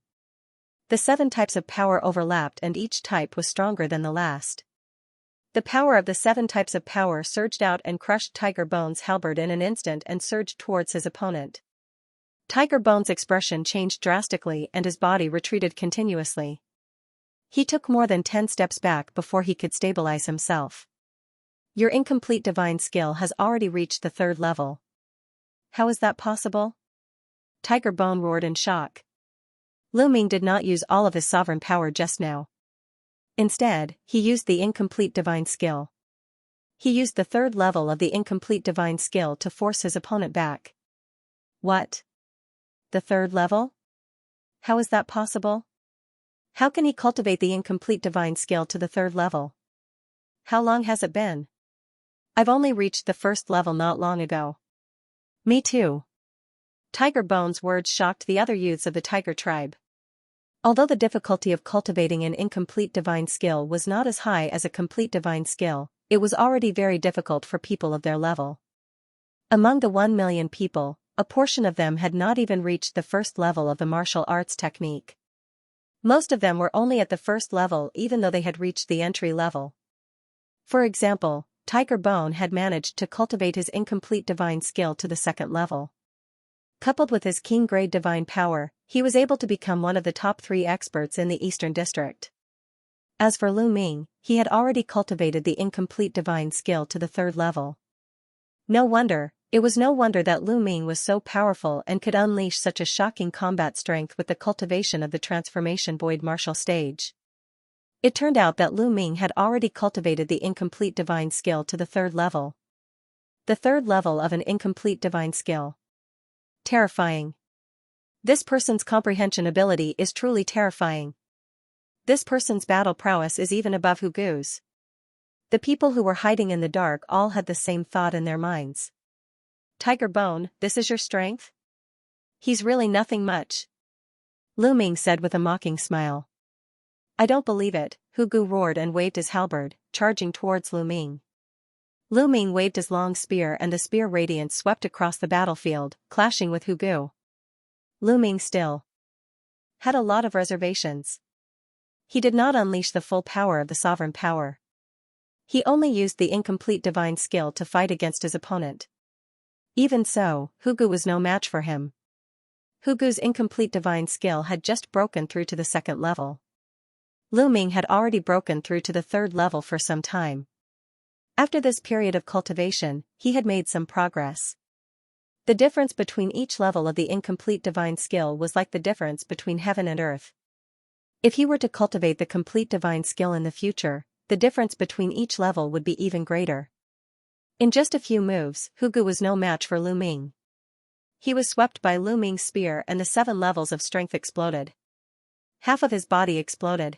The 7 types of power overlapped and each type was stronger than the last. The power of the 7 types of power surged out and crushed Tiger Bone's halberd in an instant and surged towards his opponent. Tiger Bone's expression changed drastically and his body retreated continuously. He took more than 10 steps back before he could stabilize himself. Your incomplete divine skill has already reached the 3rd level. How is that possible? Tiger Bone roared in shock. Lu Ming did not use all of his sovereign power just now. Instead, he used the incomplete divine skill. He used the 3rd level of the incomplete divine skill to force his opponent back. What? The 3rd level? How is that possible? How can he cultivate the incomplete divine skill to the 3rd level? How long has it been? I've only reached the 1st level not long ago. Me too. Tiger Bone's words shocked the other youths of the Tiger tribe. Although the difficulty of cultivating an incomplete divine skill was not as high as a complete divine skill, it was already very difficult for people of their level. Among the 1 million people, a portion of them had not even reached the first level of the martial arts technique. Most of them were only at the first level even though they had reached the entry level. For example, Tiger Bone had managed to cultivate his incomplete divine skill to the second level. Coupled with his king-grade divine power, he was able to become one of the top 3 experts in the Eastern District. As for Lu Ming, he had already cultivated the incomplete divine skill to the 3rd level. It was no wonder that Lu Ming was so powerful and could unleash such a shocking combat strength with the cultivation of the transformation void martial stage. It turned out that Lu Ming had already cultivated the incomplete divine skill to the 3rd level. The 3rd level of an incomplete divine skill. Terrifying. This person's comprehension ability is truly terrifying. This person's battle prowess is even above Hugu's. The people who were hiding in the dark all had the same thought in their minds. Tiger Bone, this is your strength? He's really nothing much. Lu Ming said with a mocking smile. I don't believe it, Hugu roared and waved his halberd, charging towards Lu Ming. Lu Ming waved his long spear and the spear radiance swept across the battlefield, clashing with Hugu. Lu Ming still had a lot of reservations. He did not unleash the full power of the sovereign power. He only used the incomplete divine skill to fight against his opponent. Even so, Hugu was no match for him. Hugu's incomplete divine skill had just broken through to the 2nd level. Lu Ming had already broken through to the 3rd level for some time. After this period of cultivation, he had made some progress. The difference between each level of the incomplete divine skill was like the difference between heaven and earth. If he were to cultivate the complete divine skill in the future, the difference between each level would be even greater. In just a few moves, Hugu was no match for Lu Ming. He was swept by Lu Ming's spear and the 7 levels of strength exploded. Half of his body exploded.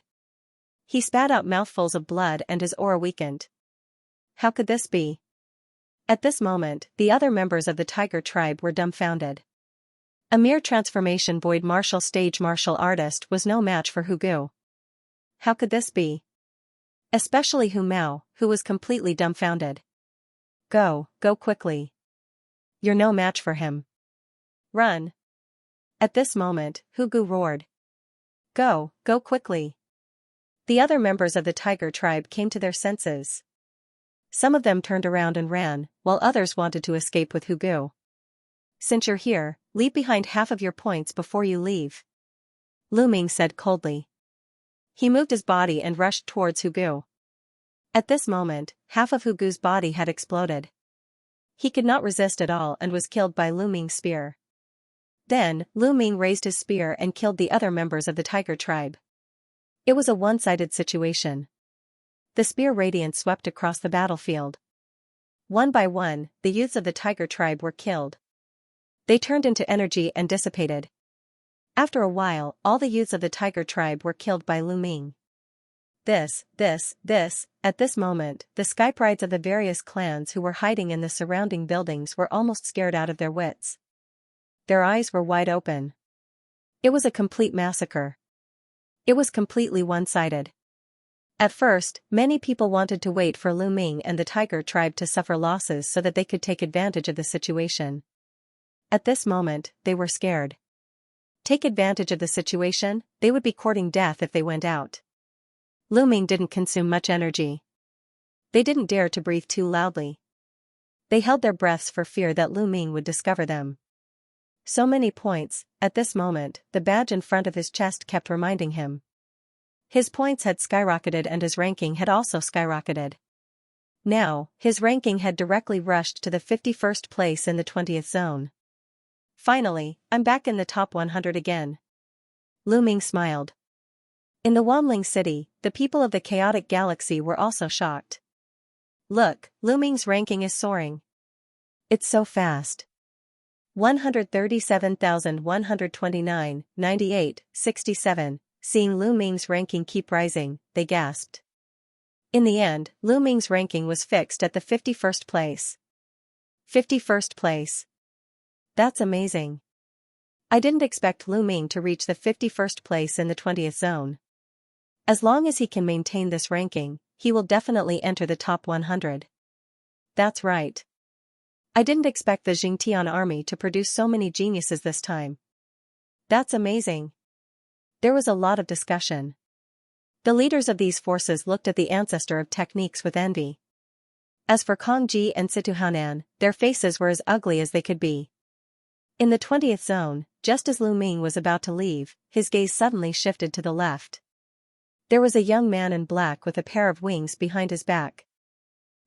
He spat out mouthfuls of blood and his aura weakened. How could this be? At this moment, the other members of the Tiger tribe were dumbfounded. A mere transformation void martial stage martial artist was no match for Hugu. How could this be? Especially Hu Mao, who was completely dumbfounded. Go quickly. You're no match for him. Run. At this moment, Hugu roared. Go quickly. The other members of the Tiger tribe came to their senses. Some of them turned around and ran, while others wanted to escape with Hugu. Since you're here, leave behind half of your points before you leave. Lu Ming said coldly. He moved his body and rushed towards Hugu. At this moment, half of Hugu's body had exploded. He could not resist at all and was killed by Lu Ming's spear. Then, Lu Ming raised his spear and killed the other members of the Tiger tribe. It was a one-sided situation. The spear radiance swept across the battlefield. One by one, the youths of the Tiger tribe were killed. They turned into energy and dissipated. After a while, all the youths of the Tiger tribe were killed by Lu Ming. At this moment, the skyprides of the various clans who were hiding in the surrounding buildings were almost scared out of their wits. Their eyes were wide open. It was a complete massacre. It was completely one-sided. At first, many people wanted to wait for Lu Ming and the Tiger tribe to suffer losses so that they could take advantage of the situation. At this moment, they were scared. Take advantage of the situation, they would be courting death if they went out. Lu Ming didn't consume much energy. They didn't dare to breathe too loudly. They held their breaths for fear that Lu Ming would discover them. So many points, at this moment, the badge in front of his chest kept reminding him. His points had skyrocketed and his ranking had also skyrocketed. Now, his ranking had directly rushed to the 51st place in the 20th zone. Finally, I'm back in the top 100 again. Lu Ming smiled. In the Wanling city, the people of the chaotic galaxy were also shocked. Look, Lu Ming's ranking is soaring. It's so fast. 137,129, 98, 67. Seeing Lu Ming's ranking keep rising, they gasped. In the end, Lu Ming's ranking was fixed at the 51st place. 51st place. That's amazing. I didn't expect Lu Ming to reach the 51st place in the 20th zone. As long as he can maintain this ranking, he will definitely enter the top 100. That's right. I didn't expect the Xingtian army to produce so many geniuses this time. That's amazing. There was a lot of discussion. The leaders of these forces looked at the ancestor of techniques with envy. As for Kongji and Situhanan, their faces were as ugly as they could be. In the 20th zone, just as Lu Ming was about to leave, his gaze suddenly shifted to the left. There was a young man in black with a pair of wings behind his back.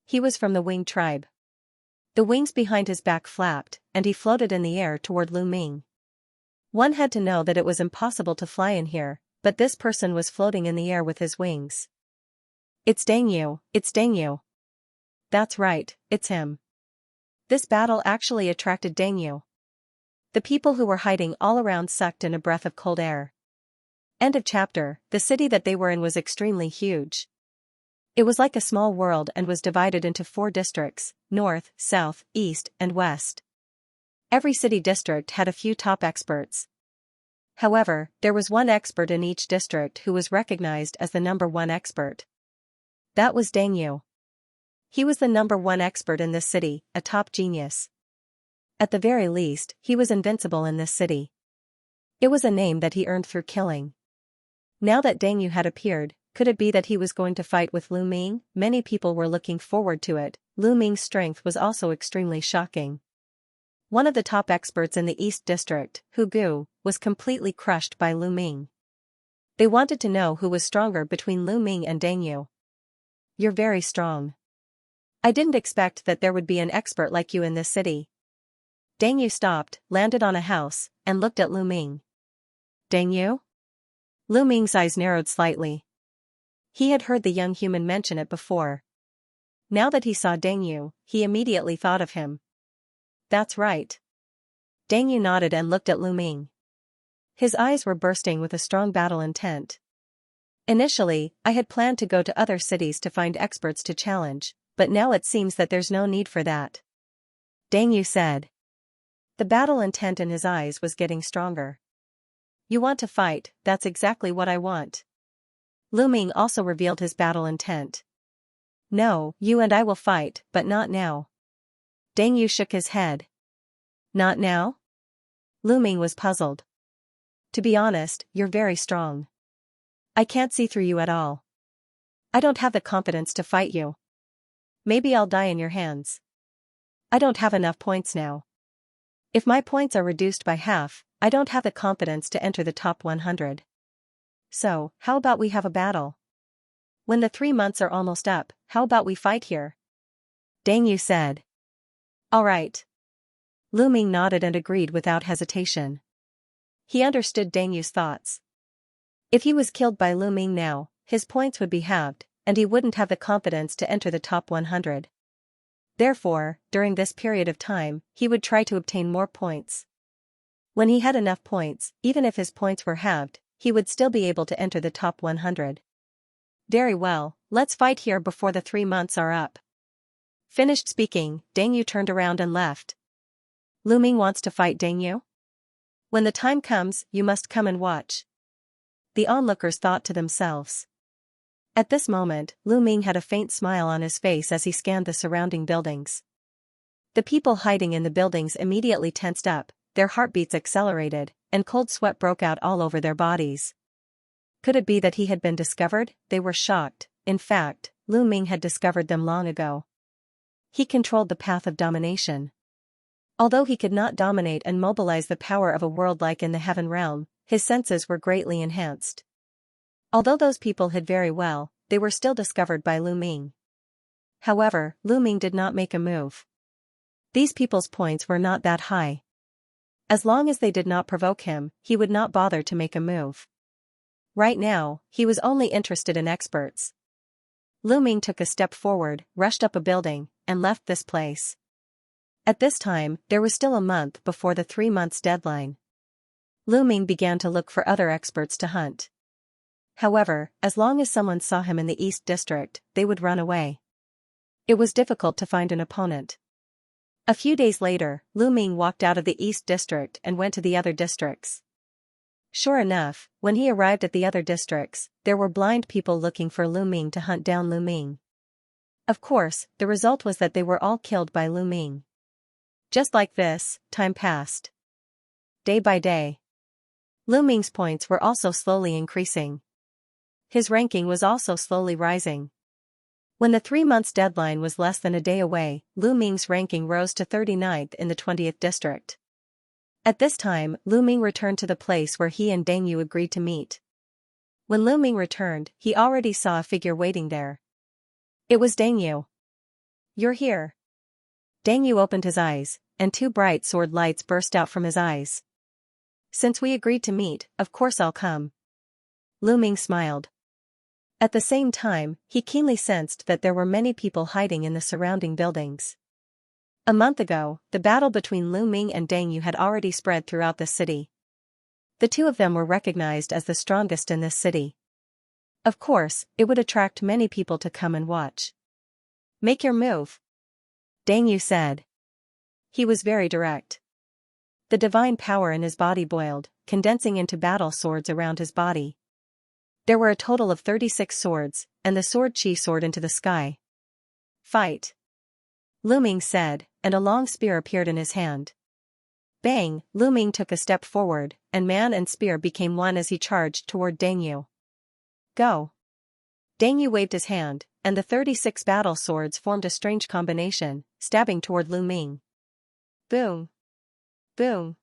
He was from the Wing tribe. The wings behind his back flapped, and he floated in the air toward Lu Ming. One had to know that it was impossible to fly in here, but this person was floating in the air with his wings. It's Deng Yu, it's Deng Yu. That's right, it's him. This battle actually attracted Deng Yu. The people who were hiding all around sucked in a breath of cold air. End of chapter. The city that they were in was extremely huge. It was like a small world and was divided into 4 districts, north, south, east, and west. Every city district had a few top experts. However, there was one expert in each district who was recognized as the number 1 expert. That was Deng Yu. He was the number 1 expert in this city, a top genius. At the very least, he was invincible in this city. It was a name that he earned through killing. Now that Deng Yu had appeared, could it be that he was going to fight with Lu Ming? Many people were looking forward to it. Lu Ming's strength was also extremely shocking. One of the top experts in the East District, Hu Gu, was completely crushed by Lu Ming. They wanted to know who was stronger between Lu Ming and Deng Yu. You're very strong. I didn't expect that there would be an expert like you in this city. Deng Yu stopped, landed on a house, and looked at Lu Ming. Deng Yu? Lu Ming's eyes narrowed slightly. He had heard the young human mention it before. Now that he saw Deng Yu, he immediately thought of him. That's right. Deng Yu nodded and looked at Lu Ming. His eyes were bursting with a strong battle intent. Initially, I had planned to go to other cities to find experts to challenge, but now it seems that there's no need for that. Deng Yu said. The battle intent in his eyes was getting stronger. You want to fight, that's exactly what I want. Lu Ming also revealed his battle intent. No, you and I will fight, but not now. Deng Yu shook his head. Not now? Lu Ming was puzzled. To be honest, you're very strong. I can't see through you at all. I don't have the confidence to fight you. Maybe I'll die in your hands. I don't have enough points now. If my points are reduced by half, I don't have the confidence to enter the top 100. So, how about we have a battle? When the 3 months are almost up, how about we fight here? Deng Yu said. All right. Lu Ming nodded and agreed without hesitation. He understood Deng Yu's thoughts. If he was killed by Lu Ming now, his points would be halved, and he wouldn't have the confidence to enter the top 100. Therefore, during this period of time, he would try to obtain more points. When he had enough points, even if his points were halved, he would still be able to enter the top 100. Very well, let's fight here before the 3 months are up. Finished speaking, Deng Yu turned around and left. Lu Ming wants to fight Deng Yu? When the time comes, you must come and watch. The onlookers thought to themselves. At this moment, Lu Ming had a faint smile on his face as he scanned the surrounding buildings. The people hiding in the buildings immediately tensed up, their heartbeats accelerated, and cold sweat broke out all over their bodies. Could it be that he had been discovered? They were shocked. In fact, Lu Ming had discovered them long ago. He controlled the path of domination. Although he could not dominate and mobilize the power of a world like in the Heaven Realm, his senses were greatly enhanced. Although those people hid very well, they were still discovered by Lu Ming. However, Lu Ming did not make a move. These people's points were not that high. As long as they did not provoke him, he would not bother to make a move. Right now, he was only interested in experts. Lu Ming took a step forward, rushed up a building, and left this place. At this time, there was still a month before the 3 months deadline. Lu Ming began to look for other experts to hunt. However, as long as someone saw him in the East District, they would run away. It was difficult to find an opponent. A few days later, Lu Ming walked out of the East District and went to the other districts. Sure enough, when he arrived at the other districts, there were blind people looking for Lu Ming to hunt down Lu Ming. Of course, the result was that they were all killed by Lu Ming. Just like this, time passed. Day by day, Lu Ming's points were also slowly increasing. His ranking was also slowly rising. When the 3 months deadline was less than a day away, Lu Ming's ranking rose to 39th in the 20th district. At this time, Lu Ming returned to the place where he and Deng Yu agreed to meet. When Lu Ming returned, he already saw a figure waiting there. It was Deng Yu. "You're here." Deng Yu opened his eyes, and 2 bright sword lights burst out from his eyes. "Since we agreed to meet, of course I'll come." Lu Ming smiled. At the same time, he keenly sensed that there were many people hiding in the surrounding buildings. A month ago, the battle between Lu Ming and Deng Yu had already spread throughout the city. The 2 of them were recognized as the strongest in this city. Of course, it would attract many people to come and watch. "Make your move," Deng Yu said. He was very direct. The divine power in his body boiled, condensing into battle swords around his body. There were a total of 36 swords, and the sword Qi soared into the sky. "Fight," Lu Ming said, and a long spear appeared in his hand. Bang! Lu Ming took a step forward, and man and spear became one as he charged toward Deng Yu. "Go!" Deng Yu waved his hand, and the 36 battle swords formed a strange combination, stabbing toward Lu Ming. Boom! Boom!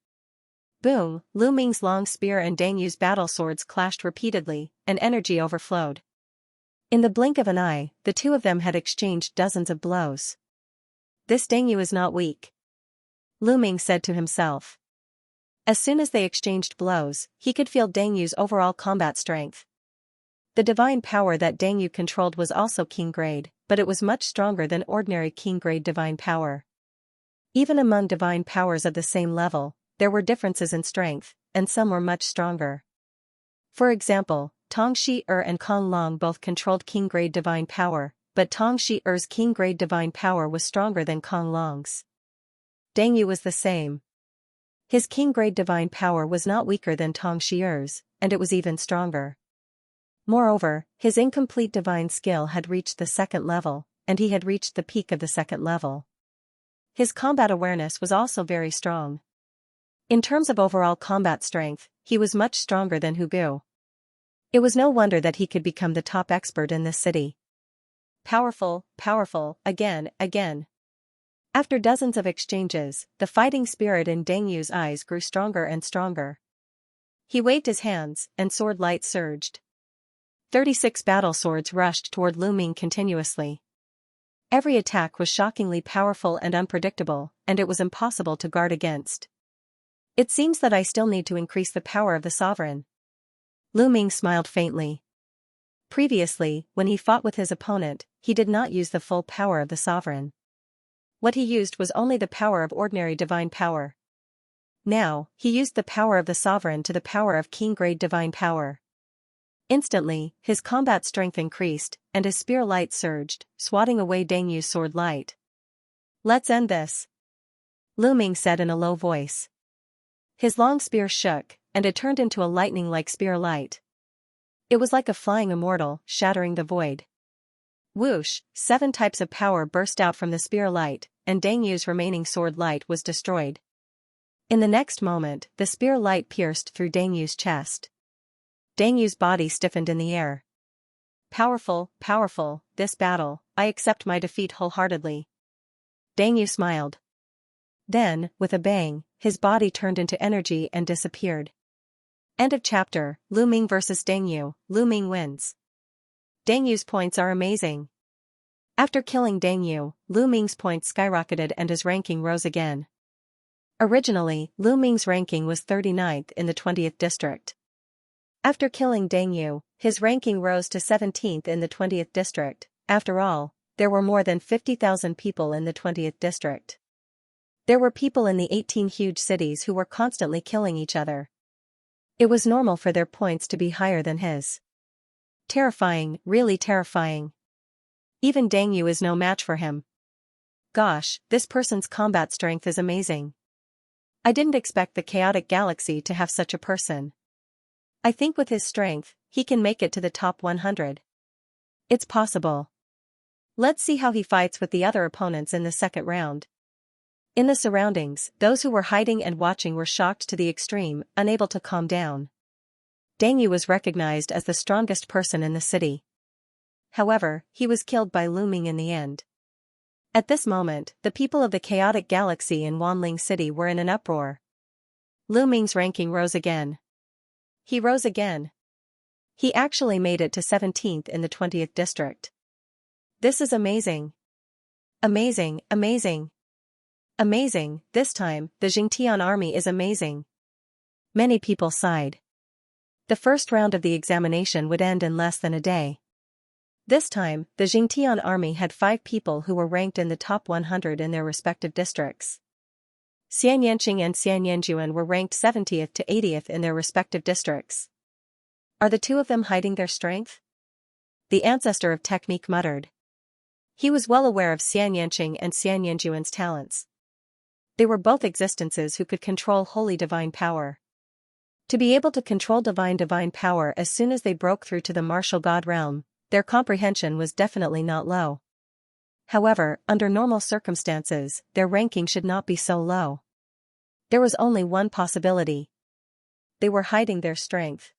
Boom! Lu Ming's long spear and Deng Yu's battle swords clashed repeatedly, and energy overflowed. In the blink of an eye, the 2 of them had exchanged dozens of blows. "This Deng Yu is not weak," Lu Ming said to himself. As soon as they exchanged blows, he could feel Deng Yu's overall combat strength. The divine power that Deng Yu controlled was also King grade, but it was much stronger than ordinary King grade divine power. Even among divine powers of the same level, there were differences in strength, and some were much stronger. For example, Tong Shi-Er and Kong Long both controlled King grade divine power, but Tong Shi-Er's King grade divine power was stronger than Kong Long's. Deng Yu was the same. His King grade divine power was not weaker than Tong Shi-Er's, and it was even stronger. Moreover, his incomplete divine skill had reached the 2nd level, and he had reached the peak of the 2nd level. His combat awareness was also very strong. In terms of overall combat strength, he was much stronger than Hu Bu. It was no wonder that he could become the top expert in this city. Powerful, powerful, again. After dozens of exchanges, the fighting spirit in Deng Yu's eyes grew stronger and stronger. He waved his hands, and sword light surged. 36 battle swords rushed toward Lu Ming continuously. Every attack was shockingly powerful and unpredictable, and it was impossible to guard against. "It seems that I still need to increase the power of the sovereign." Lu Ming smiled faintly. Previously, when he fought with his opponent, he did not use the full power of the sovereign. What he used was only the power of ordinary divine power. Now, he used the power of the sovereign to the power of King grade divine power. Instantly, his combat strength increased, and his spear light surged, swatting away Deng Yu's sword light. "Let's end this," Lu Ming said in a low voice. His long spear shook, and it turned into a lightning-like spear light. It was like a flying immortal, shattering the void. Whoosh! 7 types of power burst out from the spear light, and Deng Yu's remaining sword light was destroyed. In the next moment, the spear light pierced through Deng Yu's chest. Deng Yu's body stiffened in the air. Powerful, this battle, I accept my defeat wholeheartedly." Deng Yu smiled. Then, with a bang, his body turned into energy and disappeared. End of chapter. Lu Ming vs Deng Yu. Lu Ming wins. Deng Yu's points are amazing. After killing Deng Yu, Lu Ming's points skyrocketed and his ranking rose again. Originally, Lu Ming's ranking was 39th in the 20th district. After killing Deng Yu, his ranking rose to 17th in the 20th district. After all, there were more than 50,000 people in the 20th district. There were people in the 18 huge cities who were constantly killing each other. It was normal for their points to be higher than his. Terrifying, really terrifying. Even Deng Yu is no match for him. Gosh, this person's combat strength is amazing. I didn't expect the chaotic galaxy to have such a person. I think with his strength, he can make it to the top 100. It's possible. Let's see how he fights with the other opponents in the second round. In the surroundings, those who were hiding and watching were shocked to the extreme, unable to calm down. Deng Yu was recognized as the strongest person in the city. However, he was killed by Lu Ming in the end. At this moment, the people of the chaotic galaxy in Wanling City were in an uproar. Lu Ming's ranking rose again. He rose again. He actually made it to 17th in the 20th district. This is amazing. Amazing, amazing. Amazing, this time, the Xianxia army is amazing. Many people sighed. The first round of the examination would end in less than a day. This time, the Xianxia army had 5 people who were ranked in the top 100 in their respective districts. Xianxia and Xianxia were ranked 70th to 80th in their respective districts. Are the two of them hiding their strength? The ancestor of technique muttered. He was well aware of Xianxia and Xianxia's talents. They were both existences who could control holy divine power. To be able to control divine power as soon as they broke through to the martial god realm, their comprehension was definitely not low. However, under normal circumstances, their ranking should not be so low. There was only one possibility. They were hiding their strength.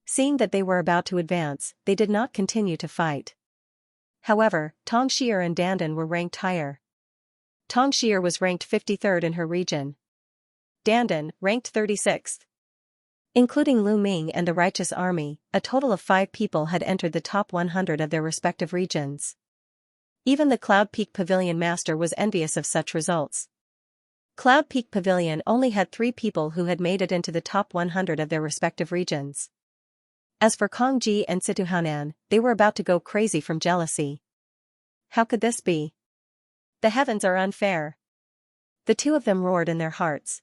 Seeing that they were about to advance, they did not continue to fight. However, Tong Xier and Dandan were ranked higher. Tong Xier was ranked 53rd in her region. Dandan, ranked 36th. Including Lu Ming and the Righteous Army, a total of 5 people had entered the top 100 of their respective regions. Even the Cloud Peak Pavilion Master was envious of such results. Cloud Peak Pavilion only had 3 people who had made it into the top 100 of their respective regions. As for Kong Ji and Situhanan, they were about to go crazy from jealousy. How could this be? The heavens are unfair. The two of them roared in their hearts.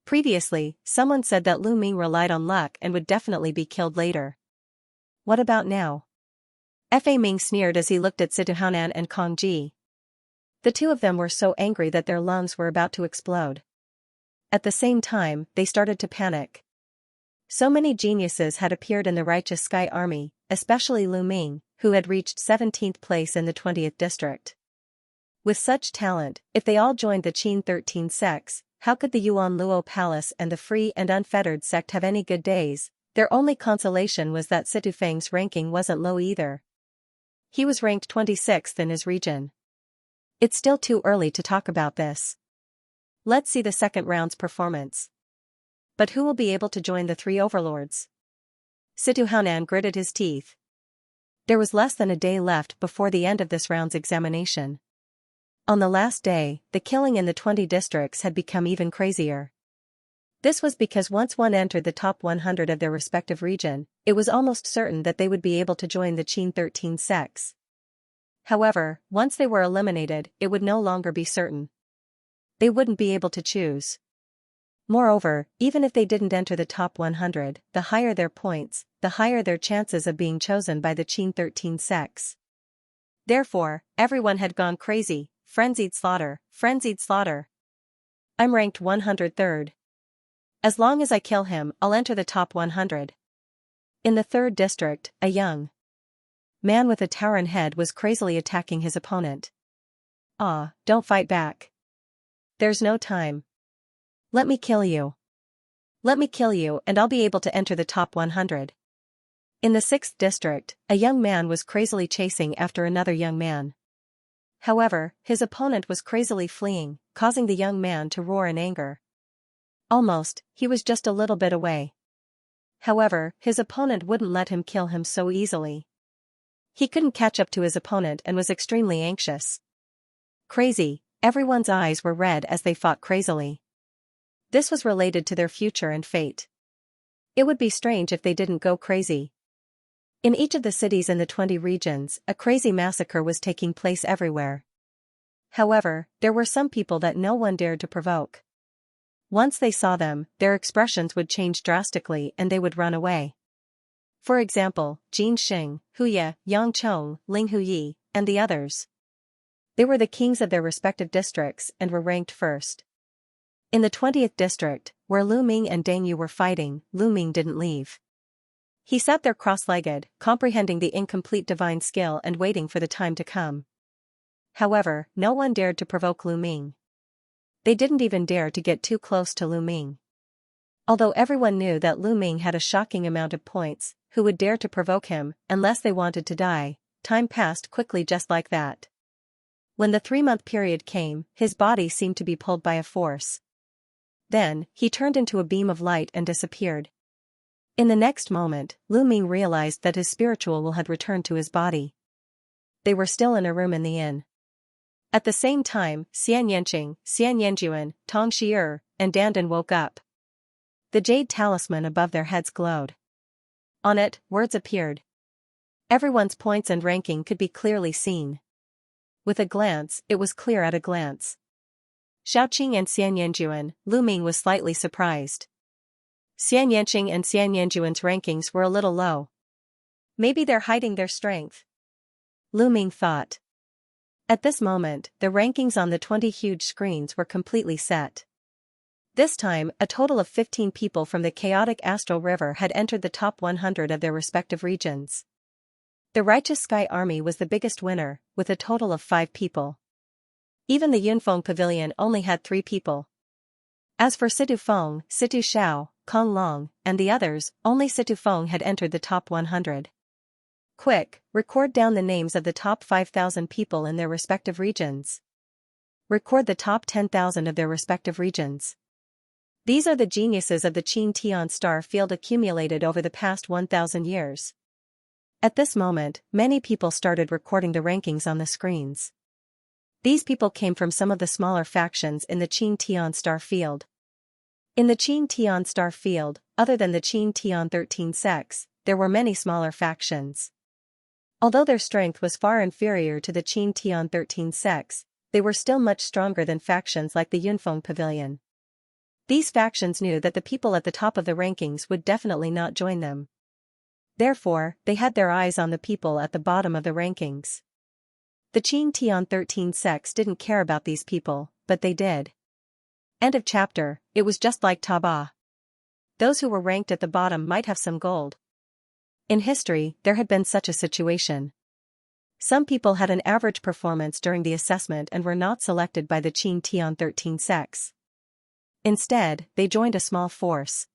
Previously, someone said that Lu Ming relied on luck and would definitely be killed later. What about now? Fa Ming sneered as he looked at Situhanan and Kong Ji. The two of them were so angry that their lungs were about to explode. At the same time, they started to panic. So many geniuses had appeared in the Righteous Sky Army, especially Lu Ming, who had reached 17th place in the 20th district. With such talent, if they all joined the Qin 13 sects, how could the Yuan Luo Palace and the Free and Unfettered sect have any good days? Their only consolation was that Situ Feng's ranking wasn't low either. He was ranked 26th in his region. It's still too early to talk about this. Let's see the second round's performance. But who will be able to join the 3 overlords? Situhanan gritted his teeth. There was less than a day left before the end of this round's examination. On the last day, the killing in the 20 districts had become even crazier. This was because once one entered the top 100 of their respective region, it was almost certain that they would be able to join the Qin 13 sects. However, once they were eliminated, it would no longer be certain. They wouldn't be able to choose. Moreover, even if they didn't enter the top 100, the higher their points, the higher their chances of being chosen by the Qin 13 sects. Therefore, everyone had gone crazy, frenzied slaughter, frenzied slaughter. I'm ranked 103rd. As long as I kill him, I'll enter the top 100. In the 3rd district, a young man with a tauren head was crazily attacking his opponent. Ah, don't fight back. There's no time. Let me kill you. Let me kill you and I'll be able to enter the top 100. In the 6th district, a young man was crazily chasing after another young man. However, his opponent was crazily fleeing, causing the young man to roar in anger. Almost, he was just a little bit away. However, his opponent wouldn't let him kill him so easily. He couldn't catch up to his opponent and was extremely anxious. Crazy, everyone's eyes were red as they fought crazily. This was related to their future and fate. It would be strange if they didn't go crazy. In each of the cities in the 20 regions, a crazy massacre was taking place everywhere. However, there were some people that no one dared to provoke. Once they saw them, their expressions would change drastically and they would run away. For example, Jin Xing, Hu Ye, Yang Chong, Ling Huyi, and the others. They were the kings of their respective districts and were ranked first. In the 20th district, where Lu Ming and Deng Yu were fighting, Lu Ming didn't leave. He sat there cross-legged, comprehending the incomplete divine skill and waiting for the time to come. However, no one dared to provoke Lu Ming. They didn't even dare to get too close to Lu Ming. Although everyone knew that Lu Ming had a shocking amount of points, who would dare to provoke him, unless they wanted to die? Time passed quickly just like that. When the 3-month period came, his body seemed to be pulled by a force. Then, he turned into a beam of light and disappeared. In the next moment, Lu Ming realized that his spiritual will had returned to his body. They were still in a room in the inn. At the same time, Xianxia, Xianxia, Tong Shi'er, and Dandan woke up. The jade talisman above their heads glowed. On it, words appeared. Everyone's points and ranking could be clearly seen. With a glance, it was clear at a glance. Xiaoqing and Xianxia, Lu Ming was slightly surprised. Xianxia and Xianxuan's rankings were a little low. Maybe they're hiding their strength, Lu Ming thought. At this moment, the rankings on the 20 huge screens were completely set. This time, a total of 15 people from the chaotic astral river had entered the top 100 of their respective regions. The Righteous Sky Army was the biggest winner, with a total of 5 people. Even the Yunfeng Pavilion only had 3 people. As for Situ Feng, Situ Xiao, Kong Long, and the others, only Situ Feng had entered the top 100. Quick, record down the names of the top 5,000 people in their respective regions. Record the top 10,000 of their respective regions. These are the geniuses of the Qin Tian star field accumulated over the past 1,000 years. At this moment, many people started recording the rankings on the screens. These people came from some of the smaller factions in the Qin Tian star field. In the Qin Tian star field, other than the Qin Tian 13 sects, there were many smaller factions. Although their strength was far inferior to the Qin Tian 13 sects, they were still much stronger than factions like the Yunfeng Pavilion. These factions knew that the people at the top of the rankings would definitely not join them. Therefore, they had their eyes on the people at the bottom of the rankings. The Qin Tian 13 sects didn't care about these people, but they did. End of chapter. It was just like Taba. Those who were ranked at the bottom might have some gold. In history, there had been such a situation. Some people had an average performance during the assessment and were not selected by the Qin Tian 13 sects. Instead, they joined a small force.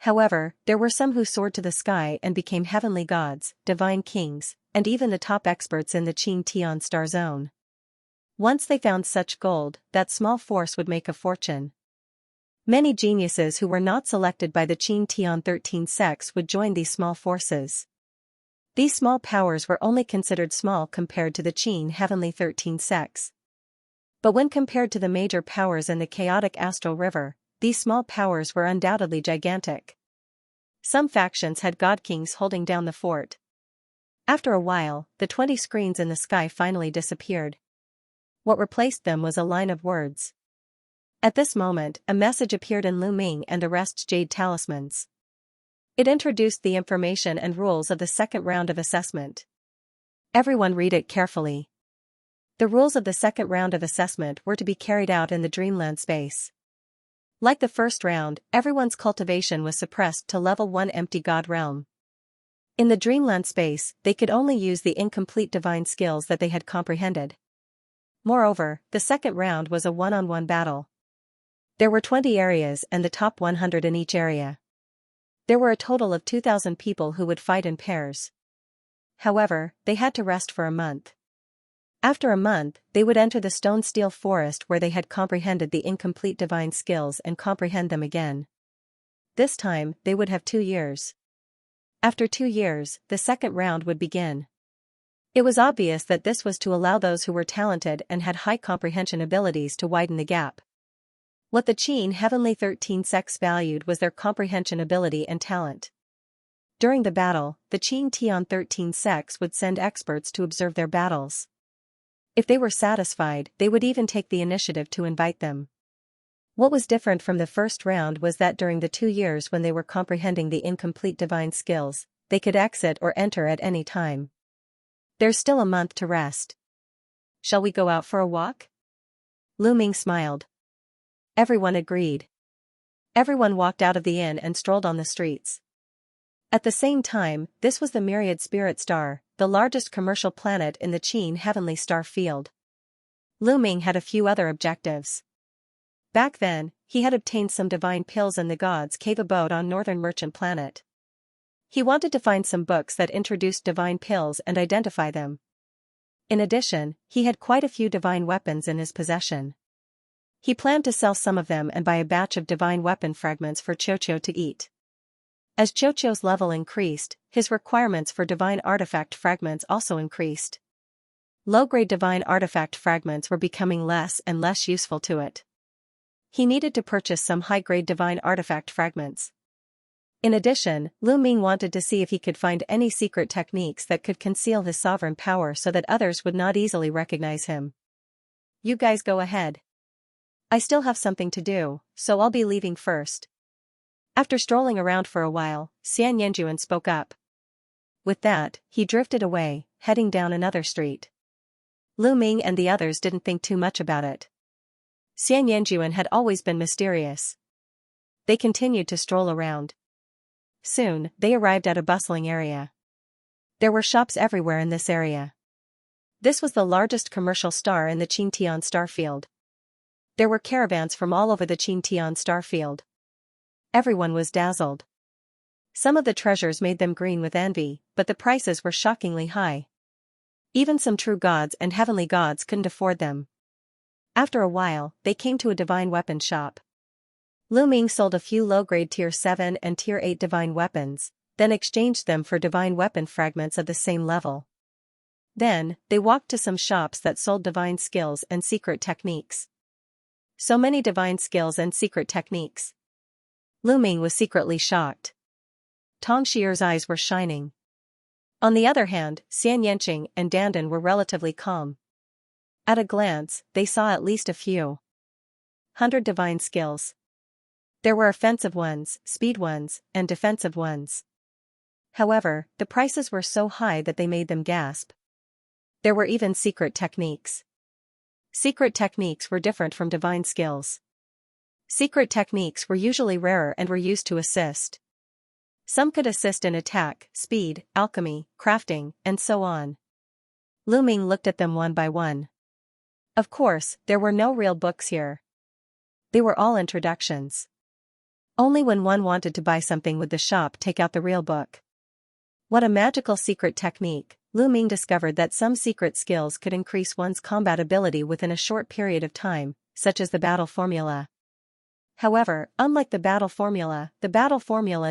However, there were some who soared to the sky and became heavenly gods, divine kings, and even the top experts in the Qin Tian star zone. Once they found such gold, that small force would make a fortune. Many geniuses who were not selected by the Qin Tian 13 sects would join these small forces. These small powers were only considered small compared to the Qin heavenly 13 sects. But when compared to the major powers in the chaotic astral river, these small powers were undoubtedly gigantic. Some factions had god kings holding down the fort. After a while, the 20 screens in the sky finally disappeared. What replaced them was a line of words. At this moment, a message appeared in Lu Ming and the rest's jade talismans. It introduced the information and rules of the second round of assessment. Everyone read it carefully. The rules of the second round of assessment were to be carried out in the dreamland space. Like the first round, everyone's cultivation was suppressed to level 1 empty god realm. In the dreamland space, they could only use the incomplete divine skills that they had comprehended. Moreover, the second round was a one-on-one battle. There were 20 areas and the top 100 in each area. There were a total of 2,000 people who would fight in pairs. However, they had to rest for a month. After a month, they would enter the stone-steel forest where they had comprehended the incomplete divine skills and comprehend them again. This time, they would have 2 years. After 2 years, the second round would begin. It was obvious that this was to allow those who were talented and had high comprehension abilities to widen the gap. What the Qin Heavenly 13 sects valued was their comprehension ability and talent. During the battle, the Qin Tian 13 sects would send experts to observe their battles. If they were satisfied, they would even take the initiative to invite them. What was different from the first round was that during the 2 years when they were comprehending the incomplete divine skills, they could exit or enter at any time. There's still a month to rest. Shall we go out for a walk? Lu Ming smiled. Everyone agreed. Everyone walked out of the inn and strolled on the streets. At the same time, this was the Myriad Spirit Star, the largest commercial planet in the Qin heavenly star field. Lu Ming had a few other objectives. Back then, he had obtained some divine pills in the God's Cave abode on Northern Merchant Planet. He wanted to find some books that introduced divine pills and identify them. In addition, he had quite a few divine weapons in his possession. He planned to sell some of them and buy a batch of divine weapon fragments for Qiuqiu to eat. As Qiuqiu's level increased, his requirements for divine artifact fragments also increased. Low-grade divine artifact fragments were becoming less and less useful to it. He needed to purchase some high-grade divine artifact fragments. In addition, Lu Ming wanted to see if he could find any secret techniques that could conceal his sovereign power so that others would not easily recognize him. You guys go ahead. I still have something to do, so I'll be leaving first. After strolling around for a while, Xianxia spoke up. With that, he drifted away, heading down another street. Lu Ming and the others didn't think too much about it. Xianxia had always been mysterious. They continued to stroll around. Soon, they arrived at a bustling area. There were shops everywhere in this area. This was the largest commercial star in the Qintian star field. There were caravans from all over the Qintian star field. Everyone was dazzled. Some of the treasures made them green with envy, but the prices were shockingly high. Even some true gods and heavenly gods couldn't afford them. After a while, they came to a divine weapon shop. Lu Ming sold a few low-grade Tier 7 and Tier 8 divine weapons, then exchanged them for divine weapon fragments of the same level. Then, they walked to some shops that sold divine skills and secret techniques. So many divine skills and secret techniques. Lu Ming was secretly shocked. Tong Xier's eyes were shining. On the other hand, Xianxia and Dandan were relatively calm. At a glance, they saw at least a few 100 divine skills. There were offensive ones, speed ones, and defensive ones. However, the prices were so high that they made them gasp. There were even secret techniques. Secret techniques were different from divine skills. Secret techniques were usually rarer and were used to assist. Some could assist in attack, speed, alchemy, crafting, and so on. Lu Ming looked at them one by one. Of course, there were no real books here. They were all introductions. Only when one wanted to buy something would the shop take out the real book. What a magical secret technique! Lu Ming discovered that some secret skills could increase one's combat ability within a short period of time, such as the battle formula. However, unlike the battle formula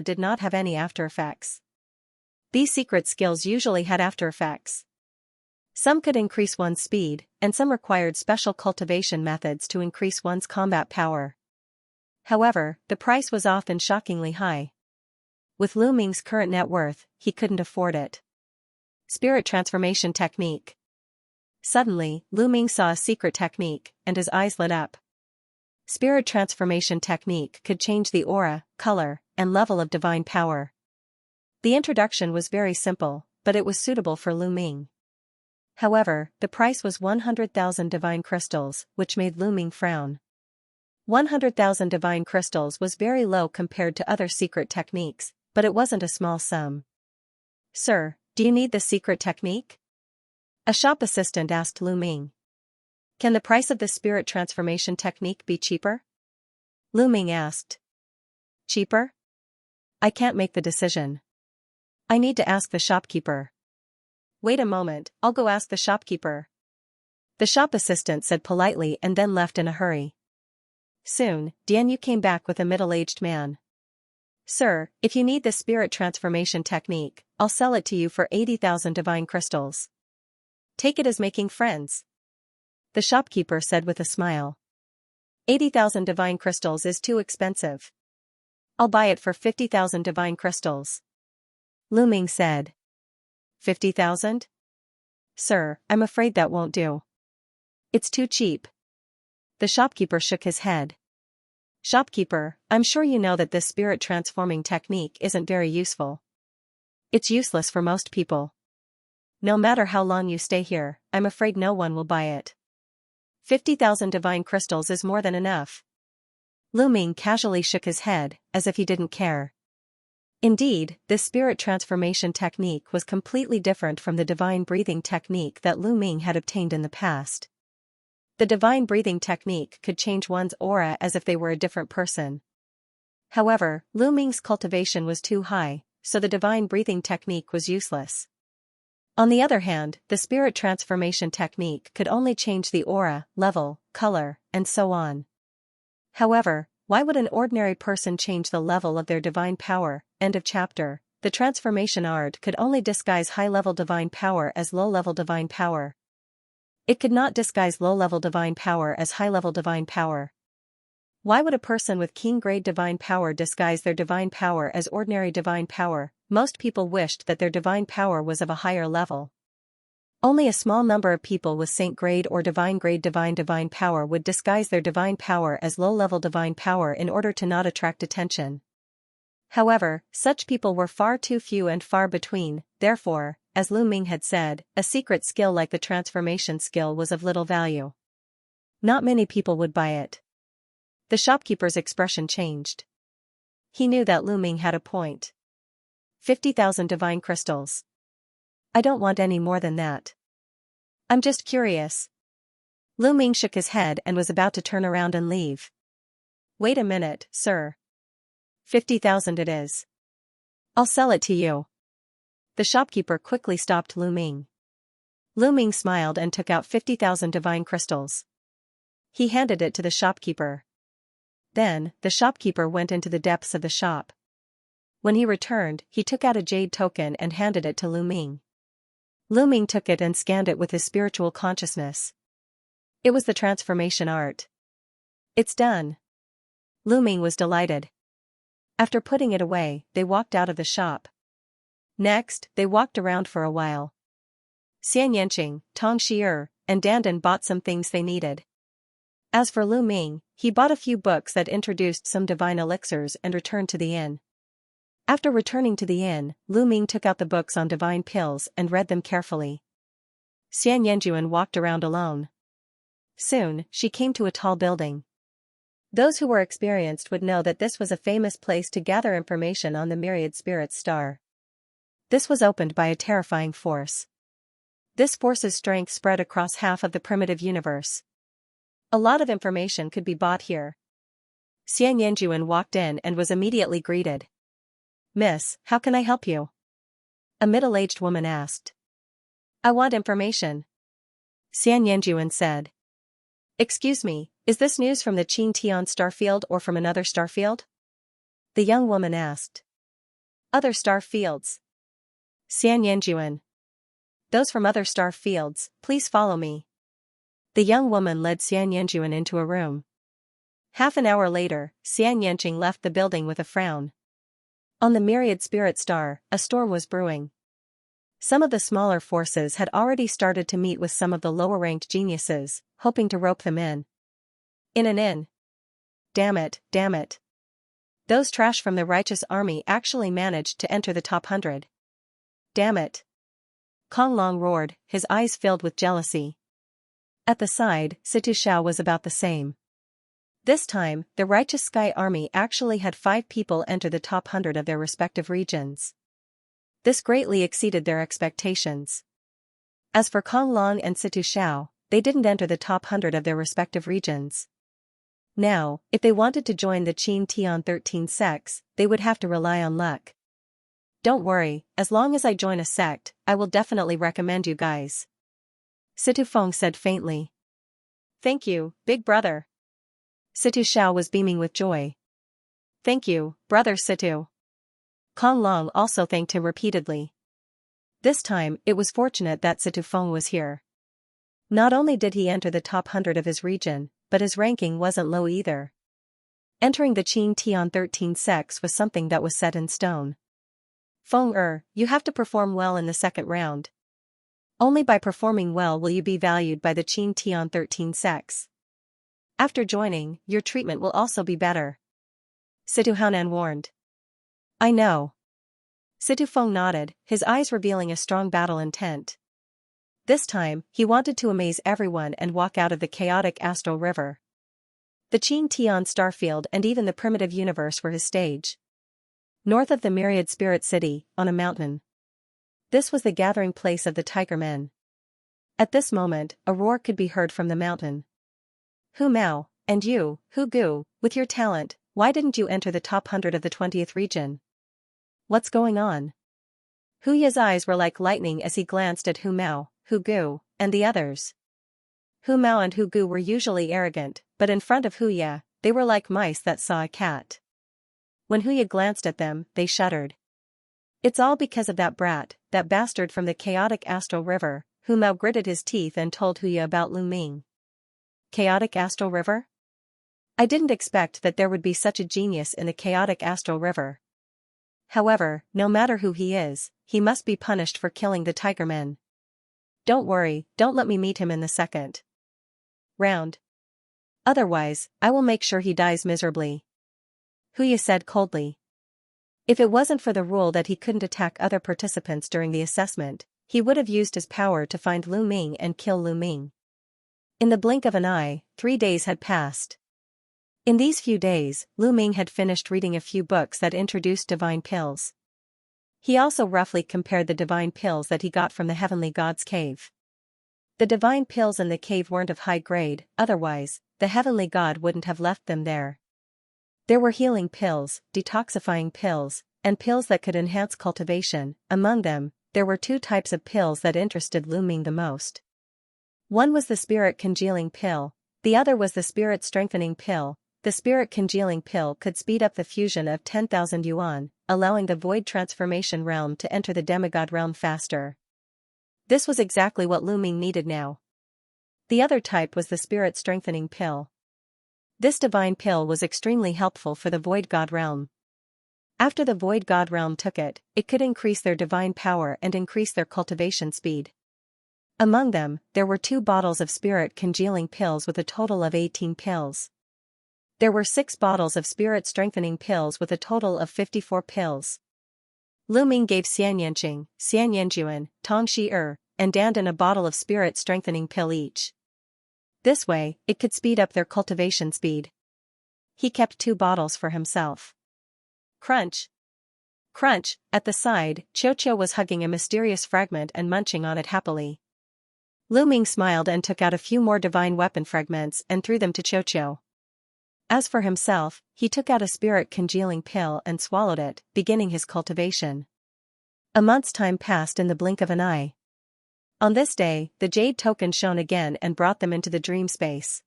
did not have any after effects. These secret skills usually had after effects. Some could increase one's speed, and some required special cultivation methods to increase one's combat power. However, the price was often shockingly high. With Lu Ming's current net worth, he couldn't afford it. Spirit transformation technique. Suddenly, Lu Ming saw a secret technique, and his eyes lit up. Spirit transformation technique could change the aura, color, and level of divine power. The introduction was very simple, but it was suitable for Lu Ming. However, the price was 100,000 divine crystals, which made Lu Ming frown. 100,000 divine crystals was very low compared to other secret techniques, but it wasn't a small sum. Sir, do you need the secret technique? A shop assistant asked Lu Ming. Can the price of the spirit transformation technique be cheaper? Lu Ming asked. Cheaper? I can't make the decision. I need to ask the shopkeeper. Wait a moment, I'll go ask the shopkeeper. The shop assistant said politely and then left in a hurry. Soon, Dianyu came back with a middle-aged man. Sir, if you need the spirit transformation technique, I'll sell it to you for 80,000 divine crystals. Take it as making friends. The shopkeeper said with a smile. 80,000 divine crystals is too expensive. I'll buy it for 50,000 divine crystals. Lu Ming said. 50,000? Sir, I'm afraid that won't do. It's too cheap. The shopkeeper shook his head. Shopkeeper, I'm sure you know that this spirit transforming technique isn't very useful. It's useless for most people. No matter how long you stay here, I'm afraid no one will buy it. 50,000 divine crystals is more than enough. Lu Ming casually shook his head, as if he didn't care. Indeed, this spirit transformation technique was completely different from the divine breathing technique that Lu Ming had obtained in the past. The divine breathing technique could change one's aura as if they were a different person. However, Lu Ming's cultivation was too high, so the divine breathing technique was useless. On the other hand, the spirit transformation technique could only change the aura, level, color, and so on. However, why would an ordinary person change the level of their divine power? End of chapter. The transformation art could only disguise high-level divine power as low-level divine power. It could not disguise low-level divine power as high-level divine power. Why would a person with keen-grade divine power disguise their divine power as ordinary divine power? Most people wished that their divine power was of a higher level. Only a small number of people with saint-grade or divine-grade divine power would disguise their divine power as low-level divine power in order to not attract attention. However, such people were far too few and far between, therefore, as Lu Ming had said, a secret skill like the transformation skill was of little value. Not many people would buy it. The shopkeeper's expression changed. He knew that Lu Ming had a point. 50,000 divine crystals. I don't want any more than that. I'm just curious. Lu Ming shook his head and was about to turn around and leave. Wait a minute, sir. 50,000 it is. I'll sell it to you. The shopkeeper quickly stopped Lu Ming. Lu Ming smiled and took out 50,000 divine crystals. He handed it to the shopkeeper. Then, the shopkeeper went into the depths of the shop. When he returned, he took out a jade token and handed it to Lu Ming. Lu Ming took it and scanned it with his spiritual consciousness. It was the transformation art. It's done. Lu Ming was delighted. After putting it away, they walked out of the shop. Next, they walked around for a while. Xianxia, Tong Shi'er, and Dandan bought some things they needed. As for Lu Ming, he bought a few books that introduced some divine elixirs and returned to the inn. After returning to the inn, Lu Ming took out the books on divine pills and read them carefully. Xianxia walked around alone. Soon, she came to a tall building. Those who were experienced would know that this was a famous place to gather information on the myriad spirits star. This was opened by a terrifying force. This force's strength spread across half of the primitive universe. A lot of information could be bought here. Xianxia walked in and was immediately greeted. Miss, how can I help you? A middle-aged woman asked. I want information. Xianxia said. Excuse me, is this news from the Xianxia starfield or from another starfield? The young woman asked. Other star fields. Xianxia. Those from other star fields, please follow me. The young woman led Xianxia into a room. Half an hour later, Xianxia left the building with a frown. On the myriad spirit star, a storm was brewing. Some of the smaller forces had already started to meet with some of the lower-ranked geniuses, hoping to rope them in. In an inn. Damn it, damn it. Those trash from the righteous army actually managed to enter the top 100. Damn it. Kong Long roared, his eyes filled with jealousy. At the side, Situ Xiao was about the same. This time, the righteous sky army actually had 5 people enter the top 100 of their respective regions. This greatly exceeded their expectations. As for Kong Long and Situ Xiao, they didn't enter the top 100 of their respective regions. Now, if they wanted to join the Qin Tian 13 sects, they would have to rely on luck. Don't worry, as long as I join a sect, I will definitely recommend you guys. Situ Feng said faintly. Thank you, big brother. Situ Xiao was beaming with joy. Thank you, brother Situ. Kong Long also thanked him repeatedly. This time, it was fortunate that Situ Feng was here. Not only did he enter the top 100 of his region, but his ranking wasn't low either. Entering the Qin Tian 13 sects was something that was set in stone. Feng you have to perform well in the second round. Only by performing well will you be valued by the Qin Tian 13 sects. After joining, your treatment will also be better. Situ Haonan warned. I know. Situ Feng nodded, his eyes revealing a strong battle intent. This time, he wanted to amaze everyone and walk out of the chaotic astral river. The Qing Tian starfield and even the primitive universe were his stage. North of the myriad spirit city, on a mountain. This was the gathering place of the Tiger Men. At this moment, a roar could be heard from the mountain. Hu Mao, and you, Hu Gu, with your talent, why didn't you enter the top 100 of the 20th region? What's going on? Hu Ye's eyes were like lightning as he glanced at Hu Mao, Hu Gu, and the others. Hu Mao and Hu Gu were usually arrogant, but in front of Hu Ye, they were like mice that saw a cat. When Hu Ye glanced at them, they shuddered. It's all because of that brat, that bastard from the chaotic astral river. Hu Mao gritted his teeth and told Hu Ye about Lu Ming. Chaotic astral river? I didn't expect that there would be such a genius in the chaotic astral river. However, no matter who he is, he must be punished for killing the Tiger Men. Don't worry, don't let me meet him in the second round. Otherwise, I will make sure he dies miserably. Hu Ye said coldly. If it wasn't for the rule that he couldn't attack other participants during the assessment, he would have used his power to find Lu Ming and kill Lu Ming. In the blink of an eye, 3 days had passed. In these few days, Lu Ming had finished reading a few books that introduced divine pills. He also roughly compared the divine pills that he got from the Heavenly God's cave. The divine pills in the cave weren't of high grade, otherwise, the Heavenly God wouldn't have left them there. There were healing pills, detoxifying pills, and pills that could enhance cultivation. Among them, there were 2 types of pills that interested Lu Ming the most. One was the spirit congealing pill, the other was the spirit strengthening pill. The spirit congealing pill could speed up the fusion of 10,000 yuan, allowing the void transformation realm to enter the demigod realm faster. This was exactly what Lu Ming needed now. The other type was the spirit strengthening pill. This divine pill was extremely helpful for the void god realm. After the void god realm took it, it could increase their divine power and increase their cultivation speed. Among them, there were 2 bottles of spirit congealing pills with a total of 18 pills. There were 6 bottles of spirit strengthening pills with a total of 54 pills. Lu Ming gave Xianxia, Xianyanjuan, Tong Shi and Dandan a bottle of spirit strengthening pill each. This way, it could speed up their cultivation speed. He kept 2 bottles for himself. Crunch. Crunch, at the side, Qiu was hugging a mysterious fragment and munching on it happily. Lu Ming smiled and took out a few more divine weapon fragments and threw them to Qiu. As for himself, he took out a spirit congealing pill and swallowed it, beginning his cultivation. A month's time passed in the blink of an eye. On this day, the jade token shone again and brought them into the dream space.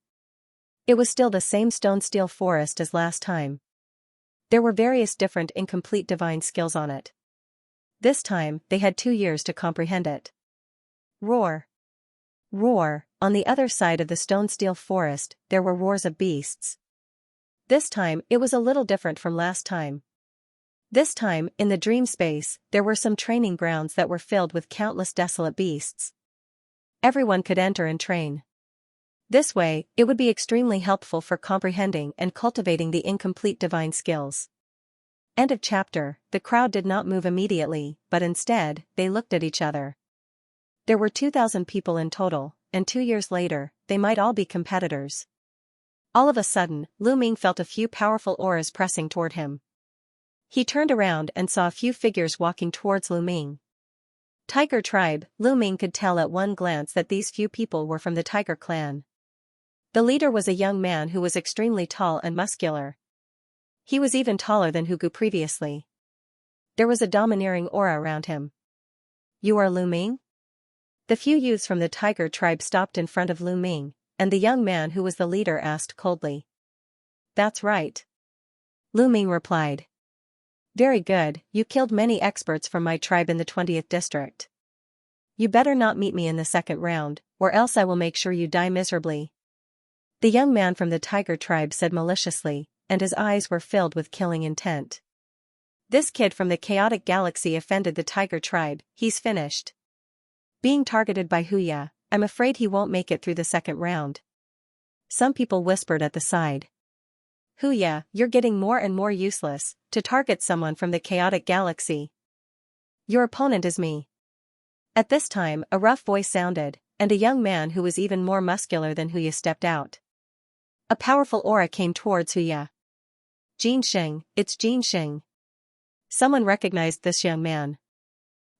It was still the same stone-steel forest as last time. There were various different incomplete divine skills on it. This time, they had 2 years to comprehend it. Roar. Roar. On the other side of the stone-steel forest, there were roars of beasts. This time, it was a little different from last time. This time, in the dream space, there were some training grounds that were filled with countless desolate beasts. Everyone could enter and train. This way, it would be extremely helpful for comprehending and cultivating the incomplete divine skills. End of chapter. The crowd did not move immediately, but instead, they looked at each other. There were 2,000 people in total, and 2 years later, they might all be competitors. All of a sudden, Lu Ming felt a few powerful auras pressing toward him. He turned around and saw a few figures walking towards Lu Ming. Tiger tribe. Lu Ming could tell at one glance that these few people were from the Tiger clan. The leader was a young man who was extremely tall and muscular. He was even taller than Hu Gu previously. There was a domineering aura around him. You are Lu Ming? The few youths from the Tiger tribe stopped in front of Lu Ming, and the young man who was the leader asked coldly. That's right. Lu Ming replied. Very good, you killed many experts from my tribe in the 20th district. You better not meet me in the second round, or else I will make sure you die miserably. The young man from the Tiger tribe said maliciously, and his eyes were filled with killing intent. This kid from the chaotic galaxy offended the Tiger tribe, he's finished. Being targeted by Hu Ye, I'm afraid he won't make it through the second round. Some people whispered at the side. Hu Ye, you're getting more and more useless, to target someone from the chaotic galaxy. Your opponent is me. At this time, a rough voice sounded, and a young man who was even more muscular than Hu Ye stepped out. A powerful aura came towards Xianxia. Xianxia, it's Xianxia. Someone recognized this young man.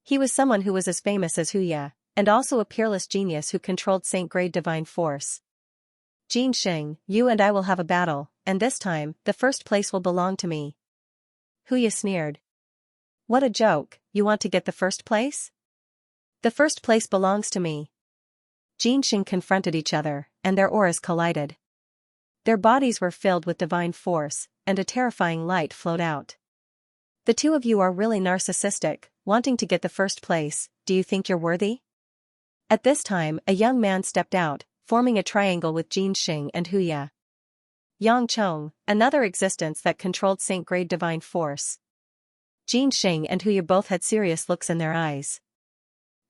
He was someone who was as famous as Xianxia, and also a peerless genius who controlled Saint-grade divine force. Xianxia, you and I will have a battle, and this time, the first place will belong to me. Xianxia sneered. What a joke, you want to get the first place? The first place belongs to me. Xianxia confronted each other, and their auras collided. Their bodies were filled with divine force, and a terrifying light flowed out. The two of you are really narcissistic, wanting to get the first place. Do you think you're worthy? At this time, a young man stepped out, forming a triangle with Xianxia and Xianxia. Yang Chong, another existence that controlled Saint-grade divine force. Xianxia and Xianxia both had serious looks in their eyes.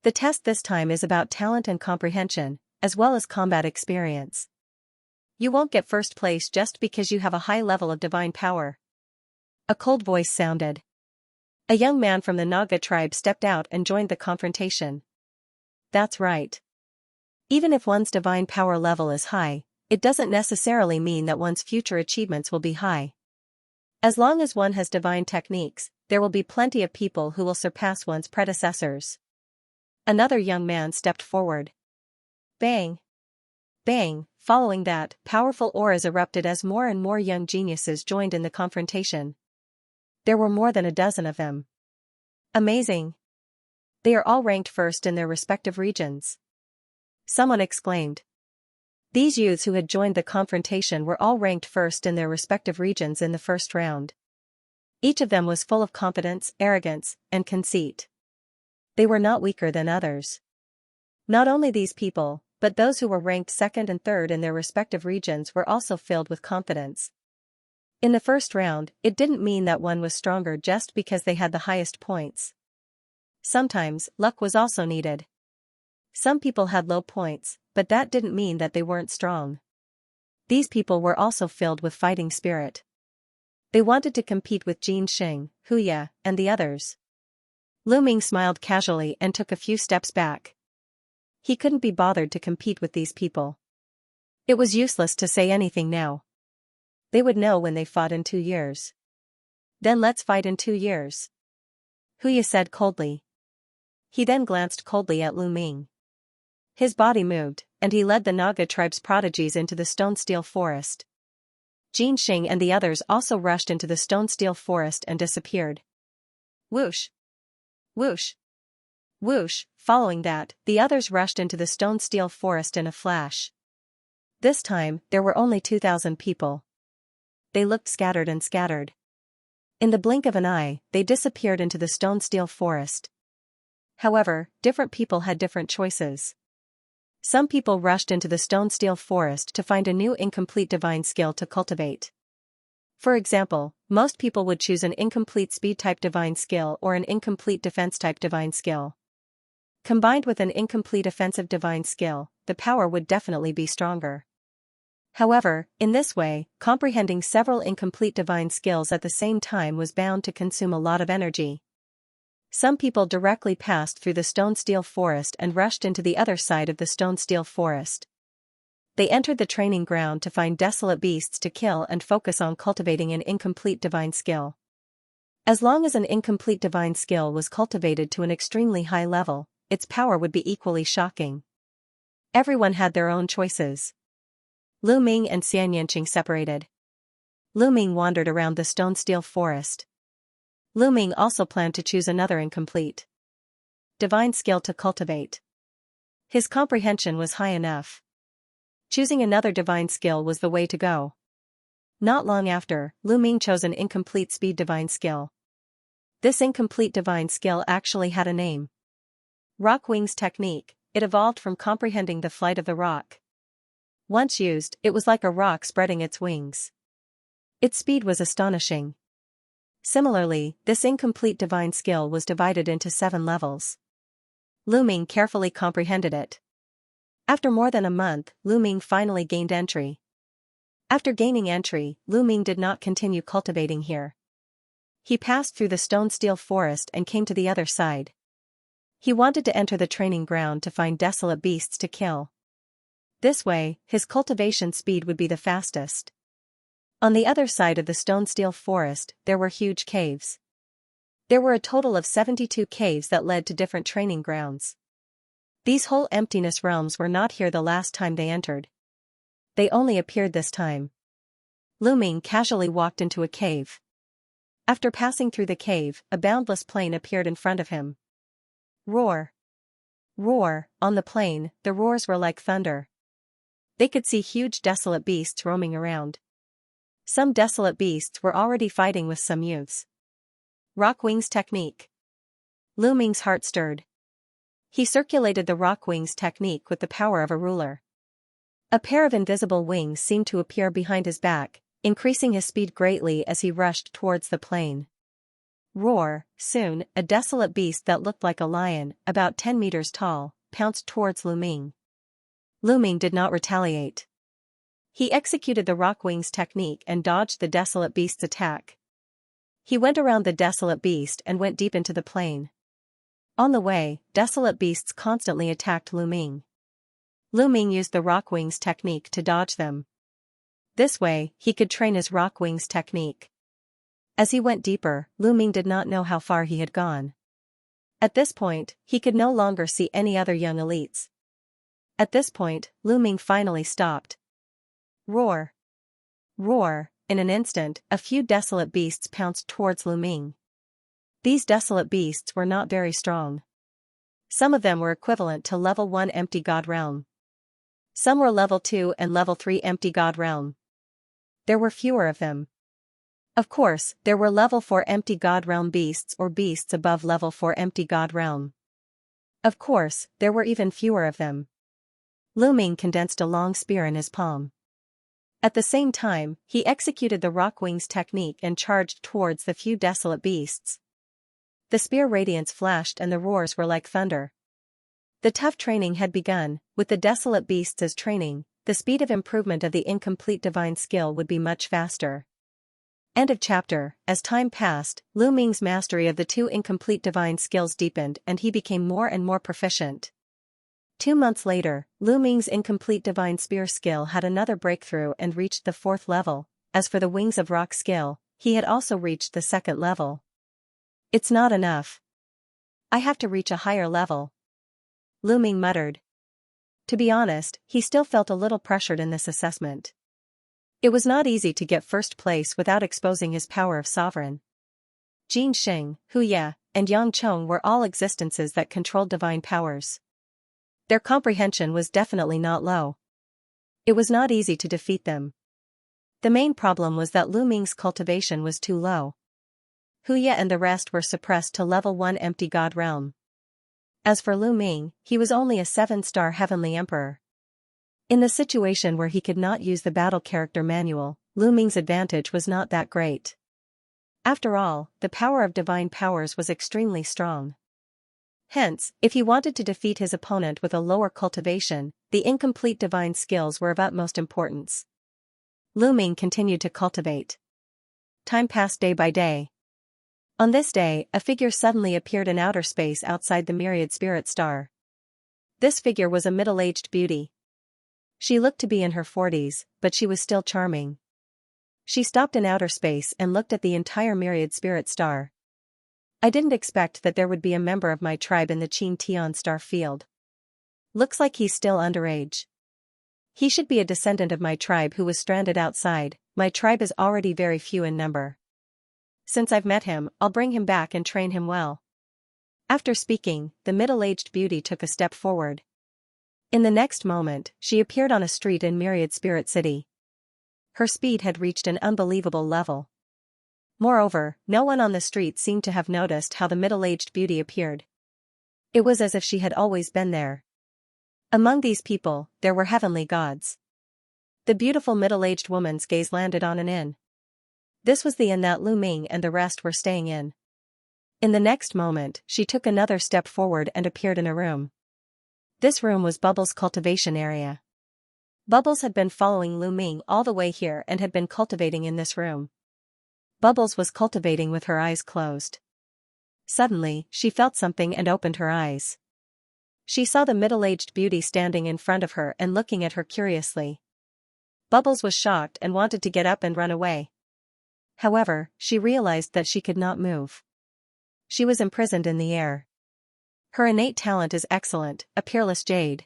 The test this time is about talent and comprehension, as well as combat experience. You won't get first place just because you have a high level of divine power. A cold voice sounded. A young man from the Naga tribe stepped out and joined the confrontation. That's right. Even if one's divine power level is high, it doesn't necessarily mean that one's future achievements will be high. As long as one has divine techniques, there will be plenty of people who will surpass one's predecessors. Another young man stepped forward. Bang! Bang! Following that, powerful auras erupted as more and more young geniuses joined in the confrontation. There were more than a dozen of them. Amazing! They are all ranked first in their respective regions. Someone exclaimed. These youths who had joined the confrontation were all ranked first in their respective regions in the first round. Each of them was full of confidence, arrogance, and conceit. They were not weaker than others. Not only these people, but those who were ranked second and third in their respective regions were also filled with confidence. In the first round, it didn't mean that one was stronger just because they had the highest points. Sometimes, luck was also needed. Some people had low points, but that didn't mean that they weren't strong. These people were also filled with fighting spirit. They wanted to compete with Xianxia, Xianxia, and the others. Lu Ming smiled casually and took a few steps back. He couldn't be bothered to compete with these people. It was useless to say anything now. They would know when they fought in 2 years. Then let's fight in 2 years. Xianxia said coldly. He then glanced coldly at Lu Ming. His body moved, and he led the Naga tribe's prodigies into the stone-steel forest. Xianxia and the others also rushed into the stone-steel forest and disappeared. Whoosh! Whoosh! Whoosh! Following that, the others rushed into the stone-steel forest in a flash. This time, there were only 2,000 people. They looked scattered and scattered. In the blink of an eye, they disappeared into the stone-steel forest. However, different people had different choices. Some people rushed into the stone-steel forest to find a new incomplete divine skill to cultivate. For example, most people would choose an incomplete speed-type divine skill or an incomplete defense-type divine skill. Combined with an incomplete offensive divine skill, the power would definitely be stronger. However, in this way, comprehending several incomplete divine skills at the same time was bound to consume a lot of energy. Some people directly passed through the stone-steel forest and rushed into the other side of the stone-steel forest. They entered the training ground to find desolate beasts to kill and focus on cultivating an incomplete divine skill. As long as an incomplete divine skill was cultivated to an extremely high level, its power would be equally shocking. Everyone had their own choices. Lu Ming and Xianxia separated. Lu Ming wandered around the stone-steel forest. Lu Ming also planned to choose another incomplete divine skill to cultivate. His comprehension was high enough. Choosing another divine skill was the way to go. Not long after, Lu Ming chose an incomplete speed divine skill. This incomplete divine skill actually had a name. Rock Wings Technique. It evolved from comprehending the flight of the rock. Once used, it was like a rock spreading its wings. Its speed was astonishing. Similarly, this incomplete divine skill was divided into 7 levels. Lu Ming carefully comprehended it. After more than a month, Lu Ming finally gained entry. After gaining entry, Lu Ming did not continue cultivating here. He passed through the stone-steel forest and came to the other side. He wanted to enter the training ground to find desolate beasts to kill. This way, his cultivation speed would be the fastest. On the other side of the stone-steel forest, there were huge caves. There were a total of 72 caves that led to different training grounds. These whole emptiness realms were not here the last time they entered. They only appeared this time. Lu Ming casually walked into a cave. After passing through the cave, a boundless plain appeared in front of him. Roar! Roar! On the plain, the roars were like thunder. They could see huge desolate beasts roaming around. Some desolate beasts were already fighting with some youths. Rock Wings Technique. Lu Ming's heart stirred. He circulated the Rock Wings technique with the power of a ruler. A pair of invisible wings seemed to appear behind his back, increasing his speed greatly as he rushed towards the plain. Roar! Soon, a desolate beast that looked like a lion, about 10 meters tall, pounced towards Lu Ming. Lu Ming did not retaliate. He executed the Rock Wings technique and dodged the desolate beast's attack. He went around the desolate beast and went deep into the plain. On the way, desolate beasts constantly attacked Lu Ming. Lu Ming used the Rock Wings technique to dodge them. This way, he could train his Rock Wings technique. As he went deeper, Lu Ming did not know how far he had gone. At this point, he could no longer see any other young elites. At this point, Lu Ming finally stopped. Roar! Roar! In an instant, a few desolate beasts pounced towards Lu Ming. These desolate beasts were not very strong. Some of them were equivalent to level 1 empty god realm. Some were level 2 and level 3 empty god realm. There were fewer of them. Of course, there were level 4 empty god realm beasts or beasts above level 4 empty god realm. Of course, there were even fewer of them. Lu Ming condensed a long spear in his palm. At the same time, he executed the Rock Wings technique and charged towards the few desolate beasts. The spear radiance flashed and the roars were like thunder. The tough training had begun. With the desolate beasts as training, the speed of improvement of the incomplete divine skill would be much faster. End of chapter. As time passed, Lu Ming's mastery of the 2 incomplete divine skills deepened and he became more and more proficient. 2 months later, Lu Ming's incomplete divine spear skill had another breakthrough and reached the 4th level. As for the Wings of Rock skill, he had also reached the 2nd level. It's not enough. I have to reach a higher level. Lu Ming muttered. To be honest, he still felt a little pressured in this assessment. It was not easy to get first place without exposing his power of sovereign. Jin Xing, Hu Ye, and Yang Chong were all existences that controlled divine powers. Their comprehension was definitely not low. It was not easy to defeat them. The main problem was that Lu Ming's cultivation was too low. Hu Ye and the rest were suppressed to level 1 empty god realm. As for Lu Ming, he was only a 7-star heavenly emperor. In the situation where he could not use the battle character manual, Lu Ming's advantage was not that great. After all, the power of divine powers was extremely strong. Hence, if he wanted to defeat his opponent with a lower cultivation, the incomplete divine skills were of utmost importance. Lu Ming continued to cultivate. Time passed day by day. On this day, a figure suddenly appeared in outer space outside the myriad spirit star. This figure was a middle-aged beauty. She looked to be in her 40s, but she was still charming. She stopped in outer space and looked at the entire myriad spirit star. I didn't expect that there would be a member of my tribe in the Qin Tian star field. Looks like he's still underage. He should be a descendant of my tribe who was stranded outside. My tribe is already very few in number. Since I've met him, I'll bring him back and train him well. After speaking, the middle-aged beauty took a step forward. In the next moment, she appeared on a street in Myriad Spirit City. Her speed had reached an unbelievable level. Moreover, no one on the street seemed to have noticed how the middle-aged beauty appeared. It was as if she had always been there. Among these people, there were heavenly gods. The beautiful middle-aged woman's gaze landed on an inn. This was the inn that Lu Ming and the rest were staying in. In the next moment, she took another step forward and appeared in a room. This room was Bubbles' cultivation area. Bubbles had been following Lu Ming all the way here and had been cultivating in this room. Bubbles was cultivating with her eyes closed. Suddenly, she felt something and opened her eyes. She saw the middle-aged beauty standing in front of her and looking at her curiously. Bubbles was shocked and wanted to get up and run away. However, she realized that she could not move. She was imprisoned in the air. Her innate talent is excellent, a peerless jade.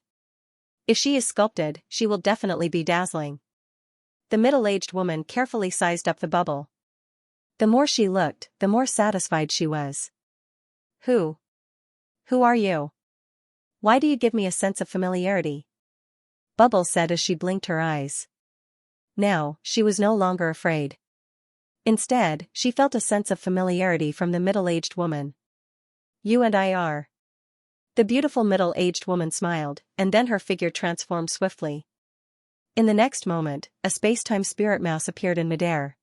If she is sculpted, she will definitely be dazzling. The middle-aged woman carefully sized up the bubble. The more she looked, the more satisfied she was. Who are you? Why do you give me a sense of familiarity? Bubbles said as she blinked her eyes. Now, she was no longer afraid. Instead, she felt a sense of familiarity from the middle-aged woman. You and I are. The beautiful middle-aged woman smiled, and then her figure transformed swiftly. In the next moment, a space-time spirit mouse appeared in midair.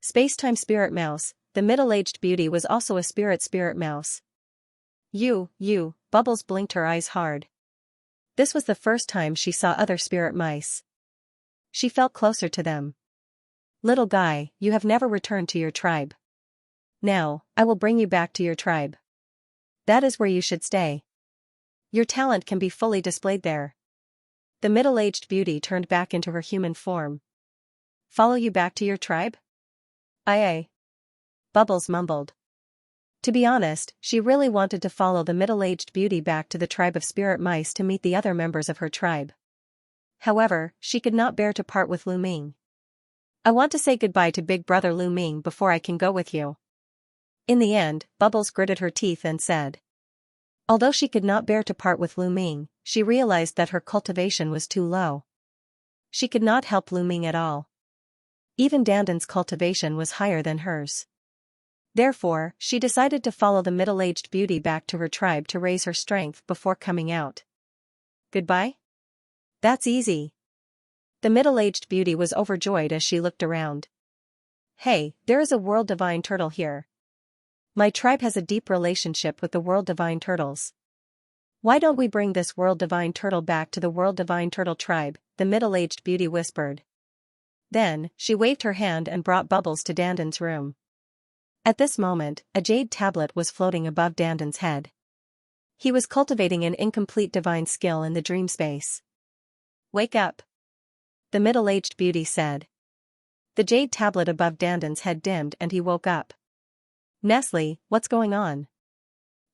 Space-time spirit mouse, the middle-aged beauty was also a spirit mouse. You, Bubbles blinked her eyes hard. This was the first time she saw other spirit mice. She felt closer to them. Little guy, you have never returned to your tribe. Now, I will bring you back to your tribe. That is where you should stay. Your talent can be fully displayed there. The middle-aged beauty turned back into her human form. Follow you back to your tribe? Aye. Bubbles mumbled. To be honest, she really wanted to follow the middle-aged beauty back to the tribe of spirit mice to meet the other members of her tribe. However, she could not bear to part with Lu Ming. I want to say goodbye to Big Brother Lu Ming before I can go with you. In the end, Bubbles gritted her teeth and said. Although she could not bear to part with Lu Ming, she realized that her cultivation was too low. She could not help Lu Ming at all. Even Dandan's cultivation was higher than hers. Therefore, she decided to follow the middle-aged beauty back to her tribe to raise her strength before coming out. Goodbye? That's easy. The middle-aged beauty was overjoyed as she looked around. Hey, there is a world divine turtle here. My tribe has a deep relationship with the world divine turtles. Why don't we bring this world divine turtle back to the world divine turtle tribe, the middle-aged beauty whispered. Then, she waved her hand and brought Bubbles to Dandan's room. At this moment, a jade tablet was floating above Dandan's head. He was cultivating an incomplete divine skill in the dream space. Wake up. The middle-aged beauty said. The jade tablet above Dandan's head dimmed and he woke up. Nestle, what's going on?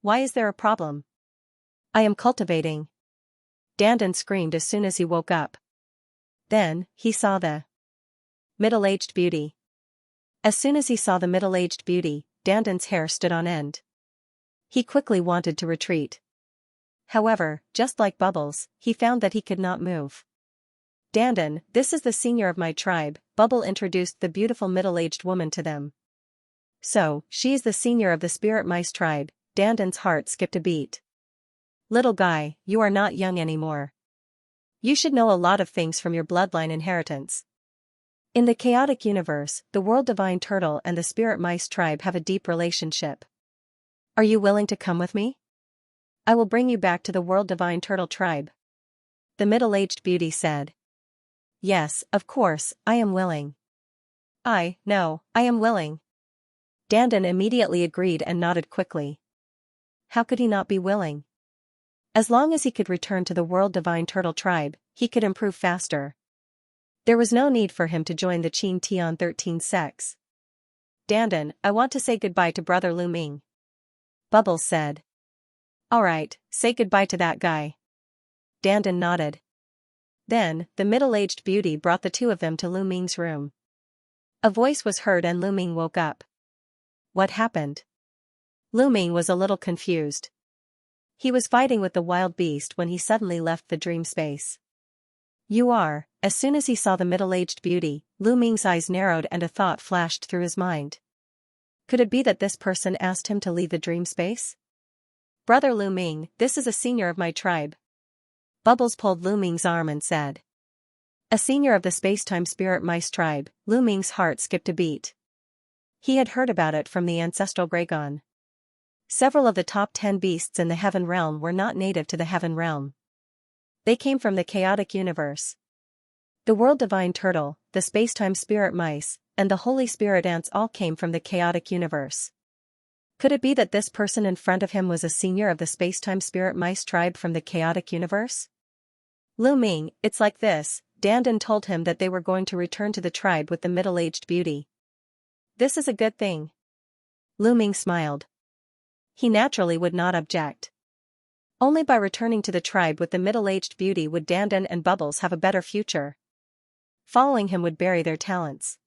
Why is there a problem? I am cultivating. Dandan screamed as soon as he woke up. Then, he saw the middle-aged beauty. As soon as he saw the middle-aged beauty, Dandan's hair stood on end. He quickly wanted to retreat. However, just like Bubbles, he found that he could not move. Dandan, this is the senior of my tribe, Bubble introduced the beautiful middle-aged woman to them. So, she is the senior of the spirit mice tribe. Dandan's heart skipped a beat. Little guy, you are not young anymore. You should know a lot of things from your bloodline inheritance. In the chaotic universe, the world divine turtle and the spirit mice tribe have a deep relationship. Are you willing to come with me? I will bring you back to the world divine turtle tribe. The middle-aged beauty said. Yes, of course, I am willing. I am willing. Dandan immediately agreed and nodded quickly. How could he not be willing? As long as he could return to the world divine turtle tribe, he could improve faster. There was no need for him to join the Qin Tian 13 sects. Dandan, I want to say goodbye to Brother Lu Ming. Bubbles said. Alright, say goodbye to that guy. Dandan nodded. Then, the middle-aged beauty brought the two of them to Lu Ming's room. A voice was heard and Lu Ming woke up. What happened? Lu Ming was a little confused. He was fighting with the wild beast when he suddenly left the dream space. As soon as he saw the middle-aged beauty, Lu Ming's eyes narrowed and a thought flashed through his mind. Could it be that this person asked him to leave the dream space? Brother Lu Ming, this is a senior of my tribe. Bubbles pulled Lu Ming's arm and said. A senior of the space-time spirit mice tribe, Lu Ming's heart skipped a beat. He had heard about it from the ancestral Dragon. Several of the top 10 beasts in the Heaven Realm were not native to the Heaven Realm. They came from the chaotic universe. The world divine turtle, the space-time spirit mice, and the holy spirit ants all came from the chaotic universe. Could it be that this person in front of him was a senior of the spacetime spirit mice tribe from the chaotic universe? Lu Ming, it's like this, Dandan told him that they were going to return to the tribe with the middle-aged beauty. This is a good thing. Lu Ming smiled. He naturally would not object. Only by returning to the tribe with the middle-aged beauty would Dandan and Bubbles have a better future. Following him would bury their talents.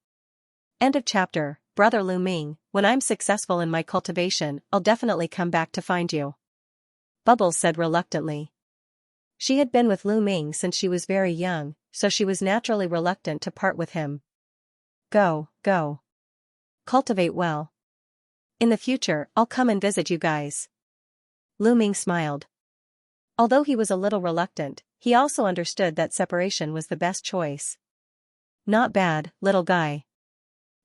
End of chapter. Brother Lu Ming, when I'm successful in my cultivation, I'll definitely come back to find you. Bubbles said reluctantly. She had been with Lu Ming since she was very young, so she was naturally reluctant to part with him. Go. Cultivate well. In the future, I'll come and visit you guys. Lu Ming smiled. Although he was a little reluctant, he also understood that separation was the best choice. Not bad, little guy.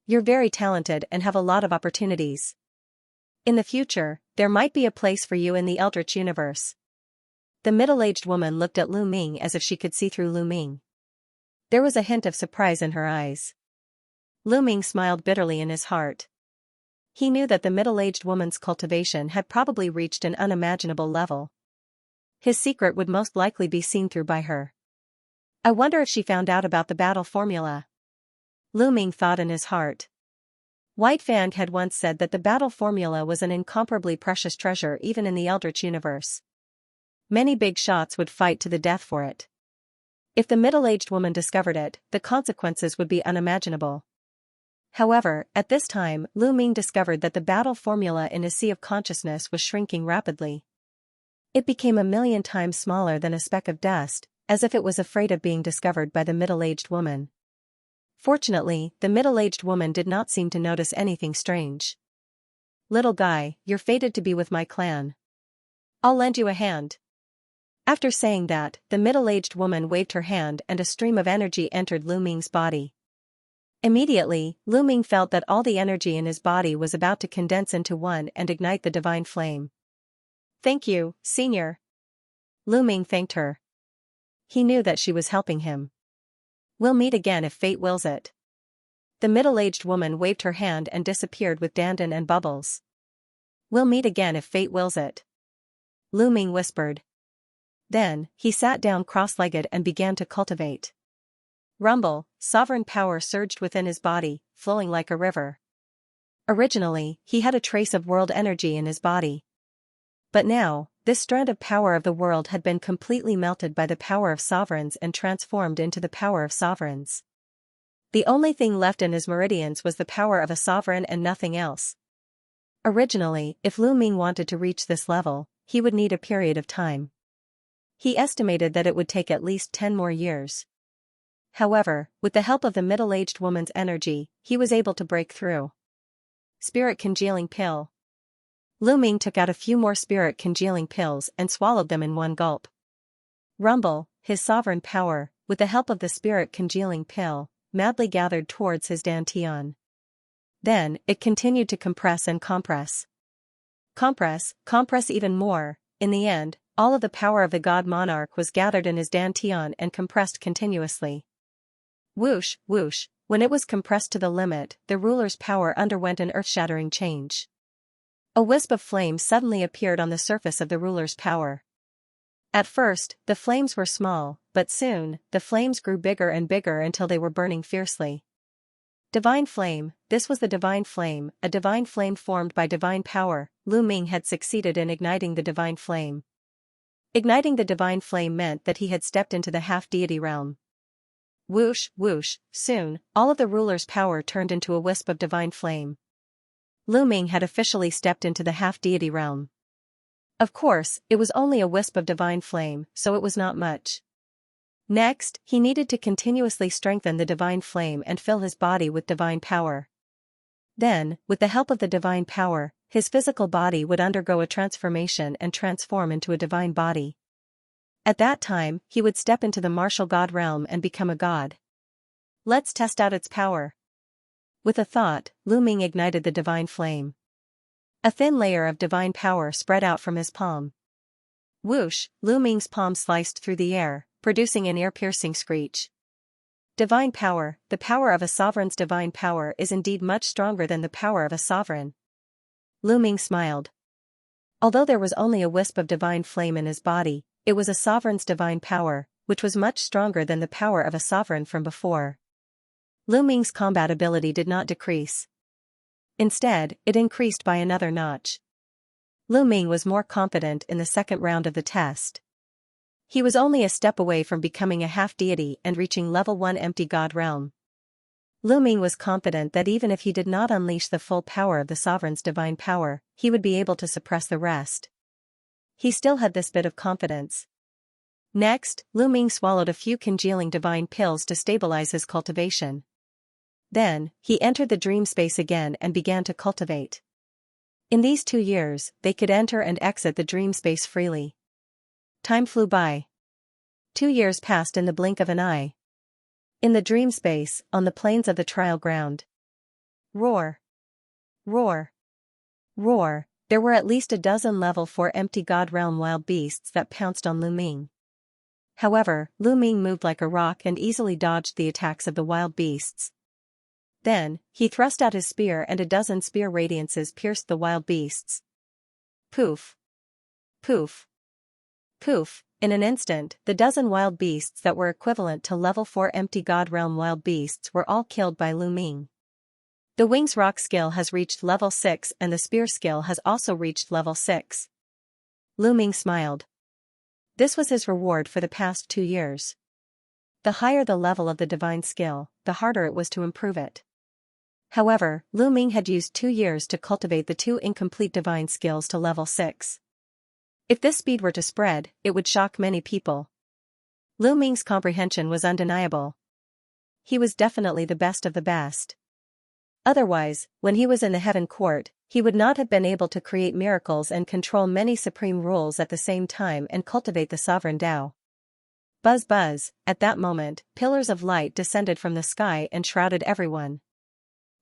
You're very talented and have a lot of opportunities. In the future, there might be a place for you in the Eldritch universe. The middle-aged woman looked at Lu Ming as if she could see through Lu Ming. There was a hint of surprise in her eyes. Lu Ming smiled bitterly in his heart. He knew that the middle-aged woman's cultivation had probably reached an unimaginable level. His secret would most likely be seen through by her. I wonder if she found out about the battle formula. Lu Ming thought in his heart. White Fang had once said that the battle formula was an incomparably precious treasure even in the Eldritch universe. Many big shots would fight to the death for it. If the middle-aged woman discovered it, the consequences would be unimaginable. However, at this time, Lu Ming discovered that the battle formula in his sea of consciousness was shrinking rapidly. It became 1,000,000 times smaller than a speck of dust, as if it was afraid of being discovered by the middle-aged woman. Fortunately, the middle-aged woman did not seem to notice anything strange. Little guy, you're fated to be with my clan. I'll lend you a hand. After saying that, the middle-aged woman waved her hand and a stream of energy entered Lu Ming's body. Immediately, Lu Ming felt that all the energy in his body was about to condense into one and ignite the divine flame. Thank you, Senior. Lu Ming thanked her. He knew that she was helping him. We'll meet again if fate wills it. The middle-aged woman waved her hand and disappeared with Dandan and Bubbles. We'll meet again if fate wills it. Lu Ming whispered. Then, he sat down cross-legged and began to cultivate. Rumble, sovereign power surged within his body, flowing like a river. Originally, he had a trace of world energy in his body. But now, this strand of power of the world had been completely melted by the power of sovereigns and transformed into the power of sovereigns. The only thing left in his meridians was the power of a sovereign and nothing else. Originally, if Lu Ming wanted to reach this level, he would need a period of time. He estimated that it would take at least 10 more years. However, with the help of the middle-aged woman's energy, he was able to break through. Spirit congealing pill. Lu Ming took out a few more spirit congealing pills and swallowed them in one gulp. Rumble, his sovereign power, with the help of the spirit congealing pill, madly gathered towards his dantian. Then, it continued to compress and compress. Compress even more. In the end, all of the power of the god monarch was gathered in his dantian and compressed continuously. Whoosh, whoosh, when it was compressed to the limit, the ruler's power underwent an earth-shattering change. A wisp of flame suddenly appeared on the surface of the ruler's power. At first, the flames were small, but soon, the flames grew bigger and bigger until they were burning fiercely. Divine flame, this was the divine flame, a divine flame formed by divine power. Lu Ming had succeeded in igniting the divine flame. Igniting the divine flame meant that he had stepped into the half-deity realm. Whoosh, whoosh, soon, all of the ruler's power turned into a wisp of divine flame. Lu Ming had officially stepped into the half-deity realm. Of course, it was only a wisp of divine flame, so it was not much. Next, he needed to continuously strengthen the divine flame and fill his body with divine power. Then, with the help of the divine power, his physical body would undergo a transformation and transform into a divine body. At that time, he would step into the martial god realm and become a god. Let's test out its power. With a thought, Lu Ming ignited the divine flame. A thin layer of divine power spread out from his palm. Whoosh, Lu Ming's palm sliced through the air, producing an ear-piercing screech. Divine power, the power of a sovereign's divine power is indeed much stronger than the power of a sovereign. Lu Ming smiled. Although there was only a wisp of divine flame in his body, it was a sovereign's divine power, which was much stronger than the power of a sovereign from before. Lu Ming's combat ability did not decrease. Instead, it increased by another notch. Lu Ming was more confident in the second round of the test. He was only a step away from becoming a half-deity and reaching level 1 empty god realm. Lu Ming was confident that even if he did not unleash the full power of the sovereign's divine power, he would be able to suppress the rest. He still had this bit of confidence. Next, Lu Ming swallowed a few congealing divine pills to stabilize his cultivation. Then, he entered the dream space again and began to cultivate. In these 2 years, they could enter and exit the dream space freely. Time flew by. 2 years passed in the blink of an eye. In the dream space, on the plains of the trial ground. Roar! Roar! Roar! There were at least a dozen level 4 empty god realm wild beasts that pounced on Lu Ming. However, Lu Ming moved like a rock and easily dodged the attacks of the wild beasts. Then, he thrust out his spear and a dozen spear radiances pierced the wild beasts. Poof! Poof! Poof! In an instant, the dozen wild beasts that were equivalent to level 4 empty god realm wild beasts were all killed by Lu Ming. The wings rock skill has reached level 6 and the spear skill has also reached level 6. Lu Ming smiled. This was his reward for the past 2 years. The higher the level of the divine skill, the harder it was to improve it. However, Lu Ming had used 2 years to cultivate the 2 incomplete divine skills to level 6. If this speed were to spread, it would shock many people. Lu Ming's comprehension was undeniable. He was definitely the best of the best. Otherwise, when he was in the heaven court, he would not have been able to create miracles and control many supreme rules at the same time and cultivate the sovereign Tao. Buzz buzz, at that moment, pillars of light descended from the sky and shrouded everyone.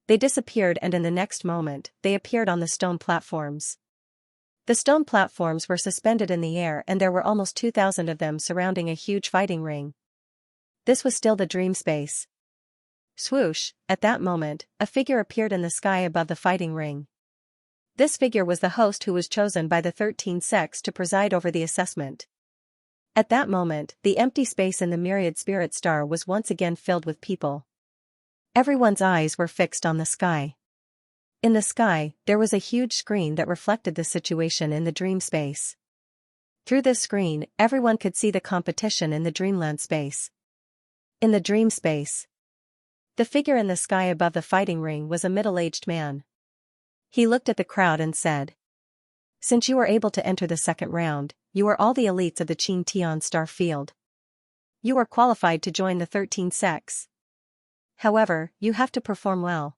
They disappeared and in the next moment, they appeared on the stone platforms. The stone platforms were suspended in the air and there were almost 2,000 of them surrounding a huge fighting ring. This was still the dream space. Swoosh, at that moment, a figure appeared in the sky above the fighting ring. This figure was the host who was chosen by the 13 sects to preside over the assessment. At that moment, the empty space in the myriad spirit star was once again filled with people. Everyone's eyes were fixed on the sky. In the sky, there was a huge screen that reflected the situation in the dream space. Through this screen, everyone could see the competition in the dreamland space. In the dream space, the figure in the sky above the fighting ring was a middle-aged man. He looked at the crowd and said, "Since you are able to enter the second round, you are all the elites of the Qin Tian star field. You are qualified to join the 13 sects. However, you have to perform well.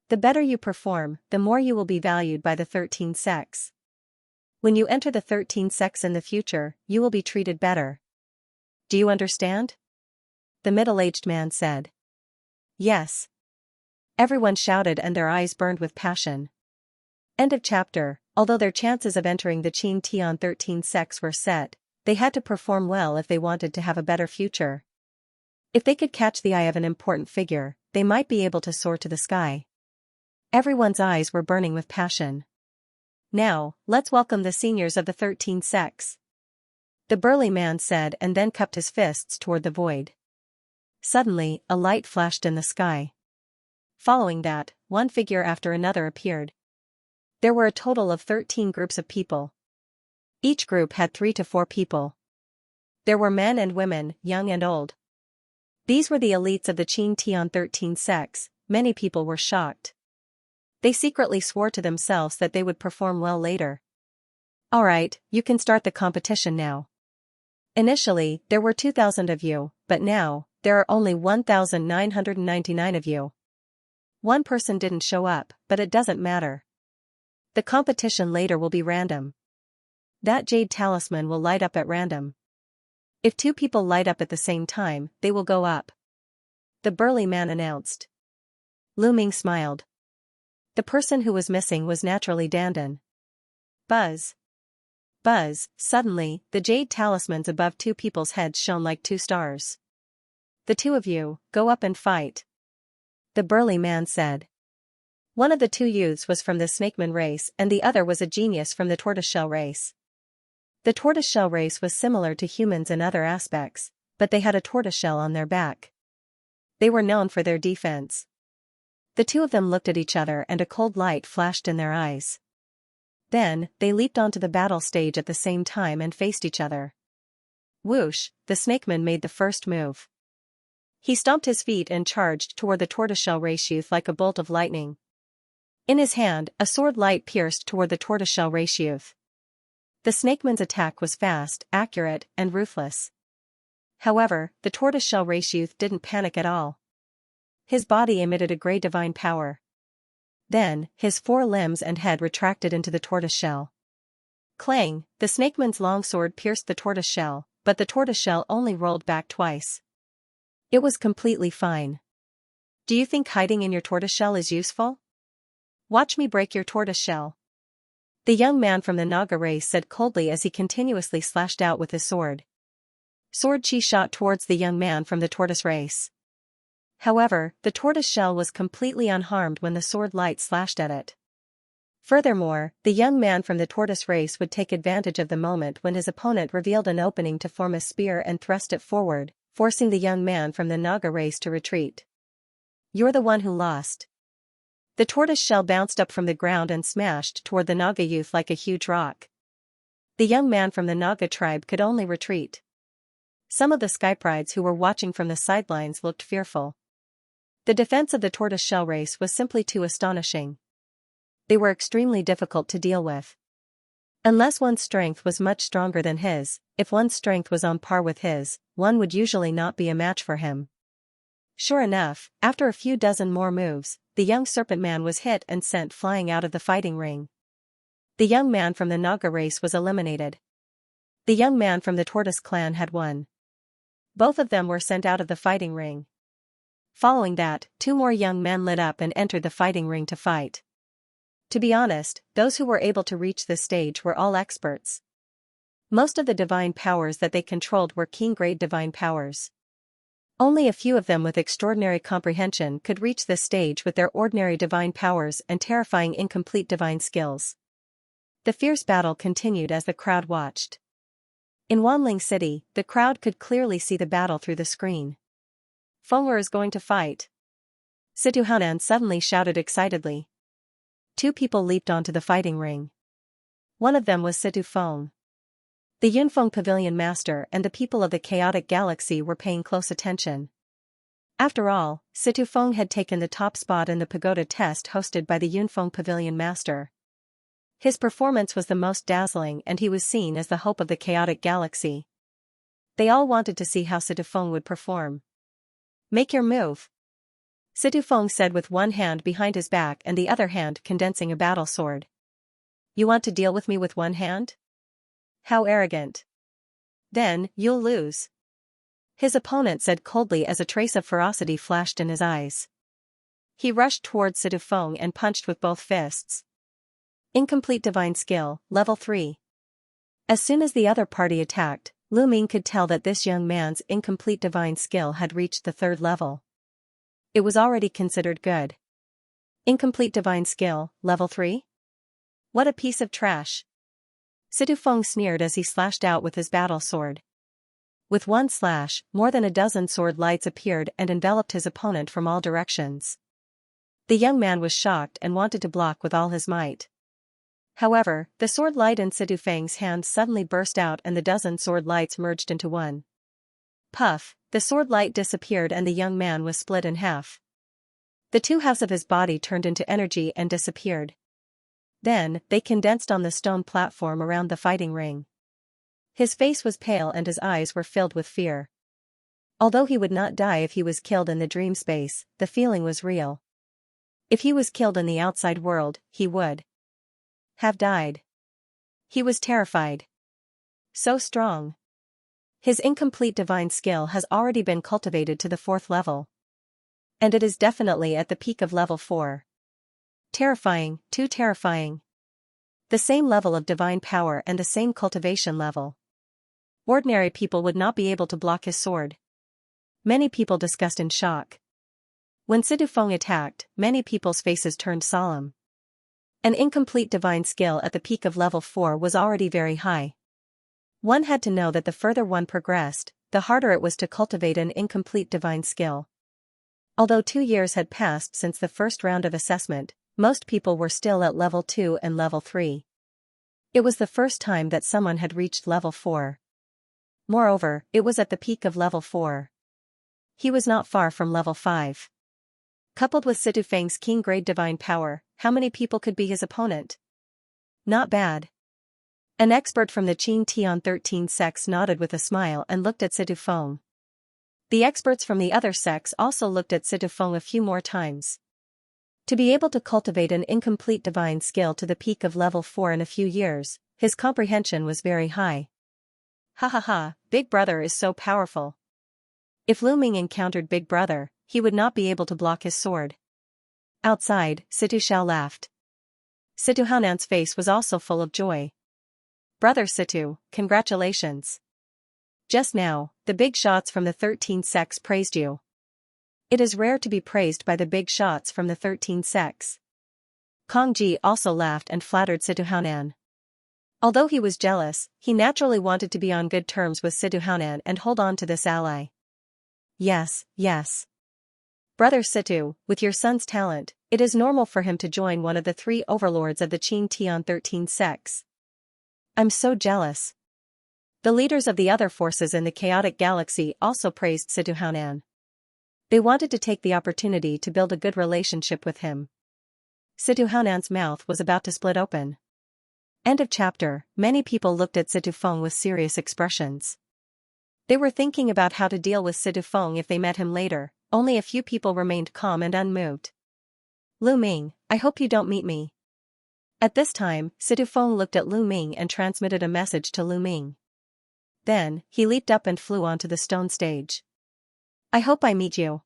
The better you perform, the more you will be valued by the 13 sects. When you enter the 13 sects in the future, you will be treated better. Do you understand?" The middle-aged man said. Yes. Everyone shouted and their eyes burned with passion. End of chapter. Although their chances of entering the Qin Tian 13 sects were set, they had to perform well if they wanted to have a better future. If they could catch the eye of an important figure, they might be able to soar to the sky. Everyone's eyes were burning with passion. Now, let's welcome the seniors of the 13 sects. The burly man said and then cupped his fists toward the void. Suddenly, a light flashed in the sky. Following that, one figure after another appeared. There were a total of 13 groups of people. Each group had 3 to 4 people. There were men and women, young and old. These were the elites of the Qin Tian 13 sects. Many people were shocked. They secretly swore to themselves that they would perform well later. Alright, you can start the competition now. Initially, there were 2,000 of you, but now, there are only 1,999 of you. One person didn't show up, but it doesn't matter. The competition later will be random. That jade talisman will light up at random. If 2 people light up at the same time, they will go up. The burly man announced. Lu Ming smiled. The person who was missing was naturally Dandan. Buzz. Buzz, suddenly, the jade talismans above 2 people's heads shone like 2 stars. The 2 of you, go up and fight. The burly man said. One of the two youths was from the snakeman race and the other was a genius from the tortoiseshell race. The tortoiseshell race was similar to humans in other aspects, but they had a tortoiseshell on their back. They were known for their defense. The two of them looked at each other and a cold light flashed in their eyes. Then, they leaped onto the battle stage at the same time and faced each other. Whoosh, the snakeman made the first move. He stomped his feet and charged toward the tortoiseshell race youth like a bolt of lightning. In his hand, a sword light pierced toward the tortoiseshell race youth. The snakeman's attack was fast, accurate, and ruthless. However, the tortoiseshell race youth didn't panic at all. His body emitted a gray divine power. Then, his 4 limbs and head retracted into the tortoiseshell. Clang, the snakeman's long sword pierced the tortoiseshell, but the tortoiseshell only rolled back twice. It was completely fine. Do you think hiding in your tortoiseshell is useful? Watch me break your tortoiseshell. The young man from the Naga race said coldly as he continuously slashed out with his sword. Sword chi shot towards the young man from the tortoise race. However, the tortoiseshell was completely unharmed when the sword light slashed at it. Furthermore, the young man from the tortoise race would take advantage of the moment when his opponent revealed an opening to form a spear and thrust it forward, forcing the young man from the Naga race to retreat. You're the one who lost. The tortoiseshell bounced up from the ground and smashed toward the Naga youth like a huge rock. The young man from the Naga tribe could only retreat. Some of the skyprides who were watching from the sidelines looked fearful. The defense of the tortoiseshell race was simply too astonishing. They were extremely difficult to deal with. Unless one's strength was much stronger than his, if one's strength was on par with his, one would usually not be a match for him. Sure enough, after a few dozen more moves, the young serpent man was hit and sent flying out of the fighting ring. The young man from the Naga race was eliminated. The young man from the tortoise clan had won. Both of them were sent out of the fighting ring. Following that, 2 more young men lit up and entered the fighting ring to fight. To be honest, those who were able to reach this stage were all experts. Most of the divine powers that they controlled were king-grade divine powers. Only a few of them with extraordinary comprehension could reach this stage with their ordinary divine powers and terrifying incomplete divine skills. The fierce battle continued as the crowd watched. In Wanling City, the crowd could clearly see the battle through the screen. Feng'er is going to fight. Situ Hanan suddenly shouted excitedly. 2 people leaped onto the fighting ring. One of them was Situ Feng. The Yunfeng Pavilion Master and the people of the chaotic galaxy were paying close attention. After all, Situ Feng had taken the top spot in the pagoda test hosted by the Yunfeng Pavilion Master. His performance was the most dazzling and he was seen as the hope of the chaotic galaxy. They all wanted to see how Situ Feng would perform. Make your move. Situ Feng said with one hand behind his back and the other hand condensing a battle sword. You want to deal with me with one hand? How arrogant. Then, you'll lose. His opponent said coldly as a trace of ferocity flashed in his eyes. He rushed towards Situ Feng and punched with both fists. Incomplete divine skill, level 3. As soon as the other party attacked, Lu Ming could tell that this young man's incomplete divine skill had reached the 3rd level. It was already considered good. Incomplete divine skill, level 3? What a piece of trash. Situ Feng sneered as he slashed out with his battle sword. With one slash, more than a dozen sword lights appeared and enveloped his opponent from all directions. The young man was shocked and wanted to block with all his might. However, the sword light in Situ Feng's hand suddenly burst out and the dozen sword lights merged into one. Puff, the sword light disappeared and the young man was split in half. The 2 halves of his body turned into energy and disappeared. Then, they condensed on the stone platform around the fighting ring. His face was pale and his eyes were filled with fear. Although he would not die if he was killed in the dream space, the feeling was real. If he was killed in the outside world, he would have died. He was terrified. So strong. His incomplete divine skill has already been cultivated to the 4th level. And it is definitely at the peak of level 4. Terrifying, too terrifying. The same level of divine power and the same cultivation level. Ordinary people would not be able to block his sword. Many people discussed in shock. When Sidufeng attacked, many people's faces turned solemn. An incomplete divine skill at the peak of level 4 was already very high. One had to know that the further one progressed, the harder it was to cultivate an incomplete divine skill. Although 2 years had passed since the first round of assessment, most people were still at level 2 and level 3. It was the first time that someone had reached level 4. Moreover, it was at the peak of level 4. He was not far from level 5. Coupled with Sidufeng's king-grade divine power, how many people could be his opponent? Not bad. An expert from the Qing Tian 13 sects nodded with a smile and looked at Sidufeng. The experts from the other sects also looked at Sidufeng a few more times. To be able to cultivate an incomplete divine skill to the peak of level 4 in a few years, his comprehension was very high. Ha ha ha, Big Brother is so powerful. If Lu Ming encountered Big Brother, he would not be able to block his sword. Outside, Situ Xiao laughed. Situ Haonan's face was also full of joy. Brother Situ, congratulations. Just now, the big shots from the 13 sects praised you. It is rare to be praised by the big shots from the 13 sects. Kong Ji also laughed and flattered Situ Haonan. Although he was jealous, he naturally wanted to be on good terms with Situ Haonan and hold on to this ally. Yes, yes. Brother Situ, with your son's talent, it is normal for him to join one of the 3 overlords of the Qing Tian 13 sects. I'm so jealous. The leaders of the other forces in the chaotic galaxy also praised Situ Haonan. They wanted to take the opportunity to build a good relationship with him. Situ Haonan's mouth was about to split open. End of chapter. Many people looked at Sidufeng with serious expressions. They were thinking about how to deal with Sidufeng if they met him later. Only a few people remained calm and unmoved. Lu Ming, I hope you don't meet me. At this time, Sidufeng looked at Lu Ming and transmitted a message to Lu Ming. Then, he leaped up and flew onto the stone stage. I hope I meet you.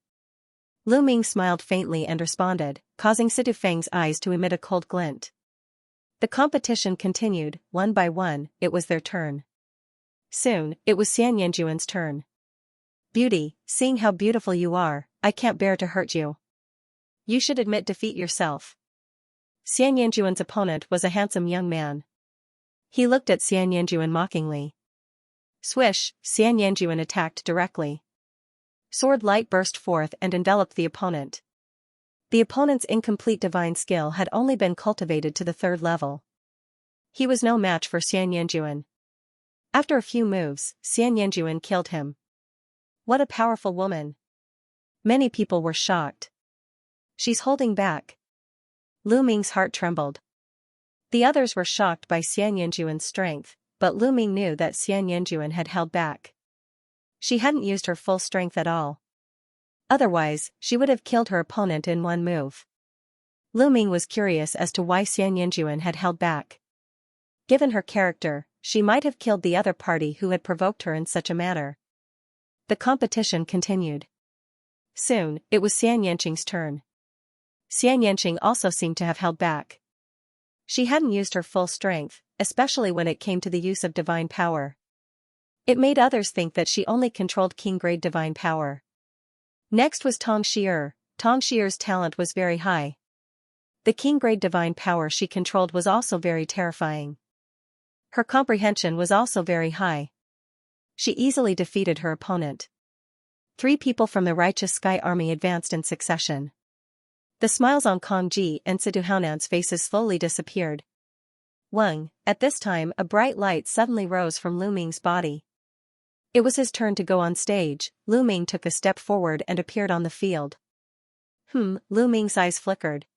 Lu Ming smiled faintly and responded, causing Sidufeng's eyes to emit a cold glint. The competition continued. One by one, it was their turn. Soon, it was Xianxia's turn. Beauty, seeing how beautiful you are, I can't bear to hurt you. You should admit defeat yourself. Xianxia's opponent was a handsome young man. He looked at Xianxia mockingly. Swish, Xianxia attacked directly. Sword light burst forth and enveloped the opponent. The opponent's incomplete divine skill had only been cultivated to the 3rd level. He was no match for Xianxia. After a few moves, Xianxia killed him. What a powerful woman. Many people were shocked. She's holding back. Lu Ming's heart trembled. The others were shocked by Xianxia's strength, but Lu Ming knew that Xianxia had held back. She hadn't used her full strength at all. Otherwise, she would have killed her opponent in one move. Lu Ming was curious as to why Xianxia had held back. Given her character, she might have killed the other party who had provoked her in such a manner. The competition continued. Soon, it was Xianxia's turn. Xianxia also seemed to have held back. She hadn't used her full strength, especially when it came to the use of divine power. It made others think that she only controlled king-grade divine power. Next was Tong Shi'er. Tong Shi'er's talent was very high. The king-grade divine power she controlled was also very terrifying. Her comprehension was also very high. She easily defeated her opponent. 3 people from the Righteous Sky Army advanced in succession. The smiles on Kong Ji and Situ Haonan's faces slowly disappeared. Wang, at this time a bright light suddenly rose from Lu Ming's body. It was his turn to go on stage. Lu Ming took a step forward and appeared on the field. Lu Ming's eyes flickered.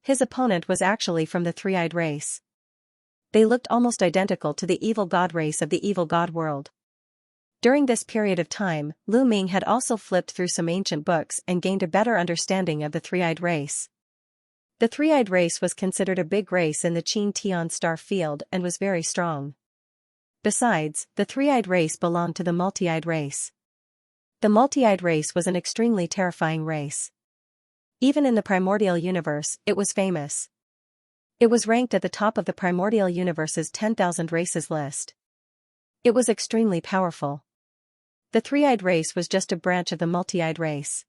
His opponent was actually from the 3-eyed race. They looked almost identical to the evil god race of the evil god world. During this period of time, Lu Ming had also flipped through some ancient books and gained a better understanding of the 3-eyed race. The 3-eyed race was considered a big race in the Qing Tian star field and was very strong. Besides, the 3-eyed race belonged to the multi-eyed race. The multi-eyed race was an extremely terrifying race. Even in the primordial universe, it was famous. It was ranked at the top of the primordial universe's 10,000 races list. It was extremely powerful. The 3-eyed race was just a branch of the multi-eyed race.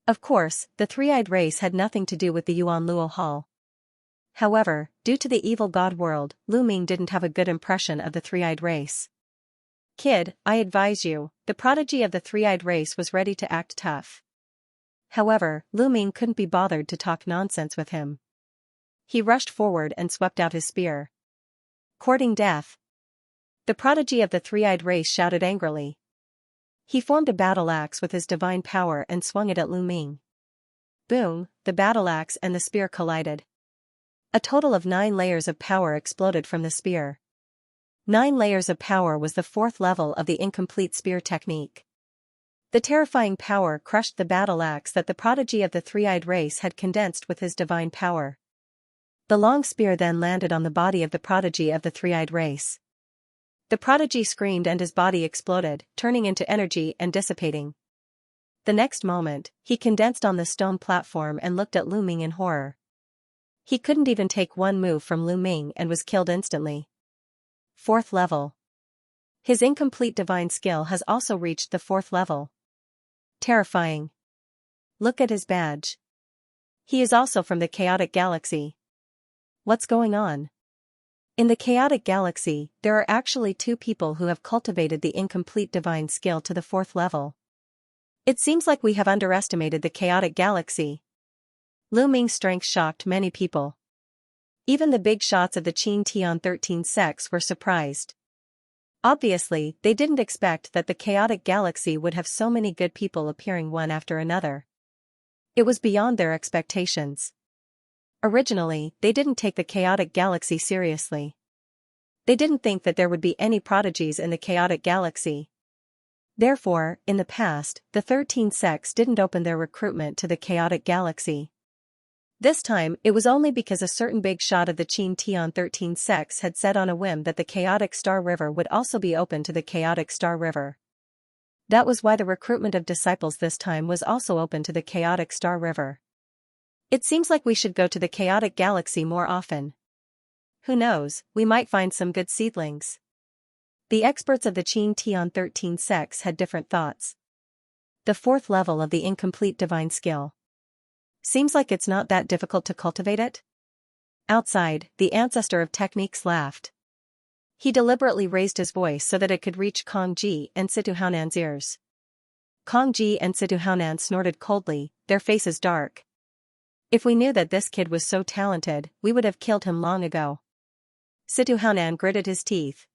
Of course, the three-eyed race had nothing to do with the Yuan Luo Hall. However, due to the evil god world, Lu Ming didn't have a good impression of the three-eyed race. "Kid, I advise you," the prodigy of the three-eyed race was ready to act tough. However, Lu Ming couldn't be bothered to talk nonsense with him. He rushed forward and swept out his spear. "Courting death!" The prodigy of the three-eyed race shouted angrily. He formed a battle axe with his divine power and swung it at Lu Ming. Boom, the battle axe and the spear collided. A total of 9 layers of power exploded from the spear. 9 layers of power was the 4th level of the incomplete spear technique. The terrifying power crushed the battle axe that the prodigy of the three-eyed race had condensed with his divine power. The long spear then landed on the body of the prodigy of the three-eyed race. The prodigy screamed and his body exploded, turning into energy and dissipating. The next moment, he condensed on the stone platform and looked at Lu Ming in horror. He couldn't even take one move from Lu Ming and was killed instantly. 4th level. His incomplete divine skill has also reached the 4th level. Terrifying. Look at his badge. He is also from the chaotic galaxy. What's going on? In the chaotic galaxy, there are actually 2 people who have cultivated the incomplete divine skill to the 4th level. It seems like we have underestimated the chaotic galaxy. Lu Ming's strength shocked many people. Even the big shots of the Qin Tian 13 sects were surprised. Obviously, they didn't expect that the chaotic galaxy would have so many good people appearing one after another. It was beyond their expectations. Originally, they didn't take the chaotic galaxy seriously. They didn't think that there would be any prodigies in the chaotic galaxy. Therefore, in the past, the 13 sects didn't open their recruitment to the chaotic galaxy. This time, it was only because a certain big shot of the Qin Tian 13 sects had said on a whim that the chaotic Star River would also be open to the chaotic Star River. That was why the recruitment of disciples this time was also open to the chaotic Star River. It seems like we should go to the chaotic galaxy more often. Who knows, we might find some good seedlings. The experts of the Qin Tian 13 sects had different thoughts. The 4th level of the incomplete divine skill. Seems like it's not that difficult to cultivate it? Outside, the ancestor of techniques laughed. He deliberately raised his voice so that it could reach Kong Ji and Situ Haonan's ears. Kong Ji and Situ Haonan snorted coldly, their faces dark. "If we knew that this kid was so talented, we would have killed him long ago." Situ Haonan gritted his teeth.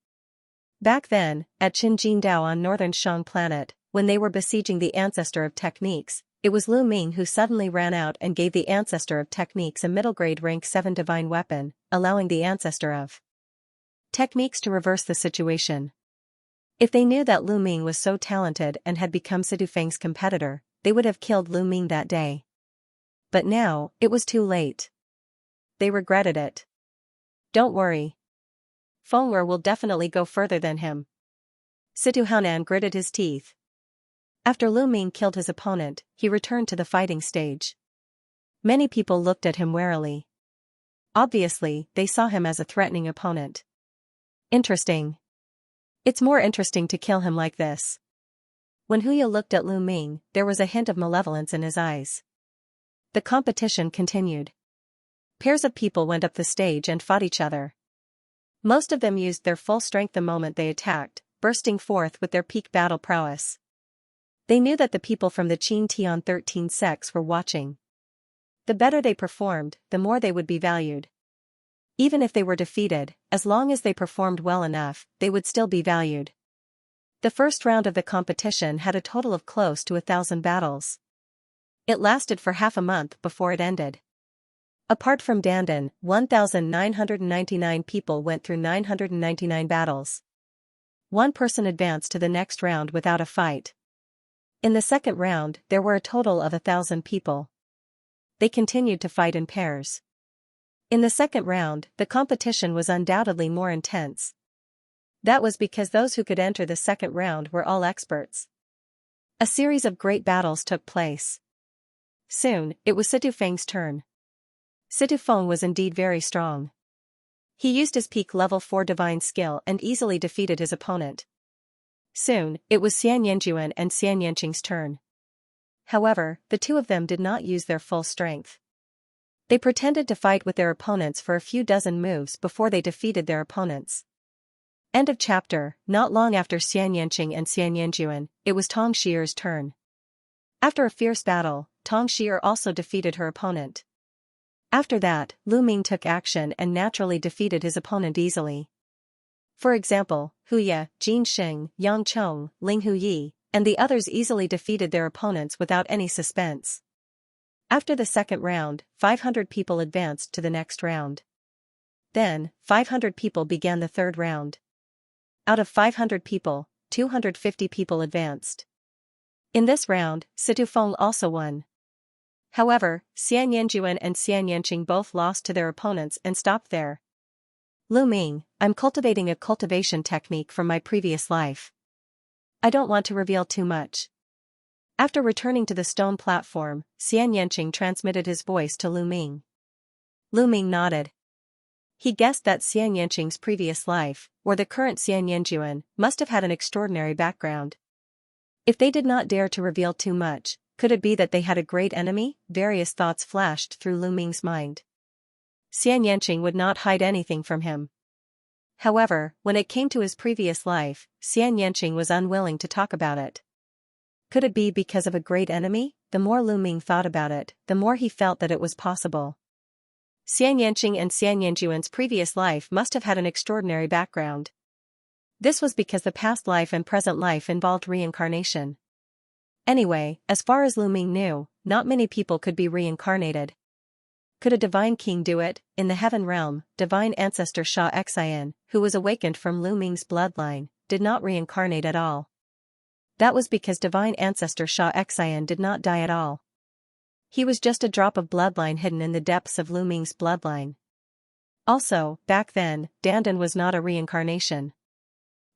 Back then, at Qinjindao on northern Shang planet, when they were besieging the ancestor of techniques, it was Lu Ming who suddenly ran out and gave the ancestor of techniques a middle-grade rank 7 divine weapon, allowing the ancestor of techniques to reverse the situation. If they knew that Lu Ming was so talented and had become Situ Feng's competitor, they would have killed Lu Ming that day. But now, it was too late. They regretted it. "Don't worry. Feng'er will definitely go further than him." Situ Haonan gritted his teeth. After Lu Ming killed his opponent, he returned to the fighting stage. Many people looked at him warily. Obviously, they saw him as a threatening opponent. Interesting. It's more interesting to kill him like this. When Huya looked at Lu Ming, there was a hint of malevolence in his eyes. The competition continued. Pairs of people went up the stage and fought each other. Most of them used their full strength the moment they attacked, bursting forth with their peak battle prowess. They knew that the people from the Qin Tian 13 sects were watching. The better they performed, the more they would be valued. Even if they were defeated, as long as they performed well enough, they would still be valued. The first round of the competition had a total of close to 1,000 battles. It lasted for half a month before it ended. Apart from Dandan, 1,999 people went through 999 battles. One person advanced to the next round without a fight. In the second round, there were a total of 1,000 people. They continued to fight in pairs. In the second round, the competition was undoubtedly more intense. That was because those who could enter the second round were all experts. A series of great battles took place. Soon, it was Situ Feng's turn. Situ Feng was indeed very strong. He used his peak level 4 divine skill and easily defeated his opponent. Soon, it was Xian Yanjuan and Xian Yanqing's turn. However, the two of them did not use their full strength. They pretended to fight with their opponents for a few dozen moves before they defeated their opponents. End of chapter. Not long after Xianxia and Xianxia, it was Tong Xier's turn. After a fierce battle, Tong Xier also defeated her opponent. After that, Lu Ming took action and naturally defeated his opponent easily. For example, Hu Ye, Jin Xing, Yang Chong, Ling Hu Yi, and the others easily defeated their opponents without any suspense. After the second round, 500 people advanced to the next round. Then, 500 people began the third round. Out of 500 people, 250 people advanced. In this round, Situfeng also won. However, Xianxia and Xianxia both lost to their opponents and stopped there. Lu Ming, I'm cultivating a cultivation technique from my previous life. I don't want to reveal too much. After returning to the stone platform, Xianxia transmitted his voice to Lu Ming. Lu Ming nodded. He guessed that Xianxia's previous life, or the current Xianxia, must have had an extraordinary background. If they did not dare to reveal too much, could it be that they had a great enemy? Various thoughts flashed through Lu Ming's mind. Xianxia would not hide anything from him. However, when it came to his previous life, Xianxia was unwilling to talk about it. Could it be because of a great enemy? The more Lu Ming thought about it, the more he felt that it was possible. Xianxia and Xianxia's previous life must have had an extraordinary background. This was because the past life and present life involved reincarnation. Anyway, as far as Lu Ming knew, not many people could be reincarnated. Could a divine king do it? In the heaven realm, divine ancestor Xianxia, who was awakened from Lu Ming's bloodline, did not reincarnate at all. That was because divine ancestor Xianxia did not die at all. He was just a drop of bloodline hidden in the depths of Lu Ming's bloodline. Also, back then, Dandan was not a reincarnation.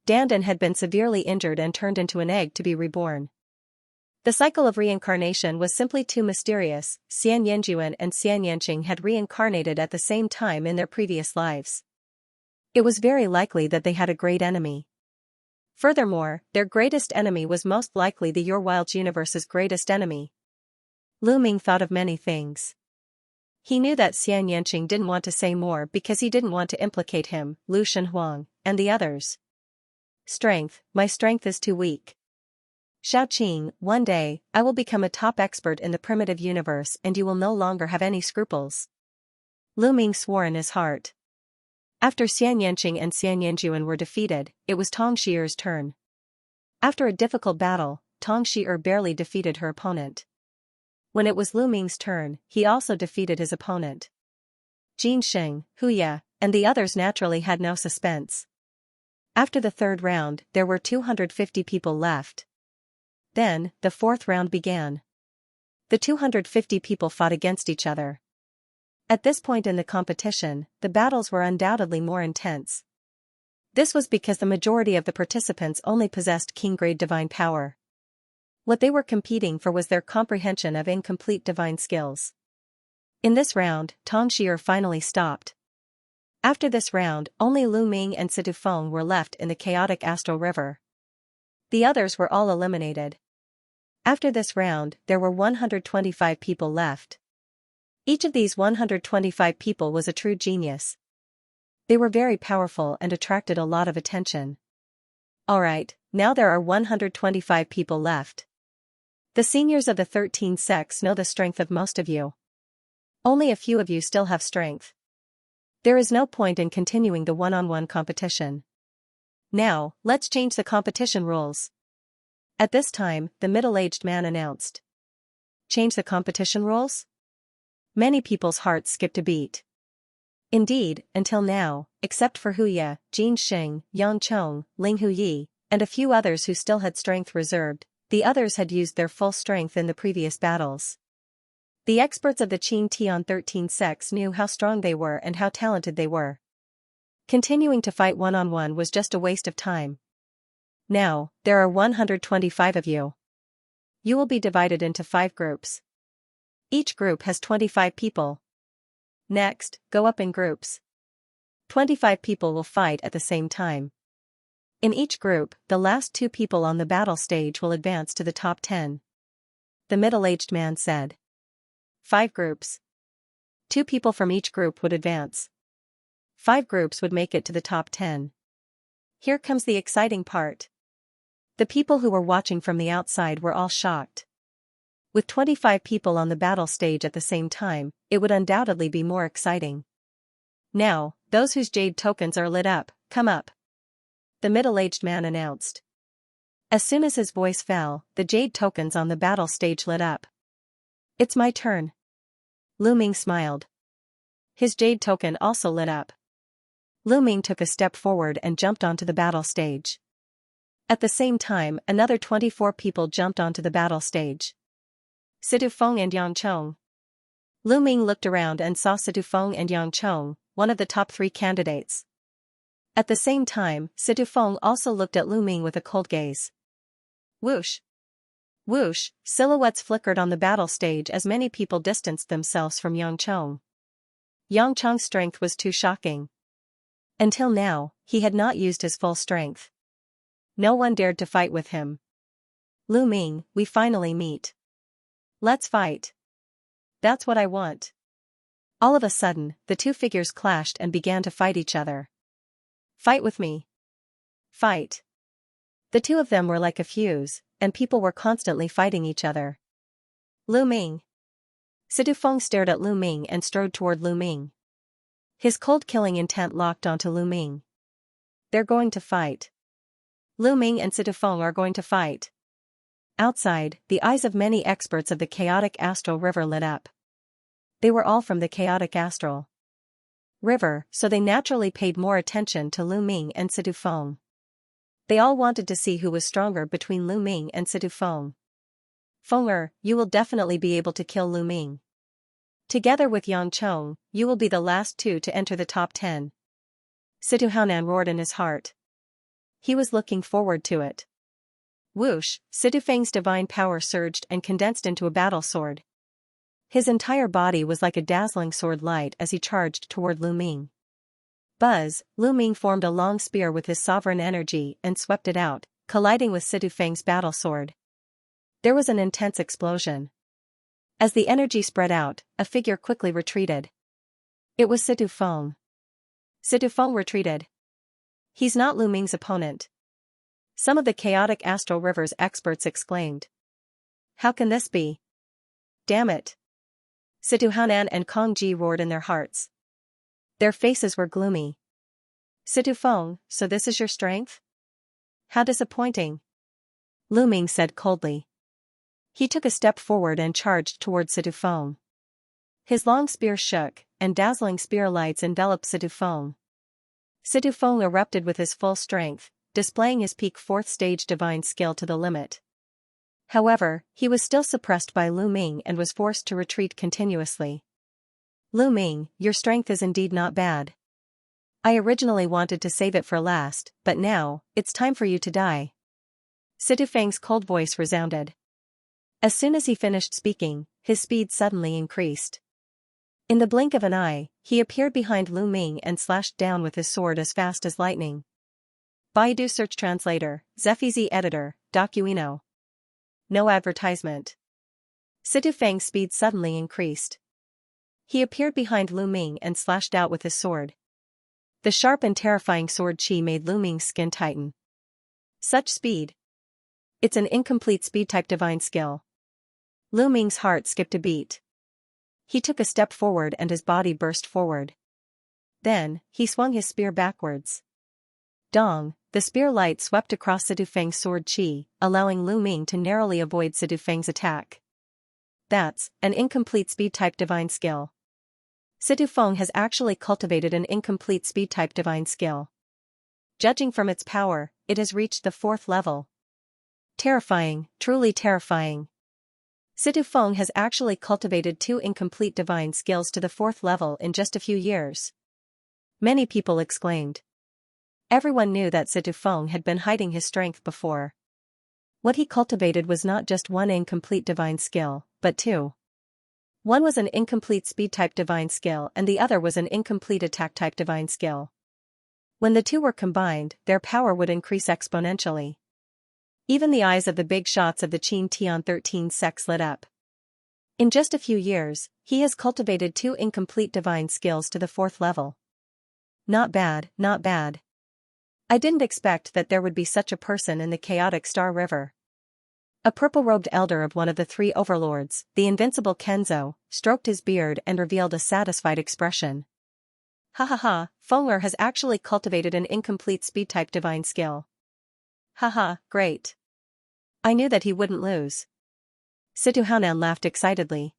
Dandan had been severely injured and turned into an egg to be reborn. The cycle of reincarnation was simply too mysterious. Xianxia and Xianxia had reincarnated at the same time in their previous lives. It was very likely that they had a great enemy. Furthermore, their greatest enemy was most likely the Your Wilds universe's greatest enemy. Lu Ming thought of many things. He knew that Xianxia didn't want to say more because he didn't want to implicate him, Lu Shenhuang, and the others. Strength, my strength is too weak. Xiaoqing, one day, I will become a top expert in the primitive universe and you will no longer have any scruples. Lu Ming swore in his heart. After Xianxia and Xianxia were defeated, it was Tong Xier's turn. After a difficult battle, Tong Xier barely defeated her opponent. When it was Lu Ming's turn, he also defeated his opponent. Jin Xing, Hu Ye, and the others naturally had no suspense. After the third round, there were 250 people left. Then, the fourth round began. The 250 people fought against each other. At this point in the competition, the battles were undoubtedly more intense. This was because the majority of the participants only possessed king-grade divine power. What they were competing for was their comprehension of incomplete divine skills. In this round, Tong Xier finally stopped. After this round, only Lu Ming and Situfeng were left in the chaotic astral river. The others were all eliminated. After this round, there were 125 people left. Each of these 125 people was a true genius. They were very powerful and attracted a lot of attention. Alright, now there are 125 people left. The seniors of the 13 sects know the strength of most of you. Only a few of you still have strength. There is no point in continuing the one-on-one competition. Now, let's change the competition rules. At this time, the middle-aged man announced. Change the competition rules? Many people's hearts skipped a beat. Indeed, until now, except for Hu Ye, Jin Xing, Yang Chong, Ling Hu Yi, and a few others who still had strength reserved, the others had used their full strength in the previous battles. The experts of the Qing Tian 13 sects knew how strong they were and how talented they were. Continuing to fight one-on-one was just a waste of time. Now, there are 125 of you. You will be divided into 5 groups. Each group has 25 people. Next, go up in groups. 25 people will fight at the same time. In each group, the last 2 people on the battle stage will advance to the top 10. the middle-aged man said. 5 groups. 2 people from each group would advance. 5 groups would make it to the top 10. Here comes the exciting part. The people who were watching from the outside were all shocked. With 25 people on the battle stage at the same time, it would undoubtedly be more exciting. Now, those whose jade tokens are lit up, come up, the middle-aged man announced. As soon as his voice fell, the jade tokens on the battle stage lit up. It's my turn. Lu Ming smiled. His jade token also lit up. Lu Ming took a step forward and jumped onto the battle stage. At the same time, another 24 people jumped onto the battle stage. Situ Feng and Yang Chong. Lu Ming looked around and saw Situ Feng and Yang Chong, one of the top 3 candidates. At the same time, Situ Feng also looked at Lu Ming with a cold gaze. Whoosh! Whoosh! Silhouettes flickered on the battle stage as many people distanced themselves from Yang Chong. Yang Chong's strength was too shocking. Until now, he had not used his full strength. No one dared to fight with him. Lu Ming, we finally meet. Let's fight. That's what I want. All of a sudden, the 2 figures clashed and began to fight each other. Fight with me. Fight. The 2 of them were like a fuse, and people were constantly fighting each other. Lu Ming. Situ Feng stared at Lu Ming and strode toward Lu Ming. His cold killing intent locked onto Lu Ming. They're going to fight. Lu Ming and Situ Feng are going to fight. Outside, the eyes of many experts of the chaotic astral river lit up. They were all from the chaotic astral river, so they naturally paid more attention to Lu Ming and Situ Feng. They all wanted to see who was stronger between Lu Ming and Situ Feng. Fenger, you will definitely be able to kill Lu Ming. Together with Yang Chong, you will be the last 2 to enter the top 10. Situ Haonan roared in his heart. He was looking forward to it. Whoosh! Situ Feng's divine power surged and condensed into a battle sword. His entire body was like a dazzling sword light as he charged toward Lu Ming. Buzz! Lu Ming formed a long spear with his sovereign energy and swept it out, colliding with Situ Feng's battle sword. There was an intense explosion. As the energy spread out, a figure quickly retreated. It was Situ Feng. Situ Feng retreated. He's not Lu Ming's opponent. Some of the chaotic astral river's experts exclaimed. How can this be? Damn it! Situ Haonan and Kong Ji roared in their hearts. Their faces were gloomy. Situ Feng, so this is your strength? How disappointing. Lu Ming said coldly. He took a step forward and charged toward Situ Feng. His long spear shook, and dazzling spear lights enveloped Situ Feng. Situ Feng erupted with his full strength, displaying his peak 4th stage divine skill to the limit. However, he was still suppressed by Lu Ming and was forced to retreat continuously. Lu Ming, your strength is indeed not bad. I originally wanted to save it for last, but now, it's time for you to die. Situ Feng's cold voice resounded. As soon as he finished speaking, his speed suddenly increased. In the blink of an eye, he appeared behind Lu Ming and slashed down with his sword as fast as lightning. Baidu Search Translator, Zephyz Editor, Docuino. No advertisement. Situ Feng's speed suddenly increased. He appeared behind Lu Ming and slashed out with his sword. The sharp and terrifying sword chi made Lu Ming's skin tighten. Such speed. It's an incomplete speed-type divine skill. Lu Ming's heart skipped a beat. He took a step forward and his body burst forward. Then, he swung his spear backwards. Dong, the spear light swept across Situ Feng's sword chi, allowing Lu Ming to narrowly avoid Situ Feng's attack. That's an incomplete speed-type divine skill. Situ Feng has actually cultivated an incomplete speed-type divine skill. Judging from its power, it has reached the 4th level. Terrifying, truly terrifying. Situ Feng has actually cultivated 2 incomplete divine skills to the 4th level in just a few years. Many people exclaimed. Everyone knew that Situ Feng had been hiding his strength before. What he cultivated was not just 1 incomplete divine skill, but 2. One was an incomplete speed-type divine skill and the other was an incomplete attack-type divine skill. When the 2 were combined, their power would increase exponentially. Even the eyes of the big shots of the Qin Tian 13 sect lit up. In just a few years, he has cultivated 2 incomplete divine skills to the 4th level. Not bad, not bad. I didn't expect that there would be such a person in the chaotic Star River. A purple-robed elder of one of the 3 overlords, the invincible Kenzo, stroked his beard and revealed a satisfied expression. Ha ha ha, Feng'er has actually cultivated an incomplete speed-type divine skill. Haha, great. I knew that he wouldn't lose. Situhanan laughed excitedly.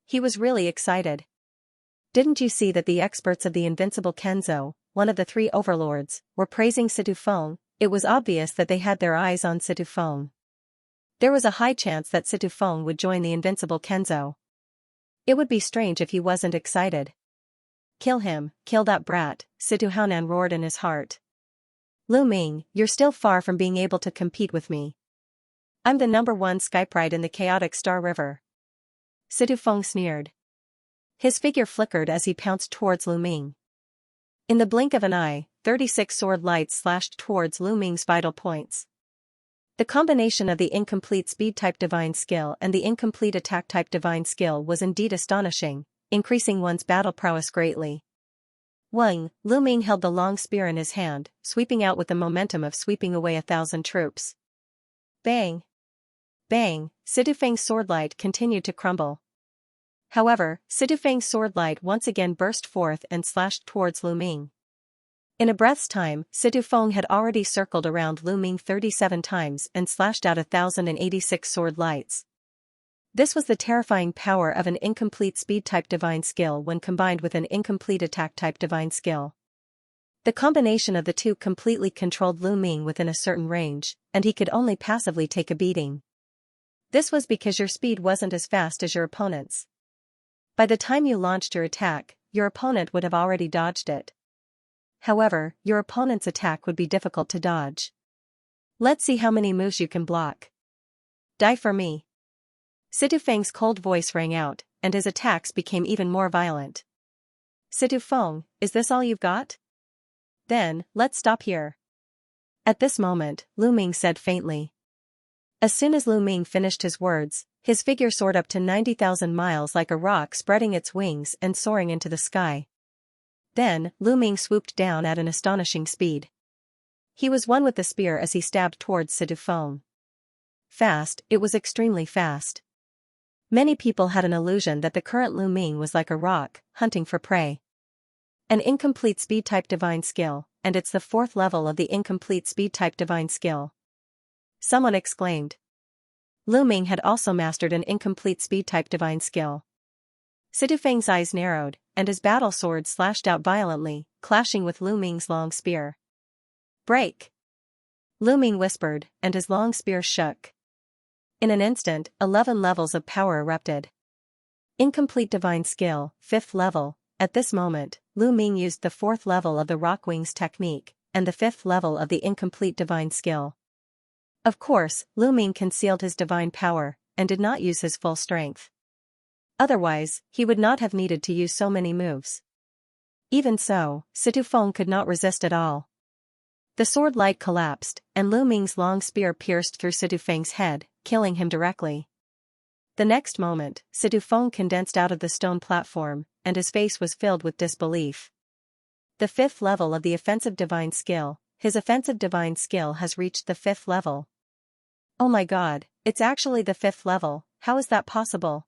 He was really excited. Didn't you see that the experts of the invincible Kenzo, one of the 3 overlords, were praising Situ Feng? It was obvious that they had their eyes on Situ Feng. There was a high chance that Situ Feng would join the invincible Kenzo. It would be strange if he wasn't excited. Kill him, kill that brat, Situhanan roared in his heart. Lu Ming, you're still far from being able to compete with me. I'm the #1 Skypride in the chaotic Star River. Situ Feng sneered. His figure flickered as he pounced towards Lu Ming. In the blink of an eye, 36 sword lights slashed towards Lu Ming's vital points. The combination of the incomplete speed-type divine skill and the incomplete attack-type divine skill was indeed astonishing, increasing one's battle prowess greatly. Lu Ming held the long spear in his hand, sweeping out with the momentum of sweeping away 1,000 troops. Bang! Bang! Situ Feng's swordlight continued to crumble. However, Situ Feng's swordlight once again burst forth and slashed towards Lu Ming. In a breath's time, Situ Feng had already circled around Lu Ming 37 times and slashed out 1,086 sword lights. This was the terrifying power of an incomplete speed-type divine skill when combined with an incomplete attack-type divine skill. The combination of the 2 completely controlled Lu Ming within a certain range, and he could only passively take a beating. This was because your speed wasn't as fast as your opponent's. By the time you launched your attack, your opponent would have already dodged it. However, your opponent's attack would be difficult to dodge. Let's see how many moves you can block. Die for me. Situ Feng's cold voice rang out, and his attacks became even more violent. Situ Feng, is this all you've got? Then, let's stop here. At this moment, Lu Ming said faintly. As soon as Lu Ming finished his words, his figure soared up to 90,000 miles like a rock, spreading its wings and soaring into the sky. Then, Lu Ming swooped down at an astonishing speed. He was one with the spear as he stabbed towards Situ Feng. Fast, it was extremely fast. Many people had an illusion that the current Lu Ming was like a rock, hunting for prey. An incomplete speed-type divine skill, and it's the 4th level of the incomplete speed-type divine skill. Someone exclaimed. Lu Ming had also mastered an incomplete speed-type divine skill. Situ Feng's eyes narrowed, and his battle sword slashed out violently, clashing with Lu Ming's long spear. Break! Lu Ming whispered, and his long spear shook. In an instant, 11 levels of power erupted. Incomplete divine skill, 5th level. At this moment, Lu Ming used the 4th level of the Rock Wings technique, and the 5th level of the incomplete divine skill. Of course, Lu Ming concealed his divine power, and did not use his full strength. Otherwise, he would not have needed to use so many moves. Even so, Situ Feng could not resist at all. The sword light collapsed, and Lu Ming's long spear pierced through Situ Feng's head, killing him directly. The next moment, Situ Feng condensed out of the stone platform, and his face was filled with disbelief. The 5th level of the offensive divine skill, his offensive divine skill has reached the 5th level. Oh my god, it's actually the 5th level, how is that possible?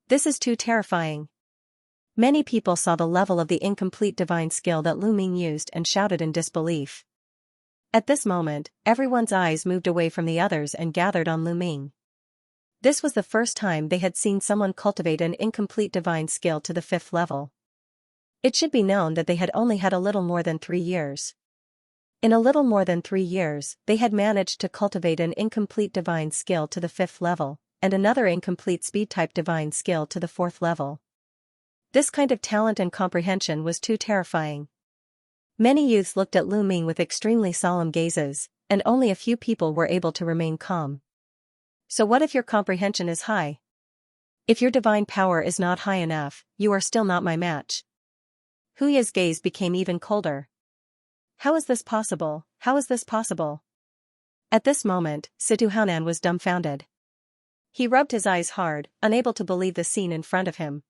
This is too terrifying. Many people saw the level of the incomplete divine skill that Lu Ming used and shouted in disbelief. At this moment, everyone's eyes moved away from the others and gathered on Lu Ming. This was the first time they had seen someone cultivate an incomplete divine skill to the 5th level. It should be known that they had only had a little more than 3 years. In a little more than 3 years, they had managed to cultivate an incomplete divine skill to the 5th level, and another incomplete speed-type divine skill to the 4th level. This kind of talent and comprehension was too terrifying. Many youths looked at Lu Ming with extremely solemn gazes, and only a few people were able to remain calm. So what if your comprehension is high? If your divine power is not high enough, you are still not my match. Huya's gaze became even colder. How is this possible? How is this possible? At this moment, Situhanan was dumbfounded. He rubbed his eyes hard, unable to believe the scene in front of him.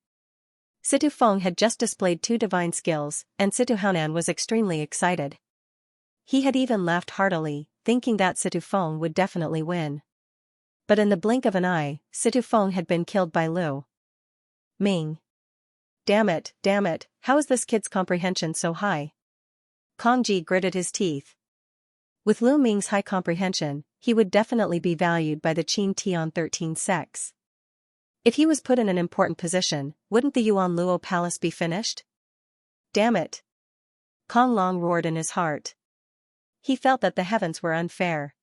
Situfeng had just displayed 2 divine skills, and Situhanan was extremely excited. He had even laughed heartily, thinking that Situfeng would definitely win. But in the blink of an eye, Situfeng had been killed by Lu Ming. Damn it, how is this kid's comprehension so high? Kong Ji gritted his teeth. With Lu Ming's high comprehension, he would definitely be valued by the Qin Tian 13 sects. If he was put in an important position, wouldn't the Yuan Luo Palace be finished? Damn it! Kong Long roared in his heart. He felt that the heavens were unfair.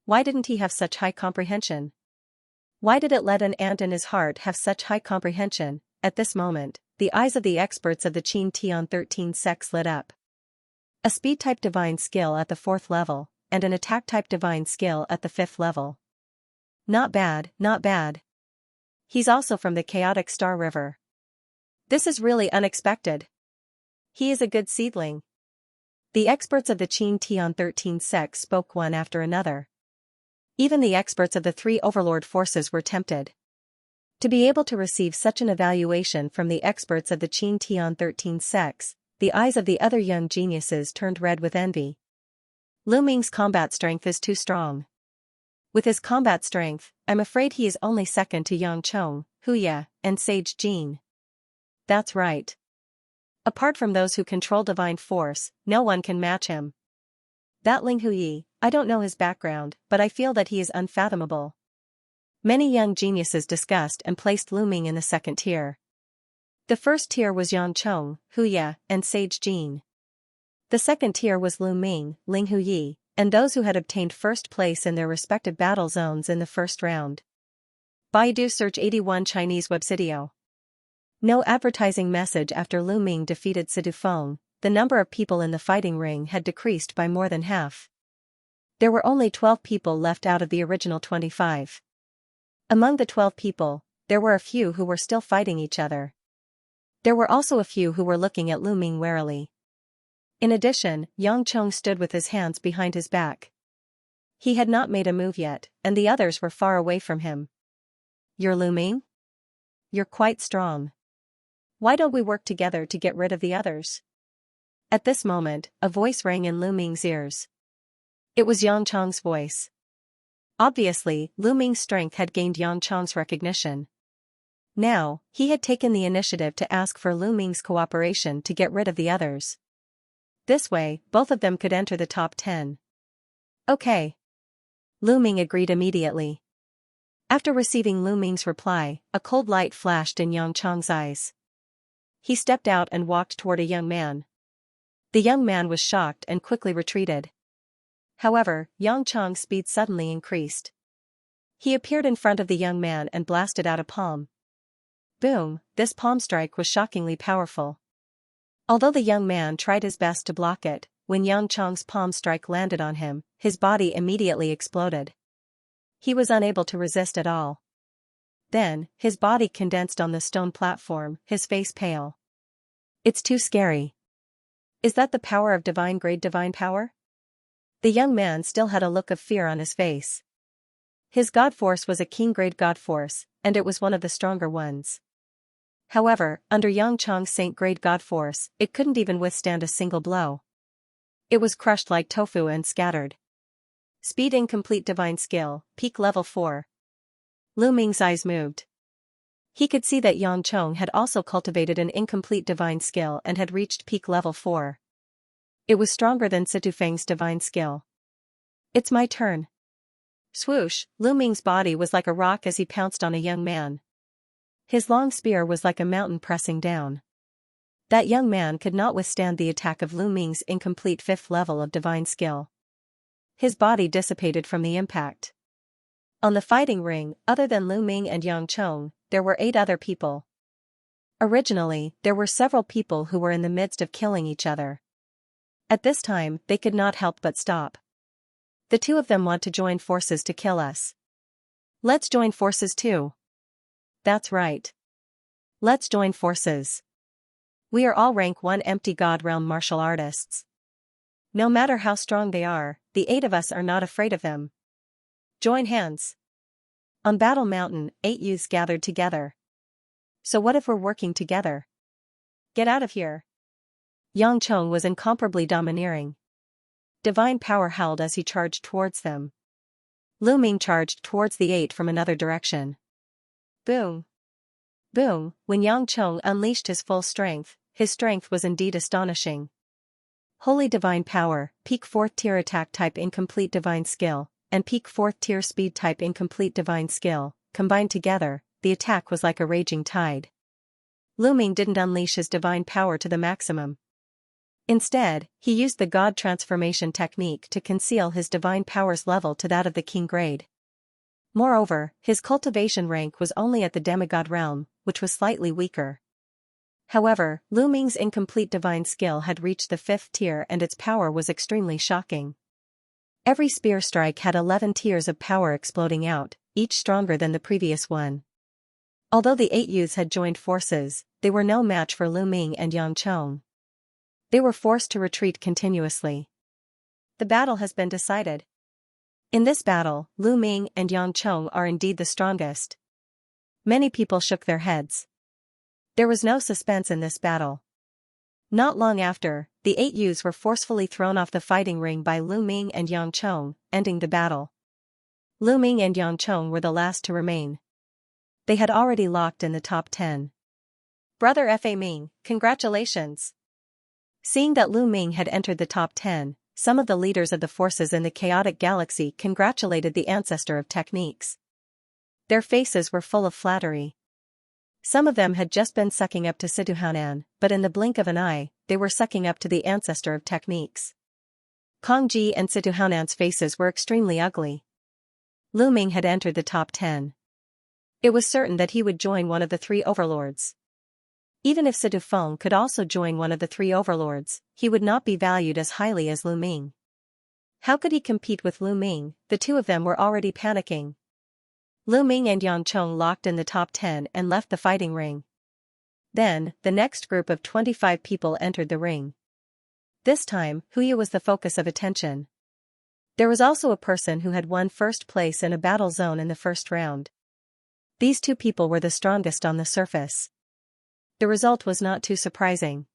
Why didn't he have such high comprehension? Why did it let an ant in his heart have such high comprehension? At this moment, the eyes of the experts of the Qin Tian 13 sects lit up. A speed-type divine skill at the 4th level, and an attack-type divine skill at the 5th level. Not bad. He's also from the Chaotic Star River. This is really unexpected. He is a good seedling. The experts of the Qin Tian 13 sect spoke one after another. Even the experts of the 3 overlord forces were tempted. To be able to receive such an evaluation from the experts of the Qin Tian 13 sects, the eyes of the other young geniuses turned red with envy. Lu Ming's combat strength is too strong. With his combat strength, I'm afraid he is only second to Yang Chong, Hu Ye, and Sage Jin. That's right. Apart from those who control divine force, no one can match him. That Ling Huyi, I don't know his background, but I feel that he is unfathomable. Many young geniuses discussed and placed Lu Ming in the 2nd tier. The 1st tier was Yang Chong, Hu Ye, and Sage Jin. The 2nd tier was Lu Ming, Ling Huyi, and those who had obtained 1st place in their respective battle zones in the 1st round. Baidu search 81 Chinese websitio. No advertising message. After Lu Ming defeated Situfeng, the number of people in the fighting ring had decreased by more than half. There were only 12 people left out of the original 25. Among the 12 people, there were a few who were still fighting each other. There were also a few who were looking at Lu Ming warily. In addition, Yang Chong stood with his hands behind his back. He had not made a move yet, and the others were far away from him. You're Lu Ming? You're quite strong. Why don't we work together to get rid of the others? At this moment, a voice rang in Lu Ming's ears. It was Yang Chong's voice. Obviously, Lu Ming's strength had gained Yang Chong's recognition. Now, he had taken the initiative to ask for Lu Ming's cooperation to get rid of the others. This way, both of them could enter the top 10. Okay. Lu Ming agreed immediately. After receiving Lu Ming's reply, a cold light flashed in Yang Chong's eyes. He stepped out and walked toward a young man. The young man was shocked and quickly retreated. However, Yang Chong's speed suddenly increased. He appeared in front of the young man and blasted out a palm. Boom, this palm strike was shockingly powerful. Although the young man tried his best to block it, when Yang Chong's palm strike landed on him, his body immediately exploded. He was unable to resist at all. Then, his body condensed on the stone platform, his face pale. It's too scary. Is that the power of divine grade divine power? The young man still had a look of fear on his face. His god force was a king grade god force, and it was one of the stronger ones. However, under Yang Chong's saint grade god force, it couldn't even withstand a single blow. It was crushed like tofu and scattered. Speed incomplete divine skill, peak level 4. Lu Ming's eyes moved. He could see that Yang Chong had also cultivated an incomplete divine skill and had reached peak level 4. It was stronger than Situfeng's divine skill. It's my turn. Swoosh, Lu Ming's body was like a rock as he pounced on a young man. His long spear was like a mountain pressing down. That young man could not withstand the attack of Lu Ming's incomplete 5th level of divine skill. His body dissipated from the impact. On the fighting ring, other than Lu Ming and Yang Chong, there were 8 other people. Originally, there were several people who were in the midst of killing each other. At this time, they could not help but stop. The 2 of them want to join forces to kill us. Let's join forces too. That's right. Let's join forces. We are all rank 1 empty God realm martial artists. No matter how strong they are, the 8 of us are not afraid of him. Join hands. On Battle Mountain, 8 youths gathered together. So what if we're working together? Get out of here. Yang Chong was incomparably domineering. Divine power howled as he charged towards them. Lu Ming charged towards the 8 from another direction. Boom! Boom! When Yang Chong unleashed his full strength, his strength was indeed astonishing. Holy Divine Power, Peak 4th Tier Attack Type Incomplete Divine Skill, and Peak 4th Tier Speed Type Incomplete Divine Skill, combined together, the attack was like a raging tide. Lu Ming didn't unleash his divine power to the maximum. Instead, he used the God Transformation technique to conceal his divine power's level to that of the King grade. Moreover, his cultivation rank was only at the demigod realm, which was slightly weaker. However, Lu Ming's incomplete divine skill had reached the 5th tier and its power was extremely shocking. Every spear strike had 11 tiers of power exploding out, each stronger than the previous one. Although the 8 youths had joined forces, they were no match for Lu Ming and Yang Chong. They were forced to retreat continuously. The battle has been decided. In this battle, Lu Ming and Yang Chong are indeed the strongest. Many people shook their heads. There was no suspense in this battle. Not long after, the 8 youths were forcefully thrown off the fighting ring by Lu Ming and Yang Chong, ending the battle. Lu Ming and Yang Chong were the last to remain. They had already locked in the top 10. Brother Fa Ming, congratulations! Seeing that Lu Ming had entered the top 10, some of the leaders of the forces in the chaotic galaxy congratulated the ancestor of techniques. Their faces were full of flattery. Some of them had just been sucking up to Situhanan, but in the blink of an eye, they were sucking up to the ancestor of techniques. Kong Ji and Situhanan's faces were extremely ugly. Lu Ming had entered the top 10. It was certain that he would join one of the 3 overlords. Even if Situ Feng could also join one of the 3 overlords, he would not be valued as highly as Lu Ming. How could he compete with Lu Ming? The 2 of them were already panicking. Lu Ming and Yang Chong locked in the top 10 and left the fighting ring. Then, the next group of 25 people entered the ring. This time, Huya was the focus of attention. There was also a person who had won first place in a battle zone in the first round. These 2 people were the strongest on the surface. The result was not too surprising.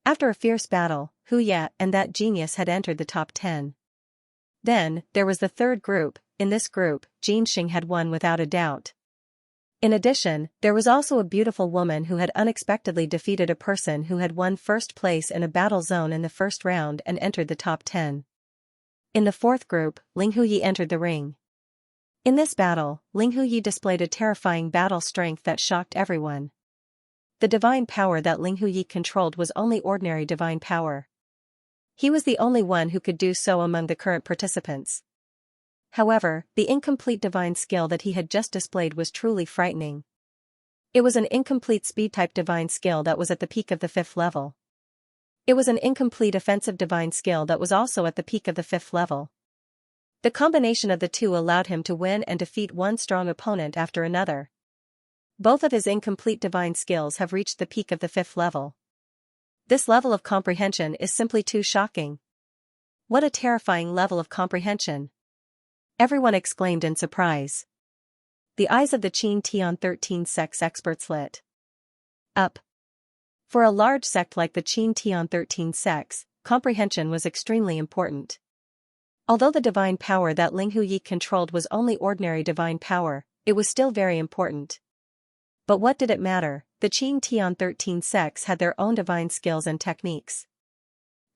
After a fierce battle, Huya and that genius had entered the top 10. Then, there was the third group. In this group, Xianxia had won without a doubt. In addition, there was also a beautiful woman who had unexpectedly defeated a person who had won first place in a battle zone in the first round and entered the top 10. In the fourth group, Ling Huyi entered the ring. In this battle, Ling Huyi displayed a terrifying battle strength that shocked everyone. The divine power that Ling Huyi controlled was only ordinary divine power. He was the only one who could do so among the current participants. However, the incomplete divine skill that he had just displayed was truly frightening. It was an incomplete speed-type divine skill that was at the peak of the 5th level. It was an incomplete offensive divine skill that was also at the peak of the 5th level. The combination of the 2 allowed him to win and defeat one strong opponent after another. Both of his incomplete divine skills have reached the peak of the 5th level. This level of comprehension is simply too shocking. What a terrifying level of comprehension! Everyone exclaimed in surprise. The eyes of the Qin Tian 13 sect's experts lit up. For a large sect like the Qin Tian 13 sects, comprehension was extremely important. Although the divine power that Ling Huyi controlled was only ordinary divine power, it was still very important. But what did it matter? The Qin Tian 13 sects had their own divine skills and techniques.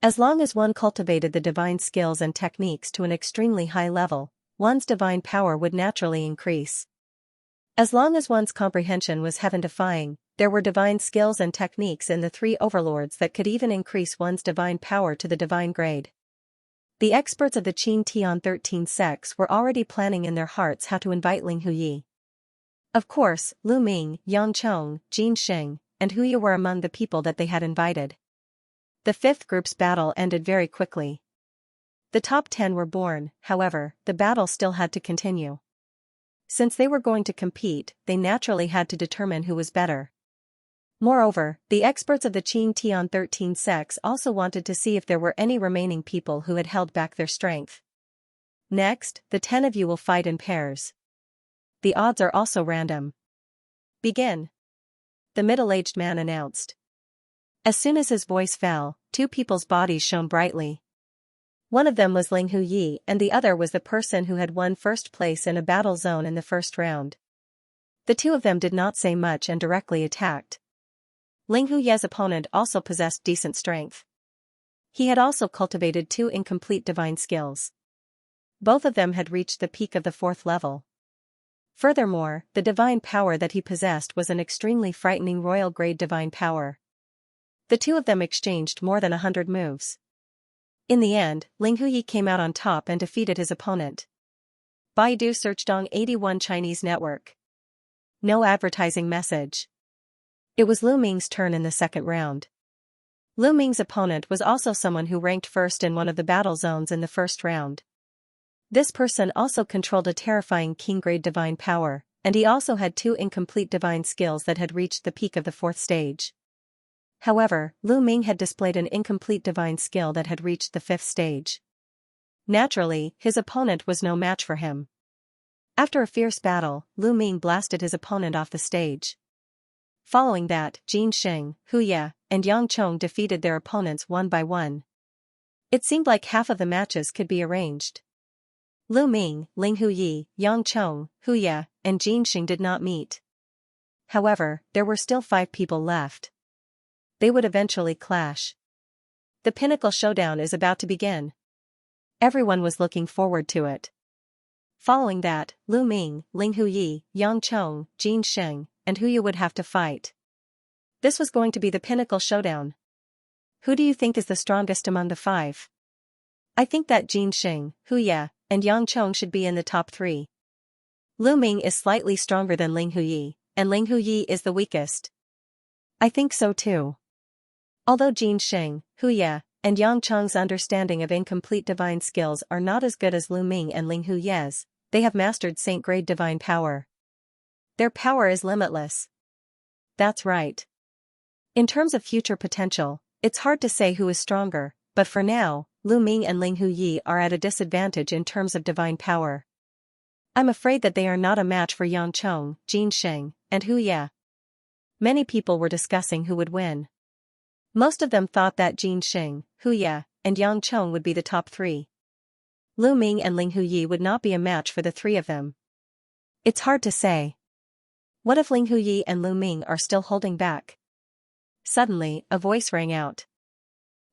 As long as one cultivated the divine skills and techniques to an extremely high level, one's divine power would naturally increase. As long as one's comprehension was heaven-defying, there were divine skills and techniques in the 3 overlords that could even increase one's divine power to the divine grade. The experts of the Qin Tian 13 sects were already planning in their hearts how to invite Ling Huyi. Of course, Lu Ming, Yang Chong, Xianxia, and Huya were among the people that they had invited. The 5th group's battle ended very quickly. The top 10 were born, however, the battle still had to continue. Since they were going to compete, they naturally had to determine who was better. Moreover, the experts of the Xianxia 13 sects also wanted to see if there were any remaining people who had held back their strength. Next, the 10 of you will fight in pairs. The odds are also random. Begin. The middle-aged man announced. As soon as his voice fell, two people's bodies shone brightly. One of them was Ling Huyi and the other was the person who had won first place in a battle zone in the first round. The two of them did not say much and directly attacked. Ling Huyi's opponent also possessed decent strength. He had also cultivated 2 incomplete divine skills. Both of them had reached the peak of the 4th level. Furthermore, the divine power that he possessed was an extremely frightening royal-grade divine power. The two of them exchanged more than 100 moves. In the end, Ling Huyi came out on top and defeated his opponent. Baidu search Dong 81 Chinese network. No advertising message. It was Lu Ming's turn in the second round. Lu Ming's opponent was also someone who ranked first in one of the battle zones in the first round. This person also controlled a terrifying king-grade divine power, and he also had 2 incomplete divine skills that had reached the peak of the 4th stage. However, Lu Ming had displayed an incomplete divine skill that had reached the 5th stage. Naturally, his opponent was no match for him. After a fierce battle, Lu Ming blasted his opponent off the stage. Following that, Jin Xing, Hu Ye, and Yang Chong defeated their opponents one by one. It seemed like half of the matches could be arranged. Lu Ming, Ling Huyi, Yang Chong, Hu Ye, and Jin Xing did not meet. However, there were still 5 people left. They would eventually clash. The pinnacle showdown is about to begin. Everyone was looking forward to it. Following that, Lu Ming, Ling Huyi, Yang Chong, Jin Xing, and Hu Ye would have to fight. This was going to be the pinnacle showdown. Who do you think is the strongest among the 5? I think that Jin Xing, Hu Ye, and Yang Chong should be in the top 3. Lu Ming is slightly stronger than Ling Huyi, and Ling Huyi is the weakest. I think so too. Although Jin Xing, Hu Ye, and Yang Chong's understanding of incomplete divine skills are not as good as Lu Ming and Ling Huyi's, they have mastered saint-grade divine power. Their power is limitless. That's right. In terms of future potential, it's hard to say who is stronger, but for now, Lu Ming and Ling Huyi are at a disadvantage in terms of divine power. I'm afraid that they are not a match for Yang Chong, Jin Xing, and Hu Ye. Many people were discussing who would win. Most of them thought that Jin Xing, Hu Ye, and Yang Chong would be the top 3. Lu Ming and Ling Huyi would not be a match for the 3 of them. It's hard to say. What if Ling Huyi and Lu Ming are still holding back? Suddenly, a voice rang out.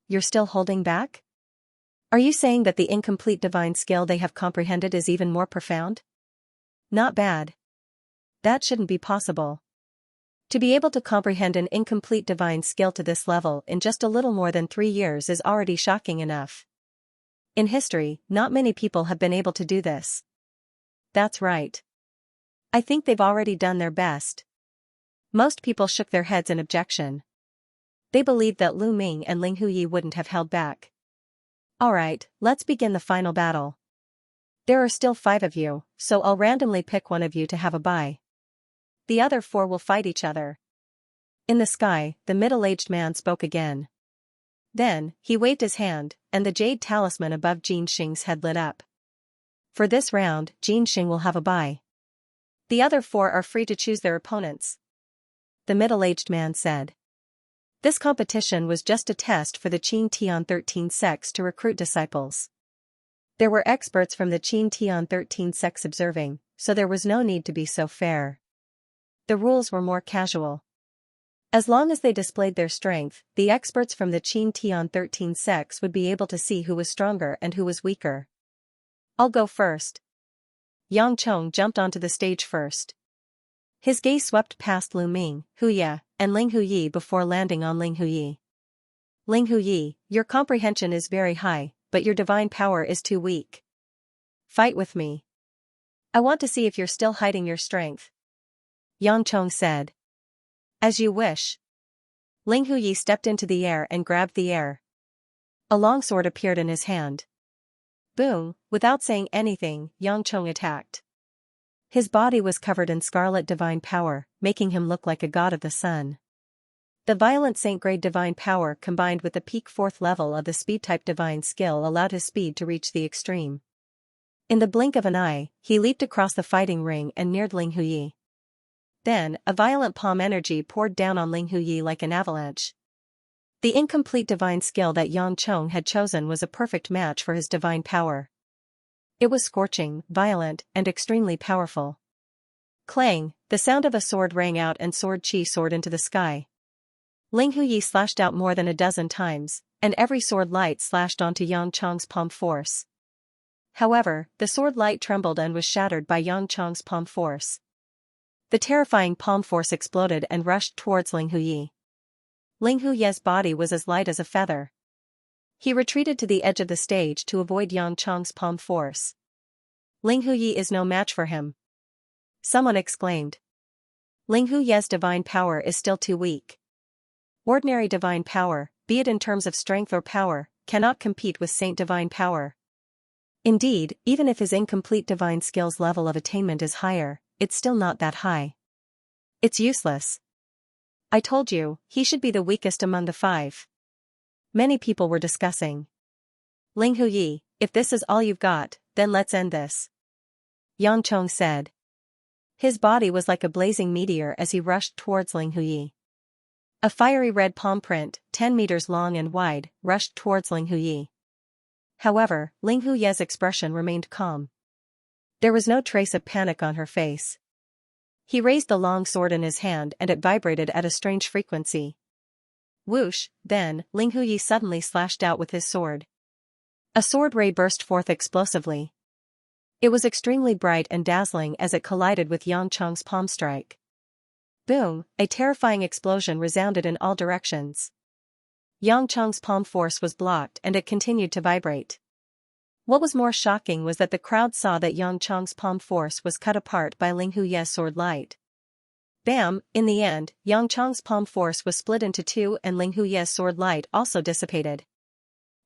You're still holding back? Are you saying that the incomplete divine skill they have comprehended is even more profound? Not bad. That shouldn't be possible. To be able to comprehend an incomplete divine skill to this level in just a little more than 3 years is already shocking enough. In history, not many people have been able to do this. That's right. I think they've already done their best. Most people shook their heads in objection. They believed that Lu Ming and Ling Huyi wouldn't have held back. Alright, let's begin the final battle. There are still 5 of you, so I'll randomly pick one of you to have a bye. The other 4 will fight each other. In the sky, the middle-aged man spoke again. Then, he waved his hand, and the jade talisman above Jin Xing's head lit up. For this round, Jin Xing will have a bye. The other 4 are free to choose their opponents. The middle-aged man said. This competition was just a test for the Xianxia 13 sects to recruit disciples. There were experts from the Xianxia 13 sects observing, so there was no need to be so fair. The rules were more casual. As long as they displayed their strength, the experts from the Xianxia 13 sects would be able to see who was stronger and who was weaker. I'll go first. Yang Chong jumped onto the stage first. His gaze swept past Lu Ming, Hu Ye, and Ling Huyi before landing on Ling Huyi. Ling Huyi, your comprehension is very high, but your divine power is too weak. Fight with me. I want to see if you're still hiding your strength. Yang Chong said. As you wish. Ling Huyi stepped into the air and grabbed the air. A longsword appeared in his hand. Boom, without saying anything, Yang Chong attacked. His body was covered in scarlet divine power, making him look like a god of the sun. The violent saint-grade divine power combined with the peak 4th level of the speed-type divine skill allowed his speed to reach the extreme. In the blink of an eye, he leaped across the fighting ring and neared Ling Huyi. Then, a violent palm energy poured down on Ling Huyi like an avalanche. The incomplete divine skill that Yang Chong had chosen was a perfect match for his divine power. It was scorching, violent, and extremely powerful. Clang, the sound of a sword rang out and sword chi soared into the sky. Ling Huyi slashed out more than a dozen times, and every sword light slashed onto Yang Chong's palm force. However, the sword light trembled and was shattered by Yang Chong's palm force. The terrifying palm force exploded and rushed towards Ling Huyi. Ling Huyi's body was as light as a feather. He retreated to the edge of the stage to avoid Yang Chong's palm force. Ling Huyi is no match for him. Someone exclaimed. Ling Huyi's divine power is still too weak. Ordinary divine power, be it in terms of strength or power, cannot compete with saint divine power. Indeed, even if his incomplete divine skill's level of attainment is higher, it's still not that high. It's useless. I told you, he should be the weakest among the 5. Many people were discussing. Ling Huyi, if this is all you've got, then let's end this. Yang Chong said. His body was like a blazing meteor as he rushed towards Ling Huyi. A fiery red palm print, 10 meters long and wide, rushed towards Ling Huyi. However, Ling Huyi's expression remained calm. There was no trace of panic on her face. He raised the long sword in his hand and it vibrated at a strange frequency. Whoosh, then, Ling Huyi suddenly slashed out with his sword. A sword ray burst forth explosively. It was extremely bright and dazzling as it collided with Yang Chong's palm strike. Boom, a terrifying explosion resounded in all directions. Yang Chong's palm force was blocked and it continued to vibrate. What was more shocking was that the crowd saw that Yang Chong's palm force was cut apart by Ling Huyi's sword light. Bam, in the end, Yang Chong's palm force was split into 2 and Ling Huyi's sword light also dissipated.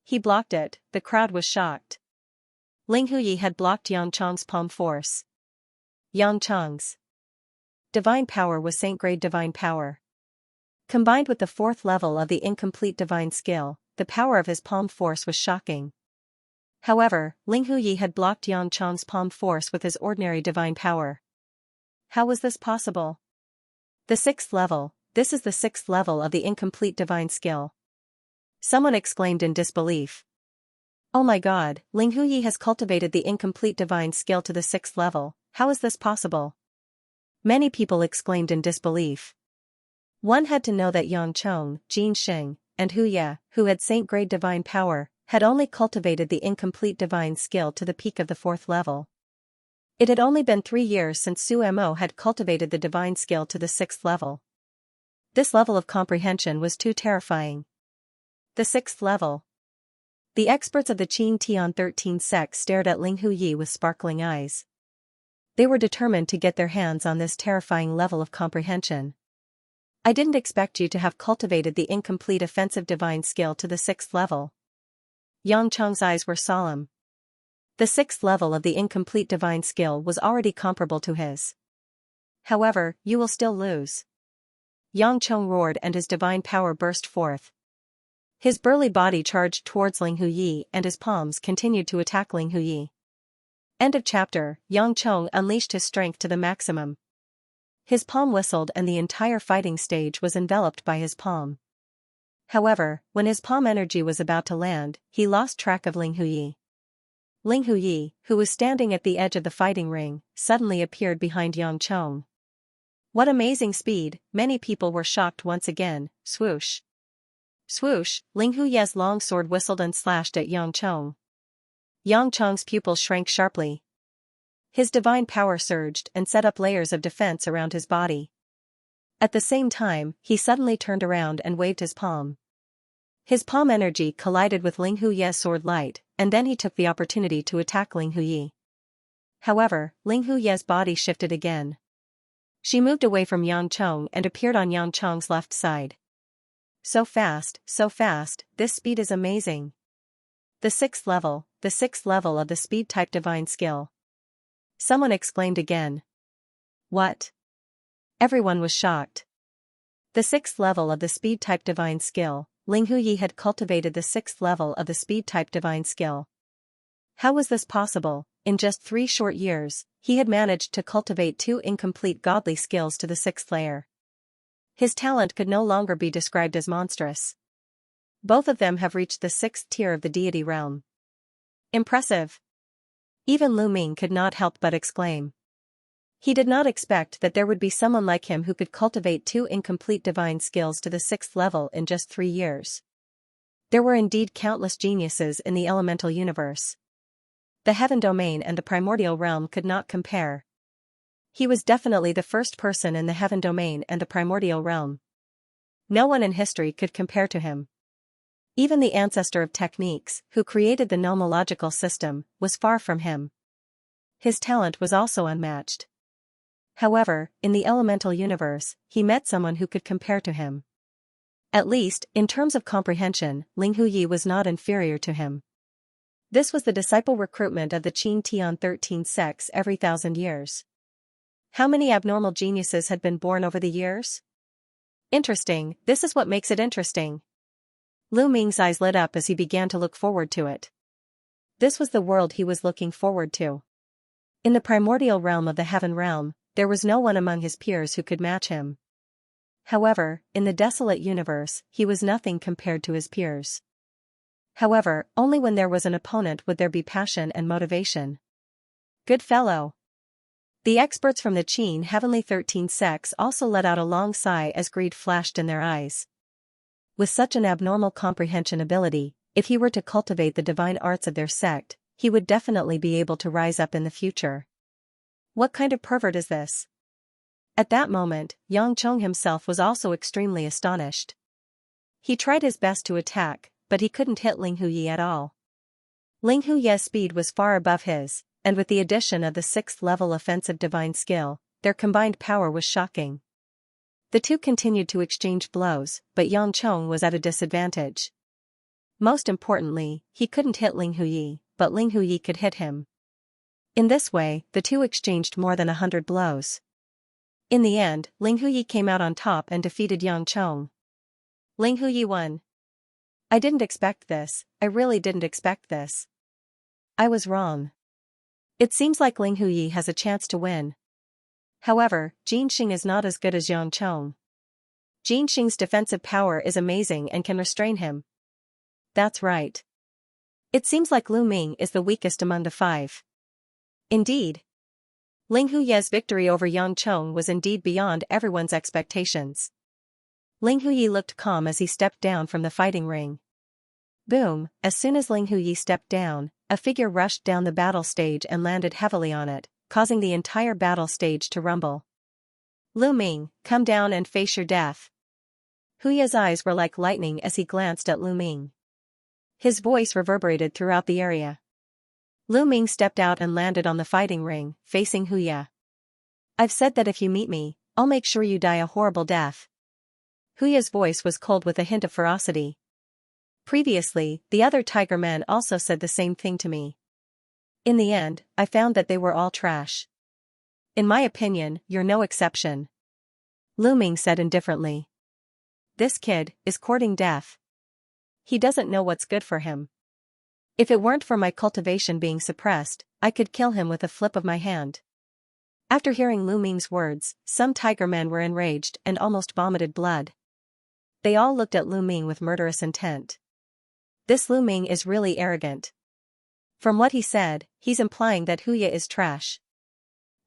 He blocked it, the crowd was shocked. Ling Huyi had blocked Yang Chong's palm force. Yang Chong's divine power was saint-grade divine power. Combined with the 4th level of the incomplete divine skill, the power of his palm force was shocking. However, Ling Huyi had blocked Yang Chong's palm force with his ordinary divine power. How was this possible? The 6th level, this is the 6th level of the incomplete divine skill. Someone exclaimed in disbelief. Oh my god, Ling Huyi has cultivated the incomplete divine skill to the 6th level, how is this possible? Many people exclaimed in disbelief. One had to know that Yang Chong, Jin Sheng, and Huya, who had saint-grade divine power, had only cultivated the incomplete divine skill to the peak of the 4th level. It had only been 3 years since Su Mo had cultivated the divine skill to the 6th level. This level of comprehension was too terrifying. The 6th level. The experts of the Qin Tian 13 sect stared at Ling Huyi with sparkling eyes. They were determined to get their hands on this terrifying level of comprehension. I didn't expect you to have cultivated the incomplete offensive divine skill to the 6th level. Yang Chong's eyes were solemn. The 6th level of the incomplete divine skill was already comparable to his. However, you will still lose. Yang Chong roared and his divine power burst forth. His burly body charged towards Ling Huyi and his palms continued to attack Ling Huyi. End of chapter. Yang Chong unleashed his strength to the maximum. His palm whistled and the entire fighting stage was enveloped by his palm. However, when his palm energy was about to land, he lost track of Ling Huyi. Ling Huyi, who was standing at the edge of the fighting ring, suddenly appeared behind Yang Chong. What amazing speed, many people were shocked once again. Swoosh. Swoosh, Ling Huyi's long sword whistled and slashed at Yang Chong. Yang Chong's pupils shrank sharply. His divine power surged and set up layers of defense around his body. At the same time, he suddenly turned around and waved his palm. His palm energy collided with Ling Huyi's sword light, and then he took the opportunity to attack Ling Huyi. However, Ling Huyi's body shifted again. She moved away from Yang Chong and appeared on Yang Chong's left side. So fast, this speed is amazing. The 6th level of the speed-type divine skill. Someone exclaimed again. What? Everyone was shocked. The sixth level of the speed-type divine skill. Ling Huyi had cultivated the sixth level of the speed-type divine skill. How was this possible? In just 3 short years, he had managed to cultivate 2 incomplete godly skills to the 6th layer. His talent could no longer be described as monstrous. Both of them have reached the 6th tier of the deity realm. Impressive! Even Lu Ming could not help but exclaim. He did not expect that there would be someone like him who could cultivate 2 incomplete divine skills to the 6th level in just 3 years. There were indeed countless geniuses in the elemental universe. The heaven domain and the primordial realm could not compare. He was definitely the first person in the heaven domain and the primordial realm. No one in history could compare to him. Even the ancestor of techniques, who created the nomological system, was far from him. His talent was also unmatched. However, in the elemental universe, he met someone who could compare to him. At least, in terms of comprehension, Ling Huyi was not inferior to him. This was the disciple recruitment of the Qin Tian 13 sects every 1,000 years. How many abnormal geniuses had been born over the years? Interesting, this is what makes it interesting. Lu Ming's eyes lit up as he began to look forward to it. This was the world he was looking forward to. In the primordial realm of the heaven realm, there was no one among his peers who could match him. However, in the desolate universe, he was nothing compared to his peers. However, only when there was an opponent would there be passion and motivation. Good fellow. The experts from the Qin Heavenly 13 sects also let out a long sigh as greed flashed in their eyes. With such an abnormal comprehension ability, if he were to cultivate the divine arts of their sect, he would definitely be able to rise up in the future. What kind of pervert is this? At that moment, Yang Chong himself was also extremely astonished. He tried his best to attack, but he couldn't hit Ling Huyi at all. Ling Huyi's speed was far above his, and with the addition of the 6th level offensive divine skill, their combined power was shocking. The two continued to exchange blows, but Yang Chong was at a disadvantage. Most importantly, he couldn't hit Ling Huyi, but Ling Huyi could hit him. In this way, the two exchanged more than 100 blows. In the end, Ling Huyi came out on top and defeated Yang Chong. Ling Huyi won. I didn't expect this, I really didn't expect this. I was wrong. It seems like Ling Huyi has a chance to win. However, Jin Xing is not as good as Yang Chong. Jin Xing's defensive power is amazing and can restrain him. That's right. It seems like Lu Ming is the weakest among the 5. Indeed. Ling Huyi's victory over Yang Chong was indeed beyond everyone's expectations. Ling Huyi looked calm as he stepped down from the fighting ring. Boom, as soon as Ling Huyi stepped down, a figure rushed down the battle stage and landed heavily on it, causing the entire battle stage to rumble. Lu Ming, come down and face your death. Huyi's eyes were like lightning as he glanced at Lu Ming. His voice reverberated throughout the area. Lu Ming stepped out and landed on the fighting ring, facing Huyi. I've said that if you meet me, I'll make sure you die a horrible death. Huyi's voice was cold with a hint of ferocity. Previously, the other tiger men also said the same thing to me. In the end, I found that they were all trash. In my opinion, you're no exception. Lu Ming said indifferently. This kid is courting death. He doesn't know what's good for him. If it weren't for my cultivation being suppressed, I could kill him with a flip of my hand. After hearing Lu Ming's words, some tiger men were enraged and almost vomited blood. They all looked at Lu Ming with murderous intent. This Lu Ming is really arrogant. From what he said, he's implying that Huyi is trash.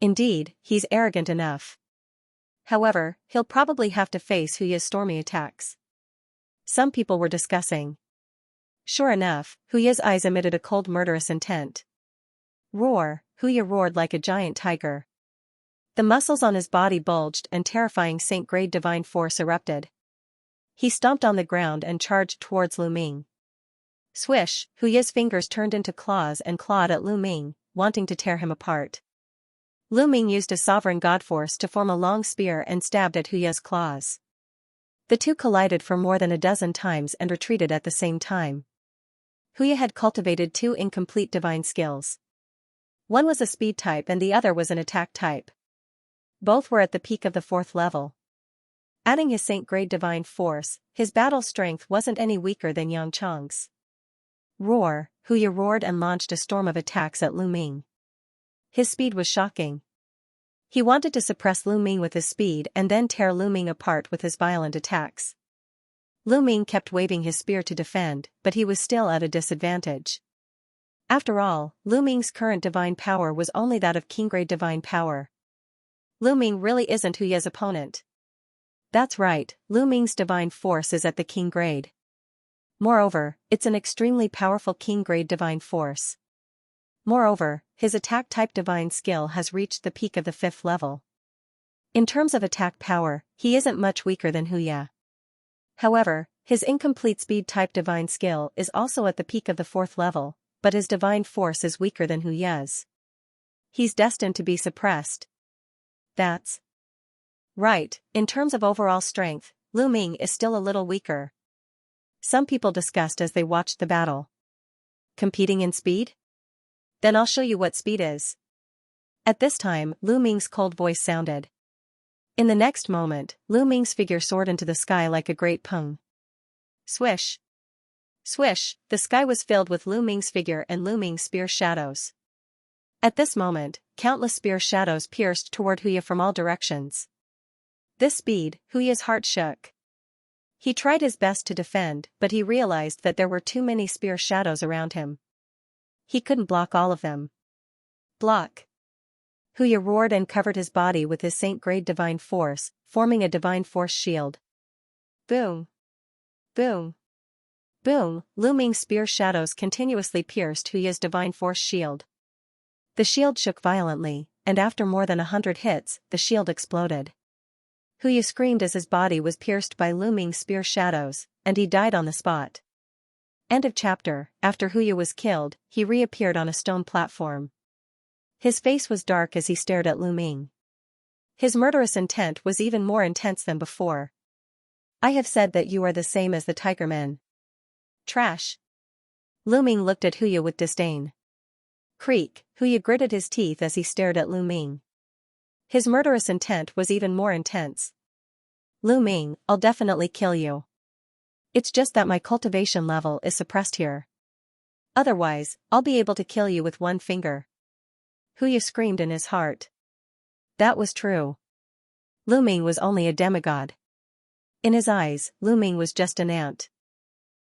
Indeed, he's arrogant enough. However, he'll probably have to face Huyi's stormy attacks. Some people were discussing. Sure enough, Huyi's eyes emitted a cold murderous intent. Roar, Huyi roared like a giant tiger. The muscles on his body bulged and terrifying saint-grade divine force erupted. He stomped on the ground and charged towards Lu Ming. Swish, Huyi's fingers turned into claws and clawed at Lu Ming, wanting to tear him apart. Lu Ming used a sovereign god force to form a long spear and stabbed at Huyi's claws. The two collided for more than a dozen times and retreated at the same time. Huyi had cultivated 2 incomplete divine skills. One was a speed type and the other was an attack type. Both were at the peak of the 4th level. Adding his Saint-grade divine force, his battle strength wasn't any weaker than Yang Cheng's. Roar, Huya roared and launched a storm of attacks at Lu Ming. His speed was shocking. He wanted to suppress Lu Ming with his speed and then tear Lu Ming apart with his violent attacks. Lu Ming kept waving his spear to defend, but he was still at a disadvantage. After all, Lu Ming's current divine power was only that of king-grade divine power. Lu Ming really isn't Huya's opponent. That's right, Lu Ming's divine force is at the king grade. Moreover, it's an extremely powerful king grade divine force. Moreover, his attack-type divine skill has reached the peak of the 5th level. In terms of attack power, he isn't much weaker than Huya. However, his incomplete speed-type divine skill is also at the peak of the 4th level, but his divine force is weaker than Huya's. He's destined to be suppressed. That's right, in terms of overall strength, Lu Ming is still a little weaker. Some people discussed as they watched the battle. Competing in speed? Then I'll show you what speed is. At this time, Lu Ming's cold voice sounded. In the next moment, Lu Ming's figure soared into the sky like a great pung. Swish! Swish! The sky was filled with Lu Ming's figure and Lu Ming's spear shadows. At this moment, countless spear shadows pierced toward Huya from all directions. This speed, Huya's heart shook. He tried his best to defend, but he realized that there were too many spear shadows around him. He couldn't block all of them. Block! Huya roared and covered his body with his Saint-grade divine force, forming a divine force shield. Boom! Boom! Boom! Lu Ming's spear shadows continuously pierced Huya's divine force shield. The shield shook violently, and after more than 100 hits, the shield exploded. Huya screamed as his body was pierced by Lu Ming's spear shadows, and he died on the spot. End of chapter. After Huya was killed, he reappeared on a stone platform. His face was dark as he stared at Lu Ming. His murderous intent was even more intense than before. I have said that you are the same as the Tiger Men. Trash. Lu Ming looked at Huya with disdain. Creak, Huya gritted his teeth as he stared at Lu Ming. His murderous intent was even more intense. Lu Ming, I'll definitely kill you. It's just that my cultivation level is suppressed here. Otherwise, I'll be able to kill you with one finger. Huya screamed in his heart. That was true. Lu Ming was only a demigod. In his eyes, Lu Ming was just an ant.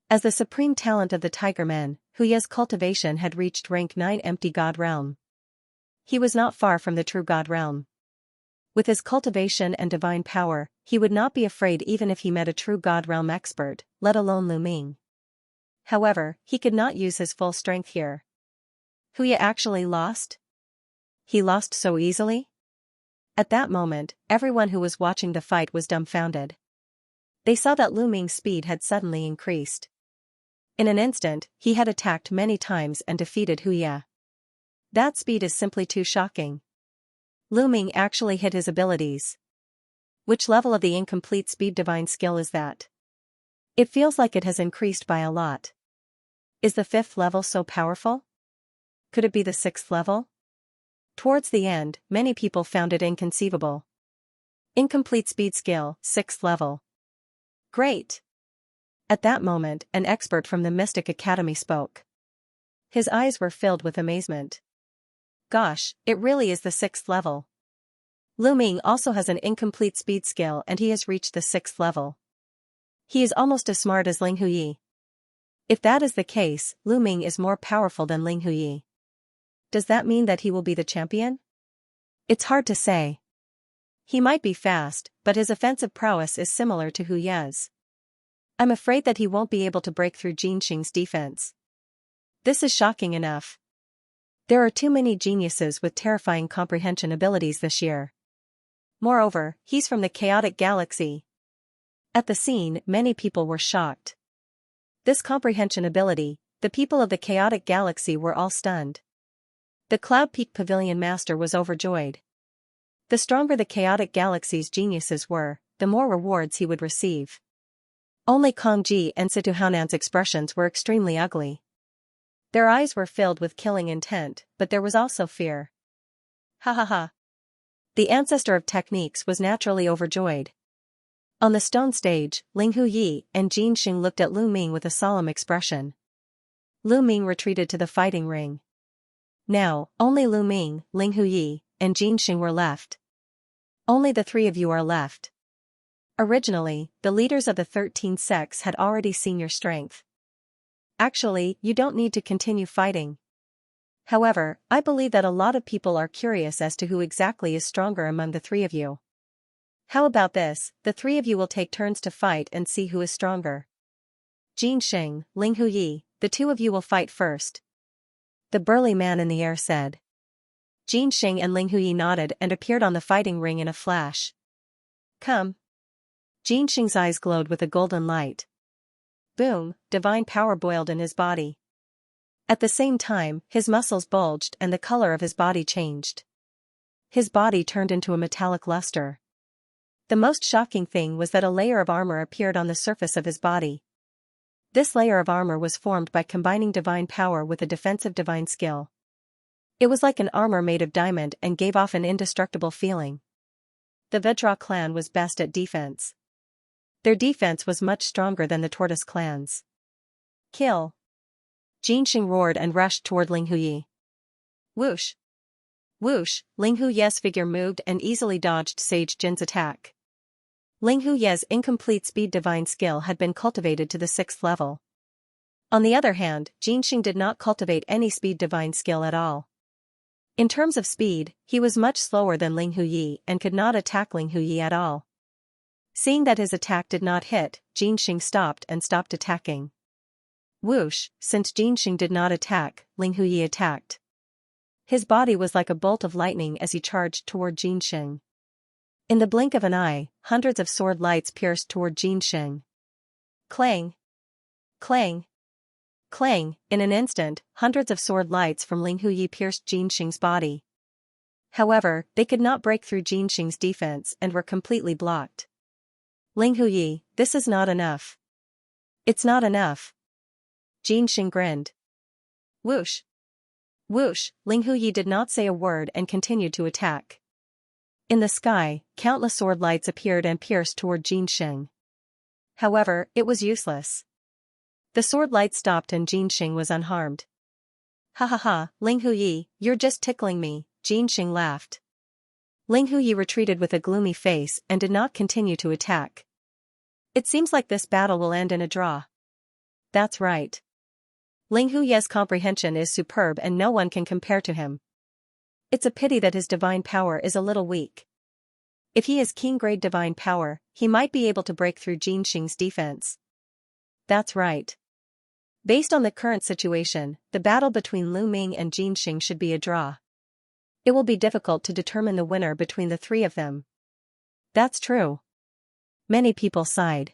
As the supreme talent of the Tiger Men, Huya's cultivation had reached rank 9 empty god realm. He was not far from the true god realm. With his cultivation and divine power, he would not be afraid even if he met a true god realm expert, let alone Lu Ming. However, he could not use his full strength here. Huya actually lost? He lost so easily? At that moment, everyone who was watching the fight was dumbfounded. They saw that Lu Ming's speed had suddenly increased. In an instant, he had attacked many times and defeated Huya. That speed is simply too shocking. Lu Ming actually hit his abilities. Which level of the incomplete speed divine skill is that? It feels like it has increased by a lot. Is the 5th level so powerful? Could it be the 6th level? Towards the end, many people found it inconceivable. Incomplete speed skill, 6th level. Great! At that moment, an expert from the Mystic Academy spoke. His eyes were filled with amazement. Gosh, it really is the 6th level. Lu Ming also has an incomplete speed skill and he has reached the 6th level. He is almost as smart as Ling Huyi. If that is the case, Lu Ming is more powerful than Ling Huyi. Does that mean that he will be the champion? It's hard to say. He might be fast, but his offensive prowess is similar to Huya's. I'm afraid that he won't be able to break through Jinxing's defense. This is shocking enough. There are too many geniuses with terrifying comprehension abilities this year. Moreover, he's from the chaotic galaxy. At the scene, many people were shocked. This comprehension ability, the people of the chaotic galaxy were all stunned. The Cloud Peak Pavilion Master was overjoyed. The stronger the chaotic galaxy's geniuses were, the more rewards he would receive. Only Kong Ji and Situ Haonan's expressions were extremely ugly. Their eyes were filled with killing intent, but there was also fear. Ha ha ha. The ancestor of techniques was naturally overjoyed. On the stone stage, Ling Huyi and Jinxing looked at Lu Ming with a solemn expression. Lu Ming retreated to the fighting ring. Now, only Lu Ming, Ling Huyi, and Jinxing were left. Only the three of you are left. Originally, the leaders of the 13 sects had already seen your strength. Actually, you don't need to continue fighting. However, I believe that a lot of people are curious as to who exactly is stronger among the three of you. How about this, the three of you will take turns to fight and see who is stronger. Jinxing, Ling Huyi, the two of you will fight first. The burly man in the air said. Jinxing and Ling Huyi nodded and appeared on the fighting ring in a flash. Come. Jinxing's eyes glowed with a golden light. Boom, divine power boiled in his body. At the same time, his muscles bulged and the color of his body changed. His body turned into a metallic luster. The most shocking thing was that a layer of armor appeared on the surface of his body. This layer of armor was formed by combining divine power with a defensive divine skill. It was like an armor made of diamond and gave off an indestructible feeling. The Vajra clan was best at defense. Their defense was much stronger than the Tortoise clan's. Kill! Jinxing roared and rushed toward Ling Huyi. Whoosh! Whoosh! Ling Huyi's figure moved and easily dodged Sage Jin's attack. Ling Huyi's incomplete speed divine skill had been cultivated to the 6th level. On the other hand, Jinxing did not cultivate any speed divine skill at all. In terms of speed, he was much slower than Ling Huyi and could not attack Ling Huyi at all. Seeing that his attack did not hit, Jinxing stopped attacking. Whoosh, since Jinxing did not attack, Ling Huyi attacked. His body was like a bolt of lightning as he charged toward Jinxing. In the blink of an eye, hundreds of sword lights pierced toward Jinxing. Clang! Clang! Clang! In an instant, hundreds of sword lights from Ling Huyi pierced Jinxing's body. However, they could not break through Jinxing's defense and were completely blocked. Ling Huyi, this is not enough. It's not enough. Jinxing grinned. Whoosh! Whoosh! Ling Huyi did not say a word and continued to attack. In the sky, countless sword lights appeared and pierced toward Jinxing. However, it was useless. The sword light stopped and Jinxing was unharmed. Ha ha ha, Ling Huyi, you're just tickling me, Jinxing laughed. Ling Huyi retreated with a gloomy face and did not continue to attack. It seems like this battle will end in a draw. That's right. Ling Huyi's comprehension is superb and no one can compare to him. It's a pity that his divine power is a little weak. If he has king-grade divine power, he might be able to break through Jinxing's defense. That's right. Based on the current situation, the battle between Lu Ming and Jinxing should be a draw. It will be difficult to determine the winner between the three of them. That's true. Many people sighed.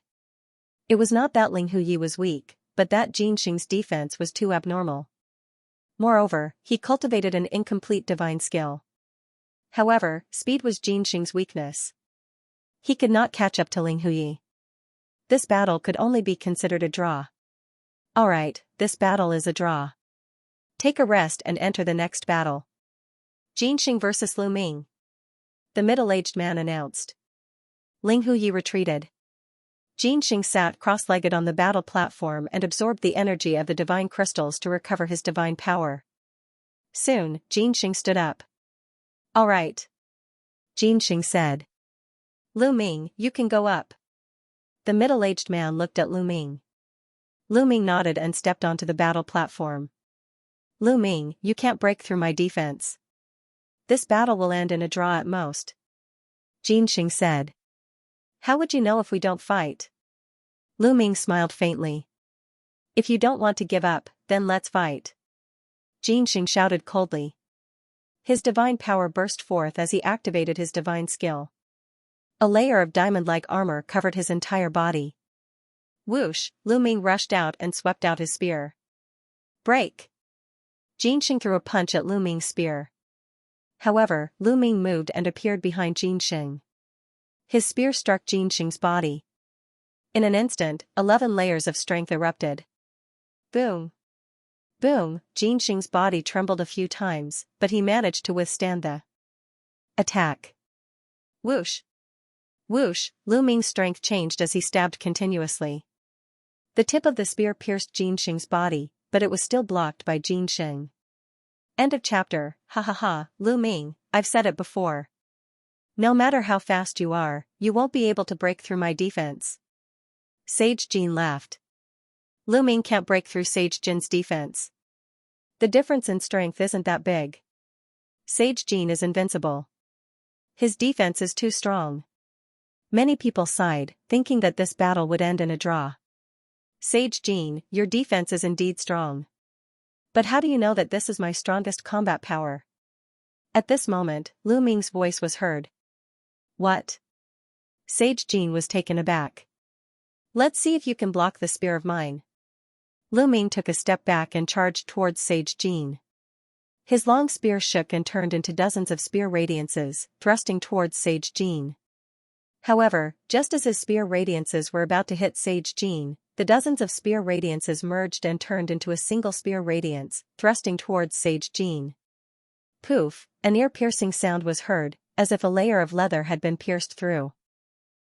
It was not that Ling Huyi was weak, but that Jinxing's defense was too abnormal. Moreover, he cultivated an incomplete divine skill. However, speed was Jinxing's weakness. He could not catch up to Ling Huyi. This battle could only be considered a draw. Alright, this battle is a draw. Take a rest and enter the next battle. Jinxing versus Lu Ming. The middle-aged man announced. Ling Huyi retreated. Jinxing sat cross-legged on the battle platform and absorbed the energy of the divine crystals to recover his divine power. Soon, Jinxing stood up. Alright. Jinxing said. Lu Ming, you can go up. The middle-aged man looked at Lu Ming. Lu Ming nodded and stepped onto the battle platform. Lu Ming, you can't break through my defense. This battle will end in a draw at most. Jinxing said. How would you know if we don't fight? Lu Ming smiled faintly. If you don't want to give up, then let's fight. Jinxing shouted coldly. His divine power burst forth as he activated his divine skill. A layer of diamond-like armor covered his entire body. Whoosh, Lu Ming rushed out and swept out his spear. Break! Jinxing threw a punch at Lu Ming's spear. However, Lu Ming moved and appeared behind Jinxing. His spear struck Jinxing's body. In an instant, 11 layers of strength erupted. Boom! Boom! Jinxing's body trembled a few times, but he managed to withstand the attack. Whoosh! Whoosh, Lu Ming's strength changed as he stabbed continuously. The tip of the spear pierced Xianxia's body, but it was still blocked by Xianxia. End of chapter. Ha ha ha, Lu Ming, I've said it before. No matter how fast you are, you won't be able to break through my defense. Sage Jin laughed. Lu Ming can't break through Sage Jin's defense. The difference in strength isn't that big. Sage Jin is invincible. His defense is too strong. Many people sighed, thinking that this battle would end in a draw. Sage Jin, your defense is indeed strong. But how do you know that this is my strongest combat power? At this moment, Lu Ming's voice was heard. What? Sage Jin was taken aback. Let's see if you can block the spear of mine. Lu Ming took a step back and charged towards Sage Jin. His long spear shook and turned into dozens of spear radiances, thrusting towards Sage Jin. However, just as his spear radiances were about to hit Sage Jin, the dozens of spear radiances merged and turned into a single spear radiance, thrusting towards Sage Jin. Poof, an ear-piercing sound was heard, as if a layer of leather had been pierced through.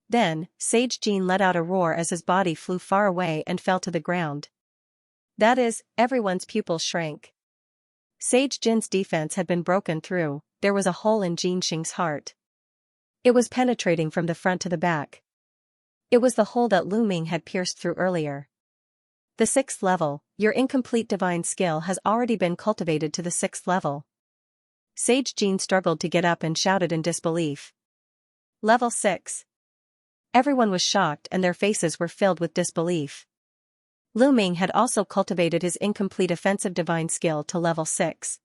Then, Sage Jin let out a roar as his body flew far away and fell to the ground. That is, everyone's pupils shrank. Sage Jin's defense had been broken through, there was a hole in Xianxia's heart. It was penetrating from the front to the back. It was the hole that Lu Ming had pierced through earlier. The 6th level, your incomplete divine skill has already been cultivated to the 6th level. Sage Jin struggled to get up and shouted in disbelief. Level 6. Everyone was shocked and their faces were filled with disbelief. Lu Ming had also cultivated his incomplete offensive divine skill to level 6.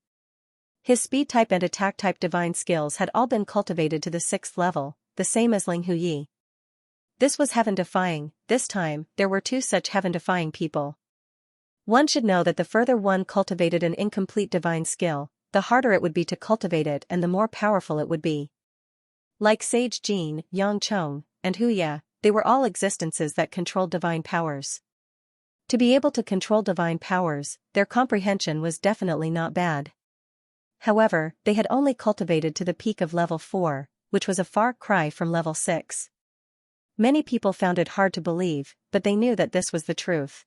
His speed type and attack type divine skills had all been cultivated to the 6th level, the same as Ling Huyi. This was heaven-defying. This time, there were 2 such heaven-defying people. One should know that the further one cultivated an incomplete divine skill, the harder it would be to cultivate it and the more powerful it would be. Like Sage Jin, Yang Chong, and Huya, they were all existences that controlled divine powers. To be able to control divine powers, their comprehension was definitely not bad. However, they had only cultivated to the peak of level 4, which was a far cry from level 6. Many people found it hard to believe, but they knew that this was the truth.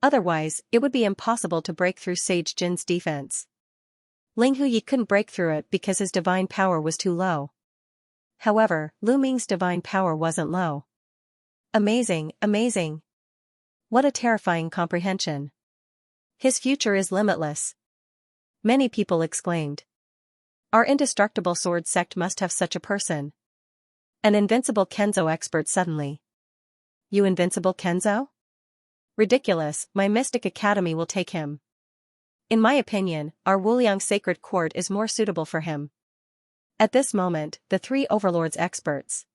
Otherwise, it would be impossible to break through Sage Jin's defense. Ling Huyi couldn't break through it because his divine power was too low. However, Lu Ming's divine power wasn't low. Amazing, amazing. What a terrifying comprehension. His future is limitless. Many people exclaimed. Our indestructible sword sect must have such a person. An invincible Kenzo expert suddenly. You invincible Kenzo? Ridiculous, my mystic academy will take him. In my opinion, our Wuliang sacred court is more suitable for him. At this moment, the 3 overlords experts.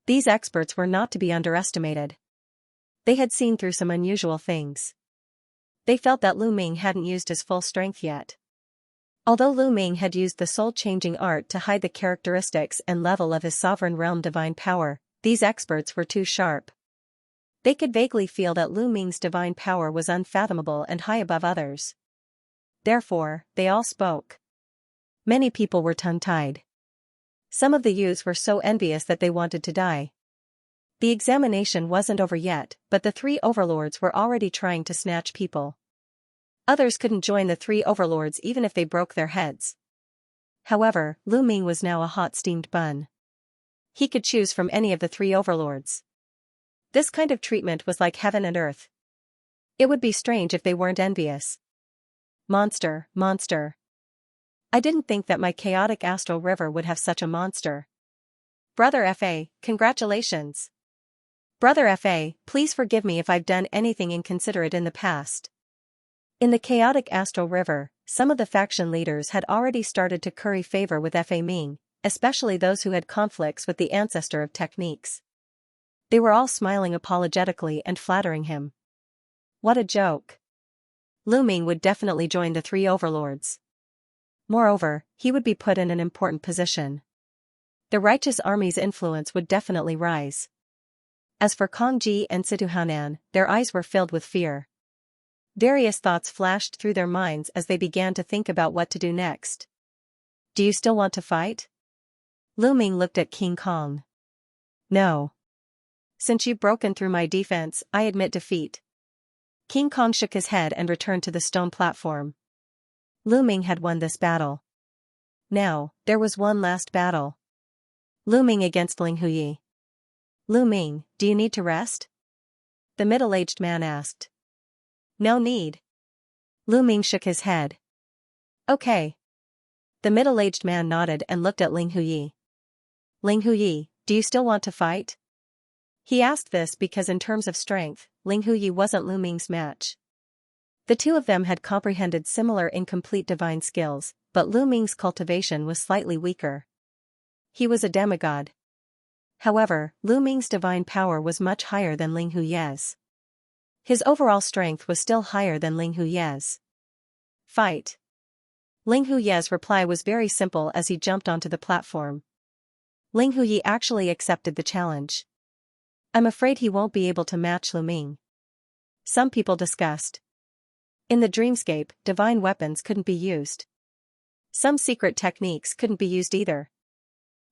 These experts were not to be underestimated. They had seen through some unusual things. They felt that Lu Ming hadn't used his full strength yet. Although Lu Ming had used the soul-changing art to hide the characteristics and level of his sovereign realm divine power, these experts were too sharp. They could vaguely feel that Lu Ming's divine power was unfathomable and high above others. Therefore, they all spoke. Many people were tongue-tied. Some of the youths were so envious that they wanted to die. The examination wasn't over yet, but the 3 overlords were already trying to snatch people. Others couldn't join the 3 overlords even if they broke their heads. However, Lu Ming was now a hot steamed bun. He could choose from any of the 3 overlords. This kind of treatment was like heaven and earth. It would be strange if they weren't envious. Monster, monster. I didn't think that my chaotic astral river would have such a monster. Brother Fa, congratulations. Brother Fa, please forgive me if I've done anything inconsiderate in the past. In the chaotic astral river, some of the faction leaders had already started to curry favor with Fa Ming, especially those who had conflicts with the ancestor of techniques. They were all smiling apologetically and flattering him. What a joke. Lu Ming would definitely join the 3 overlords. Moreover, he would be put in an important position. The righteous army's influence would definitely rise. As for Kong Ji and Situ Hanan, their eyes were filled with fear. Various thoughts flashed through their minds as they began to think about what to do next. Do you still want to fight? Lu Ming looked at King Kong. No. Since you've broken through my defense, I admit defeat. King Kong shook his head and returned to the stone platform. Lu Ming had won this battle. Now, there was one last battle. Lu Ming against Ling Huyi. Lu Ming, do you need to rest? The middle-aged man asked. No need. Lu Ming shook his head. Okay. The middle-aged man nodded and looked at Ling Huyi. Ling Huyi, do you still want to fight? He asked this because in terms of strength, Ling Huyi wasn't Lu Ming's match. The two of them had comprehended similar incomplete divine skills, but Lu Ming's cultivation was slightly weaker. He was a demigod. However, Lu Ming's divine power was much higher than Ling Huyi's. His overall strength was still higher than Ling Huyi's. Fight. Ling Huyi's reply was very simple as he jumped onto the platform. Ling Huyi actually accepted the challenge. I'm afraid he won't be able to match Lu Ming. Some people discussed. In the dreamscape, divine weapons couldn't be used. Some secret techniques couldn't be used either.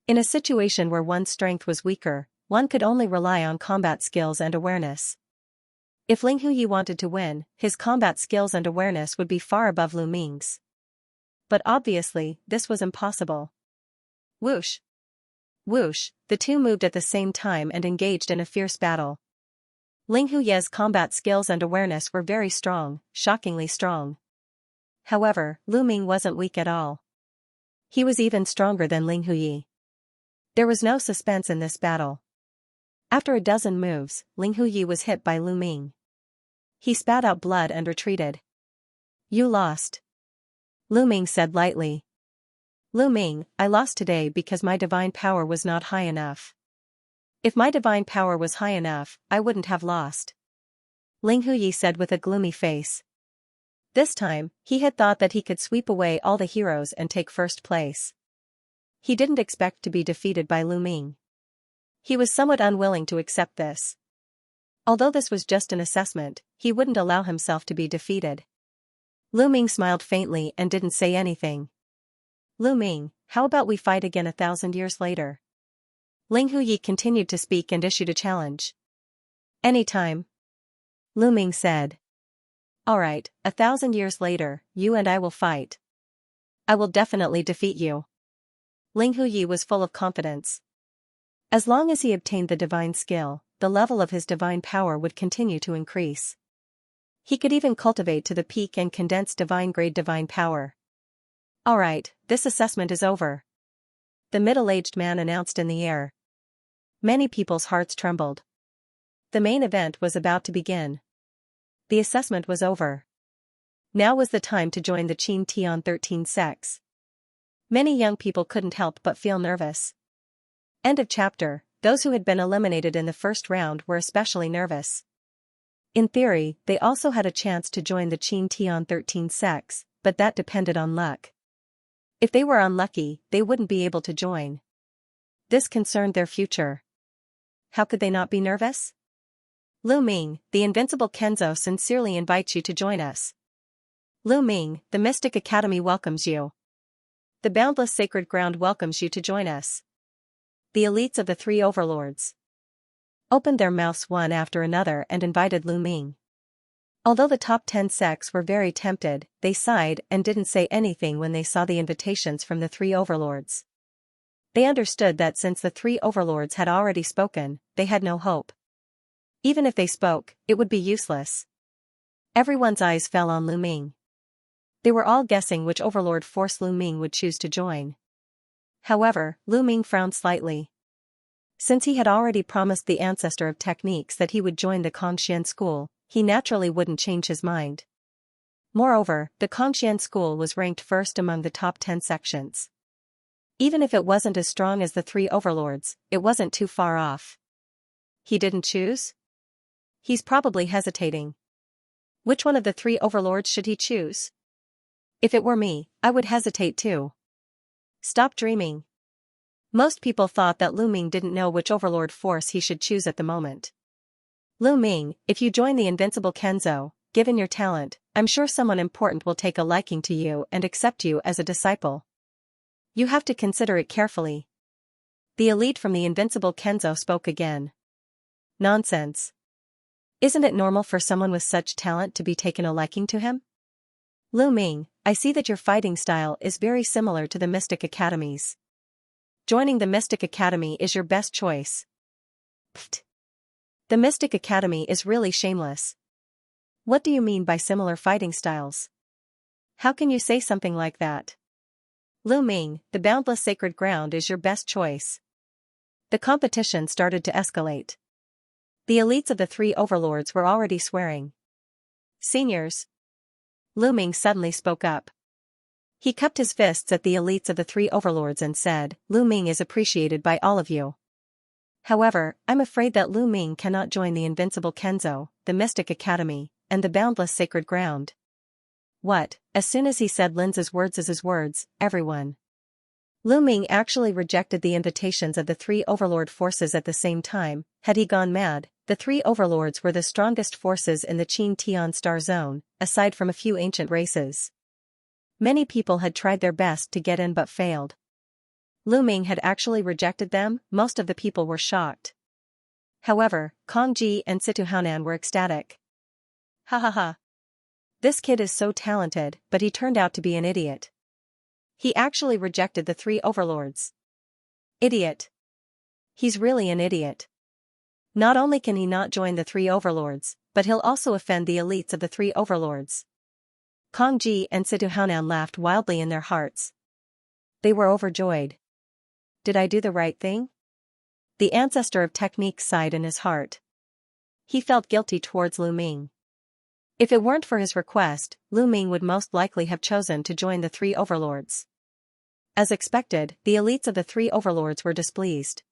In a situation where one's strength was weaker, one could only rely on combat skills and awareness. If Ling Huyi wanted to win, his combat skills and awareness would be far above Lu Ming's. But obviously, this was impossible. Whoosh! Whoosh! The two moved at the same time and engaged in a fierce battle. Ling Huyi's combat skills and awareness were very strong, shockingly strong. However, Lu Ming wasn't weak at all. He was even stronger than Ling Huyi. There was no suspense in this battle. After a dozen moves, Ling Huyi was hit by Lu Ming. He spat out blood and retreated. You lost. Lu Ming said lightly. Lu Ming, I lost today because my divine power was not high enough. If my divine power was high enough, I wouldn't have lost. Ling Huyi said with a gloomy face. This time, he had thought that he could sweep away all the heroes and take first place. He didn't expect to be defeated by Lu Ming. He was somewhat unwilling to accept this. Although this was just an assessment, he wouldn't allow himself to be defeated. Lu Ming smiled faintly and didn't say anything. Lu Ming, how about we fight again 1,000 years later? Ling Huyi continued to speak and issued a challenge. Anytime. Lu Ming said. Alright, 1,000 years later, you and I will fight. I will definitely defeat you. Ling Huyi was full of confidence. As long as he obtained the divine skill, the level of his divine power would continue to increase. He could even cultivate to the peak and condense divine-grade divine power. Alright, this assessment is over. The middle-aged man announced in the air. Many people's hearts trembled. The main event was about to begin. The assessment was over. Now was the time to join the Qin Tian 13 sects. Many young people couldn't help but feel nervous. End of chapter. Those who had been eliminated in the first round were especially nervous. In theory, they also had a chance to join the Qin Tian 13 sects, but that depended on luck. If they were unlucky, they wouldn't be able to join. This concerned their future. How could they not be nervous? Lu Ming, the invincible Kenzo sincerely invites you to join us. Lu Ming, the Mystic Academy welcomes you. The Boundless Sacred Ground welcomes you to join us. The elites of the three overlords opened their mouths one after another and invited Lu Ming. Although the top 10 sects were very tempted, they sighed and didn't say anything when they saw the invitations from the three overlords. They understood that since the three overlords had already spoken, they had no hope. Even if they spoke, it would be useless. Everyone's eyes fell on Lu Ming. They were all guessing which overlord force Lu Ming would choose to join. However, Lu Ming frowned slightly. Since he had already promised the ancestor of techniques that he would join the Kongxian school, he naturally wouldn't change his mind. Moreover, the Kongxian school was ranked first among the top 10 sections. Even if it wasn't as strong as the three overlords, it wasn't too far off. He didn't choose? He's probably hesitating. Which one of the three overlords should he choose? If it were me, I would hesitate too. Stop dreaming. Most people thought that Lu Ming didn't know which overlord force he should choose at the moment. Lu Ming, if you join the invincible Kenzo, given your talent, I'm sure someone important will take a liking to you and accept you as a disciple. You have to consider it carefully. The elite from the invincible Kenzo spoke again. Nonsense. Isn't it normal for someone with such talent to be taken a liking to him? Lu Ming, I see that your fighting style is very similar to the Mystic Academy's. Joining the Mystic Academy is your best choice. Pfft. The Mystic Academy is really shameless. What do you mean by similar fighting styles? How can you say something like that? Lu Ming, the boundless sacred ground is your best choice. The competition started to escalate. The elites of the three overlords were already swearing. Seniors. Lu Ming suddenly spoke up. He cupped his fists at the elites of the three overlords and said, Lu Ming is appreciated by all of you. However, I'm afraid that Lu Ming cannot join the invincible Kenzo, the Mystic Academy, and the boundless sacred ground. What? As soon as he said Lin's words, everyone. Lu Ming actually rejected the invitations of the three overlord forces at the same time. Had he gone mad? The three overlords were the strongest forces in the Qin Tian Star Zone, aside from a few ancient races. Many people had tried their best to get in but failed. Lu Ming had actually rejected them. Most of the people were shocked. However, Kong Ji and Situ Haonan were ecstatic. Ha ha ha. This kid is so talented, but he turned out to be an idiot. He actually rejected the three overlords. Idiot. He's really an idiot. Not only can he not join the three overlords, but he'll also offend the elites of the three overlords. Kong Ji and Situ Haonan laughed wildly in their hearts. They were overjoyed. Did I do the right thing? The ancestor of technique sighed in his heart. He felt guilty towards Lu Ming. If it weren't for his request, Lu Ming would most likely have chosen to join the three overlords. As expected, the elites of the three overlords were displeased.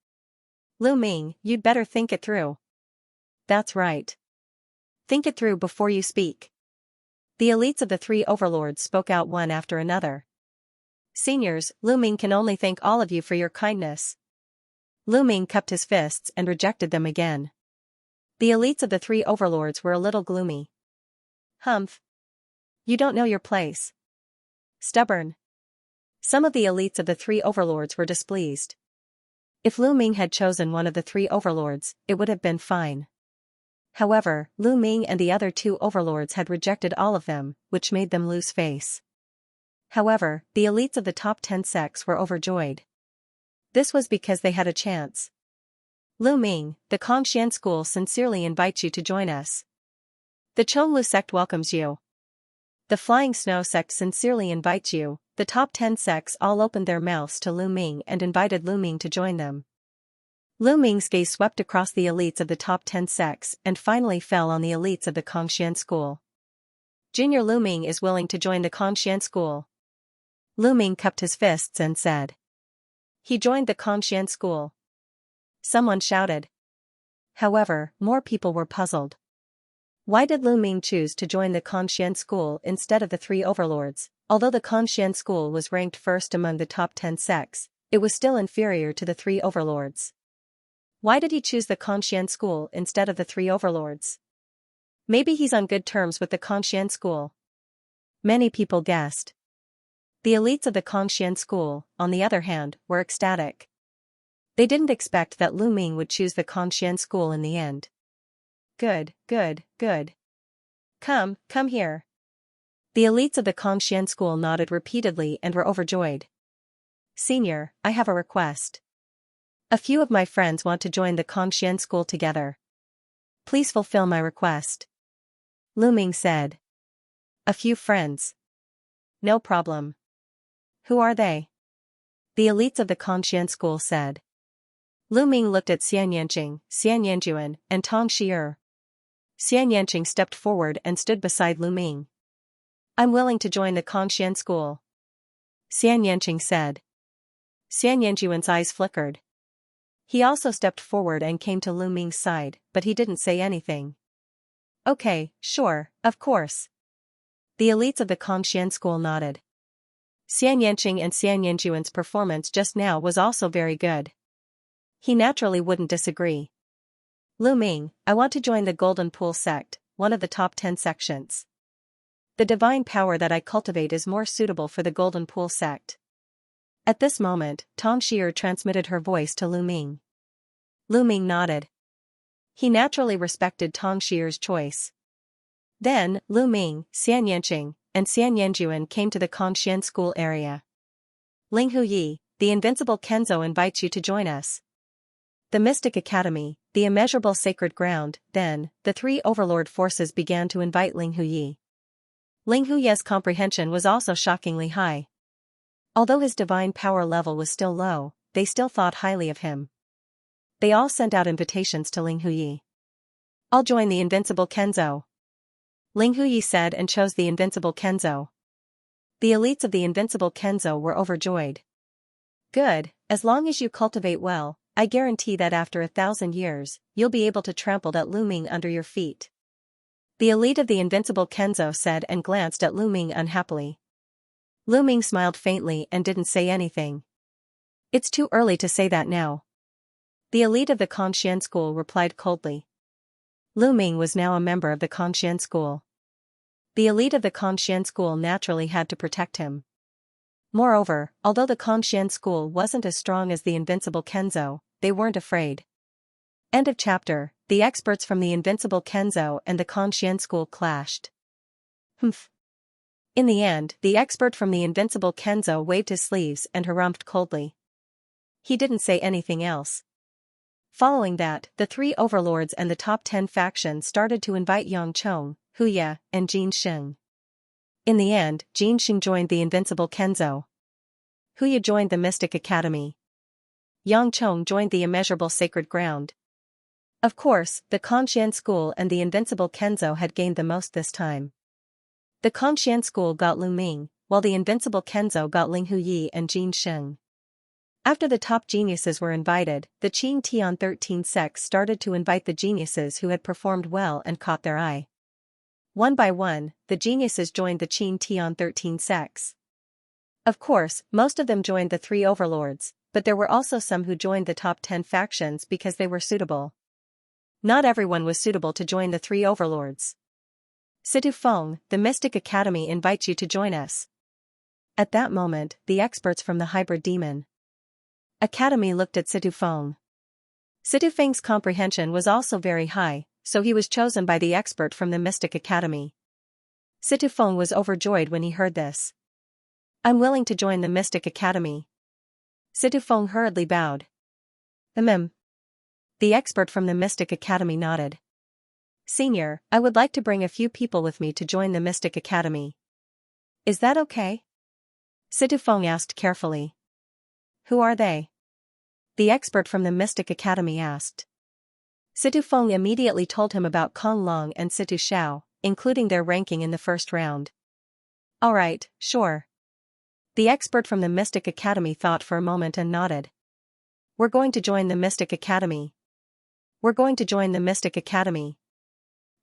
Lu Ming, you'd better think it through. That's right. Think it through before you speak. The elites of the three overlords spoke out one after another. Seniors, Lu Ming can only thank all of you for your kindness. Lu Ming cupped his fists and rejected them again. The elites of the three overlords were a little gloomy. Humph. You don't know your place. Stubborn. Some of the elites of the three overlords were displeased. If Lu Ming had chosen one of the three overlords, it would have been fine. However, Lu Ming and the other two overlords had rejected all of them, which made them lose face. However, the elites of the top 10 sects were overjoyed. This was because they had a chance. Lu Ming, the Kongxian school sincerely invites you to join us. The Chonglu sect welcomes you. The Flying Snow sect sincerely invites you. The top 10 sects all opened their mouths to Lu Ming and invited Lu Ming to join them. Lu Ming's gaze swept across the elites of the top 10 sects and finally fell on the elites of the Kongxian school. Junior Lu Ming is willing to join the Kongxian school. Lu Ming cupped his fists and said. He joined the Kongxian school. Someone shouted. However, more people were puzzled. Why did Lu Ming choose to join the Kongxian school instead of the three overlords? Although the Kongxian school was ranked first among the top 10 sects, it was still inferior to the three overlords. Why did he choose the Kongxian school instead of the three overlords? Maybe he's on good terms with the Kongxian school. Many people guessed. The elites of the Kongxian school, on the other hand, were ecstatic. They didn't expect that Lu Ming would choose the Kongxian school in the end. Good, good, good. Come here. The elites of the Kongxian school nodded repeatedly and were overjoyed. Senior, I have a request. A few of my friends want to join the Kongxian school together. Please fulfill my request. Lu Ming said. A few friends. No problem. Who are they? The elites of the Kongxian school said. Lu Ming looked at Xianxia, Xianyanjuan, and Tong Shi'er. Xianyanqing stepped forward and stood beside Lu Ming. I'm willing to join the Kongxian school. Xianyanqing said. Xianyanjuan's eyes flickered. He also stepped forward and came to Lu Ming's side, but he didn't say anything. Okay, sure, of course. The elites of the Kongxian school nodded. Xianyanqing and Xianyanjuan's performance just now was also very good. He naturally wouldn't disagree. Lu Ming, I want to join the Golden Pool sect, one of the top 10 sections. The divine power that I cultivate is more suitable for the Golden Pool sect. At this moment, Tong Xier transmitted her voice to Lu Ming. Lu Ming nodded. He naturally respected Tong Xier's choice. Then, Lu Ming, Xianxia, and Xianyanjuan came to the Kongxian school area. Ling Huyi, the invincible Kenzo invites you to join us. The Mystic Academy, the immeasurable sacred ground. Then, the three overlord forces began to invite Ling Huyi. Ling Huyi's comprehension was also shockingly high. Although his divine power level was still low, they still thought highly of him. They all sent out invitations to Ling Huyi. I'll join the invincible Kenzo. Ling Huyi said and chose the invincible Kenzo. The elites of the invincible Kenzo were overjoyed. Good, as long as you cultivate well, I guarantee that after 1,000 years, you'll be able to trample that Lu Ming under your feet. The elite of the invincible Kenzo said and glanced at Lu Ming unhappily. Lu Ming smiled faintly and didn't say anything. It's too early to say that now. The elite of the Kongxian school replied coldly. Lu Ming was now a member of the Kongxian school. The elite of the Kongxian school naturally had to protect him. Moreover, although the Kongxian school wasn't as strong as the invincible Kenzo, they weren't afraid. End of chapter. The experts from the invincible Kenzo and the Kongxian school clashed. Humph. In the end, the expert from the invincible Kenzo waved his sleeves and harumphed coldly. He didn't say anything else. Following that, the three overlords and the top 10 factions started to invite Yang Chong, Huya, and Jin Sheng. In the end, Jin Sheng joined the invincible Kenzo. Huya joined the Mystic Academy. Yang Chong joined the immeasurable sacred ground. Of course, the Kongxian school and the invincible Kenzo had gained the most this time. The Kongxian school got Lu Ming, while the invincible Kenzo got Ling Huyi and Jin Sheng. After the top geniuses were invited, the Qing Tian 13 sects started to invite the geniuses who had performed well and caught their eye. One by one, the geniuses joined the Qing Tian 13 sects. Of course, most of them joined the three overlords, but there were also some who joined the top 10 factions because they were suitable. Not everyone was suitable to join the three overlords. Situ Feng, the Mystic Academy invites you to join us. At that moment, the experts from the Hybrid Demon Academy looked at Situ Feng. Situ Feng's comprehension was also very high, so he was chosen by the expert from the Mystic Academy. Situ Feng was overjoyed when he heard this. I'm willing to join the Mystic Academy. Situ Feng hurriedly bowed. The expert from the Mystic Academy nodded. Senior, I would like to bring a few people with me to join the Mystic Academy. Is that okay? Situ Feng asked carefully. Who are they? The expert from the Mystic Academy asked. Situ Feng immediately told him about Kong Long and Situ Xiao, including their ranking in the first round. Alright, sure. The expert from the Mystic Academy thought for a moment and nodded. We're going to join the Mystic Academy. We're going to join the Mystic Academy.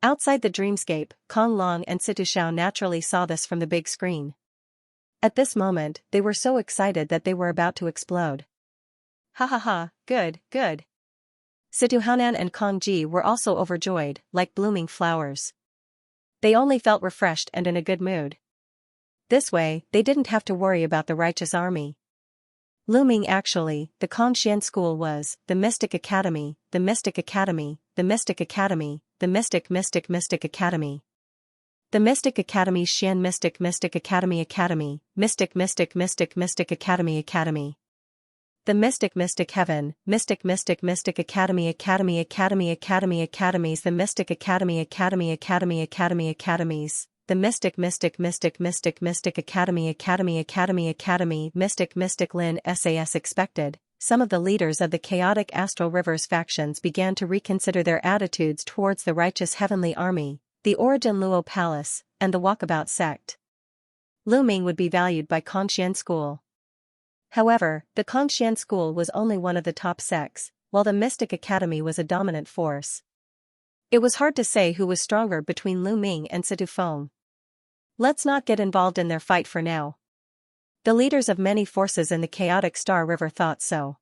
Outside the dreamscape, Kong Long and Situ Xiao naturally saw this from the big screen. At this moment, they were so excited that they were about to explode. Ha ha ha, good, good. Situ Haonan and Kong Ji were also overjoyed, like blooming flowers. They only felt refreshed and in a good mood. This way, they didn't have to worry about the righteous army. Lu Ming actually, the Kongxian school was, the Mystic Academy, the Mystic Academy, the Mystic Academy, the Mystic Academy. The Mystic Academy Xian Mystic Academy Academy, Mystic Academy Academy. The Mystic Heaven, Mystic Academy Academies, the Mystic Academy Academies, the Mystic Academy, Mystic Lin SAS expected. Some of the leaders of the chaotic Astral Rivers factions began to reconsider their attitudes towards the righteous heavenly army, the Origin Luo Palace, and the Walkabout sect. Lu Ming would be valued by Kongxian school. However, the Kongxian school was only one of the top sects, while the Mystic Academy was a dominant force. It was hard to say who was stronger between Lu Ming and Situ Feng. Let's not get involved in their fight for now. The leaders of many forces in the chaotic Star River thought so.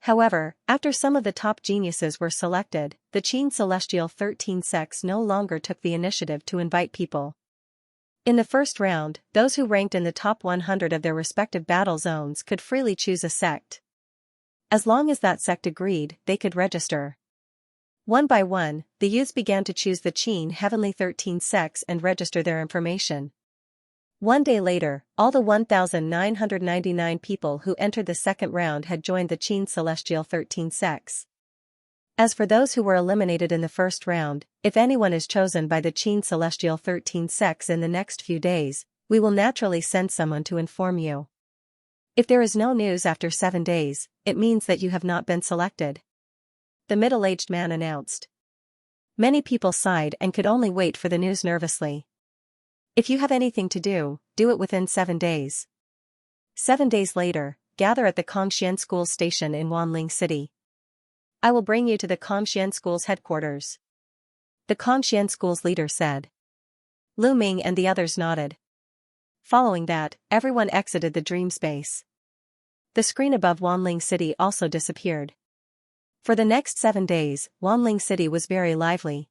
However, after some of the top geniuses were selected, the Qin Celestial 13 sects no longer took the initiative to invite people. In the first round, those who ranked in the top 100 of their respective battle zones could freely choose a sect. As long as that sect agreed, they could register. One by one, the youths began to choose the Qin Heavenly 13 sects and register their information. One day later, all the 1,999 people who entered the second round had joined the Qin Celestial 13 sects. As for those who were eliminated in the first round, if anyone is chosen by the Qin Celestial 13 sects in the next few days, we will naturally send someone to inform you. If there is no news after 7 days, it means that you have not been selected. The middle-aged man announced. Many people sighed and could only wait for the news nervously. If you have anything to do, do it within 7 days. 7 days later, gather at the Kongxian School station in Wanling City. I will bring you to the Kongxian School's headquarters. The Kongxian School's leader said. Lu Ming and the others nodded. Following that, everyone exited the dream space. The screen above Wanling City also disappeared. For the next 7 days, Wanling City was very lively.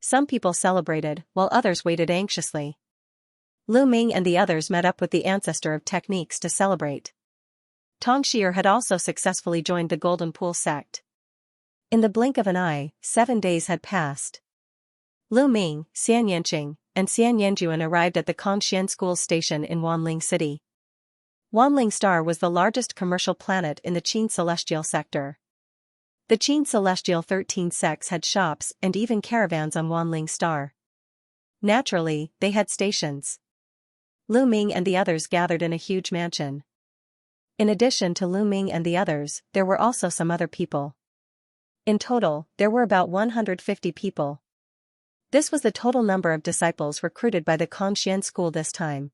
Some people celebrated, while others waited anxiously. Lu Ming and the others met up with the ancestor of techniques to celebrate. Tong Shi'er had also successfully joined the Golden Pool sect. In the blink of an eye, 7 days had passed. Lu Ming, Xianxia, and Xianxia arrived at the Kongxian School station in Wanling City. Wanling Star was the largest commercial planet in the Qin Celestial sector. The Qin Celestial 13 sects had shops and even caravans on Wanling Star. Naturally, they had stations. Lu Ming and the others gathered in a huge mansion. In addition to Lu Ming and the others, there were also some other people. In total, there were about 150 people. This was the total number of disciples recruited by the Kongxian School this time.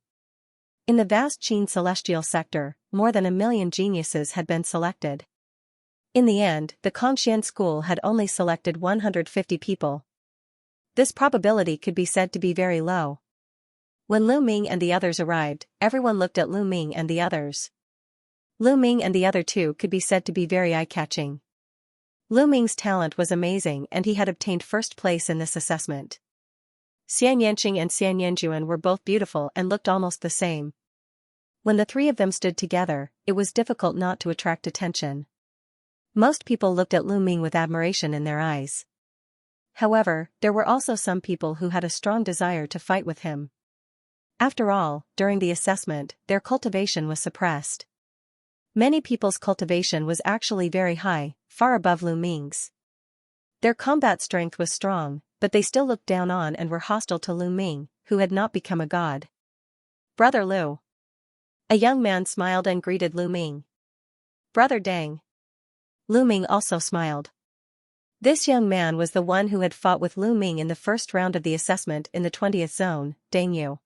In the vast Qin Celestial sector, more than 1 million geniuses had been selected. In the end, the Kongxian School had only selected 150 people. This probability could be said to be very low. When Lu Ming and the others arrived, everyone looked at Lu Ming and the others. Lu Ming and the other two could be said to be very eye-catching. Lu Ming's talent was amazing and he had obtained first place in this assessment. Xianxia and Xianxia were both beautiful and looked almost the same. When the three of them stood together, it was difficult not to attract attention. Most people looked at Lu Ming with admiration in their eyes. However, there were also some people who had a strong desire to fight with him. After all, during the assessment, their cultivation was suppressed. Many people's cultivation was actually very high, far above Lu Ming's. Their combat strength was strong, but they still looked down on and were hostile to Lu Ming, who had not become a god. Brother Lu. A young man smiled and greeted Lu Ming. Brother Deng. Lu Ming also smiled. This young man was the one who had fought with Lu Ming in the first round of the assessment in the 20th zone, Deng Yu.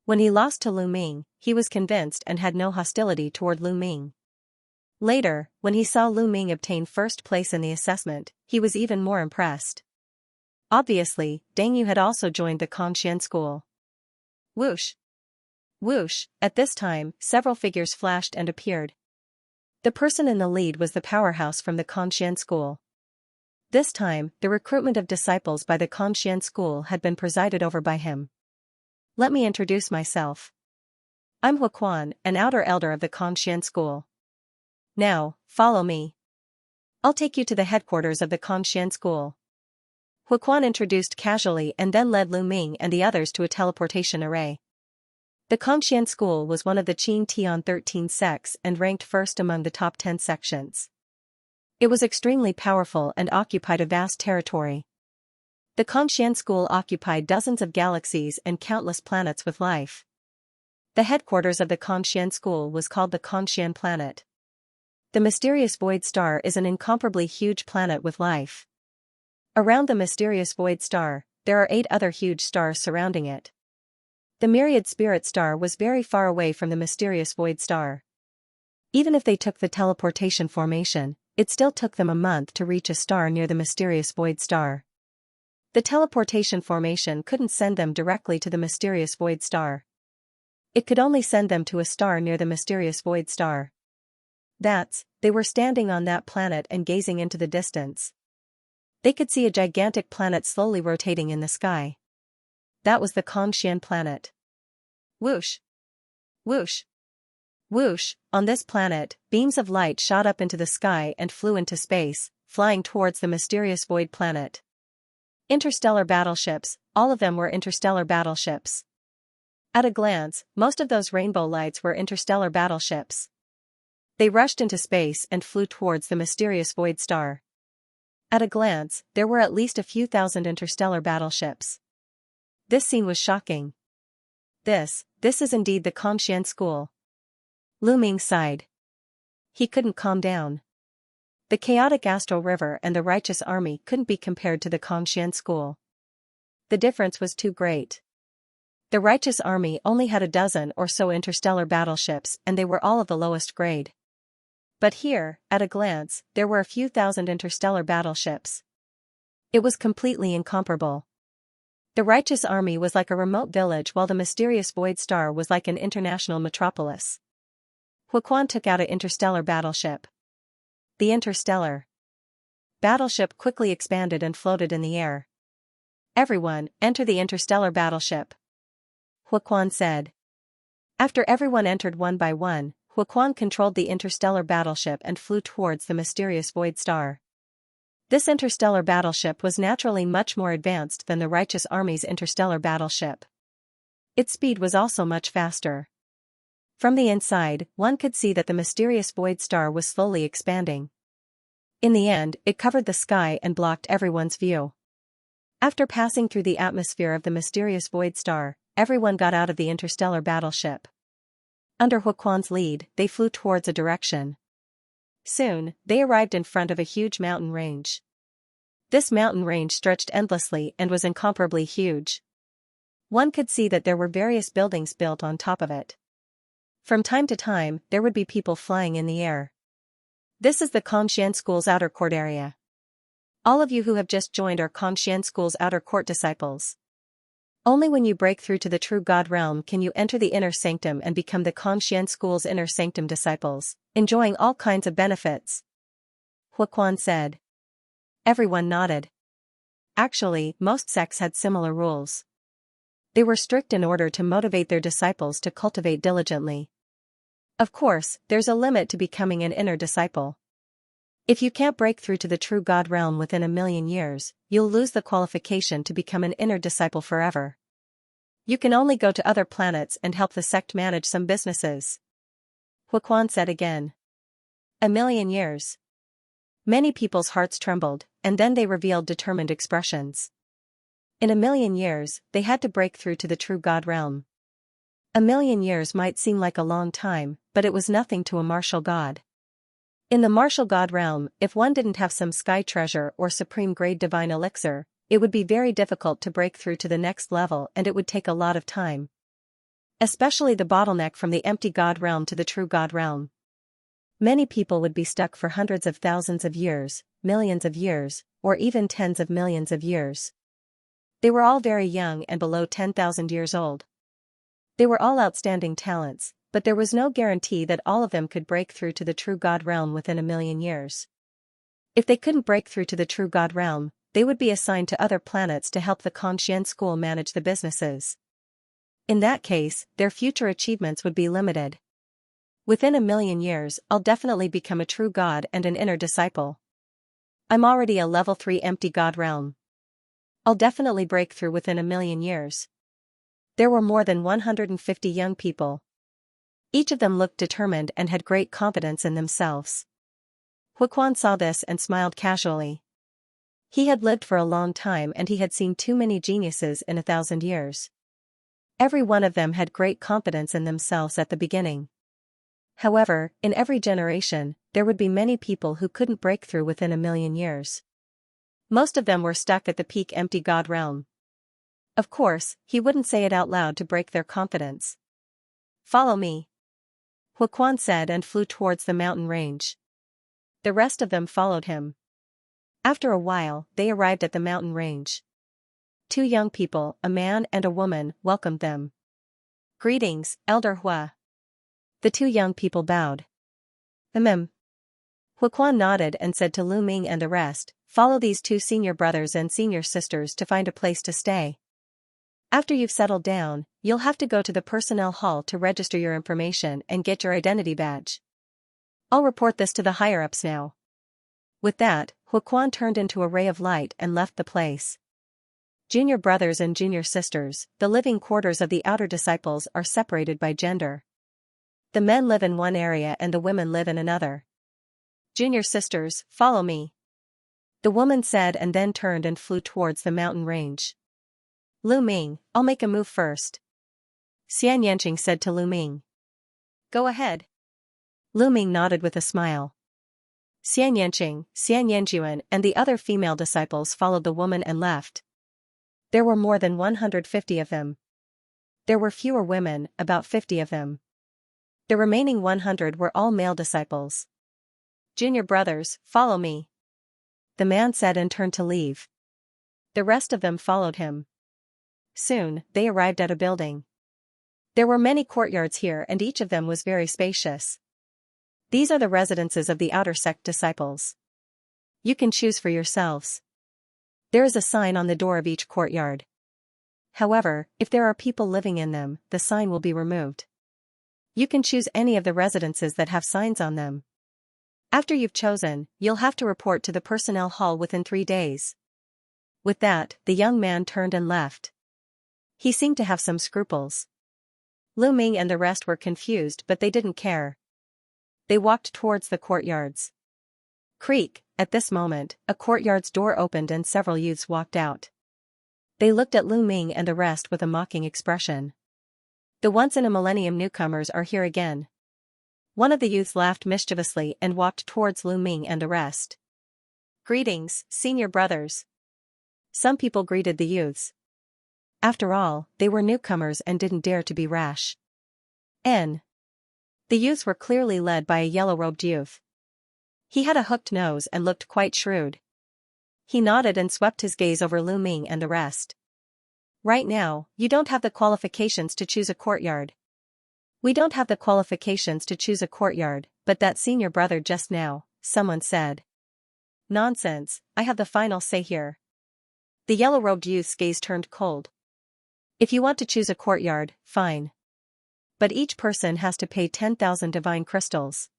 When he lost to Lu Ming, he was convinced and had no hostility toward Lu Ming. Later, when he saw Lu Ming obtain first place in the assessment, he was even more impressed. Obviously, Deng Yu had also joined the Kongxian School. Whoosh! Whoosh! At this time, several figures flashed and appeared. The person in the lead was the powerhouse from the Kongxian School. This time, the recruitment of disciples by the Kongxian School had been presided over by him. Let me introduce myself. I'm Huaquan, an outer elder of the Kongxian School. Now, follow me. I'll take you to the headquarters of the Kongxian School. Huaquan introduced casually and then led Lu Ming and the others to a teleportation array. The Kongxian School was one of the Qin Tian 13 sects and ranked first among the top 10 sections. It was extremely powerful and occupied a vast territory. The Kongxian School occupied dozens of galaxies and countless planets with life. The headquarters of the Kongxian School was called the Kongxian Planet. The mysterious void star is an incomparably huge planet with life. Around the mysterious void star, there are 8 other huge stars surrounding it. The myriad spirit star was very far away from the mysterious void star. Even if they took the teleportation formation, it still took them a month to reach a star near the mysterious void star. The teleportation formation couldn't send them directly to the mysterious void star. It could only send them to a star near the mysterious void star. They were standing on that planet and gazing into the distance. They could see a gigantic planet slowly rotating in the sky. that was the Kongxian planet. Whoosh! Whoosh! Whoosh! On this planet, beams of light shot up into the sky and flew into space, flying towards the mysterious void planet. Interstellar battleships, all of them were interstellar battleships. At a glance, most of those rainbow lights were interstellar battleships. They rushed into space and flew towards the mysterious void star. At a glance, there were at least a few thousand interstellar battleships. This scene was shocking. This is indeed the Kongxian school. Lu Ming sighed. He couldn't calm down. The chaotic astral river and the righteous army couldn't be compared to the Kongxian school. The difference was too great. The righteous army only had a dozen or so interstellar battleships and they were all of the lowest grade. But here, at a glance, there were a few thousand interstellar battleships. It was completely incomparable. The righteous army was like a remote village while the mysterious void star was like an international metropolis. Huaquan took out an interstellar battleship. The interstellar battleship quickly expanded and floated in the air. Everyone, enter the interstellar battleship, Huaquan said. After everyone entered one by one, Huaquan controlled the interstellar battleship and flew towards the mysterious void star. This interstellar battleship was naturally much more advanced than the righteous army's interstellar battleship. Its speed was also much faster. From the inside, one could see that the mysterious void star was slowly expanding. In the end, it covered the sky and blocked everyone's view. After passing through the atmosphere of the mysterious void star, everyone got out of the interstellar battleship. Under Huaquan's lead, they flew towards a direction. Soon, they arrived in front of a huge mountain range. This mountain range stretched endlessly and was incomparably huge. One could see that there were various buildings built on top of it. From time to time, there would be people flying in the air. This is the Kongxian School's outer court area. All of you who have just joined are Kongxian School's outer court disciples. Only when you break through to the true God realm can you enter the inner sanctum and become the Kongxian School's inner sanctum disciples, enjoying all kinds of benefits. Huaquan said. Everyone nodded. Actually, most sects had similar rules. They were strict in order to motivate their disciples to cultivate diligently. Of course, there's a limit to becoming an inner disciple. If you can't break through to the true God realm within 1,000,000 years, you'll lose the qualification to become an inner disciple forever. You can only go to other planets and help the sect manage some businesses. Huaquan said again. 1,000,000 years. Many people's hearts trembled, and then they revealed determined expressions. In 1,000,000 years, they had to break through to the true God realm. 1,000,000 years might seem like a long time, but it was nothing to a martial god. In the martial god realm, if one didn't have some sky treasure or supreme grade divine elixir, it would be very difficult to break through to the next level and it would take a lot of time. Especially the bottleneck from the empty god realm to the true god realm. Many people would be stuck for hundreds of thousands of years, millions of years, or even tens of millions of years. They were all very young and below 10,000 years old. They were all outstanding talents, but there was no guarantee that all of them could break through to the true God realm within 1,000,000 years. If they couldn't break through to the true God realm, they would be assigned to other planets to help the Kongxian School manage the businesses. In that case, their future achievements would be limited. Within 1,000,000 years, I'll definitely become a true God and an inner disciple. I'm already a level 3 empty God realm. I'll definitely break through within 1,000,000 years. There were more than 150 young people. Each of them looked determined and had great confidence in themselves. Huaquan saw this and smiled casually. He had lived for a long time and he had seen too many geniuses in 1,000 years. Every one of them had great confidence in themselves at the beginning. However, in every generation, there would be many people who couldn't break through within 1,000,000 years. Most of them were stuck at the peak empty God realm. Of course, he wouldn't say it out loud to break their confidence. Follow me, Huaquan said and flew towards the mountain range. The rest of them followed him. After a while, they arrived at the mountain range. 2 young people, a man and a woman, welcomed them. Greetings, Elder Hua. The 2 young people bowed. Huaquan nodded and said to Lu Ming and the rest, follow these 2 senior brothers and senior sisters to find a place to stay. After you've settled down, you'll have to go to the personnel hall to register your information and get your identity badge. I'll report this to the higher-ups now. With that, Huquan turned into a ray of light and left the place. Junior brothers and junior sisters, the living quarters of the outer disciples are separated by gender. The men live in one area and the women live in another. Junior sisters, follow me. The woman said and then turned and flew towards the mountain range. Lu Ming, I'll make a move first. Xianxia said to Lu Ming. Go ahead. Lu Ming nodded with a smile. Xianxia, Xianxia, and the other female disciples followed the woman and left. There were more than 150 of them. There were fewer women, about 50 of them. The remaining 100 were all male disciples. Junior brothers, follow me. The man said and turned to leave. The rest of them followed him. Soon, they arrived at a building. There were many courtyards here and each of them was very spacious. These are the residences of the outer sect disciples. You can choose for yourselves. There is a sign on the door of each courtyard. However, if there are people living in them, the sign will be removed. You can choose any of the residences that have signs on them. After you've chosen, you'll have to report to the personnel hall within 3 days. With that, the young man turned and left. He seemed to have some scruples. Lu Ming and the rest were confused but they didn't care. They walked towards the courtyards. Creak, at this moment, a courtyard's door opened and several youths walked out. They looked at Lu Ming and the rest with a mocking expression. The once-in-a-millennium newcomers are here again. One of the youths laughed mischievously and walked towards Lu Ming and the rest. Greetings, senior brothers. Some people greeted the youths. After all, they were newcomers and didn't dare to be rash. The youths were clearly led by a yellow-robed youth. He had a hooked nose and looked quite shrewd. He nodded and swept his gaze over Lu Ming and the rest. Right now, you don't have the qualifications to choose a courtyard. We don't have the qualifications to choose a courtyard, but that senior brother just now, someone said. Nonsense, I have the final say here. The yellow-robed youth's gaze turned cold. If you want to choose a courtyard, fine. But each person has to pay 10,000 divine crystals.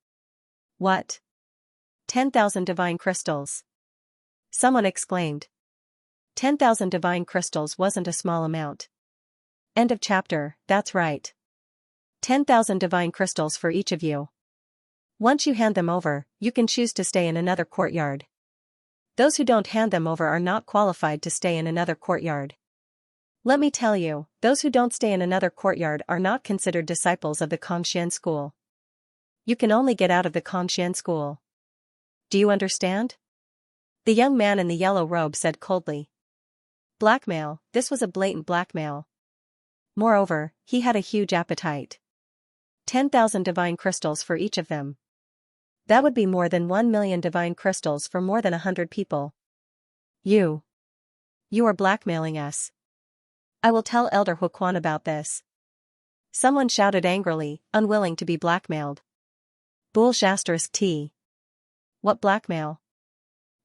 What? 10,000 divine crystals? Someone exclaimed. 10,000 divine crystals wasn't a small amount. End of chapter, that's right. 10,000 divine crystals for each of you. Once you hand them over, you can choose to stay in another courtyard. Those who don't hand them over are not qualified to stay in another courtyard. Let me tell you, those who don't stay in another courtyard are not considered disciples of the Xianxia school. You can only get out of the Xianxia school. Do you understand? The young man in the yellow robe said coldly. Blackmail, this was a blatant blackmail. Moreover, he had a huge appetite. 10,000 divine crystals for each of them. That would be more than 1 million divine crystals for more than 100 people. You are blackmailing us. I will tell Elder Huquan about this. Someone shouted angrily, unwilling to be blackmailed. Bull**T. What blackmail?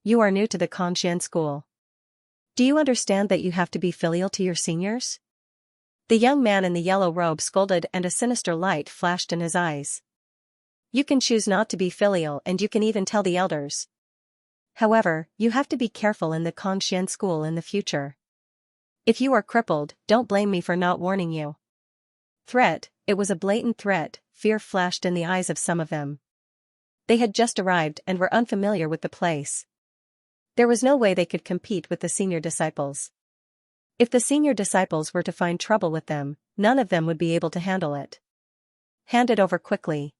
You are new to the Xianxia school. Do you understand that you have to be filial to your seniors? The young man in the yellow robe scolded and a sinister light flashed in his eyes. You can choose not to be filial and you can even tell the elders. However, you have to be careful in the Xianxia school in the future. If you are crippled, don't blame me for not warning you. Threat, it was a blatant threat, fear flashed in the eyes of some of them. They had just arrived and were unfamiliar with the place. There was no way they could compete with the senior disciples. If the senior disciples were to find trouble with them, none of them would be able to handle it. Hand it over quickly.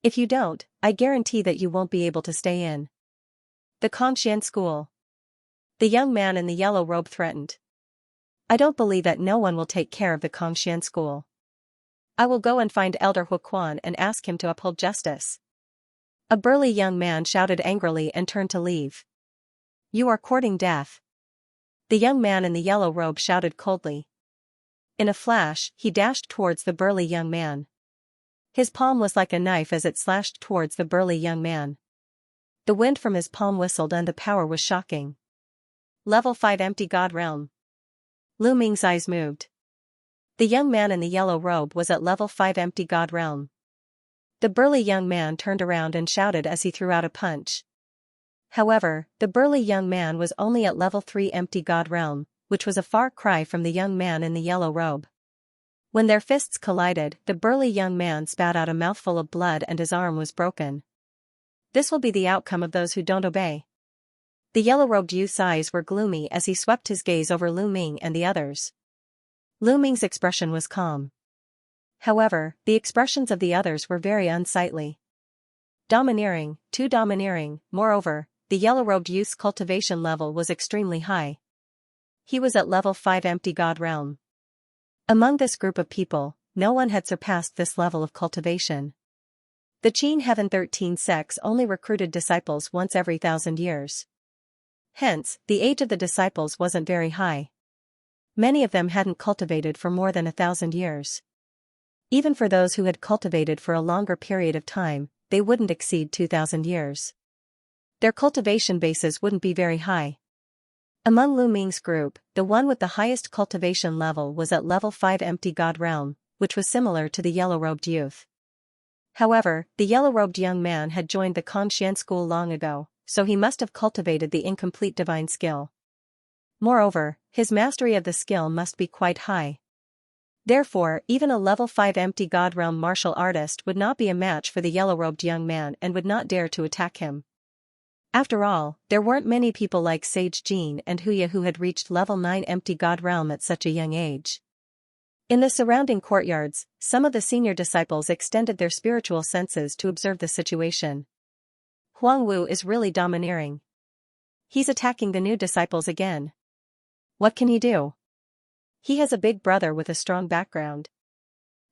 If you don't, I guarantee that you won't be able to stay in the Xianxia school. The young man in the yellow robe threatened. I don't believe that no one will take care of the Xianxia school. I will go and find Elder Huquan and ask him to uphold justice. A burly young man shouted angrily and turned to leave. You are courting death. The young man in the yellow robe shouted coldly. In a flash, he dashed towards the burly young man. His palm was like a knife as it slashed towards the burly young man. The wind from his palm whistled and the power was shocking. Level 5 Empty God Realm. Lu Ming's eyes moved. The young man in the yellow robe was at level 5 empty god realm. The burly young man turned around and shouted as he threw out a punch. However, the burly young man was only at level 3 empty god realm, which was a far cry from the young man in the yellow robe. When their fists collided, the burly young man spat out a mouthful of blood and his arm was broken. This will be the outcome of those who don't obey. The yellow-robed youth's eyes were gloomy as he swept his gaze over Lu Ming and the others. Lu Ming's expression was calm. However, the expressions of the others were very unsightly. Domineering, too domineering. Moreover, the yellow-robed youth's cultivation level was extremely high. He was at level 5 empty god realm. Among this group of people, no one had surpassed this level of cultivation. The Qin Heaven 13 sects only recruited disciples once every 1,000 years. Hence, the age of the disciples wasn't very high. Many of them hadn't cultivated for more than 1,000 years. Even for those who had cultivated for a longer period of time, they wouldn't exceed 2,000 years. Their cultivation bases wouldn't be very high. Among Lu Ming's group, the one with the highest cultivation level was at level 5 empty god realm, which was similar to the yellow-robed youth. However, the yellow-robed young man had joined the Conxian school long ago, so he must have cultivated the incomplete divine skill. Moreover, his mastery of the skill must be quite high. Therefore, even a level 5 empty god realm martial artist would not be a match for the yellow-robed young man and would not dare to attack him. After all, there weren't many people like Sage Jean and Huya who had reached level 9 empty god realm at such a young age. In the surrounding courtyards, some of the senior disciples extended their spiritual senses to observe the situation. Huang Wu is really domineering. He's attacking the new disciples again. What can he do? He has a big brother with a strong background.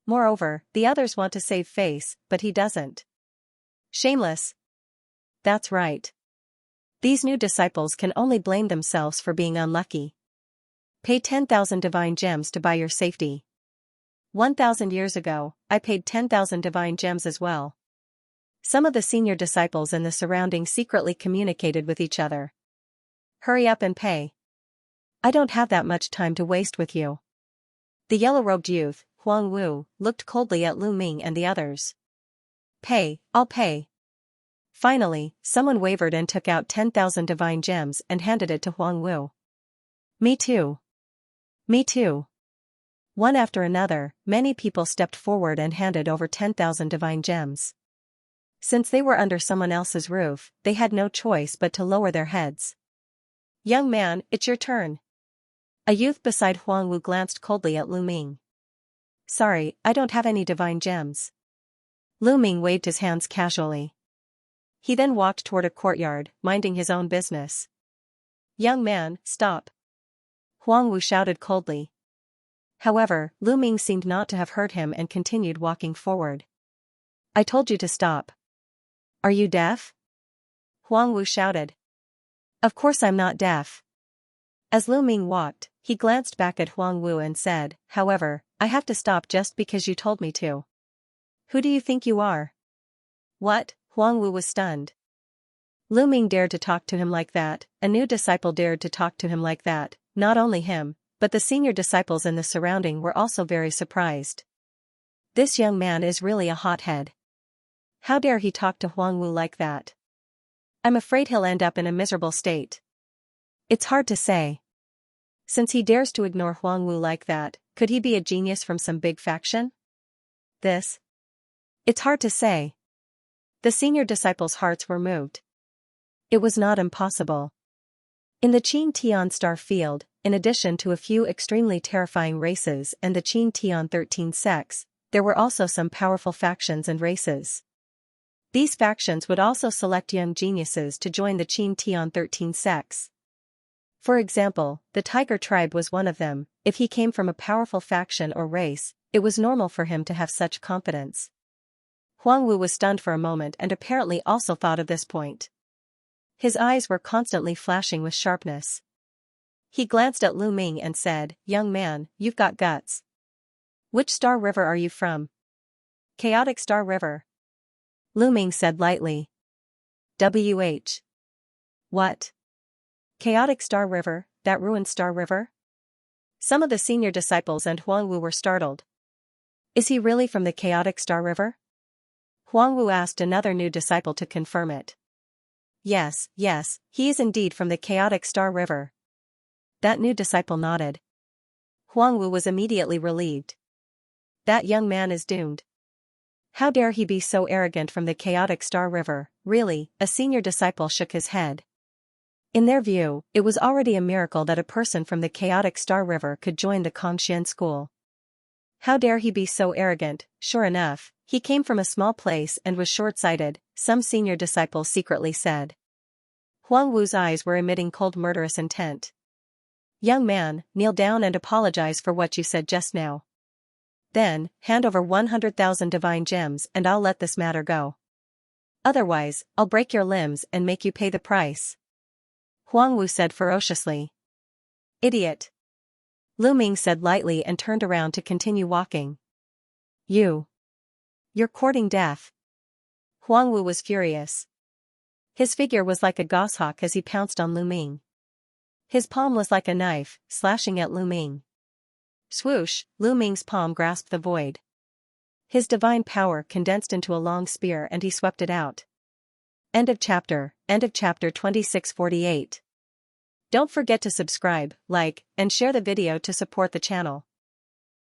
Moreover, the others want to save face, but he doesn't. Shameless. That's right. These new disciples can only blame themselves for being unlucky. Pay 10,000 divine gems to buy your safety. 1,000 years ago, I paid 10,000 divine gems as well. Some of the senior disciples in the surroundings secretly communicated with each other. Hurry up and pay. I don't have that much time to waste with you. The yellow-robed youth, Huang Wu, looked coldly at Lu Ming and the others. Pay, I'll pay. Finally, someone wavered and took out 10,000 divine gems and handed it to Huang Wu. Me too. Me too. One after another, many people stepped forward and handed over 10,000 divine gems. Since they were under someone else's roof, they had no choice but to lower their heads. Young man, it's your turn. A youth beside Huang Wu glanced coldly at Lu Ming. Sorry, I don't have any divine gems. Lu Ming waved his hands casually. He then walked toward a courtyard, minding his own business. Young man, stop. Huang Wu shouted coldly. However, Lu Ming seemed not to have heard him and continued walking forward. I told you to stop. Are you deaf? Huang Wu shouted. Of course I'm not deaf. As Lu Ming walked, he glanced back at Huang Wu and said, however, I have to stop just because you told me to. Who do you think you are? What? Huang Wu was stunned. Lu Ming dared to talk to him like that, a new disciple dared to talk to him like that, not only him, but the senior disciples in the surrounding were also very surprised. This young man is really a hothead. How dare he talk to Huang Wu like that? I'm afraid he'll end up in a miserable state. It's hard to say. Since he dares to ignore Huang Wu like that, could he be a genius from some big faction? It's hard to say. The senior disciples' hearts were moved. It was not impossible. In the Qin Tian star field, in addition to a few extremely terrifying races and the Qin Tian 13 sects, there were also some powerful factions and races. These factions would also select young geniuses to join the Qin Tian 13 sects. For example, the Tiger tribe was one of them. If he came from a powerful faction or race, it was normal for him to have such confidence. Huang Wu was stunned for a moment and apparently also thought of this point. His eyes were constantly flashing with sharpness. He glanced at Lu Ming and said, Young man, you've got guts. Which star river are you from? Chaotic Star River. Lu Ming said lightly. WH. What? Chaotic Star River, that ruined Star River? Some of the senior disciples and Huangwu were startled. Is he really from the chaotic Star River? Huangwu asked another new disciple to confirm it. Yes, he is indeed from the chaotic Star River. That new disciple nodded. Huangwu was immediately relieved. That young man is doomed. How dare he be so arrogant from the chaotic Star River? Really, a senior disciple shook his head. In their view, it was already a miracle that a person from the chaotic Star River could join the Kongxian school. How dare he be so arrogant? Sure enough, he came from a small place and was short-sighted, some senior disciples secretly said. Huangwu's eyes were emitting cold murderous intent. Young man, kneel down and apologize for what you said just now. Then, hand over 100,000 divine gems and I'll let this matter go. Otherwise, I'll break your limbs and make you pay the price. Huangwu said ferociously. Idiot. Lu Ming said lightly and turned around to continue walking. You're courting death. Huangwu was furious. His figure was like a goshawk as he pounced on Lu Ming. His palm was like a knife, slashing at Lu Ming. Swoosh, Lu Ming's palm grasped the void. His divine power condensed into a long spear and he swept it out. End of chapter 2648. Don't forget to subscribe, like, and share the video to support the channel.